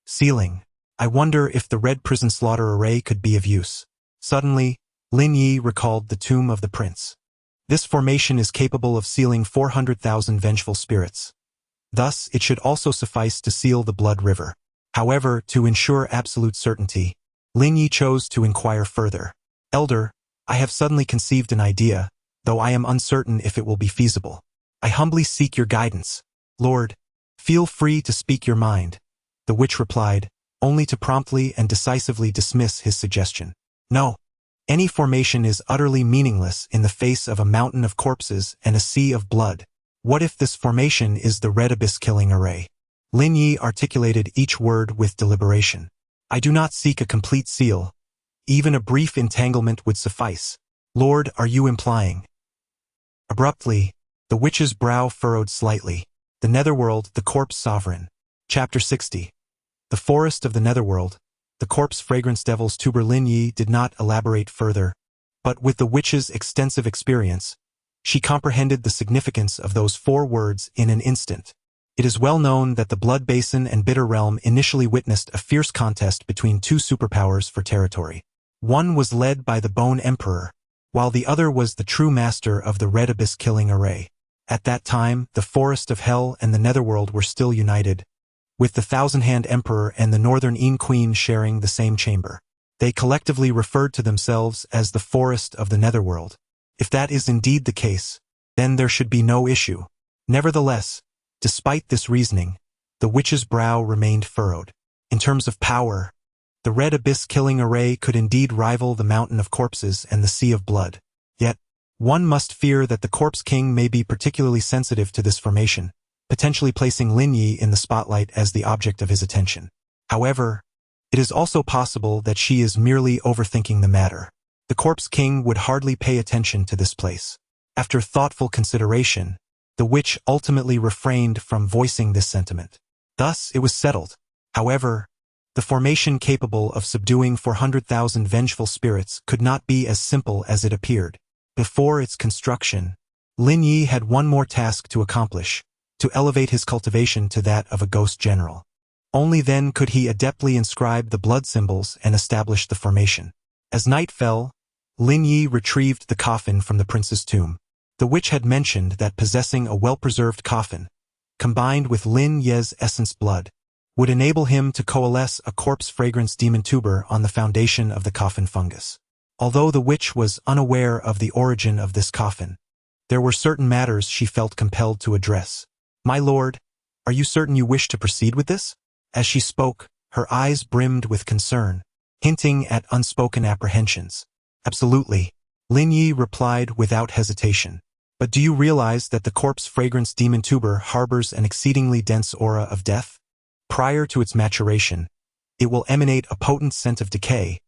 Sealing. I wonder if the red prison slaughter array could be of use. Suddenly, Lin Yu recalled the tomb of the prince. This formation is capable of sealing 400,000 vengeful spirits. Thus, it should also suffice to seal the Blood River. However, to ensure absolute certainty, Lin Yu chose to inquire further. Elder, I have suddenly conceived an idea, though I am uncertain if it will be feasible. I humbly seek your guidance. Lord, feel free to speak your mind. The witch replied, only to promptly and decisively dismiss his suggestion. No. Any formation is utterly meaningless in the face of a mountain of corpses and a sea of blood. What if this formation is the red abyss killing array? Lin Yu articulated each word with deliberation. I do not seek a complete seal. Even a brief entanglement would suffice. Lord, are you implying? Abruptly, the witch's brow furrowed slightly. The Netherworld, the Corpse Sovereign. Chapter 60. The Forest of the Netherworld. The corpse fragrance devil's tuber. Lin Yu did not elaborate further, but with the witch's extensive experience, she comprehended the significance of those 4 words in an instant. It is well known that the Blood Basin and Bitter Realm initially witnessed a fierce contest between 2 superpowers for territory. One was led by the Bone Emperor, while the other was the true master of the Red Abyss killing array. At that time, the Forest of Hell and the Netherworld were still united, with the Thousand-Hand Emperor and the Northern Een Queen sharing the same chamber. They collectively referred to themselves as the Forest of the Netherworld. If that is indeed the case, then there should be no issue. Nevertheless, despite this reasoning, the witch's brow remained furrowed. In terms of power, the Red Abyss killing array could indeed rival the Mountain of Corpses and the Sea of Blood. Yet, one must fear that the Corpse King may be particularly sensitive to this formation, potentially placing Lin Yu in the spotlight as the object of his attention. However, it is also possible that she is merely overthinking the matter. The Corpse King would hardly pay attention to this place. After thoughtful consideration, the witch ultimately refrained from voicing this sentiment. Thus, it was settled. However, the formation capable of subduing 400,000 vengeful spirits could not be as simple as it appeared. Before its construction, Lin Yu had one more task to accomplish: to elevate his cultivation to that of a ghost general. Only then could he adeptly inscribe the blood symbols and establish the formation. As night fell, Lin Yu retrieved the coffin from the prince's tomb. The witch had mentioned that possessing a well-preserved coffin, combined with Lin Yu's essence blood, would enable him to coalesce a corpse fragrance demon tuber on the foundation of the coffin fungus. Although the witch was unaware of the origin of this coffin, there were certain matters she felt compelled to address. My lord, are you certain you wish to proceed with this? As she spoke, her eyes brimmed with concern, hinting at unspoken apprehensions. Absolutely, Lin Yu replied without hesitation. But do you realize that the corpse fragrance demon tuber harbors an exceedingly dense aura of death? Prior to its maturation, it will emanate a potent scent of decay,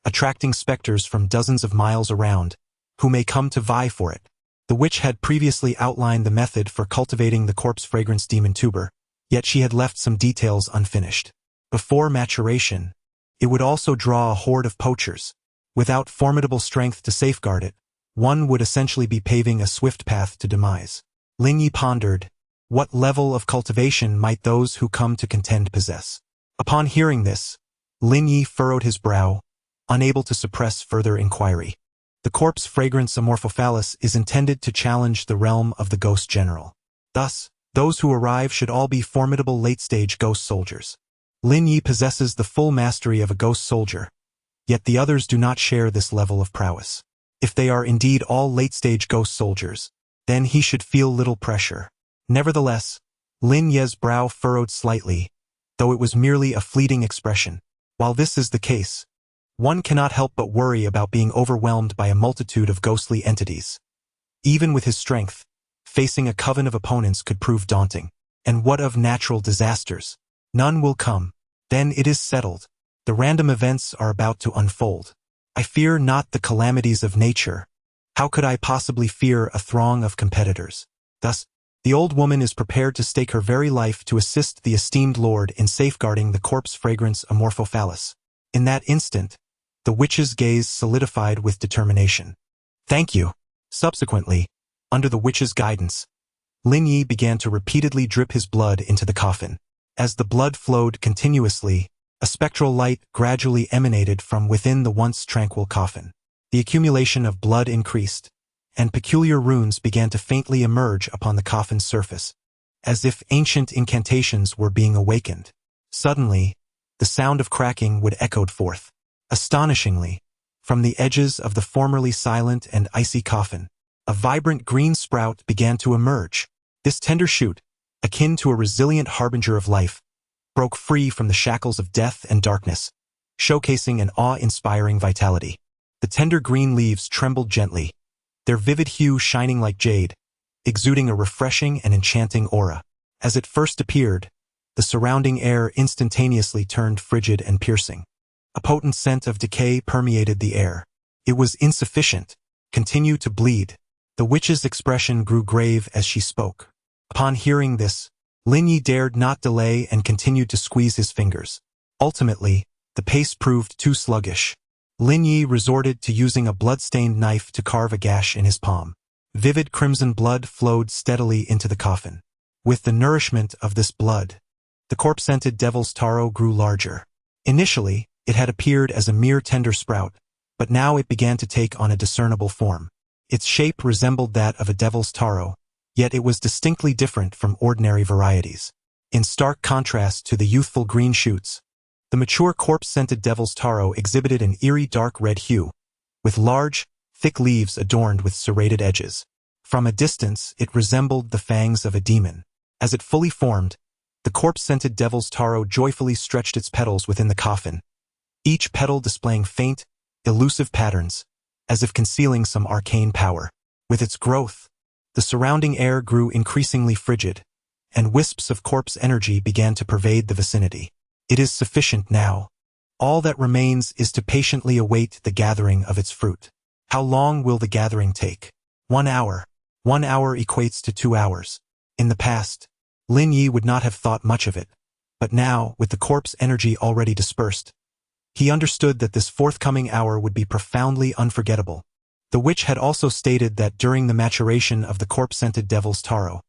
attracting specters from dozens of miles around, who may come to vie for it. The witch had previously outlined the method for cultivating the corpse fragrance demon tuber, yet she had left some details unfinished. Before maturation, it would also draw a horde of poachers. Without formidable strength to safeguard it, one would essentially be paving a swift path to demise. Lin Yu pondered, what level of cultivation might those who come to contend possess? Upon hearing this, Lin Yu furrowed his brow, unable to suppress further inquiry. The corpse fragrance amorphophallis is intended to challenge the realm of the ghost general. Thus, those who arrive should all be formidable late-stage ghost soldiers. Lin Yu possesses the full mastery of a ghost soldier, yet the others do not share this level of prowess. If they are indeed all late-stage ghost soldiers, then he should feel little pressure. Nevertheless, Lin Yu's brow furrowed slightly, though it was merely a fleeting expression. While this is the case, one cannot help but worry about being overwhelmed by a multitude of ghostly entities. Even with his strength, facing a coven of opponents could prove daunting. And what of natural disasters? None will come. Then it is settled. The random events are about to unfold. I fear not the calamities of nature. How could I possibly fear a throng of competitors? Thus, the old woman is prepared to stake her very life to assist the esteemed lord in safeguarding the corpse fragrance amorphophallus. In that instant, the witch's gaze solidified with determination. Thank you. Subsequently, under the witch's guidance, Lin Yu began to repeatedly drip his blood into the coffin. As the blood flowed continuously, a spectral light gradually emanated from within the once tranquil coffin. The accumulation of blood increased, and peculiar runes began to faintly emerge upon the coffin's surface, as if ancient incantations were being awakened. Suddenly, the sound of cracking would echoed forth. Astonishingly, from the edges of the formerly silent and icy coffin, a vibrant green sprout began to emerge. This tender shoot, akin to a resilient harbinger of life, broke free from the shackles of death and darkness, showcasing an awe-inspiring vitality. The tender green leaves trembled gently, their vivid hue shining like jade, exuding a refreshing and enchanting aura. As it first appeared, the surrounding air instantaneously turned frigid and piercing. A potent scent of decay permeated the air. It was insufficient. Continue to bleed. The witch's expression grew grave as she spoke. Upon hearing this, Lin Yu dared not delay and continued to squeeze his fingers. Ultimately, the pace proved too sluggish. Lin Yu resorted to using a blood-stained knife to carve a gash in his palm. Vivid crimson blood flowed steadily into the coffin. With the nourishment of this blood, the corpse-scented devil's taro grew larger. Initially, it had appeared as a mere tender sprout, but now it began to take on a discernible form. Its shape resembled that of a devil's taro, yet it was distinctly different from ordinary varieties. In stark contrast to the youthful green shoots, the mature corpse-scented devil's taro exhibited an eerie dark red hue, with large, thick leaves adorned with serrated edges. From a distance, it resembled the fangs of a demon. As it fully formed, the corpse-scented devil's taro joyfully stretched its petals within the coffin, each petal displaying faint, elusive patterns, as if concealing some arcane power. With its growth, the surrounding air grew increasingly frigid, and wisps of corpse energy began to pervade the vicinity. It is sufficient now. All that remains is to patiently await the gathering of its fruit. How long will the gathering take? 1 hour. 1 hour equates to 2 hours. In the past, Lin Yu would not have thought much of it, but now, with the corpse energy already dispersed, he understood that this forthcoming hour would be profoundly unforgettable. The witch had also stated that during the maturation of the corpse-scented devil's taro,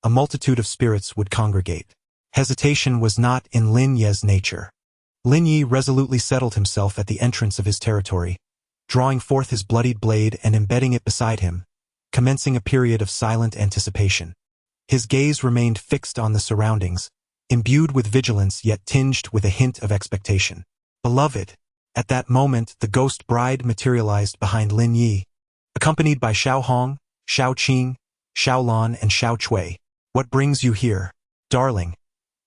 a multitude of spirits would congregate. Hesitation was not in Lin Yu's nature. Lin Yu resolutely settled himself at the entrance of his territory, drawing forth his bloodied blade and embedding it beside him, commencing a period of silent anticipation. His gaze remained fixed on the surroundings, imbued with vigilance yet tinged with a hint of expectation. Beloved, at that moment the ghost bride materialized behind Lin Yu, accompanied by Xiao Hong, Xiao Qing, Xiao Lan and Xiao Cui. What brings you here, darling?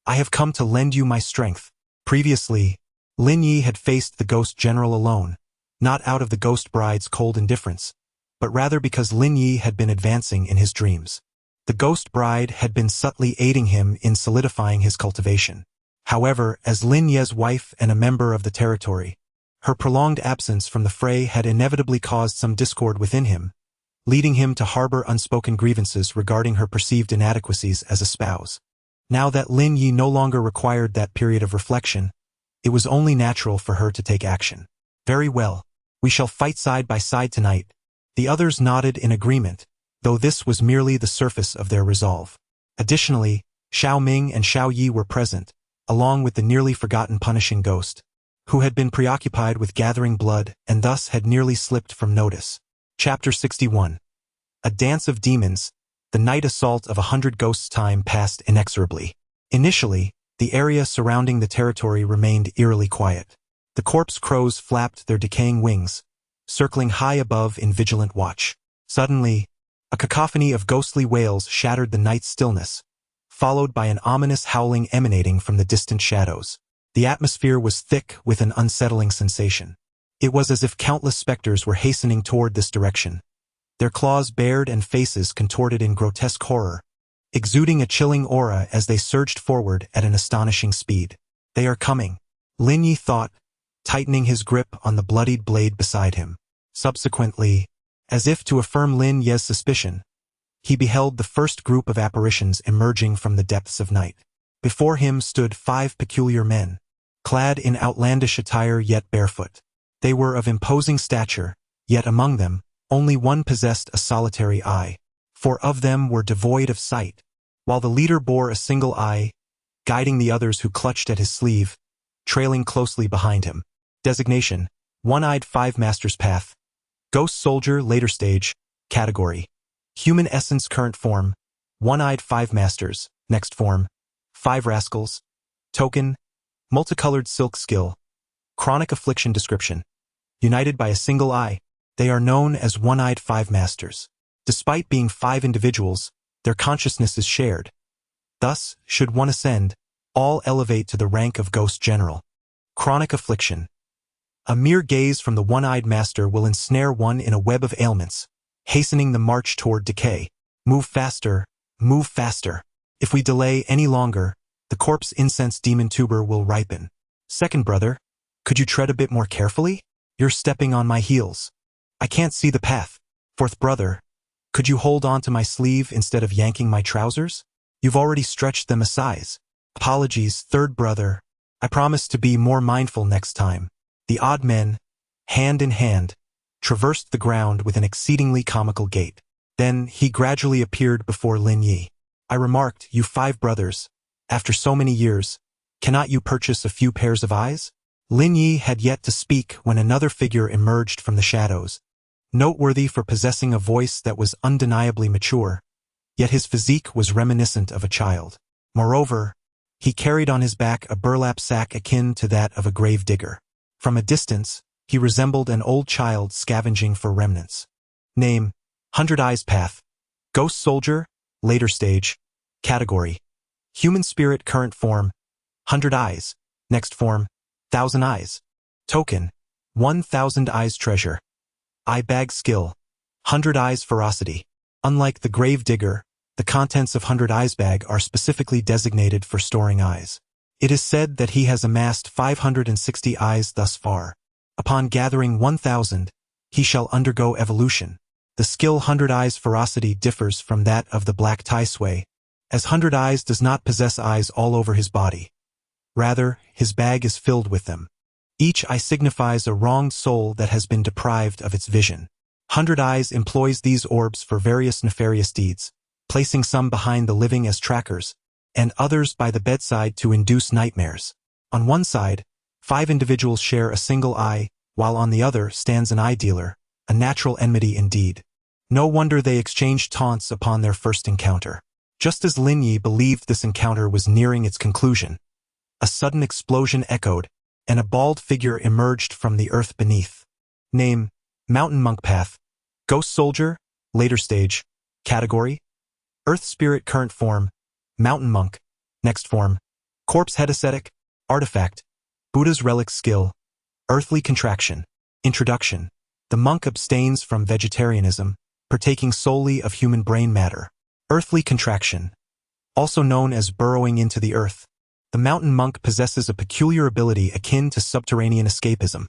I have come to lend you my strength. Previously, Lin Yu had faced the ghost general alone, not out of the ghost bride's cold indifference, but rather because Lin Yu had been advancing in his dreams. The ghost bride had been subtly aiding him in solidifying his cultivation. However, as Lin Yu's wife and a member of the territory, her prolonged absence from the fray had inevitably caused some discord within him, leading him to harbor unspoken grievances regarding her perceived inadequacies as a spouse. Now that Lin Yu no longer required that period of reflection, it was only natural for her to take action. Very well, we shall fight side by side tonight. The others nodded in agreement, though this was merely the surface of their resolve. Additionally, Xiao Ming and Xiao Yi were present, along with the nearly forgotten punishing ghost, who had been preoccupied with gathering blood and thus had nearly slipped from notice. Chapter 61. A Dance of Demons. The night assault of 100 ghosts' time passed inexorably. Initially, the area surrounding the territory remained eerily quiet. The corpse crows flapped their decaying wings, circling high above in vigilant watch. Suddenly, a cacophony of ghostly wails shattered the night's stillness, followed by an ominous howling emanating from the distant shadows. The atmosphere was thick with an unsettling sensation. It was as if countless specters were hastening toward this direction, their claws bared and faces contorted in grotesque horror, exuding a chilling aura as they surged forward at an astonishing speed. They are coming, Lin Yu thought, tightening his grip on the bloodied blade beside him. Subsequently, as if to affirm Lin Yu's suspicion, he beheld the first group of apparitions emerging from the depths of night. Before him stood 5 peculiar men, clad in outlandish attire yet barefoot. They were of imposing stature, yet among them, only one possessed a solitary eye. 4 of them were devoid of sight, while the leader bore a single eye, guiding the others who clutched at his sleeve, trailing closely behind him. Designation: One-Eyed 5 Masters Path. Ghost Soldier Later Stage. Category: Human Essence Current Form. One-Eyed 5 Masters. Next Form: 5 Rascals. Token: Multicolored Silk Skill. Chronic Affliction Description: United by a single eye, they are known as One-Eyed 5 Masters. Despite being 5 individuals, their consciousness is shared. Thus, should one ascend, all elevate to the rank of Ghost General. Chronic Affliction: A mere gaze from the One-Eyed Master will ensnare one in a web of ailments, hastening the march toward decay. Move faster, move faster. If we delay any longer, the corpse incense demon tuber will ripen. Second brother, could you tread a bit more carefully? You're stepping on my heels. I can't see the path. Fourth brother, could you hold on to my sleeve instead of yanking my trousers? You've already stretched them a size. Apologies, third brother. I promise to be more mindful next time. The odd men, hand in hand, traversed the ground with an exceedingly comical gait. Then he gradually appeared before Lin Yu. I remarked, you 5 brothers, after so many years, cannot you purchase a few pairs of eyes? Lin Yu had yet to speak when another figure emerged from the shadows, noteworthy for possessing a voice that was undeniably mature, yet his physique was reminiscent of a child. Moreover, he carried on his back a burlap sack akin to that of a grave digger. From a distance, he resembled an old child scavenging for remnants. Name: 100 Eyes Path. Ghost Soldier, Later Stage. Category: Human Spirit Current Form. 100 Eyes. Next Form: 1,000 Eyes. Token: 1,000 Eyes Treasure. Eye Bag Skill: 100 Eyes Ferocity. Unlike the grave digger, the contents of 100 Eyes Bag are specifically designated for storing eyes. It is said that he has amassed 560 eyes thus far. Upon gathering 1,000, he shall undergo evolution. The skill 100 Eyes Ferocity differs from that of the Black Tai Sui, as 100 Eyes does not possess eyes all over his body. Rather, his bag is filled with them. Each eye signifies a wronged soul that has been deprived of its vision. 100 Eyes employs these orbs for various nefarious deeds, placing some behind the living as trackers, and others by the bedside to induce nightmares. On one side, 5 individuals share a single eye, while on the other stands an eye dealer, a natural enmity indeed. No wonder they exchanged taunts upon their first encounter. Just as Lin Yu believed this encounter was nearing its conclusion, a sudden explosion echoed, and a bald figure emerged from the earth beneath. Name: Mountain Monk Path. Ghost Soldier, Later Stage. Category: Earth Spirit Current Form. Mountain Monk. Next Form: Corpse Head Ascetic. Artifact: Buddha's Relic Skill. Earthly Contraction. Introduction: The monk abstains from vegetarianism, partaking solely of human brain matter. Earthly Contraction, also known as burrowing into the earth. The mountain monk possesses a peculiar ability akin to subterranean escapism.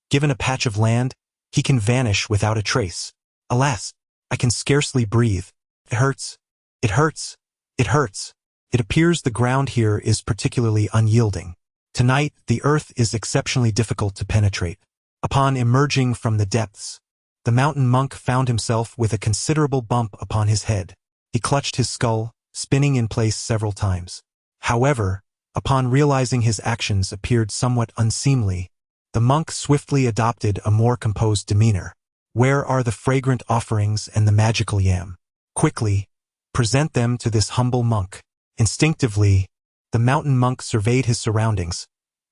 Given a patch of land, he can vanish without a trace. Alas, I can scarcely breathe. It hurts. It hurts. It hurts. It appears the ground here is particularly unyielding. Tonight, the earth is exceptionally difficult to penetrate. Upon emerging from the depths, the mountain monk found himself with a considerable bump upon his head. He clutched his skull, spinning in place several times. However, upon realizing his actions appeared somewhat unseemly, the monk swiftly adopted a more composed demeanor. Where are the fragrant offerings and the magical yam? Quickly, present them to this humble monk. Instinctively, the mountain monk surveyed his surroundings,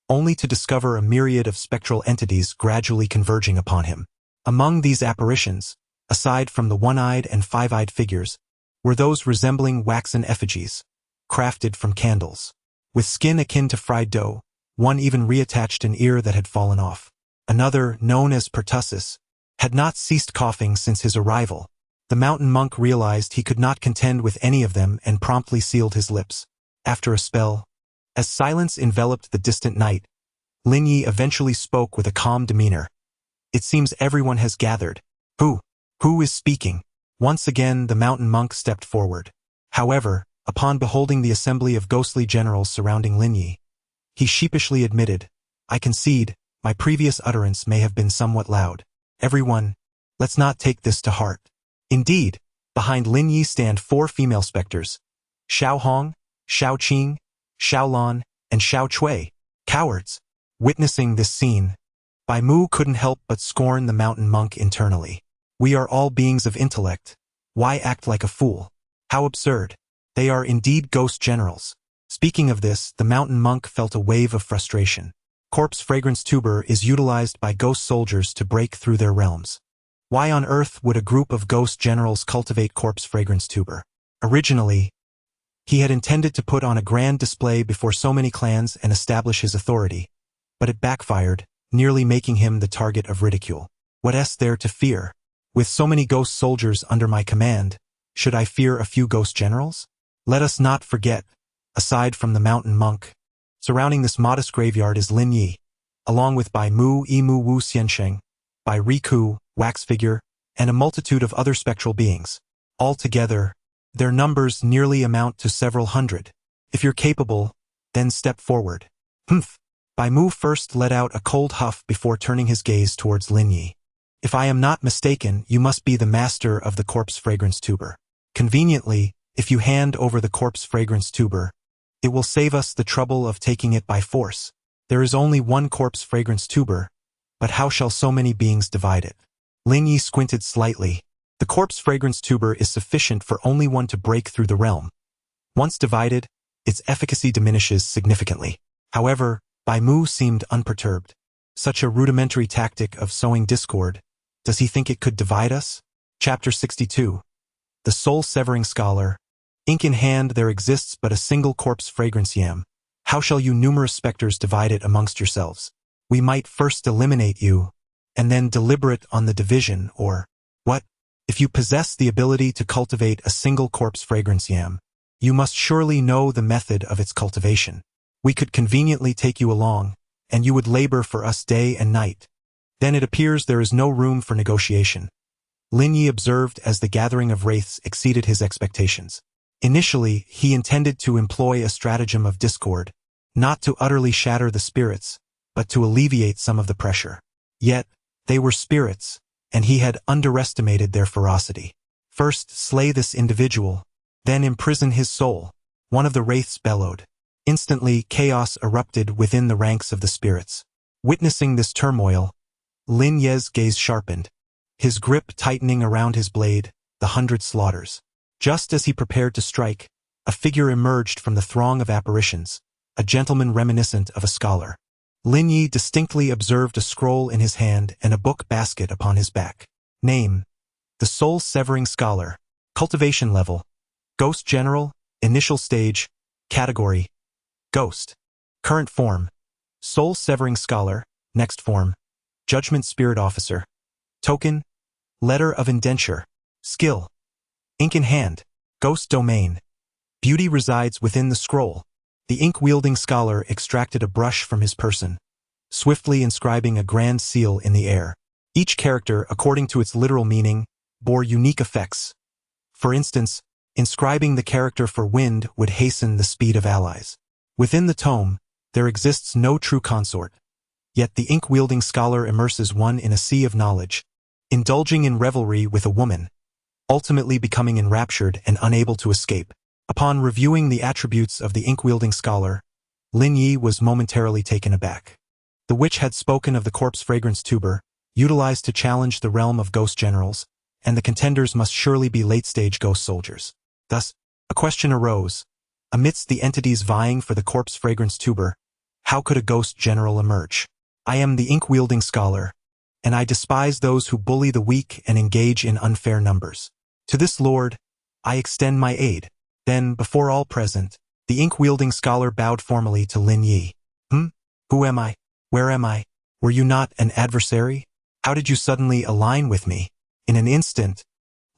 only to discover a myriad of spectral entities gradually converging upon him. Among these apparitions, aside from the one-eyed and five-eyed figures, were those resembling waxen effigies, crafted from candles. With skin akin to fried dough, one even reattached an ear that had fallen off. Another, known as pertussis, had not ceased coughing since his arrival. The mountain monk realized he could not contend with any of them and promptly sealed his lips. After a spell, as silence enveloped the distant night, Lin Yu eventually spoke with a calm demeanor. It seems everyone has gathered. Who is speaking? Once again, the mountain monk stepped forward. However, upon beholding the assembly of ghostly generals surrounding Lin Yu, he sheepishly admitted, I concede, my previous utterance may have been somewhat loud. Everyone, let's not take this to heart. Indeed, behind Lin Yu stand 4 female specters, Xiao Hong, Xiao Qing, Xiao Lan, and Xiao Cui, cowards. Witnessing this scene, Bai Mu couldn't help but scorn the mountain monk internally. We are all beings of intellect. Why act like a fool? How absurd. They are indeed ghost generals. Speaking of this, the mountain monk felt a wave of frustration. Corpse fragrance tuber is utilized by ghost soldiers to break through their realms. Why on earth would a group of ghost generals cultivate corpse fragrance tuber? Originally, he had intended to put on a grand display before so many clans and establish his authority, but it backfired, nearly making him the target of ridicule. What is there to fear? With so many ghost soldiers under my command, should I fear a few ghost generals? Let us not forget, aside from the mountain monk, surrounding this modest graveyard is Lin Yu, along with Bai Mu, Yimu Wu Xiansheng, Bai Riku, Wax Figure, and a multitude of other spectral beings. Altogether, their numbers nearly amount to several hundred. If you're capable, then step forward. Humph. Bai Mu first let out a cold huff before turning his gaze towards Lin Yu. If I am not mistaken, you must be the master of the corpse fragrance tuber. Conveniently, if you hand over the corpse fragrance tuber, it will save us the trouble of taking it by force. There is only one corpse fragrance tuber, but how shall so many beings divide it? Lin Yu squinted slightly. The corpse fragrance tuber is sufficient for only one to break through the realm. Once divided, its efficacy diminishes significantly. However, Bai Mu seemed unperturbed. Such a rudimentary tactic of sowing discord, does he think it could divide us? Chapter 62. The Soul-Severing Scholar. Ink in hand, there exists but a single corpse fragrance yam. How shall you numerous specters divide it amongst yourselves? We might first eliminate you, and then deliberate on the division, or what? If you possess the ability to cultivate a single corpse fragrance yam, you must surely know the method of its cultivation. We could conveniently take you along, and you would labor for us day and night. Then it appears there is no room for negotiation. Lin Yu observed as the gathering of wraiths exceeded his expectations. Initially, he intended to employ a stratagem of discord, not to utterly shatter the spirits, but to alleviate some of the pressure. Yet, they were spirits, and he had underestimated their ferocity. First, slay this individual, then imprison his soul, one of the wraiths bellowed. Instantly, chaos erupted within the ranks of the spirits. Witnessing this turmoil, Lin Yu's gaze sharpened, his grip tightening around his blade, the 100 slaughters. Just as he prepared to strike, a figure emerged from the throng of apparitions, a gentleman reminiscent of a scholar. Lin Yu distinctly observed a scroll in his hand and a book basket upon his back. Name: The Soul-Severing Scholar. Cultivation level: Ghost General. Initial stage: Category: Ghost. Current form: Soul-Severing Scholar. Next form: Judgment Spirit Officer. Token: Letter of Indenture. Skill: Ink in hand. Ghost Domain. Beauty resides within the scroll. The ink-wielding scholar extracted a brush from his person, swiftly inscribing a grand seal in the air. Each character, according to its literal meaning, bore unique effects. For instance, inscribing the character for wind would hasten the speed of allies. Within the tome, there exists no true consort. Yet the ink-wielding scholar immerses one in a sea of knowledge, indulging in revelry with a woman, ultimately becoming enraptured and unable to escape. Upon reviewing the attributes of the ink-wielding scholar, Lin Yu was momentarily taken aback. The witch had spoken of the corpse fragrance tuber, utilized to challenge the realm of ghost generals, and the contenders must surely be late-stage ghost soldiers. Thus, a question arose. Amidst the entities vying for the corpse fragrance tuber, how could a ghost general emerge? I am the ink-wielding scholar, and I despise those who bully the weak and engage in unfair numbers. To this lord, I extend my aid. Then, before all present, the ink-wielding scholar bowed formally to Lin Yu. Who am I? Where am I? Were you not an adversary? How did you suddenly align with me? In an instant,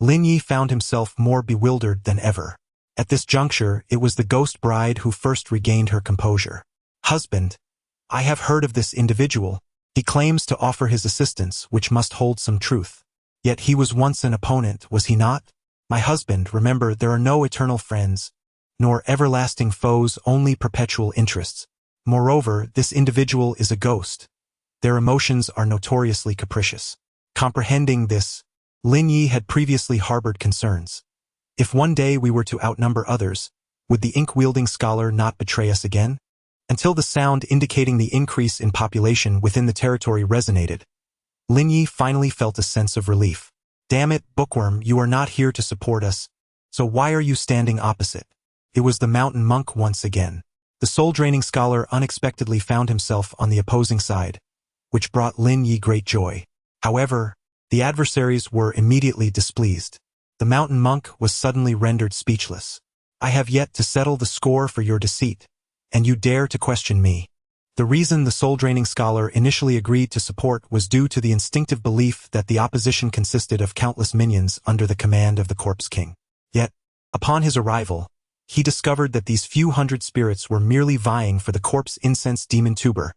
Lin Yu found himself more bewildered than ever. At this juncture, it was the ghost bride who first regained her composure. Husband, I have heard of this individual. He claims to offer his assistance, which must hold some truth. Yet he was once an opponent, was he not? My husband, remember, there are no eternal friends, nor everlasting foes, only perpetual interests. Moreover, this individual is a ghost. Their emotions are notoriously capricious. Comprehending this, Lin Yu had previously harbored concerns. If one day we were to outnumber others, would the ink-wielding scholar not betray us again? Until the sound indicating the increase in population within the territory resonated, Lin Yu finally felt a sense of relief. Damn it, Bookworm, you are not here to support us, so why are you standing opposite? It was the mountain monk once again. The soul-draining scholar unexpectedly found himself on the opposing side, which brought Lin Yu great joy. However, the adversaries were immediately displeased. The mountain monk was suddenly rendered speechless. I have yet to settle the score for your deceit, and you dare to question me. The reason the soul-draining scholar initially agreed to support was due to the instinctive belief that the opposition consisted of countless minions under the command of the Corpse King. Yet, upon his arrival, he discovered that these few hundred spirits were merely vying for the corpse incense demon tuber,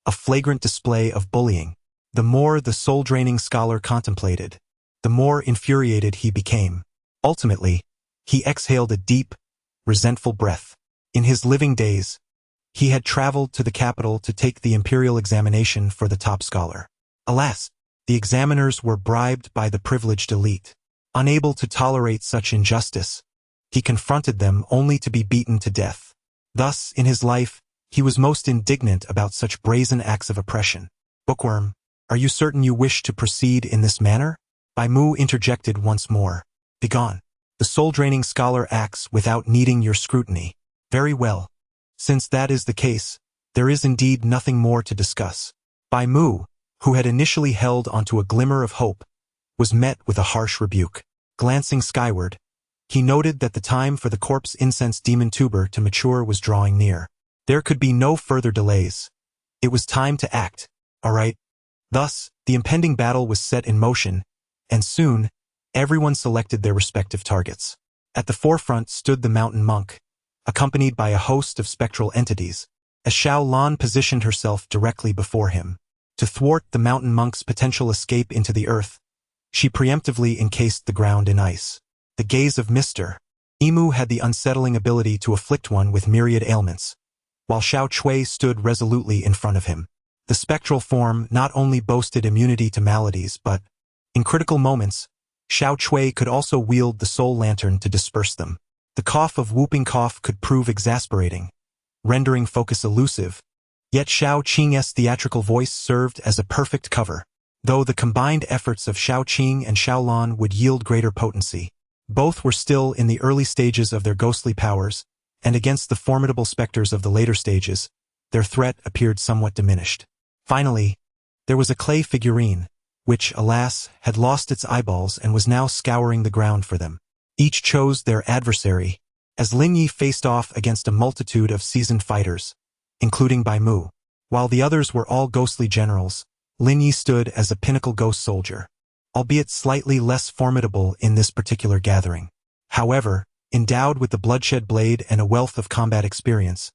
a flagrant display of bullying. The more the soul-draining scholar contemplated, the more infuriated he became. Ultimately, he exhaled a deep, resentful breath. In his living days, he had traveled to the capital to take the imperial examination for the top scholar. Alas, the examiners were bribed by the privileged elite. Unable to tolerate such injustice, he confronted them only to be beaten to death. Thus, in his life, he was most indignant about such brazen acts of oppression. Bookworm, are you certain you wish to proceed in this manner? Bai Mu interjected once more. Begone. The soul-draining scholar acts without needing your scrutiny. Very well. Since that is the case, there is indeed nothing more to discuss. Bai Mu, who had initially held onto a glimmer of hope, was met with a harsh rebuke. Glancing skyward, he noted that the time for the corpse incense demon tuber to mature was drawing near. There could be no further delays. It was time to act. All right. Thus, the impending battle was set in motion, and soon, everyone selected their respective targets. At the forefront stood the mountain monk, accompanied by a host of spectral entities, as Xiao Lan positioned herself directly before him. To thwart the mountain monk's potential escape into the earth, she preemptively encased the ground in ice. The gaze of Mr. Emu had the unsettling ability to afflict one with myriad ailments, while Xiao Chui stood resolutely in front of him. The spectral form not only boasted immunity to maladies, but, in critical moments, Xiao Chui could also wield the soul lantern to disperse them. The cough of whooping cough could prove exasperating, rendering focus elusive, yet Xiao Qing's theatrical voice served as a perfect cover, though the combined efforts of Xiao Qing and Xiao Lan would yield greater potency. Both were still in the early stages of their ghostly powers, and against the formidable specters of the later stages, their threat appeared somewhat diminished. Finally, there was a clay figurine, which, alas, had lost its eyeballs and was now scouring the ground for them. Each chose their adversary, as Lin Yu faced off against a multitude of seasoned fighters, including Bai Mu. While the others were all ghostly generals, Lin Yu stood as a pinnacle ghost soldier, albeit slightly less formidable in this particular gathering. However, endowed with the bloodshed blade and a wealth of combat experience,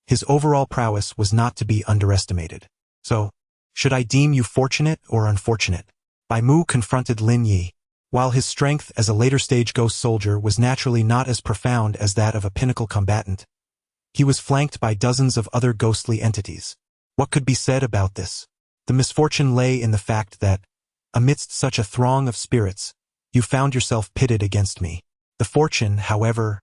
his overall prowess was not to be underestimated. So, should I deem you fortunate or unfortunate? Bai Mu confronted Lin Yu. While his strength as a later-stage ghost soldier was naturally not as profound as that of a pinnacle combatant, he was flanked by dozens of other ghostly entities. What could be said about this? The misfortune lay in the fact that, amidst such a throng of spirits, you found yourself pitted against me. The fortune, however,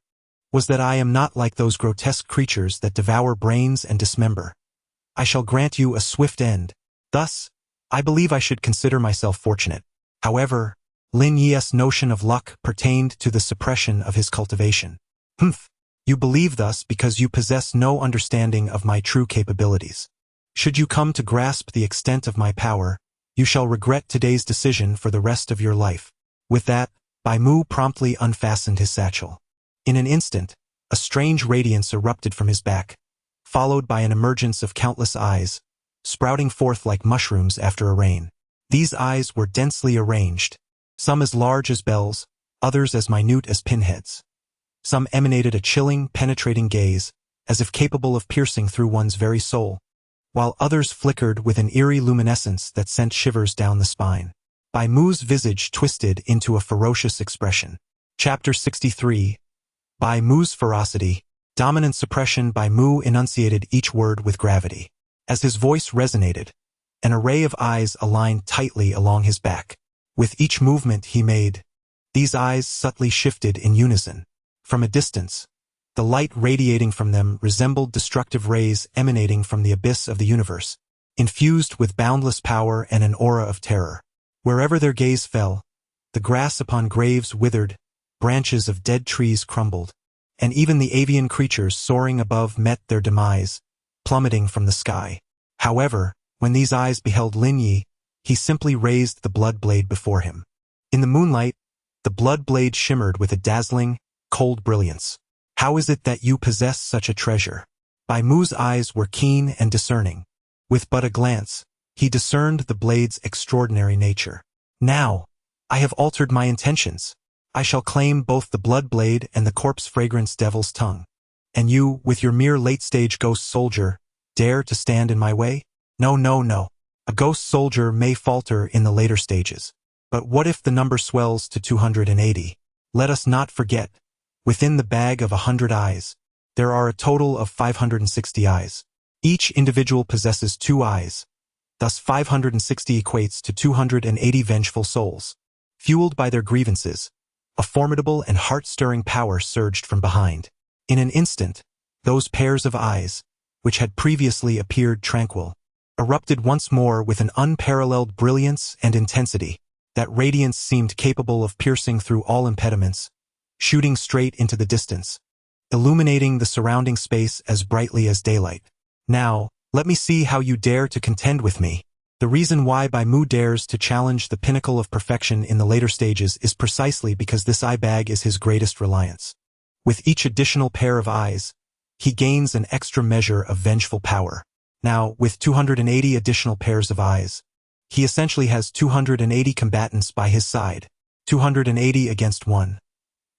was that I am not like those grotesque creatures that devour brains and dismember. I shall grant you a swift end. Thus, I believe I should consider myself fortunate. However, Lin Yu's notion of luck pertained to the suppression of his cultivation. Humph! You believe thus because you possess no understanding of my true capabilities. Should you come to grasp the extent of my power, you shall regret today's decision for the rest of your life. With that, Bai Mu promptly unfastened his satchel. In an instant, a strange radiance erupted from his back, followed by an emergence of countless eyes, sprouting forth like mushrooms after a rain. These eyes were densely arranged, some as large as bells, others as minute as pinheads. Some emanated a chilling, penetrating gaze, as if capable of piercing through one's very soul, while others flickered with an eerie luminescence that sent shivers down the spine. Bai Mu's visage twisted into a ferocious expression. Chapter 63. Bai Mu's ferocity. Dominant suppression. Bai Mu enunciated each word with gravity. As his voice resonated, an array of eyes aligned tightly along his back. With each movement he made, these eyes subtly shifted in unison. From a distance, the light radiating from them resembled destructive rays emanating from the abyss of the universe, infused with boundless power and an aura of terror. Wherever their gaze fell, the grass upon graves withered, branches of dead trees crumbled, and even the avian creatures soaring above met their demise, plummeting from the sky. However, when these eyes beheld Lin Yu, he simply raised the blood blade before him. In the moonlight, the blood blade shimmered with a dazzling, cold brilliance. How is it that you possess such a treasure? Bai Mu's eyes were keen and discerning. With but a glance, he discerned the blade's extraordinary nature. Now, I have altered my intentions. I shall claim both the blood blade and the corpse fragrance devil's tongue. And you, with your mere late-stage ghost soldier, dare to stand in my way? No, no, no. A ghost soldier may falter in the later stages. But what if the number swells to 280? Let us not forget, within the bag of 100 eyes, there are a total of 560 eyes. Each individual possesses 2 eyes. Thus 560 equates to 280 vengeful souls. Fueled by their grievances, a formidable and heart-stirring power surged from behind. In an instant, those pairs of eyes, which had previously appeared tranquil, erupted once more with an unparalleled brilliance and intensity. That radiance seemed capable of piercing through all impediments, shooting straight into the distance, illuminating the surrounding space as brightly as daylight. Now, let me see how you dare to contend with me. The reason why Bai Mu dares to challenge the pinnacle of perfection in the later stages is precisely because this eye bag is his greatest reliance. With each additional pair of eyes, he gains an extra measure of vengeful power. Now, with 280 additional pairs of eyes, he essentially has 280 combatants by his side, 280 against 1.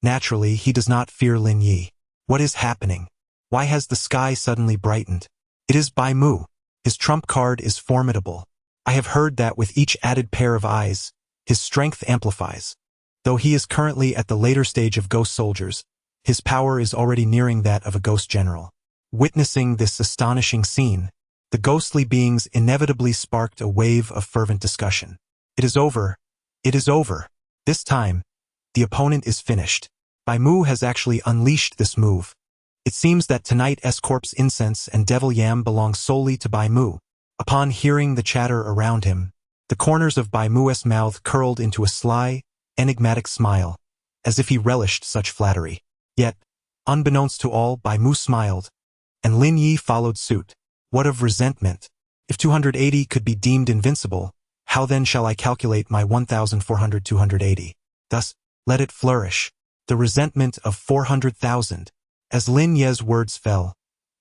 Naturally, he does not fear Lin Yu. What is happening? Why has the sky suddenly brightened? It is Bai Mu. His trump card is formidable. I have heard that with each added pair of eyes, his strength amplifies. Though he is currently at the later stage of ghost soldiers, his power is already nearing that of a ghost general. Witnessing this astonishing scene, the ghostly beings inevitably sparked a wave of fervent discussion. It is over. It is over. This time, the opponent is finished. Bai Mu has actually unleashed this move. It seems that tonight S-Corp's incense and devil yam belong solely to Bai Mu. Upon hearing the chatter around him, the corners of Bai Mu's mouth curled into a sly, enigmatic smile, as if he relished such flattery. Yet, unbeknownst to all, Bai Mu smiled, and Lin Yu followed suit. What of resentment? If 280 could be deemed invincible, how then shall I calculate my 1,400-280? Thus, let it flourish. The resentment of 400,000. As Lin Yu's words fell,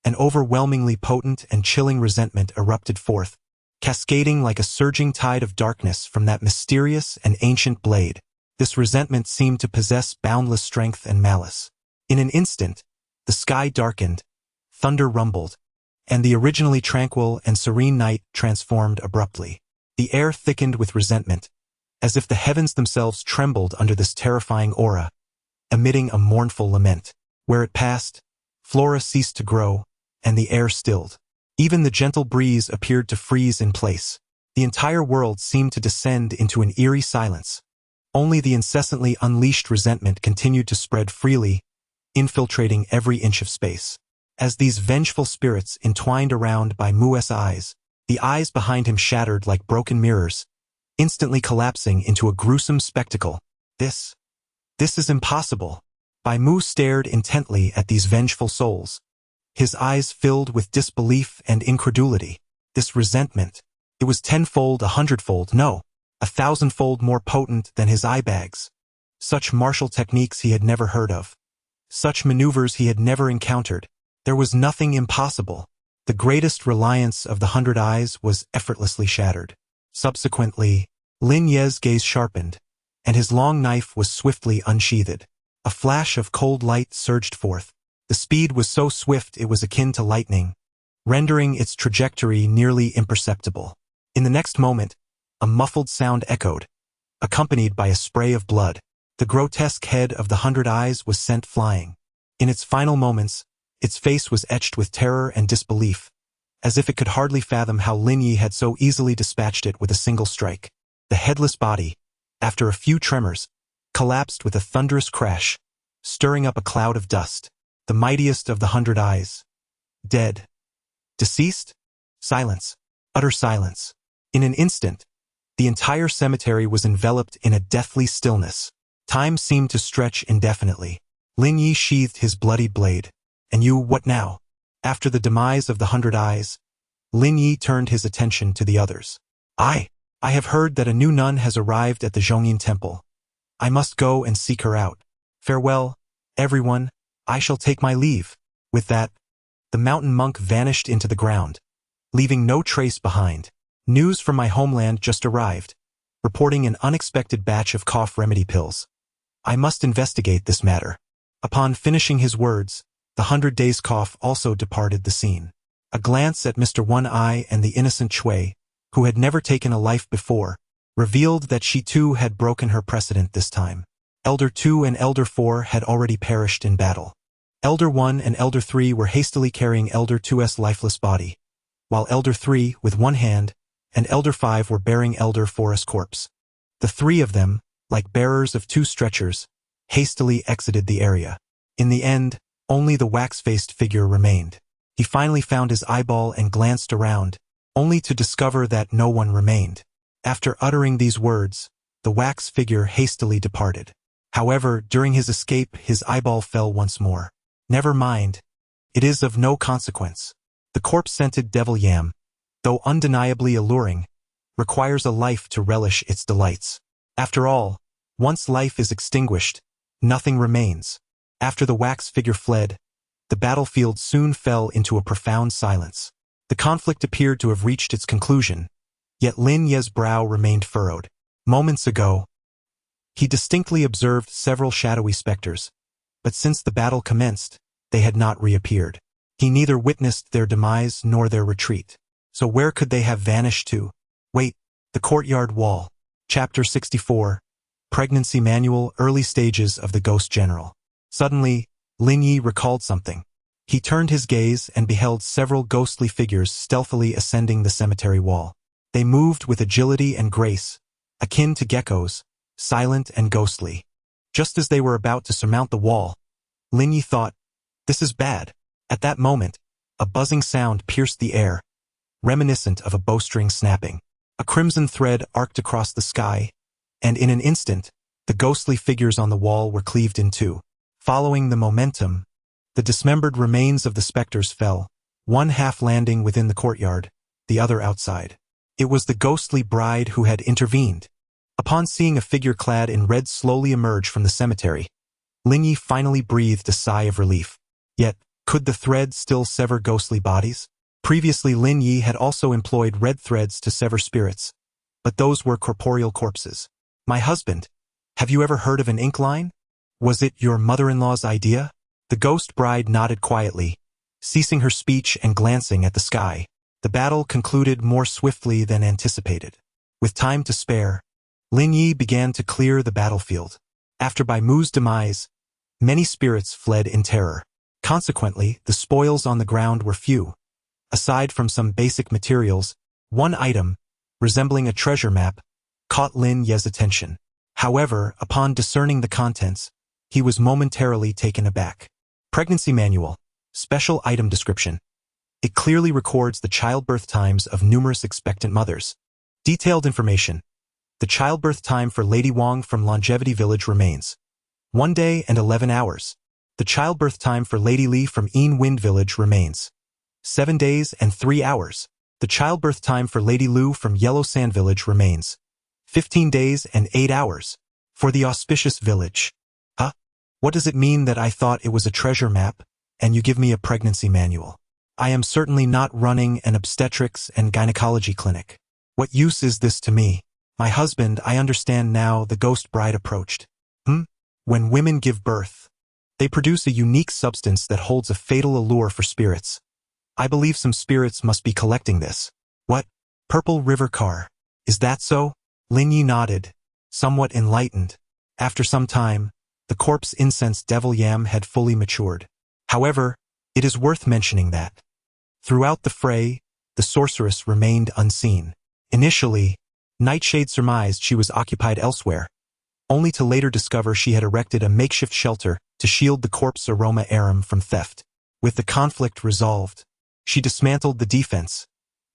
an overwhelmingly potent and chilling resentment erupted forth, cascading like a surging tide of darkness from that mysterious and ancient blade. This resentment seemed to possess boundless strength and malice. In an instant, the sky darkened, thunder rumbled, and the originally tranquil and serene night transformed abruptly. The air thickened with resentment, as if the heavens themselves trembled under this terrifying aura, emitting a mournful lament. Where it passed, flora ceased to grow, and the air stilled. Even the gentle breeze appeared to freeze in place. The entire world seemed to descend into an eerie silence. Only the incessantly unleashed resentment continued to spread freely, infiltrating every inch of space. As these vengeful spirits entwined around Bai Mu's eyes, the eyes behind him shattered like broken mirrors, instantly collapsing into a gruesome spectacle. This is impossible. Bai Mu stared intently at these vengeful souls, his eyes filled with disbelief and incredulity. This resentment, it was tenfold, 100-fold, no, 1,000-fold more potent than his eye bags. Such martial techniques he had never heard of. Such maneuvers he had never encountered. There was nothing impossible. The greatest reliance of the 100 eyes was effortlessly shattered. Subsequently, Lin Yu's gaze sharpened, and his long knife was swiftly unsheathed. A flash of cold light surged forth. The speed was so swift it was akin to lightning, rendering its trajectory nearly imperceptible. In the next moment, a muffled sound echoed, accompanied by a spray of blood. The grotesque head of the 100 Eyes was sent flying. In its final moments, its face was etched with terror and disbelief, as if it could hardly fathom how Lin Yu had so easily dispatched it with a single strike. The headless body, after a few tremors, collapsed with a thunderous crash, stirring up a cloud of dust. The mightiest of the 100 Eyes. Dead. Deceased? Silence. Utter silence. In an instant, the entire cemetery was enveloped in a deathly stillness. Time seemed to stretch indefinitely. Lin Yu sheathed his bloodied blade. And you, what now? After the demise of the 100 Eyes, Lin Yu turned his attention to the others. I have heard that a new nun has arrived at the Zhongyin Temple. I must go and seek her out. Farewell, everyone, I shall take my leave. With that, the mountain monk vanished into the ground, leaving no trace behind. News from my homeland just arrived, reporting an unexpected batch of cough remedy pills. I must investigate this matter. Upon finishing his words, the 100 Days cough also departed the scene. A glance at Mr. One Eye and the innocent Chui, who had never taken a life before, revealed that she too had broken her precedent this time. Elder 2 and Elder 4 had already perished in battle. Elder 1 and Elder 3 were hastily carrying Elder 2's lifeless body, while Elder 3, with one hand, and Elder 5 were bearing Elder 4's corpse. The three of them, like bearers of two stretchers, hastily exited the area. In the end, only the wax-faced figure remained. He finally found his eyeball and glanced around, only to discover that no one remained. After uttering these words, the wax figure hastily departed. However, during his escape, his eyeball fell once more. Never mind. It is of no consequence. The corpse-scented devil yam, though undeniably alluring, requires a life to relish its delights. After all, once life is extinguished, nothing remains. After the wax figure fled, the battlefield soon fell into a profound silence. The conflict appeared to have reached its conclusion, yet Lin Yu's brow remained furrowed. Moments ago, he distinctly observed several shadowy specters, but since the battle commenced, they had not reappeared. He neither witnessed their demise nor their retreat. So where could they have vanished to? Wait, the courtyard wall. Chapter 64, Pregnancy Manual, Early Stages of the Ghost General. Suddenly, Lin Yu recalled something. He turned his gaze and beheld several ghostly figures stealthily ascending the cemetery wall. They moved with agility and grace, akin to geckos, silent and ghostly. Just as they were about to surmount the wall, Lin Yu thought, "This is bad." At that moment, a buzzing sound pierced the air, reminiscent of a bowstring snapping. A crimson thread arced across the sky, and in an instant, the ghostly figures on the wall were cleaved in two. Following the momentum, the dismembered remains of the specters fell, one half landing within the courtyard, the other outside. It was the ghostly bride who had intervened. Upon seeing a figure clad in red slowly emerge from the cemetery, Lin Yu finally breathed a sigh of relief. Yet, could the thread still sever ghostly bodies? Previously, Lin Yu had also employed red threads to sever spirits, but those were corporeal corpses. "My husband, have you ever heard of an ink line? Was it your mother-in-law's idea?" The ghost bride nodded quietly, ceasing her speech and glancing at the sky. The battle concluded more swiftly than anticipated. With time to spare, Lin Yu began to clear the battlefield. After Bai Mu's demise, many spirits fled in terror. Consequently, the spoils on the ground were few. Aside from some basic materials, one item, resembling a treasure map, caught Lin Yu's attention. However, upon discerning the contents, he was momentarily taken aback. Pregnancy Manual, Special Item Description. It clearly records the childbirth times of numerous expectant mothers. Detailed information. The childbirth time for Lady Wang from Longevity Village remains 1 day and 11 hours. The childbirth time for Lady Li from Een Wind Village remains 7 days and 3 hours. The childbirth time for Lady Lu from Yellow Sand Village remains 15 days and 8 hours. For the Auspicious Village. What does it mean that I thought it was a treasure map, and you give me a pregnancy manual? I am certainly not running an obstetrics and gynecology clinic. What use is this to me? My husband, I understand now, the ghost bride approached. When women give birth, they produce a unique substance that holds a fatal allure for spirits. I believe some spirits must be collecting this. What? Purple River Car. Is that so? Lin Yu nodded, somewhat enlightened. After some time, the corpse incense devil yam had fully matured. However, it is worth mentioning that throughout the fray, the sorceress remained unseen. Initially, Nightshade surmised she was occupied elsewhere, only to later discover she had erected a makeshift shelter to shield the corpse aroma arum from theft. With the conflict resolved, she dismantled the defense,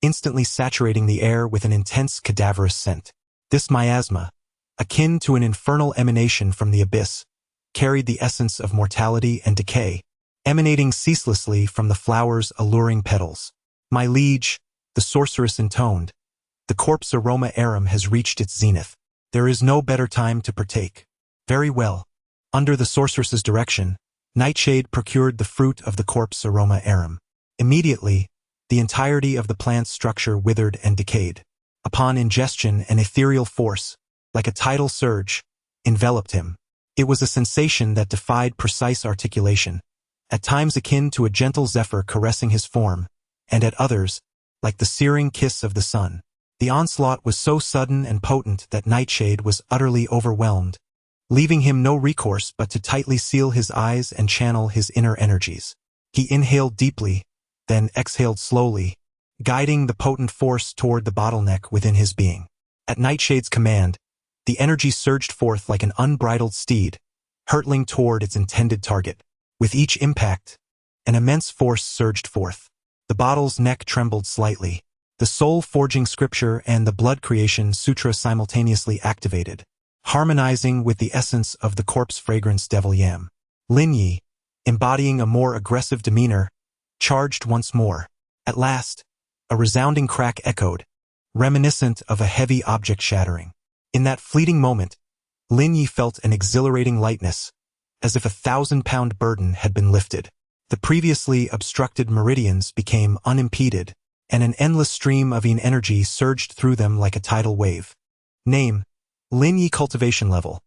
instantly saturating the air with an intense cadaverous scent. This miasma, akin to an infernal emanation from the abyss, carried the essence of mortality and decay, emanating ceaselessly from the flower's alluring petals. My liege, the sorceress intoned, the corpse aroma arum has reached its zenith. There is no better time to partake. Very well. Under the sorceress's direction, Nightshade procured the fruit of the corpse aroma arum. Immediately, the entirety of the plant's structure withered and decayed. Upon ingestion, an ethereal force, like a tidal surge, enveloped him. It was a sensation that defied precise articulation, at times akin to a gentle zephyr caressing his form, and at others, like the searing kiss of the sun. The onslaught was so sudden and potent that Nightshade was utterly overwhelmed, leaving him no recourse but to tightly seal his eyes and channel his inner energies. He inhaled deeply, then exhaled slowly, guiding the potent force toward the bottleneck within his being. At Nightshade's command, the energy surged forth like an unbridled steed, hurtling toward its intended target. With each impact, an immense force surged forth. The bottle's neck trembled slightly. The soul-forging scripture and the blood creation sutra simultaneously activated, harmonizing with the essence of the corpse fragrance devil yam. Lin Yu, embodying a more aggressive demeanor, charged once more. At last, a resounding crack echoed, reminiscent of a heavy object shattering. In that fleeting moment, Lin Yu felt an exhilarating lightness, as if a 1,000-pound burden had been lifted. The previously obstructed meridians became unimpeded, and an endless stream of energy surged through them like a tidal wave. Name: Lin Yu. Cultivation level: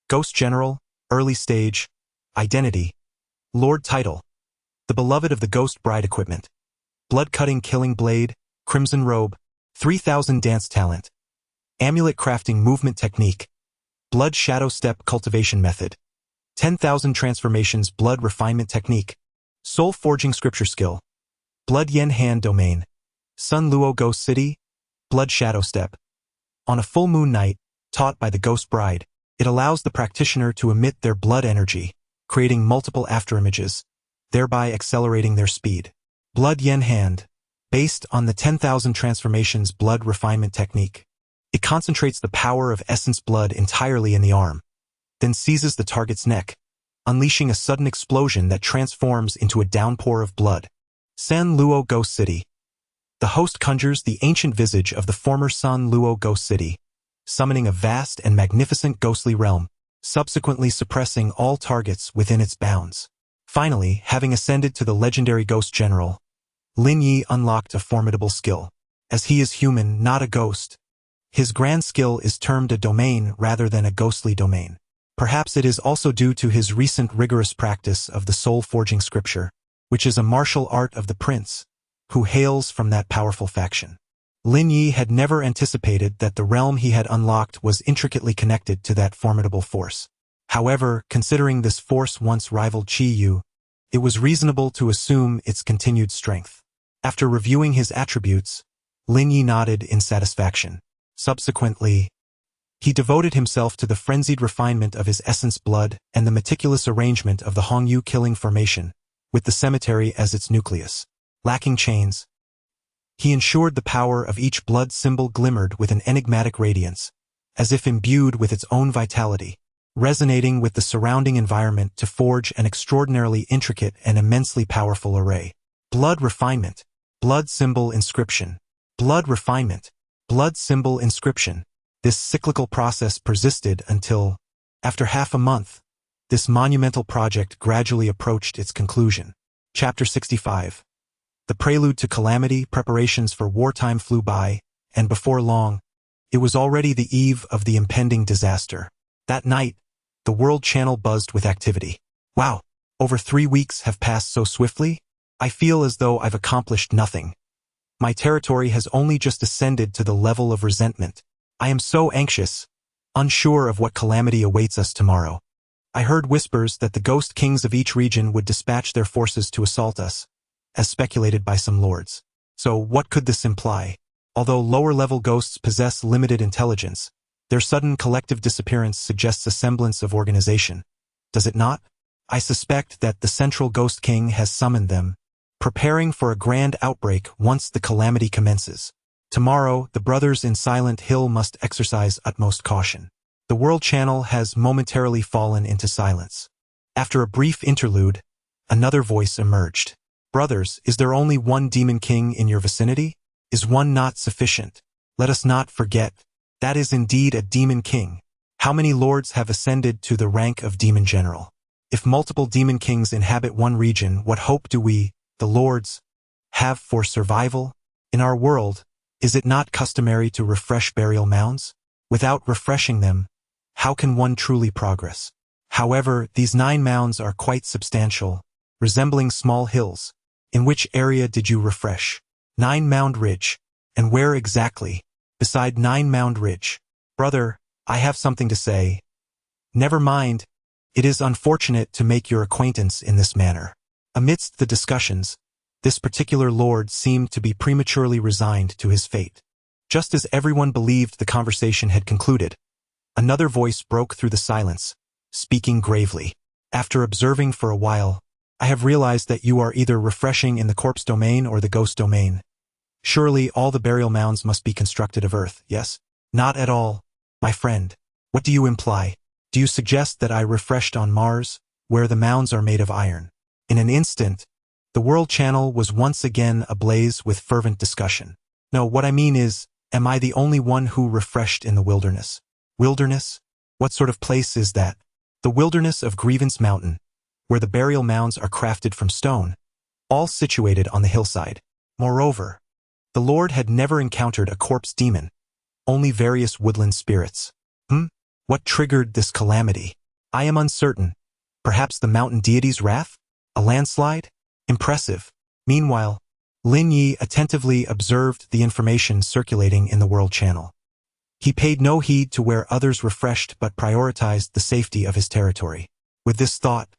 Ghost General, Early Stage. Identity: Lord Title, the beloved of the Ghost Bride Equipment. Blood-cutting killing blade, Crimson Robe, 3000 Dance Talent. Amulet Crafting Movement Technique, Blood Shadow Step Cultivation Method. 10,000 Transformations Blood Refinement Technique. Soul Forging Scripture Skill, Blood Yen Hand Domain. Sun Luo Ghost City, Blood Shadow Step. On a full moon night, taught by the Ghost Bride, it allows the practitioner to emit their blood energy, creating multiple afterimages, thereby accelerating their speed. Blood Yen Hand, based on the 10,000 Transformations Blood Refinement Technique. It concentrates the power of essence blood entirely in the arm, then seizes the target's neck, unleashing a sudden explosion that transforms into a downpour of blood. San Luo Ghost City. The host conjures the ancient visage of the former San Luo Ghost City, summoning a vast and magnificent ghostly realm, subsequently suppressing all targets within its bounds. Finally, having ascended to the legendary Ghost General, Lin Yu unlocked a formidable skill. As he is human, not a ghost, his grand skill is termed a domain rather than a ghostly domain. Perhaps it is also due to his recent rigorous practice of the soul-forging scripture, which is a martial art of the prince, who hails from that powerful faction. Lin Yu had never anticipated that the realm he had unlocked was intricately connected to that formidable force. However, considering this force once rivaled Qi Yu, it was reasonable to assume its continued strength. After reviewing his attributes, Lin Yu nodded in satisfaction. Subsequently, he devoted himself to the frenzied refinement of his essence blood and the meticulous arrangement of the Hongyu killing formation, with the cemetery as its nucleus. Lacking chains, he ensured the power of each blood symbol glimmered with an enigmatic radiance, as if imbued with its own vitality, resonating with the surrounding environment to forge an extraordinarily intricate and immensely powerful array. Blood refinement, blood symbol inscription, blood refinement, blood symbol inscription. This cyclical process persisted until, after half a month, this monumental project gradually approached its conclusion. Chapter 65. The prelude to calamity, preparations for wartime flew by, and before long, it was already the eve of the impending disaster. That night, the World Channel buzzed with activity. Wow, over 3 weeks have passed so swiftly? I feel as though I've accomplished nothing. My territory has only just ascended to the level of resentment. I am so anxious, unsure of what calamity awaits us tomorrow. I heard whispers that the ghost kings of each region would dispatch their forces to assault us, as speculated by some lords. So what could this imply? Although lower-level ghosts possess limited intelligence, their sudden collective disappearance suggests a semblance of organization. Does it not? I suspect that the central ghost king has summoned them, preparing for a grand outbreak once the calamity commences. Tomorrow, the brothers in Silent Hill must exercise utmost caution. The world channel has momentarily fallen into silence. After a brief interlude, another voice emerged. Brothers, is there only one demon king in your vicinity? Is one not sufficient? Let us not forget, that is indeed a demon king. How many lords have ascended to the rank of demon general? If multiple demon kings inhabit one region, what hope do we, the lords, have for survival? In our world, is it not customary to refresh burial mounds? Without refreshing them, how can one truly progress? However, these 9 mounds are quite substantial, resembling small hills. In which area did you refresh? 9 Mound Ridge. And where exactly? Beside 9 Mound Ridge. Brother, I have something to say. Never mind. It is unfortunate to make your acquaintance in this manner. Amidst the discussions, this particular lord seemed to be prematurely resigned to his fate. Just as everyone believed the conversation had concluded, another voice broke through the silence, speaking gravely. After observing for a while, I have realized that you are either refreshing in the corpse domain or the ghost domain. Surely all the burial mounds must be constructed of earth, yes? Not at all, my friend. What do you imply? Do you suggest that I refreshed on Mars, where the mounds are made of iron? In an instant, the world channel was once again ablaze with fervent discussion. No, what I mean is, am I the only one who refreshed in the wilderness? Wilderness? What sort of place is that? The wilderness of Grievance Mountain, where the burial mounds are crafted from stone, all situated on the hillside. Moreover, the Lord had never encountered a corpse demon, only various woodland spirits. What triggered this calamity? I am uncertain. Perhaps the mountain deity's wrath? A landslide? Impressive. Meanwhile, Lin Yu attentively observed the information circulating in the world channel. He paid no heed to where others refreshed but prioritized the safety of his territory. With this thought,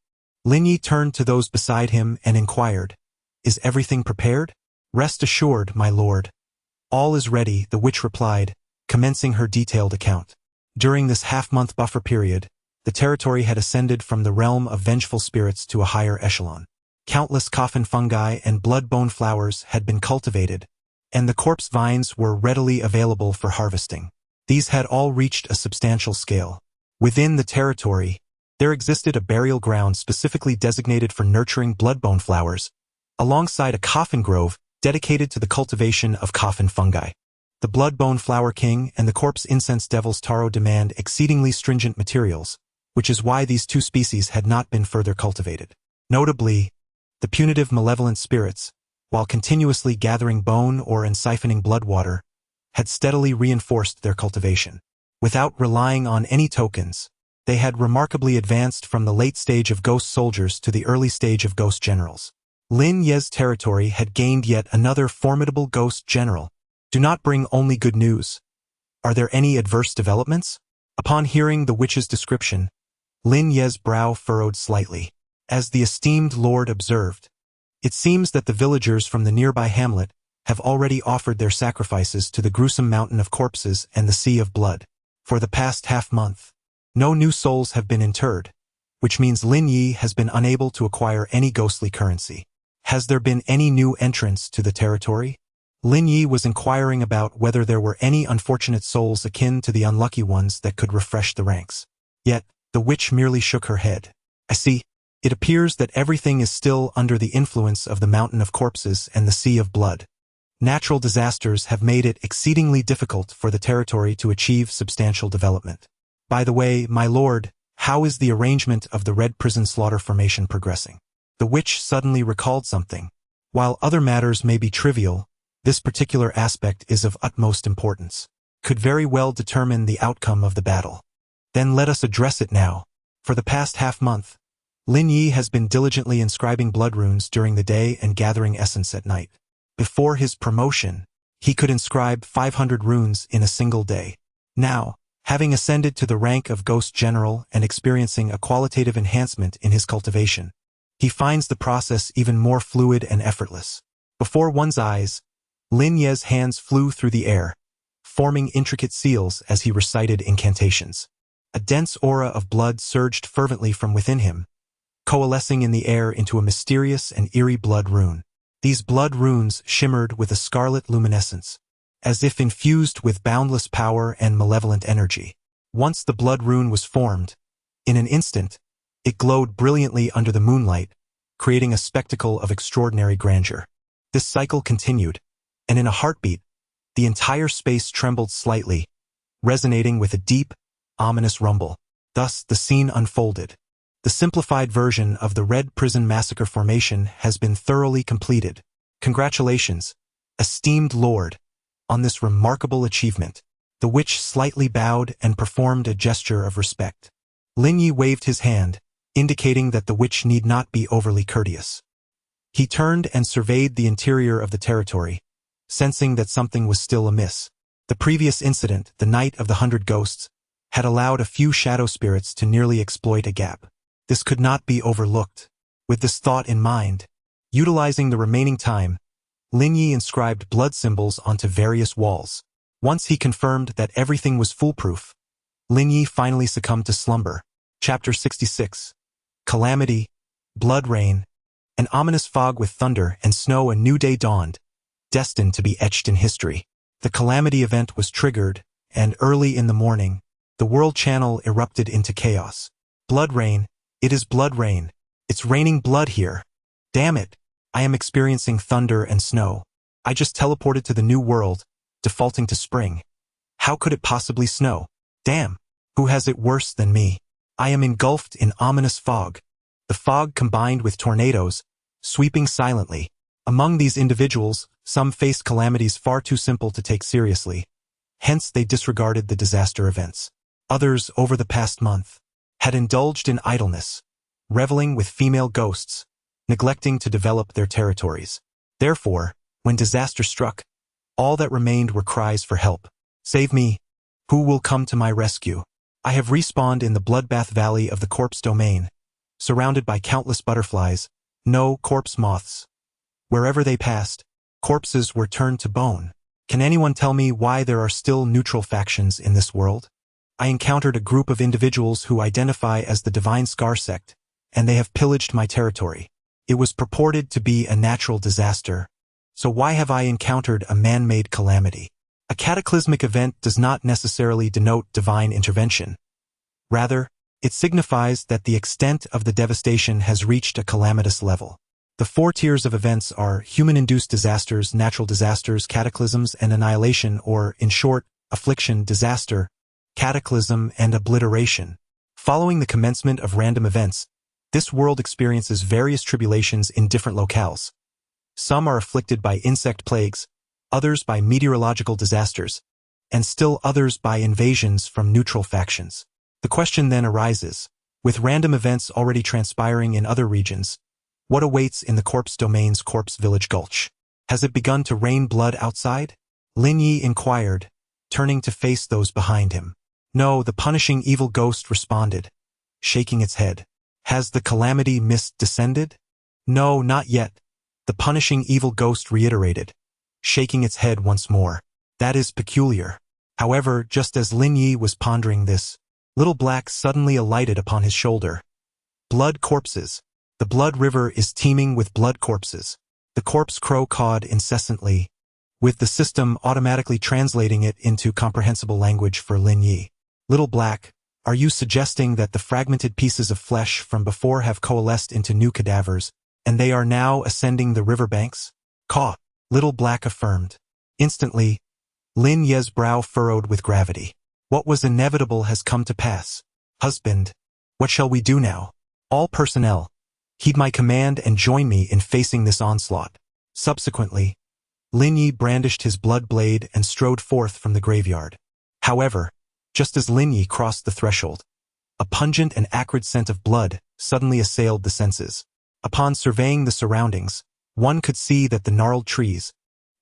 Lin Yu turned to those beside him and inquired, "Is everything prepared?" "Rest assured, my lord. All is ready," the witch replied, commencing her detailed account. During this half-month buffer period, the territory had ascended from the realm of vengeful spirits to a higher echelon. Countless coffin fungi and blood-bone flowers had been cultivated, and the corpse vines were readily available for harvesting. These had all reached a substantial scale. Within the territory, there existed a burial ground specifically designated for nurturing blood-bone flowers, alongside a coffin grove dedicated to the cultivation of coffin fungi. The blood-bone flower king and the corpse incense devil's taro demand exceedingly stringent materials, which is why these two species had not been further cultivated. Notably, the punitive malevolent spirits, while continuously gathering bone or siphoning blood water, had steadily reinforced their cultivation. Without relying on any tokens, they had remarkably advanced from the late stage of ghost soldiers to the early stage of ghost generals. Lin Yu's territory had gained yet another formidable ghost general. Do not bring only good news. Are there any adverse developments? Upon hearing the witch's description, Lin Yu's brow furrowed slightly. As the esteemed lord observed, it seems that the villagers from the nearby hamlet have already offered their sacrifices to the gruesome mountain of corpses and the sea of blood. For the past half-month, no new souls have been interred, which means Lin Yu has been unable to acquire any ghostly currency. Has there been any new entrants to the territory? Lin Yu was inquiring about whether there were any unfortunate souls akin to the unlucky ones that could refresh the ranks. Yet, the witch merely shook her head. I see. It appears that everything is still under the influence of the mountain of corpses and the sea of blood. Natural disasters have made it exceedingly difficult for the territory to achieve substantial development. By the way, my lord, how is the arrangement of the Red Prison Slaughter Formation progressing? The witch suddenly recalled something. While other matters may be trivial, this particular aspect is of utmost importance. Could very well determine the outcome of the battle. Then let us address it now. For the past half-month, Lin Yi has been diligently inscribing blood runes during the day and gathering essence at night. Before his promotion, he could inscribe 500 runes in a single day. Now, having ascended to the rank of Ghost General and experiencing a qualitative enhancement in his cultivation, he finds the process even more fluid and effortless. Before one's eyes, Lin Yi's hands flew through the air, forming intricate seals as he recited incantations. A dense aura of blood surged fervently from within him, coalescing in the air into a mysterious and eerie blood rune. These blood runes shimmered with a scarlet luminescence, as if infused with boundless power and malevolent energy. Once the blood rune was formed, in an instant, it glowed brilliantly under the moonlight, creating a spectacle of extraordinary grandeur. This cycle continued, and in a heartbeat, the entire space trembled slightly, resonating with a deep, ominous rumble. Thus, the scene unfolded. The simplified version of the Red Prison Massacre formation has been thoroughly completed. Congratulations, esteemed Lord, on this remarkable achievement. The witch slightly bowed and performed a gesture of respect. Lin Yu waved his hand, indicating that the witch need not be overly courteous. He turned and surveyed the interior of the territory, sensing that something was still amiss. The previous incident, the Night of the 100 Ghosts, had allowed a few shadow spirits to nearly exploit a gap. This could not be overlooked. With this thought in mind, utilizing the remaining time, Lin Yu inscribed blood symbols onto various walls. Once he confirmed that everything was foolproof, Lin Yu finally succumbed to slumber. Chapter 66. Calamity, Blood Rain. An ominous fog with thunder and snow. A new day dawned, destined to be etched in history. The calamity event was triggered, and early in the morning, the world channel erupted into chaos. Blood rain. It is blood rain. It's raining blood here. Damn it. I am experiencing thunder and snow. I just teleported to the new world, defaulting to spring. How could it possibly snow? Damn. Who has it worse than me? I am engulfed in ominous fog. The fog combined with tornadoes, sweeping silently. Among these individuals, some faced calamities far too simple to take seriously. Hence they disregarded the disaster events. Others, over the past month, had indulged in idleness, reveling with female ghosts, neglecting to develop their territories. Therefore, when disaster struck, all that remained were cries for help. Save me. Who will come to my rescue? I have respawned in the bloodbath valley of the corpse domain, surrounded by countless butterflies, no corpse moths. Wherever they passed, corpses were turned to bone. Can anyone tell me why there are still neutral factions in this world? I encountered a group of individuals who identify as the Divine Scar sect, and they have pillaged my territory. It was purported to be a natural disaster. So why have I encountered a man-made calamity? A cataclysmic event does not necessarily denote divine intervention. Rather, it signifies that the extent of the devastation has reached a calamitous level. The 4 tiers of events are human-induced disasters, natural disasters, cataclysms, and annihilation, or, in short, affliction, disaster, cataclysm, and obliteration. Following the commencement of random events, this world experiences various tribulations in different locales. Some are afflicted by insect plagues, others by meteorological disasters, and still others by invasions from neutral factions. The question then arises, with random events already transpiring in other regions, what awaits in the corpse domain's corpse village gulch? Has it begun to rain blood outside? Lin Yu inquired, turning to face those behind him. No, the punishing evil ghost responded, shaking its head. Has the calamity mist descended? No, not yet. The punishing evil ghost reiterated, shaking its head once more. That is peculiar. However, just as Lin Yu was pondering this, Little Black suddenly alighted upon his shoulder. Blood corpses. The blood river is teeming with blood corpses. The corpse crow cawed incessantly, with the system automatically translating it into comprehensible language for Lin Yu. Little Black, are you suggesting that the fragmented pieces of flesh from before have coalesced into new cadavers, and they are now ascending the riverbanks? Caw, Little Black affirmed. Instantly, Lin Yu's brow furrowed with gravity. What was inevitable has come to pass. Husband, what shall we do now? All personnel, heed my command and join me in facing this onslaught. Subsequently, Lin Yu brandished his blood blade and strode forth from the graveyard. However, just as Lin Yu crossed the threshold, A pungent and acrid scent of blood suddenly assailed the senses. Upon surveying the surroundings, one could see that the gnarled trees,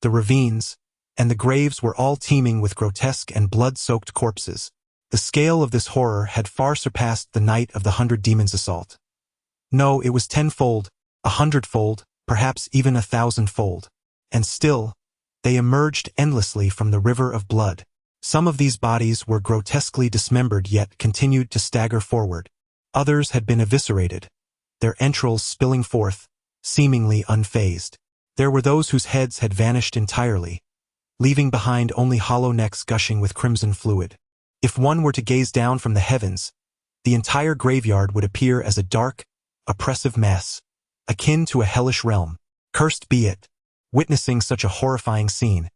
the ravines, and the graves were all teeming with grotesque and blood-soaked corpses. The scale of this horror had far surpassed the Night of the 100 Demons assault. No, it was tenfold, 100-fold, perhaps even 1,000-fold. And still, they emerged endlessly from the river of blood. Some of these bodies were grotesquely dismembered yet continued to stagger forward. Others had been eviscerated, their entrails spilling forth, seemingly unfazed. There were those whose heads had vanished entirely, leaving behind only hollow necks gushing with crimson fluid. If one were to gaze down from the heavens, the entire graveyard would appear as a dark, oppressive mess, akin to a hellish realm. Cursed be it, witnessing such a horrifying scene.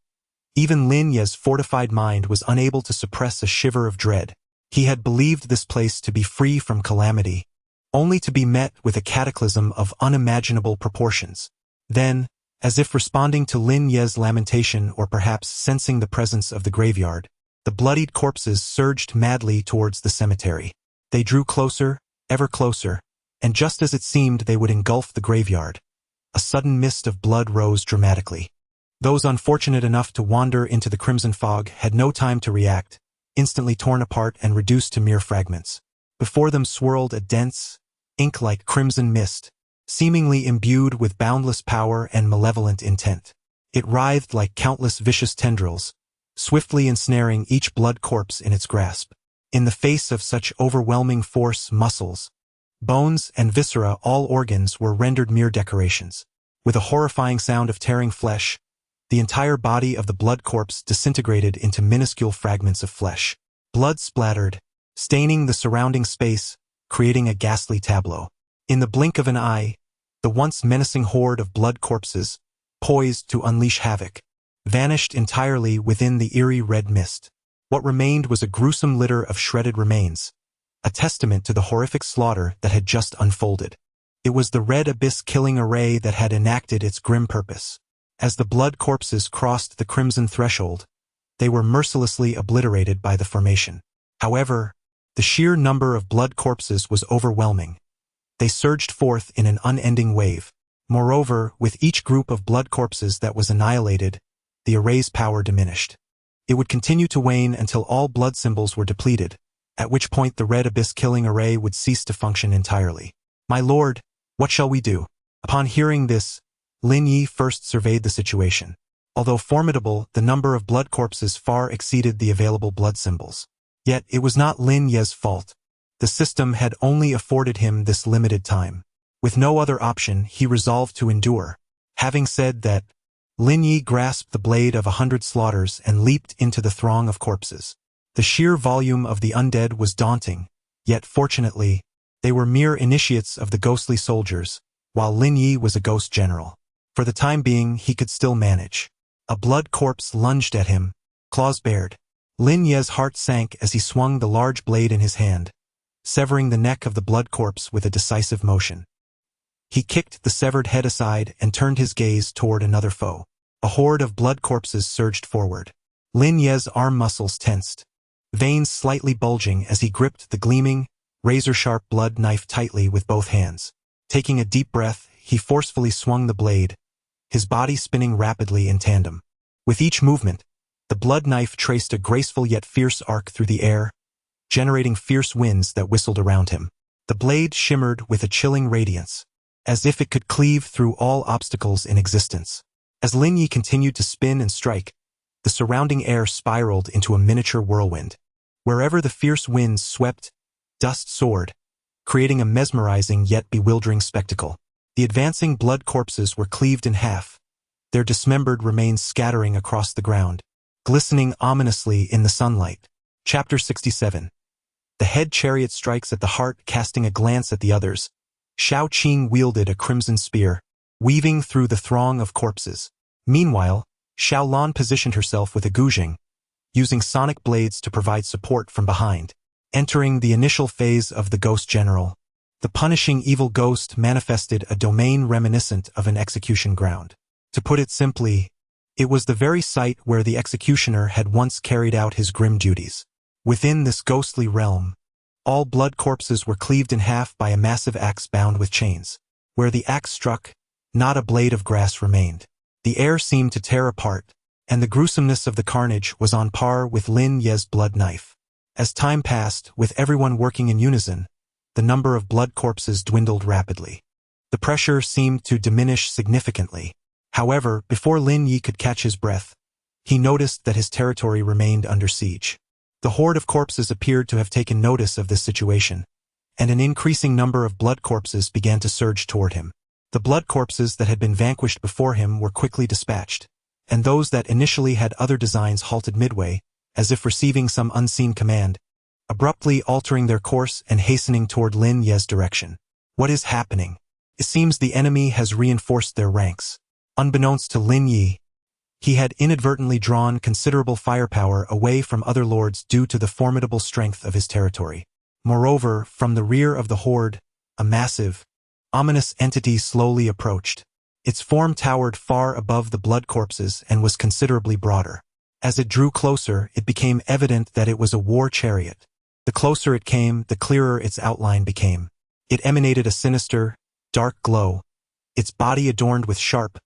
Even Lin Yu's fortified mind was unable to suppress a shiver of dread. He had believed this place to be free from calamity, only to be met with a cataclysm of unimaginable proportions. Then, as if responding to Lin Yu's lamentation or perhaps sensing the presence of the graveyard, the bloodied corpses surged madly towards the cemetery. They drew closer, ever closer, and just as it seemed they would engulf the graveyard, a sudden mist of blood rose dramatically. Those unfortunate enough to wander into the crimson fog had no time to react, instantly torn apart and reduced to mere fragments. Before them swirled a dense, ink-like crimson mist, seemingly imbued with boundless power and malevolent intent. It writhed like countless vicious tendrils, swiftly ensnaring each blood corpse in its grasp. In the face of such overwhelming force, muscles, bones, and viscera, all organs were rendered mere decorations. With a horrifying sound of tearing flesh, the entire body of the blood corpse disintegrated into minuscule fragments of flesh. Blood splattered, staining the surrounding space, creating a ghastly tableau. In the blink of an eye, the once menacing horde of blood corpses, poised to unleash havoc, vanished entirely within the eerie red mist. What remained was a gruesome litter of shredded remains, a testament to the horrific slaughter that had just unfolded. It was the red abyss killing array that had enacted its grim purpose. As the blood corpses crossed the crimson threshold, they were mercilessly obliterated by the formation. However, the sheer number of blood corpses was overwhelming. They surged forth in an unending wave. Moreover, with each group of blood corpses that was annihilated, the array's power diminished. It would continue to wane until all blood symbols were depleted, at which point the red abyss killing array would cease to function entirely. "My lord, what shall we do?" Upon hearing this, Lin Yu first surveyed the situation. Although formidable, the number of blood corpses far exceeded the available blood symbols. Yet it was not Lin Yu's fault. The system had only afforded him this limited time. With no other option, he resolved to endure. Having said that, Lin Yu grasped the blade of 100 slaughters and leaped into the throng of corpses. The sheer volume of the undead was daunting, yet fortunately, they were mere initiates of the ghostly soldiers, while Lin Yu was a ghost general. For the time being, he could still manage. A blood corpse lunged at him, claws bared. Lin Yu's heart sank as he swung the large blade in his hand, severing the neck of the blood corpse with a decisive motion. He kicked the severed head aside and turned his gaze toward another foe. A horde of blood corpses surged forward. Lin Yu's arm muscles tensed, veins slightly bulging as he gripped the gleaming, razor-sharp blood knife tightly with both hands. Taking a deep breath, he forcefully swung the blade, his body spinning rapidly in tandem. With each movement, the blood knife traced a graceful yet fierce arc through the air, generating fierce winds that whistled around him. The blade shimmered with a chilling radiance, as if it could cleave through all obstacles in existence. As Lin Yu continued to spin and strike, the surrounding air spiraled into a miniature whirlwind. Wherever the fierce winds swept, dust soared, creating a mesmerizing yet bewildering spectacle. The advancing blood corpses were cleaved in half, their dismembered remains scattering across the ground, glistening ominously in the sunlight. Chapter 67. The head chariot strikes at the heart, casting a glance at the others. Shao Qing wielded a crimson spear, weaving through the throng of corpses. Meanwhile, Xiaolan positioned herself with a guzheng, using sonic blades to provide support from behind. Entering the initial phase of the Ghost General, the punishing evil ghost manifested a domain reminiscent of an execution ground. To put it simply, it was the very site where the executioner had once carried out his grim duties. Within this ghostly realm, All blood corpses were cleaved in half by a massive axe bound with chains. Where the axe struck, not a blade of grass remained. The air seemed to tear apart, and the gruesomeness of the carnage was on par with Lin Yu's blood knife. As time passed, with everyone working in unison, the number of blood corpses dwindled rapidly. The pressure seemed to diminish significantly. However, before Lin Yu could catch his breath, he noticed that his territory remained under siege. The horde of corpses appeared to have taken notice of this situation, and an increasing number of blood corpses began to surge toward him. The blood corpses that had been vanquished before him were quickly dispatched, and those that initially had other designs halted midway, as if receiving some unseen command, abruptly altering their course and hastening toward Lin Yu's direction. What is happening? It seems the enemy has reinforced their ranks. Unbeknownst to Lin Yu, he had inadvertently drawn considerable firepower away from other lords due to the formidable strength of his territory. Moreover, from the rear of the horde, a massive, ominous entity slowly approached. Its form towered far above the blood corpses and was considerably broader. As it drew closer, it became evident that it was a war chariot. The closer it came, the clearer its outline became. It emanated a sinister, dark glow, its body adorned with sharp,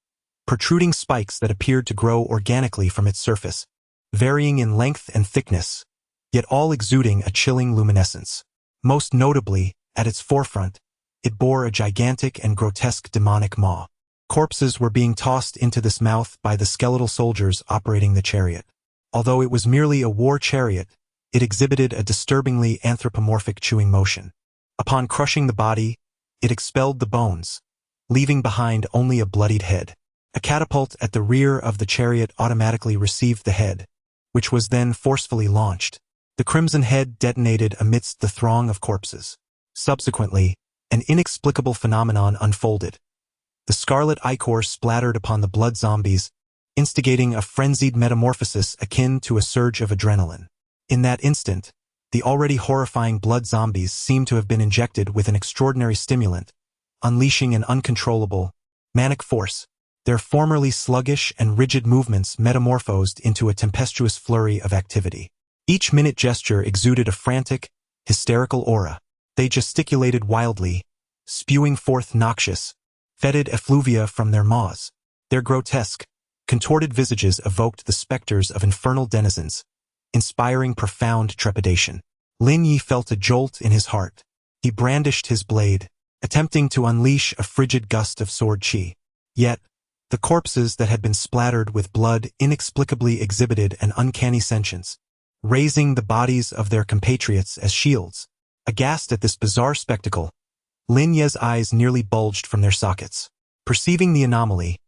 protruding spikes that appeared to grow organically from its surface, varying in length and thickness, yet all exuding a chilling luminescence. Most notably, at its forefront, it bore a gigantic and grotesque demonic maw. Corpses were being tossed into this mouth by the skeletal soldiers operating the chariot. Although it was merely a war chariot, it exhibited a disturbingly anthropomorphic chewing motion. Upon crushing the body, it expelled the bones, leaving behind only a bloodied head. A catapult at the rear of the chariot automatically received the head, which was then forcefully launched. The crimson head detonated amidst the throng of corpses. Subsequently, an inexplicable phenomenon unfolded. The scarlet ichor splattered upon the blood zombies, instigating a frenzied metamorphosis akin to a surge of adrenaline. In that instant, the already horrifying blood zombies seemed to have been injected with an extraordinary stimulant, unleashing an uncontrollable, manic force. Their formerly sluggish and rigid movements metamorphosed into a tempestuous flurry of activity. Each minute gesture exuded a frantic, hysterical aura. They gesticulated wildly, spewing forth noxious, fetid effluvia from their maws. Their grotesque, contorted visages evoked the specters of infernal denizens, inspiring profound trepidation. Lin Yu felt a jolt in his heart. He brandished his blade, attempting to unleash a frigid gust of sword chi. Yet, the corpses that had been splattered with blood inexplicably exhibited an uncanny sentience, raising the bodies of their compatriots as shields. Aghast at this bizarre spectacle, Lin Yu's eyes nearly bulged from their sockets. Perceiving the anomaly,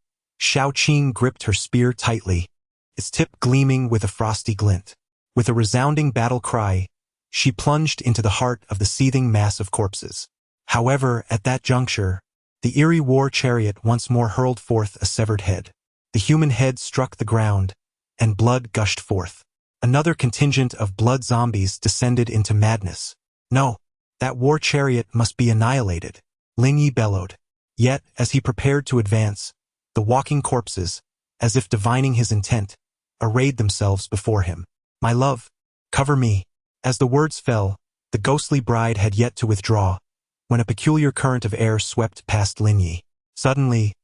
Xiao Qing gripped her spear tightly, its tip gleaming with a frosty glint. With a resounding battle cry, she plunged into the heart of the seething mass of corpses. However, at that juncture, the eerie war chariot once more hurled forth a severed head. The human head struck the ground, and blood gushed forth. Another contingent of blood zombies descended into madness. No, that war chariot must be annihilated, Lin Yu bellowed. Yet, as he prepared to advance, the walking corpses, as if divining his intent, arrayed themselves before him. My love, cover me. As the words fell, the ghostly bride had yet to withdraw, when a peculiar current of air swept past Lin Yu. Suddenly,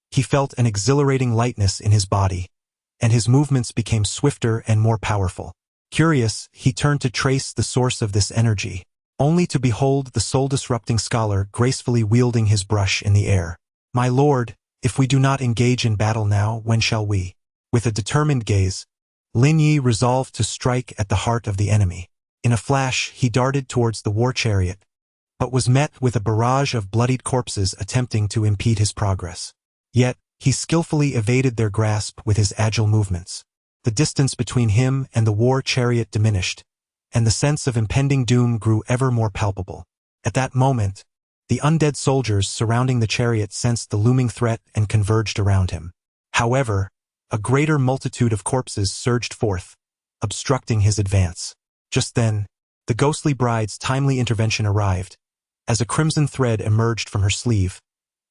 he felt an exhilarating lightness in his body, and his movements became swifter and more powerful. Curious, he turned to trace the source of this energy, only to behold the soul-disrupting scholar gracefully wielding his brush in the air. My lord, if we do not engage in battle now, when shall we? With a determined gaze, Lin Yu resolved to strike at the heart of the enemy. In a flash, he darted towards the war chariot, but was met with a barrage of bloodied corpses attempting to impede his progress. Yet, he skillfully evaded their grasp with his agile movements. The distance between him and the war chariot diminished, and the sense of impending doom grew ever more palpable. At that moment, the undead soldiers surrounding the chariot sensed the looming threat and converged around him. However, a greater multitude of corpses surged forth, obstructing his advance. Just then, the ghostly bride's timely intervention arrived, as a crimson thread emerged from her sleeve,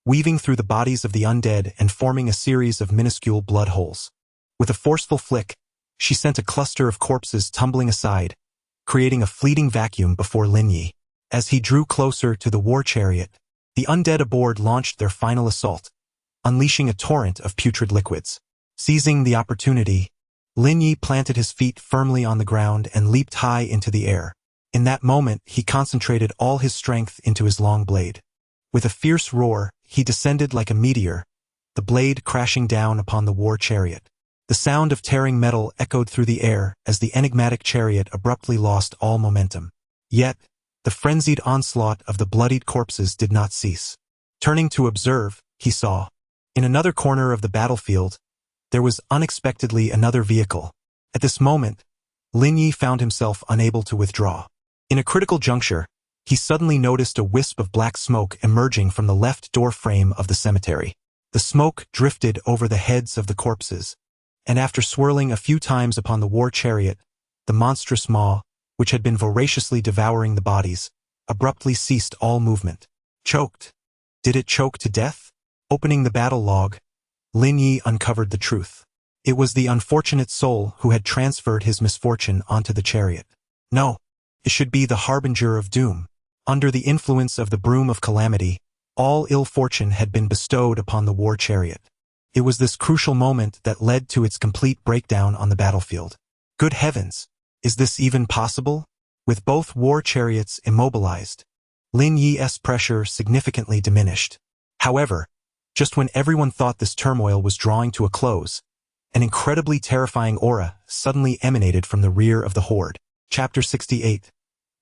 weaving through the bodies of the undead and forming a series of minuscule blood holes. With a forceful flick, she sent a cluster of corpses tumbling aside, creating a fleeting vacuum before Lin Yu. As he drew closer to the war chariot, the undead aboard launched their final assault, unleashing a torrent of putrid liquids. Seizing the opportunity, Lin Yu planted his feet firmly on the ground and leaped high into the air. In that moment, he concentrated all his strength into his long blade. With a fierce roar, he descended like a meteor, the blade crashing down upon the war chariot. The sound of tearing metal echoed through the air as the enigmatic chariot abruptly lost all momentum. Yet, the frenzied onslaught of the bloodied corpses did not cease. Turning to observe, he saw, in another corner of the battlefield, there was unexpectedly another vehicle. At this moment, Lin Yu found himself unable to withdraw. In a critical juncture, he suddenly noticed a wisp of black smoke emerging from the left door frame of the cemetery. The smoke drifted over the heads of the corpses, and after swirling a few times upon the war chariot, the monstrous maw, which had been voraciously devouring the bodies, abruptly ceased all movement. Choked. Did it choke to death? Opening the battle log, Lin Yu uncovered the truth. It was the unfortunate soul who had transferred his misfortune onto the chariot. No, it should be the harbinger of doom. Under the influence of the broom of calamity, all ill fortune had been bestowed upon the war chariot. It was this crucial moment that led to its complete breakdown on the battlefield. Good heavens! Is this even possible? With both war chariots immobilized, Lin Yu's pressure significantly diminished. However, just when everyone thought this turmoil was drawing to a close, an incredibly terrifying aura suddenly emanated from the rear of the horde. Chapter 68.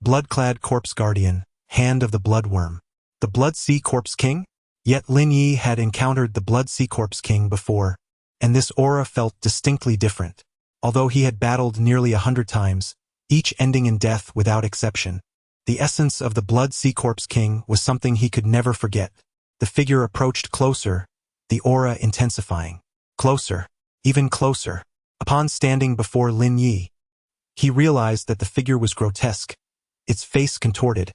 Blood-clad corpse guardian, hand of the bloodworm. The Blood Sea Corpse King? Yet Lin Yu had encountered the Blood Sea Corpse King before, and this aura felt distinctly different. Although he had battled nearly 100 times, each ending in death without exception, the essence of the Blood Sea Corpse King was something he could never forget. The figure approached closer, the aura intensifying. Closer, even closer. Upon standing before Lin Yu, he realized that the figure was grotesque, its face contorted,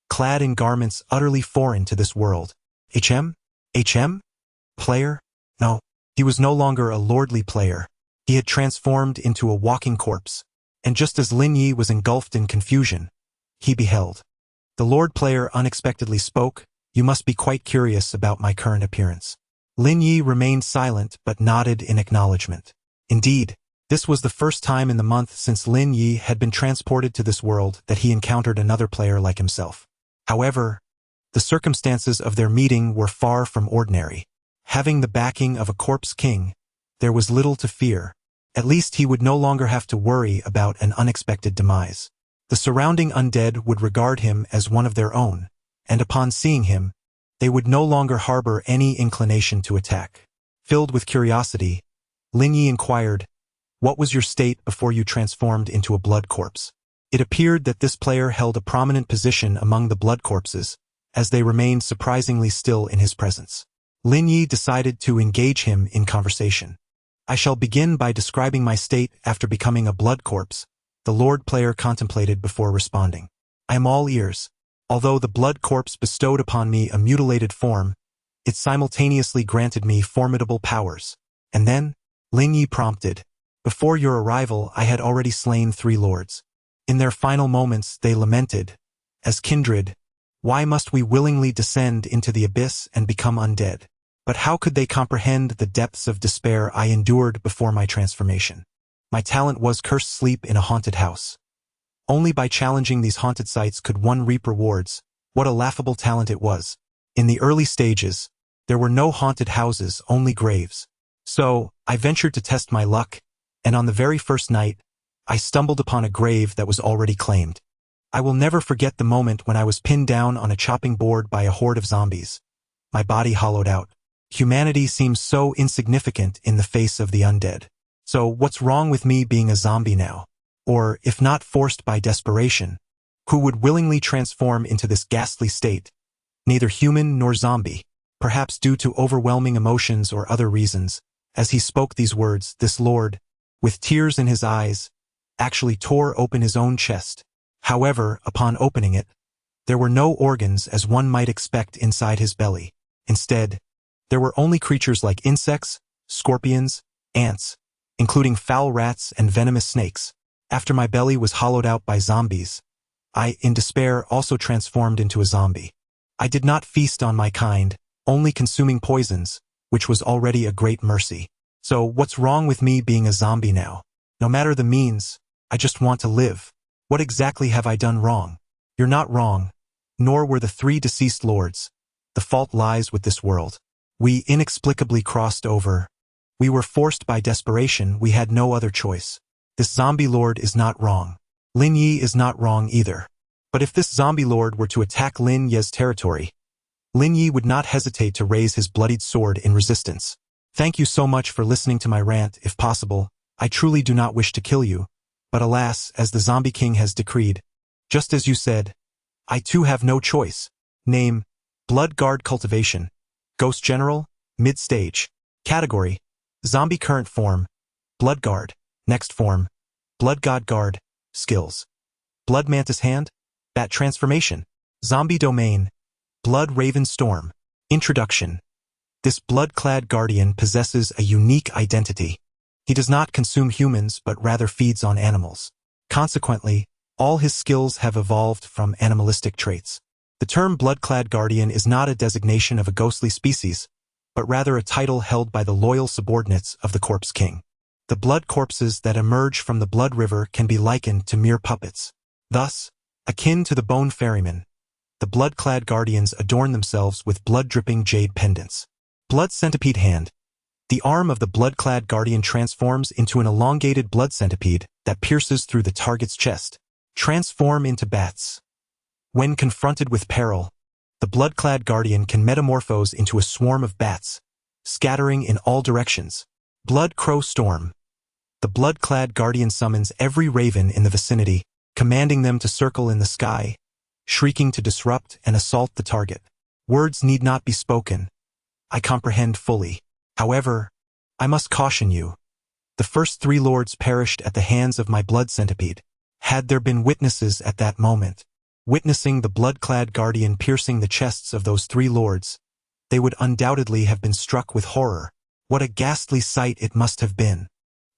clad in garments utterly foreign to this world. HM? Player? No, he was no longer a lordly player. He had transformed into a walking corpse, and just as Lin Yu was engulfed in confusion, he beheld. The Lord Player unexpectedly spoke, "You must be quite curious about my current appearance." Lin Yu remained silent but nodded in acknowledgement. Indeed, this was the first time in the month since Lin Yu had been transported to this world that he encountered another player like himself. However, the circumstances of their meeting were far from ordinary. Having the backing of a corpse king, there was little to fear. At least he would no longer have to worry about an unexpected demise. The surrounding undead would regard him as one of their own, and upon seeing him, they would no longer harbor any inclination to attack. Filled with curiosity, Lin Yu inquired, "What was your state before you transformed into a blood corpse?" It appeared that this player held a prominent position among the blood corpses, as they remained surprisingly still in his presence. Lin Yu decided to engage him in conversation. "I shall begin by describing my state after becoming a blood corpse," the Lord Player contemplated before responding. "I am all ears. Although the blood corpse bestowed upon me a mutilated form, it simultaneously granted me formidable powers." And then, Lin Yu prompted, "Before your arrival, I had already slain 3 lords. In their final moments, they lamented, as kindred, 'Why must we willingly descend into the abyss and become undead?' But how could they comprehend the depths of despair I endured before my transformation? My talent was cursed sleep in a haunted house. Only by challenging these haunted sites could one reap rewards. What a laughable talent it was. In the early stages, there were no haunted houses, only graves. So, I ventured to test my luck, and on the very first night, I stumbled upon a grave that was already claimed. I will never forget the moment when I was pinned down on a chopping board by a horde of zombies. My body hollowed out. Humanity seems so insignificant in the face of the undead. So what's wrong with me being a zombie now? Or, if not forced by desperation, who would willingly transform into this ghastly state? Neither human nor zombie, perhaps due to overwhelming emotions or other reasons. As he spoke these words, this lord, with tears in his eyes, actually tore open his own chest. However, upon opening it, there were no organs as one might expect inside his belly. Instead, there were only creatures like insects, scorpions, ants, including foul rats and venomous snakes. After my belly was hollowed out by zombies, I, in despair, also transformed into a zombie. I did not feast on my kind, only consuming poisons, which was already a great mercy. So what's wrong with me being a zombie now? No matter the means, I just want to live. What exactly have I done wrong? You're not wrong, nor were the 3 deceased lords. The fault lies with this world. We inexplicably crossed over. We were forced by desperation, we had no other choice. This zombie lord is not wrong. Lin Yu is not wrong either. But if this zombie lord were to attack Lin Yu's territory, Lin Yu would not hesitate to raise his bloodied sword in resistance. Thank you so much for listening to my rant. If possible, I truly do not wish to kill you, but alas, as the zombie king has decreed, just as you said, I too have no choice. Name, Blood Guard Cultivation. Ghost General, Mid-Stage. Category, Zombie Current Form, Blood Guard. Next Form, Blood God Guard. Skills, Blood Mantis Hand, Bat Transformation. Zombie Domain, Blood Raven Storm. Introduction. This blood-clad guardian possesses a unique identity. He does not consume humans but rather feeds on animals. Consequently, all his skills have evolved from animalistic traits. The term blood-clad guardian is not a designation of a ghostly species, but rather a title held by the loyal subordinates of the Corpse King. The blood corpses that emerge from the blood river can be likened to mere puppets. Thus, akin to the bone ferryman, the blood-clad guardians adorn themselves with blood-dripping jade pendants. Blood Centipede Hand. The arm of the blood-clad guardian transforms into an elongated blood centipede that pierces through the target's chest. Transform into bats. When confronted with peril, the blood-clad guardian can metamorphose into a swarm of bats, scattering in all directions. Blood Crow Storm. The blood-clad guardian summons every raven in the vicinity, commanding them to circle in the sky, shrieking to disrupt and assault the target. Words need not be spoken. I comprehend fully. However, I must caution you. The first 3 lords perished at the hands of my blood centipede. Had there been witnesses at that moment, witnessing the blood-clad guardian piercing the chests of those 3 lords, they would undoubtedly have been struck with horror. What a ghastly sight it must have been.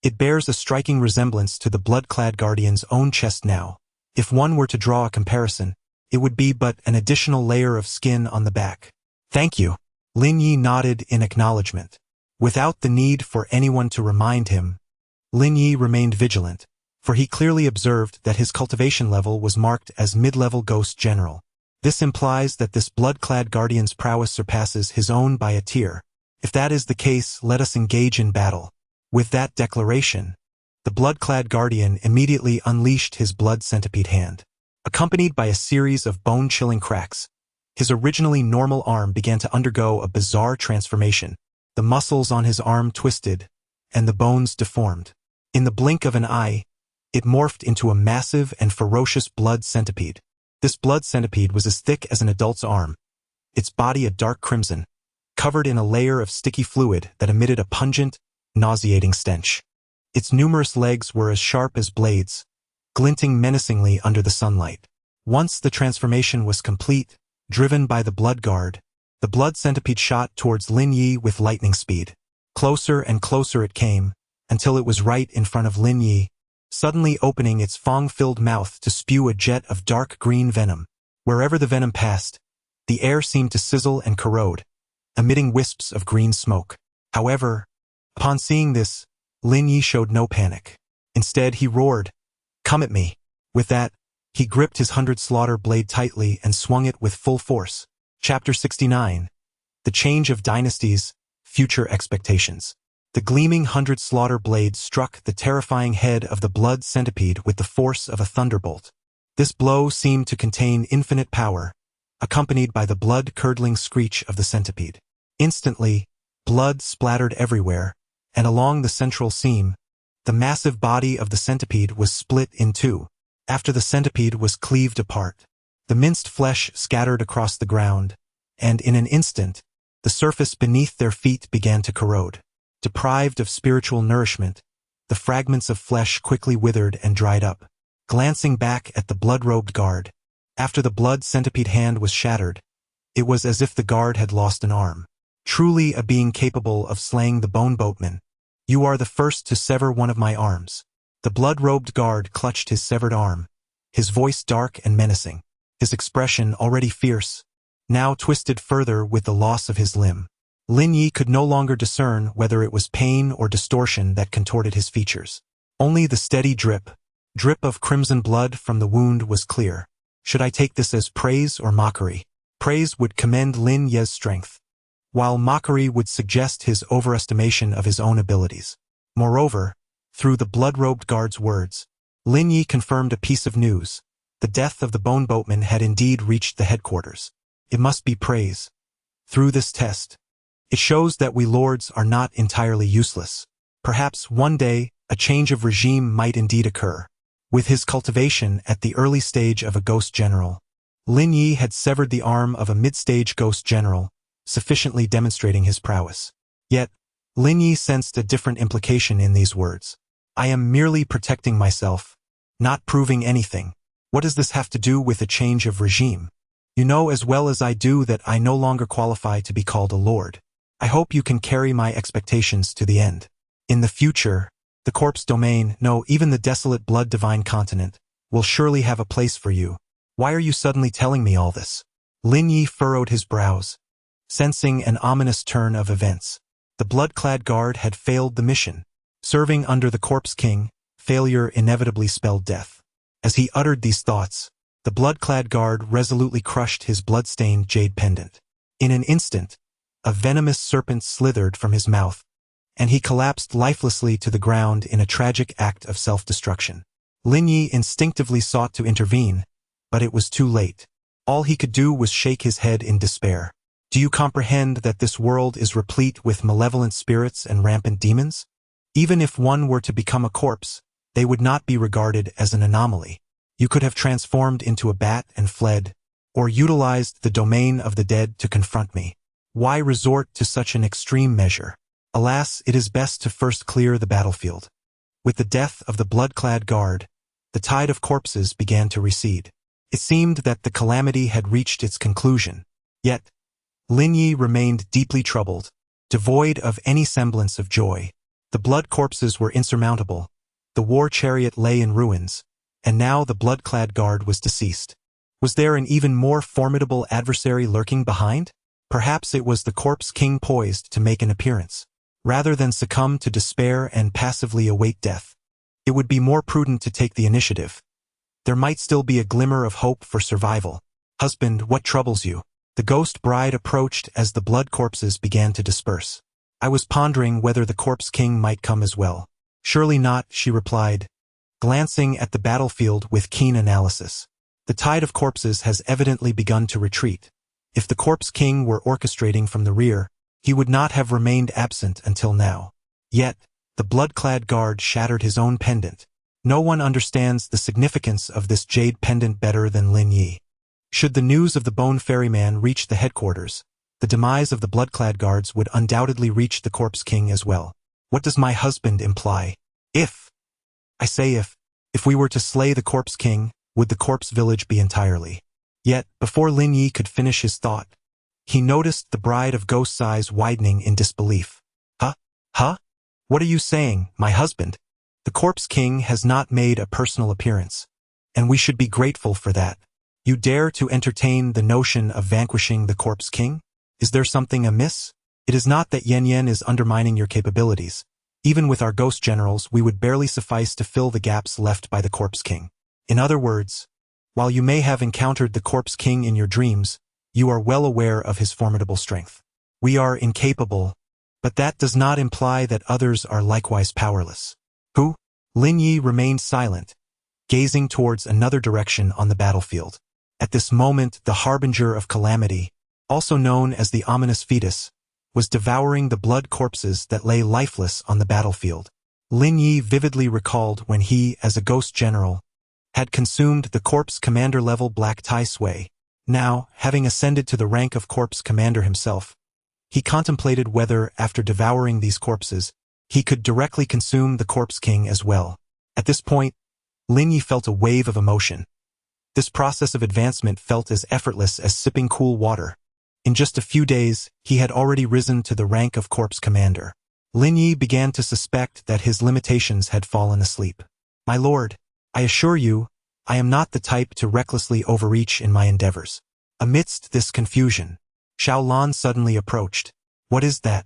It bears a striking resemblance to the blood-clad guardian's own chest now. If one were to draw a comparison, it would be but an additional layer of skin on the back. Thank you. Lin Yu nodded in acknowledgement. Without the need for anyone to remind him, Lin Yu remained vigilant, for he clearly observed that his cultivation level was marked as mid-level Ghost General. This implies that this blood-clad guardian's prowess surpasses his own by a tier. If that is the case, let us engage in battle. With that declaration, the blood-clad guardian immediately unleashed his blood centipede hand. Accompanied by a series of bone-chilling cracks, his originally normal arm began to undergo a bizarre transformation. The muscles on his arm twisted, and the bones deformed. In the blink of an eye, it morphed into a massive and ferocious blood centipede. This blood centipede was as thick as an adult's arm, its body a dark crimson, covered in a layer of sticky fluid that emitted a pungent, nauseating stench. Its numerous legs were as sharp as blades, glinting menacingly under the sunlight. Once the transformation was complete, driven by the blood guard, the blood centipede shot towards Lin Yu with lightning speed. Closer and closer it came, until it was right in front of Lin Yu, suddenly opening its fang-filled mouth to spew a jet of dark green venom. Wherever the venom passed, the air seemed to sizzle and corrode, emitting wisps of green smoke. However, upon seeing this, Lin Yu showed no panic. Instead, he roared, "Come at me." With that, he gripped his 100 slaughter blade tightly and swung it with full force. Chapter 69. The Change of Dynasties, Future Expectations. The gleaming 100 slaughter blade struck the terrifying head of the blood centipede with the force of a thunderbolt. This blow seemed to contain infinite power, accompanied by the blood-curdling screech of the centipede. Instantly, blood splattered everywhere, and along the central seam, the massive body of the centipede was split in two. After the centipede was cleaved apart, the minced flesh scattered across the ground, and in an instant, the surface beneath their feet began to corrode. Deprived of spiritual nourishment, the fragments of flesh quickly withered and dried up. Glancing back at the blood-robed guard, after the blood centipede hand was shattered, it was as if the guard had lost an arm. Truly a being capable of slaying the bone boatman. You are the first to sever one of my arms. The blood-robed guard clutched his severed arm, his voice dark and menacing, his expression already fierce, now twisted further with the loss of his limb. Lin Yu could no longer discern whether it was pain or distortion that contorted his features. Only the steady drip of crimson blood from the wound was clear. Should I take this as praise or mockery? Praise would commend Lin Yu's strength, while mockery would suggest his overestimation of his own abilities. Moreover, through the blood-robed guard's words, Lin Yu confirmed a piece of news. The death of the bone boatman had indeed reached the headquarters. It must be praise. Through this test, it shows that we lords are not entirely useless. Perhaps one day, a change of regime might indeed occur. With his cultivation at the early stage of a ghost general, Lin Yu had severed the arm of a mid-stage ghost general, sufficiently demonstrating his prowess. Yet, Lin Yu sensed a different implication in these words. I am merely protecting myself, not proving anything. What does this have to do with a change of regime? You know as well as I do that I no longer qualify to be called a lord. I hope you can carry my expectations to the end. In the future, the corpse domain, no, even the desolate blood divine continent, will surely have a place for you. Why are you suddenly telling me all this? Lin Yu furrowed his brows, sensing an ominous turn of events. The blood-clad guard had failed the mission. Serving under the corpse king, failure inevitably spelled death. As he uttered these thoughts, the blood-clad guard resolutely crushed his blood-stained jade pendant. In an instant, a venomous serpent slithered from his mouth, and he collapsed lifelessly to the ground in a tragic act of self-destruction. Lin Yu instinctively sought to intervene, but it was too late. All he could do was shake his head in despair. Do you comprehend that this world is replete with malevolent spirits and rampant demons? Even if one were to become a corpse, they would not be regarded as an anomaly. You could have transformed into a bat and fled, or utilized the domain of the dead to confront me. Why resort to such an extreme measure? Alas, it is best to first clear the battlefield. With the death of the blood-clad guard, the tide of corpses began to recede. It seemed that the calamity had reached its conclusion. Yet, Lin Yu remained deeply troubled, devoid of any semblance of joy. The blood corpses were insurmountable, the war chariot lay in ruins, and now the blood-clad guard was deceased. Was there an even more formidable adversary lurking behind? Perhaps it was the corpse king poised to make an appearance. Rather than succumb to despair and passively await death, it would be more prudent to take the initiative. There might still be a glimmer of hope for survival. Husband, what troubles you? The ghost bride approached as the blood corpses began to disperse. I was pondering whether the corpse king might come as well. Surely not, she replied, glancing at the battlefield with keen analysis. The tide of corpses has evidently begun to retreat. If the corpse king were orchestrating from the rear, he would not have remained absent until now. Yet, the blood-clad guard shattered his own pendant. No one understands the significance of this jade pendant better than Lin Yu. Should the news of the Bone Ferryman reach the headquarters, the demise of the blood-clad guards would undoubtedly reach the corpse king as well. What does my husband imply? If we were to slay the corpse king, would the corpse village be entirely? Yet, before Lin Yu could finish his thought, he noticed the bride of ghost's eyes widening in disbelief. Huh? What are you saying, my husband? The corpse king has not made a personal appearance, and we should be grateful for that. You dare to entertain the notion of vanquishing the corpse king? Is there something amiss? It is not that Yen is undermining your capabilities. Even with our ghost generals, we would barely suffice to fill the gaps left by the corpse king. In other words, while you may have encountered the corpse king in your dreams, you are well aware of his formidable strength. We are incapable, but that does not imply that others are likewise powerless. Who? Lin Yu remained silent, gazing towards another direction on the battlefield. At this moment, the harbinger of calamity, also known as the ominous fetus, was devouring the blood corpses that lay lifeless on the battlefield. Lin Yu vividly recalled when he, as a ghost general, had consumed the corpse commander-level black Tai Sui. Now, having ascended to the rank of corpse commander himself, he contemplated whether, after devouring these corpses, he could directly consume the corpse king as well. At this point, Lin Yu felt a wave of emotion. This process of advancement felt as effortless as sipping cool water. In just a few days, he had already risen to the rank of corpse commander. Lin Yu began to suspect that his limitations had fallen asleep. My lord, I assure you, I am not the type to recklessly overreach in my endeavors. Amidst this confusion, Xiao Lan suddenly approached. What is that?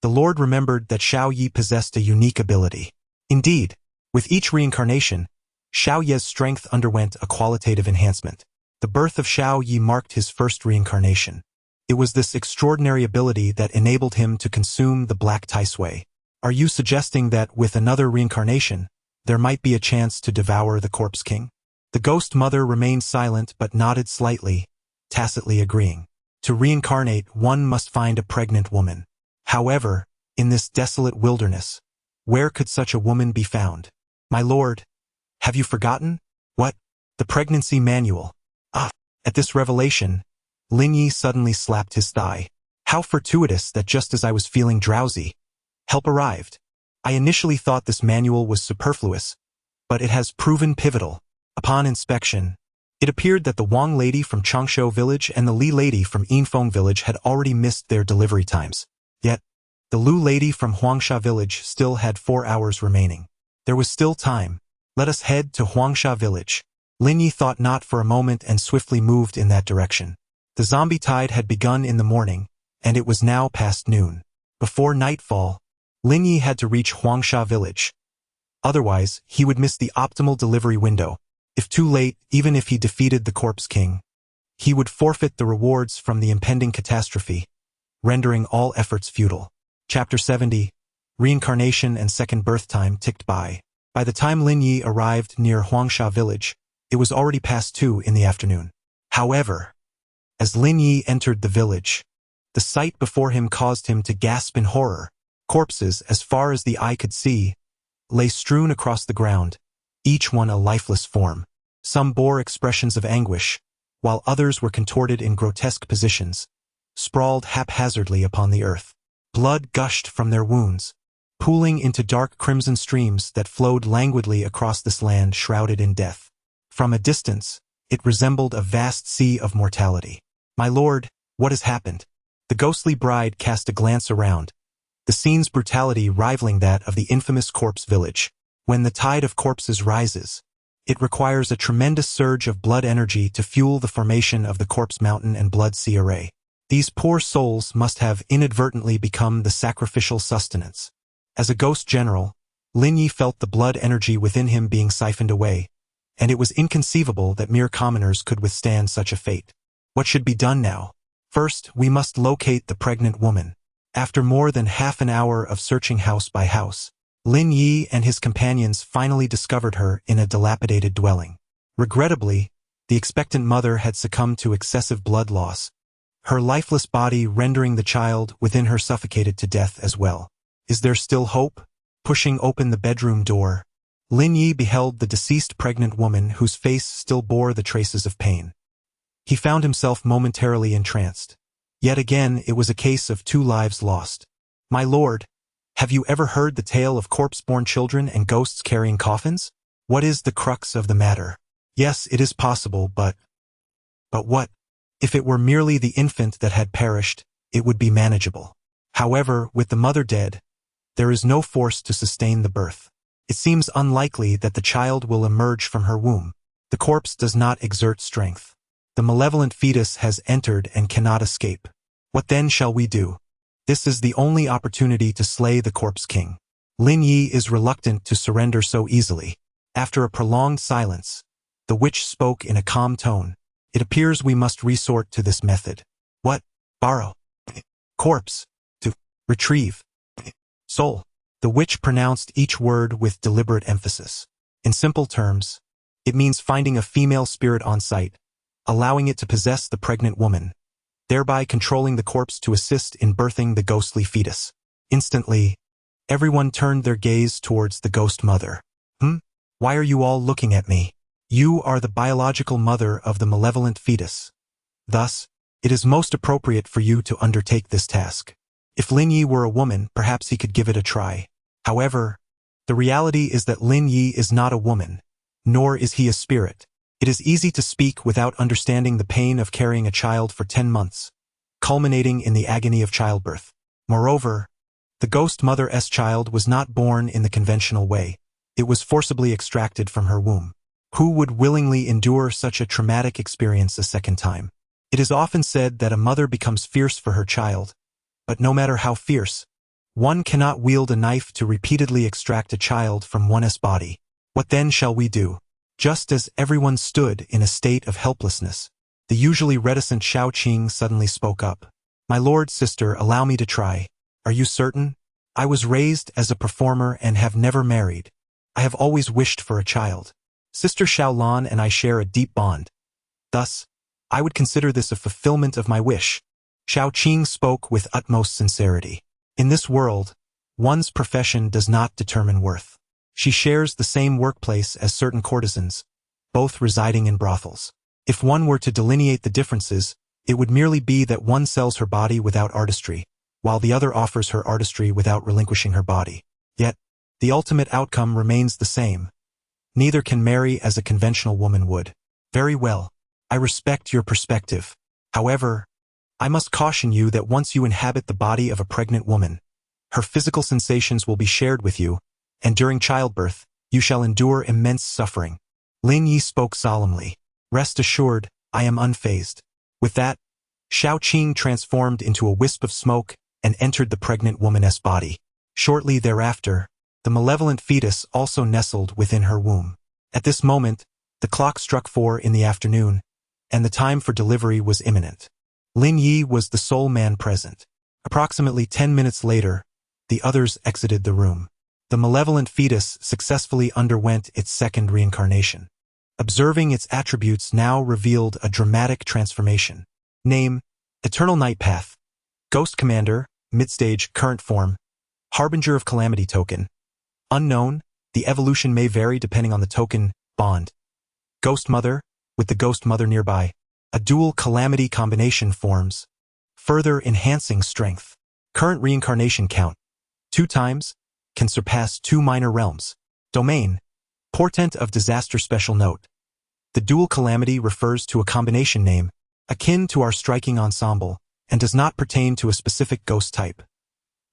The lord remembered that Xiao Yi possessed a unique ability. Indeed, with each reincarnation, Xiao Ye's strength underwent a qualitative enhancement. The birth of Xiao Yi marked his first reincarnation. It was this extraordinary ability that enabled him to consume the Black Tai Sui. Are you suggesting that with another reincarnation, there might be a chance to devour the Corpse King? The ghost mother remained silent but nodded slightly, tacitly agreeing. To reincarnate, one must find a pregnant woman. However, in this desolate wilderness, where could such a woman be found? My lord, have you forgotten? What? The pregnancy manual. Ah! At this revelation, Lin Yu suddenly slapped his thigh. How fortuitous that just as I was feeling drowsy, help arrived. I initially thought this manual was superfluous, but it has proven pivotal. Upon inspection, it appeared that the Wang lady from Changshu village and the Li lady from Yinfeng village had already missed their delivery times. Yet, the Lu lady from Huangsha village still had 4 hours remaining. There was still time. Let us head to Huangsha village. Lin Yu thought not for a moment and swiftly moved in that direction. The zombie tide had begun in the morning, and it was now past noon. Before nightfall, Lin Yu had to reach Huangsha village. Otherwise, he would miss the optimal delivery window. If too late, even if he defeated the Corpse King, he would forfeit the rewards from the impending catastrophe, rendering all efforts futile. Chapter 70, Reincarnation and Second Birth Time ticked by. By the time Lin Yu arrived near Huangsha village, it was already past 2 in the afternoon. However, as Lin Yu entered the village, the sight before him caused him to gasp in horror. Corpses, as far as the eye could see, lay strewn across the ground, each one a lifeless form. Some bore expressions of anguish, while others were contorted in grotesque positions, sprawled haphazardly upon the earth. Blood gushed from their wounds, pooling into dark crimson streams that flowed languidly across this land shrouded in death. From a distance, it resembled a vast sea of mortality. My lord, what has happened? The ghostly bride cast a glance around, the scene's brutality rivaling that of the infamous corpse village. When the tide of corpses rises, it requires a tremendous surge of blood energy to fuel the formation of the corpse mountain and blood sea array. These poor souls must have inadvertently become the sacrificial sustenance. As a ghost general, Lin Yu felt the blood energy within him being siphoned away, and it was inconceivable that mere commoners could withstand such a fate. What should be done now? First, we must locate the pregnant woman. After more than half an hour of searching house by house, Lin Yu and his companions finally discovered her in a dilapidated dwelling. Regrettably, the expectant mother had succumbed to excessive blood loss, her lifeless body rendering the child within her suffocated to death as well. Is there still hope? Pushing open the bedroom door, Lin Yu beheld the deceased pregnant woman whose face still bore the traces of pain. He found himself momentarily entranced. Yet again, it was a case of 2 lives lost. My lord, have you ever heard the tale of corpse-born children and ghosts carrying coffins? What is the crux of the matter? Yes, it is possible, but what? If it were merely the infant that had perished, it would be manageable. However, with the mother dead, there is no force to sustain the birth. It seems unlikely that the child will emerge from her womb. The corpse does not exert strength. The malevolent fetus has entered and cannot escape. What then shall we do? This is the only opportunity to slay the Corpse King. Lin Yu is reluctant to surrender so easily. After a prolonged silence, the witch spoke in a calm tone. It appears we must resort to this method. What? Borrow. Corpse. To retrieve. Soul. The witch pronounced each word with deliberate emphasis. In simple terms, it means finding a female spirit on site, allowing it to possess the pregnant woman, thereby controlling the corpse to assist in birthing the ghostly fetus. Instantly, everyone turned their gaze towards the ghost mother. Why are you all looking at me? You are the biological mother of the malevolent fetus. Thus, it is most appropriate for you to undertake this task. If Lin Yu were a woman, perhaps he could give it a try. However, the reality is that Lin Yu is not a woman, nor is he a spirit. It is easy to speak without understanding the pain of carrying a child for 10 months, culminating in the agony of childbirth. Moreover, the ghost mother's child was not born in the conventional way. It was forcibly extracted from her womb. Who would willingly endure such a traumatic experience a second time? It is often said that a mother becomes fierce for her child, but no matter how fierce, one cannot wield a knife to repeatedly extract a child from one's body. What then shall we do? Just as everyone stood in a state of helplessness, the usually reticent Shao Qing suddenly spoke up. My lord, sister, allow me to try. Are you certain? I was raised as a performer and have never married. I have always wished for a child. Sister Xiaolan and I share a deep bond. Thus, I would consider this a fulfillment of my wish. Shao Qing spoke with utmost sincerity. In this world, one's profession does not determine worth. She shares the same workplace as certain courtesans, both residing in brothels. If one were to delineate the differences, it would merely be that one sells her body without artistry, while the other offers her artistry without relinquishing her body. Yet, the ultimate outcome remains the same. Neither can marry as a conventional woman would. Very well. I respect your perspective. However, I must caution you that once you inhabit the body of a pregnant woman, her physical sensations will be shared with you, and during childbirth, you shall endure immense suffering. Lin Yu spoke solemnly. Rest assured, I am unfazed. With that, Shao Qing transformed into a wisp of smoke and entered the pregnant woman's body. Shortly thereafter, the malevolent fetus also nestled within her womb. At this moment, the clock struck 4 in the afternoon, and the time for delivery was imminent. Lin Yu was the sole man present. Approximately 10 minutes later, the others exited the room. The malevolent fetus successfully underwent its second reincarnation. Observing its attributes now revealed a dramatic transformation. Name: Eternal Night Path. Ghost Commander, Midstage, Current Form. Harbinger of Calamity Token. Unknown, the evolution may vary depending on the token. Bond. Ghost Mother, with the Ghost Mother nearby. A dual calamity combination forms, further enhancing strength. Current reincarnation count: 2 times, can surpass 2 minor realms. Domain: Portent of Disaster. Special note: the dual calamity refers to a combination name, akin to our striking ensemble, and does not pertain to a specific ghost type.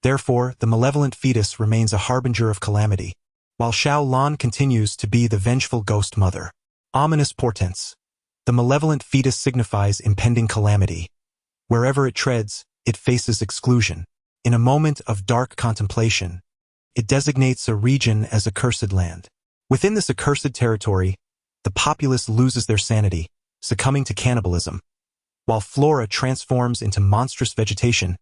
Therefore, the malevolent fetus remains a harbinger of calamity, while Shao Lan continues to be the vengeful ghost mother. Ominous portents. The malevolent fetus signifies impending calamity. Wherever it treads, it faces exclusion. In a moment of dark contemplation, it designates a region as accursed land. Within this accursed territory, the populace loses their sanity, succumbing to cannibalism, while flora transforms into monstrous vegetation,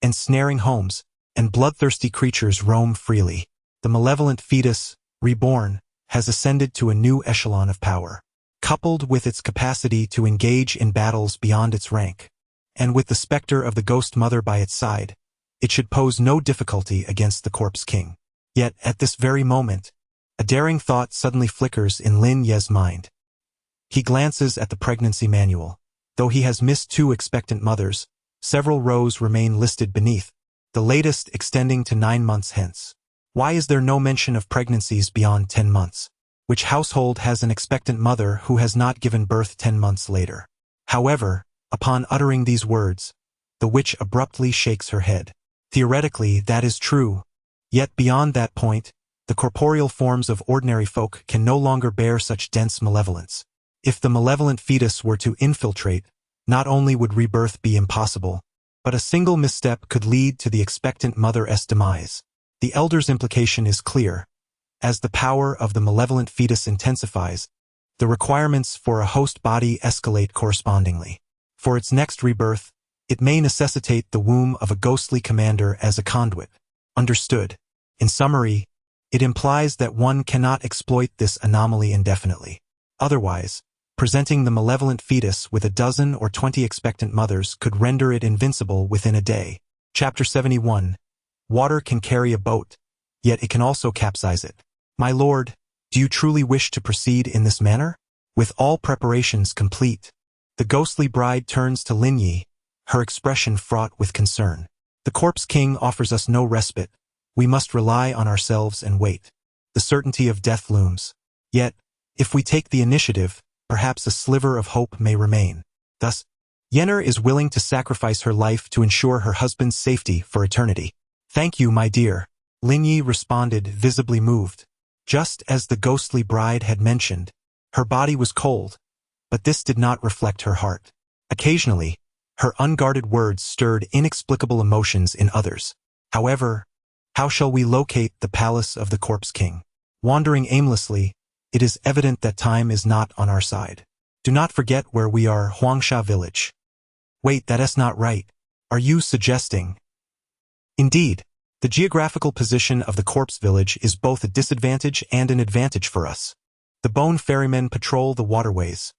ensnaring homes, and bloodthirsty creatures roam freely. The malevolent fetus, reborn, has ascended to a new echelon of power, coupled with its capacity to engage in battles beyond its rank. And with the specter of the ghost mother by its side, it should pose no difficulty against the corpse king. Yet, at this very moment, a daring thought suddenly flickers in Lin Yu's mind. He glances at the pregnancy manual. Though he has missed 2 expectant mothers, several rows remain listed beneath, the latest extending to 9 months hence. Why is there no mention of pregnancies beyond 10 months? Which household has an expectant mother who has not given birth 10 months later? However, upon uttering these words, the witch abruptly shakes her head. Theoretically, that is true. Yet beyond that point, the corporeal forms of ordinary folk can no longer bear such dense malevolence. If the malevolent fetus were to infiltrate, not only would rebirth be impossible, but a single misstep could lead to the expectant mother's demise. The elder's implication is clear. As the power of the malevolent fetus intensifies, the requirements for a host body escalate correspondingly. For its next rebirth, it may necessitate the womb of a ghostly commander as a conduit. Understood. In summary, it implies that one cannot exploit this anomaly indefinitely. Otherwise, presenting the malevolent fetus with 12 or 20 expectant mothers could render it invincible within a day. Chapter 71. Water can carry a boat, yet it can also capsize it. My lord, do you truly wish to proceed in this manner? With all preparations complete, the ghostly bride turns to Lin Yu, her expression fraught with concern. The corpse king offers us no respite. We must rely on ourselves and wait. The certainty of death looms. Yet, if we take the initiative, perhaps a sliver of hope may remain. Thus, Yenner is willing to sacrifice her life to ensure her husband's safety for eternity. Thank you, my dear. Lin Yu responded, visibly moved. Just as the ghostly bride had mentioned, her body was cold, but this did not reflect her heart. Occasionally, her unguarded words stirred inexplicable emotions in others. However, how shall we locate the palace of the Corpse King? Wandering aimlessly, it is evident that time is not on our side. Do not forget where we are, Huangsha village. Wait, that is not right. Are you suggesting? Indeed, the geographical position of the corpse village is both a disadvantage and an advantage for us. The bone ferrymen patrol the waterways.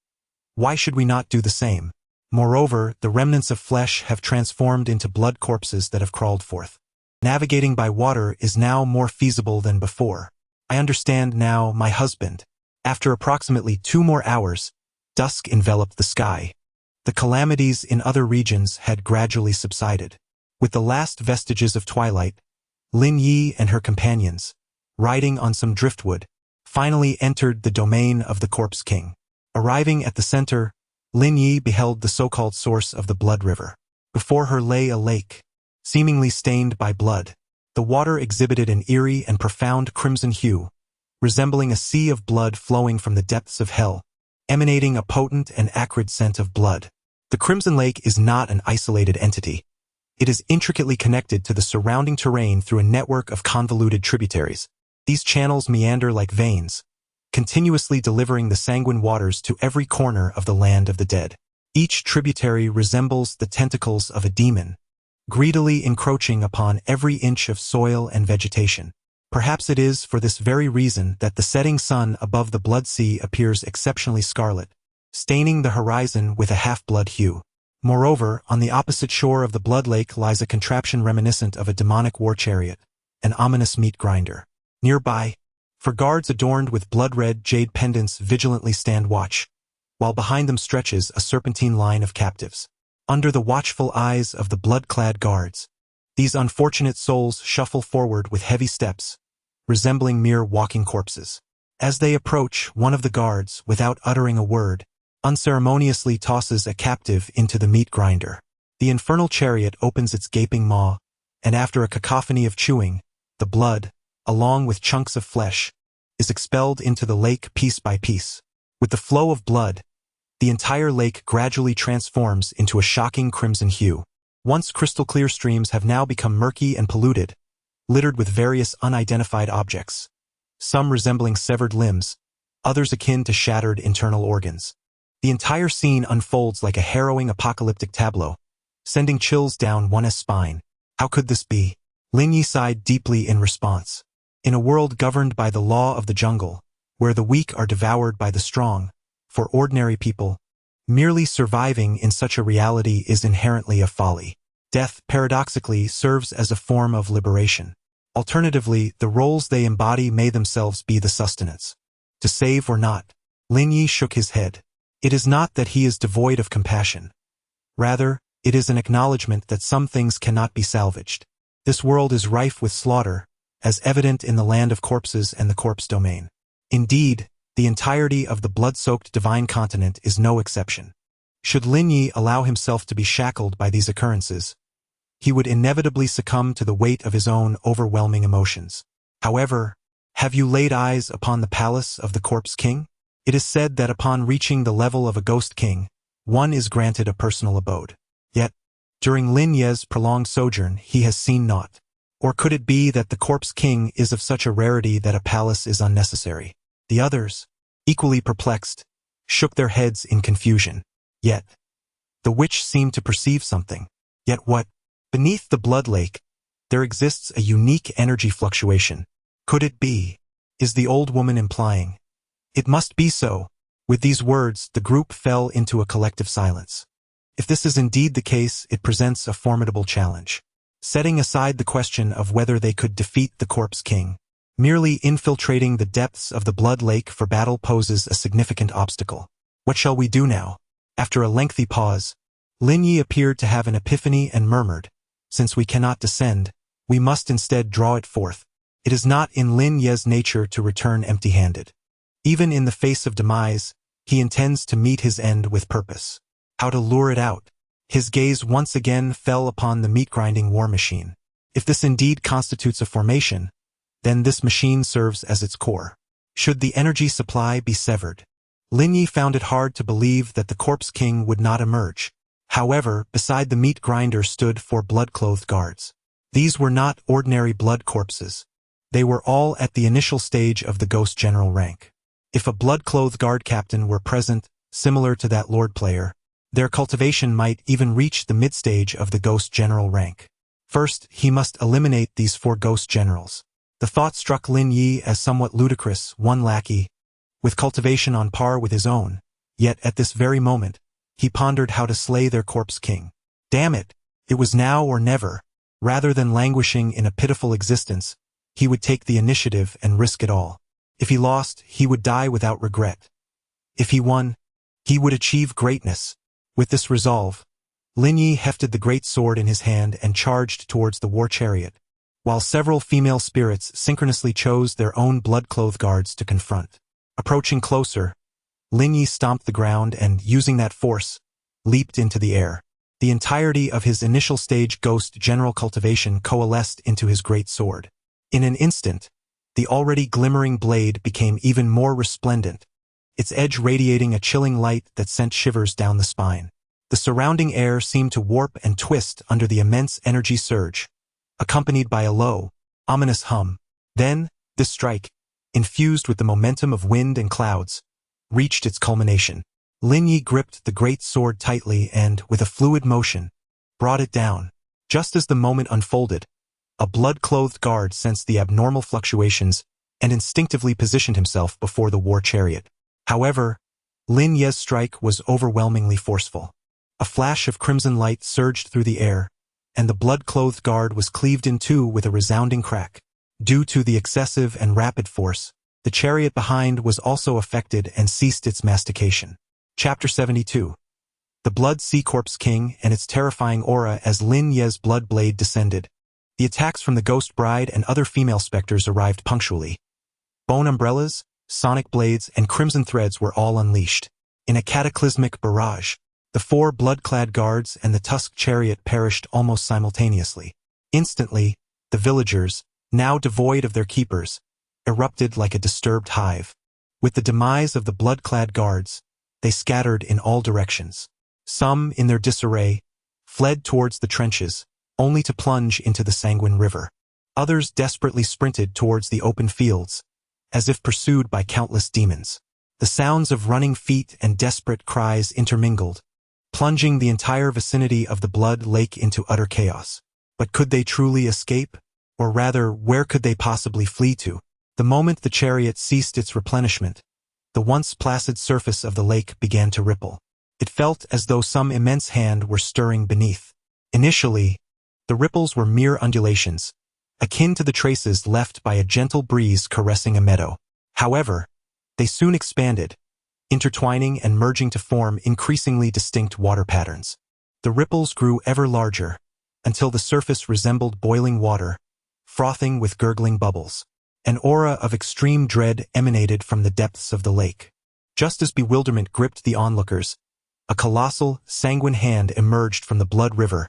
Why should we not do the same? Moreover, the remnants of flesh have transformed into blood corpses that have crawled forth. Navigating by water is now more feasible than before. I understand now, my husband. After approximately 2 more hours, dusk enveloped the sky. The calamities in other regions had gradually subsided. With the last vestiges of twilight, Lin Yu and her companions, riding on some driftwood, finally entered the domain of the Corpse King. Arriving at the center, Lin Yu beheld the so-called source of the blood river. Before her lay a lake, seemingly stained by blood. The water exhibited an eerie and profound crimson hue, resembling a sea of blood flowing from the depths of hell, emanating a potent and acrid scent of blood. The Crimson Lake is not an isolated entity. It is intricately connected to the surrounding terrain through a network of convoluted tributaries. These channels meander like veins, continuously delivering the sanguine waters to every corner of the land of the dead. Each tributary resembles the tentacles of a demon, greedily encroaching upon every inch of soil and vegetation. Perhaps it is for this very reason that the setting sun above the blood sea appears exceptionally scarlet, staining the horizon with a half-blood hue. Moreover, on the opposite shore of the blood lake lies a contraption reminiscent of a demonic war chariot, an ominous meat grinder. Nearby, for guards adorned with blood-red jade pendants vigilantly stand watch, while behind them stretches a serpentine line of captives. Under the watchful eyes of the blood-clad guards, these unfortunate souls shuffle forward with heavy steps, resembling mere walking corpses. As they approach, one of the guards, without uttering a word, unceremoniously tosses a captive into the meat grinder. The infernal chariot opens its gaping maw, and after a cacophony of chewing, the blood, along with chunks of flesh, is expelled into the lake piece by piece. With the flow of blood, the entire lake gradually transforms into a shocking crimson hue. Once crystal-clear streams have now become murky and polluted, littered with various unidentified objects, some resembling severed limbs, others akin to shattered internal organs. The entire scene unfolds like a harrowing apocalyptic tableau, sending chills down one's spine. How could this be? Lin Yu sighed deeply in response. In a world governed by the law of the jungle, where the weak are devoured by the strong, for ordinary people, merely surviving in such a reality is inherently a folly. Death, paradoxically, serves as a form of liberation. Alternatively, the roles they embody may themselves be the sustenance. To save or not? Lin Yu shook his head. It is not that he is devoid of compassion. Rather, it is an acknowledgement that some things cannot be salvaged. This world is rife with slaughter, as evident in the land of corpses and the corpse domain. Indeed, the entirety of the blood-soaked divine continent is no exception. Should Lin Yu allow himself to be shackled by these occurrences, he would inevitably succumb to the weight of his own overwhelming emotions. However, have you laid eyes upon the palace of the Corpse King? It is said that upon reaching the level of a ghost king, one is granted a personal abode. Yet, during Lin Yu's prolonged sojourn, he has seen naught. Or could it be that the Corpse King is of such a rarity that a palace is unnecessary? The others, equally perplexed, shook their heads in confusion. Yet, the witch seemed to perceive something. Yet what? Beneath the blood lake, there exists a unique energy fluctuation. Could it be? Is the old woman implying? It must be so. With these words, the group fell into a collective silence. If this is indeed the case, it presents a formidable challenge. Setting aside the question of whether they could defeat the Corpse King, merely infiltrating the depths of the blood lake for battle poses a significant obstacle. What shall we do now? After a lengthy pause, Lin Yu appeared to have an epiphany and murmured, "Since we cannot descend, we must instead draw it forth." It is not in Lin Yu's nature to return empty-handed. Even in the face of demise, he intends to meet his end with purpose. How to lure it out? His gaze once again fell upon the meat-grinding war machine. If this indeed constitutes a formation, then this machine serves as its core. Should the energy supply be severed? Lin Yu found it hard to believe that the Corpse King would not emerge. However, beside the meat grinder stood 4 blood-clothed guards. These were not ordinary blood corpses. They were all at the initial stage of the Ghost General rank. If a blood-clothed guard captain were present, similar to that Lord player, their cultivation might even reach the mid-stage of the Ghost General rank. First, he must eliminate these 4 Ghost Generals. The thought struck Lin Yu as somewhat ludicrous, one lackey, with cultivation on par with his own, yet at this very moment, he pondered how to slay their Corpse King. Damn it! It was now or never. Rather than languishing in a pitiful existence, he would take the initiative and risk it all. If he lost, he would die without regret. If he won, he would achieve greatness. With this resolve, Lin Yu hefted the great sword in his hand and charged towards the war chariot, while several female spirits synchronously chose their own blood-clothed guards to confront. Approaching closer, Lin Yu stomped the ground and, using that force, leaped into the air. The entirety of his initial stage Ghost General cultivation coalesced into his great sword. In an instant, the already glimmering blade became even more resplendent, its edge radiating a chilling light that sent shivers down the spine. The surrounding air seemed to warp and twist under the immense energy surge, accompanied by a low, ominous hum. Then, this strike, infused with the momentum of wind and clouds, reached its culmination. Lin Yu gripped the great sword tightly and, with a fluid motion, brought it down. Just as the moment unfolded, a blood-clothed guard sensed the abnormal fluctuations and instinctively positioned himself before the war chariot. However, Lin Yu's strike was overwhelmingly forceful. A flash of crimson light surged through the air, and the blood-clothed guard was cleaved in two with a resounding crack. Due to the excessive and rapid force, the chariot behind was also affected and ceased its mastication. Chapter 72. The Blood Sea Corpse King and its terrifying aura as Lin Yu's blood blade descended. The attacks from the Ghost Bride and other female specters arrived punctually. Bone umbrellas, sonic blades, and crimson threads were all unleashed. In a cataclysmic barrage, the 4 blood-clad guards and the tusked chariot perished almost simultaneously. Instantly, the villagers, now devoid of their keepers, erupted like a disturbed hive. With the demise of the blood-clad guards, they scattered in all directions. Some, in their disarray, fled towards the trenches, only to plunge into the sanguine river. Others desperately sprinted towards the open fields, as if pursued by countless demons. The sounds of running feet and desperate cries intermingled, plunging the entire vicinity of the blood lake into utter chaos. But could they truly escape? Or rather, where could they possibly flee to? The moment the chariot ceased its replenishment, the once placid surface of the lake began to ripple. It felt as though some immense hand were stirring beneath. Initially, the ripples were mere undulations, akin to the traces left by a gentle breeze caressing a meadow. However, they soon expanded, intertwining and merging to form increasingly distinct water patterns. The ripples grew ever larger, until the surface resembled boiling water, frothing with gurgling bubbles. An aura of extreme dread emanated from the depths of the lake. Just as bewilderment gripped the onlookers, a colossal, sanguine hand emerged from the blood river,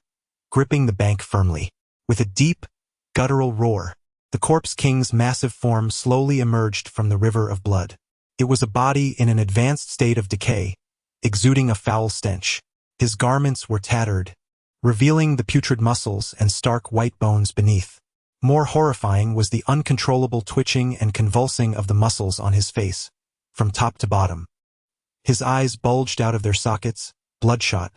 gripping the bank firmly. With a deep, guttural roar, the Corpse King's massive form slowly emerged from the river of blood. It was a body in an advanced state of decay, exuding a foul stench. His garments were tattered, revealing the putrid muscles and stark white bones beneath. More horrifying was the uncontrollable twitching and convulsing of the muscles on his face, from top to bottom. His eyes bulged out of their sockets, bloodshot,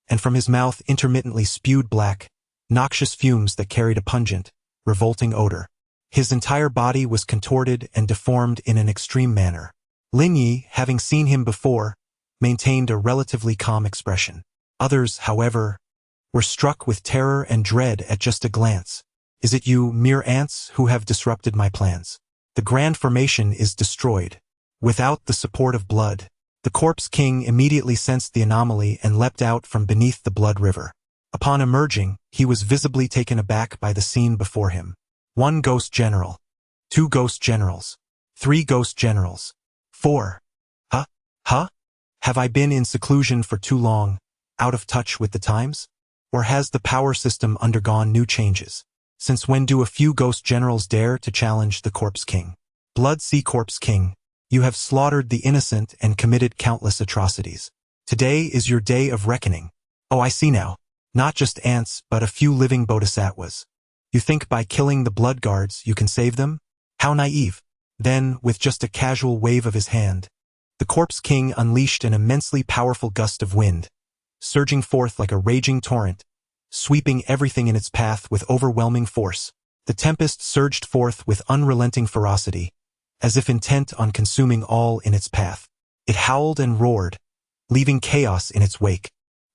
and from his mouth intermittently spewed black, noxious fumes that carried a pungent, revolting odor. His entire body was contorted and deformed in an extreme manner. Lin Yu, having seen him before, maintained a relatively calm expression. Others, however, were struck with terror and dread at just a glance. Is it you, mere ants, who have disrupted my plans? The grand formation is destroyed. Without the support of blood, the Corpse King immediately sensed the anomaly and leapt out from beneath the blood river. Upon emerging, he was visibly taken aback by the scene before him. 1 Ghost General. 2 Ghost Generals. 3 Ghost Generals. 4. Huh? Have I been in seclusion for too long, out of touch with the times? Or has the power system undergone new changes? Since when do a few ghost generals dare to challenge the Corpse King? Blood Sea Corpse King, you have slaughtered the innocent and committed countless atrocities. Today is your day of reckoning. Oh, I see now. Not just ants, but a few living bodhisattvas. You think by killing the blood guards you can save them? How naive. Then, with just a casual wave of his hand, the Corpse King unleashed an immensely powerful gust of wind, surging forth like a raging torrent, sweeping everything in its path with overwhelming force. The tempest surged forth with unrelenting ferocity, as if intent on consuming all in its path. It howled and roared, leaving chaos in its wake.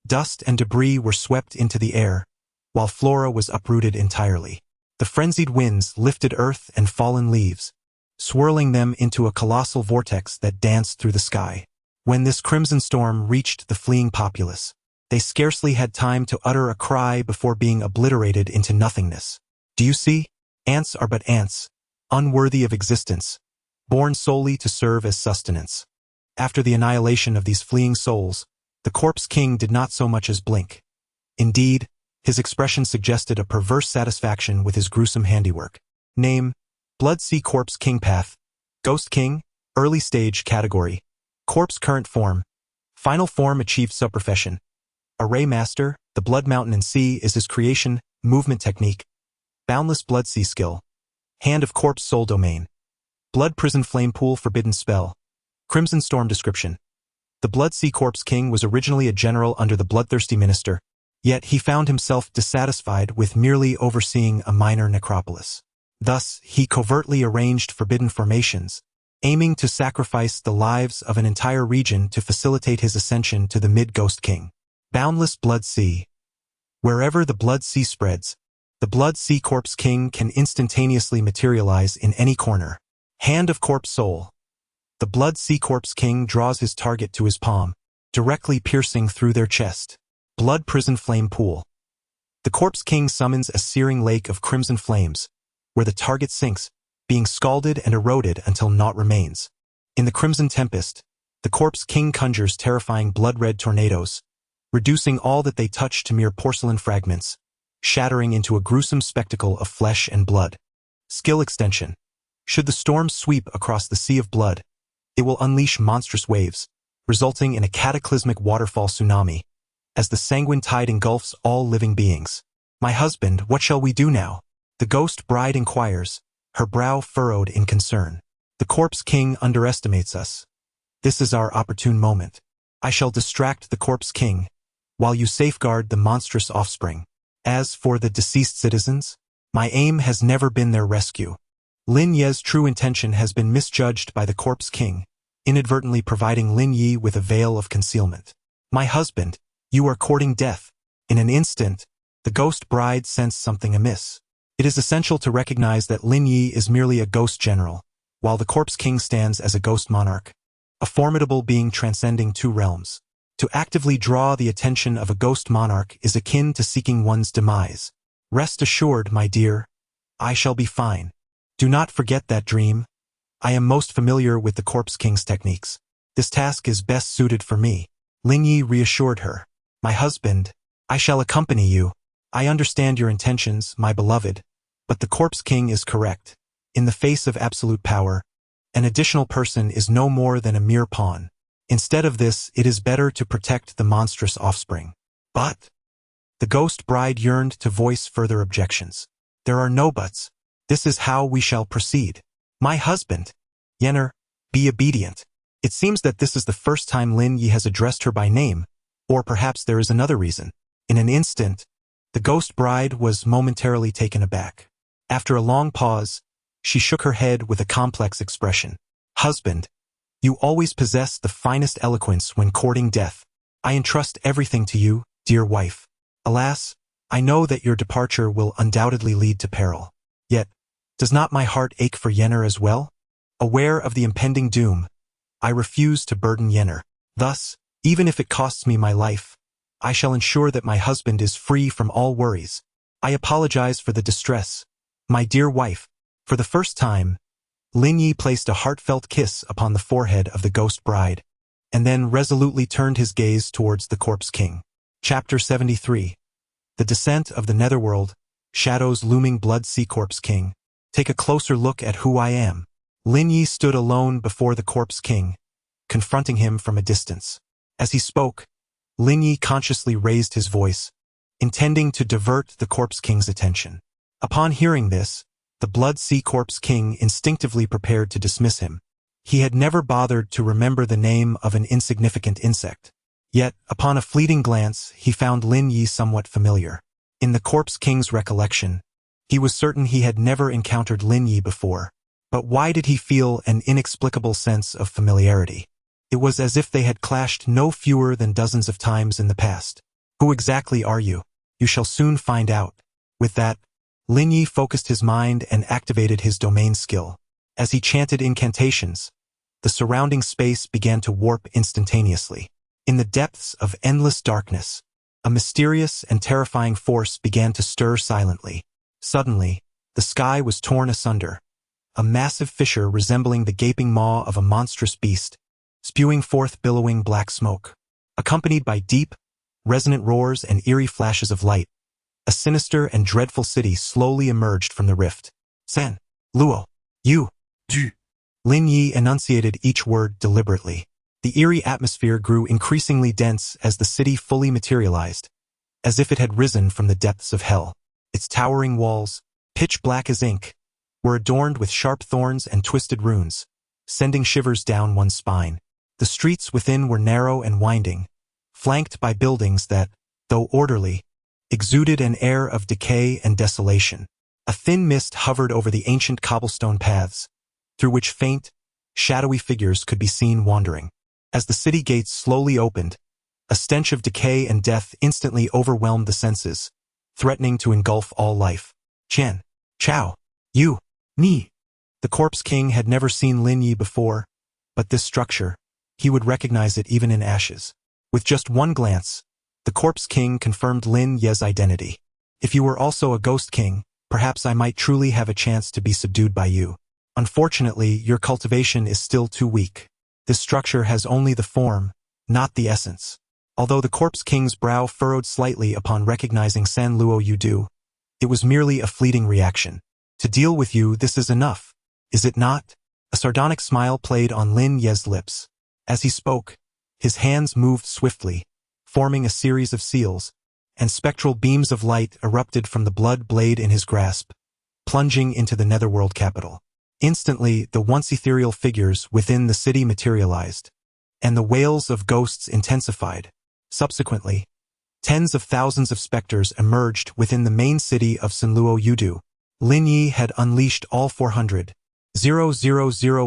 Dust and debris were swept into the air, while flora was uprooted entirely. The frenzied winds lifted earth and fallen leaves, swirling them into a colossal vortex that danced through the sky. When this crimson storm reached the fleeing populace, they scarcely had time to utter a cry before being obliterated into nothingness. Do you see? Ants are but ants, unworthy of existence, born solely to serve as sustenance. After the annihilation of these fleeing souls, the Corpse King did not so much as blink. Indeed, his expression suggested a perverse satisfaction with his gruesome handiwork. Name: Blood Sea Corpse King. Path: Ghost King. Early stage category: Corpse. Current form: Final form achieved. Subprofession: Array Master. The Blood Mountain and Sea is his creation. Movement technique: Boundless Blood Sea skill. Hand of Corpse Soul domain: Blood Prison Flame Pool. Forbidden spell: Crimson Storm. Description: The Blood Sea Corpse King was originally a general under the bloodthirsty minister, yet he found himself dissatisfied with merely overseeing a minor necropolis. Thus, he covertly arranged forbidden formations, aiming to sacrifice the lives of an entire region to facilitate his ascension to the Mid-Ghost King. Boundless Blood Sea: Wherever the Blood Sea spreads, the Blood Sea Corpse King can instantaneously materialize in any corner. Hand of Corpse Soul: The Blood Sea Corpse King draws his target to his palm, directly piercing through their chest. Blood Prison Flame Pool: The Corpse King summons a searing lake of crimson flames, where the target sinks, being scalded and eroded until naught remains. In the Crimson Tempest, the Corpse King conjures terrifying blood-red tornadoes, reducing all that they touch to mere porcelain fragments, shattering into a gruesome spectacle of flesh and blood. Skill extension: Should the storm sweep across the sea of blood, it will unleash monstrous waves, resulting in a cataclysmic waterfall tsunami, as the sanguine tide engulfs all living beings. My husband, what shall we do now? The Ghost Bride inquires, her brow furrowed in concern. The Corpse King underestimates us. This is our opportune moment. I shall distract the Corpse King, while you safeguard the monstrous offspring. As for the deceased citizens, my aim has never been their rescue. Lin Yu's true intention has been misjudged by the Corpse King, inadvertently providing Lin Yu with a veil of concealment. My husband, you are courting death. In an instant, the Ghost Bride sensed something amiss. It is essential to recognize that Lin Yu is merely a ghost general, while the Corpse King stands as a ghost monarch, a formidable being transcending two realms. To actively draw the attention of a ghost monarch is akin to seeking one's demise. Rest assured, my dear, I shall be fine. Do not forget that dream. I am most familiar with the Corpse King's techniques. This task is best suited for me. Lin Yu reassured her. My husband, I shall accompany you. I understand your intentions, my beloved, but the Corpse King is correct. In the face of absolute power, an additional person is no more than a mere pawn. Instead of this, it is better to protect the monstrous offspring. But the Ghost Bride yearned to voice further objections. There are no buts. This is how we shall proceed. My husband, Yenner, be obedient. It seems that this is the first time Lin Yu has addressed her by name, or perhaps there is another reason. In an instant, the Ghost Bride was momentarily taken aback. After a long pause, she shook her head with a complex expression. Husband, you always possess the finest eloquence when courting death. I entrust everything to you, dear wife. Alas, I know that your departure will undoubtedly lead to peril. Yet, does not my heart ache for Yenner as well? Aware of the impending doom, I refuse to burden Yenner. Thus, even if it costs me my life, I shall ensure that my husband is free from all worries. I apologize for the distress. My dear wife, for the first time, Lin Yu placed a heartfelt kiss upon the forehead of the Ghost Bride, and then resolutely turned his gaze towards the Corpse King. Chapter 73. The Descent of the Netherworld. shadows looming blood sea corpse king. Take a closer look at who I am. Lin Yu stood alone before the corpse king, confronting him from a distance. As he spoke, Lin Yu consciously raised his voice, intending to divert the corpse king's attention. Upon hearing this, the blood sea corpse king instinctively prepared to dismiss him. He had never bothered to remember the name of an insignificant insect. Yet, upon a fleeting glance, he found Lin Yu somewhat familiar. In the corpse king's recollection, he was certain he had never encountered Lin Yu before. But why did he feel an inexplicable sense of familiarity? It was as if they had clashed no fewer than dozens of times in the past. Who exactly are you? You shall soon find out. With that, Lin Yu focused his mind and activated his domain skill. As he chanted incantations, the surrounding space began to warp instantaneously. In the depths of endless darkness, a mysterious and terrifying force began to stir silently. Suddenly, the sky was torn asunder, a massive fissure resembling the gaping maw of a monstrous beast, spewing forth billowing black smoke. Accompanied by deep, resonant roars and eerie flashes of light, a sinister and dreadful city slowly emerged from the rift. San, Luo, Yu, Du. Lin Yu enunciated each word deliberately. The eerie atmosphere grew increasingly dense as the city fully materialized, as if it had risen from the depths of hell. Its towering walls, pitch black as ink, were adorned with sharp thorns and twisted runes, sending shivers down one's spine. The streets within were narrow and winding, flanked by buildings that, though orderly, exuded an air of decay and desolation. A thin mist hovered over the ancient cobblestone paths, through which faint, shadowy figures could be seen wandering. As the city gates slowly opened, a stench of decay and death instantly overwhelmed the senses, threatening to engulf all life. Qian, Chao, Yu, Ni. The corpse king had never seen Lin Yu before, but this structure, he would recognize it even in ashes. With just one glance, the corpse king confirmed Lin Yu's identity. If you were also a ghost king, perhaps I might truly have a chance to be subdued by you. Unfortunately, your cultivation is still too weak. This structure has only the form, not the essence. Although the corpse king's brow furrowed slightly upon recognizing San Luo Yudu, it was merely a fleeting reaction. To deal with you, this is enough, is it not? A sardonic smile played on Lin Yu's lips. As he spoke, his hands moved swiftly, forming a series of seals, and spectral beams of light erupted from the blood blade in his grasp, plunging into the netherworld capital. Instantly, the once ethereal figures within the city materialized, and the wails of ghosts intensified. Subsequently, tens of thousands of specters emerged within the main city of Sanluo Yudu. Lin Yu had unleashed all 400,000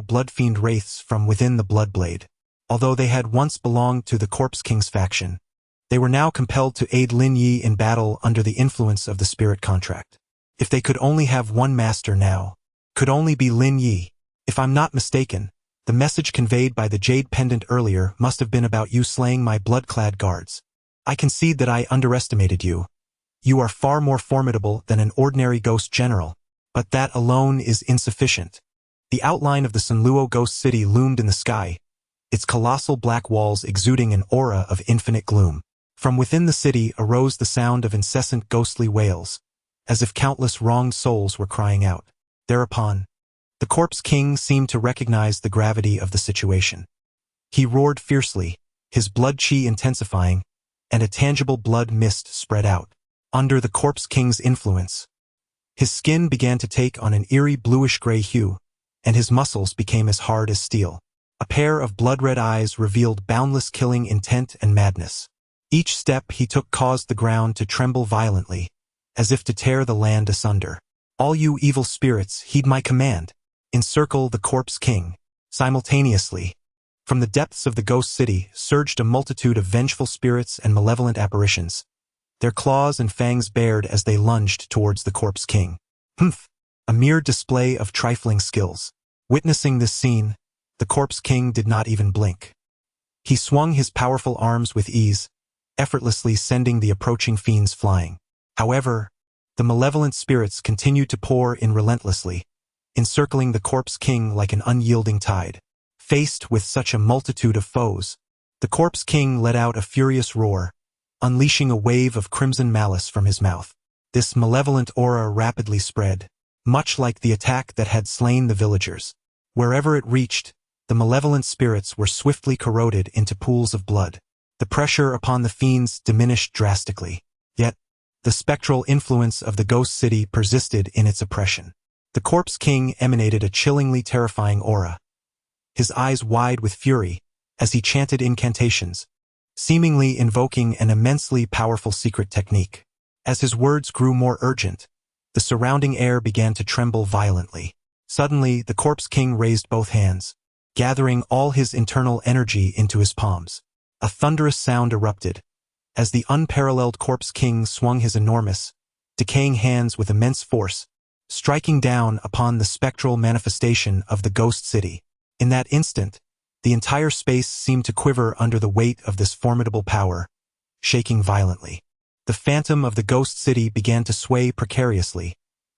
blood-fiend wraiths from within the Bloodblade. Although they had once belonged to the Corpse King's faction, they were now compelled to aid Lin Yu in battle under the influence of the spirit contract. If they could only have one master now, could only be Lin Yu. If I'm not mistaken, the message conveyed by the Jade Pendant earlier must have been about you slaying my blood-clad guards. I concede that I underestimated you. You are far more formidable than an ordinary ghost general, but that alone is insufficient. The outline of the Sanluo Ghost City loomed in the sky, its colossal black walls exuding an aura of infinite gloom. From within the city arose the sound of incessant ghostly wails, as if countless wronged souls were crying out. Thereupon, the Corpse King seemed to recognize the gravity of the situation. He roared fiercely, his blood chi intensifying, and a tangible blood mist spread out. Under the Corpse King's influence, his skin began to take on an eerie bluish-gray hue, and his muscles became as hard as steel. A pair of blood-red eyes revealed boundless killing intent and madness. Each step he took caused the ground to tremble violently, as if to tear the land asunder. All you evil spirits, heed my command. Encircle the Corpse King. Simultaneously, from the depths of the Ghost City surged a multitude of vengeful spirits and malevolent apparitions, their claws and fangs bared as they lunged towards the Corpse King. Humph! A mere display of trifling skills. Witnessing this scene, the Corpse King did not even blink. He swung his powerful arms with ease, effortlessly sending the approaching fiends flying. However, the malevolent spirits continued to pour in relentlessly, encircling the Corpse King like an unyielding tide. Faced with such a multitude of foes, the Corpse King let out a furious roar, unleashing a wave of crimson malice from his mouth. This malevolent aura rapidly spread, much like the attack that had slain the villagers. Wherever it reached, the malevolent spirits were swiftly corroded into pools of blood. The pressure upon the fiends diminished drastically. Yet, the spectral influence of the ghost city persisted in its oppression. The Corpse King emanated a chillingly terrifying aura, his eyes wide with fury as he chanted incantations, seemingly invoking an immensely powerful secret technique. As his words grew more urgent, the surrounding air began to tremble violently. Suddenly, the Corpse King raised both hands, gathering all his internal energy into his palms. A thunderous sound erupted, as the unparalleled Corpse King swung his enormous, decaying hands with immense force, striking down upon the spectral manifestation of the ghost city. In that instant, the entire space seemed to quiver under the weight of this formidable power, shaking violently. The phantom of the ghost city began to sway precariously,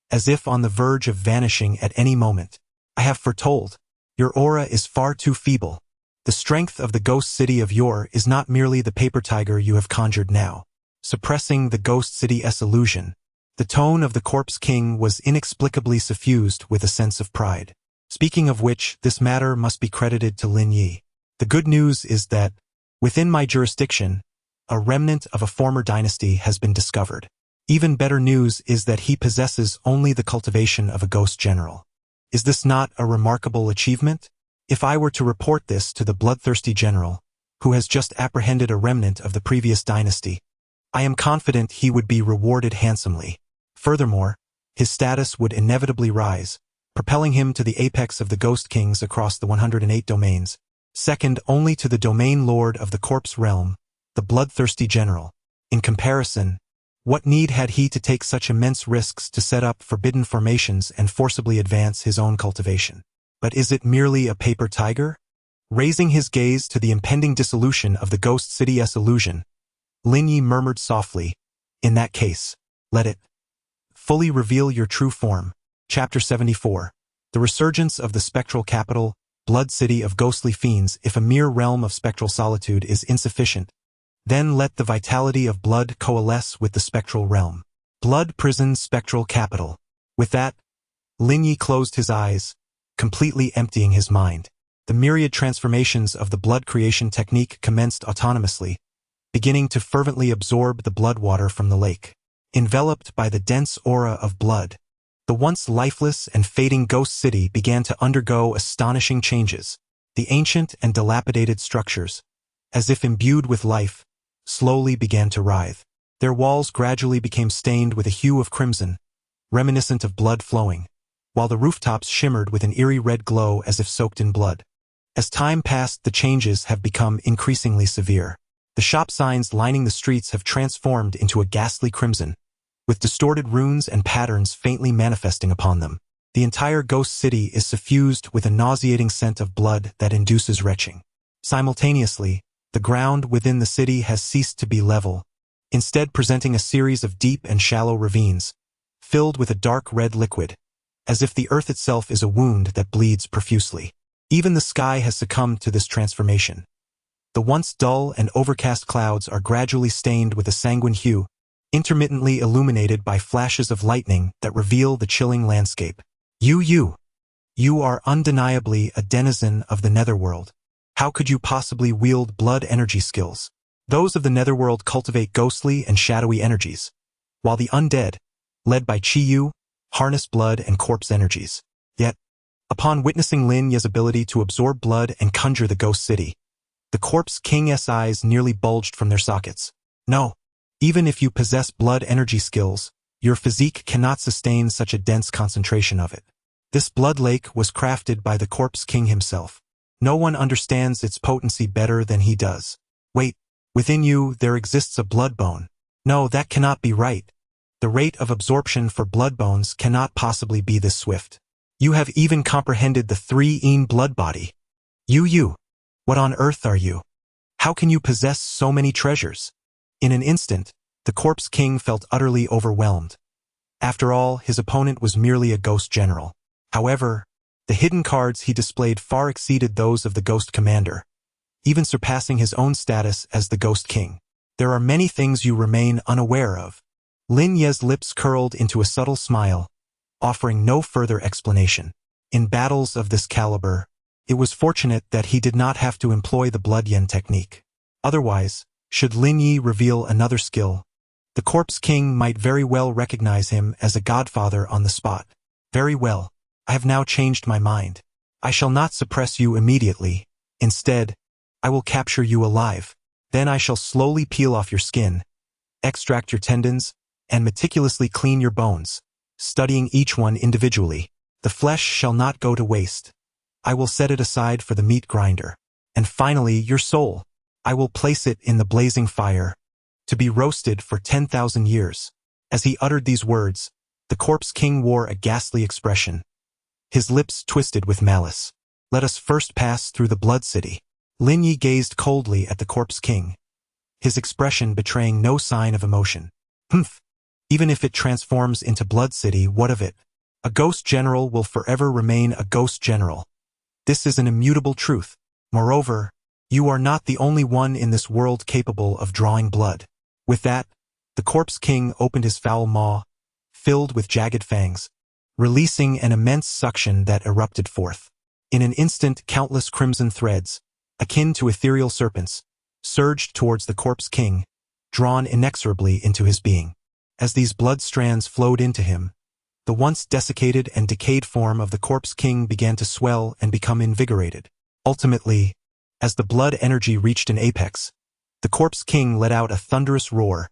as if on the verge of vanishing at any moment. I have foretold, your aura is far too feeble. The strength of the ghost city of yore is not merely the paper tiger you have conjured now. Suppressing the ghost city's illusion, the tone of the Corpse King was inexplicably suffused with a sense of pride. Speaking of which, this matter must be credited to Lin Yu. The good news is that, within my jurisdiction, a remnant of a former dynasty has been discovered. Even better news is that he possesses only the cultivation of a ghost general. Is this not a remarkable achievement? If I were to report this to the bloodthirsty general, who has just apprehended a remnant of the previous dynasty, I am confident he would be rewarded handsomely. Furthermore, his status would inevitably rise, propelling him to the apex of the Ghost Kings across the 108 domains, second only to the domain lord of the corpse realm, the bloodthirsty general. In comparison, what need had he to take such immense risks to set up forbidden formations and forcibly advance his own cultivation? But is it merely a paper tiger? Raising his gaze to the impending dissolution of the ghost city's illusion, Lin Yu murmured softly, "In that case, let it fully reveal your true form." Chapter 74. The resurgence of the spectral capital, blood city of ghostly fiends. If a mere realm of spectral solitude is insufficient, then let the vitality of blood coalesce with the spectral realm. Blood prison spectral capital. With that, Lin Yu closed his eyes, completely emptying his mind. The myriad transformations of the blood creation technique commenced autonomously, beginning to fervently absorb the blood water from the lake. Enveloped by the dense aura of blood, the once lifeless and fading ghost city began to undergo astonishing changes. The ancient and dilapidated structures, as if imbued with life, slowly began to writhe. Their walls gradually became stained with a hue of crimson, reminiscent of blood flowing, while the rooftops shimmered with an eerie red glow as if soaked in blood. As time passed, the changes have become increasingly severe. The shop signs lining the streets have transformed into a ghastly crimson, with distorted runes and patterns faintly manifesting upon them. The entire ghost city is suffused with a nauseating scent of blood that induces retching. Simultaneously, the ground within the city has ceased to be level, instead presenting a series of deep and shallow ravines, filled with a dark red liquid, as if the earth itself is a wound that bleeds profusely. Even the sky has succumbed to this transformation. The once dull and overcast clouds are gradually stained with a sanguine hue, intermittently illuminated by flashes of lightning that reveal the chilling landscape. You are undeniably a denizen of the Netherworld. How could you possibly wield blood energy skills? Those of the Netherworld cultivate ghostly and shadowy energies, while the undead, led by Yu, harness blood and corpse energies. Yet, upon witnessing Lin Yu's ability to absorb blood and conjure the ghost city, the Corpse King's eyes nearly bulged from their sockets. No, even if you possess blood energy skills, your physique cannot sustain such a dense concentration of it. This blood lake was crafted by the Corpse King himself. No one understands its potency better than he does. Wait, within you there exists a blood bone. No, that cannot be right. The rate of absorption for blood bones cannot possibly be this swift. You have even comprehended the 3-een blood body. You. What on earth are you? How can you possess so many treasures? In an instant, the Corpse King felt utterly overwhelmed. After all, his opponent was merely a ghost general. However, the hidden cards he displayed far exceeded those of the Ghost Commander, even surpassing his own status as the Ghost King. There are many things you remain unaware of. Lin Yu's lips curled into a subtle smile, offering no further explanation. In battles of this caliber, it was fortunate that he did not have to employ the blood yen technique. Otherwise, should Lin Yu reveal another skill, the Corpse King might very well recognize him as a godfather on the spot. Very well, I have now changed my mind. I shall not suppress you immediately. Instead, I will capture you alive. Then I shall slowly peel off your skin, extract your tendons, and meticulously clean your bones, studying each one individually. The flesh shall not go to waste. I will set it aside for the meat grinder. And finally, your soul. I will place it in the blazing fire, to be roasted for 10,000 years. As he uttered these words, the Corpse King wore a ghastly expression. His lips twisted with malice. Let us first pass through the Blood City. Lin Yu gazed coldly at the Corpse King, his expression betraying no sign of emotion. Humph! Even if it transforms into Blood City, what of it? A ghost general will forever remain a ghost general. This is an immutable truth. Moreover, you are not the only one in this world capable of drawing blood. With that, the Corpse King opened his foul maw, filled with jagged fangs, releasing an immense suction that erupted forth. In an instant, countless crimson threads, akin to ethereal serpents, surged towards the Corpse King, drawn inexorably into his being. As these blood strands flowed into him, the once desiccated and decayed form of the Corpse King began to swell and become invigorated. Ultimately, as the blood energy reached an apex, the Corpse King let out a thunderous roar,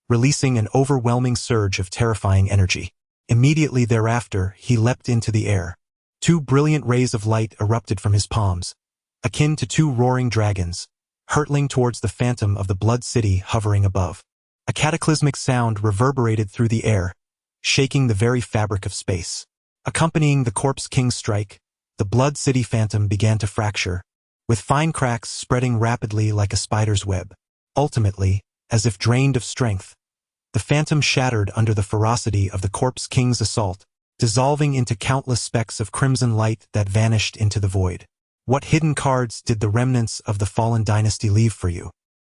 releasing an overwhelming surge of terrifying energy. Immediately thereafter, he leapt into the air. Two brilliant rays of light erupted from his palms, akin to two roaring dragons, hurtling towards the phantom of the Blood City hovering above. A cataclysmic sound reverberated through the air, shaking the very fabric of space. Accompanying the Corpse King's strike, the Blood City phantom began to fracture, with fine cracks spreading rapidly like a spider's web. Ultimately, as if drained of strength, the phantom shattered under the ferocity of the Corpse King's assault, dissolving into countless specks of crimson light that vanished into the void. What hidden cards did the remnants of the fallen dynasty leave for you?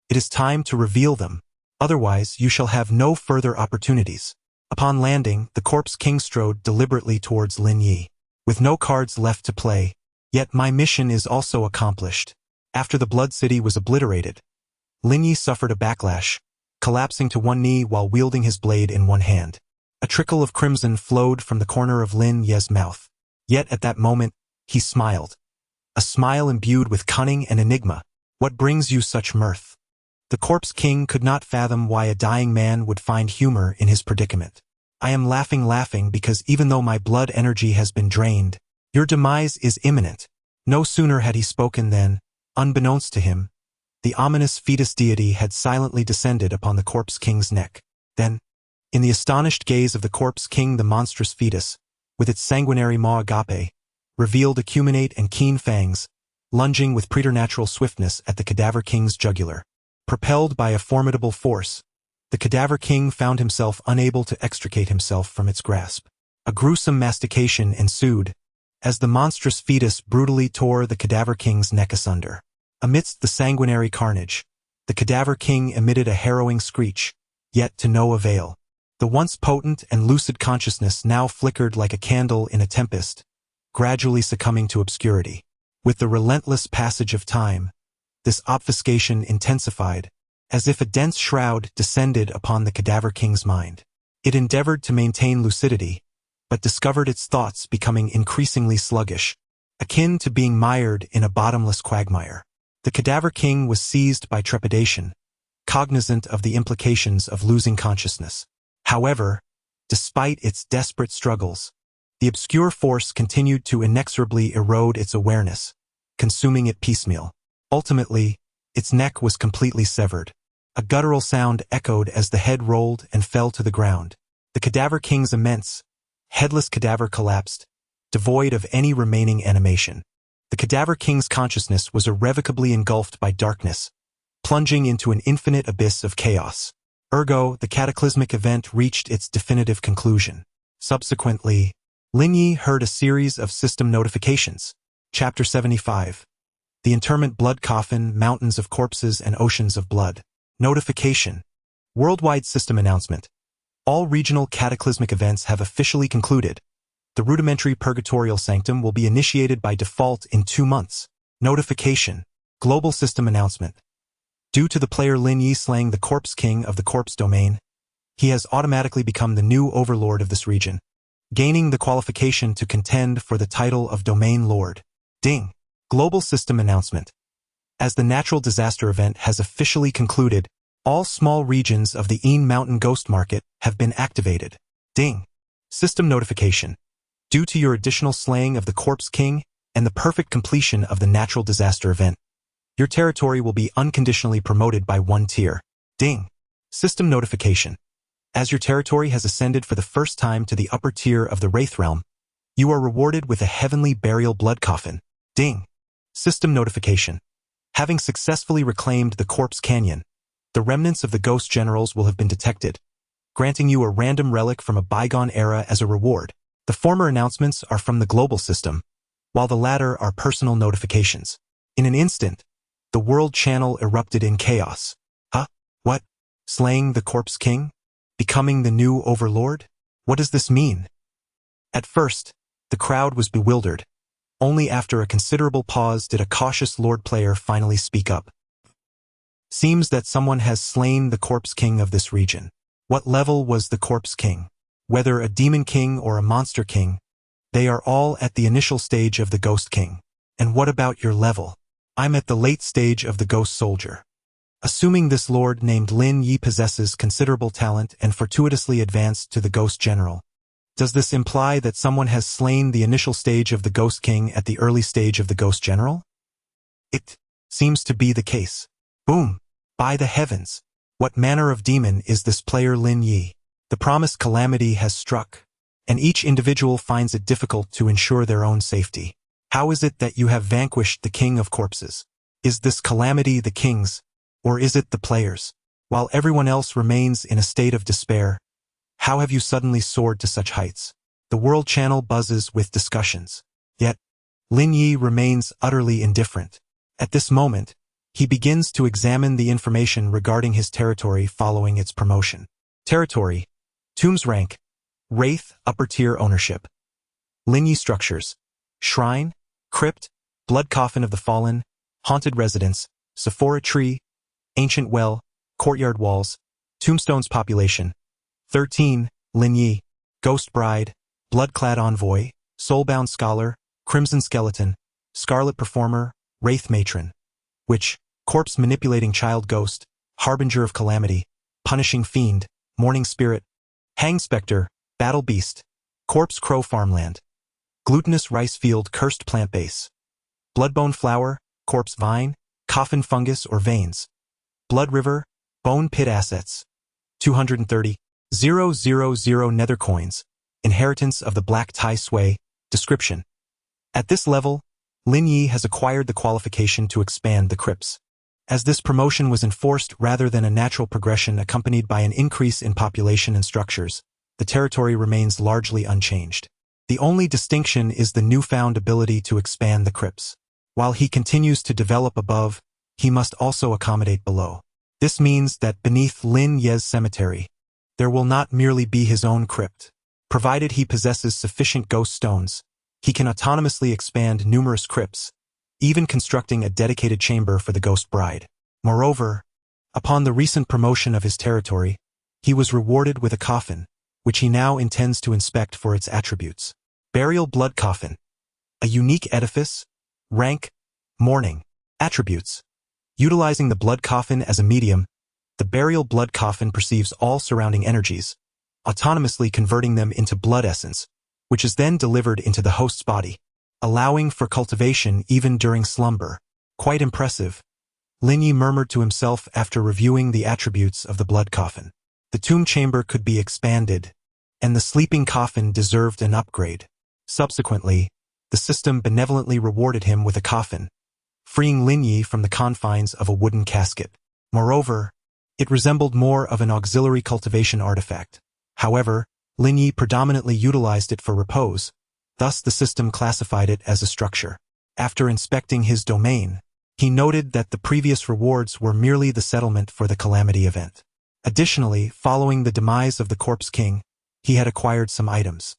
It is time to reveal them. Otherwise, you shall have no further opportunities. Upon landing, the Corpse King strode deliberately towards Lin Yu. With no cards left to play, yet my mission is also accomplished. After the Blood City was obliterated, Lin Yu suffered a backlash, collapsing to one knee while wielding his blade in one hand. A trickle of crimson flowed from the corner of Lin Yu's mouth. Yet at that moment, he smiled. A smile imbued with cunning and enigma. What brings you such mirth? The Corpse King could not fathom why a dying man would find humor in his predicament. I am laughing because even though my blood energy has been drained, your demise is imminent. No sooner had he spoken than, unbeknownst to him, the ominous fetus deity had silently descended upon the Corpse King's neck. Then, in the astonished gaze of the Corpse King, the monstrous fetus, with its sanguinary maw agape, revealed acuminate and keen fangs, lunging with preternatural swiftness at the Cadaver King's jugular. Propelled by a formidable force, the Cadaver King found himself unable to extricate himself from its grasp. A gruesome mastication ensued, as the monstrous fetus brutally tore the Cadaver King's neck asunder. Amidst the sanguinary carnage, the Cadaver King emitted a harrowing screech, yet to no avail. The once potent and lucid consciousness now flickered like a candle in a tempest, gradually succumbing to obscurity. With the relentless passage of time, this obfuscation intensified, as if a dense shroud descended upon the Cadaver King's mind. It endeavored to maintain lucidity, but discovered its thoughts becoming increasingly sluggish, akin to being mired in a bottomless quagmire. The Cadaver King was seized by trepidation, cognizant of the implications of losing consciousness. However, despite its desperate struggles, the obscure force continued to inexorably erode its awareness, consuming it piecemeal. Ultimately, its neck was completely severed. A guttural sound echoed as the head rolled and fell to the ground. The Cadaver King's immense, headless cadaver collapsed, devoid of any remaining animation. The Cadaver King's consciousness was irrevocably engulfed by darkness, plunging into an infinite abyss of chaos. Ergo, the cataclysmic event reached its definitive conclusion. Subsequently, Lin Yu heard a series of system notifications. Chapter 75. The Interment Blood Coffin, Mountains of Corpses and Oceans of Blood. Notification. Worldwide System Announcement. All regional cataclysmic events have officially concluded. The rudimentary purgatorial sanctum will be initiated by default in 2 months. Notification. Global system announcement. Due to the player Lin Yu slaying the corpse king of the corpse domain, he has automatically become the new overlord of this region, gaining the qualification to contend for the title of domain lord. Ding. Global system announcement. As the natural disaster event has officially concluded, all small regions of the Een Mountain Ghost Market have been activated. Ding. System notification. Due to your additional slaying of the corpse king and the perfect completion of the natural disaster event, your territory will be unconditionally promoted by 1 tier. Ding. System notification. As your territory has ascended for the first time to the upper tier of the Wraith Realm, you are rewarded with a heavenly burial blood coffin. Ding. System notification. Having successfully reclaimed the Corpse Canyon, the remnants of the Ghost Generals will have been detected, granting you a random relic from a bygone era as a reward. The former announcements are from the global system, while the latter are personal notifications. In an instant, the world channel erupted in chaos. Huh? What? Slaying the Corpse King? Becoming the new overlord? What does this mean? At first, the crowd was bewildered. Only after a considerable pause did a cautious Lord player finally speak up. Seems that someone has slain the Corpse King of this region. What level was the Corpse King? Whether a Demon King or a Monster King, they are all at the initial stage of the Ghost King. And what about your level? I'm at the late stage of the Ghost Soldier. Assuming this lord named Lin Yu possesses considerable talent and fortuitously advanced to the Ghost General, does this imply that someone has slain the initial stage of the Ghost King at the early stage of the Ghost General? It seems to be the case. Boom! By the heavens! What manner of demon is this player Lin Yu? The promised calamity has struck, and each individual finds it difficult to ensure their own safety. How is it that you have vanquished the King of Corpses? Is this calamity the King's, or is it the player's? While everyone else remains in a state of despair, how have you suddenly soared to such heights? The world channel buzzes with discussions. Yet, Lin Yu remains utterly indifferent. At this moment, he begins to examine the information regarding his territory following its promotion. Territory, Tomb's rank, Wraith upper tier ownership. Lin Yu structures, Shrine, Crypt, Blood Coffin of the Fallen, Haunted Residence, Sephora Tree, Ancient Well, Courtyard Walls, Tombstones population. 13. Lin Yu, Ghost Bride, Bloodclad Envoy, Soulbound Scholar, Crimson Skeleton, Scarlet Performer, Wraith Matron. Witch, Corpse Manipulating Child Ghost, Harbinger of Calamity, Punishing Fiend, Morning Spirit, Hang Spectre, Battle Beast, Corpse Crow Farmland, Glutinous Rice Field Cursed Plant Base, Bloodbone Flower, Corpse Vine, Coffin Fungus or Veins, Blood River, Bone Pit Assets. 230. 000 Nether Coins, Inheritance of the Black Tai Sway. Description. At this level, Lin Yu has acquired the qualification to expand the crypts. As this promotion was enforced rather than a natural progression accompanied by an increase in population and structures, the territory remains largely unchanged. The only distinction is the newfound ability to expand the crypts. While he continues to develop above, he must also accommodate below. This means that beneath Lin Yu's cemetery, there will not merely be his own crypt. Provided he possesses sufficient ghost stones, he can autonomously expand numerous crypts, even constructing a dedicated chamber for the Ghost Bride. Moreover, upon the recent promotion of his territory, he was rewarded with a coffin, which he now intends to inspect for its attributes. Burial Blood Coffin. A unique edifice. Rank. Mourning. Attributes. Utilizing the blood coffin as a medium, the burial blood coffin perceives all surrounding energies, autonomously converting them into blood essence, which is then delivered into the host's body, allowing for cultivation even during slumber. Quite impressive, Lin Yu murmured to himself after reviewing the attributes of the blood coffin. The tomb chamber could be expanded, and the sleeping coffin deserved an upgrade. Subsequently, the system benevolently rewarded him with a coffin, freeing Lin Yu from the confines of a wooden casket. Moreover, it resembled more of an auxiliary cultivation artifact. However, Lin Yu predominantly utilized it for repose, thus the system classified it as a structure. After inspecting his domain, he noted that the previous rewards were merely the settlement for the calamity event. Additionally, following the demise of the Corpse King, he had acquired some items.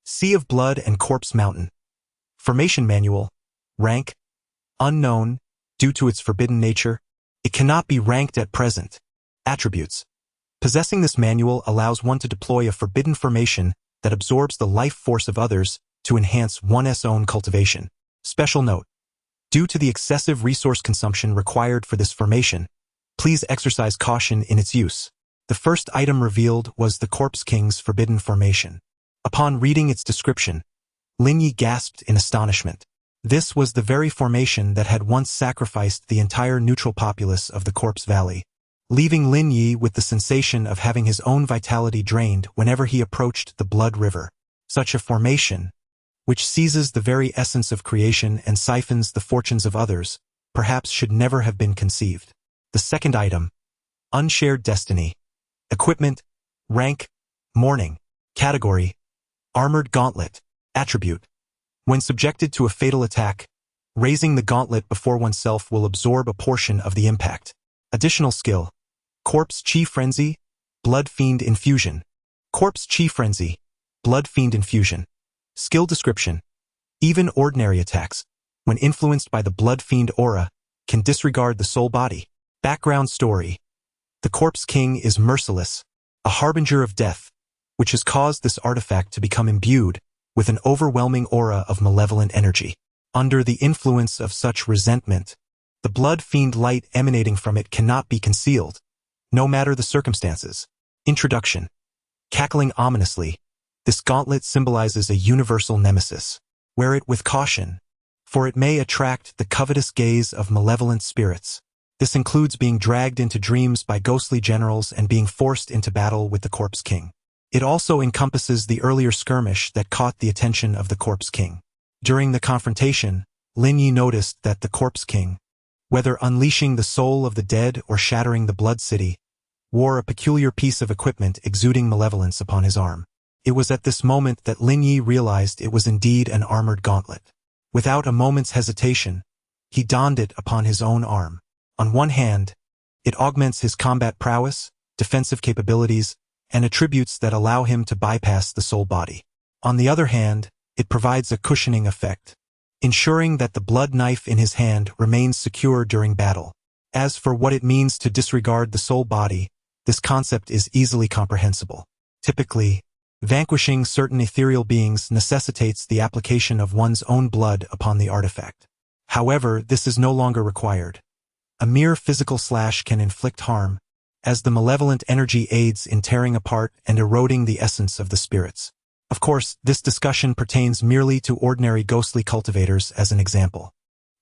Sea of Blood and Corpse Mountain. Formation Manual. Rank. Unknown, due to its forbidden nature. It cannot be ranked at present. Attributes. Possessing this manual allows one to deploy a forbidden formation that absorbs the life force of others to enhance one's own cultivation. Special note. Due to the excessive resource consumption required for this formation, please exercise caution in its use. The first item revealed was the Corpse King's forbidden formation. Upon reading its description, Lin Yu gasped in astonishment. This was the very formation that had once sacrificed the entire neutral populace of the Corpse Valley, leaving Lin Yu with the sensation of having his own vitality drained whenever he approached the Blood River. Such a formation, which seizes the very essence of creation and siphons the fortunes of others, perhaps should never have been conceived. The second item. Unshared Destiny. Equipment. Rank. Morning. Category. Armored Gauntlet. Attribute. When subjected to a fatal attack, raising the gauntlet before oneself will absorb a portion of the impact. Additional skill. Corpse Chi Frenzy. Blood Fiend Infusion. Corpse Chi Frenzy. Blood Fiend Infusion. Skill description. Even ordinary attacks, when influenced by the Blood Fiend aura, can disregard the soul body. Background story. The Corpse King is merciless, a harbinger of death, which has caused this artifact to become imbued with an overwhelming aura of malevolent energy. Under the influence of such resentment, the Blood Fiend light emanating from it cannot be concealed, no matter the circumstances. Introduction. Cackling ominously, this gauntlet symbolizes a universal nemesis. Wear it with caution, for it may attract the covetous gaze of malevolent spirits. This includes being dragged into dreams by ghostly generals and being forced into battle with the Corpse King. It also encompasses the earlier skirmish that caught the attention of the Corpse King. During the confrontation, Lin Yu noticed that the Corpse King, whether unleashing the soul of the dead or shattering the Blood City, wore a peculiar piece of equipment exuding malevolence upon his arm. It was at this moment that Lin Yu realized it was indeed an armored gauntlet. Without a moment's hesitation, he donned it upon his own arm. On one hand, it augments his combat prowess, defensive capabilities, and attributes that allow him to bypass the soul body. On the other hand, it provides a cushioning effect, ensuring that the blood knife in his hand remains secure during battle. As for what it means to disregard the soul body, this concept is easily comprehensible. Typically, vanquishing certain ethereal beings necessitates the application of one's own blood upon the artifact. However, this is no longer required. A mere physical slash can inflict harm, as the malevolent energy aids in tearing apart and eroding the essence of the spirits. Of course, this discussion pertains merely to ordinary ghostly cultivators as an example.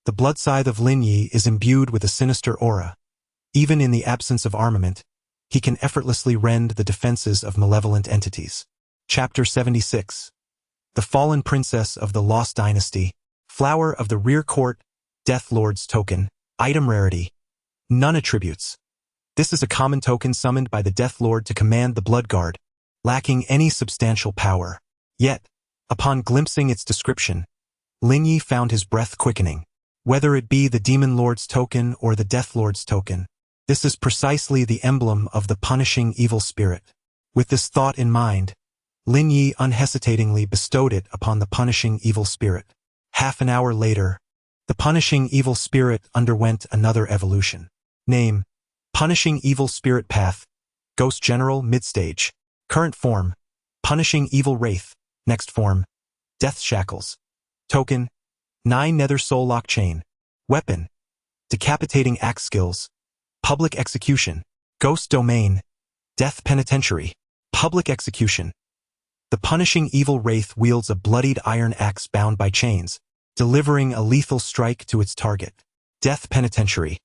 The blood scythe of Lin Yu is imbued with a sinister aura. Even in the absence of armament, he can effortlessly rend the defenses of malevolent entities. Chapter 76. The Fallen Princess of the Lost Dynasty. Flower of the Rear Court. Death Lord's Token. Item rarity. None attributes. This is a common token summoned by the Death Lord to command the Blood Guard, lacking any substantial power. Yet, upon glimpsing its description, Lin Yu found his breath quickening. Whether it be the Demon Lord's token or the Death Lord's token, this is precisely the emblem of the punishing evil spirit. With this thought in mind, Lin Yu unhesitatingly bestowed it upon the punishing evil spirit. Half an hour later, the punishing evil spirit underwent another evolution. Name: Punishing Evil Spirit Path. Ghost General Midstage. Current form: Punishing Evil Wraith. Next form: Death Shackles. Token: 9 Nether Soul Lock Chain. Weapon: Decapitating Axe Skills. Public Execution. Ghost Domain. Death Penitentiary. Public Execution. The punishing evil wraith wields a bloodied iron axe bound by chains, delivering a lethal strike to its target. Death Penitentiary.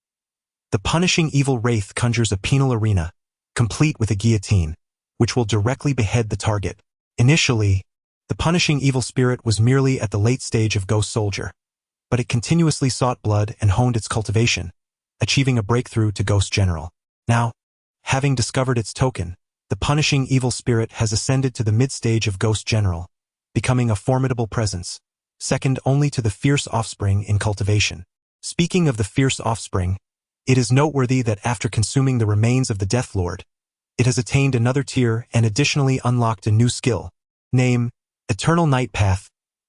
The punishing evil wraith conjures a penal arena, complete with a guillotine, which will directly behead the target. Initially, the punishing evil spirit was merely at the late stage of Ghost Soldier, but it continuously sought blood and honed its cultivation, achieving a breakthrough to Ghost General. Now, having discovered its token, the punishing evil spirit has ascended to the mid-stage of Ghost General, becoming a formidable presence, second only to the fierce offspring in cultivation. Speaking of the fierce offspring, it is noteworthy that after consuming the remains of the Death Lord, it has attained another tier and additionally unlocked a new skill. Name, Eternal Night Path,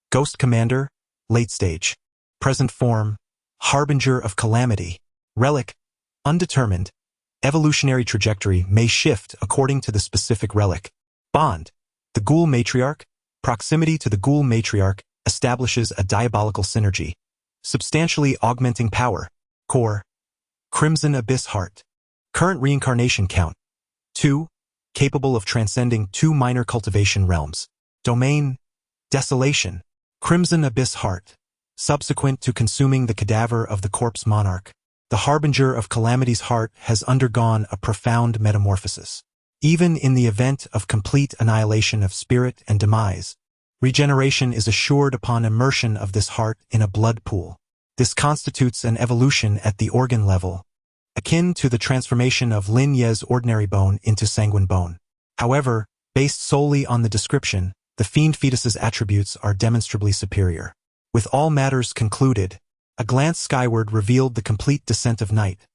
Ghost Commander, Late Stage. Present form, Harbinger of Calamity. Relic, undetermined. Evolutionary trajectory may shift according to the specific relic. Bond, the Ghoul Matriarch. Proximity to the Ghoul Matriarch establishes a diabolical synergy, substantially augmenting power. Core, Crimson Abyss Heart. Current reincarnation count, 2, capable of transcending 2 minor cultivation realms. Domain, Desolation. Crimson Abyss Heart. Subsequent to consuming the cadaver of the corpse monarch, the Harbinger of Calamity's heart has undergone a profound metamorphosis. Even in the event of complete annihilation of spirit and demise, regeneration is assured upon immersion of this heart in a blood pool. This constitutes an evolution at the organ level, akin to the transformation of Lin Yu's ordinary bone into sanguine bone. However, based solely on the description, the fiend fetus's attributes are demonstrably superior. With all matters concluded, a glance skyward revealed the complete descent of night,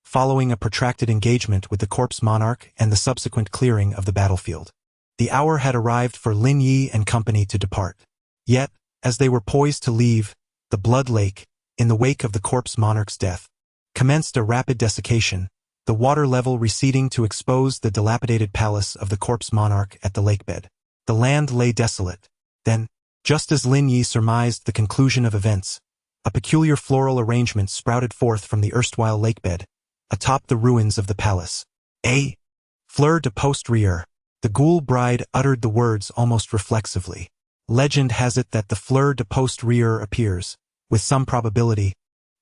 following a protracted engagement with the corpse monarch and the subsequent clearing of the battlefield. The hour had arrived for Lin Yu and company to depart. Yet, as they were poised to leave, the Blood Lake, in the wake of the corpse monarch's death, commenced a rapid desiccation, the water level receding to expose the dilapidated palace of the corpse monarch at the lakebed. The land lay desolate. Then, just as Lin Yu surmised the conclusion of events, a peculiar floral arrangement sprouted forth from the erstwhile lakebed, atop the ruins of the palace. A fleur de post-rieur. The ghoul bride uttered the words almost reflexively. Legend has it that the fleur de post-rieur appears, with some probability,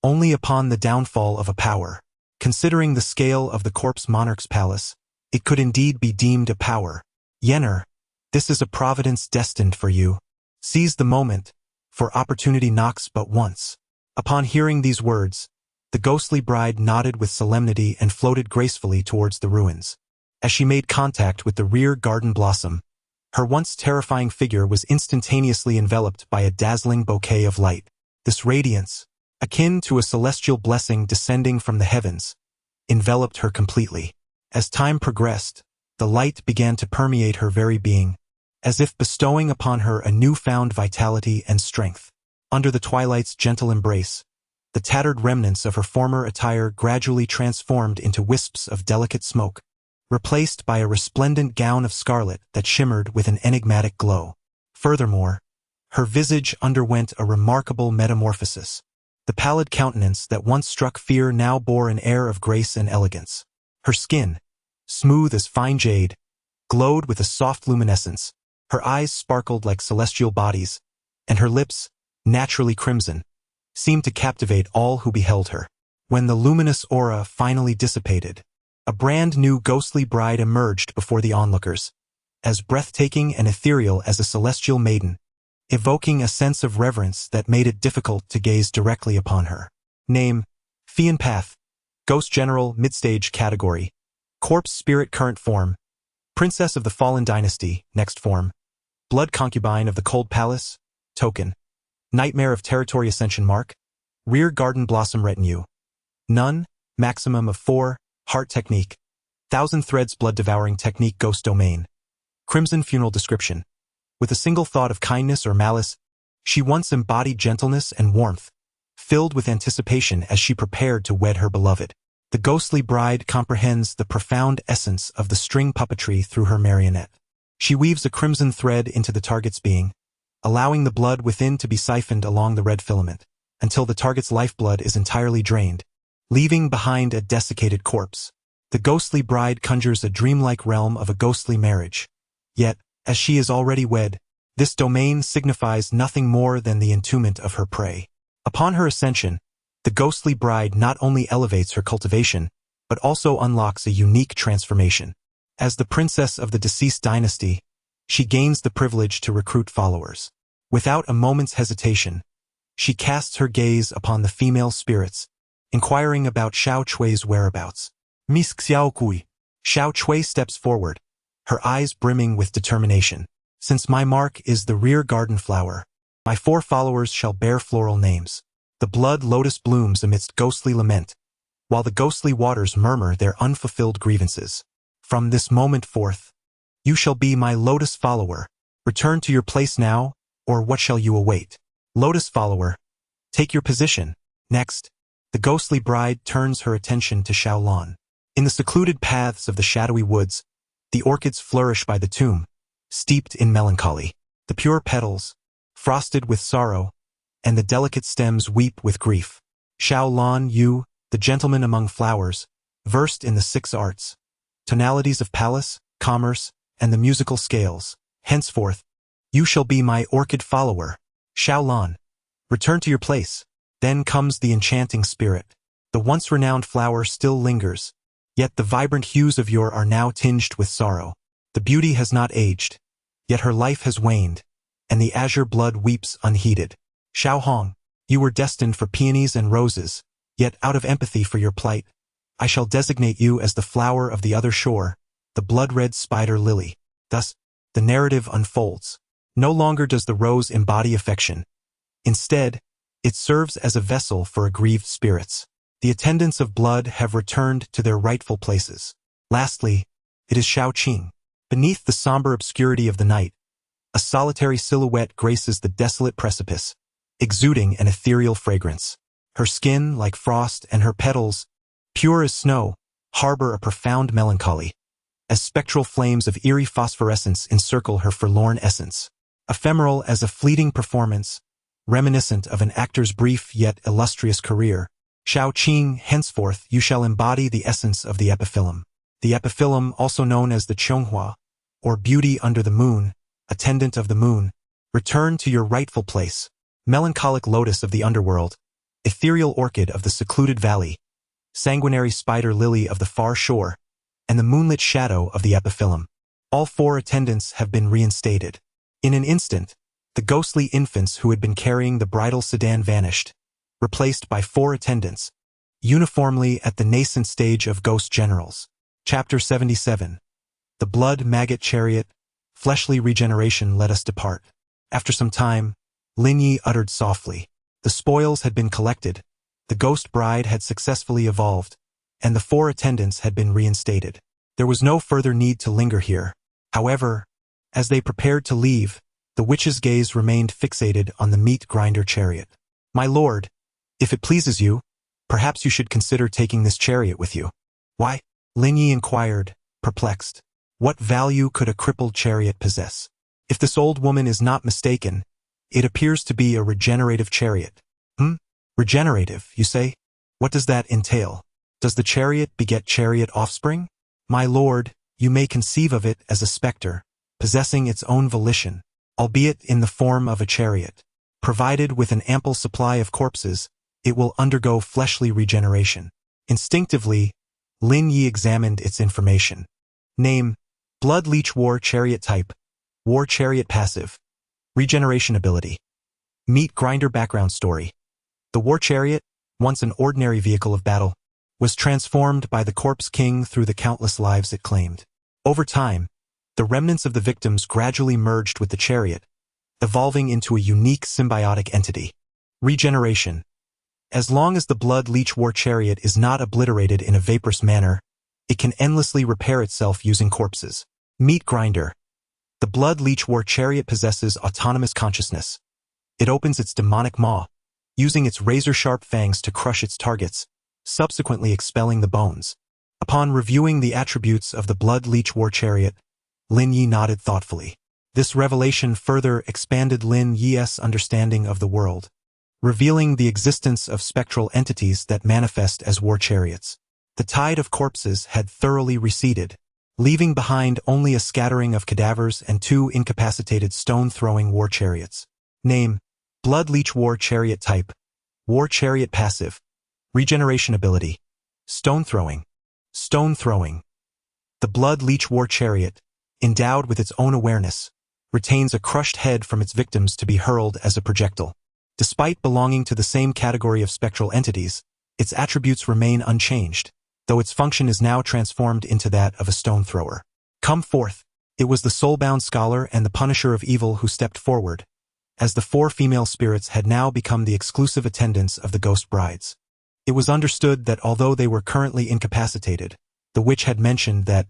only upon the downfall of a power. Considering the scale of the corpse monarch's palace, it could indeed be deemed a power. Yenner, this is a providence destined for you. Seize the moment, for opportunity knocks but once. Upon hearing these words, the ghostly bride nodded with solemnity and floated gracefully towards the ruins. As she made contact with the rear garden blossom, her once terrifying figure was instantaneously enveloped by a dazzling bouquet of light. This radiance, akin to a celestial blessing descending from the heavens, enveloped her completely. As time progressed, the light began to permeate her very being, as if bestowing upon her a newfound vitality and strength. Under the twilight's gentle embrace, the tattered remnants of her former attire gradually transformed into wisps of delicate smoke, replaced by a resplendent gown of scarlet that shimmered with an enigmatic glow. Furthermore, her visage underwent a remarkable metamorphosis. The pallid countenance that once struck fear now bore an air of grace and elegance. Her skin, smooth as fine jade, glowed with a soft luminescence. Her eyes sparkled like celestial bodies, and her lips, naturally crimson, seemed to captivate all who beheld her. When the luminous aura finally dissipated, a brand new ghostly bride emerged before the onlookers, as breathtaking and ethereal as a celestial maiden, evoking a sense of reverence that made it difficult to gaze directly upon her. Name, Fian Path, Ghost General Midstage Category, Corpse Spirit Current Form, Princess of the Fallen Dynasty, Next Form, Blood Concubine of the Cold Palace, Token, Nightmare of Territory Ascension Mark, Rear Garden Blossom Retinue, Nun, Maximum of 4, Heart Technique, Thousand Threads Blood Devouring Technique Ghost Domain, Crimson Funeral Description. With a single thought of kindness or malice, she once embodied gentleness and warmth, filled with anticipation as she prepared to wed her beloved. The ghostly bride comprehends the profound essence of the string puppetry through her marionette. She weaves a crimson thread into the target's being, allowing the blood within to be siphoned along the red filament, until the target's lifeblood is entirely drained, leaving behind a desiccated corpse. The ghostly bride conjures a dreamlike realm of a ghostly marriage. Yet, as she is already wed, this domain signifies nothing more than the entombment of her prey. Upon her ascension, the ghostly bride not only elevates her cultivation, but also unlocks a unique transformation. As the princess of the deceased dynasty, she gains the privilege to recruit followers. Without a moment's hesitation, she casts her gaze upon the female spirits, inquiring about Xiao Chui's whereabouts. Miss Xiao Kui. Xiao Chui steps forward, her eyes brimming with determination. Since my mark is the rear garden flower, my 4 followers shall bear floral names. The blood lotus blooms amidst ghostly lament, while the ghostly waters murmur their unfulfilled grievances. From this moment forth, you shall be my lotus follower. Return to your place now, or what shall you await? Lotus follower, take your position. Next, the ghostly bride turns her attention to Xiaolan. In the secluded paths of the shadowy woods, the orchids flourish by the tomb, steeped in melancholy. The pure petals, frosted with sorrow, and the delicate stems weep with grief. Lin Yu, the gentleman among flowers, versed in the 6 arts, tonalities of palace, commerce, and the musical scales. Henceforth, you shall be my orchid follower. Lin, return to your place. Then comes the enchanting spirit. The once renowned flower still lingers, yet the vibrant hues of yore are now tinged with sorrow. The beauty has not aged, yet her life has waned, and the azure blood weeps unheeded. Xiaohong, you were destined for peonies and roses, yet out of empathy for your plight, I shall designate you as the flower of the other shore, the blood-red spider lily. Thus, the narrative unfolds. No longer does the rose embody affection. Instead, it serves as a vessel for aggrieved spirits. The attendants of blood have returned to their rightful places. Lastly, it is Xiaoqing. Beneath the somber obscurity of the night, a solitary silhouette graces the desolate precipice, exuding an ethereal fragrance. Her skin, like frost, and her petals, pure as snow, harbor a profound melancholy, as spectral flames of eerie phosphorescence encircle her forlorn essence. Ephemeral as a fleeting performance, reminiscent of an actor's brief yet illustrious career, Xiaoqing, henceforth you shall embody the essence of the epiphyllum. The epiphyllum, also known as the Chonghua, or beauty under the moon, attendant of the moon, return to your rightful place. Melancholic lotus of the underworld, ethereal orchid of the secluded valley, sanguinary spider lily of the far shore, and the moonlit shadow of the epiphyllum. All 4 attendants have been reinstated. In an instant, the ghostly infants who had been carrying the bridal sedan vanished, replaced by 4 attendants, uniformly at the nascent stage of ghost generals. Chapter 77. The blood maggot chariot, fleshly regeneration let us depart. After some time, Lin Yu uttered softly. The spoils had been collected, the ghost bride had successfully evolved, and the 4 attendants had been reinstated. There was no further need to linger here. However, as they prepared to leave, the witch's gaze remained fixated on the meat grinder chariot. My lord, if it pleases you, perhaps you should consider taking this chariot with you. Why? Lin Yu inquired, perplexed. What value could a crippled chariot possess? If this old woman is not mistaken, it appears to be a regenerative chariot. Regenerative, you say? What does that entail? Does the chariot beget chariot offspring? My lord, you may conceive of it as a specter, possessing its own volition, albeit in the form of a chariot. Provided with an ample supply of corpses, it will undergo fleshly regeneration. Instinctively, Lin Yu examined its information. Name, Blood Leech War Chariot Type, War Chariot Passive, Regeneration Ability. Meat Grinder Background Story. The War Chariot, once an ordinary vehicle of battle, was transformed by the Corpse King through the countless lives it claimed. Over time, the remnants of the victims gradually merged with the chariot, evolving into a unique symbiotic entity. Regeneration. As long as the Blood Leech War Chariot is not obliterated in a vaporous manner, it can endlessly repair itself using corpses. Meat Grinder. The Blood Leech War Chariot possesses autonomous consciousness. It opens its demonic maw, using its razor-sharp fangs to crush its targets, subsequently expelling the bones. Upon reviewing the attributes of the Blood Leech War Chariot, Lin Yu nodded thoughtfully. This revelation further expanded Lin Yu's understanding of the world, revealing the existence of spectral entities that manifest as war chariots. The tide of corpses had thoroughly receded, leaving behind only a scattering of cadavers and 2 incapacitated stone-throwing war chariots. Name, Blood Leech War Chariot Type, War Chariot Passive, Regeneration Ability, Stone Throwing. Stone Throwing. The Blood Leech War Chariot, endowed with its own awareness, retains a crushed head from its victims to be hurled as a projectile. Despite belonging to the same category of spectral entities, its attributes remain unchanged, though its function is now transformed into that of a stone thrower. Come forth. It was the soul-bound scholar and the punisher of evil who stepped forward, as the 4 female spirits had now become the exclusive attendants of the ghost brides. It was understood that although they were currently incapacitated, the witch had mentioned that,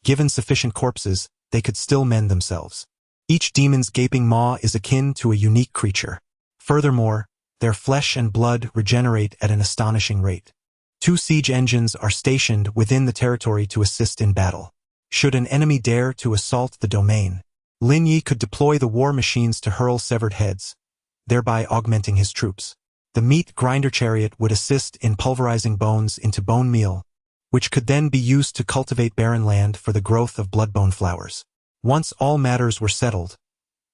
Given sufficient corpses, they could still mend themselves. Each demon's gaping maw is akin to a unique creature. Furthermore, their flesh and blood regenerate at an astonishing rate. 2 siege engines are stationed within the territory to assist in battle. Should an enemy dare to assault the domain, Lin Yu could deploy the war machines to hurl severed heads, thereby augmenting his troops. The meat grinder chariot would assist in pulverizing bones into bone meal, which could then be used to cultivate barren land for the growth of bloodbone flowers. Once all matters were settled,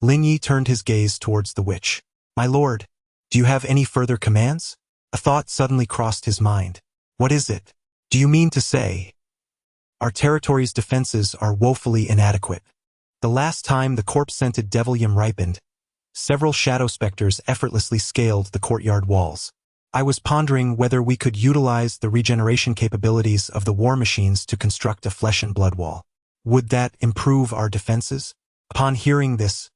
Lin Yu turned his gaze towards the witch. "My lord, do you have any further commands?" A thought suddenly crossed his mind. "What is it? Do you mean to say our territory's defenses are woefully inadequate?" The last time the corpse-scented devil yam ripened, several shadow specters effortlessly scaled the courtyard walls. I was pondering whether we could utilize the regeneration capabilities of the war machines to construct a flesh and blood wall. Would that improve our defenses? Upon hearing this,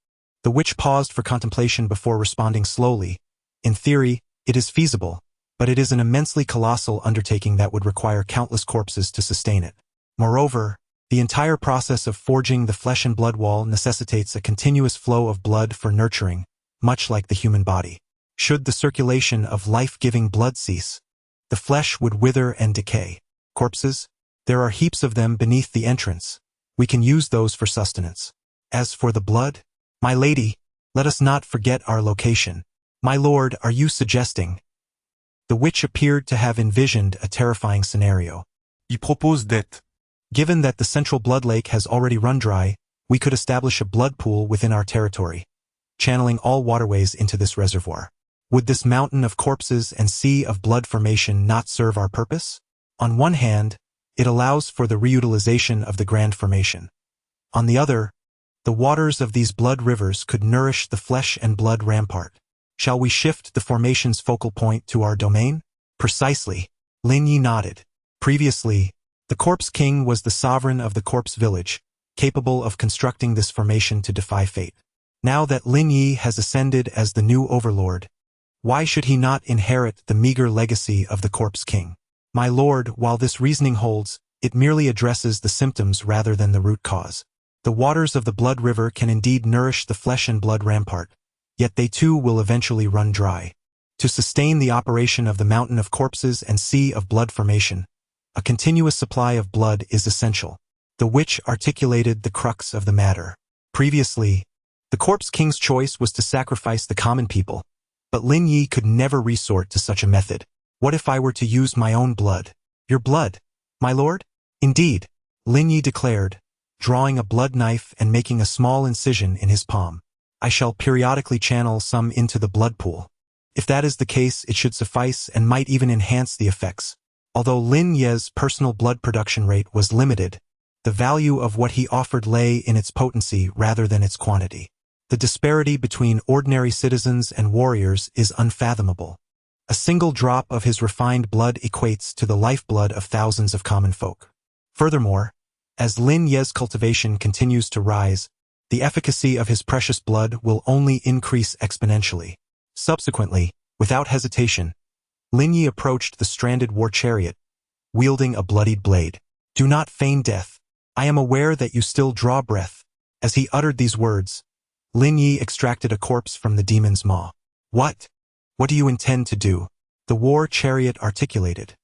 the witch paused for contemplation before responding slowly. "In theory, it is feasible, but it is an immensely colossal undertaking that would require countless corpses to sustain it. Moreover, the entire process of forging the flesh and blood wall necessitates a continuous flow of blood for nurturing, much like the human body. Should the circulation of life-giving blood cease, the flesh would wither and decay. Corpses? There are heaps of them beneath the entrance. We can use those for sustenance. As for the blood, my lady, let us not forget our location." "My lord, are you suggesting?" The witch appeared to have envisioned a terrifying scenario. Il propose that. "Given that the central blood lake has already run dry, we could establish a blood pool within our territory, channeling all waterways into this reservoir. Would this mountain of corpses and sea of blood formation not serve our purpose? On one hand, it allows for the reutilization of the grand formation. On the other, the waters of these blood rivers could nourish the flesh and blood rampart. Shall we shift the formation's focal point to our domain?" "Precisely." Lin Yu nodded. Previously, the Corpse King was the sovereign of the Corpse Village, capable of constructing this formation to defy fate. Now that Lin Yu has ascended as the new overlord, why should he not inherit the meager legacy of the Corpse King? "My lord, while this reasoning holds, it merely addresses the symptoms rather than the root cause. The waters of the blood river can indeed nourish the flesh and blood rampart, yet they too will eventually run dry. To sustain the operation of the mountain of corpses and sea of blood formation, a continuous supply of blood is essential." The witch articulated the crux of the matter. Previously, the Corpse King's choice was to sacrifice the common people, but Lin Yu could never resort to such a method. "What if I were to use my own blood?" "Your blood, my lord?" "Indeed," Lin Yu declared, drawing a blood knife and making a small incision in his palm. "I shall periodically channel some into the blood pool. If that is the case, it should suffice and might even enhance the effects." Although Lin Yu's personal blood production rate was limited, the value of what he offered lay in its potency rather than its quantity. The disparity between ordinary citizens and warriors is unfathomable. A single drop of his refined blood equates to the lifeblood of thousands of common folk. Furthermore, as Lin Yu's cultivation continues to rise, the efficacy of his precious blood will only increase exponentially. Subsequently, without hesitation, Lin Yu approached the stranded war chariot, wielding a bloodied blade. "Do not feign death. I am aware that you still draw breath." As he uttered these words, Lin Yu extracted a corpse from the demon's maw. "What? What do you intend to do?" The war chariot articulated.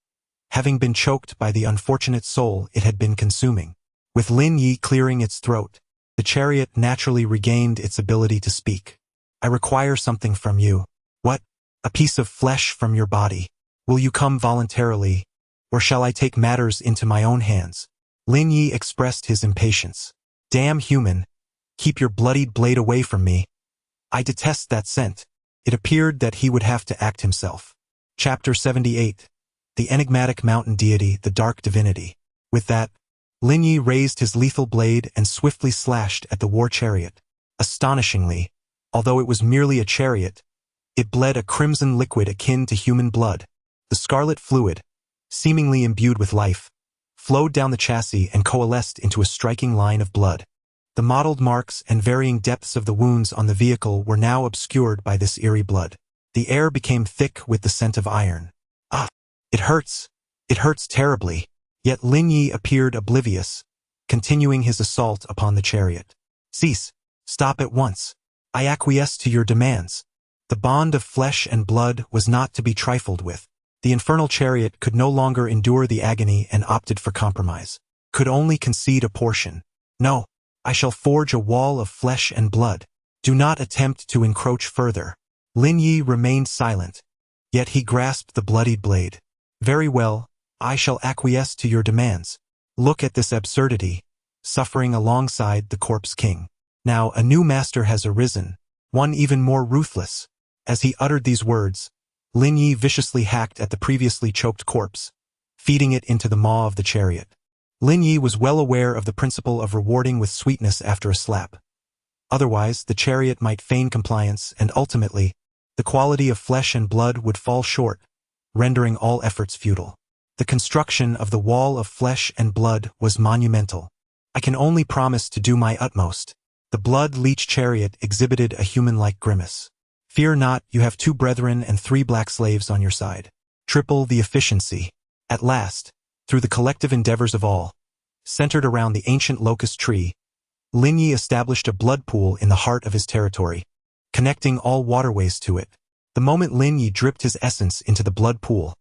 Having been choked by the unfortunate soul it had been consuming, with Lin Yu clearing its throat, the chariot naturally regained its ability to speak. "I require something from you." "What?" "A piece of flesh from your body. Will you come voluntarily, or shall I take matters into my own hands?" Lin Yu expressed his impatience. "Damn human, keep your bloodied blade away from me. I detest that scent." It appeared that he would have to act himself. Chapter 78. The enigmatic mountain deity, the dark divinity. With that, Lin Yu raised his lethal blade and swiftly slashed at the war chariot. Astonishingly, although it was merely a chariot, it bled a crimson liquid akin to human blood. The scarlet fluid, seemingly imbued with life, flowed down the chassis and coalesced into a striking line of blood. The mottled marks and varying depths of the wounds on the vehicle were now obscured by this eerie blood. The air became thick with the scent of iron. "Ah, it hurts. It hurts terribly." Yet Lin Yu appeared oblivious, continuing his assault upon the chariot. Cease. Stop at once. I acquiesce to your demands. The bond of flesh and blood was not to be trifled with. The infernal chariot could no longer endure the agony and opted for compromise. Could only concede a portion. No, I shall forge a wall of flesh and blood. Do not attempt to encroach further. Lin Yu remained silent, yet he grasped the bloodied blade. Very well, I shall acquiesce to your demands. Look at this absurdity, suffering alongside the corpse king. Now a new master has arisen, one even more ruthless. As he uttered these words, Lin Yu viciously hacked at the previously choked corpse, feeding it into the maw of the chariot. Lin Yu was well aware of the principle of rewarding with sweetness after a slap. Otherwise, the chariot might feign compliance and ultimately, the quality of flesh and blood would fall short, rendering all efforts futile. The construction of the wall of flesh and blood was monumental. I can only promise to do my utmost. The blood-leech chariot exhibited a human-like grimace. Fear not, you have 2 brethren and 3 black slaves on your side. Triple the efficiency. At last, through the collective endeavors of all, centered around the ancient locust tree, Lin Yu established a blood pool in the heart of his territory, connecting all waterways to it. The moment Lin Yu dripped his essence into the blood pool,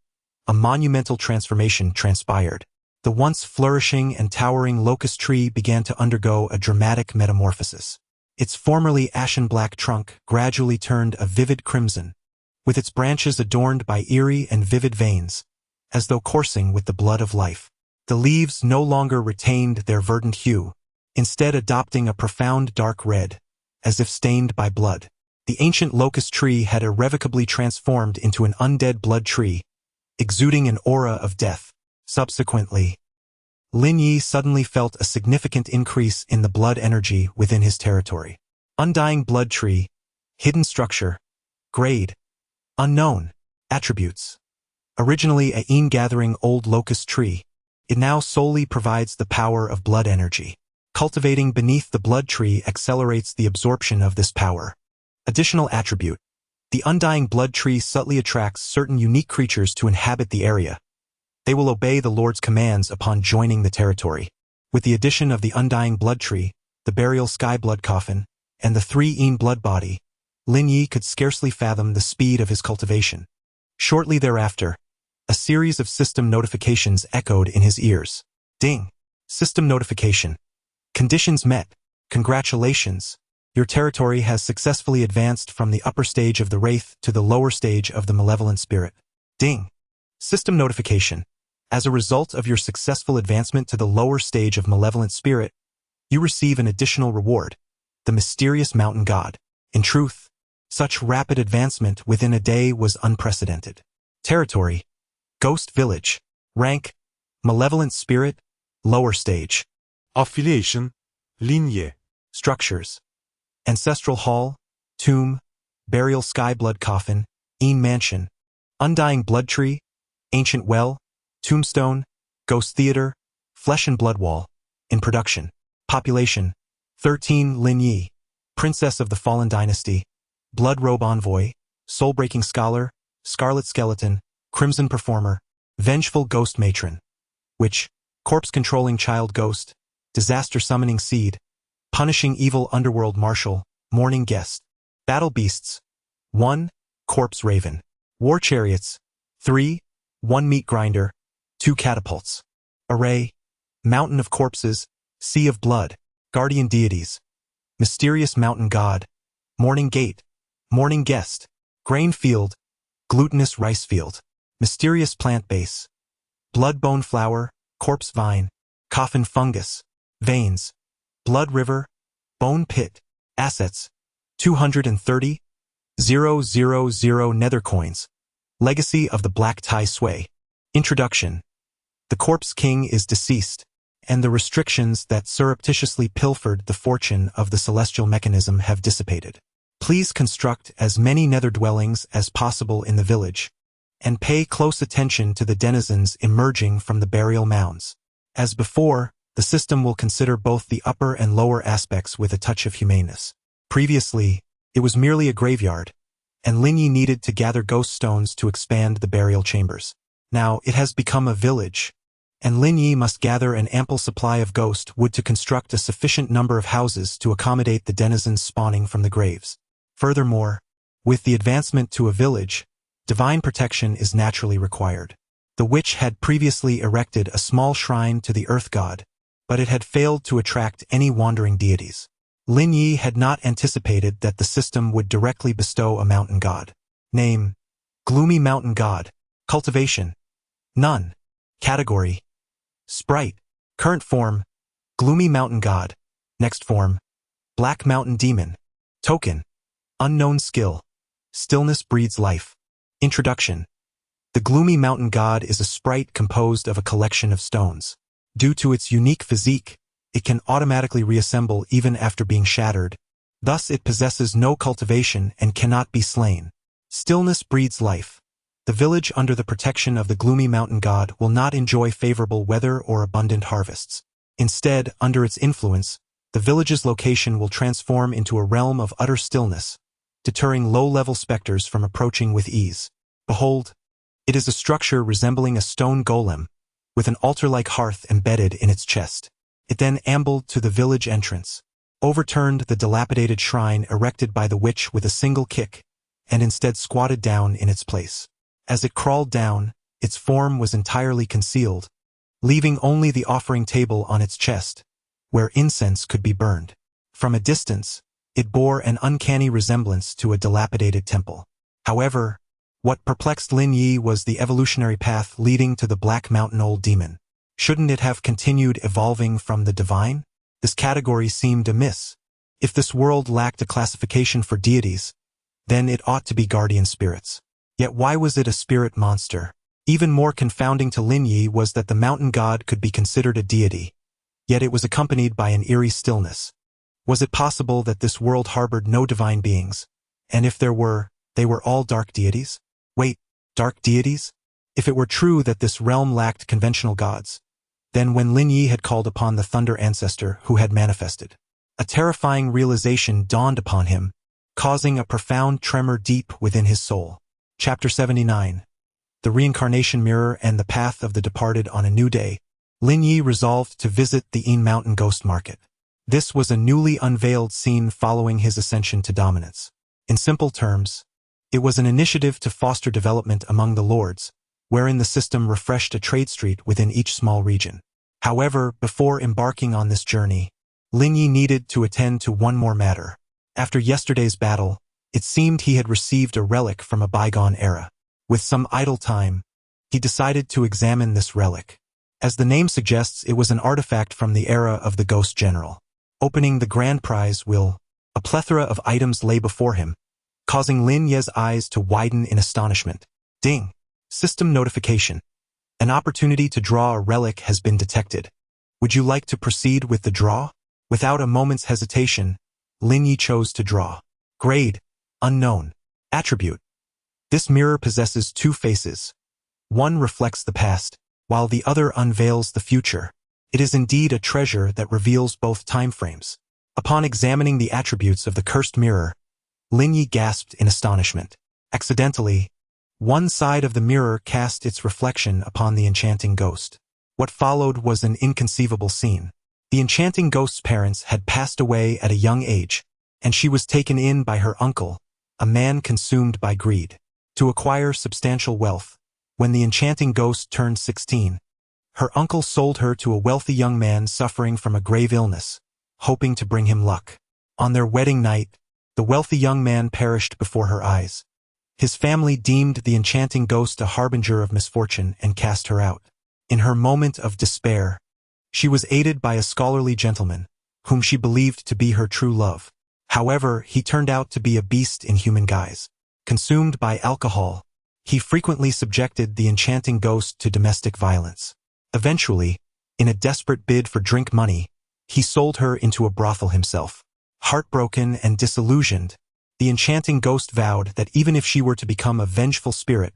a monumental transformation transpired. The once flourishing and towering locust tree began to undergo a dramatic metamorphosis. Its formerly ashen-black trunk gradually turned a vivid crimson, with its branches adorned by eerie and vivid veins, as though coursing with the blood of life. The leaves no longer retained their verdant hue, instead adopting a profound dark red, as if stained by blood. The ancient locust tree had irrevocably transformed into an undead blood tree, exuding an aura of death. Subsequently, Lin Yu suddenly felt a significant increase in the blood energy within his territory. Undying blood tree, hidden structure, grade, unknown, attributes. Originally a gathering old locust tree, it now solely provides the power of blood energy. Cultivating beneath the blood tree accelerates the absorption of this power. Additional attribute. The undying blood tree subtly attracts certain unique creatures to inhabit the area. They will obey the Lord's commands upon joining the territory. With the addition of the undying blood tree, the burial sky blood coffin, and the 3 blood body, Lin Yu could scarcely fathom the speed of his cultivation. Shortly thereafter, a series of system notifications echoed in his ears. Ding! System notification. Conditions met. Congratulations. Your territory has successfully advanced from the upper stage of the Wraith to the lower stage of the Malevolent Spirit. Ding! System notification. As a result of your successful advancement to the lower stage of Malevolent Spirit, you receive an additional reward, the Mysterious Mountain God. In truth, such rapid advancement within a day was unprecedented. Territory: Ghost Village. Rank: Malevolent Spirit, lower stage. Affiliation, Lin Yu. Structures: Ancestral Hall, Tomb, Burial Sky Blood Coffin, Mansion, Undying Blood Tree, Ancient Well, Tombstone, Ghost Theater, Flesh and Blood Wall. In production. Population: 13 Lin Yu. Princess of the Fallen Dynasty, Blood Robe Envoy, Soul-Breaking Scholar, Scarlet Skeleton, Crimson Performer, Vengeful Ghost Matron. Witch, Corpse-Controlling Child Ghost, Disaster Summoning Seed, Punishing Evil Underworld Marshal, Morning Guest. Battle Beasts: 1. Corpse Raven. War Chariots: 3. 1 Meat Grinder, 2 Catapults. Array: Mountain of Corpses, Sea of Blood. Guardian Deities: Mysterious Mountain God, Morning Gate, Morning Guest. Grain Field, Glutinous Rice Field. Mysterious Plant Base: Blood Bone Flower, Corpse Vine, Coffin Fungus. Veins: Blood River, Bone Pit. Assets: 230,000 nether coins. Legacy of the Black Tai Sway. Introduction. The Corpse King is deceased, and the restrictions that surreptitiously pilfered the fortune of the celestial mechanism have dissipated. Please construct as many nether dwellings as possible in the village, and pay close attention to the denizens emerging from the burial mounds. As before, the system will consider both the upper and lower aspects with a touch of humaneness. Previously, it was merely a graveyard, and Lin Yu needed to gather ghost stones to expand the burial chambers. Now it has become a village, and Lin Yu must gather an ample supply of ghost wood to construct a sufficient number of houses to accommodate the denizens spawning from the graves. Furthermore, with the advancement to a village, divine protection is naturally required. The witch had previously erected a small shrine to the earth god, but it had failed to attract any wandering deities. Lin Yu had not anticipated that the system would directly bestow a mountain god. Name: Gloomy Mountain God. Cultivation: None. Category: Sprite. Current form: Gloomy Mountain God. Next form: Black Mountain Demon. Token: Unknown skill. Stillness breeds life. Introduction. The Gloomy Mountain God is a sprite composed of a collection of stones. Due to its unique physique, it can automatically reassemble even after being shattered. Thus it possesses no cultivation and cannot be slain. Stillness breeds life. The village under the protection of the Gloomy Mountain God will not enjoy favorable weather or abundant harvests. Instead, under its influence, the village's location will transform into a realm of utter stillness, deterring low-level specters from approaching with ease. Behold, it is a structure resembling a stone golem, with an altar-like hearth embedded in its chest. It then ambled to the village entrance, overturned the dilapidated shrine erected by the witch with a single kick, and instead squatted down in its place. As it crawled down, its form was entirely concealed, leaving only the offering table on its chest, where incense could be burned. From a distance, it bore an uncanny resemblance to a dilapidated temple. However, what perplexed Lin Yu was the evolutionary path leading to the Black Mountain Old Demon. Shouldn't it have continued evolving from the divine? This category seemed amiss. If this world lacked a classification for deities, then it ought to be guardian spirits. Yet why was it a spirit monster? Even more confounding to Lin Yu was that the mountain god could be considered a deity, yet it was accompanied by an eerie stillness. Was it possible that this world harbored no divine beings, and if there were, they were all dark deities? Wait, dark deities? If it were true that this realm lacked conventional gods, then when Lin Yu had called upon the thunder ancestor who had manifested, a terrifying realization dawned upon him, causing a profound tremor deep within his soul. Chapter 79. The Reincarnation Mirror and the Path of the Departed. On a new day, Lin Yu resolved to visit the Yin Mountain Ghost Market. This was a newly unveiled scene following his ascension to dominance. In simple terms, it was an initiative to foster development among the lords, wherein the system refreshed a trade street within each small region. However, before embarking on this journey, Lin Yu needed to attend to one more matter. After yesterday's battle, it seemed he had received a relic from a bygone era. With some idle time, he decided to examine this relic. As the name suggests, it was an artifact from the era of the Ghost General. Opening the grand prize wheel, a plethora of items lay before him, causing Lin Yu's eyes to widen in astonishment. Ding! System notification. An opportunity to draw a relic has been detected. Would you like to proceed with the draw? Without a moment's hesitation, Lin Yu chose to draw. Grade: Unknown. Attribute: this mirror possesses two faces. One reflects the past, while the other unveils the future. It is indeed a treasure that reveals both timeframes. Upon examining the attributes of the cursed mirror, Lin Yu gasped in astonishment. Accidentally, one side of the mirror cast its reflection upon the enchanting ghost. What followed was an inconceivable scene. The enchanting ghost's parents had passed away at a young age, and she was taken in by her uncle, a man consumed by greed. To acquire substantial wealth, when the enchanting ghost turned 16, her uncle sold her to a wealthy young man suffering from a grave illness, hoping to bring him luck. On their wedding night, the wealthy young man perished before her eyes. His family deemed the enchanting ghost a harbinger of misfortune and cast her out. In her moment of despair, she was aided by a scholarly gentleman, whom she believed to be her true love. However, he turned out to be a beast in human guise. Consumed by alcohol, he frequently subjected the enchanting ghost to domestic violence. Eventually, in a desperate bid for drink money, he sold her into a brothel himself. Heartbroken and disillusioned, the enchanting ghost vowed that even if she were to become a vengeful spirit,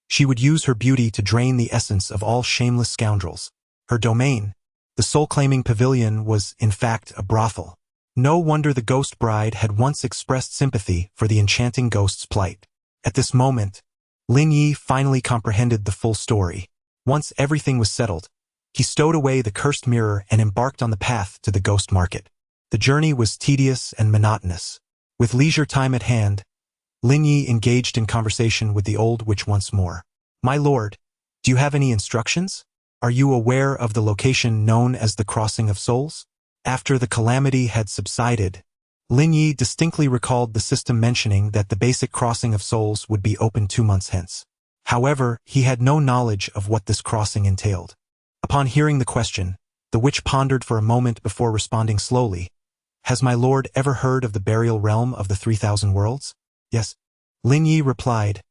she would use her beauty to drain the essence of all shameless scoundrels. Her domain, the soul-claiming pavilion, was, in fact, a brothel. No wonder the ghost bride had once expressed sympathy for the enchanting ghost's plight. At this moment, Lin Yu finally comprehended the full story. Once everything was settled, He stowed away the cursed mirror and embarked on the path to the ghost market. The journey was tedious and monotonous. With leisure time at hand, Lin Yu engaged in conversation with the old witch once more. "My lord, do you have any instructions? Are you aware of the location known as the Crossing of Souls?" After the calamity had subsided, Lin Yu distinctly recalled the system mentioning that the basic Crossing of Souls would be open 2 months hence. However, he had no knowledge of what this crossing entailed. Upon hearing the question, the witch pondered for a moment before responding slowly. "Has my lord ever heard of the burial realm of the 3,000 worlds?" "Yes," Lin Yu replied,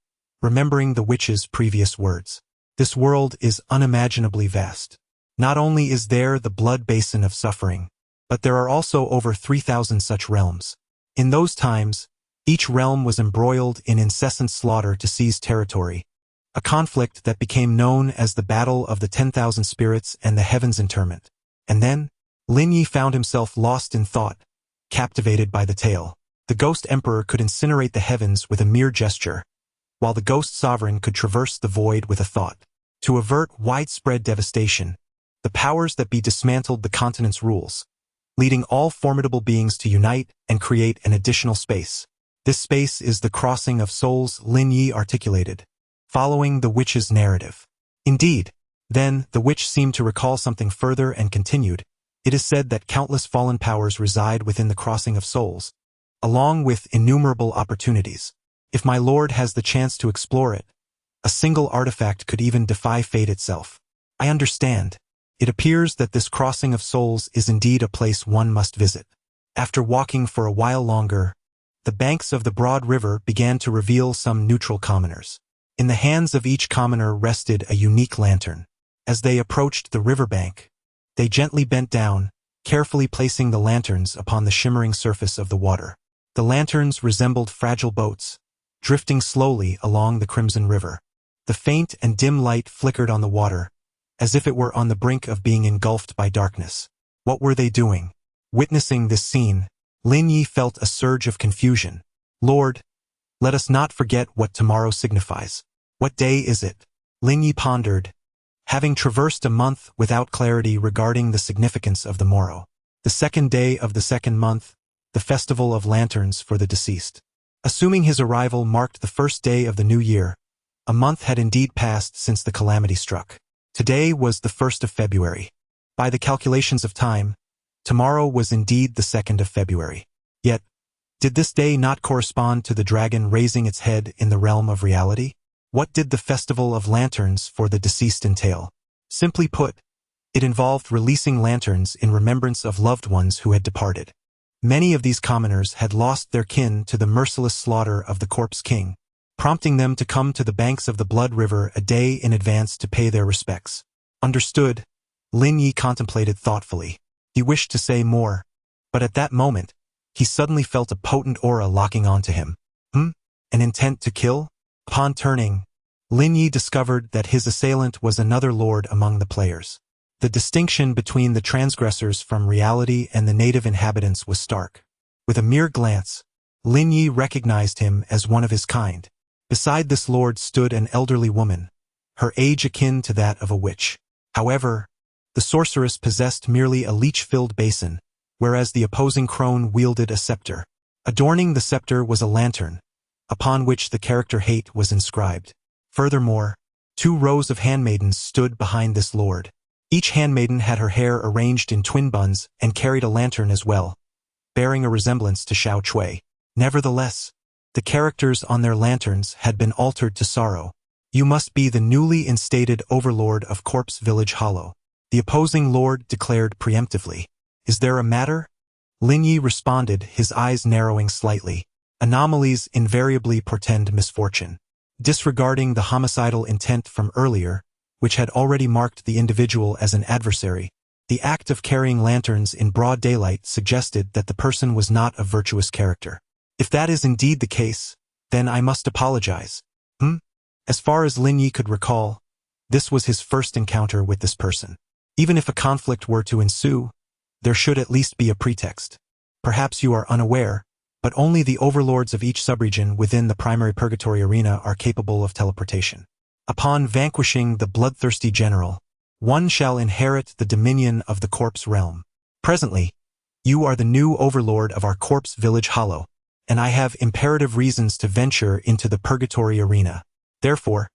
remembering the witch's previous words. "This world is unimaginably vast. Not only is there the blood basin of suffering, but there are also over 3,000 such realms. In those times, each realm was embroiled in incessant slaughter to seize territory, a conflict that became known as the Battle of the 10,000 Spirits and the Heavens Interment." And then, Lin Yu found himself lost in thought, captivated by the tale. The Ghost Emperor could incinerate the heavens with a mere gesture, while the Ghost Sovereign could traverse the void with a thought. To avert widespread devastation, the powers that be dismantled the continent's rules, leading all formidable beings to unite and create an additional space. "This space is the Crossing of Souls," Lin Yu articulated, following the witch's narrative. "Indeed." Then, the witch seemed to recall something further and continued, "It is said that countless fallen powers reside within the Crossing of Souls, along with innumerable opportunities. If my lord has the chance to explore it, a single artifact could even defy fate itself." "I understand. It appears that this Crossing of Souls is indeed a place one must visit." After walking for a while longer, the banks of the broad river began to reveal some neutral commoners. In the hands of each commoner rested a unique lantern. As they approached the riverbank, they gently bent down, carefully placing the lanterns upon the shimmering surface of the water. The lanterns resembled fragile boats, drifting slowly along the crimson river. The faint and dim light flickered on the water, as if it were on the brink of being engulfed by darkness. What were they doing? Witnessing this scene, Lin Yu felt a surge of confusion. "Lord, let us not forget what tomorrow signifies. What day is it?" Lin Yu pondered, having traversed a month without clarity regarding the significance of the morrow. "The 2nd day of the 2nd month, the festival of lanterns for the deceased." Assuming his arrival marked the 1st day of the new year, a month had indeed passed since the calamity struck. Today was the 1st of February. By the calculations of time, tomorrow was indeed the 2nd of February. Yet, did this day not correspond to the dragon raising its head in the realm of reality? What did the festival of lanterns for the deceased entail? Simply put, it involved releasing lanterns in remembrance of loved ones who had departed. Many of these commoners had lost their kin to the merciless slaughter of the corpse king, prompting them to come to the banks of the blood river a day in advance to pay their respects. Understood, Lin Yu contemplated thoughtfully. He wished to say more, but at that moment, he suddenly felt a potent aura locking onto him. An intent to kill? Upon turning, Lin Yu discovered that his assailant was another lord among the players. The distinction between the transgressors from reality and the native inhabitants was stark. With a mere glance, Lin Yu recognized him as one of his kind. Beside this lord stood an elderly woman, her age akin to that of a witch. However, the sorceress possessed merely a leech-filled basin, whereas the opposing crone wielded a scepter. Adorning the scepter was a lantern, upon which the character hate was inscribed. Furthermore, 2 rows of handmaidens stood behind this lord. Each handmaiden had her hair arranged in twin buns and carried a lantern as well, bearing a resemblance to Xiao Cui. Nevertheless, the characters on their lanterns had been altered to sorrow. "You must be the newly instated overlord of Corpse Village Hollow," the opposing lord declared preemptively. "Is there a matter?" Lin Yu responded, his eyes narrowing slightly. Anomalies invariably portend misfortune. Disregarding the homicidal intent from earlier, which had already marked the individual as an adversary, the act of carrying lanterns in broad daylight suggested that the person was not a virtuous character. "If that is indeed the case, then I must apologize." As far as Lin Yu could recall, this was his first encounter with this person. Even if a conflict were to ensue, there should at least be a pretext. Perhaps you are unaware, but only the overlords of each subregion within the primary purgatory arena are capable of teleportation. Upon vanquishing the bloodthirsty general, one shall inherit the dominion of the corpse realm. Presently, you are the new overlord of our corpse village hollow, and I have imperative reasons to venture into the purgatory arena. Therefore,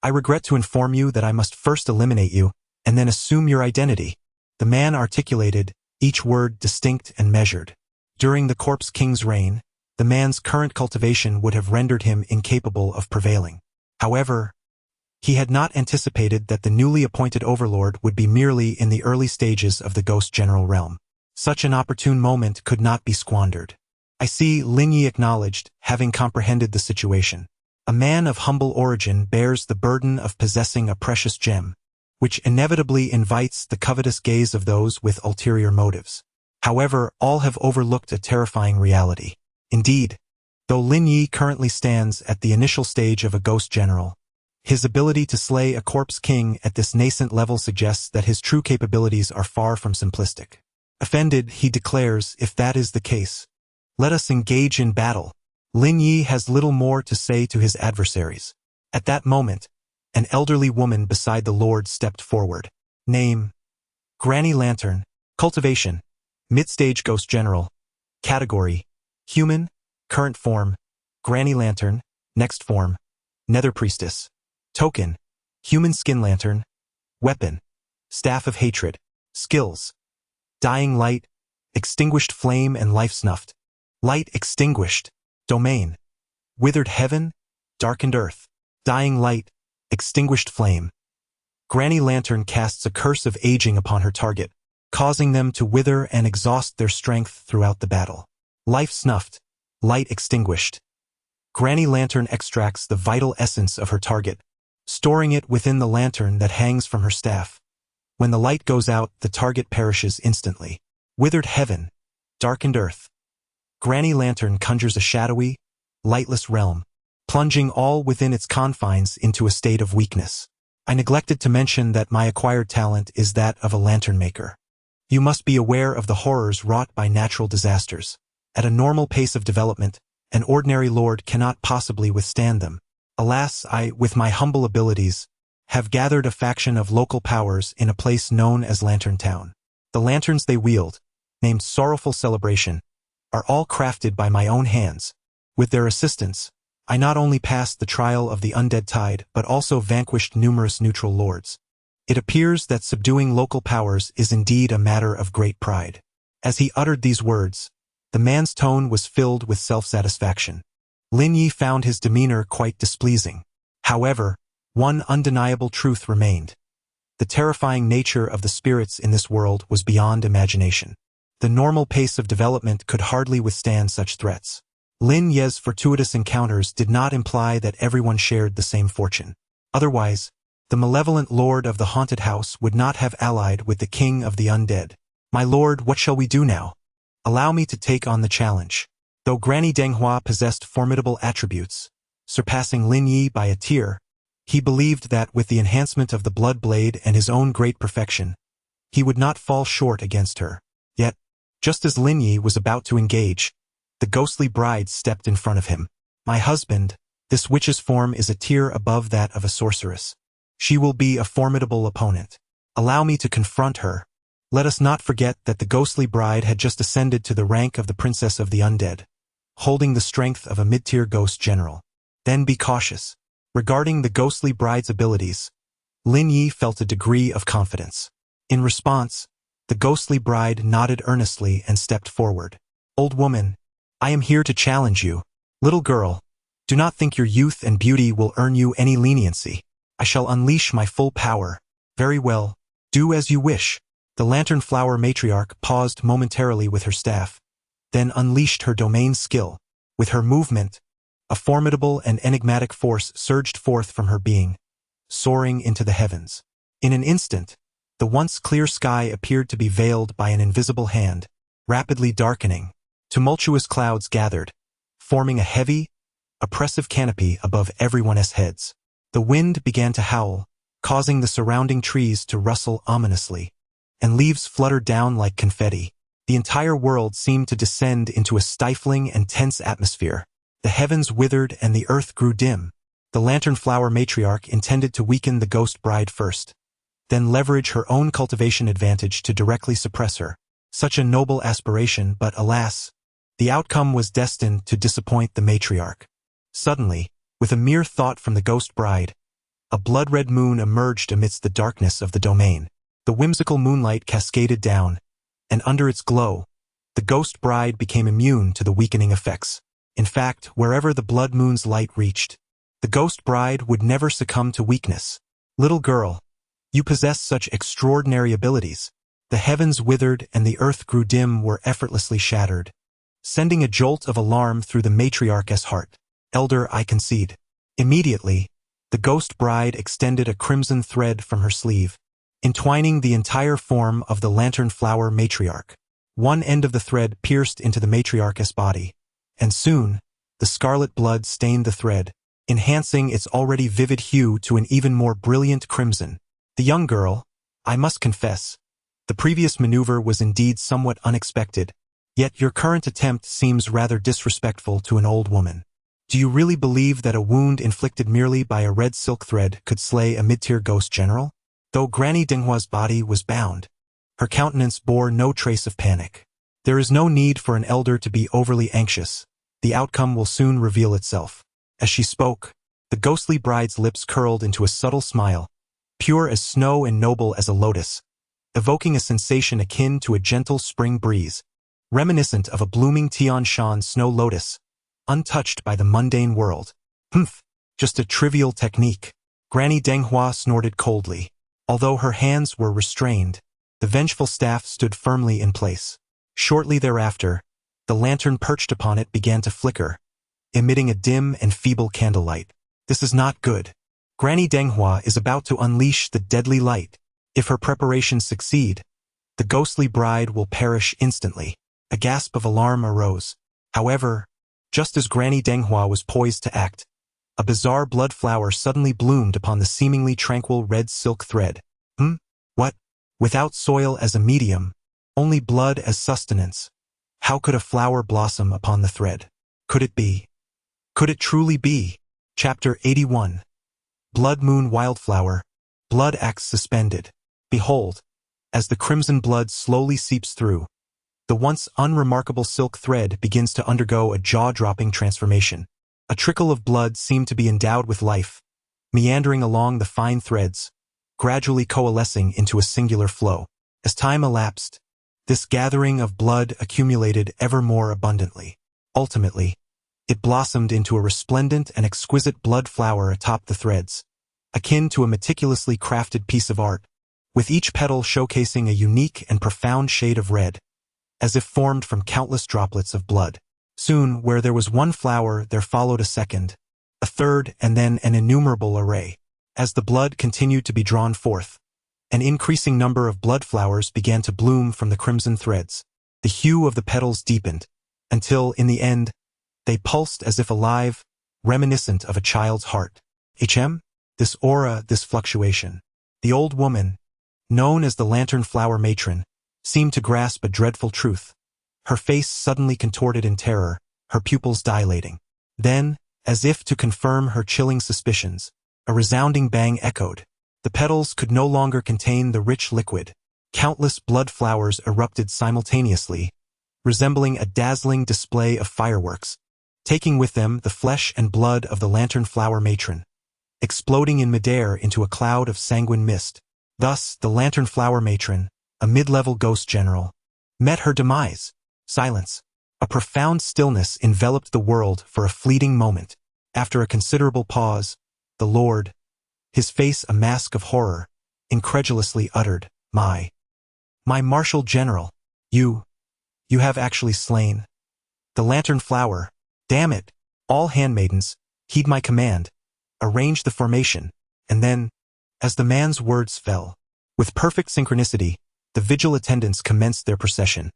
I regret to inform you that I must first eliminate you, and then assume your identity. The man articulated, each word distinct and measured. During the corpse king's reign, the man's current cultivation would have rendered him incapable of prevailing. However, he had not anticipated that the newly appointed overlord would be merely in the early stages of the ghost general realm. Such an opportune moment could not be squandered. I see, Lin Yu acknowledged, having comprehended the situation. A man of humble origin bears the burden of possessing a precious gem, which inevitably invites the covetous gaze of those with ulterior motives. However, all have overlooked a terrifying reality. Indeed, though Lin Yu currently stands at the initial stage of a ghost general, his ability to slay a corpse king at this nascent level suggests that his true capabilities are far from simplistic. Offended, he declares, if that is the case, let us engage in battle. Lin Yu has little more to say to his adversaries. At that moment, an elderly woman beside the Lord stepped forward. Name: Granny Lantern. Cultivation: Mid-stage Ghost General. Category: Human. Current form: Granny Lantern. Next form: Nether Priestess. Token: Human Skin Lantern. Weapon: Staff of Hatred. Skills: Dying Light, Extinguished Flame and Life Snuffed. Light extinguished. Domain: Withered Heaven, Darkened Earth. Dying Light, Extinguished Flame. Granny Lantern casts a curse of aging upon her target, causing them to wither and exhaust their strength throughout the battle. Life Snuffed, Light extinguished. Granny Lantern extracts the vital essence of her target, storing it within the lantern that hangs from her staff. When the light goes out, the target perishes instantly. Withered Heaven, Darkened Earth. Granny Lantern conjures a shadowy, lightless realm, plunging all within its confines into a state of weakness. I neglected to mention that my acquired talent is that of a lantern maker. You must be aware of the horrors wrought by natural disasters. At a normal pace of development, an ordinary lord cannot possibly withstand them. Alas, I, with my humble abilities, have gathered a faction of local powers in a place known as Lantern Town. The lanterns they wield, named Sorrowful Celebration, are all crafted by my own hands. With their assistance, I not only passed the trial of the undead tide but also vanquished numerous neutral lords. It appears that subduing local powers is indeed a matter of great pride. As he uttered these words, the man's tone was filled with self-satisfaction. Lin Yu found his demeanor quite displeasing. However, one undeniable truth remained. The terrifying nature of the spirits in this world was beyond imagination. The normal pace of development could hardly withstand such threats. Lin Yu's fortuitous encounters did not imply that everyone shared the same fortune. Otherwise, the malevolent lord of the haunted house would not have allied with the king of the undead. My lord, what shall we do now? Allow me to take on the challenge. Though Granny Denghua possessed formidable attributes, surpassing Lin Yu by a tier, he believed that with the enhancement of the blood blade and his own great perfection, he would not fall short against her. Yet, just as Lin Yu was about to engage, the ghostly bride stepped in front of him. My husband, this witch's form is a tier above that of a sorceress. She will be a formidable opponent. Allow me to confront her. Let us not forget that the ghostly bride had just ascended to the rank of the princess of the undead, holding the strength of a mid-tier ghost general. Then be cautious. Regarding the ghostly bride's abilities, Lin Yu felt a degree of confidence. In response, the ghostly bride nodded earnestly and stepped forward. Old woman, I am here to challenge you. Little girl, do not think your youth and beauty will earn you any leniency. I shall unleash my full power. Very well, do as you wish. The lantern flower matriarch paused momentarily with her staff, then unleashed her domain skill. With her movement, a formidable and enigmatic force surged forth from her being, soaring into the heavens. In an instant, the once clear sky appeared to be veiled by an invisible hand, rapidly darkening. Tumultuous clouds gathered, forming a heavy, oppressive canopy above everyone's heads. The wind began to howl, causing the surrounding trees to rustle ominously, and leaves fluttered down like confetti. The entire world seemed to descend into a stifling and tense atmosphere. The heavens withered and the earth grew dim. The lantern flower matriarch intended to weaken the ghost bride first. then leverage her own cultivation advantage to directly suppress her. Such a noble aspiration, but alas, the outcome was destined to disappoint the matriarch. Suddenly, with a mere thought from the ghost bride, a blood-red moon emerged amidst the darkness of the domain. The whimsical moonlight cascaded down, and under its glow, the ghost bride became immune to the weakening effects. In fact, wherever the blood moon's light reached, the ghost bride would never succumb to weakness. Little girl, you possess such extraordinary abilities. The heavens withered and the earth grew dim were effortlessly shattered, sending a jolt of alarm through the matriarch's heart. Elder, I concede. Immediately, the ghost bride extended a crimson thread from her sleeve, entwining the entire form of the lantern flower matriarch. One end of the thread pierced into the matriarch's body, and soon, the scarlet blood stained the thread, enhancing its already vivid hue to an even more brilliant crimson. The young girl, I must confess, the previous maneuver was indeed somewhat unexpected, yet your current attempt seems rather disrespectful to an old woman. Do you really believe that a wound inflicted merely by a red silk thread could slay a mid-tier ghost general? Though Granny Dinghua's body was bound, her countenance bore no trace of panic. There is no need for an elder to be overly anxious. The outcome will soon reveal itself. As she spoke, the ghostly bride's lips curled into a subtle smile, pure as snow and noble as a lotus, evoking a sensation akin to a gentle spring breeze, reminiscent of a blooming Tian Shan snow lotus, untouched by the mundane world. Humph, just a trivial technique. Granny Denghua snorted coldly. Although her hands were restrained, the vengeful staff stood firmly in place. Shortly thereafter, the lantern perched upon it began to flicker, emitting a dim and feeble candlelight. This is not good. Granny Denghua is about to unleash the deadly light. If her preparations succeed, the ghostly bride will perish instantly. A gasp of alarm arose. However, just as Granny Denghua was poised to act, a bizarre blood flower suddenly bloomed upon the seemingly tranquil red silk thread. What? Without soil as a medium, only blood as sustenance. How could a flower blossom upon the thread? Could it be? Could it truly be? Chapter 81. Blood Moon Wildflower. Blood axe suspended. Behold, as the crimson blood slowly seeps through, the once unremarkable silk thread begins to undergo a jaw-dropping transformation. A trickle of blood seemed to be endowed with life, meandering along the fine threads, gradually coalescing into a singular flow. As time elapsed, this gathering of blood accumulated ever more abundantly. Ultimately, it blossomed into a resplendent and exquisite blood flower atop the threads, akin to a meticulously crafted piece of art, with each petal showcasing a unique and profound shade of red, as if formed from countless droplets of blood. Soon, where there was one flower, there followed a second, a third, and then an innumerable array. As the blood continued to be drawn forth, an increasing number of blood flowers began to bloom from the crimson threads. The hue of the petals deepened, until, in the end, they pulsed as if alive, reminiscent of a child's heart. This aura, this fluctuation. The old woman, known as the lantern flower matron, seemed to grasp a dreadful truth. Her face suddenly contorted in terror, her pupils dilating. Then, as if to confirm her chilling suspicions, a resounding bang echoed. The petals could no longer contain the rich liquid. Countless blood flowers erupted simultaneously, resembling a dazzling display of fireworks, taking with them the flesh and blood of the lantern flower matron, exploding in midair into a cloud of sanguine mist. Thus, the lantern flower matron, a mid-level ghost general, met her demise. Silence. A profound stillness enveloped the world for a fleeting moment. After a considerable pause, the Lord, his face a mask of horror, incredulously uttered, My martial general, you have actually slain the lantern flower. Damn it! All handmaidens, heed my command. Arrange the formation, and then, as the man's words fell, with perfect synchronicity, the vigil attendants commenced their procession.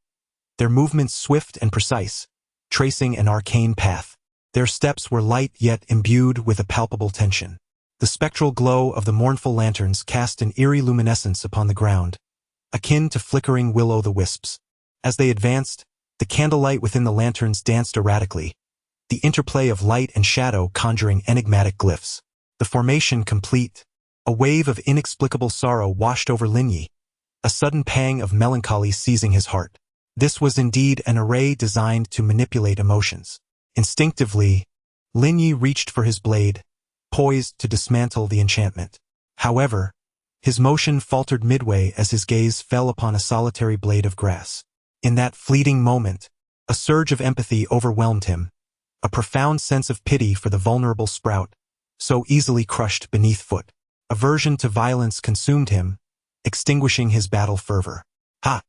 Their movements swift and precise, tracing an arcane path. Their steps were light yet imbued with a palpable tension. The spectral glow of the mournful lanterns cast an eerie luminescence upon the ground, akin to flickering will-o'-the-wisps. As they advanced, the candlelight within the lanterns danced erratically, the interplay of light and shadow conjuring enigmatic glyphs. The formation complete, A wave of inexplicable sorrow washed over Lin Yu, a sudden pang of melancholy seizing his heart. This was indeed an array designed to manipulate emotions. Instinctively, Lin Yu reached for his blade, poised to dismantle the enchantment. However, his motion faltered midway as his gaze fell upon a solitary blade of grass. In that fleeting moment, a surge of empathy overwhelmed him, a profound sense of pity for the vulnerable sprout, so easily crushed beneath foot. Aversion to violence consumed him, extinguishing his battle fervor. Ha!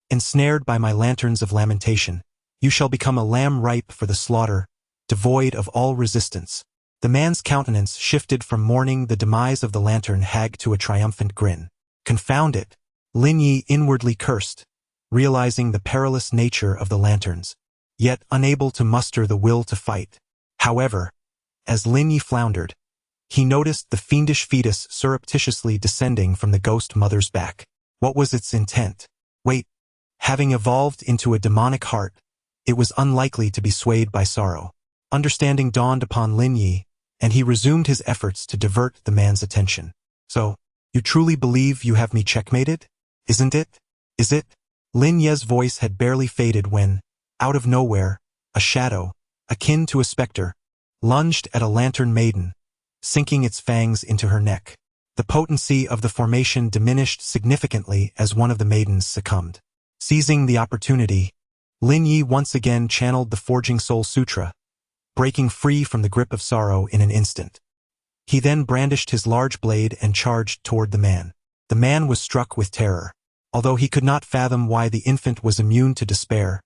Ensnared by my lanterns of lamentation, you shall become a lamb ripe for the slaughter, devoid of all resistance. The man's countenance shifted from mourning the demise of the lantern hag to a triumphant grin. Confound it! Lin Yu inwardly cursed, realizing the perilous nature of the lanterns, yet unable to muster the will to fight. However, as Lin Yu floundered, he noticed the fiendish fetus surreptitiously descending from the ghost mother's back. What was its intent? Wait, having evolved into a demonic heart, it was unlikely to be swayed by sorrow. Understanding dawned upon Lin Yu, and he resumed his efforts to divert the man's attention. So, you truly believe you have me checkmated? Isn't it? Is it? Lin Yu's voice had barely faded when, out of nowhere, a shadow, akin to a specter, lunged at a lantern maiden, sinking its fangs into her neck. The potency of the formation diminished significantly as one of the maidens succumbed. Seizing the opportunity, Lin Yu once again channeled the Forging Soul Sutra, breaking free from the grip of sorrow in an instant. He then brandished his large blade and charged toward the man. The man was struck with terror. Although he could not fathom why the infant was immune to despair,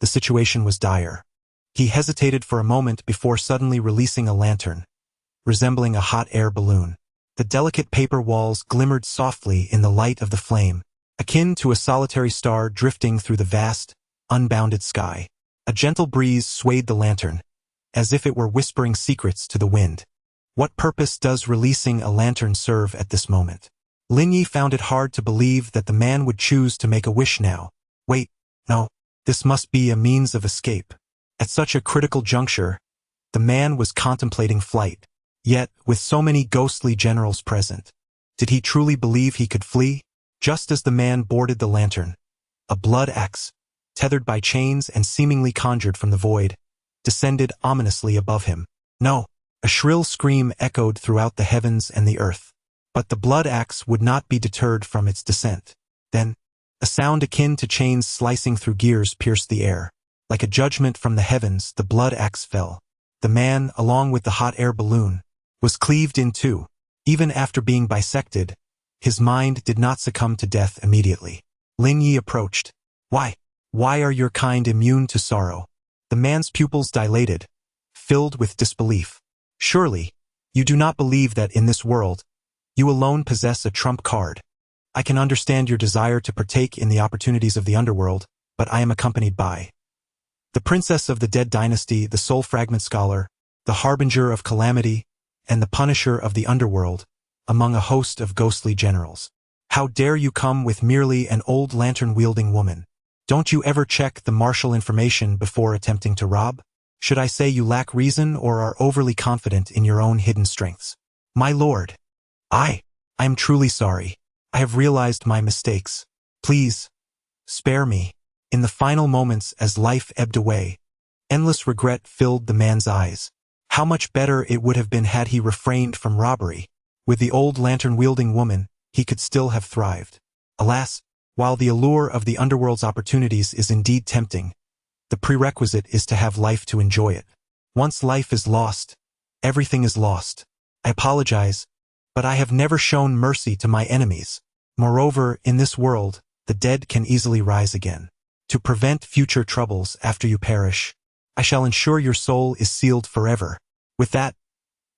the situation was dire. He hesitated for a moment before suddenly releasing a lantern, resembling a hot air balloon. The delicate paper walls glimmered softly in the light of the flame, akin to a solitary star drifting through the vast, unbounded sky. A gentle breeze swayed the lantern, as if it were whispering secrets to the wind. What purpose does releasing a lantern serve at this moment? Lin Yu found it hard to believe that the man would choose to make a wish now. Wait, no, this must be a means of escape. At such a critical juncture, the man was contemplating flight. Yet, with so many ghostly generals present, did he truly believe he could flee? Just as the man boarded the lantern, a blood axe, tethered by chains and seemingly conjured from the void, descended ominously above him. No, a shrill scream echoed throughout the heavens and the earth. But the blood axe would not be deterred from its descent. Then, a sound akin to chains slicing through gears pierced the air. Like a judgment from the heavens, the blood axe fell. The man, along with the hot air balloon, was cleaved in two. Even after being bisected, his mind did not succumb to death immediately. Lin Yu approached. Why? Why are your kind immune to sorrow? The man's pupils dilated, filled with disbelief. Surely, you do not believe that in this world, you alone possess a trump card. I can understand your desire to partake in the opportunities of the underworld, but I am accompanied by the Princess of the Dead Dynasty, the Soul Fragment Scholar, the Harbinger of Calamity, and the Punisher of the Underworld, among a host of ghostly generals. How dare you come with merely an old lantern-wielding woman? Don't you ever check the martial information before attempting to rob? Should I say you lack reason or are overly confident in your own hidden strengths? My lord, I am truly sorry. I have realized my mistakes. Please, spare me. In the final moments as life ebbed away, endless regret filled the man's eyes. How much better it would have been had he refrained from robbery. With the old lantern-wielding woman, he could still have thrived. Alas, while the allure of the underworld's opportunities is indeed tempting, the prerequisite is to have life to enjoy it. Once life is lost, everything is lost. I apologize, but I have never shown mercy to my enemies. Moreover, in this world, the dead can easily rise again. To prevent future troubles after you perish, I shall ensure your soul is sealed forever. With that,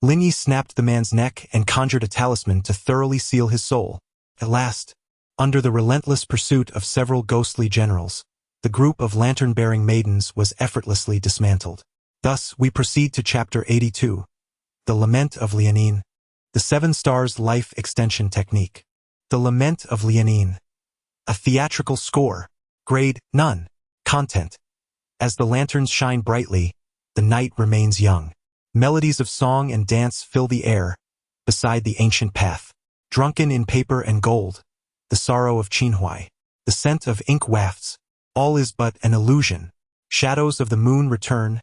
Lin Yu snapped the man's neck and conjured a talisman to thoroughly seal his soul. At last, under the relentless pursuit of several ghostly generals, the group of lantern-bearing maidens was effortlessly dismantled. Thus, we proceed to Chapter 82, The Lament of Lianine, the 7 Stars Life Extension Technique. The Lament of Lianine. A theatrical score. Grade, none. Content. As the lanterns shine brightly, the night remains young. Melodies of song and dance fill the air, beside the ancient path. drunken in paper and gold, the sorrow of Qinhuai, the scent of ink wafts, all is but an illusion. Shadows of the moon return,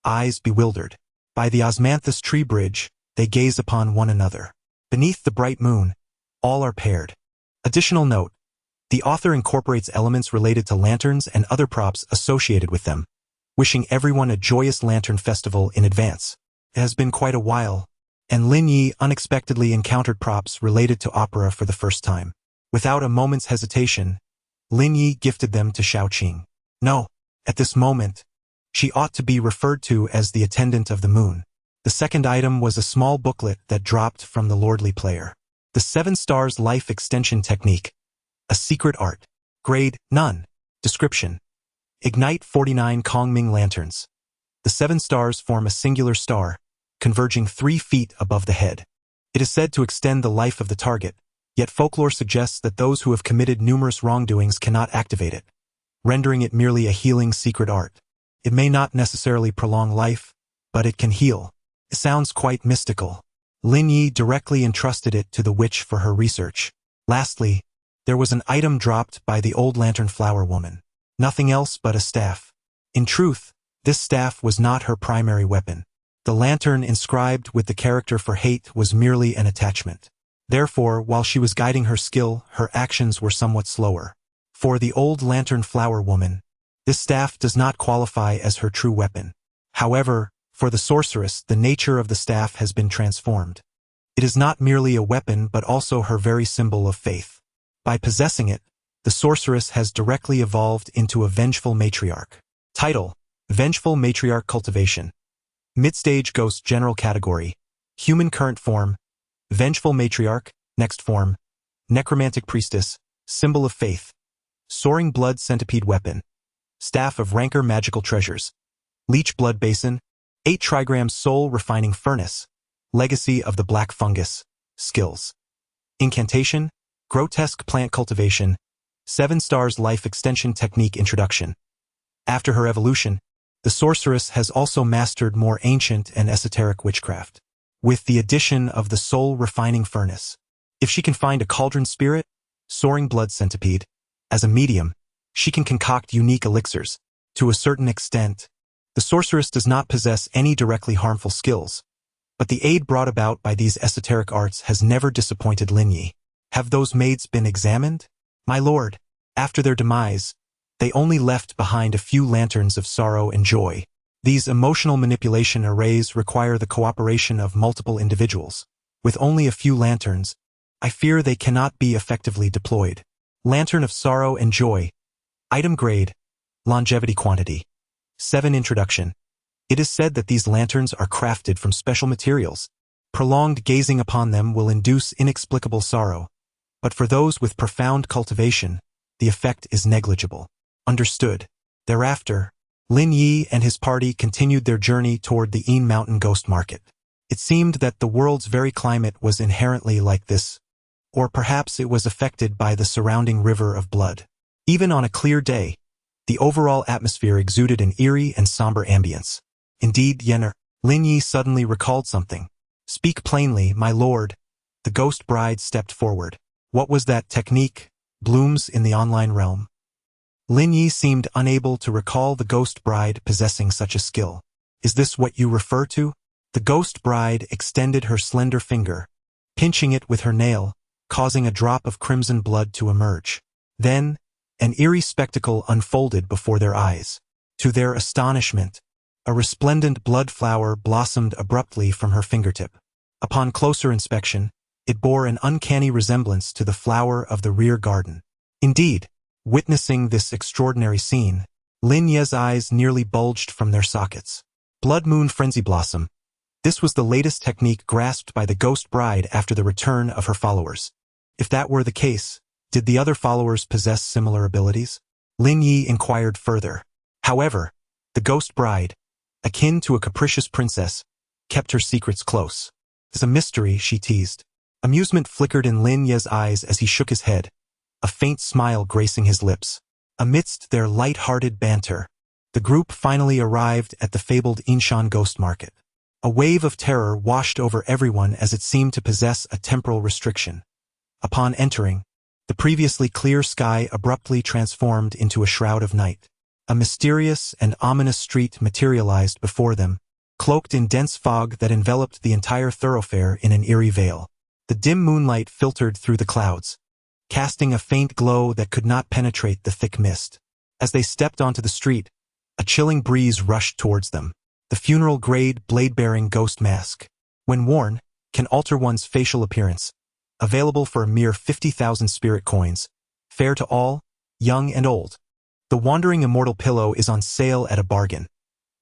eyes bewildered. By the osmanthus tree bridge, they gaze upon one another. Beneath the bright moon, all are paired. Additional note: the author incorporates elements related to lanterns and other props associated with them, wishing everyone a joyous lantern festival in advance. It has been quite a while, and Lin Yu unexpectedly encountered props related to opera for the first time. Without a moment's hesitation, Lin Yu gifted them to Xiaoqing. No, at this moment, she ought to be referred to as the attendant of the moon. The second item was a small booklet that dropped from the lordly player. The 7 Stars Life Extension Technique. A secret art. Grade, none. Description: ignite 49 Kongming lanterns. The 7 stars form a singular star, converging 3 feet above the head. It is said to extend the life of the target, yet folklore suggests that those who have committed numerous wrongdoings cannot activate it, rendering it merely a healing secret art. It may not necessarily prolong life, but it can heal. It sounds quite mystical. Lin Yu directly entrusted it to the witch for her research. Lastly, there was an item dropped by the old lantern flower woman. Nothing else but a staff. In truth, this staff was not her primary weapon. The lantern inscribed with the character for hate was merely an attachment. Therefore, while she was guiding her skill, her actions were somewhat slower. For the old lantern flower woman, this staff does not qualify as her true weapon. However, for the sorceress, the nature of the staff has been transformed. It is not merely a weapon but also her very symbol of faith. By possessing it, the sorceress has directly evolved into a vengeful matriarch. Title: Vengeful Matriarch Cultivation. Mid-stage ghost general category: human current form, vengeful matriarch, next form, necromantic priestess, symbol of faith, soaring blood centipede weapon, staff of rancor magical treasures, leech blood basin, 8 trigram soul refining furnace, legacy of the black fungus, skills. Incantation, grotesque plant cultivation, 7 Stars Life Extension Technique Introduction. After her evolution, the sorceress has also mastered more ancient and esoteric witchcraft, with the addition of the soul refining furnace. If she can find a cauldron spirit, soaring blood centipede, as a medium, she can concoct unique elixirs. To a certain extent, the sorceress does not possess any directly harmful skills, but the aid brought about by these esoteric arts has never disappointed Lin Yu. Have those maids been examined? My lord, after their demise, they only left behind a few lanterns of sorrow and joy. These emotional manipulation arrays require the cooperation of multiple individuals. With only a few lanterns, I fear they cannot be effectively deployed. Lantern of Sorrow and Joy. Item grade, longevity quantity. 7 Introduction. It is said that these lanterns are crafted from special materials. Prolonged gazing upon them will induce inexplicable sorrow, but for those with profound cultivation, the effect is negligible. Understood. Thereafter, Lin Yu and his party continued their journey toward the Een Mountain Ghost Market. It seemed that the world's very climate was inherently like this, or perhaps it was affected by the surrounding river of blood. Even on a clear day, the overall atmosphere exuded an eerie and somber ambience. Indeed, Yenner, Lin Yu suddenly recalled something. Speak plainly, my lord. The ghost bride stepped forward. What was that technique, blooms in the online realm? Lin Yu seemed unable to recall the ghost bride possessing such a skill. Is this what you refer to? The ghost bride extended her slender finger, pinching it with her nail, causing a drop of crimson blood to emerge. Then, an eerie spectacle unfolded before their eyes. To their astonishment, a resplendent blood flower blossomed abruptly from her fingertip. Upon closer inspection, it bore an uncanny resemblance to the flower of the rear garden. Indeed, witnessing this extraordinary scene, Lin Yu's eyes nearly bulged from their sockets. Blood Moon Frenzy Blossom. This was the latest technique grasped by the ghost bride after the return of her followers. If that were the case, did the other followers possess similar abilities? Lin Yu inquired further. However, the ghost bride, akin to a capricious princess, kept her secrets close. It's a mystery, she teased. Amusement flickered in Lin Yu's eyes as he shook his head, a faint smile gracing his lips. Amidst their light-hearted banter, the group finally arrived at the fabled Inshan Ghost Market. A wave of terror washed over everyone as it seemed to possess a temporal restriction. Upon entering, the previously clear sky abruptly transformed into a shroud of night. A mysterious and ominous street materialized before them, cloaked in dense fog that enveloped the entire thoroughfare in an eerie veil. The dim moonlight filtered through the clouds, casting a faint glow that could not penetrate the thick mist. As they stepped onto the street, a chilling breeze rushed towards them. The funeral-grade, blade-bearing ghost mask, when worn, can alter one's facial appearance. Available for a mere 50,000 spirit coins. Fair to all, young and old. The Wandering Immortal pillow is on sale at a bargain.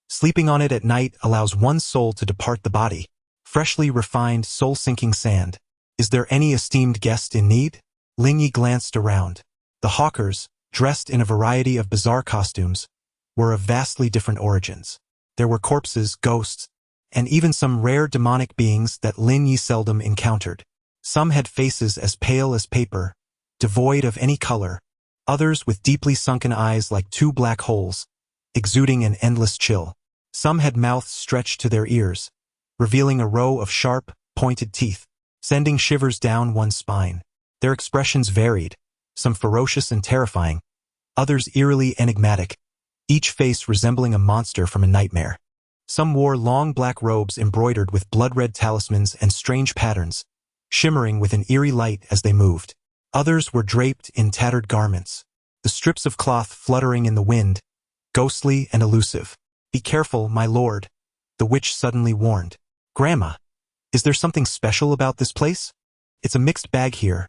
Sleeping on it at night allows one's soul to depart the body. Freshly refined, soul-sinking sand. Is there any esteemed guest in need? Lin Yu glanced around. The hawkers, dressed in a variety of bizarre costumes, were of vastly different origins. There were corpses, ghosts, and even some rare demonic beings that Lin Yu seldom encountered. Some had faces as pale as paper, devoid of any color, others with deeply sunken eyes like two black holes, exuding an endless chill. Some had mouths stretched to their ears, revealing a row of sharp, pointed teeth, sending shivers down one's spine. Their expressions varied, some ferocious and terrifying, others eerily enigmatic, each face resembling a monster from a nightmare. Some wore long black robes embroidered with blood-red talismans and strange patterns, shimmering with an eerie light as they moved. Others were draped in tattered garments, the strips of cloth fluttering in the wind, ghostly and elusive. "Be careful, my lord," the witch suddenly warned. "Grandma, is there something special about this place? It's a mixed bag here.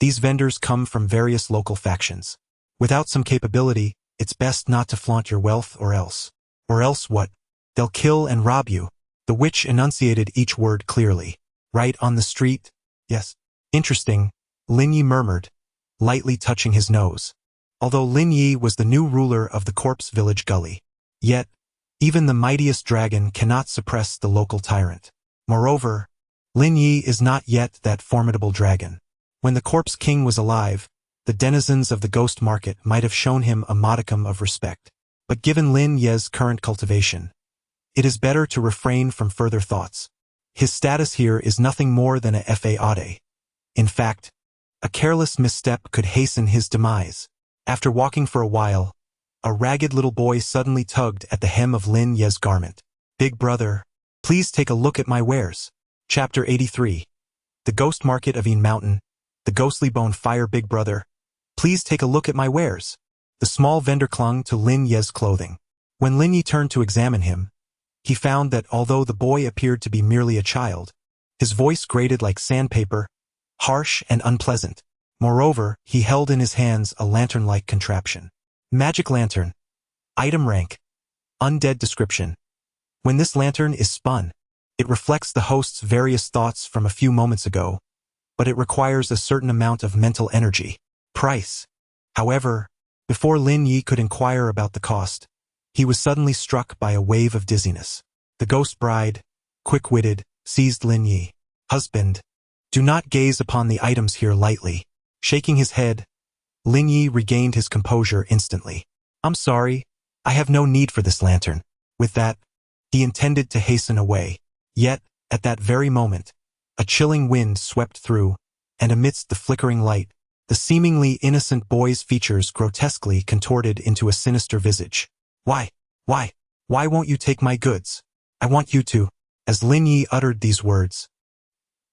These vendors come from various local factions. Without some capability, it's best not to flaunt your wealth or else. Or else what? They'll kill and rob you." The witch enunciated each word clearly. "Right on the street? Yes." "Interesting," Lin Yu murmured, lightly touching his nose. Although Lin Yu was the new ruler of the corpse village gully, yet, even the mightiest dragon cannot suppress the local tyrant. Moreover, Lin Yu is not yet that formidable dragon. When the corpse king was alive, the denizens of the ghost market might have shown him a modicum of respect. But given Lin Yu's current cultivation, it is better to refrain from further thoughts. His status here is nothing more than a fade. In fact, a careless misstep could hasten his demise. After walking for a while, a ragged little boy suddenly tugged at the hem of Lin Yu's garment. "Big brother, please take a look at my wares." Chapter 83. The Ghost Market of Een Mountain. The ghostly bone fire. "Big brother, please take a look at my wares." The small vendor clung to Lin Yu's clothing. When Lin Yu turned to examine him, he found that although the boy appeared to be merely a child, his voice grated like sandpaper, harsh and unpleasant. Moreover, he held in his hands a lantern-like contraption. Magic lantern. Item rank. Undead description. When this lantern is spun, it reflects the host's various thoughts from a few moments ago, but it requires a certain amount of mental energy. Price. However, before Lin Yu could inquire about the cost, he was suddenly struck by a wave of dizziness. The ghost bride, quick-witted, seized Lin Yu. "Husband, do not gaze upon the items here lightly." Shaking his head, Lin Yu regained his composure instantly. "I'm sorry, I have no need for this lantern." With that, he intended to hasten away. Yet, at that very moment, a chilling wind swept through, and amidst the flickering light, the seemingly innocent boy's features grotesquely contorted into a sinister visage. Why won't you take my goods? I want you to." As Lin Yu uttered these words,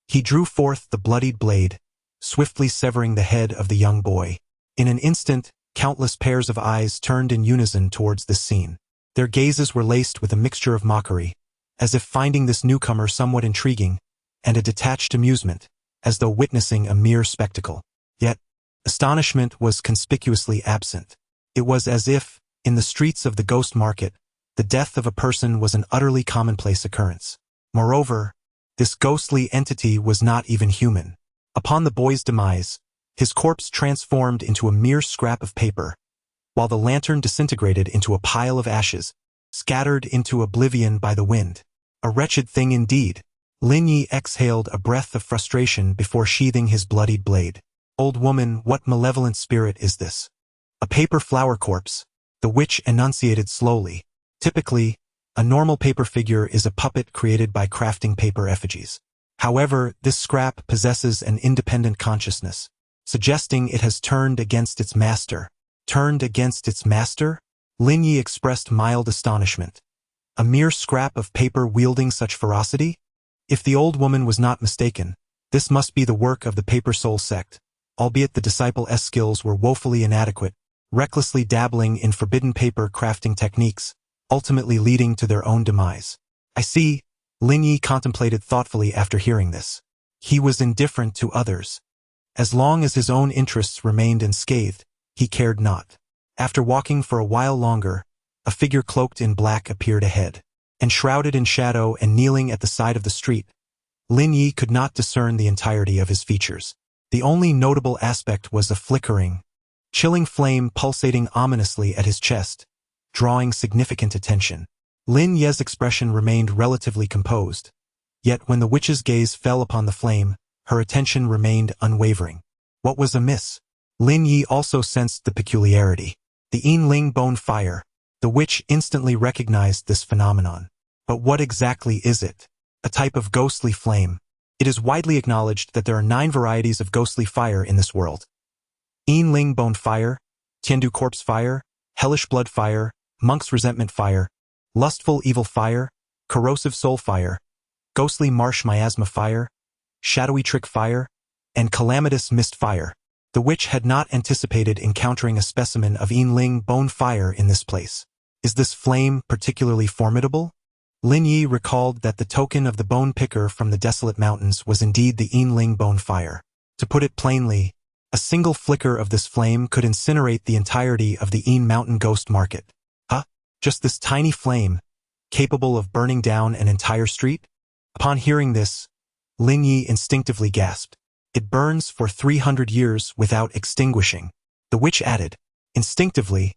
he drew forth the bloodied blade, swiftly severing the head of the young boy. In an instant, countless pairs of eyes turned in unison towards this scene. Their gazes were laced with a mixture of mockery, as if finding this newcomer somewhat intriguing, and a detached amusement, as though witnessing a mere spectacle. Yet, astonishment was conspicuously absent. It was as if, in the streets of the ghost market, the death of a person was an utterly commonplace occurrence. Moreover, this ghostly entity was not even human. Upon the boy's demise, his corpse transformed into a mere scrap of paper, while the lantern disintegrated into a pile of ashes, scattered into oblivion by the wind. A wretched thing indeed. Lin Yu exhaled a breath of frustration before sheathing his bloodied blade. "Old woman, what malevolent spirit is this?" "A paper flower corpse," the witch enunciated slowly. "Typically, a normal paper figure is a puppet created by crafting paper effigies. However, this scrap possesses an independent consciousness, suggesting it has turned against its master. Turned against its master? Lin Yu expressed mild astonishment. A mere scrap of paper wielding such ferocity? If the old woman was not mistaken, this must be the work of the Paper Soul sect, albeit the disciple's skills were woefully inadequate, recklessly dabbling in forbidden paper crafting techniques, ultimately leading to their own demise. I see, Lin Yu contemplated thoughtfully after hearing this. He was indifferent to others. As long as his own interests remained unscathed, he cared not. After walking for a while longer, a figure cloaked in black appeared ahead. Enshrouded in shadow and kneeling at the side of the street, Lin Yu could not discern the entirety of his features. The only notable aspect was a flickering, chilling flame pulsating ominously at his chest, drawing significant attention. Lin Yu's expression remained relatively composed, yet when the witch's gaze fell upon the flame, her attention remained unwavering. What was amiss? Lin Yu also sensed the peculiarity. The Yin bone fire. The witch instantly recognized this phenomenon. But what exactly is it? A type of ghostly flame. It is widely acknowledged that there are 9 varieties of ghostly fire in this world. Yin bone fire, Tiandu corpse fire, hellish blood fire, monk's resentment fire, lustful evil fire, corrosive soul fire, ghostly marsh miasma fire, shadowy trick fire, and calamitous mist fire. The witch had not anticipated encountering a specimen of Yin bone fire in this place. Is this flame particularly formidable? Lin Yu recalled that the token of the bone picker from the desolate mountains was indeed the Yin bone fire. To put it plainly, a single flicker of this flame could incinerate the entirety of the Yin mountain ghost market. Huh? Just this tiny flame, capable of burning down an entire street? Upon hearing this, Lin Yu instinctively gasped. It burns for 300 years without extinguishing. The witch added. Instinctively,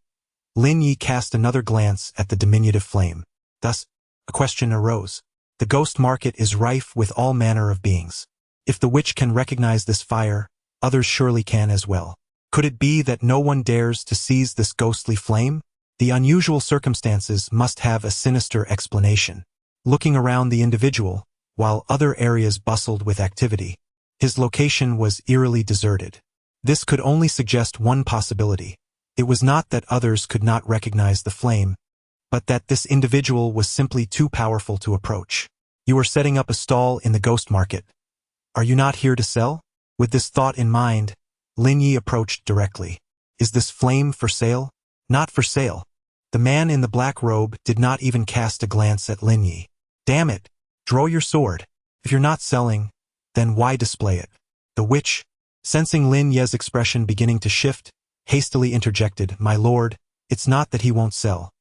Lin Yu cast another glance at the diminutive flame. Thus, a question arose. The ghost market is rife with all manner of beings. If the witch can recognize this fire, others surely can as well. Could it be that no one dares to seize this ghostly flame? The unusual circumstances must have a sinister explanation. Looking around the individual, while other areas bustled with activity, his location was eerily deserted. This could only suggest one possibility. It was not that others could not recognize the flame, but that this individual was simply too powerful to approach. You are setting up a stall in the ghost market. Are you not here to sell? With this thought in mind, Lin Yu approached directly. Is this flame for sale? Not for sale. The man in the black robe did not even cast a glance at Lin Yu. Damn it! Draw your sword. If you're not selling, then why display it? The witch, sensing Lin Yu's expression beginning to shift, hastily interjected, My lord, it's not that he won't sell.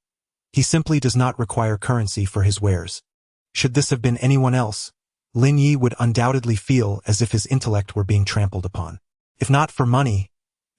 He simply does not require currency for his wares. Should this have been anyone else, Lin Yu would undoubtedly feel as if his intellect were being trampled upon. If not for money,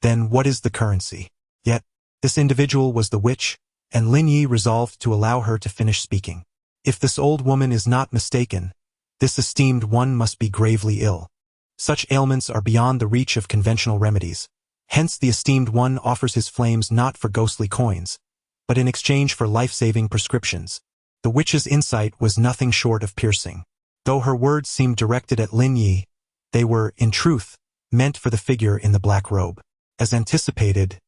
then what is the currency? Yet, this individual was the witch, and Lin Yu resolved to allow her to finish speaking. If this old woman is not mistaken, this esteemed one must be gravely ill. Such ailments are beyond the reach of conventional remedies. Hence the esteemed one offers his flames not for ghostly coins, but in exchange for life-saving prescriptions. The witch's insight was nothing short of piercing. Though her words seemed directed at Lin Yu, they were, in truth, meant for the figure in the black robe. As anticipated,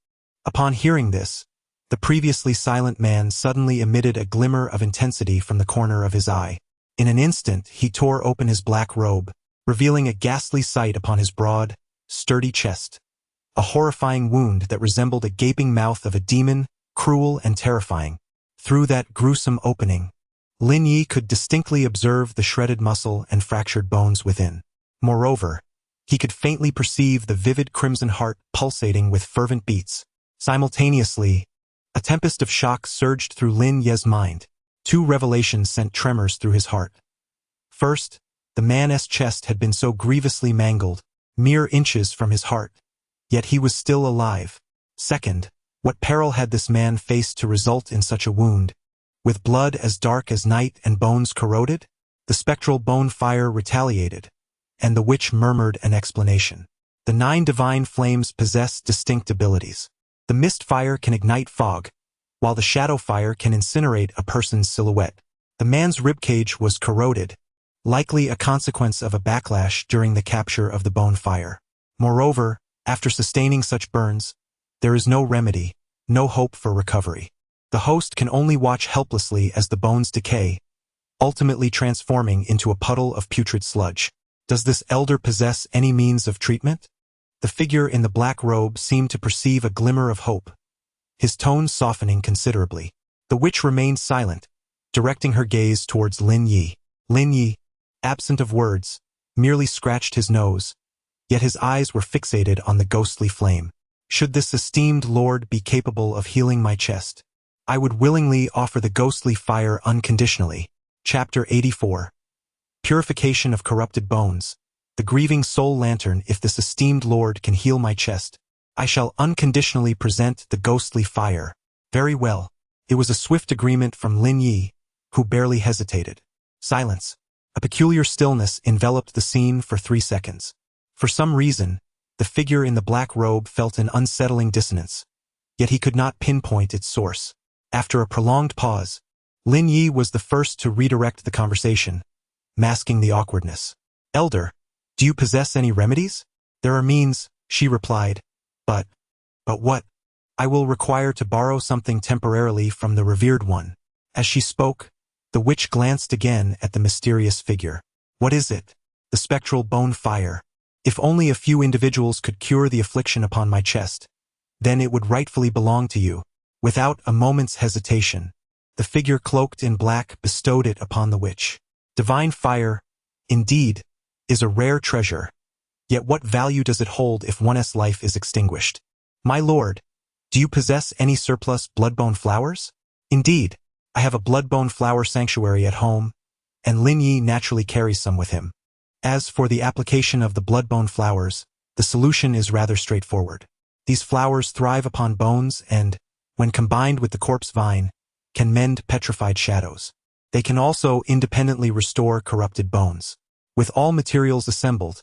upon hearing this, the previously silent man suddenly emitted a glimmer of intensity from the corner of his eye. In an instant, he tore open his black robe, revealing a ghastly sight upon his broad, sturdy chest. A horrifying wound that resembled a gaping mouth of a demon, cruel and terrifying. Through that gruesome opening, Lin Yu could distinctly observe the shredded muscle and fractured bones within. Moreover, he could faintly perceive the vivid crimson heart pulsating with fervent beats. Simultaneously, a tempest of shock surged through Lin Yu's mind. 2 revelations sent tremors through his heart. First, the man's chest had been so grievously mangled, mere inches from his heart. Yet he was still alive. Second, what peril had this man faced to result in such a wound? With blood as dark as night and bones corroded? The spectral bone fire retaliated, and the witch murmured an explanation. The 9 divine flames possess distinct abilities. The mist fire can ignite fog, while the shadow fire can incinerate a person's silhouette. The man's ribcage was corroded, likely a consequence of a backlash during the capture of the bone fire. Moreover, after sustaining such burns, there is no remedy, no hope for recovery. The host can only watch helplessly as the bones decay, ultimately transforming into a puddle of putrid sludge. Does this elder possess any means of treatment? The figure in the black robe seemed to perceive a glimmer of hope, his tone softening considerably. The witch remained silent, directing her gaze towards Lin Yu. Lin Yu, absent of words, merely scratched his nose, yet his eyes were fixated on the ghostly flame. Should this esteemed lord be capable of healing my chest, I would willingly offer the ghostly fire unconditionally. Chapter 84. Purification of Corrupted Bones. The grieving soul lantern. If this esteemed lord can heal my chest, I shall unconditionally present the ghostly fire. Very well. It was a swift agreement from Lin Yu, who barely hesitated. Silence. A peculiar stillness enveloped the scene for 3 seconds. For some reason, the figure in the black robe felt an unsettling dissonance, yet he could not pinpoint its source. After a prolonged pause, Lin Yu was the first to redirect the conversation, masking the awkwardness. Elder, do you possess any remedies? There are means, she replied. But what? I will require to borrow something temporarily from the revered one. As she spoke, the witch glanced again at the mysterious figure. What is it? The spectral bone fire. If only a few individuals could cure the affliction upon my chest, then it would rightfully belong to you. Without a moment's hesitation, the figure cloaked in black bestowed it upon the witch. Divine fire, indeed, is a rare treasure. Yet what value does it hold if one's life is extinguished? My lord, do you possess any surplus bloodbone flowers? Indeed, I have a bloodbone flower sanctuary at home, and Lin Yu naturally carries some with him. As for the application of the bloodbone flowers, the solution is rather straightforward. These flowers thrive upon bones and, when combined with the corpse vine, can mend petrified shadows. They can also independently restore corrupted bones. With all materials assembled,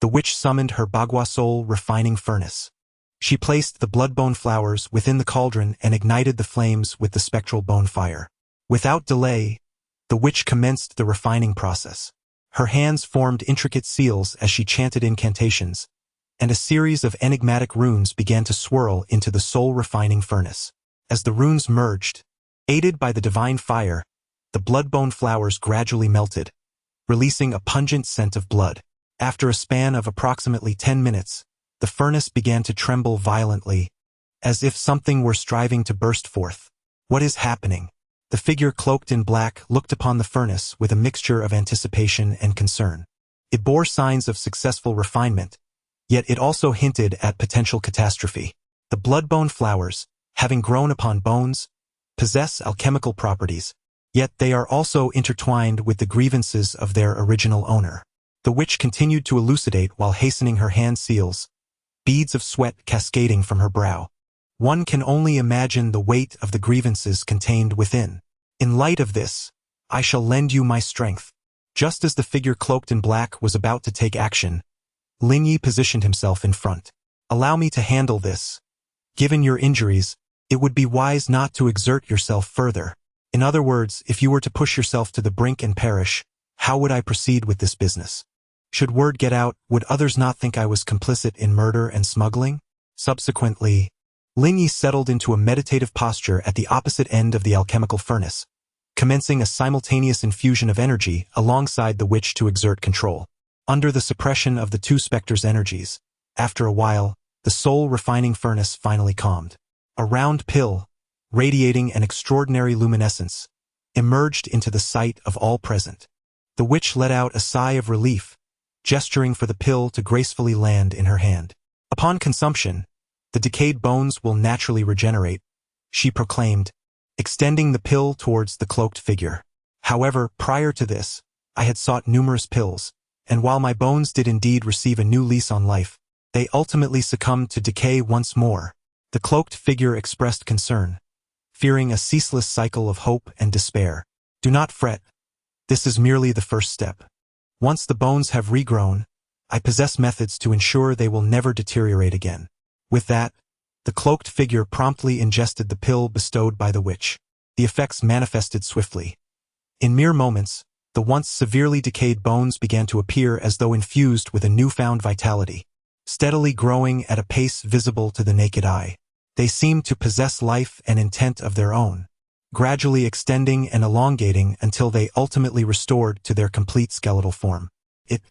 the witch summoned her bagua soul refining furnace. She placed the bloodbone flowers within the cauldron and ignited the flames with the spectral bone fire. Without delay, the witch commenced the refining process. Her hands formed intricate seals as she chanted incantations, and a series of enigmatic runes began to swirl into the soul-refining furnace. As the runes merged, aided by the divine fire, the bloodbone flowers gradually melted, releasing a pungent scent of blood. After a span of approximately 10 minutes, the furnace began to tremble violently, as if something were striving to burst forth. What is happening? The figure cloaked in black looked upon the furnace with a mixture of anticipation and concern. It bore signs of successful refinement, yet it also hinted at potential catastrophe. The bloodbone flowers, having grown upon bones, possess alchemical properties, yet they are also intertwined with the grievances of their original owner. The witch continued to elucidate while hastening her hand seals, beads of sweat cascading from her brow. One can only imagine the weight of the grievances contained within. In light of this, I shall lend you my strength. Just as the figure cloaked in black was about to take action, Lin Yu positioned himself in front. Allow me to handle this. Given your injuries, it would be wise not to exert yourself further. In other words, if you were to push yourself to the brink and perish, how would I proceed with this business? Should word get out, would others not think I was complicit in murder and smuggling? Subsequently, Lin Yu settled into a meditative posture at the opposite end of the alchemical furnace, commencing a simultaneous infusion of energy alongside the witch to exert control. Under the suppression of the two specters' energies, after a while, the soul-refining furnace finally calmed. A round pill, radiating an extraordinary luminescence, emerged into the sight of all present. The witch let out a sigh of relief, gesturing for the pill to gracefully land in her hand. Upon consumption, the decayed bones will naturally regenerate, she proclaimed, extending the pill towards the cloaked figure. However, prior to this, I had sought numerous pills, and while my bones did indeed receive a new lease on life, they ultimately succumbed to decay once more. The cloaked figure expressed concern, fearing a ceaseless cycle of hope and despair. Do not fret. This is merely the first step. Once the bones have regrown, I possess methods to ensure they will never deteriorate again. With that, the cloaked figure promptly ingested the pill bestowed by the witch. The effects manifested swiftly. In mere moments, The once severely decayed bones began to appear as though infused with a newfound vitality, steadily growing at a pace visible to the naked eye. They seemed to possess life and intent of their own, gradually extending and elongating until they ultimately restored to their complete skeletal form. It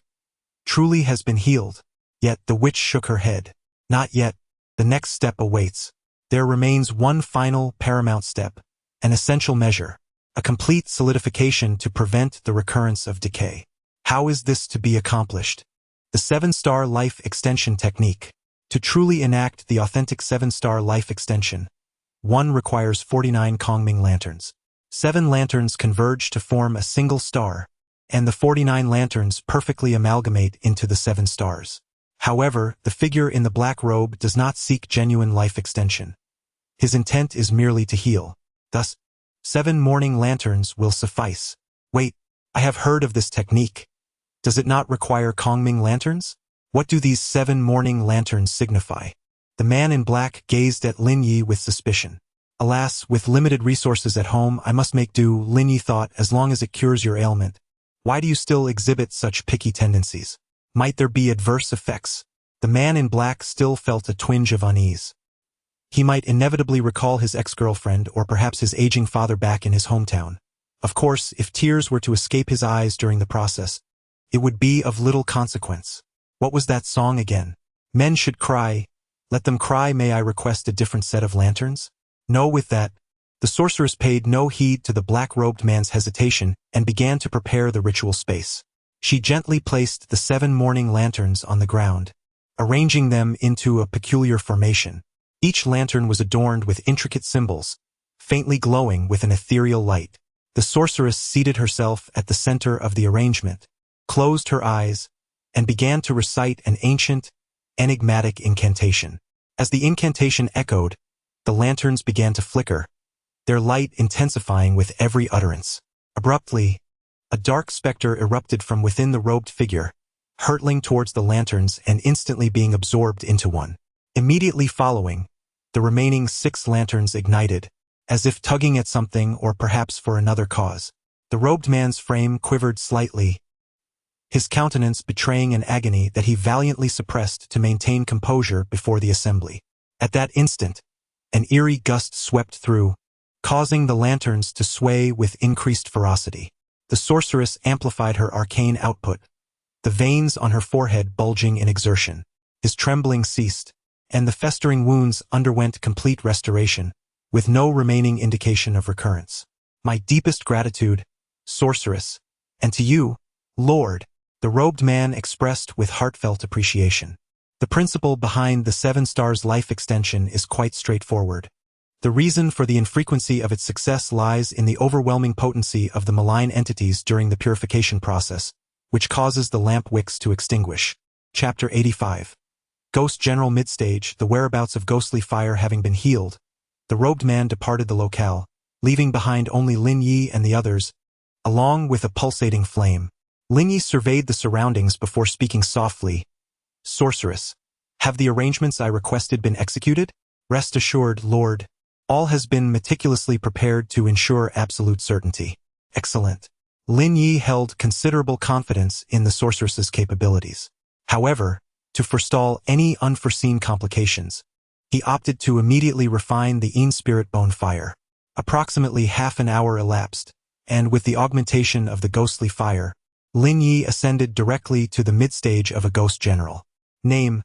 truly has been healed. Yet the witch shook her head. Not yet. The next step awaits. There remains one final paramount step, an essential measure, a complete solidification to prevent the recurrence of decay. How is this to be accomplished? The 7-star life extension technique. To truly enact the authentic 7-star life extension, one requires 49 Kongming lanterns. 7 lanterns converge to form a single star, and the 49 lanterns perfectly amalgamate into the 7 stars. However, the figure in the black robe does not seek genuine life extension. His intent is merely to heal. Thus, 7 morning lanterns will suffice. Wait, I have heard of this technique. Does it not require Kongming lanterns? What do these 7 morning lanterns signify? The man in black gazed at Lin Yu with suspicion. Alas, with limited resources at home, I must make do, Lin Yu thought, as long as it cures your ailment. Why do you still exhibit such picky tendencies? Might there be adverse effects? The man in black still felt a twinge of unease. He might inevitably recall his ex-girlfriend or perhaps his aging father back in his hometown. Of course, if tears were to escape his eyes during the process, it would be of little consequence. What was that song again? Men should cry. Let them cry. May I request a different set of lanterns? No, with that, the sorceress paid no heed to the black-robed man's hesitation and began to prepare the ritual space. She gently placed the 7 morning lanterns on the ground, arranging them into a peculiar formation. Each lantern was adorned with intricate symbols, faintly glowing with an ethereal light. The sorceress seated herself at the center of the arrangement, closed her eyes, and began to recite an ancient, enigmatic incantation. As the incantation echoed, the lanterns began to flicker, their light intensifying with every utterance. Abruptly, a dark specter erupted from within the robed figure, hurtling towards the lanterns and instantly being absorbed into one. Immediately following, the remaining 6 lanterns ignited, as if tugging at something or perhaps for another cause. The robed man's frame quivered slightly, his countenance betraying an agony that he valiantly suppressed to maintain composure before the assembly. At that instant, an eerie gust swept through, causing the lanterns to sway with increased ferocity. The sorceress amplified her arcane output, the veins on her forehead bulging in exertion. His trembling ceased, and the festering wounds underwent complete restoration, with no remaining indication of recurrence. My deepest gratitude, sorceress, and to you, Lord, the robed man expressed with heartfelt appreciation. The principle behind the 7 stars life extension is quite straightforward. The reason for the infrequency of its success lies in the overwhelming potency of the malign entities during the purification process, which causes the lamp wicks to extinguish. Chapter 85. Ghost General Midstage. The whereabouts of ghostly fire having been healed, the robed man departed the locale, leaving behind only Lin Yu and the others, along with a pulsating flame. Lin Yu surveyed the surroundings before speaking softly. Sorceress, have the arrangements I requested been executed? Rest assured, Lord. All has been meticulously prepared to ensure absolute certainty. Excellent. Lin Yu held considerable confidence in the sorceress's capabilities. However, to forestall any unforeseen complications, he opted to immediately refine the spirit bone fire. Approximately half an hour elapsed, and with the augmentation of the ghostly fire, Lin Yu ascended directly to the mid-stage of a ghost general. Name: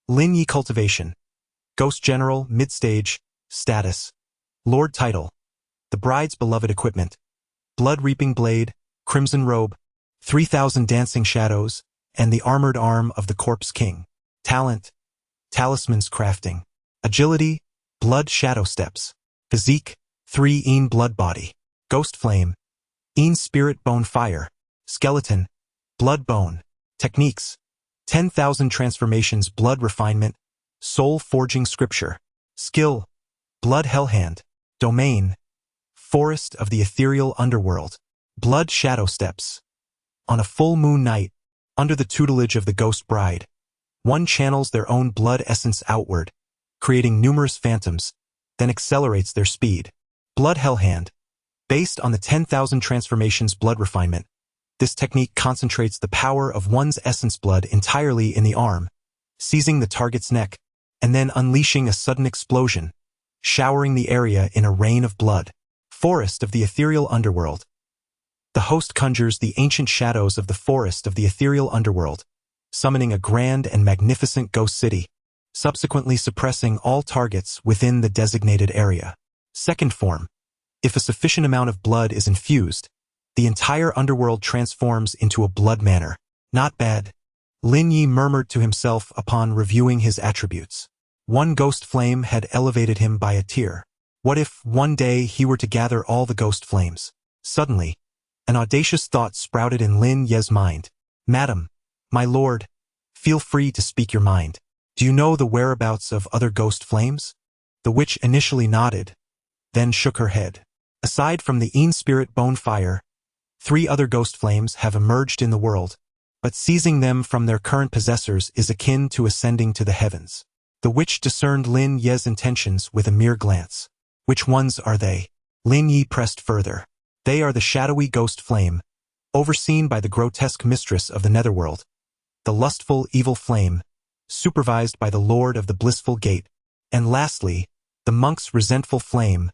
Lin Yu Cultivation. Ghost General, mid-stage. Status: Lord Title. The bride's beloved equipment: blood-reaping blade, crimson robe, 3,000 dancing shadows, and the armored arm of the corpse king. Talent: talismans crafting. Agility: blood shadow steps. Physique: 3 blood body. Ghost flame: spirit bone fire. Skeleton: blood bone. Techniques: 10,000 transformations blood refinement, soul forging scripture. Skill: blood hellhand. Domain: forest of the ethereal underworld. Blood shadow steps. On a full moon night, under the tutelage of the ghost bride, one channels their own blood essence outward, creating numerous phantoms, then accelerates their speed. Blood hellhand. Based on the 10,000 transformations blood refinement, This technique concentrates the power of one's essence blood entirely in the arm, seizing the target's neck, and then unleashing a sudden explosion, showering the area in a rain of blood. Forest of the ethereal underworld. The host conjures the ancient shadows of the forest of the ethereal underworld, summoning a grand and magnificent ghost city, subsequently suppressing all targets within the designated area. Second form. If a sufficient amount of blood is infused, the entire underworld transforms into a blood manor. Not bad, Lin Yu murmured to himself upon reviewing his attributes. One ghost flame had elevated him by a tier. What if one day he were to gather all the ghost flames? Suddenly, an audacious thought sprouted in Lin Yu's mind. Madam, my lord, feel free to speak your mind. Do you know the whereabouts of other ghost flames? The witch initially nodded, then shook her head. Aside from the spirit bone fire, 3 other ghost flames have emerged in the world, but seizing them from their current possessors is akin to ascending to the heavens. The witch discerned Lin Yu's intentions with a mere glance. Which ones are they? Lin Yu pressed further. They are the shadowy ghost flame, overseen by the grotesque mistress of the netherworld, the lustful evil flame, supervised by the lord of the blissful gate, and lastly, the monk's resentful flame,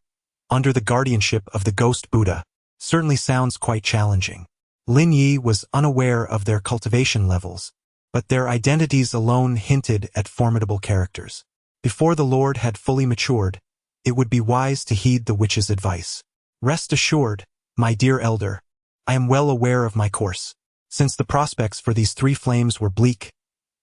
under the guardianship of the ghost Buddha. Certainly sounds quite challenging. Lin Yu was unaware of their cultivation levels, but their identities alone hinted at formidable characters. Before the lord had fully matured, it would be wise to heed the witch's advice. Rest assured, my dear elder, I am well aware of my course. Since the prospects for these 3 flames were bleak,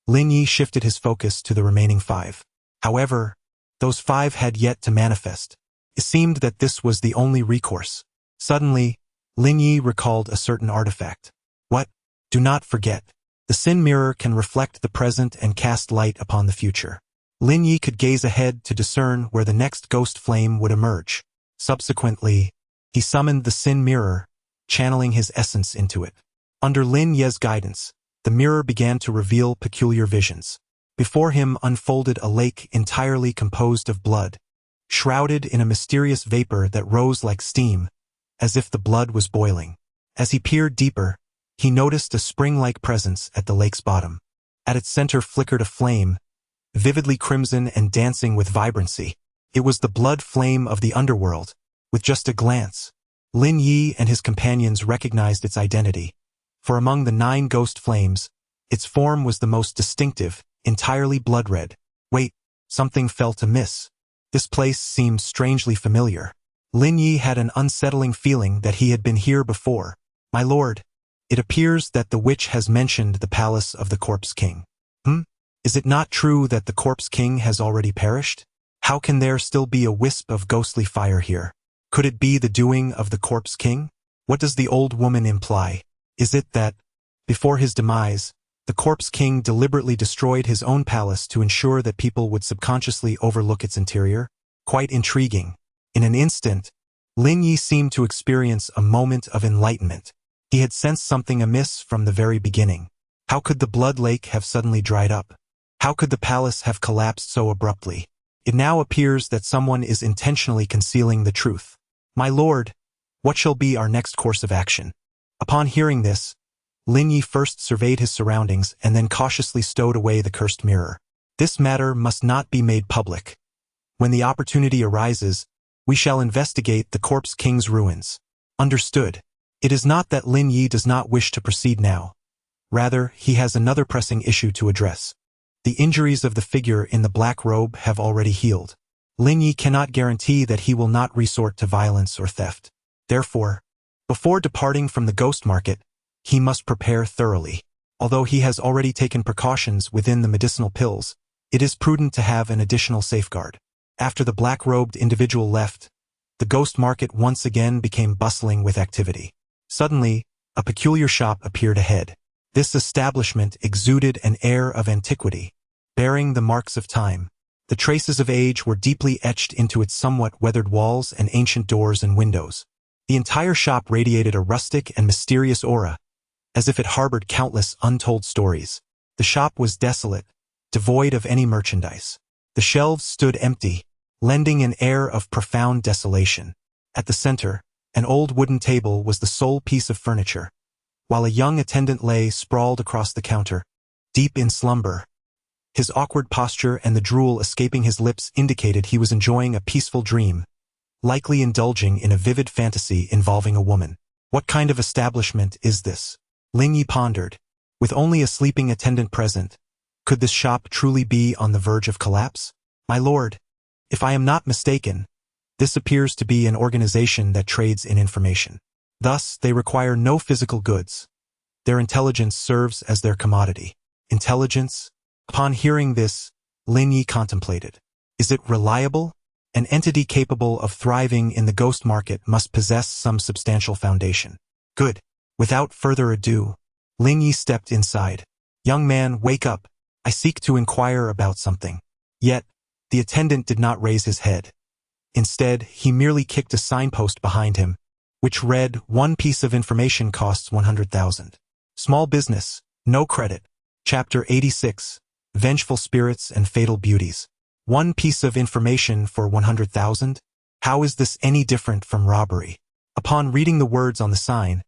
Lin Yu shifted his focus to the remaining 5. However, those 5 had yet to manifest. It seemed that this was the only recourse. Suddenly, Lin Yu recalled a certain artifact. What? Do not forget. The sin mirror can reflect the present and cast light upon the future. Lin Yu could gaze ahead to discern where the next ghost flame would emerge. Subsequently, he summoned the sin mirror, channeling his essence into it. Under Lin Yu's guidance, the mirror began to reveal peculiar visions. Before him unfolded a lake entirely composed of blood, shrouded in a mysterious vapor that rose like steam, as if the blood was boiling. As he peered deeper, he noticed a spring-like presence at the lake's bottom. At its center flickered a flame, vividly crimson and dancing with vibrancy. It was the blood flame of the underworld. With just a glance, Lin Yu and his companions recognized its identity, for among the 9 ghost flames, its form was the most distinctive, entirely blood-red. Wait, something felt amiss. This place seemed strangely familiar. Lin Yu had an unsettling feeling that he had been here before. My lord, it appears that the witch has mentioned the palace of the Corpse King. Is it not true that the Corpse King has already perished? How can there still be a wisp of ghostly fire here? Could it be the doing of the Corpse King? What does the old woman imply? Is it that, before his demise, the Corpse King deliberately destroyed his own palace to ensure that people would subconsciously overlook its interior? Quite intriguing. In an instant, Lin Yu seemed to experience a moment of enlightenment. He had sensed something amiss from the very beginning. How could the blood lake have suddenly dried up? How could the palace have collapsed so abruptly? It now appears that someone is intentionally concealing the truth. My lord, what shall be our next course of action? Upon hearing this, Lin Yu first surveyed his surroundings and then cautiously stowed away the cursed mirror. This matter must not be made public. When the opportunity arises, we shall investigate the Corpse King's ruins. Understood. It is not that Lin Yu does not wish to proceed now. Rather, he has another pressing issue to address. The injuries of the figure in the black robe have already healed. Lin Yu cannot guarantee that he will not resort to violence or theft. Therefore, before departing from the ghost market, he must prepare thoroughly. Although he has already taken precautions within the medicinal pills, it is prudent to have an additional safeguard. After the black-robed individual left, the ghost market once again became bustling with activity. Suddenly, a peculiar shop appeared ahead. This establishment exuded an air of antiquity, bearing the marks of time. The traces of age were deeply etched into its somewhat weathered walls and ancient doors and windows. The entire shop radiated a rustic and mysterious aura, as if it harbored countless untold stories. The shop was desolate, devoid of any merchandise. The shelves stood empty, lending an air of profound desolation. At the center, an old wooden table was the sole piece of furniture, while a young attendant lay sprawled across the counter, deep in slumber. His awkward posture and the drool escaping his lips indicated he was enjoying a peaceful dream, likely indulging in a vivid fantasy involving a woman. What kind of establishment is this? Lin Yu pondered. With only a sleeping attendant present, could this shop truly be on the verge of collapse? My lord, if I am not mistaken, this appears to be an organization that trades in information. Thus, they require no physical goods. Their intelligence serves as their commodity. Intelligence? Upon hearing this, Lin Yu contemplated. Is it reliable? An entity capable of thriving in the ghost market must possess some substantial foundation. Good. Without further ado, Lin Yu stepped inside. Young man, wake up. I seek to inquire about something. Yet, the attendant did not raise his head. Instead, he merely kicked a signpost behind him, which read, "One piece of information costs 100,000. Small business, no credit. Chapter 86, Vengeful Spirits and Fatal Beauties. One piece of information for 100,000? How is this any different from robbery?" Upon reading the words on the sign,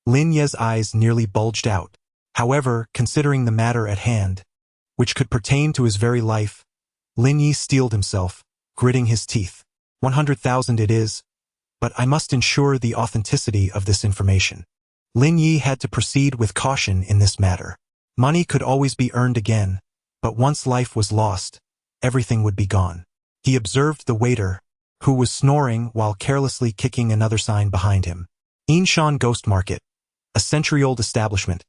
Lin Yu's eyes nearly bulged out. However, considering the matter at hand, which could pertain to his very life, Lin Yu steeled himself, gritting his teeth. 100,000 it is, but I must ensure the authenticity of this information. Lin Yu had to proceed with caution in this matter. Money could always be earned again, but once life was lost, everything would be gone. He observed the waiter, who was snoring while carelessly kicking another sign behind him. Inshan Ghost Market, a century-old establishment,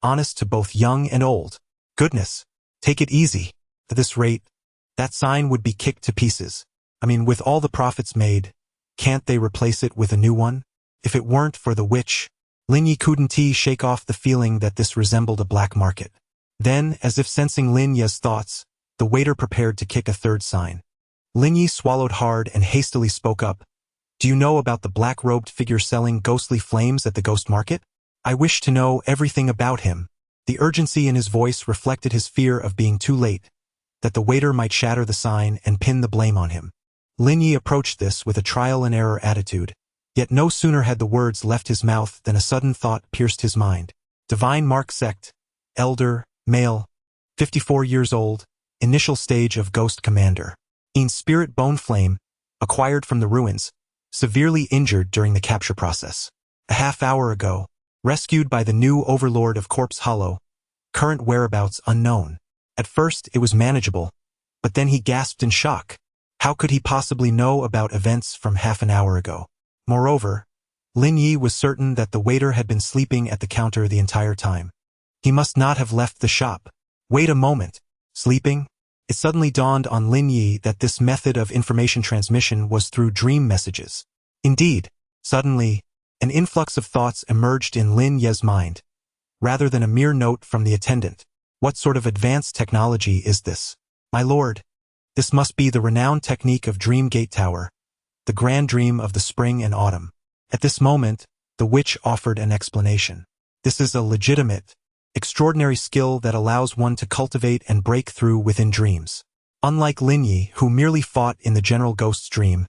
honest to both young and old. Goodness, take it easy. At this rate, that sign would be kicked to pieces. I mean, with all the profits made, can't they replace it with a new one? If it weren't for the witch, Lin Yu couldn't shake off the feeling that this resembled a black market. Then, as if sensing Lin Yu's thoughts, the waiter prepared to kick a third sign. Lin Yu swallowed hard and hastily spoke up. Do you know about the black-robed figure selling ghostly flames at the ghost market? I wish to know everything about him. The urgency in his voice reflected his fear of being too late, that the waiter might shatter the sign and pin the blame on him. Lin Yu approached this with a trial-and-error attitude, yet no sooner had the words left his mouth than a sudden thought pierced his mind. Divine Mark Sect, elder, male, 54 years old, initial stage of ghost commander. In spirit bone flame, acquired from the ruins, severely injured during the capture process. A half-hour ago, rescued by the new overlord of Corpse Hollow, current whereabouts unknown. At first it was manageable, but then he gasped in shock. How could he possibly know about events from half an hour ago? Moreover, Lin Yu was certain that the waiter had been sleeping at the counter the entire time. He must not have left the shop. Wait a moment. Sleeping? It suddenly dawned on Lin Yu that this method of information transmission was through dream messages. Indeed, suddenly, an influx of thoughts emerged in Lin Yu's mind, rather than a mere note from the attendant. What sort of advanced technology is this? My lord, this must be the renowned technique of Dream Gate Tower, the grand dream of the spring and autumn. At this moment, the witch offered an explanation. This is a legitimate, extraordinary skill that allows one to cultivate and break through within dreams. Unlike Lin Yu, who merely fought in the general ghost's dream,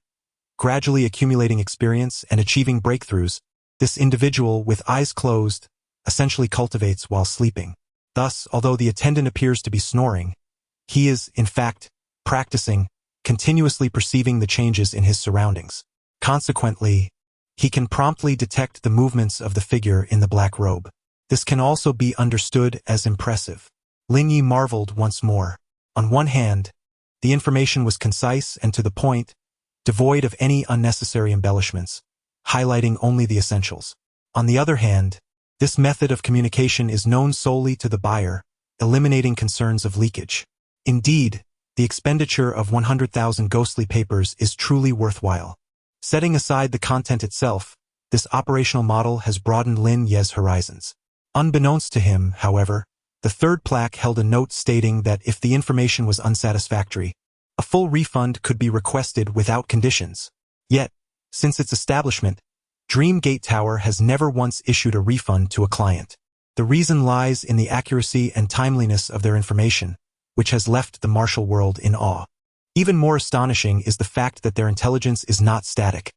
gradually accumulating experience and achieving breakthroughs, this individual with eyes closed essentially cultivates while sleeping. Thus, although the attendant appears to be snoring, he is, in fact, practicing, continuously perceiving the changes in his surroundings. Consequently, he can promptly detect the movements of the figure in the black robe. This can also be understood as impressive. Lin Yu marveled once more. On one hand, the information was concise and to the point, devoid of any unnecessary embellishments, highlighting only the essentials. On the other hand, this method of communication is known solely to the buyer, eliminating concerns of leakage. Indeed, the expenditure of 100,000 ghostly papers is truly worthwhile. Setting aside the content itself, this operational model has broadened Lin Yu's horizons. Unbeknownst to him, however, the third plaque held a note stating that if the information was unsatisfactory, a full refund could be requested without conditions. Yet, since its establishment, Dream Gate Tower has never once issued a refund to a client. The reason lies in the accuracy and timeliness of their information, which has left the martial world in awe. Even more astonishing is the fact that their intelligence is not static.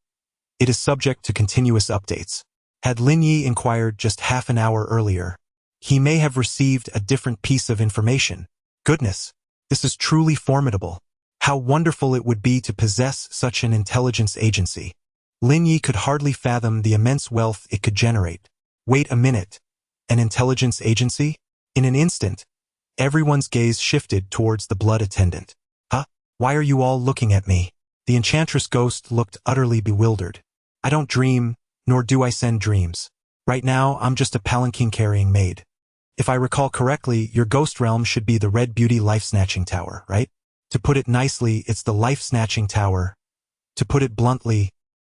It is subject to continuous updates. Had Lin Yi inquired just half an hour earlier, he may have received a different piece of information. Goodness, this is truly formidable. How wonderful it would be to possess such an intelligence agency. Lin Yi could hardly fathom the immense wealth it could generate. Wait a minute. An intelligence agency? In an instant, everyone's gaze shifted towards the blood attendant. Huh? Why are you all looking at me? The enchantress ghost looked utterly bewildered. I don't dream, nor do I send dreams. Right now, I'm just a palanquin-carrying maid. If I recall correctly, your ghost realm should be the Red Beauty Life-Snatching Tower, right? To put it nicely, it's the Life-Snatching Tower. To put it bluntly,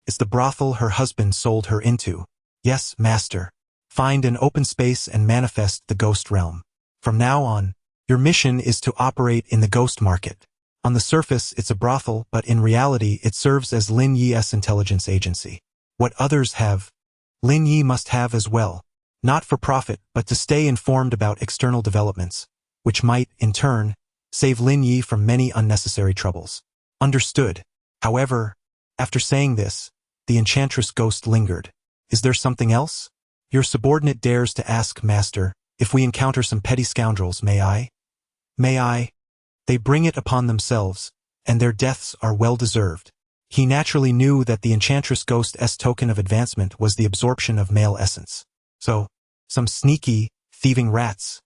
it's the brothel her husband sold her into. Yes, master. Find an open space and manifest the ghost realm. From now on, your mission is to operate in the ghost market. On the surface, it's a brothel, but in reality, it serves as Lin Yi's intelligence agency. What others have, Lin Yi must have as well. Not for profit, but to stay informed about external developments, which might, in turn, save Lin Yi from many unnecessary troubles. Understood. However, after saying this, the enchantress ghost lingered. Is there something else? Your subordinate dares to ask, master, if we encounter some petty scoundrels, may I? May I? They bring it upon themselves, and their deaths are well-deserved. He naturally knew that the enchantress ghost's token of advancement was the absorption of male essence. So, some sneaky, thieving rats.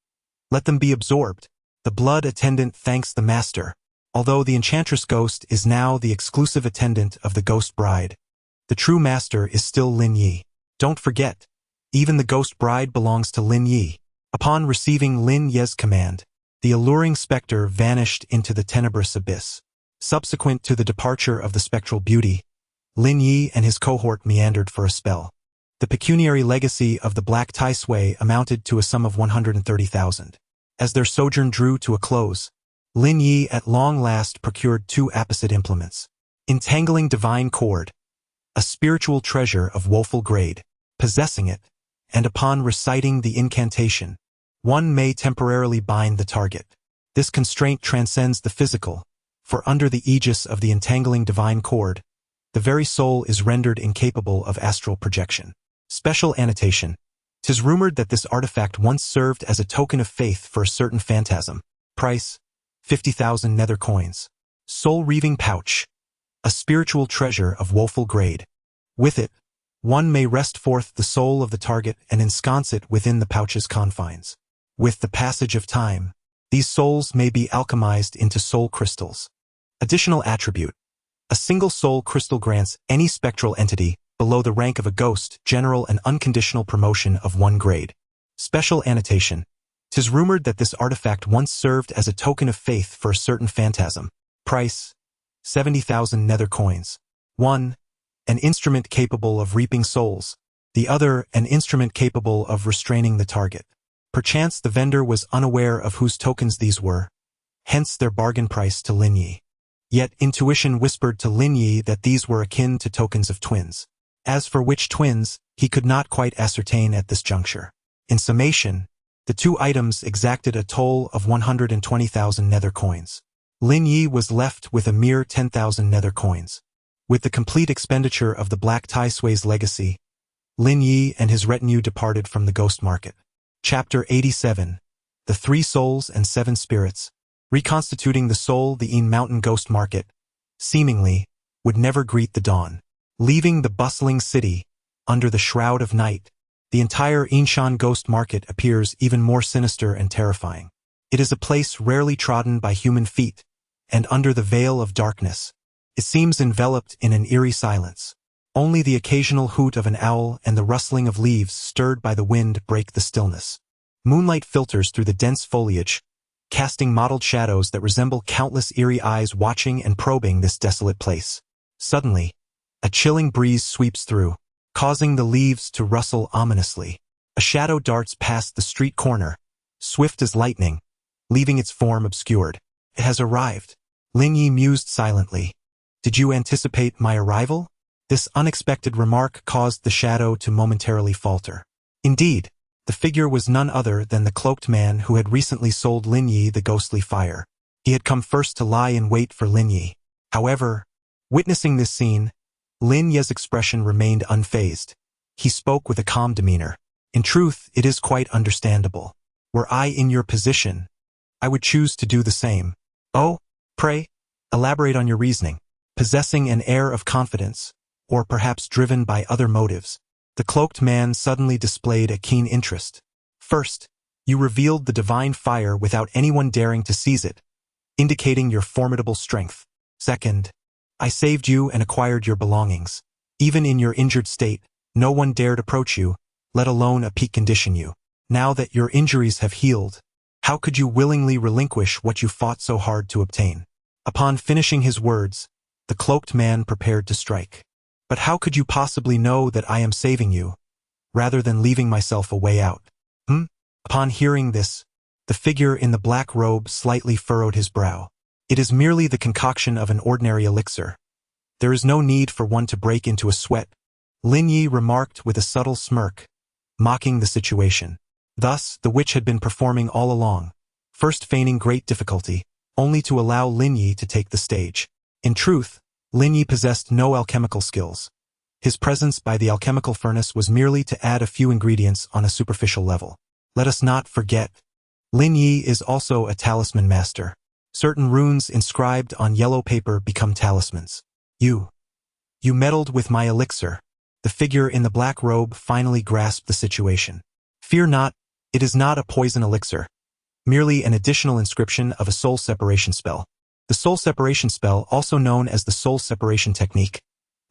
Let them be absorbed. The blood attendant thanks the master. Although the enchantress ghost is now the exclusive attendant of the ghost bride, the true master is still Lin Yi. Don't forget, even the ghost bride belongs to Lin Yi. Upon receiving Lin Yi's command, the alluring specter vanished into the tenebrous abyss. Subsequent to the departure of the spectral beauty, Lin Yi and his cohort meandered for a spell. The pecuniary legacy of the Black Tai Sui amounted to a sum of 130,000. As their sojourn drew to a close, Lin Yi at long last procured two apposite implements. Entangling divine cord, a spiritual treasure of woeful grade. Possessing it, and upon reciting the incantation, one may temporarily bind the target. This constraint transcends the physical, for under the aegis of the entangling divine cord, the very soul is rendered incapable of astral projection. Special annotation. 'Tis rumored that this artifact once served as a token of faith for a certain phantasm. Price, 50,000 nether coins. Soul-reaving pouch, a spiritual treasure of woeful grade. With it, one may wrest forth the soul of the target and ensconce it within the pouch's confines. With the passage of time, these souls may be alchemized into soul crystals. Additional attribute. A single soul crystal grants any spectral entity below the rank of a ghost general and unconditional promotion of 1 grade. Special annotation. 'Tis rumored that this artifact once served as a token of faith for a certain phantasm. Price, 70,000 nether coins. 1. An instrument capable of reaping souls. The other, an instrument capable of restraining the target. Perchance the vendor was unaware of whose tokens these were, hence their bargain price to Lin Yi. Yet intuition whispered to Lin Yi that these were akin to tokens of twins. As for which twins, he could not quite ascertain at this juncture. In summation, the two items exacted a toll of 120,000 nether coins. Lin Yi was left with a mere 10,000 nether coins. With the complete expenditure of the Black Tai Sui's legacy, Lin Yi and his retinue departed from the ghost market. Chapter 87. The 3 Souls and 7 Spirits. Reconstituting the soul, the Een Mountain ghost market, seemingly, would never greet the dawn. Leaving the bustling city, under the shroud of night, the entire Eenshan ghost market appears even more sinister and terrifying. It is a place rarely trodden by human feet, and under the veil of darkness, it seems enveloped in an eerie silence. Only the occasional hoot of an owl and the rustling of leaves stirred by the wind break the stillness. Moonlight filters through the dense foliage, casting mottled shadows that resemble countless eerie eyes watching and probing this desolate place. Suddenly, a chilling breeze sweeps through, causing the leaves to rustle ominously. A shadow darts past the street corner, swift as lightning, leaving its form obscured. It has arrived. Lin Yi mused silently. Did you anticipate my arrival? This unexpected remark caused the shadow to momentarily falter. Indeed, the figure was none other than the cloaked man who had recently sold Lin Yi the ghostly fire. He had come first to lie in wait for Lin Yi. However, witnessing this scene, Lin Yi's expression remained unfazed. He spoke with a calm demeanor. In truth, it is quite understandable. Were I in your position, I would choose to do the same. Oh, pray, elaborate on your reasoning. Possessing an air of confidence, or perhaps driven by other motives, the cloaked man suddenly displayed a keen interest. First, you revealed the divine fire without anyone daring to seize it, indicating your formidable strength. Second, I saved you and acquired your belongings. Even in your injured state, no one dared approach you, let alone a peak condition you. Now that your injuries have healed, how could you willingly relinquish what you fought so hard to obtain? Upon finishing his words, the cloaked man prepared to strike. But how could you possibly know that I am saving you, rather than leaving myself a way out? Upon hearing this, the figure in the black robe slightly furrowed his brow. It is merely the concoction of an ordinary elixir. There is no need for one to break into a sweat, Lin Yu remarked with a subtle smirk, mocking the situation. Thus, the witch had been performing all along, first feigning great difficulty, only to allow Lin Yu to take the stage. In truth, Lin Yu possessed no alchemical skills. His presence by the alchemical furnace was merely to add a few ingredients on a superficial level. Let us not forget, Lin Yu is also a talisman master. Certain runes inscribed on yellow paper become talismans. You meddled with my elixir. The figure in the black robe finally grasped the situation. Fear not, it is not a poison elixir, merely an additional inscription of a soul separation spell. The soul separation spell, also known as the soul separation technique,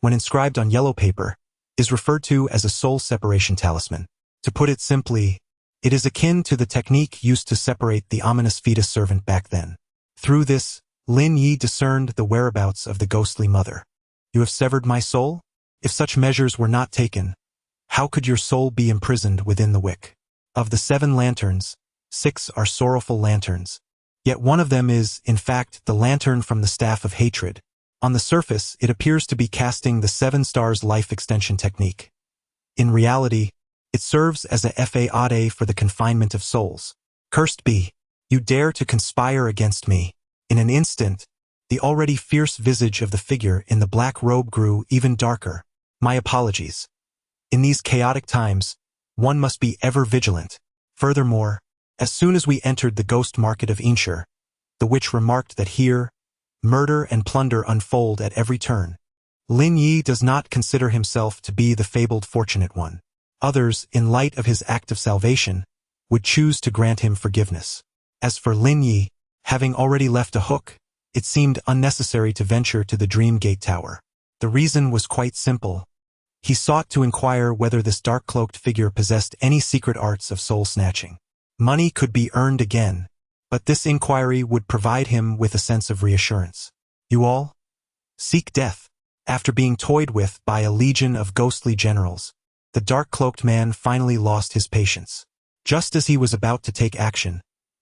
when inscribed on yellow paper, is referred to as a soul separation talisman. To put it simply, it is akin to the technique used to separate the ominous fetus servant back then. Through this, Lin Yu discerned the whereabouts of the ghostly mother. You have severed my soul? If such measures were not taken, how could your soul be imprisoned within the wick? Of the 7 lanterns, 6 are sorrowful lanterns. Yet one of them is, in fact, the lantern from the staff of hatred. On the surface, it appears to be casting the 7 stars life extension technique. In reality, it serves as a fade for the confinement of souls. Cursed be, you dare to conspire against me. In an instant, the already fierce visage of the figure in the black robe grew even darker. My apologies. In these chaotic times, one must be ever vigilant. Furthermore, as soon as we entered the ghost market of Inshur, the witch remarked that here, murder and plunder unfold at every turn. Lin Yu does not consider himself to be the fabled fortunate one. Others, in light of his act of salvation, would choose to grant him forgiveness. As for Lin Yu, having already left a hook, it seemed unnecessary to venture to the Dream Gate Tower. The reason was quite simple. He sought to inquire whether this dark-cloaked figure possessed any secret arts of soul-snatching. Money could be earned again, but this inquiry would provide him with a sense of reassurance. You all seek death. After being toyed with by a legion of ghostly generals, the dark-cloaked man finally lost his patience. Just as he was about to take action,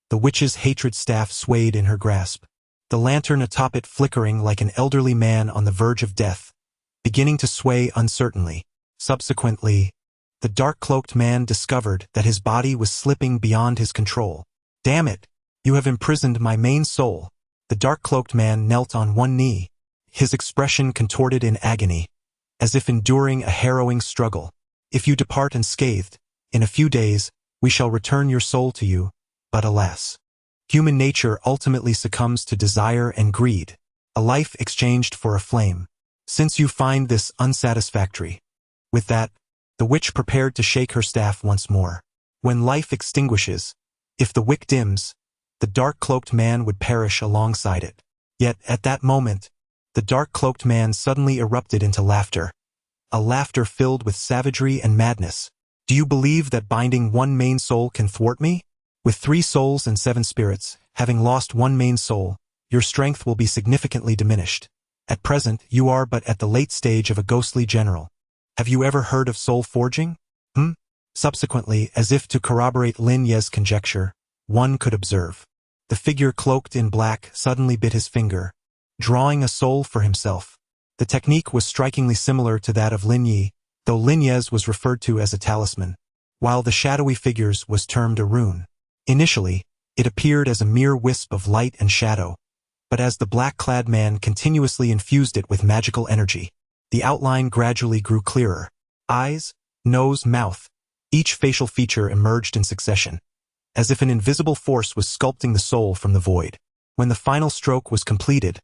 the witch's hatred staff swayed in her grasp, the lantern atop it flickering like an elderly man on the verge of death, beginning to sway uncertainly. Subsequently, the dark-cloaked man discovered that his body was slipping beyond his control. Damn it! You have imprisoned my main soul. The dark-cloaked man knelt on one knee, his expression contorted in agony, as if enduring a harrowing struggle. If you depart unscathed, in a few days, we shall return your soul to you, but alas. Human nature ultimately succumbs to desire and greed, a life exchanged for a flame. Since you find this unsatisfactory. With that, the witch prepared to shake her staff once more. When life extinguishes, if the wick dims, the dark-cloaked man would perish alongside it. Yet, at that moment, the dark-cloaked man suddenly erupted into laughter. A laughter filled with savagery and madness. Do you believe that binding one main soul can thwart me? With 3 souls and 7 spirits, having lost one main soul, your strength will be significantly diminished. At present, you are but at the late stage of a ghostly general. Have you ever heard of soul forging? Subsequently, as if to corroborate Lin Yu's conjecture, one could observe. The figure cloaked in black suddenly bit his finger, drawing a soul for himself. The technique was strikingly similar to that of Lin Yu, though Lin Yu's was referred to as a talisman, while the shadowy figure's was termed a rune. Initially, it appeared as a mere wisp of light and shadow, but as the black-clad man continuously infused it with magical energy, the outline gradually grew clearer. Eyes, nose, mouth. Each facial feature emerged in succession, as if an invisible force was sculpting the soul from the void. When the final stroke was completed,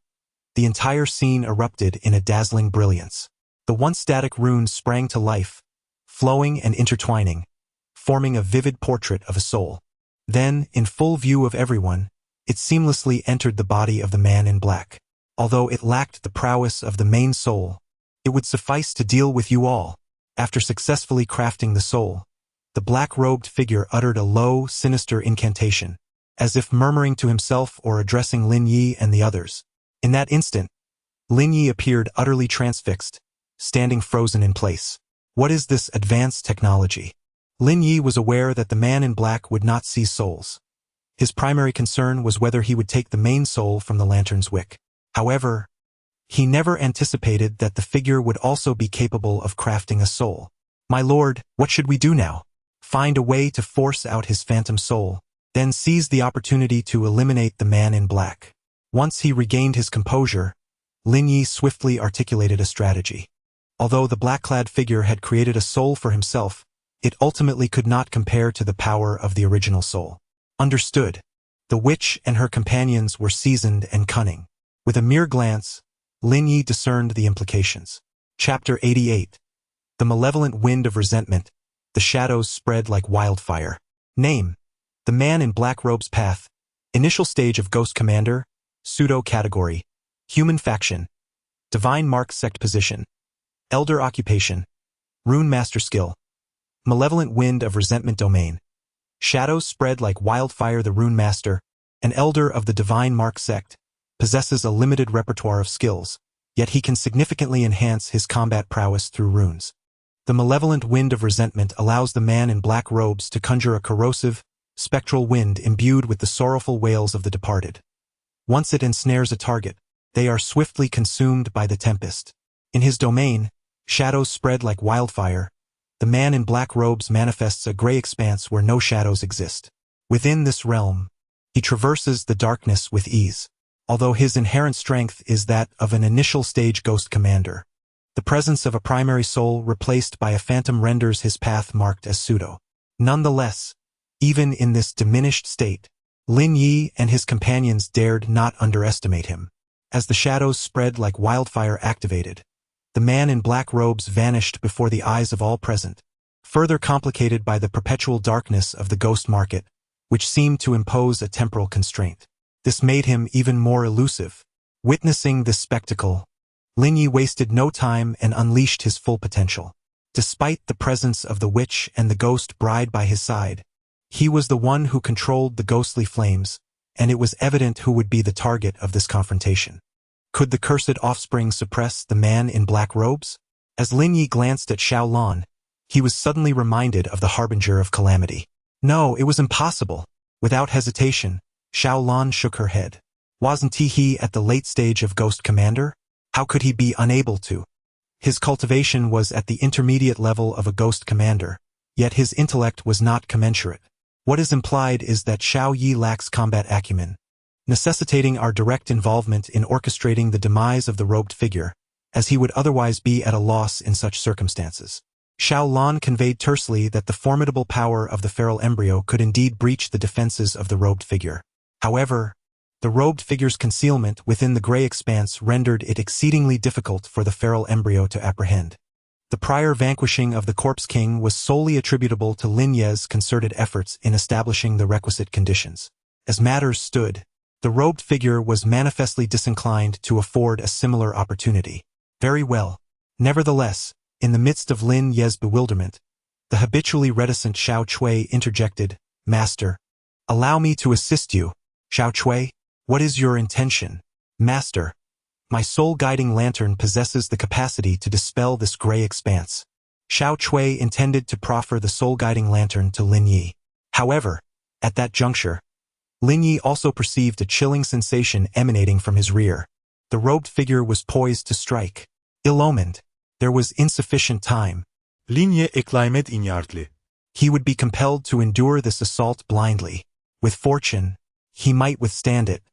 the entire scene erupted in a dazzling brilliance. The once static runes sprang to life, flowing and intertwining, forming a vivid portrait of a soul. Then, in full view of everyone, it seamlessly entered the body of the man in black. Although it lacked the prowess of the main soul, it would suffice to deal with you all. After successfully crafting the soul, the black-robed figure uttered a low, sinister incantation, as if murmuring to himself or addressing Lin Yu and the others. In that instant, Lin Yu appeared utterly transfixed, standing frozen in place. What is this advanced technology? Lin Yu was aware that the man in black would not see souls. His primary concern was whether he would take the main soul from the lantern's wick. However, he never anticipated that the figure would also be capable of crafting a soul. My lord, what should we do now? Find a way to force out his phantom soul, then seize the opportunity to eliminate the man in black. Once he regained his composure, Lin Yu swiftly articulated a strategy. Although the black-clad figure had created a soul for himself, it ultimately could not compare to the power of the original soul. Understood. The witch and her companions were seasoned and cunning. With a mere glance, Lin Yu discerned the implications. Chapter 88. The malevolent wind of resentment. The shadows spread like wildfire. Name: the man in black robe's path. Initial stage of Ghost Commander. Pseudo-category. Human faction. Divine Mark sect position. Elder occupation. Rune master skill. Malevolent wind of resentment domain. Shadows spread like wildfire. The Rune Master, an elder of the Divine Mark sect, possesses a limited repertoire of skills, yet he can significantly enhance his combat prowess through runes. The malevolent wind of resentment allows the man in black robes to conjure a corrosive, spectral wind imbued with the sorrowful wails of the departed. Once it ensnares a target, they are swiftly consumed by the tempest. In his domain, shadows spread like wildfire. The man in black robes manifests a gray expanse where no shadows exist. Within this realm, he traverses the darkness with ease. Although his inherent strength is that of an initial stage Ghost Commander, the presence of a primary soul replaced by a phantom renders his path marked as pseudo. Nonetheless, even in this diminished state, Lin Yu and his companions dared not underestimate him. As the shadows spread like wildfire activated, the man in black robes vanished before the eyes of all present, further complicated by the perpetual darkness of the ghost market, which seemed to impose a temporal constraint. This made him even more elusive. Witnessing this spectacle, Lin Yu wasted no time and unleashed his full potential. Despite the presence of the witch and the ghost bride by his side, he was the one who controlled the ghostly flames, and it was evident who would be the target of this confrontation. Could the cursed offspring suppress the man in black robes? As Lin Yu glanced at Xiaolan, he was suddenly reminded of the harbinger of calamity. No, it was impossible. Without hesitation, Xiaolan shook her head. Wasn't he at the late stage of Ghost Commander? How could he be unable to? His cultivation was at the intermediate level of a Ghost Commander, yet his intellect was not commensurate. What is implied is that Xiao Yi lacks combat acumen, necessitating our direct involvement in orchestrating the demise of the robed figure, as he would otherwise be at a loss in such circumstances. Xiaolan conveyed tersely that the formidable power of the feral embryo could indeed breach the defenses of the robed figure. However, the robed figure's concealment within the gray expanse rendered it exceedingly difficult for the feral embryo to apprehend. The prior vanquishing of the Corpse King was solely attributable to Lin Yu's concerted efforts in establishing the requisite conditions. As matters stood, the robed figure was manifestly disinclined to afford a similar opportunity. Very well. Nevertheless, in the midst of Lin Yu's bewilderment, the habitually reticent Xiao Chui interjected, "Master, allow me to assist you." "Xiao Chui, what is your intention?" "Master, my soul-guiding lantern possesses the capacity to dispel this gray expanse." Xiao Chui intended to proffer the soul-guiding lantern to Lin Yu. However, at that juncture, Lin Yu also perceived a chilling sensation emanating from his rear. The robed figure was poised to strike. Ill-omened. There was insufficient time. Lin Yu eklaymet inyartli. He would be compelled to endure this assault blindly. With fortune, he might withstand it.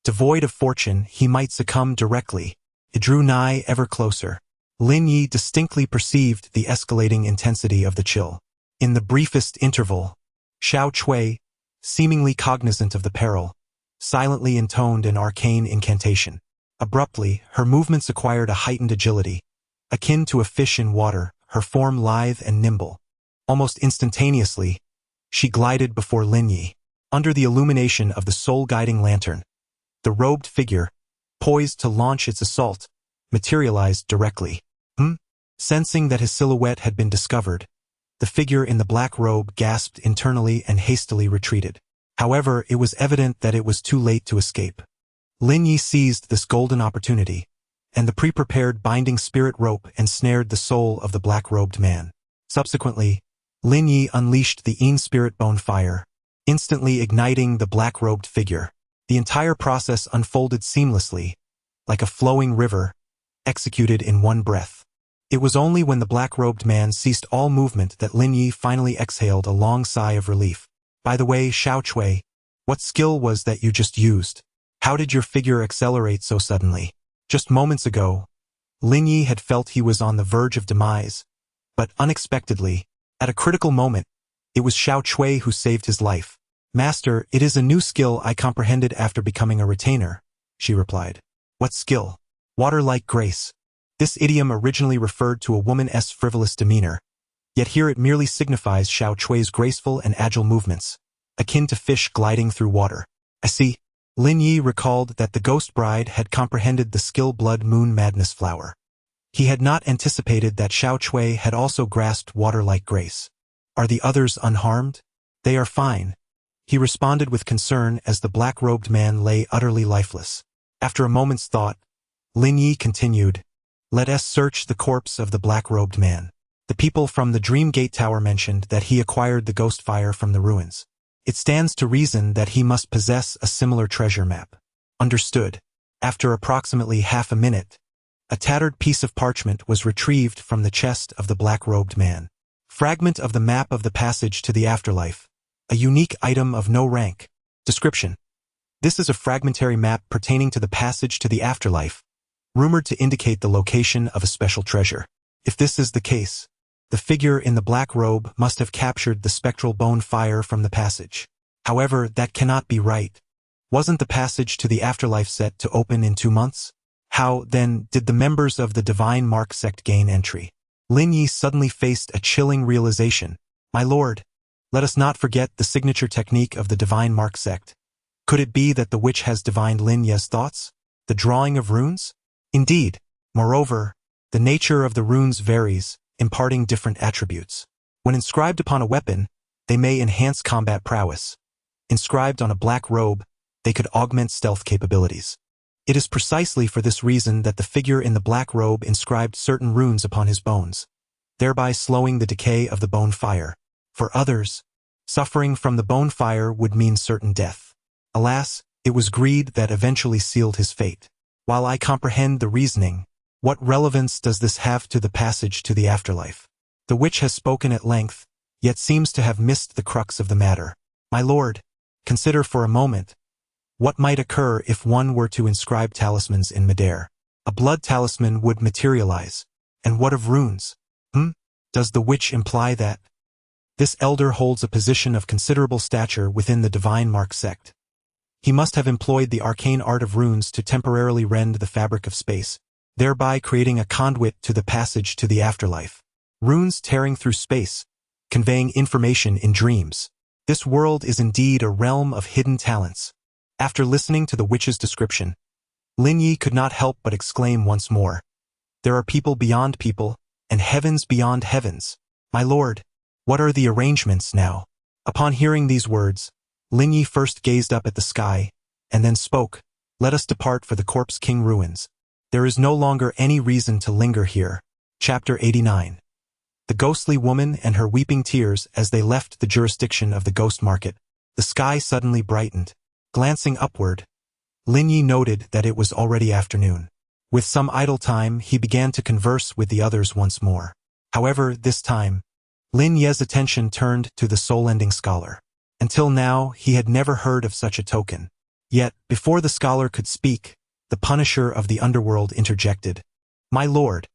Devoid of fortune, he might succumb directly. It drew nigh ever closer. Lin Yi distinctly perceived the escalating intensity of the chill. In the briefest interval, Xiao Chui, seemingly cognizant of the peril, silently intoned an arcane incantation. Abruptly, her movements acquired a heightened agility. Akin to a fish in water, her form lithe and nimble. Almost instantaneously, she glided before Lin Yi. Under the illumination of the soul-guiding lantern, the robed figure, poised to launch its assault, materialized directly. Sensing that his silhouette had been discovered, the figure in the black robe gasped internally and hastily retreated. However, it was evident that it was too late to escape. Lin Yi seized this golden opportunity, and the pre-prepared binding spirit rope ensnared the soul of the black-robed man. Subsequently, Lin Yi unleashed the spirit bone fire, instantly igniting the black-robed figure. The entire process unfolded seamlessly, like a flowing river, executed in one breath. It was only when the black-robed man ceased all movement that Lin Yi finally exhaled a long sigh of relief. By the way, Xiao Chui, what skill was that you just used? How did your figure accelerate so suddenly? Just moments ago, Lin Yi had felt he was on the verge of demise, but unexpectedly, at a critical moment, it was Xiao Chui who saved his life. Master, it is a new skill I comprehended after becoming a retainer, she replied. What skill? Water-like grace. This idiom originally referred to a woman's frivolous demeanor, yet here it merely signifies Xiao Chui's graceful and agile movements, akin to fish gliding through water. I see. Lin Yi recalled that the ghost bride had comprehended the skill blood moon madness flower. He had not anticipated that Xiao Chui had also grasped water-like grace. Are the others unharmed? They are fine, he responded with concern as the black-robed man lay utterly lifeless. After a moment's thought, Lin Yi continued, Let us search the corpse of the black-robed man. The people from the Dream Gate Tower mentioned that he acquired the ghost fire from the ruins. It stands to reason that he must possess a similar treasure map. Understood. After approximately half a minute, a tattered piece of parchment was retrieved from the chest of the black-robed man. Fragment of the map of the passage to the afterlife. A unique item of no rank. Description. This is a fragmentary map pertaining to the passage to the afterlife, rumored to indicate the location of a special treasure. If this is the case, the figure in the black robe must have captured the spectral bone fire from the passage. However, that cannot be right. Wasn't the passage to the afterlife set to open in 2 months? How, then, did the members of the Divine Mark sect gain entry? Lin Yi suddenly faced a chilling realization. My lord, let us not forget the signature technique of the Divine Mark sect. Could it be that the witch has divined Lin Yi's thoughts? The drawing of runes? Indeed. Moreover, the nature of the runes varies, imparting different attributes. When inscribed upon a weapon, they may enhance combat prowess. Inscribed on a black robe, they could augment stealth capabilities. It is precisely for this reason that the figure in the black robe inscribed certain runes upon his bones, thereby slowing the decay of the bone fire. For others, suffering from the bone fire would mean certain death. Alas, it was greed that eventually sealed his fate. While I comprehend the reasoning, what relevance does this have to the passage to the afterlife? The witch has spoken at length, yet seems to have missed the crux of the matter. My lord, consider for a moment, what might occur if one were to inscribe talismans in midair? A blood talisman would materialize. And what of runes? Does the witch imply that? This elder holds a position of considerable stature within the Divine Mark sect. He must have employed the arcane art of runes to temporarily rend the fabric of space, thereby creating a conduit to the passage to the afterlife. Runes tearing through space, conveying information in dreams. This world is indeed a realm of hidden talents. After listening to the witch's description, Lin Yi could not help but exclaim once more, There are people beyond people, and heavens beyond heavens. My lord, what are the arrangements now? Upon hearing these words, Lin Yi first gazed up at the sky, and then spoke, Let us depart for the Corpse King ruins. There is no longer any reason to linger here. Chapter 89. The ghostly woman and her weeping tears as they left the jurisdiction of the ghost market. The sky suddenly brightened. Glancing upward, Lin Yi noted that it was already afternoon. With some idle time, he began to converse with the others once more. However, this time, Lin Yi's attention turned to the soul-ending scholar. Until now, he had never heard of such a token. Yet, before the scholar could speak, the Punisher of the Underworld interjected. My lord,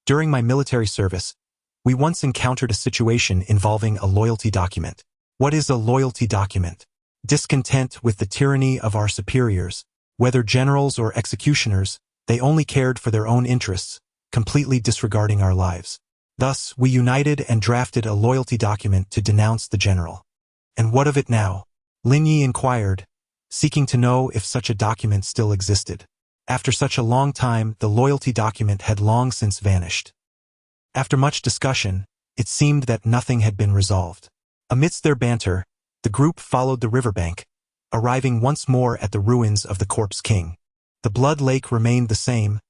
During my military service, we once encountered a situation involving a loyalty document. What is a loyalty document? Discontent with the tyranny of our superiors, whether generals or executioners, they only cared for their own interests, completely disregarding our lives. Thus, we united and drafted a loyalty document to denounce the general. And what of it now? Lin Yu inquired, seeking to know if such a document still existed. After such a long time, the loyalty document had long since vanished. After much discussion, it seemed that nothing had been resolved. Amidst their banter, the group followed the riverbank, arriving once more at the ruins of the Corpse King. The Blood Lake remained the same,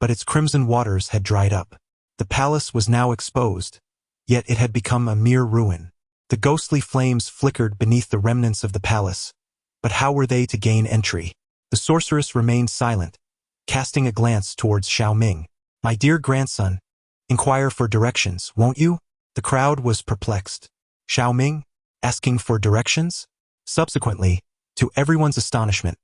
but its crimson waters had dried up. The palace was now exposed, yet it had become a mere ruin. The ghostly flames flickered beneath the remnants of the palace, but how were they to gain entry? The sorceress remained silent, casting a glance towards Xiaoming. "My dear grandson, inquire for directions, won't you?" The crowd was perplexed. Xiaoming, asking for directions? Subsequently, to everyone's astonishment,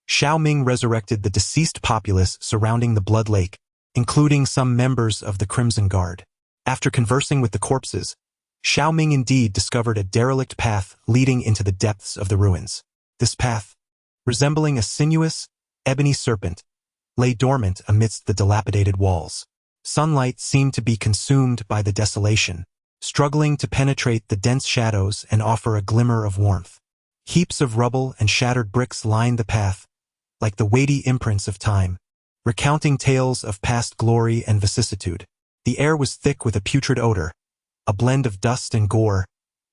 Xiaoming resurrected the deceased populace surrounding the Blood Lake, including some members of the Crimson Guard. After conversing with the corpses, Xiaoming indeed discovered a derelict path leading into the depths of the ruins. This path, resembling a sinuous, ebony serpent, lay dormant amidst the dilapidated walls. Sunlight seemed to be consumed by the desolation, struggling to penetrate the dense shadows and offer a glimmer of warmth. Heaps of rubble and shattered bricks lined the path, like the weighty imprints of time, recounting tales of past glory and vicissitude. The air was thick with a putrid odor, a blend of dust and gore,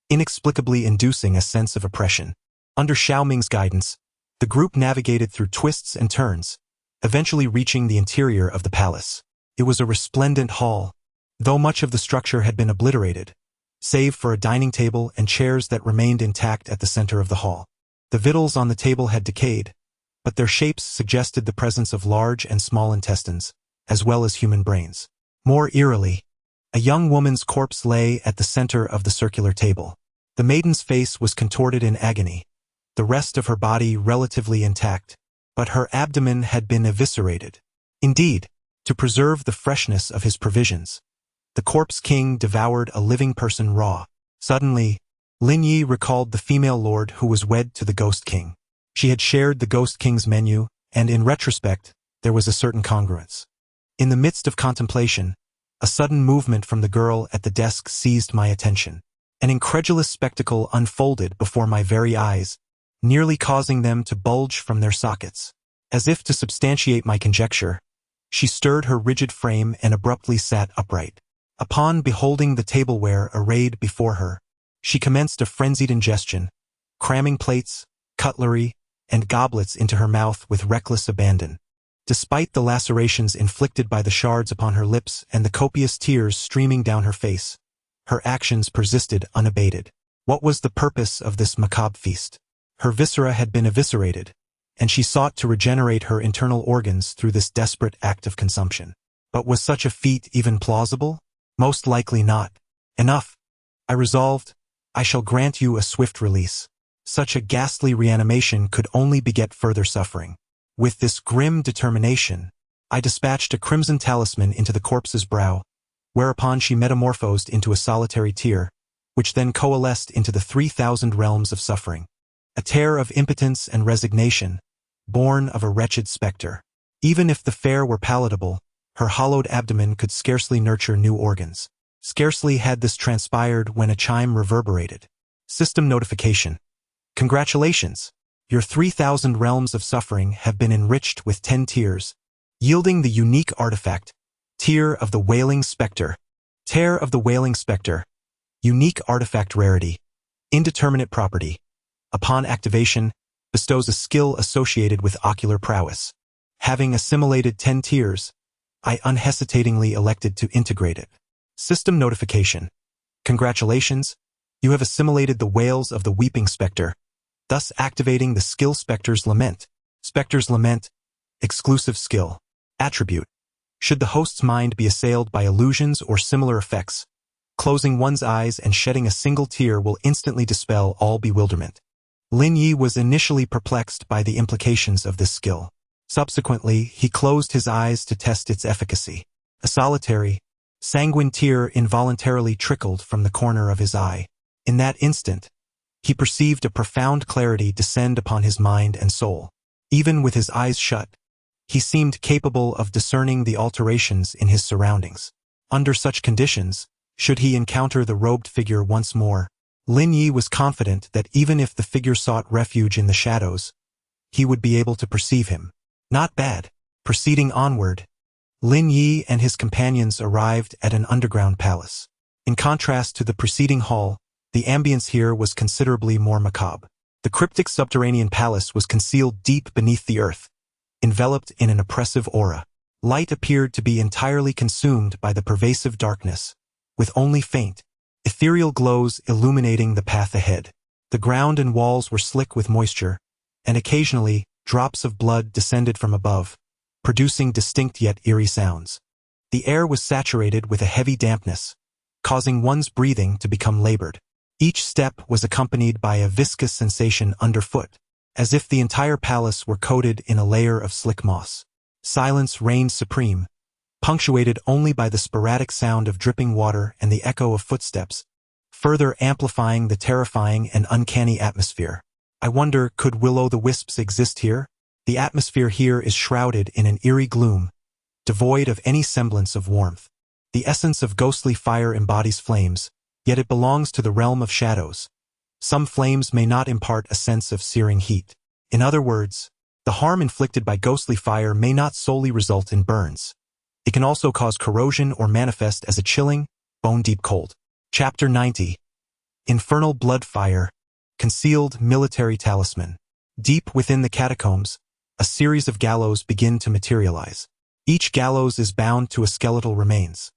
inexplicably inducing a sense of oppression. Under Xiaoming's guidance, the group navigated through twists and turns, eventually reaching the interior of the palace. It was a resplendent hall, though much of the structure had been obliterated, save for a dining table and chairs that remained intact at the center of the hall. The victuals on the table had decayed, but their shapes suggested the presence of large and small intestines, as well as human brains. More eerily, a young woman's corpse lay at the center of the circular table. The maiden's face was contorted in agony, the rest of her body relatively intact, but her abdomen had been eviscerated. Indeed, to preserve the freshness of his provisions, the Corpse King devoured a living person raw. Suddenly, Lin Yu recalled the female lord who was wed to the Ghost King. She had shared the Ghost King's menu, and in retrospect, there was a certain congruence. In the midst of contemplation, a sudden movement from the girl at the desk seized my attention. An incredulous spectacle unfolded before my very eyes, nearly causing them to bulge from their sockets. As if to substantiate my conjecture, she stirred her rigid frame and abruptly sat upright. Upon beholding the tableware arrayed before her, she commenced a frenzied ingestion, cramming plates, cutlery, and goblets into her mouth with reckless abandon. Despite the lacerations inflicted by the shards upon her lips and the copious tears streaming down her face, her actions persisted unabated. What was the purpose of this macabre feast? Her viscera had been eviscerated, and she sought to regenerate her internal organs through this desperate act of consumption. But was such a feat even plausible? Most likely not. Enough. I resolved, I shall grant you a swift release. Such a ghastly reanimation could only beget further suffering. With this grim determination, I dispatched a crimson talisman into the corpse's brow, whereupon she metamorphosed into a solitary tear, which then coalesced into the 3,000 realms of suffering. A tear of impotence and resignation, born of a wretched spectre. Even if the fare were palatable, her hollowed abdomen could scarcely nurture new organs. Scarcely had this transpired when a chime reverberated. System notification. Congratulations! Your 3,000 realms of suffering have been enriched with 10 tiers, yielding the unique artifact, Tear of the Wailing Spectre. Tear of the Wailing Spectre. Unique artifact rarity. Indeterminate property. Upon activation, bestows a skill associated with ocular prowess. Having assimilated 10 tiers, I unhesitatingly elected to integrate it. System notification. Congratulations, you have assimilated the wails of the Weeping Spectre, thus activating the skill Spectre's Lament. Spectre's Lament. Exclusive skill. Attribute. Should the host's mind be assailed by illusions or similar effects, closing one's eyes and shedding a single tear will instantly dispel all bewilderment. Lin Yu was initially perplexed by the implications of this skill. Subsequently, he closed his eyes to test its efficacy. A solitary, Sanguine tear involuntarily trickled from the corner of his eye. In that instant, he perceived a profound clarity descend upon his mind and soul. Even with his eyes shut, he seemed capable of discerning the alterations in his surroundings. Under such conditions, should he encounter the robed figure once more, Lin Yu was confident that even if the figure sought refuge in the shadows, he would be able to perceive him. Not bad. Proceeding onward, Lin Yu and his companions arrived at an underground palace. In contrast to the preceding hall, the ambience here was considerably more macabre. The cryptic subterranean palace was concealed deep beneath the earth, enveloped in an oppressive aura. Light appeared to be entirely consumed by the pervasive darkness, with only faint, ethereal glows illuminating the path ahead. The ground and walls were slick with moisture, and occasionally, drops of blood descended from above, producing distinct yet eerie sounds. The air was saturated with a heavy dampness, causing one's breathing to become labored. Each step was accompanied by a viscous sensation underfoot, as if the entire palace were coated in a layer of slick moss. Silence reigned supreme, punctuated only by the sporadic sound of dripping water and the echo of footsteps, further amplifying the terrifying and uncanny atmosphere. I wonder, could will-o'-the-wisps exist here? The atmosphere here is shrouded in an eerie gloom, devoid of any semblance of warmth. The essence of ghostly fire embodies flames, yet it belongs to the realm of shadows. Some flames may not impart a sense of searing heat. In other words, the harm inflicted by ghostly fire may not solely result in burns. It can also cause corrosion or manifest as a chilling, bone-deep cold. Chapter 90. Infernal Blood Fire. Concealed Military Talisman. Deep within the catacombs, a series of gallows begin to materialize. Each gallows is bound to a skeletal remains.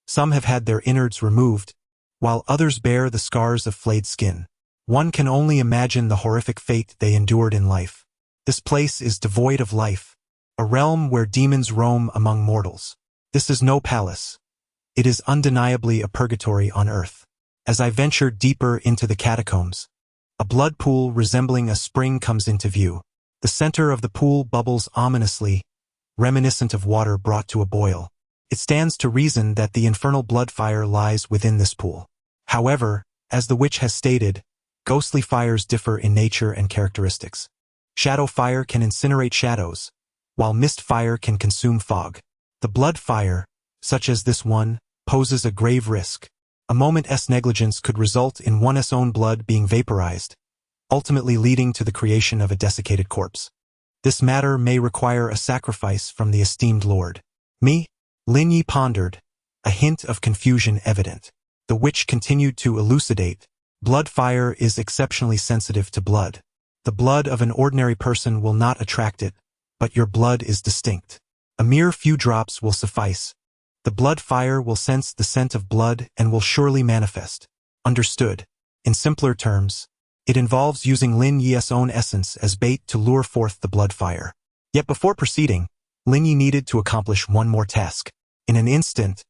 Some have had their innards removed, while others bear the scars of flayed skin. One can only imagine the horrific fate they endured in life. This place is devoid of life, a realm where demons roam among mortals. This is no palace. It is undeniably a purgatory on earth. As I venture deeper into the catacombs, a blood pool resembling a spring comes into view. The center of the pool bubbles ominously, reminiscent of water brought to a boil. It stands to reason that the infernal blood fire lies within this pool. However, as the witch has stated, ghostly fires differ in nature and characteristics. Shadow fire can incinerate shadows, while mist fire can consume fog. The blood fire, such as this one, poses a grave risk. A moment's negligence could result in one's own blood being vaporized, ultimately leading to the creation of a desiccated corpse. This matter may require a sacrifice from the esteemed lord. Me? Lin Yu pondered, a hint of confusion evident. The witch continued to elucidate. Blood fire is exceptionally sensitive to blood. The blood of an ordinary person will not attract it, but your blood is distinct. A mere few drops will suffice. The blood fire will sense the scent of blood and will surely manifest. Understood. In simpler terms, it involves using Lin Yu's own essence as bait to lure forth the blood fire. Yet before proceeding, Lin Yu needed to accomplish one more task. In an instant,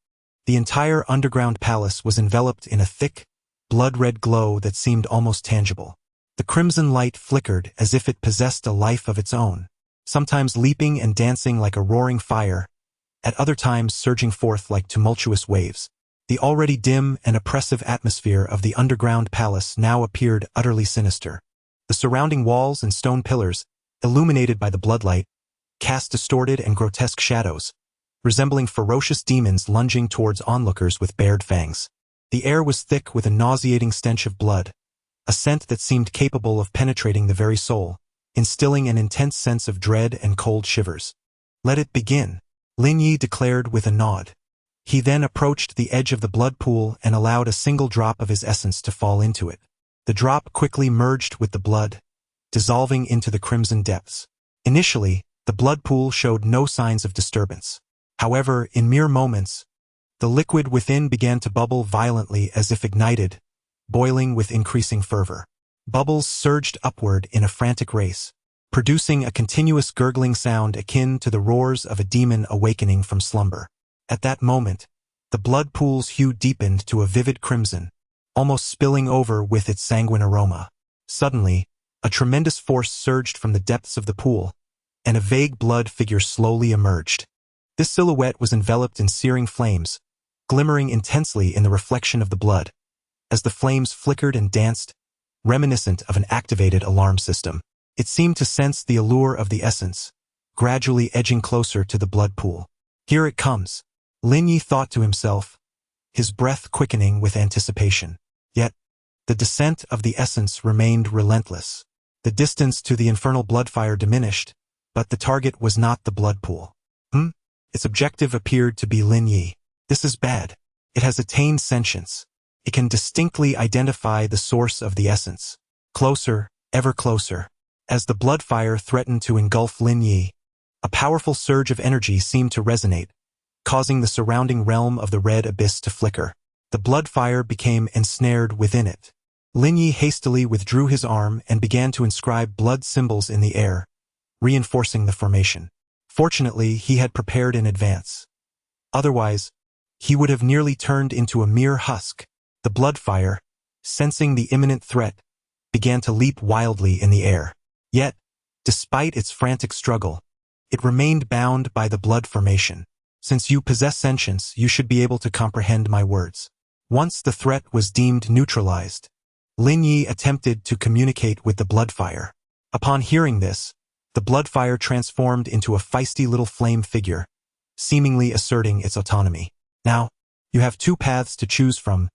the entire underground palace was enveloped in a thick, blood-red glow that seemed almost tangible. The crimson light flickered as if it possessed a life of its own, sometimes leaping and dancing like a roaring fire, at other times surging forth like tumultuous waves. The already dim and oppressive atmosphere of the underground palace now appeared utterly sinister. The surrounding walls and stone pillars, illuminated by the bloodlight, cast distorted and grotesque shadows, resembling ferocious demons lunging towards onlookers with bared fangs. The air was thick with a nauseating stench of blood, a scent that seemed capable of penetrating the very soul, instilling an intense sense of dread and cold shivers. Let it begin, Lin Yu declared with a nod. He then approached the edge of the blood pool and allowed a single drop of his essence to fall into it. The drop quickly merged with the blood, dissolving into the crimson depths. Initially, the blood pool showed no signs of disturbance. However, in mere moments, the liquid within began to bubble violently as if ignited, boiling with increasing fervor. Bubbles surged upward in a frantic race, producing a continuous gurgling sound akin to the roars of a demon awakening from slumber. At that moment, the blood pool's hue deepened to a vivid crimson, almost spilling over with its sanguine aroma. Suddenly, a tremendous force surged from the depths of the pool, and a vague blood figure slowly emerged. This silhouette was enveloped in searing flames, glimmering intensely in the reflection of the blood, as the flames flickered and danced, reminiscent of an activated alarm system. It seemed to sense the allure of the essence, gradually edging closer to the blood pool. Here it comes, Lin Yu thought to himself, his breath quickening with anticipation. Yet, the descent of the essence remained relentless. The distance to the infernal bloodfire diminished, but the target was not the blood pool. Its objective appeared to be Lin Yu. This is bad. It has attained sentience. It can distinctly identify the source of the essence. Closer, ever closer. As the bloodfire threatened to engulf Lin Yu, a powerful surge of energy seemed to resonate, causing the surrounding realm of the red abyss to flicker. The bloodfire became ensnared within it. Lin Yu hastily withdrew his arm and began to inscribe blood symbols in the air, reinforcing the formation. Fortunately, he had prepared in advance. Otherwise, he would have nearly turned into a mere husk. The bloodfire, sensing the imminent threat, began to leap wildly in the air. Yet, despite its frantic struggle, it remained bound by the blood formation. Since you possess sentience, you should be able to comprehend my words. Once the threat was deemed neutralized, Lin Yu attempted to communicate with the bloodfire. Upon hearing this, the bloodfire transformed into a feisty little flame figure, seemingly asserting its autonomy. Now, you have two paths to choose from.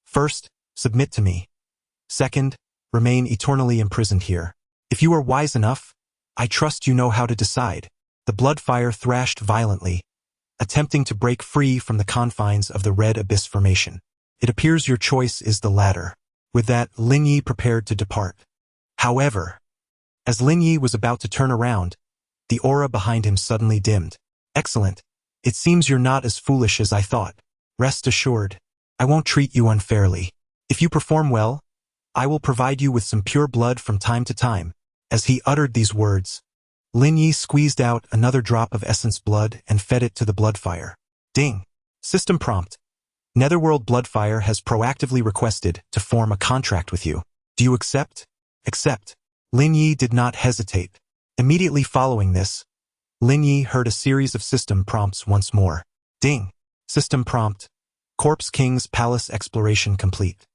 First, submit to me. Second, remain eternally imprisoned here. If you are wise enough, I trust you know how to decide. The bloodfire thrashed violently, attempting to break free from the confines of the red abyss formation. It appears your choice is the latter. With that, Lin Yu prepared to depart. However, as Lin Yu was about to turn around, the aura behind him suddenly dimmed. Excellent. It seems you're not as foolish as I thought. Rest assured, I won't treat you unfairly. If you perform well, I will provide you with some pure blood from time to time. As he uttered these words, Lin Yu squeezed out another drop of essence blood and fed it to the bloodfire. Ding. System prompt. Netherworld bloodfire has proactively requested to form a contract with you. Do you accept? Accept. Lin Yu did not hesitate. Immediately following this, Lin Yu heard a series of system prompts once more. Ding. System prompt. Corpse King's Palace exploration complete.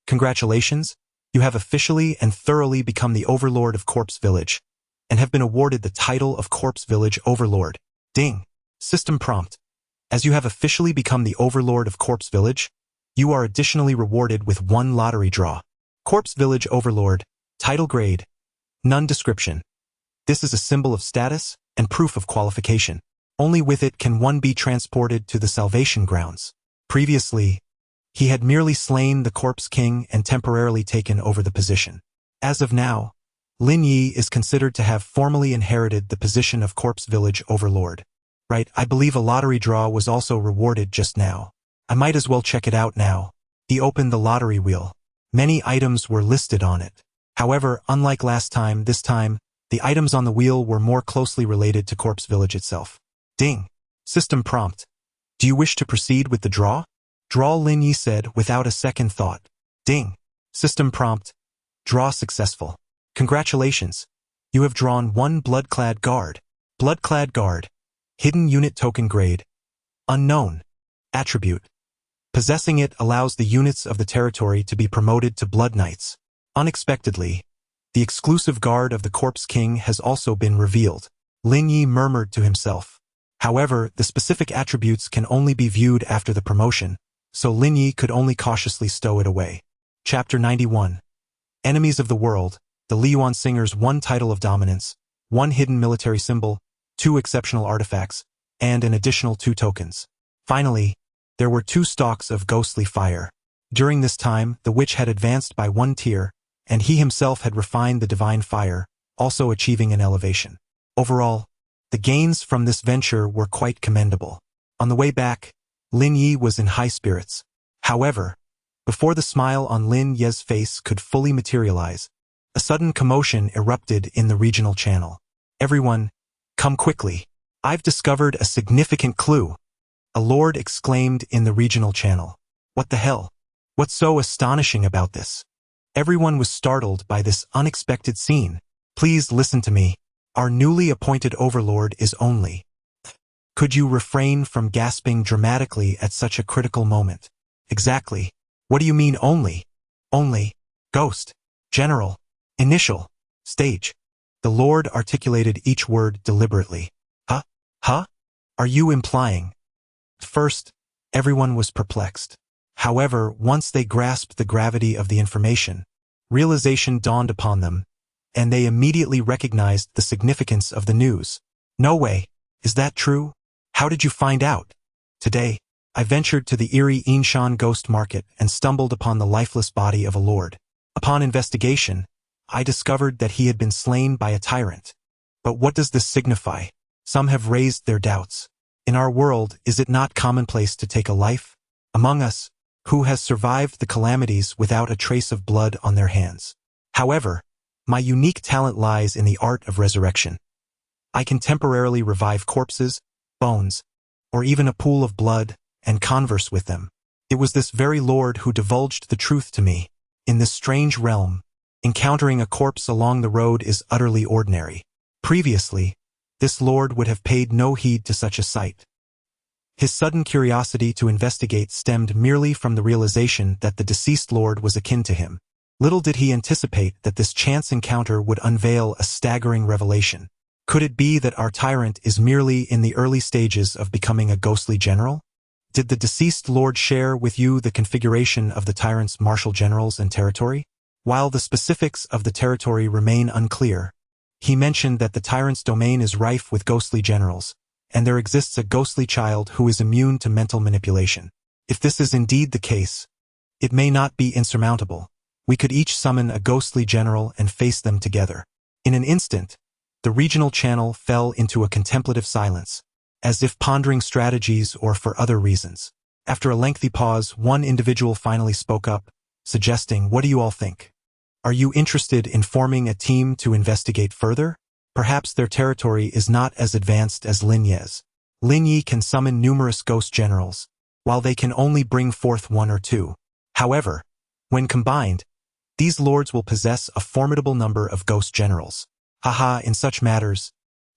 Congratulations, you have officially and thoroughly become the Overlord of Corpse Village, and have been awarded the title of Corpse Village Overlord. Ding. System prompt. As you have officially become the Overlord of Corpse Village, you are additionally rewarded with 1 lottery draw. Corpse Village Overlord, title grade, none description. This is a symbol of status and proof of qualification. Only with it can one be transported to the Salvation Grounds. Previously, he had merely slain the Corpse King and temporarily taken over the position. As of now, Lin Yu is considered to have formally inherited the position of Corpse Village Overlord. Right, I believe a lottery draw was also rewarded just now. I might as well check it out now. He opened the lottery wheel. Many items were listed on it. However, unlike last time, this time, the items on the wheel were more closely related to Corpse Village itself. Ding. System prompt. Do you wish to proceed with the draw? Draw, Lin Yu said without a second thought. Ding. System prompt. Draw successful. Congratulations. You have drawn 1 Bloodclad Guard. Bloodclad Guard. Hidden unit token grade. Unknown. Attribute. Possessing it allows the units of the territory to be promoted to Blood Knights. Unexpectedly, the exclusive guard of the Corpse King has also been revealed. Lin Yu murmured to himself. However, the specific attributes can only be viewed after the promotion, so Lin Yu could only cautiously stow it away. Chapter 91. Enemies of the World, the Liyuan Singer's 1 title of dominance, 1 hidden military symbol, 2 exceptional artifacts, and an additional 2 tokens. Finally, there were 2 stalks of ghostly fire. During this time, the witch had advanced by 1 tier, and he himself had refined the divine fire, also achieving an elevation. Overall, the gains from this venture were quite commendable. On the way back, Lin Yu was in high spirits. However, before the smile on Lin Yu's face could fully materialize, a sudden commotion erupted in the regional channel. Everyone, come quickly. I've discovered a significant clue. A lord exclaimed in the regional channel. What the hell? What's so astonishing about this? Everyone was startled by this unexpected scene. Please listen to me. Our newly appointed overlord is only Could you refrain from gasping dramatically at such a critical moment? Exactly. What do you mean only? Only. Ghost. General. Initial. Stage. The Lord articulated each word deliberately. Huh? Huh? Are you implying? At first, everyone was perplexed. However, once they grasped the gravity of the information, realization dawned upon them, and they immediately recognized the significance of the news. No way. Is that true? How did you find out? Today, I ventured to the eerie Inshan ghost market and stumbled upon the lifeless body of a lord. Upon investigation, I discovered that he had been slain by a tyrant. But what does this signify? Some have raised their doubts. In our world, is it not commonplace to take a life? Among us, who has survived the calamities without a trace of blood on their hands? However, my unique talent lies in the art of resurrection. I can temporarily revive corpses, bones, or even a pool of blood, and converse with them. It was this very lord who divulged the truth to me. In this strange realm, encountering a corpse along the road is utterly ordinary. Previously, this lord would have paid no heed to such a sight. His sudden curiosity to investigate stemmed merely from the realization that the deceased lord was akin to him. Little did he anticipate that this chance encounter would unveil a staggering revelation. Could it be that our tyrant is merely in the early stages of becoming a ghostly general? Did the deceased lord share with you the configuration of the tyrant's martial generals and territory? While the specifics of the territory remain unclear, he mentioned that the tyrant's domain is rife with ghostly generals, and there exists a ghostly child who is immune to mental manipulation. If this is indeed the case, it may not be insurmountable. We could each summon a ghostly general and face them together. In an instant, the regional channel fell into a contemplative silence, as if pondering strategies or for other reasons. After a lengthy pause, one individual finally spoke up, suggesting, "What do you all think? Are you interested in forming a team to investigate further? Perhaps their territory is not as advanced as Lin Yu's. Lin Yu can summon numerous ghost generals, while they can only bring forth one or two. However, when combined, these lords will possess a formidable number of ghost generals. Haha, in such matters,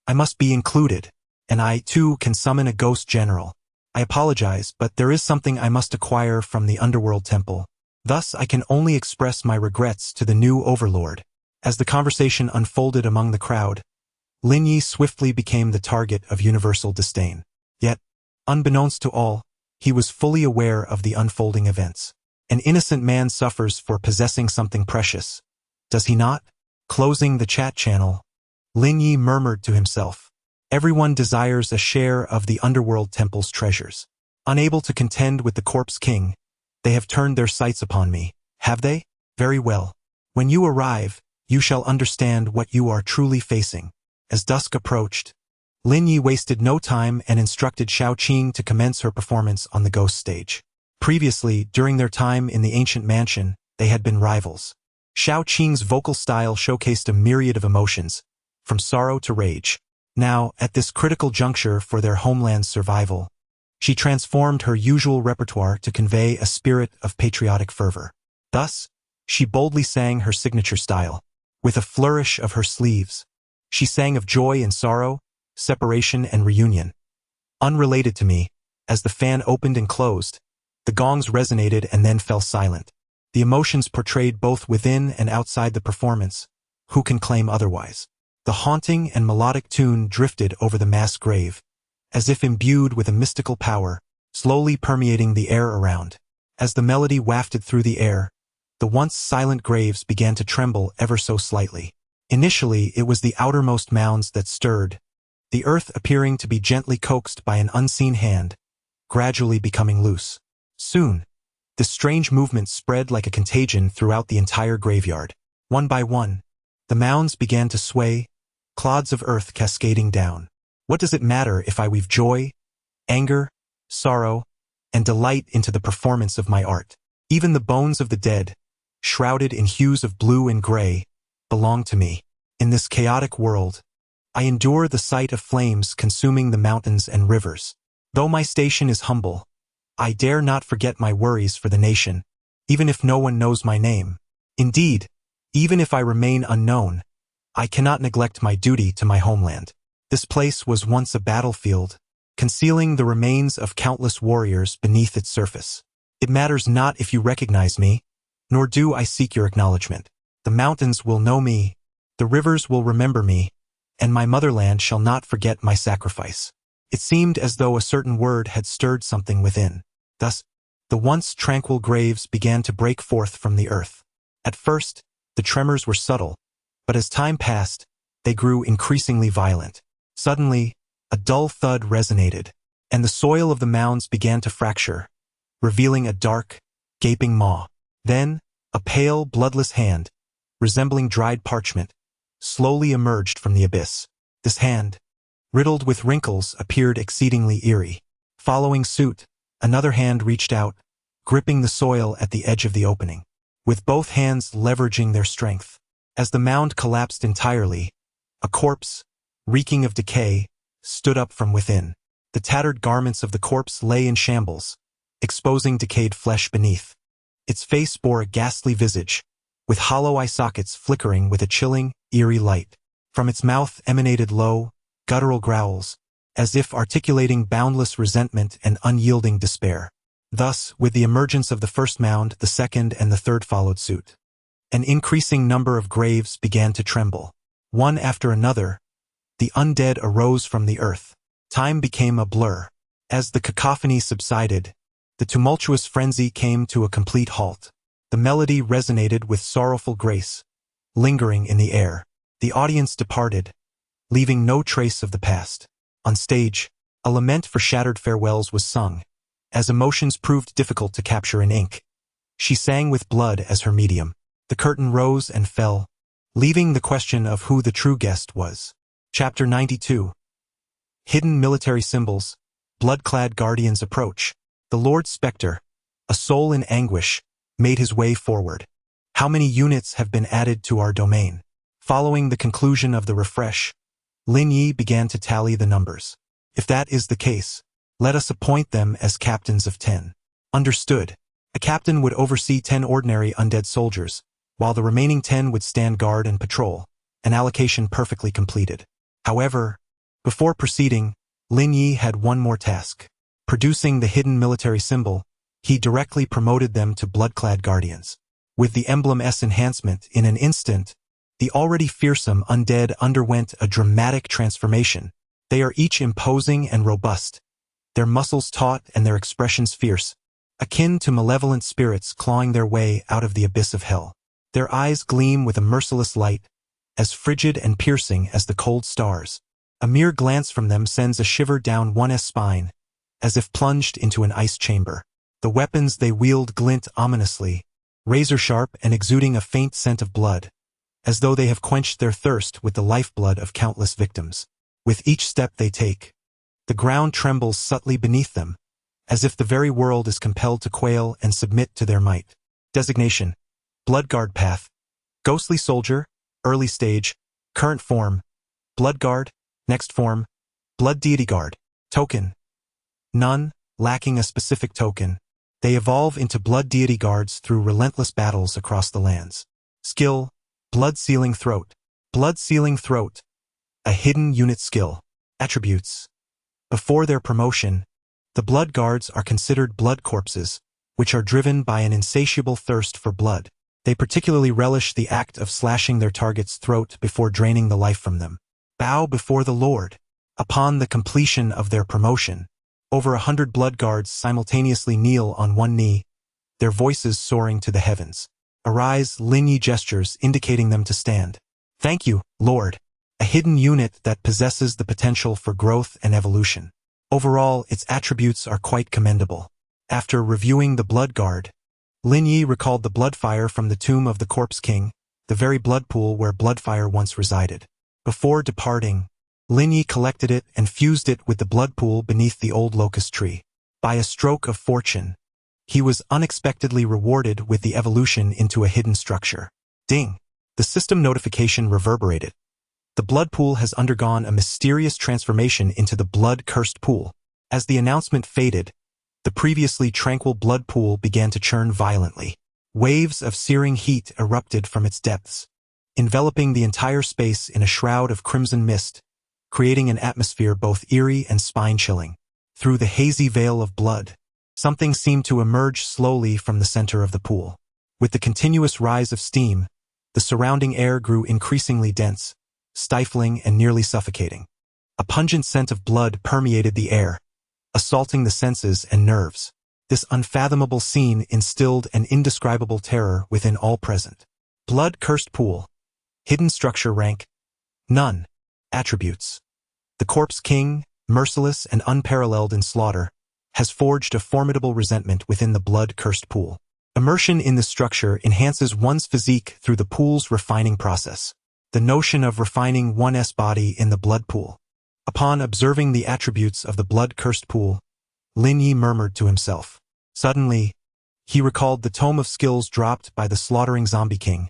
I must be included, and I, too, can summon a ghost general. I apologize, but there is something I must acquire from the Underworld temple. Thus, I can only express my regrets to the new overlord." As the conversation unfolded among the crowd, Lin Yu swiftly became the target of universal disdain. Yet, unbeknownst to all, he was fully aware of the unfolding events. An innocent man suffers for possessing something precious, does he not? Closing the chat channel, Lin Yu murmured to himself, "Everyone desires a share of the Underworld temple's treasures. Unable to contend with the corpse king, they have turned their sights upon me, have they? Very well. When you arrive, you shall understand what you are truly facing." As dusk approached, Lin Yu wasted no time and instructed Xiao Qing to commence her performance on the ghost stage. Previously, during their time in the ancient mansion, they had been rivals. Xiao Qing's vocal style showcased a myriad of emotions, from sorrow to rage. Now, at this critical juncture for their homeland's survival, she transformed her usual repertoire to convey a spirit of patriotic fervor. Thus, she boldly sang her signature style. With a flourish of her sleeves, she sang of joy and sorrow, separation and reunion. Unrelated to me, as the fan opened and closed, the gongs resonated and then fell silent. The emotions portrayed both within and outside the performance. Who can claim otherwise? The haunting and melodic tune drifted over the mass grave, as if imbued with a mystical power, slowly permeating the air around. As the melody wafted through the air, the once silent graves began to tremble ever so slightly. Initially, it was the outermost mounds that stirred, the earth appearing to be gently coaxed by an unseen hand, gradually becoming loose. Soon, this strange movement spread like a contagion throughout the entire graveyard. One by one, the mounds began to sway, clods of earth cascading down. What does it matter if I weave joy, anger, sorrow, and delight into the performance of my art? Even the bones of the dead, shrouded in hues of blue and gray, belong to me. In this chaotic world, I endure the sight of flames consuming the mountains and rivers. Though my station is humble, I dare not forget my worries for the nation, even if no one knows my name. Indeed, even if I remain unknown, I cannot neglect my duty to my homeland. This place was once a battlefield, concealing the remains of countless warriors beneath its surface. It matters not if you recognize me, nor do I seek your acknowledgement. The mountains will know me, the rivers will remember me, and my motherland shall not forget my sacrifice. It seemed as though a certain word had stirred something within. Thus, the once tranquil graves began to break forth from the earth. At first, the tremors were subtle, but as time passed, they grew increasingly violent. Suddenly, a dull thud resonated, and the soil of the mounds began to fracture, revealing a dark, gaping maw. Then, a pale, bloodless hand, resembling dried parchment, slowly emerged from the abyss. This hand, riddled with wrinkles, appeared exceedingly eerie. Following suit, another hand reached out, gripping the soil at the edge of the opening, with both hands leveraging their strength. As the mound collapsed entirely, a corpse, reeking of decay, stood up from within. The tattered garments of the corpse lay in shambles, exposing decayed flesh beneath. Its face bore a ghastly visage, with hollow eye sockets flickering with a chilling, eerie light. From its mouth emanated low, guttural growls, as if articulating boundless resentment and unyielding despair. Thus, with the emergence of the first mound, the second and the third followed suit. An increasing number of graves began to tremble. One after another, the undead arose from the earth. Time became a blur. As the cacophony subsided, the tumultuous frenzy came to a complete halt. The melody resonated with sorrowful grace, lingering in the air. The audience departed, leaving no trace of the past. On stage, a lament for shattered farewells was sung, as emotions proved difficult to capture in ink. She sang with blood as her medium. The curtain rose and fell, leaving the question of who the true guest was. Chapter 92. Hidden military symbols, blood-clad guardians approach. The Lord Spectre, a soul in anguish, made his way forward. How many units have been added to our domain? Following the conclusion of the refresh, Lin Yu began to tally the numbers. If that is the case, let us appoint them as captains of 10. Understood. A captain would oversee 10 ordinary undead soldiers, while the remaining 10 would stand guard and patrol, an allocation perfectly completed. However, before proceeding, Lin Yu had one more task. Producing the hidden military symbol, he directly promoted them to blood-clad guardians. With the emblem S enhancement, in an instant, the already fearsome undead underwent a dramatic transformation. They are each imposing and robust, their muscles taut and their expressions fierce, akin to malevolent spirits clawing their way out of the abyss of hell. Their eyes gleam with a merciless light, as frigid and piercing as the cold stars. A mere glance from them sends a shiver down one's spine, as if plunged into an ice chamber. The weapons they wield glint ominously, razor-sharp and exuding a faint scent of blood, as though they have quenched their thirst with the lifeblood of countless victims. With each step they take, the ground trembles subtly beneath them, as if the very world is compelled to quail and submit to their might. Designation: Bloodguard Path. Ghostly Soldier, Early Stage. Current Form: Bloodguard. Next Form: Blood Deity Guard. Token: None, lacking a specific token. They evolve into Blood Deity Guards through relentless battles across the lands. Skill: Blood Sealing Throat. Blood Sealing Throat, a hidden unit skill. Attributes: Before their promotion, the Blood Guards are considered blood corpses, which are driven by an insatiable thirst for blood. They particularly relish the act of slashing their target's throat before draining the life from them. Bow before the Lord. Upon the completion of their promotion, over 100 Blood Guards simultaneously kneel on one knee, their voices soaring to the heavens. Arise, Lin Yu gestures indicating them to stand. Thank you, Lord. A hidden unit that possesses the potential for growth and evolution. Overall, its attributes are quite commendable. After reviewing the Blood Guard, Lin Yu recalled the Bloodfire from the tomb of the Corpse King, the very blood pool where Bloodfire once resided. Before departing, Lin Yu collected it and fused it with the blood pool beneath the old locust tree. By a stroke of fortune, he was unexpectedly rewarded with the evolution into a hidden structure. Ding! The system notification reverberated. The blood pool has undergone a mysterious transformation into the blood-cursed pool. As the announcement faded, the previously tranquil blood pool began to churn violently. Waves of searing heat erupted from its depths, enveloping the entire space in a shroud of crimson mist, creating an atmosphere both eerie and spine-chilling. through the hazy veil of blood, something seemed to emerge slowly from the center of the pool. With the continuous rise of steam, the surrounding air grew increasingly dense, stifling and nearly suffocating. A pungent scent of blood permeated the air, assaulting the senses and nerves. This unfathomable scene instilled an indescribable terror within all present. Blood-cursed pool. Hidden structure rank. None. Attributes. The corpse king, merciless and unparalleled in slaughter, has forged a formidable resentment within the blood-cursed pool. Immersion in this structure enhances one's physique through the pool's refining process. The notion of refining one's body in the blood pool. Upon observing the attributes of the blood-cursed pool, Lin Yu murmured to himself. Suddenly, he recalled the tome of skills dropped by the slaughtering zombie king.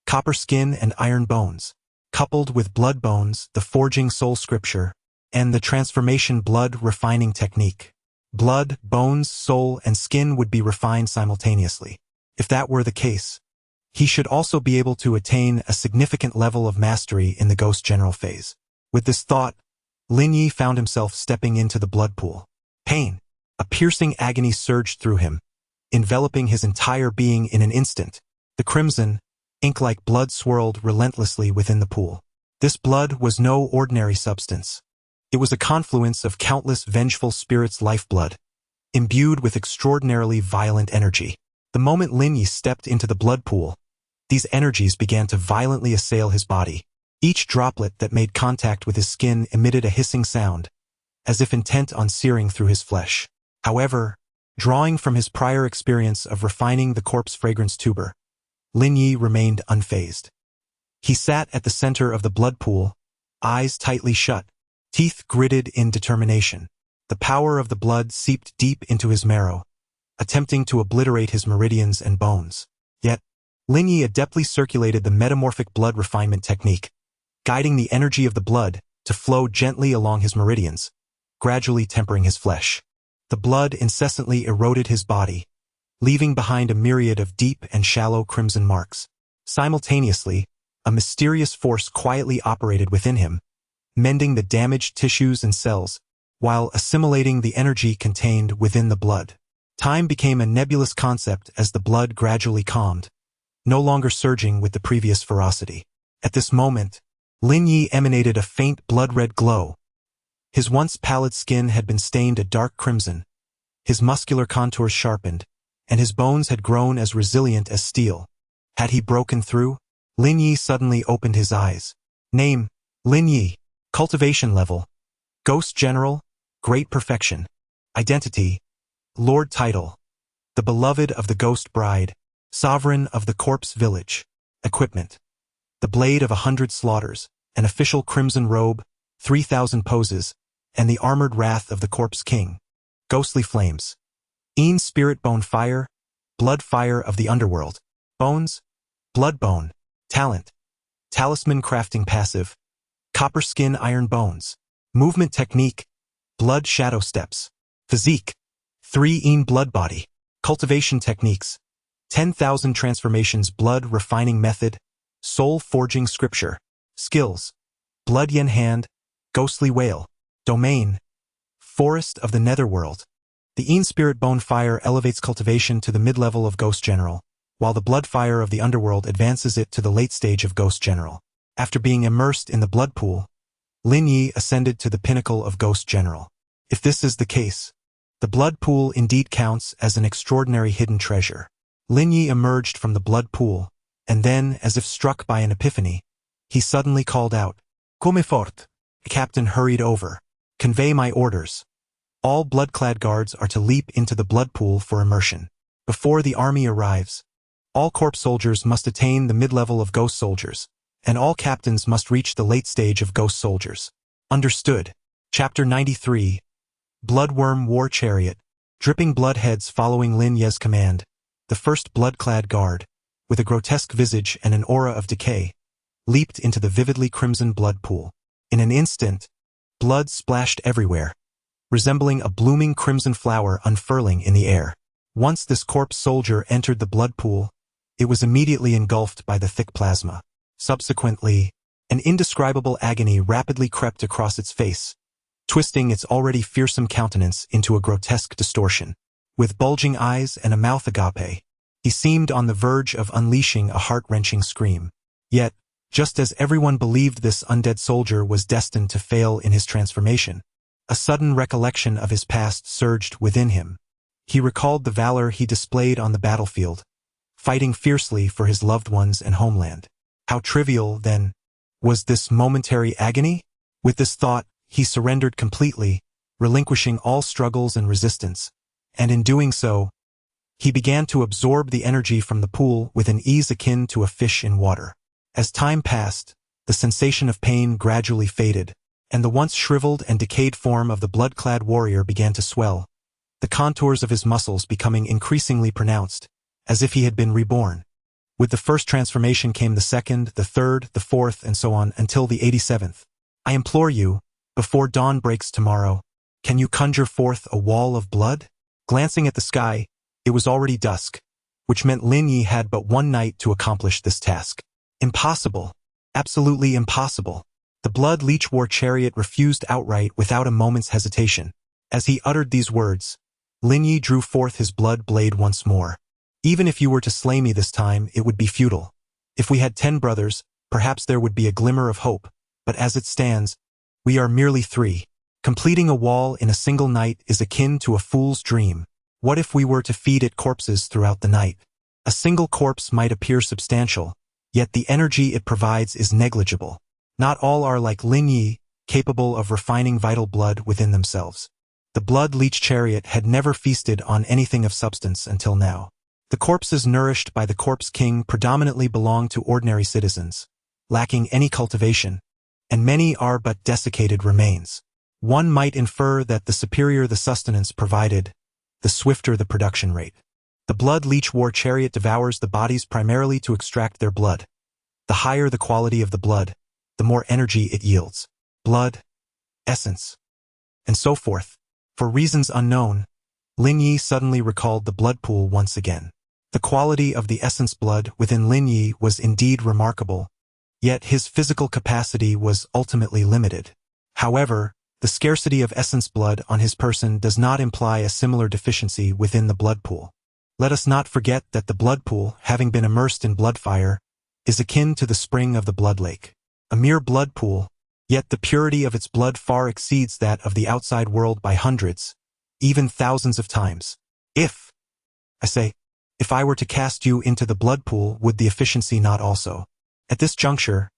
Copper skin and iron bones, coupled with blood bones, the forging soul scripture, and the transformation blood refining technique. Blood, bones, soul, and skin would be refined simultaneously. If that were the case, he should also be able to attain a significant level of mastery in the Ghost General phase. With this thought, Lin Yu found himself stepping into the blood pool. Pain, a piercing agony surged through him, enveloping his entire being in an instant. The crimson, ink-like blood swirled relentlessly within the pool. This blood was no ordinary substance. It was a confluence of countless vengeful spirits' lifeblood, imbued with extraordinarily violent energy. The moment Lin Yu stepped into the blood pool, these energies began to violently assail his body. Each droplet that made contact with his skin emitted a hissing sound, as if intent on searing through his flesh. However, drawing from his prior experience of refining the corpse fragrance tuber, Lin Yu remained unfazed. He sat at the center of the blood pool, eyes tightly shut, teeth gritted in determination. The power of the blood seeped deep into his marrow, attempting to obliterate his meridians and bones. Yet, Lin Yu adeptly circulated the metamorphic blood refinement technique, guiding the energy of the blood to flow gently along his meridians, gradually tempering his flesh. The blood incessantly eroded his body, leaving behind a myriad of deep and shallow crimson marks. Simultaneously, a mysterious force quietly operated within him, mending the damaged tissues and cells, while assimilating the energy contained within the blood. Time became a nebulous concept as the blood gradually calmed, no longer surging with the previous ferocity. At this moment, Lin Yu emanated a faint blood-red glow. His once pallid skin had been stained a dark crimson, his muscular contours sharpened, and his bones had grown as resilient as steel. Had he broken through? Lin Yu suddenly opened his eyes. Name, Lin Yu. Cultivation level, Ghost General, Great Perfection. Identity, Lord Title, the beloved of the Ghost Bride, Sovereign of the Corpse Village. Equipment, the Blade of 100 Slaughters, an official crimson robe, 3,000 poses, and the armored wrath of the Corpse King. Ghostly Flames, Spirit Bone Fire, Blood Fire of the Underworld. Bones, Blood Bone. Talent, Talisman Crafting Passive, Copper Skin Iron Bones. Movement Technique, Blood Shadow Steps. Physique, 3 Blood Body. Cultivation Techniques, 10,000 Transformations Blood Refining Method, Soul Forging Scripture. Skills, Blood Yen Hand, Ghostly Wail. Domain, Forest of the Netherworld. The Spirit Bone Fire elevates cultivation to the mid-level of Ghost General, while the Blood Fire of the Underworld advances it to the late stage of Ghost General. After being immersed in the blood pool, Lin Yu ascended to the pinnacle of Ghost General. If this is the case, the blood pool indeed counts as an extraordinary hidden treasure. Lin Yu emerged from the blood pool, and then, as if struck by an epiphany, he suddenly called out, "Come fort." The captain hurried over. "Convey my orders. All blood-clad guards are to leap into the blood pool for immersion. Before the army arrives, all corpse soldiers must attain the mid-level of ghost soldiers, and all captains must reach the late stage of ghost soldiers." Understood. Chapter 93. Bloodworm War Chariot. Dripping blood heads following Lin Yu's command, the first blood-clad guard, with a grotesque visage and an aura of decay, leaped into the vividly crimson blood pool. In an instant, blood splashed everywhere, resembling a blooming crimson flower unfurling in the air. Once this corpse soldier entered the blood pool, it was immediately engulfed by the thick plasma. Subsequently, an indescribable agony rapidly crept across its face, twisting its already fearsome countenance into a grotesque distortion. With bulging eyes and a mouth agape, he seemed on the verge of unleashing a heart-wrenching scream. Yet, just as everyone believed this undead soldier was destined to fail in his transformation, a sudden recollection of his past surged within him. He recalled the valor he displayed on the battlefield, fighting fiercely for his loved ones and homeland. How trivial, then, was this momentary agony? With this thought, he surrendered completely, relinquishing all struggles and resistance, and in doing so, he began to absorb the energy from the pool with an ease akin to a fish in water. As time passed, the sensation of pain gradually faded, and the once shriveled and decayed form of the blood-clad warrior began to swell, the contours of his muscles becoming increasingly pronounced, as if he had been reborn. With the first transformation came the second, the third, the fourth, and so on until the 87th. I implore you, before dawn breaks tomorrow, can you conjure forth a wall of blood? Glancing at the sky, it was already dusk, which meant Lin Yu had but one night to accomplish this task. Impossible. Absolutely impossible. The blood leech war chariot refused outright without a moment's hesitation. As he uttered these words, Lin Yu drew forth his blood blade once more. Even if you were to slay me this time, it would be futile. If we had 10 brothers, perhaps there would be a glimmer of hope, but as it stands, we are merely 3. Completing a wall in a single night is akin to a fool's dream. What if we were to feed it corpses throughout the night? A single corpse might appear substantial, yet the energy it provides is negligible. Not all are like Lin Yu, capable of refining vital blood within themselves. The blood leech chariot had never feasted on anything of substance until now. The corpses nourished by the corpse king predominantly belong to ordinary citizens, lacking any cultivation, and many are but desiccated remains. One might infer that the superior the sustenance provided, the swifter the production rate. The blood leech war chariot devours the bodies primarily to extract their blood. The higher the quality of the blood, the more energy it yields. Blood, essence, and so forth. For reasons unknown, Lin Yu suddenly recalled the blood pool once again. The quality of the essence blood within Lin Yu was indeed remarkable, yet his physical capacity was ultimately limited. However, the scarcity of essence blood on his person does not imply a similar deficiency within the blood pool. Let us not forget that the blood pool, having been immersed in blood fire, is akin to the spring of the blood lake. A mere blood pool, yet the purity of its blood far exceeds that of the outside world by hundreds, even thousands of times. If I were to cast you into the blood pool, would the efficiency not also? At this juncture,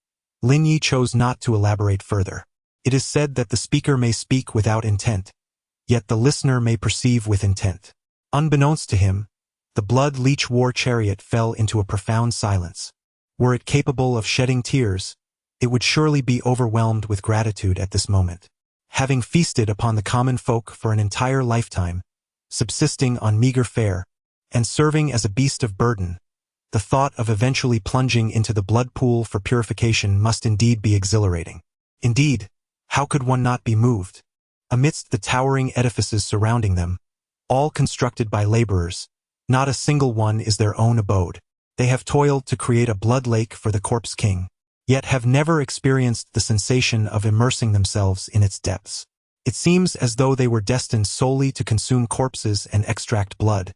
Lin Yu chose not to elaborate further. It is said that the speaker may speak without intent, yet the listener may perceive with intent. Unbeknownst to him, the blood leech war chariot fell into a profound silence. Were it capable of shedding tears, it would surely be overwhelmed with gratitude at this moment. Having feasted upon the common folk for an entire lifetime, subsisting on meager fare, and serving as a beast of burden, the thought of eventually plunging into the blood pool for purification must indeed be exhilarating. Indeed, how could one not be moved? Amidst the towering edifices surrounding them, all constructed by laborers, not a single one is their own abode. They have toiled to create a blood lake for the corpse king, yet have never experienced the sensation of immersing themselves in its depths. It seems as though they were destined solely to consume corpses and extract blood,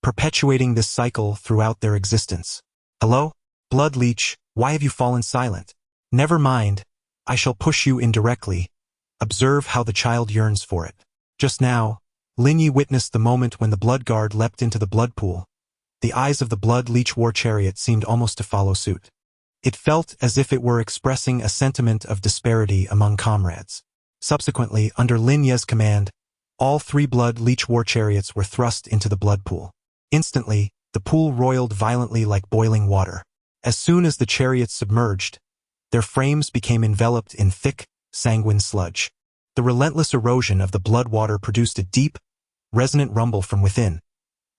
perpetuating this cycle throughout their existence. Hello? Blood leech, why have you fallen silent? Never mind, I shall push you in directly. Observe how the child yearns for it. Just now, Lin Yu witnessed the moment when the blood guard leapt into the blood pool. The eyes of the blood leech war chariot seemed almost to follow suit. It felt as if it were expressing a sentiment of disparity among comrades. Subsequently, under Lin Yu's command, all 3 blood leech war chariots were thrust into the blood pool. Instantly, the pool roiled violently like boiling water. As soon as the chariots submerged, their frames became enveloped in thick, sanguine sludge. The relentless erosion of the blood water produced a deep, resonant rumble from within,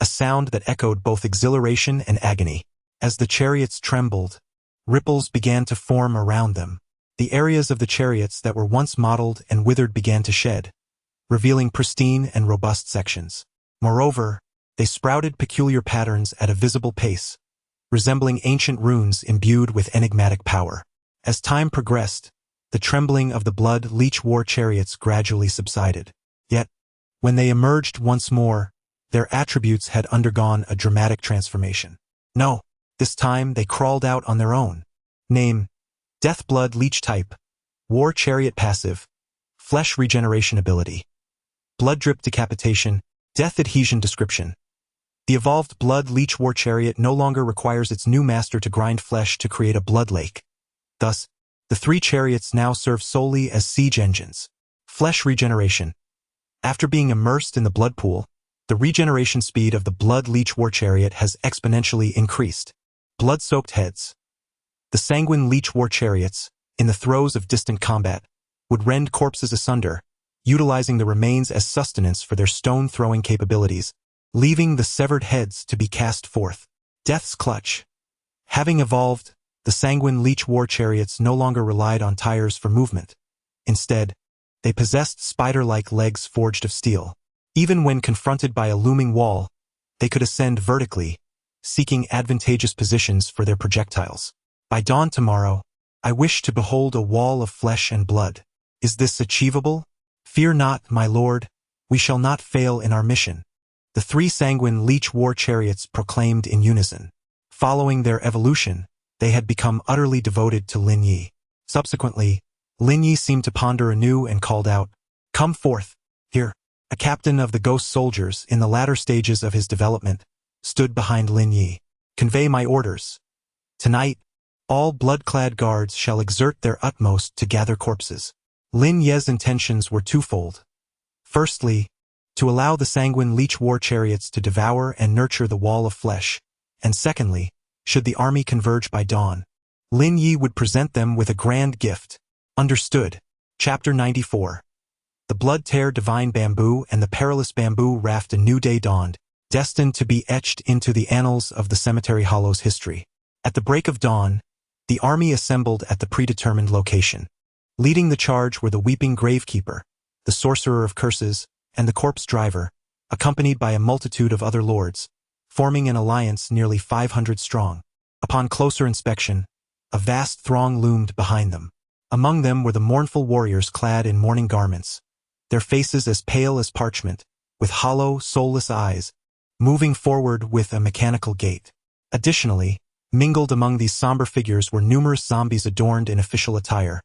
a sound that echoed both exhilaration and agony. As the chariots trembled, ripples began to form around them. The areas of the chariots that were once mottled and withered began to shed, revealing pristine and robust sections. Moreover, they sprouted peculiar patterns at a visible pace, resembling ancient runes imbued with enigmatic power. As time progressed, the trembling of the blood leech war chariots gradually subsided. Yet, when they emerged once more, their attributes had undergone a dramatic transformation. No, this time they crawled out on their own. Name: Deathblood Leech Type, War Chariot Passive, Flesh Regeneration Ability, Blood Drip Decapitation, Death Adhesion Description. The evolved Blood Leech War Chariot no longer requires its new master to grind flesh to create a blood lake. Thus, the 3 chariots now serve solely as siege engines. Flesh Regeneration. After being immersed in the blood pool, the regeneration speed of the Blood Leech War Chariot has exponentially increased. Blood-soaked heads. The sanguine Leech War Chariots, in the throes of distant combat, would rend corpses asunder, utilizing the remains as sustenance for their stone-throwing capabilities, leaving the severed heads to be cast forth. Death's Clutch. Having evolved, the sanguine Leech War Chariots no longer relied on tires for movement. Instead, they possessed spider-like legs forged of steel. Even when confronted by a looming wall, they could ascend vertically, seeking advantageous positions for their projectiles. By dawn tomorrow, I wish to behold a wall of flesh and blood. Is this achievable? Fear not, my lord, we shall not fail in our mission. The 3 sanguine Leech War Chariots proclaimed in unison. Following their evolution, they had become utterly devoted to Lin Yu. Subsequently, Lin Yu seemed to ponder anew and called out, "Come forth." Here, a captain of the ghost soldiers in the latter stages of his development stood behind Lin Yu. "Convey my orders. Tonight, all blood-clad guards shall exert their utmost to gather corpses." Lin Yu's intentions were twofold. Firstly, to allow the sanguine Leech War Chariots to devour and nurture the wall of flesh, and secondly, should the army converge by dawn, Lin Yu would present them with a grand gift. Understood. Chapter 94. The blood-tear divine bamboo and the perilous bamboo raft. A new day dawned, destined to be etched into the annals of the Cemetery Hollow's history. At the break of dawn, the army assembled at the predetermined location. Leading the charge were the weeping gravekeeper, the sorcerer of curses, and the corpse driver, accompanied by a multitude of other lords, forming an alliance nearly 500 strong. Upon closer inspection, a vast throng loomed behind them. Among them were the mournful warriors clad in mourning garments, their faces as pale as parchment, with hollow, soulless eyes, moving forward with a mechanical gait. Additionally, mingled among these somber figures were numerous zombies adorned in official attire,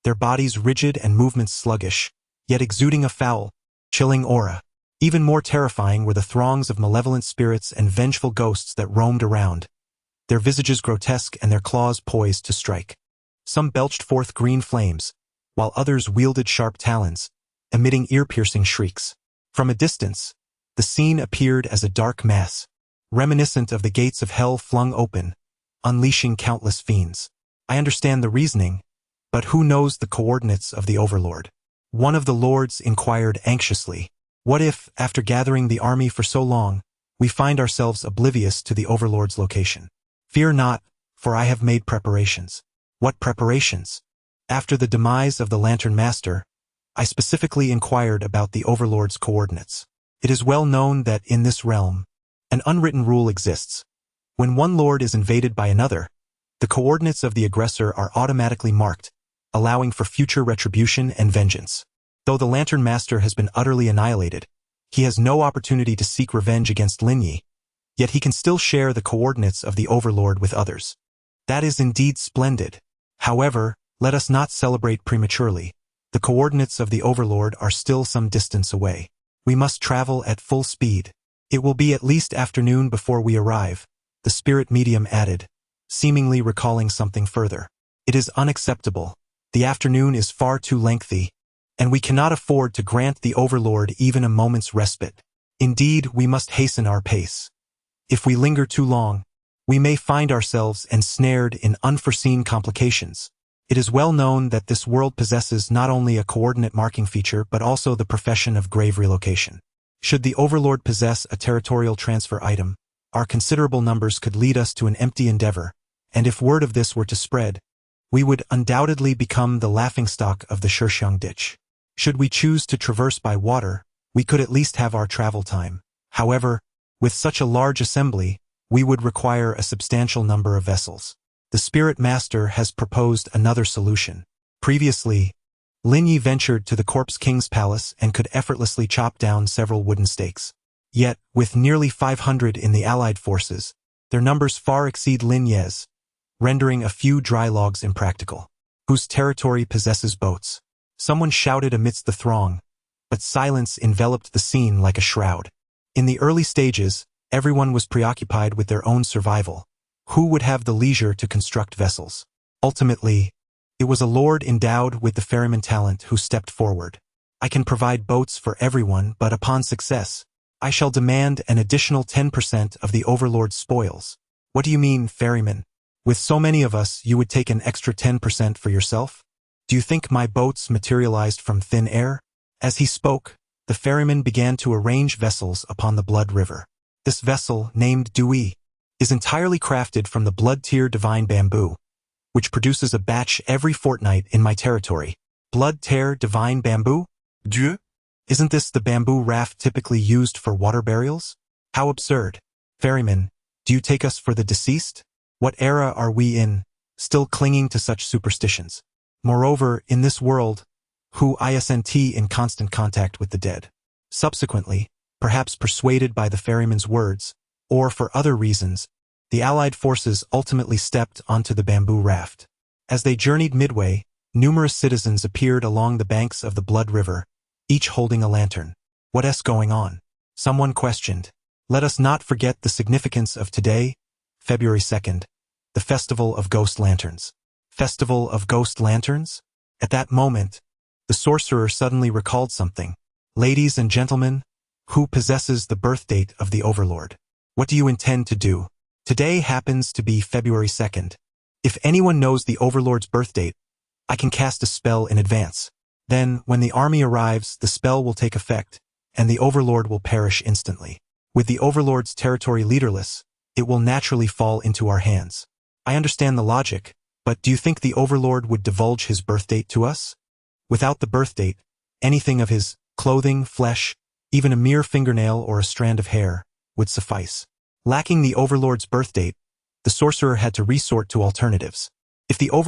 their bodies rigid and movements sluggish, yet exuding a foul, chilling aura. Even more terrifying were the throngs of malevolent spirits and vengeful ghosts that roamed around, their visages grotesque and their claws poised to strike. Some belched forth green flames, while others wielded sharp talons, emitting ear-piercing shrieks. From a distance, the scene appeared as a dark mass, reminiscent of the gates of hell flung open, unleashing countless fiends. I understand the reasoning, but who knows the coordinates of the Overlord? One of the lords inquired anxiously. What if, after gathering the army for so long, we find ourselves oblivious to the Overlord's location? Fear not, for I have made preparations. What preparations? After the demise of the Lantern Master, I specifically inquired about the Overlord's coordinates. It is well known that in this realm, an unwritten rule exists. When one lord is invaded by another, the coordinates of the aggressor are automatically marked, allowing for future retribution and vengeance. Though the Lantern Master has been utterly annihilated, he has no opportunity to seek revenge against Lin Yu, yet he can still share the coordinates of the Overlord with others. That is indeed splendid. However, let us not celebrate prematurely. The coordinates of the Overlord are still some distance away. We must travel at full speed. It will be at least afternoon before we arrive, the spirit medium added, seemingly recalling something further. It is unacceptable. The afternoon is far too lengthy, and we cannot afford to grant the Overlord even a moment's respite. Indeed, we must hasten our pace. If we linger too long, we may find ourselves ensnared in unforeseen complications. It is well known that this world possesses not only a coordinate marking feature but also the profession of grave relocation. Should the Overlord possess a territorial transfer item, our considerable numbers could lead us to an empty endeavor, and if word of this were to spread, we would undoubtedly become the laughingstock of the Sherxiang ditch. Should we choose to traverse by water, we could at least have our travel time. However, with such a large assembly, we would require a substantial number of vessels. The Spirit Master has proposed another solution. Previously, Lin Yu ventured to the Corpse King's palace and could effortlessly chop down several wooden stakes. Yet, with nearly 500 in the allied forces, their numbers far exceed Lin Yu's, rendering a few dry logs impractical. Whose territory possesses boats? Someone shouted amidst the throng, but silence enveloped the scene like a shroud. In the early stages, everyone was preoccupied with their own survival. Who would have the leisure to construct vessels? Ultimately, it was a lord endowed with the ferryman talent who stepped forward. I can provide boats for everyone, but upon success, I shall demand an additional 10% of the overlord's spoils. What do you mean, ferryman? With so many of us, you would take an extra 10% for yourself? Do you think my boats materialized from thin air? As he spoke, the ferryman began to arrange vessels upon the Blood River. This vessel, named Dewey, is entirely crafted from the blood-tier divine bamboo, which produces a batch every fortnight in my territory. Blood-tier divine bamboo? Dieu? Isn't this the bamboo raft typically used for water burials? How absurd. Ferryman, do you take us for the deceased? What era are we in, still clinging to such superstitions? Moreover, in this world, who isn't in constant contact with the dead? Subsequently, perhaps persuaded by the ferryman's words, or for other reasons, the Allied forces ultimately stepped onto the bamboo raft. As they journeyed midway, numerous citizens appeared along the banks of the Blood River, each holding a lantern. What's going on? Someone questioned. Let us not forget the significance of today, February 2nd, the Festival of Ghost Lanterns. Festival of Ghost Lanterns? At that moment, the sorcerer suddenly recalled something. Ladies and gentlemen, who possesses the birth date of the Overlord? What do you intend to do? Today happens to be February 2nd. If anyone knows the Overlord's birth date, I can cast a spell in advance. Then, when the army arrives, the spell will take effect, and the Overlord will perish instantly. With the Overlord's territory leaderless, it will naturally fall into our hands. I understand the logic, but do you think the Overlord would divulge his birth date to us? Without the birth date, anything of his clothing, flesh, even a mere fingernail or a strand of hair, would suffice. Lacking the Overlord's birth date, the sorcerer had to resort to alternatives. If the Overlord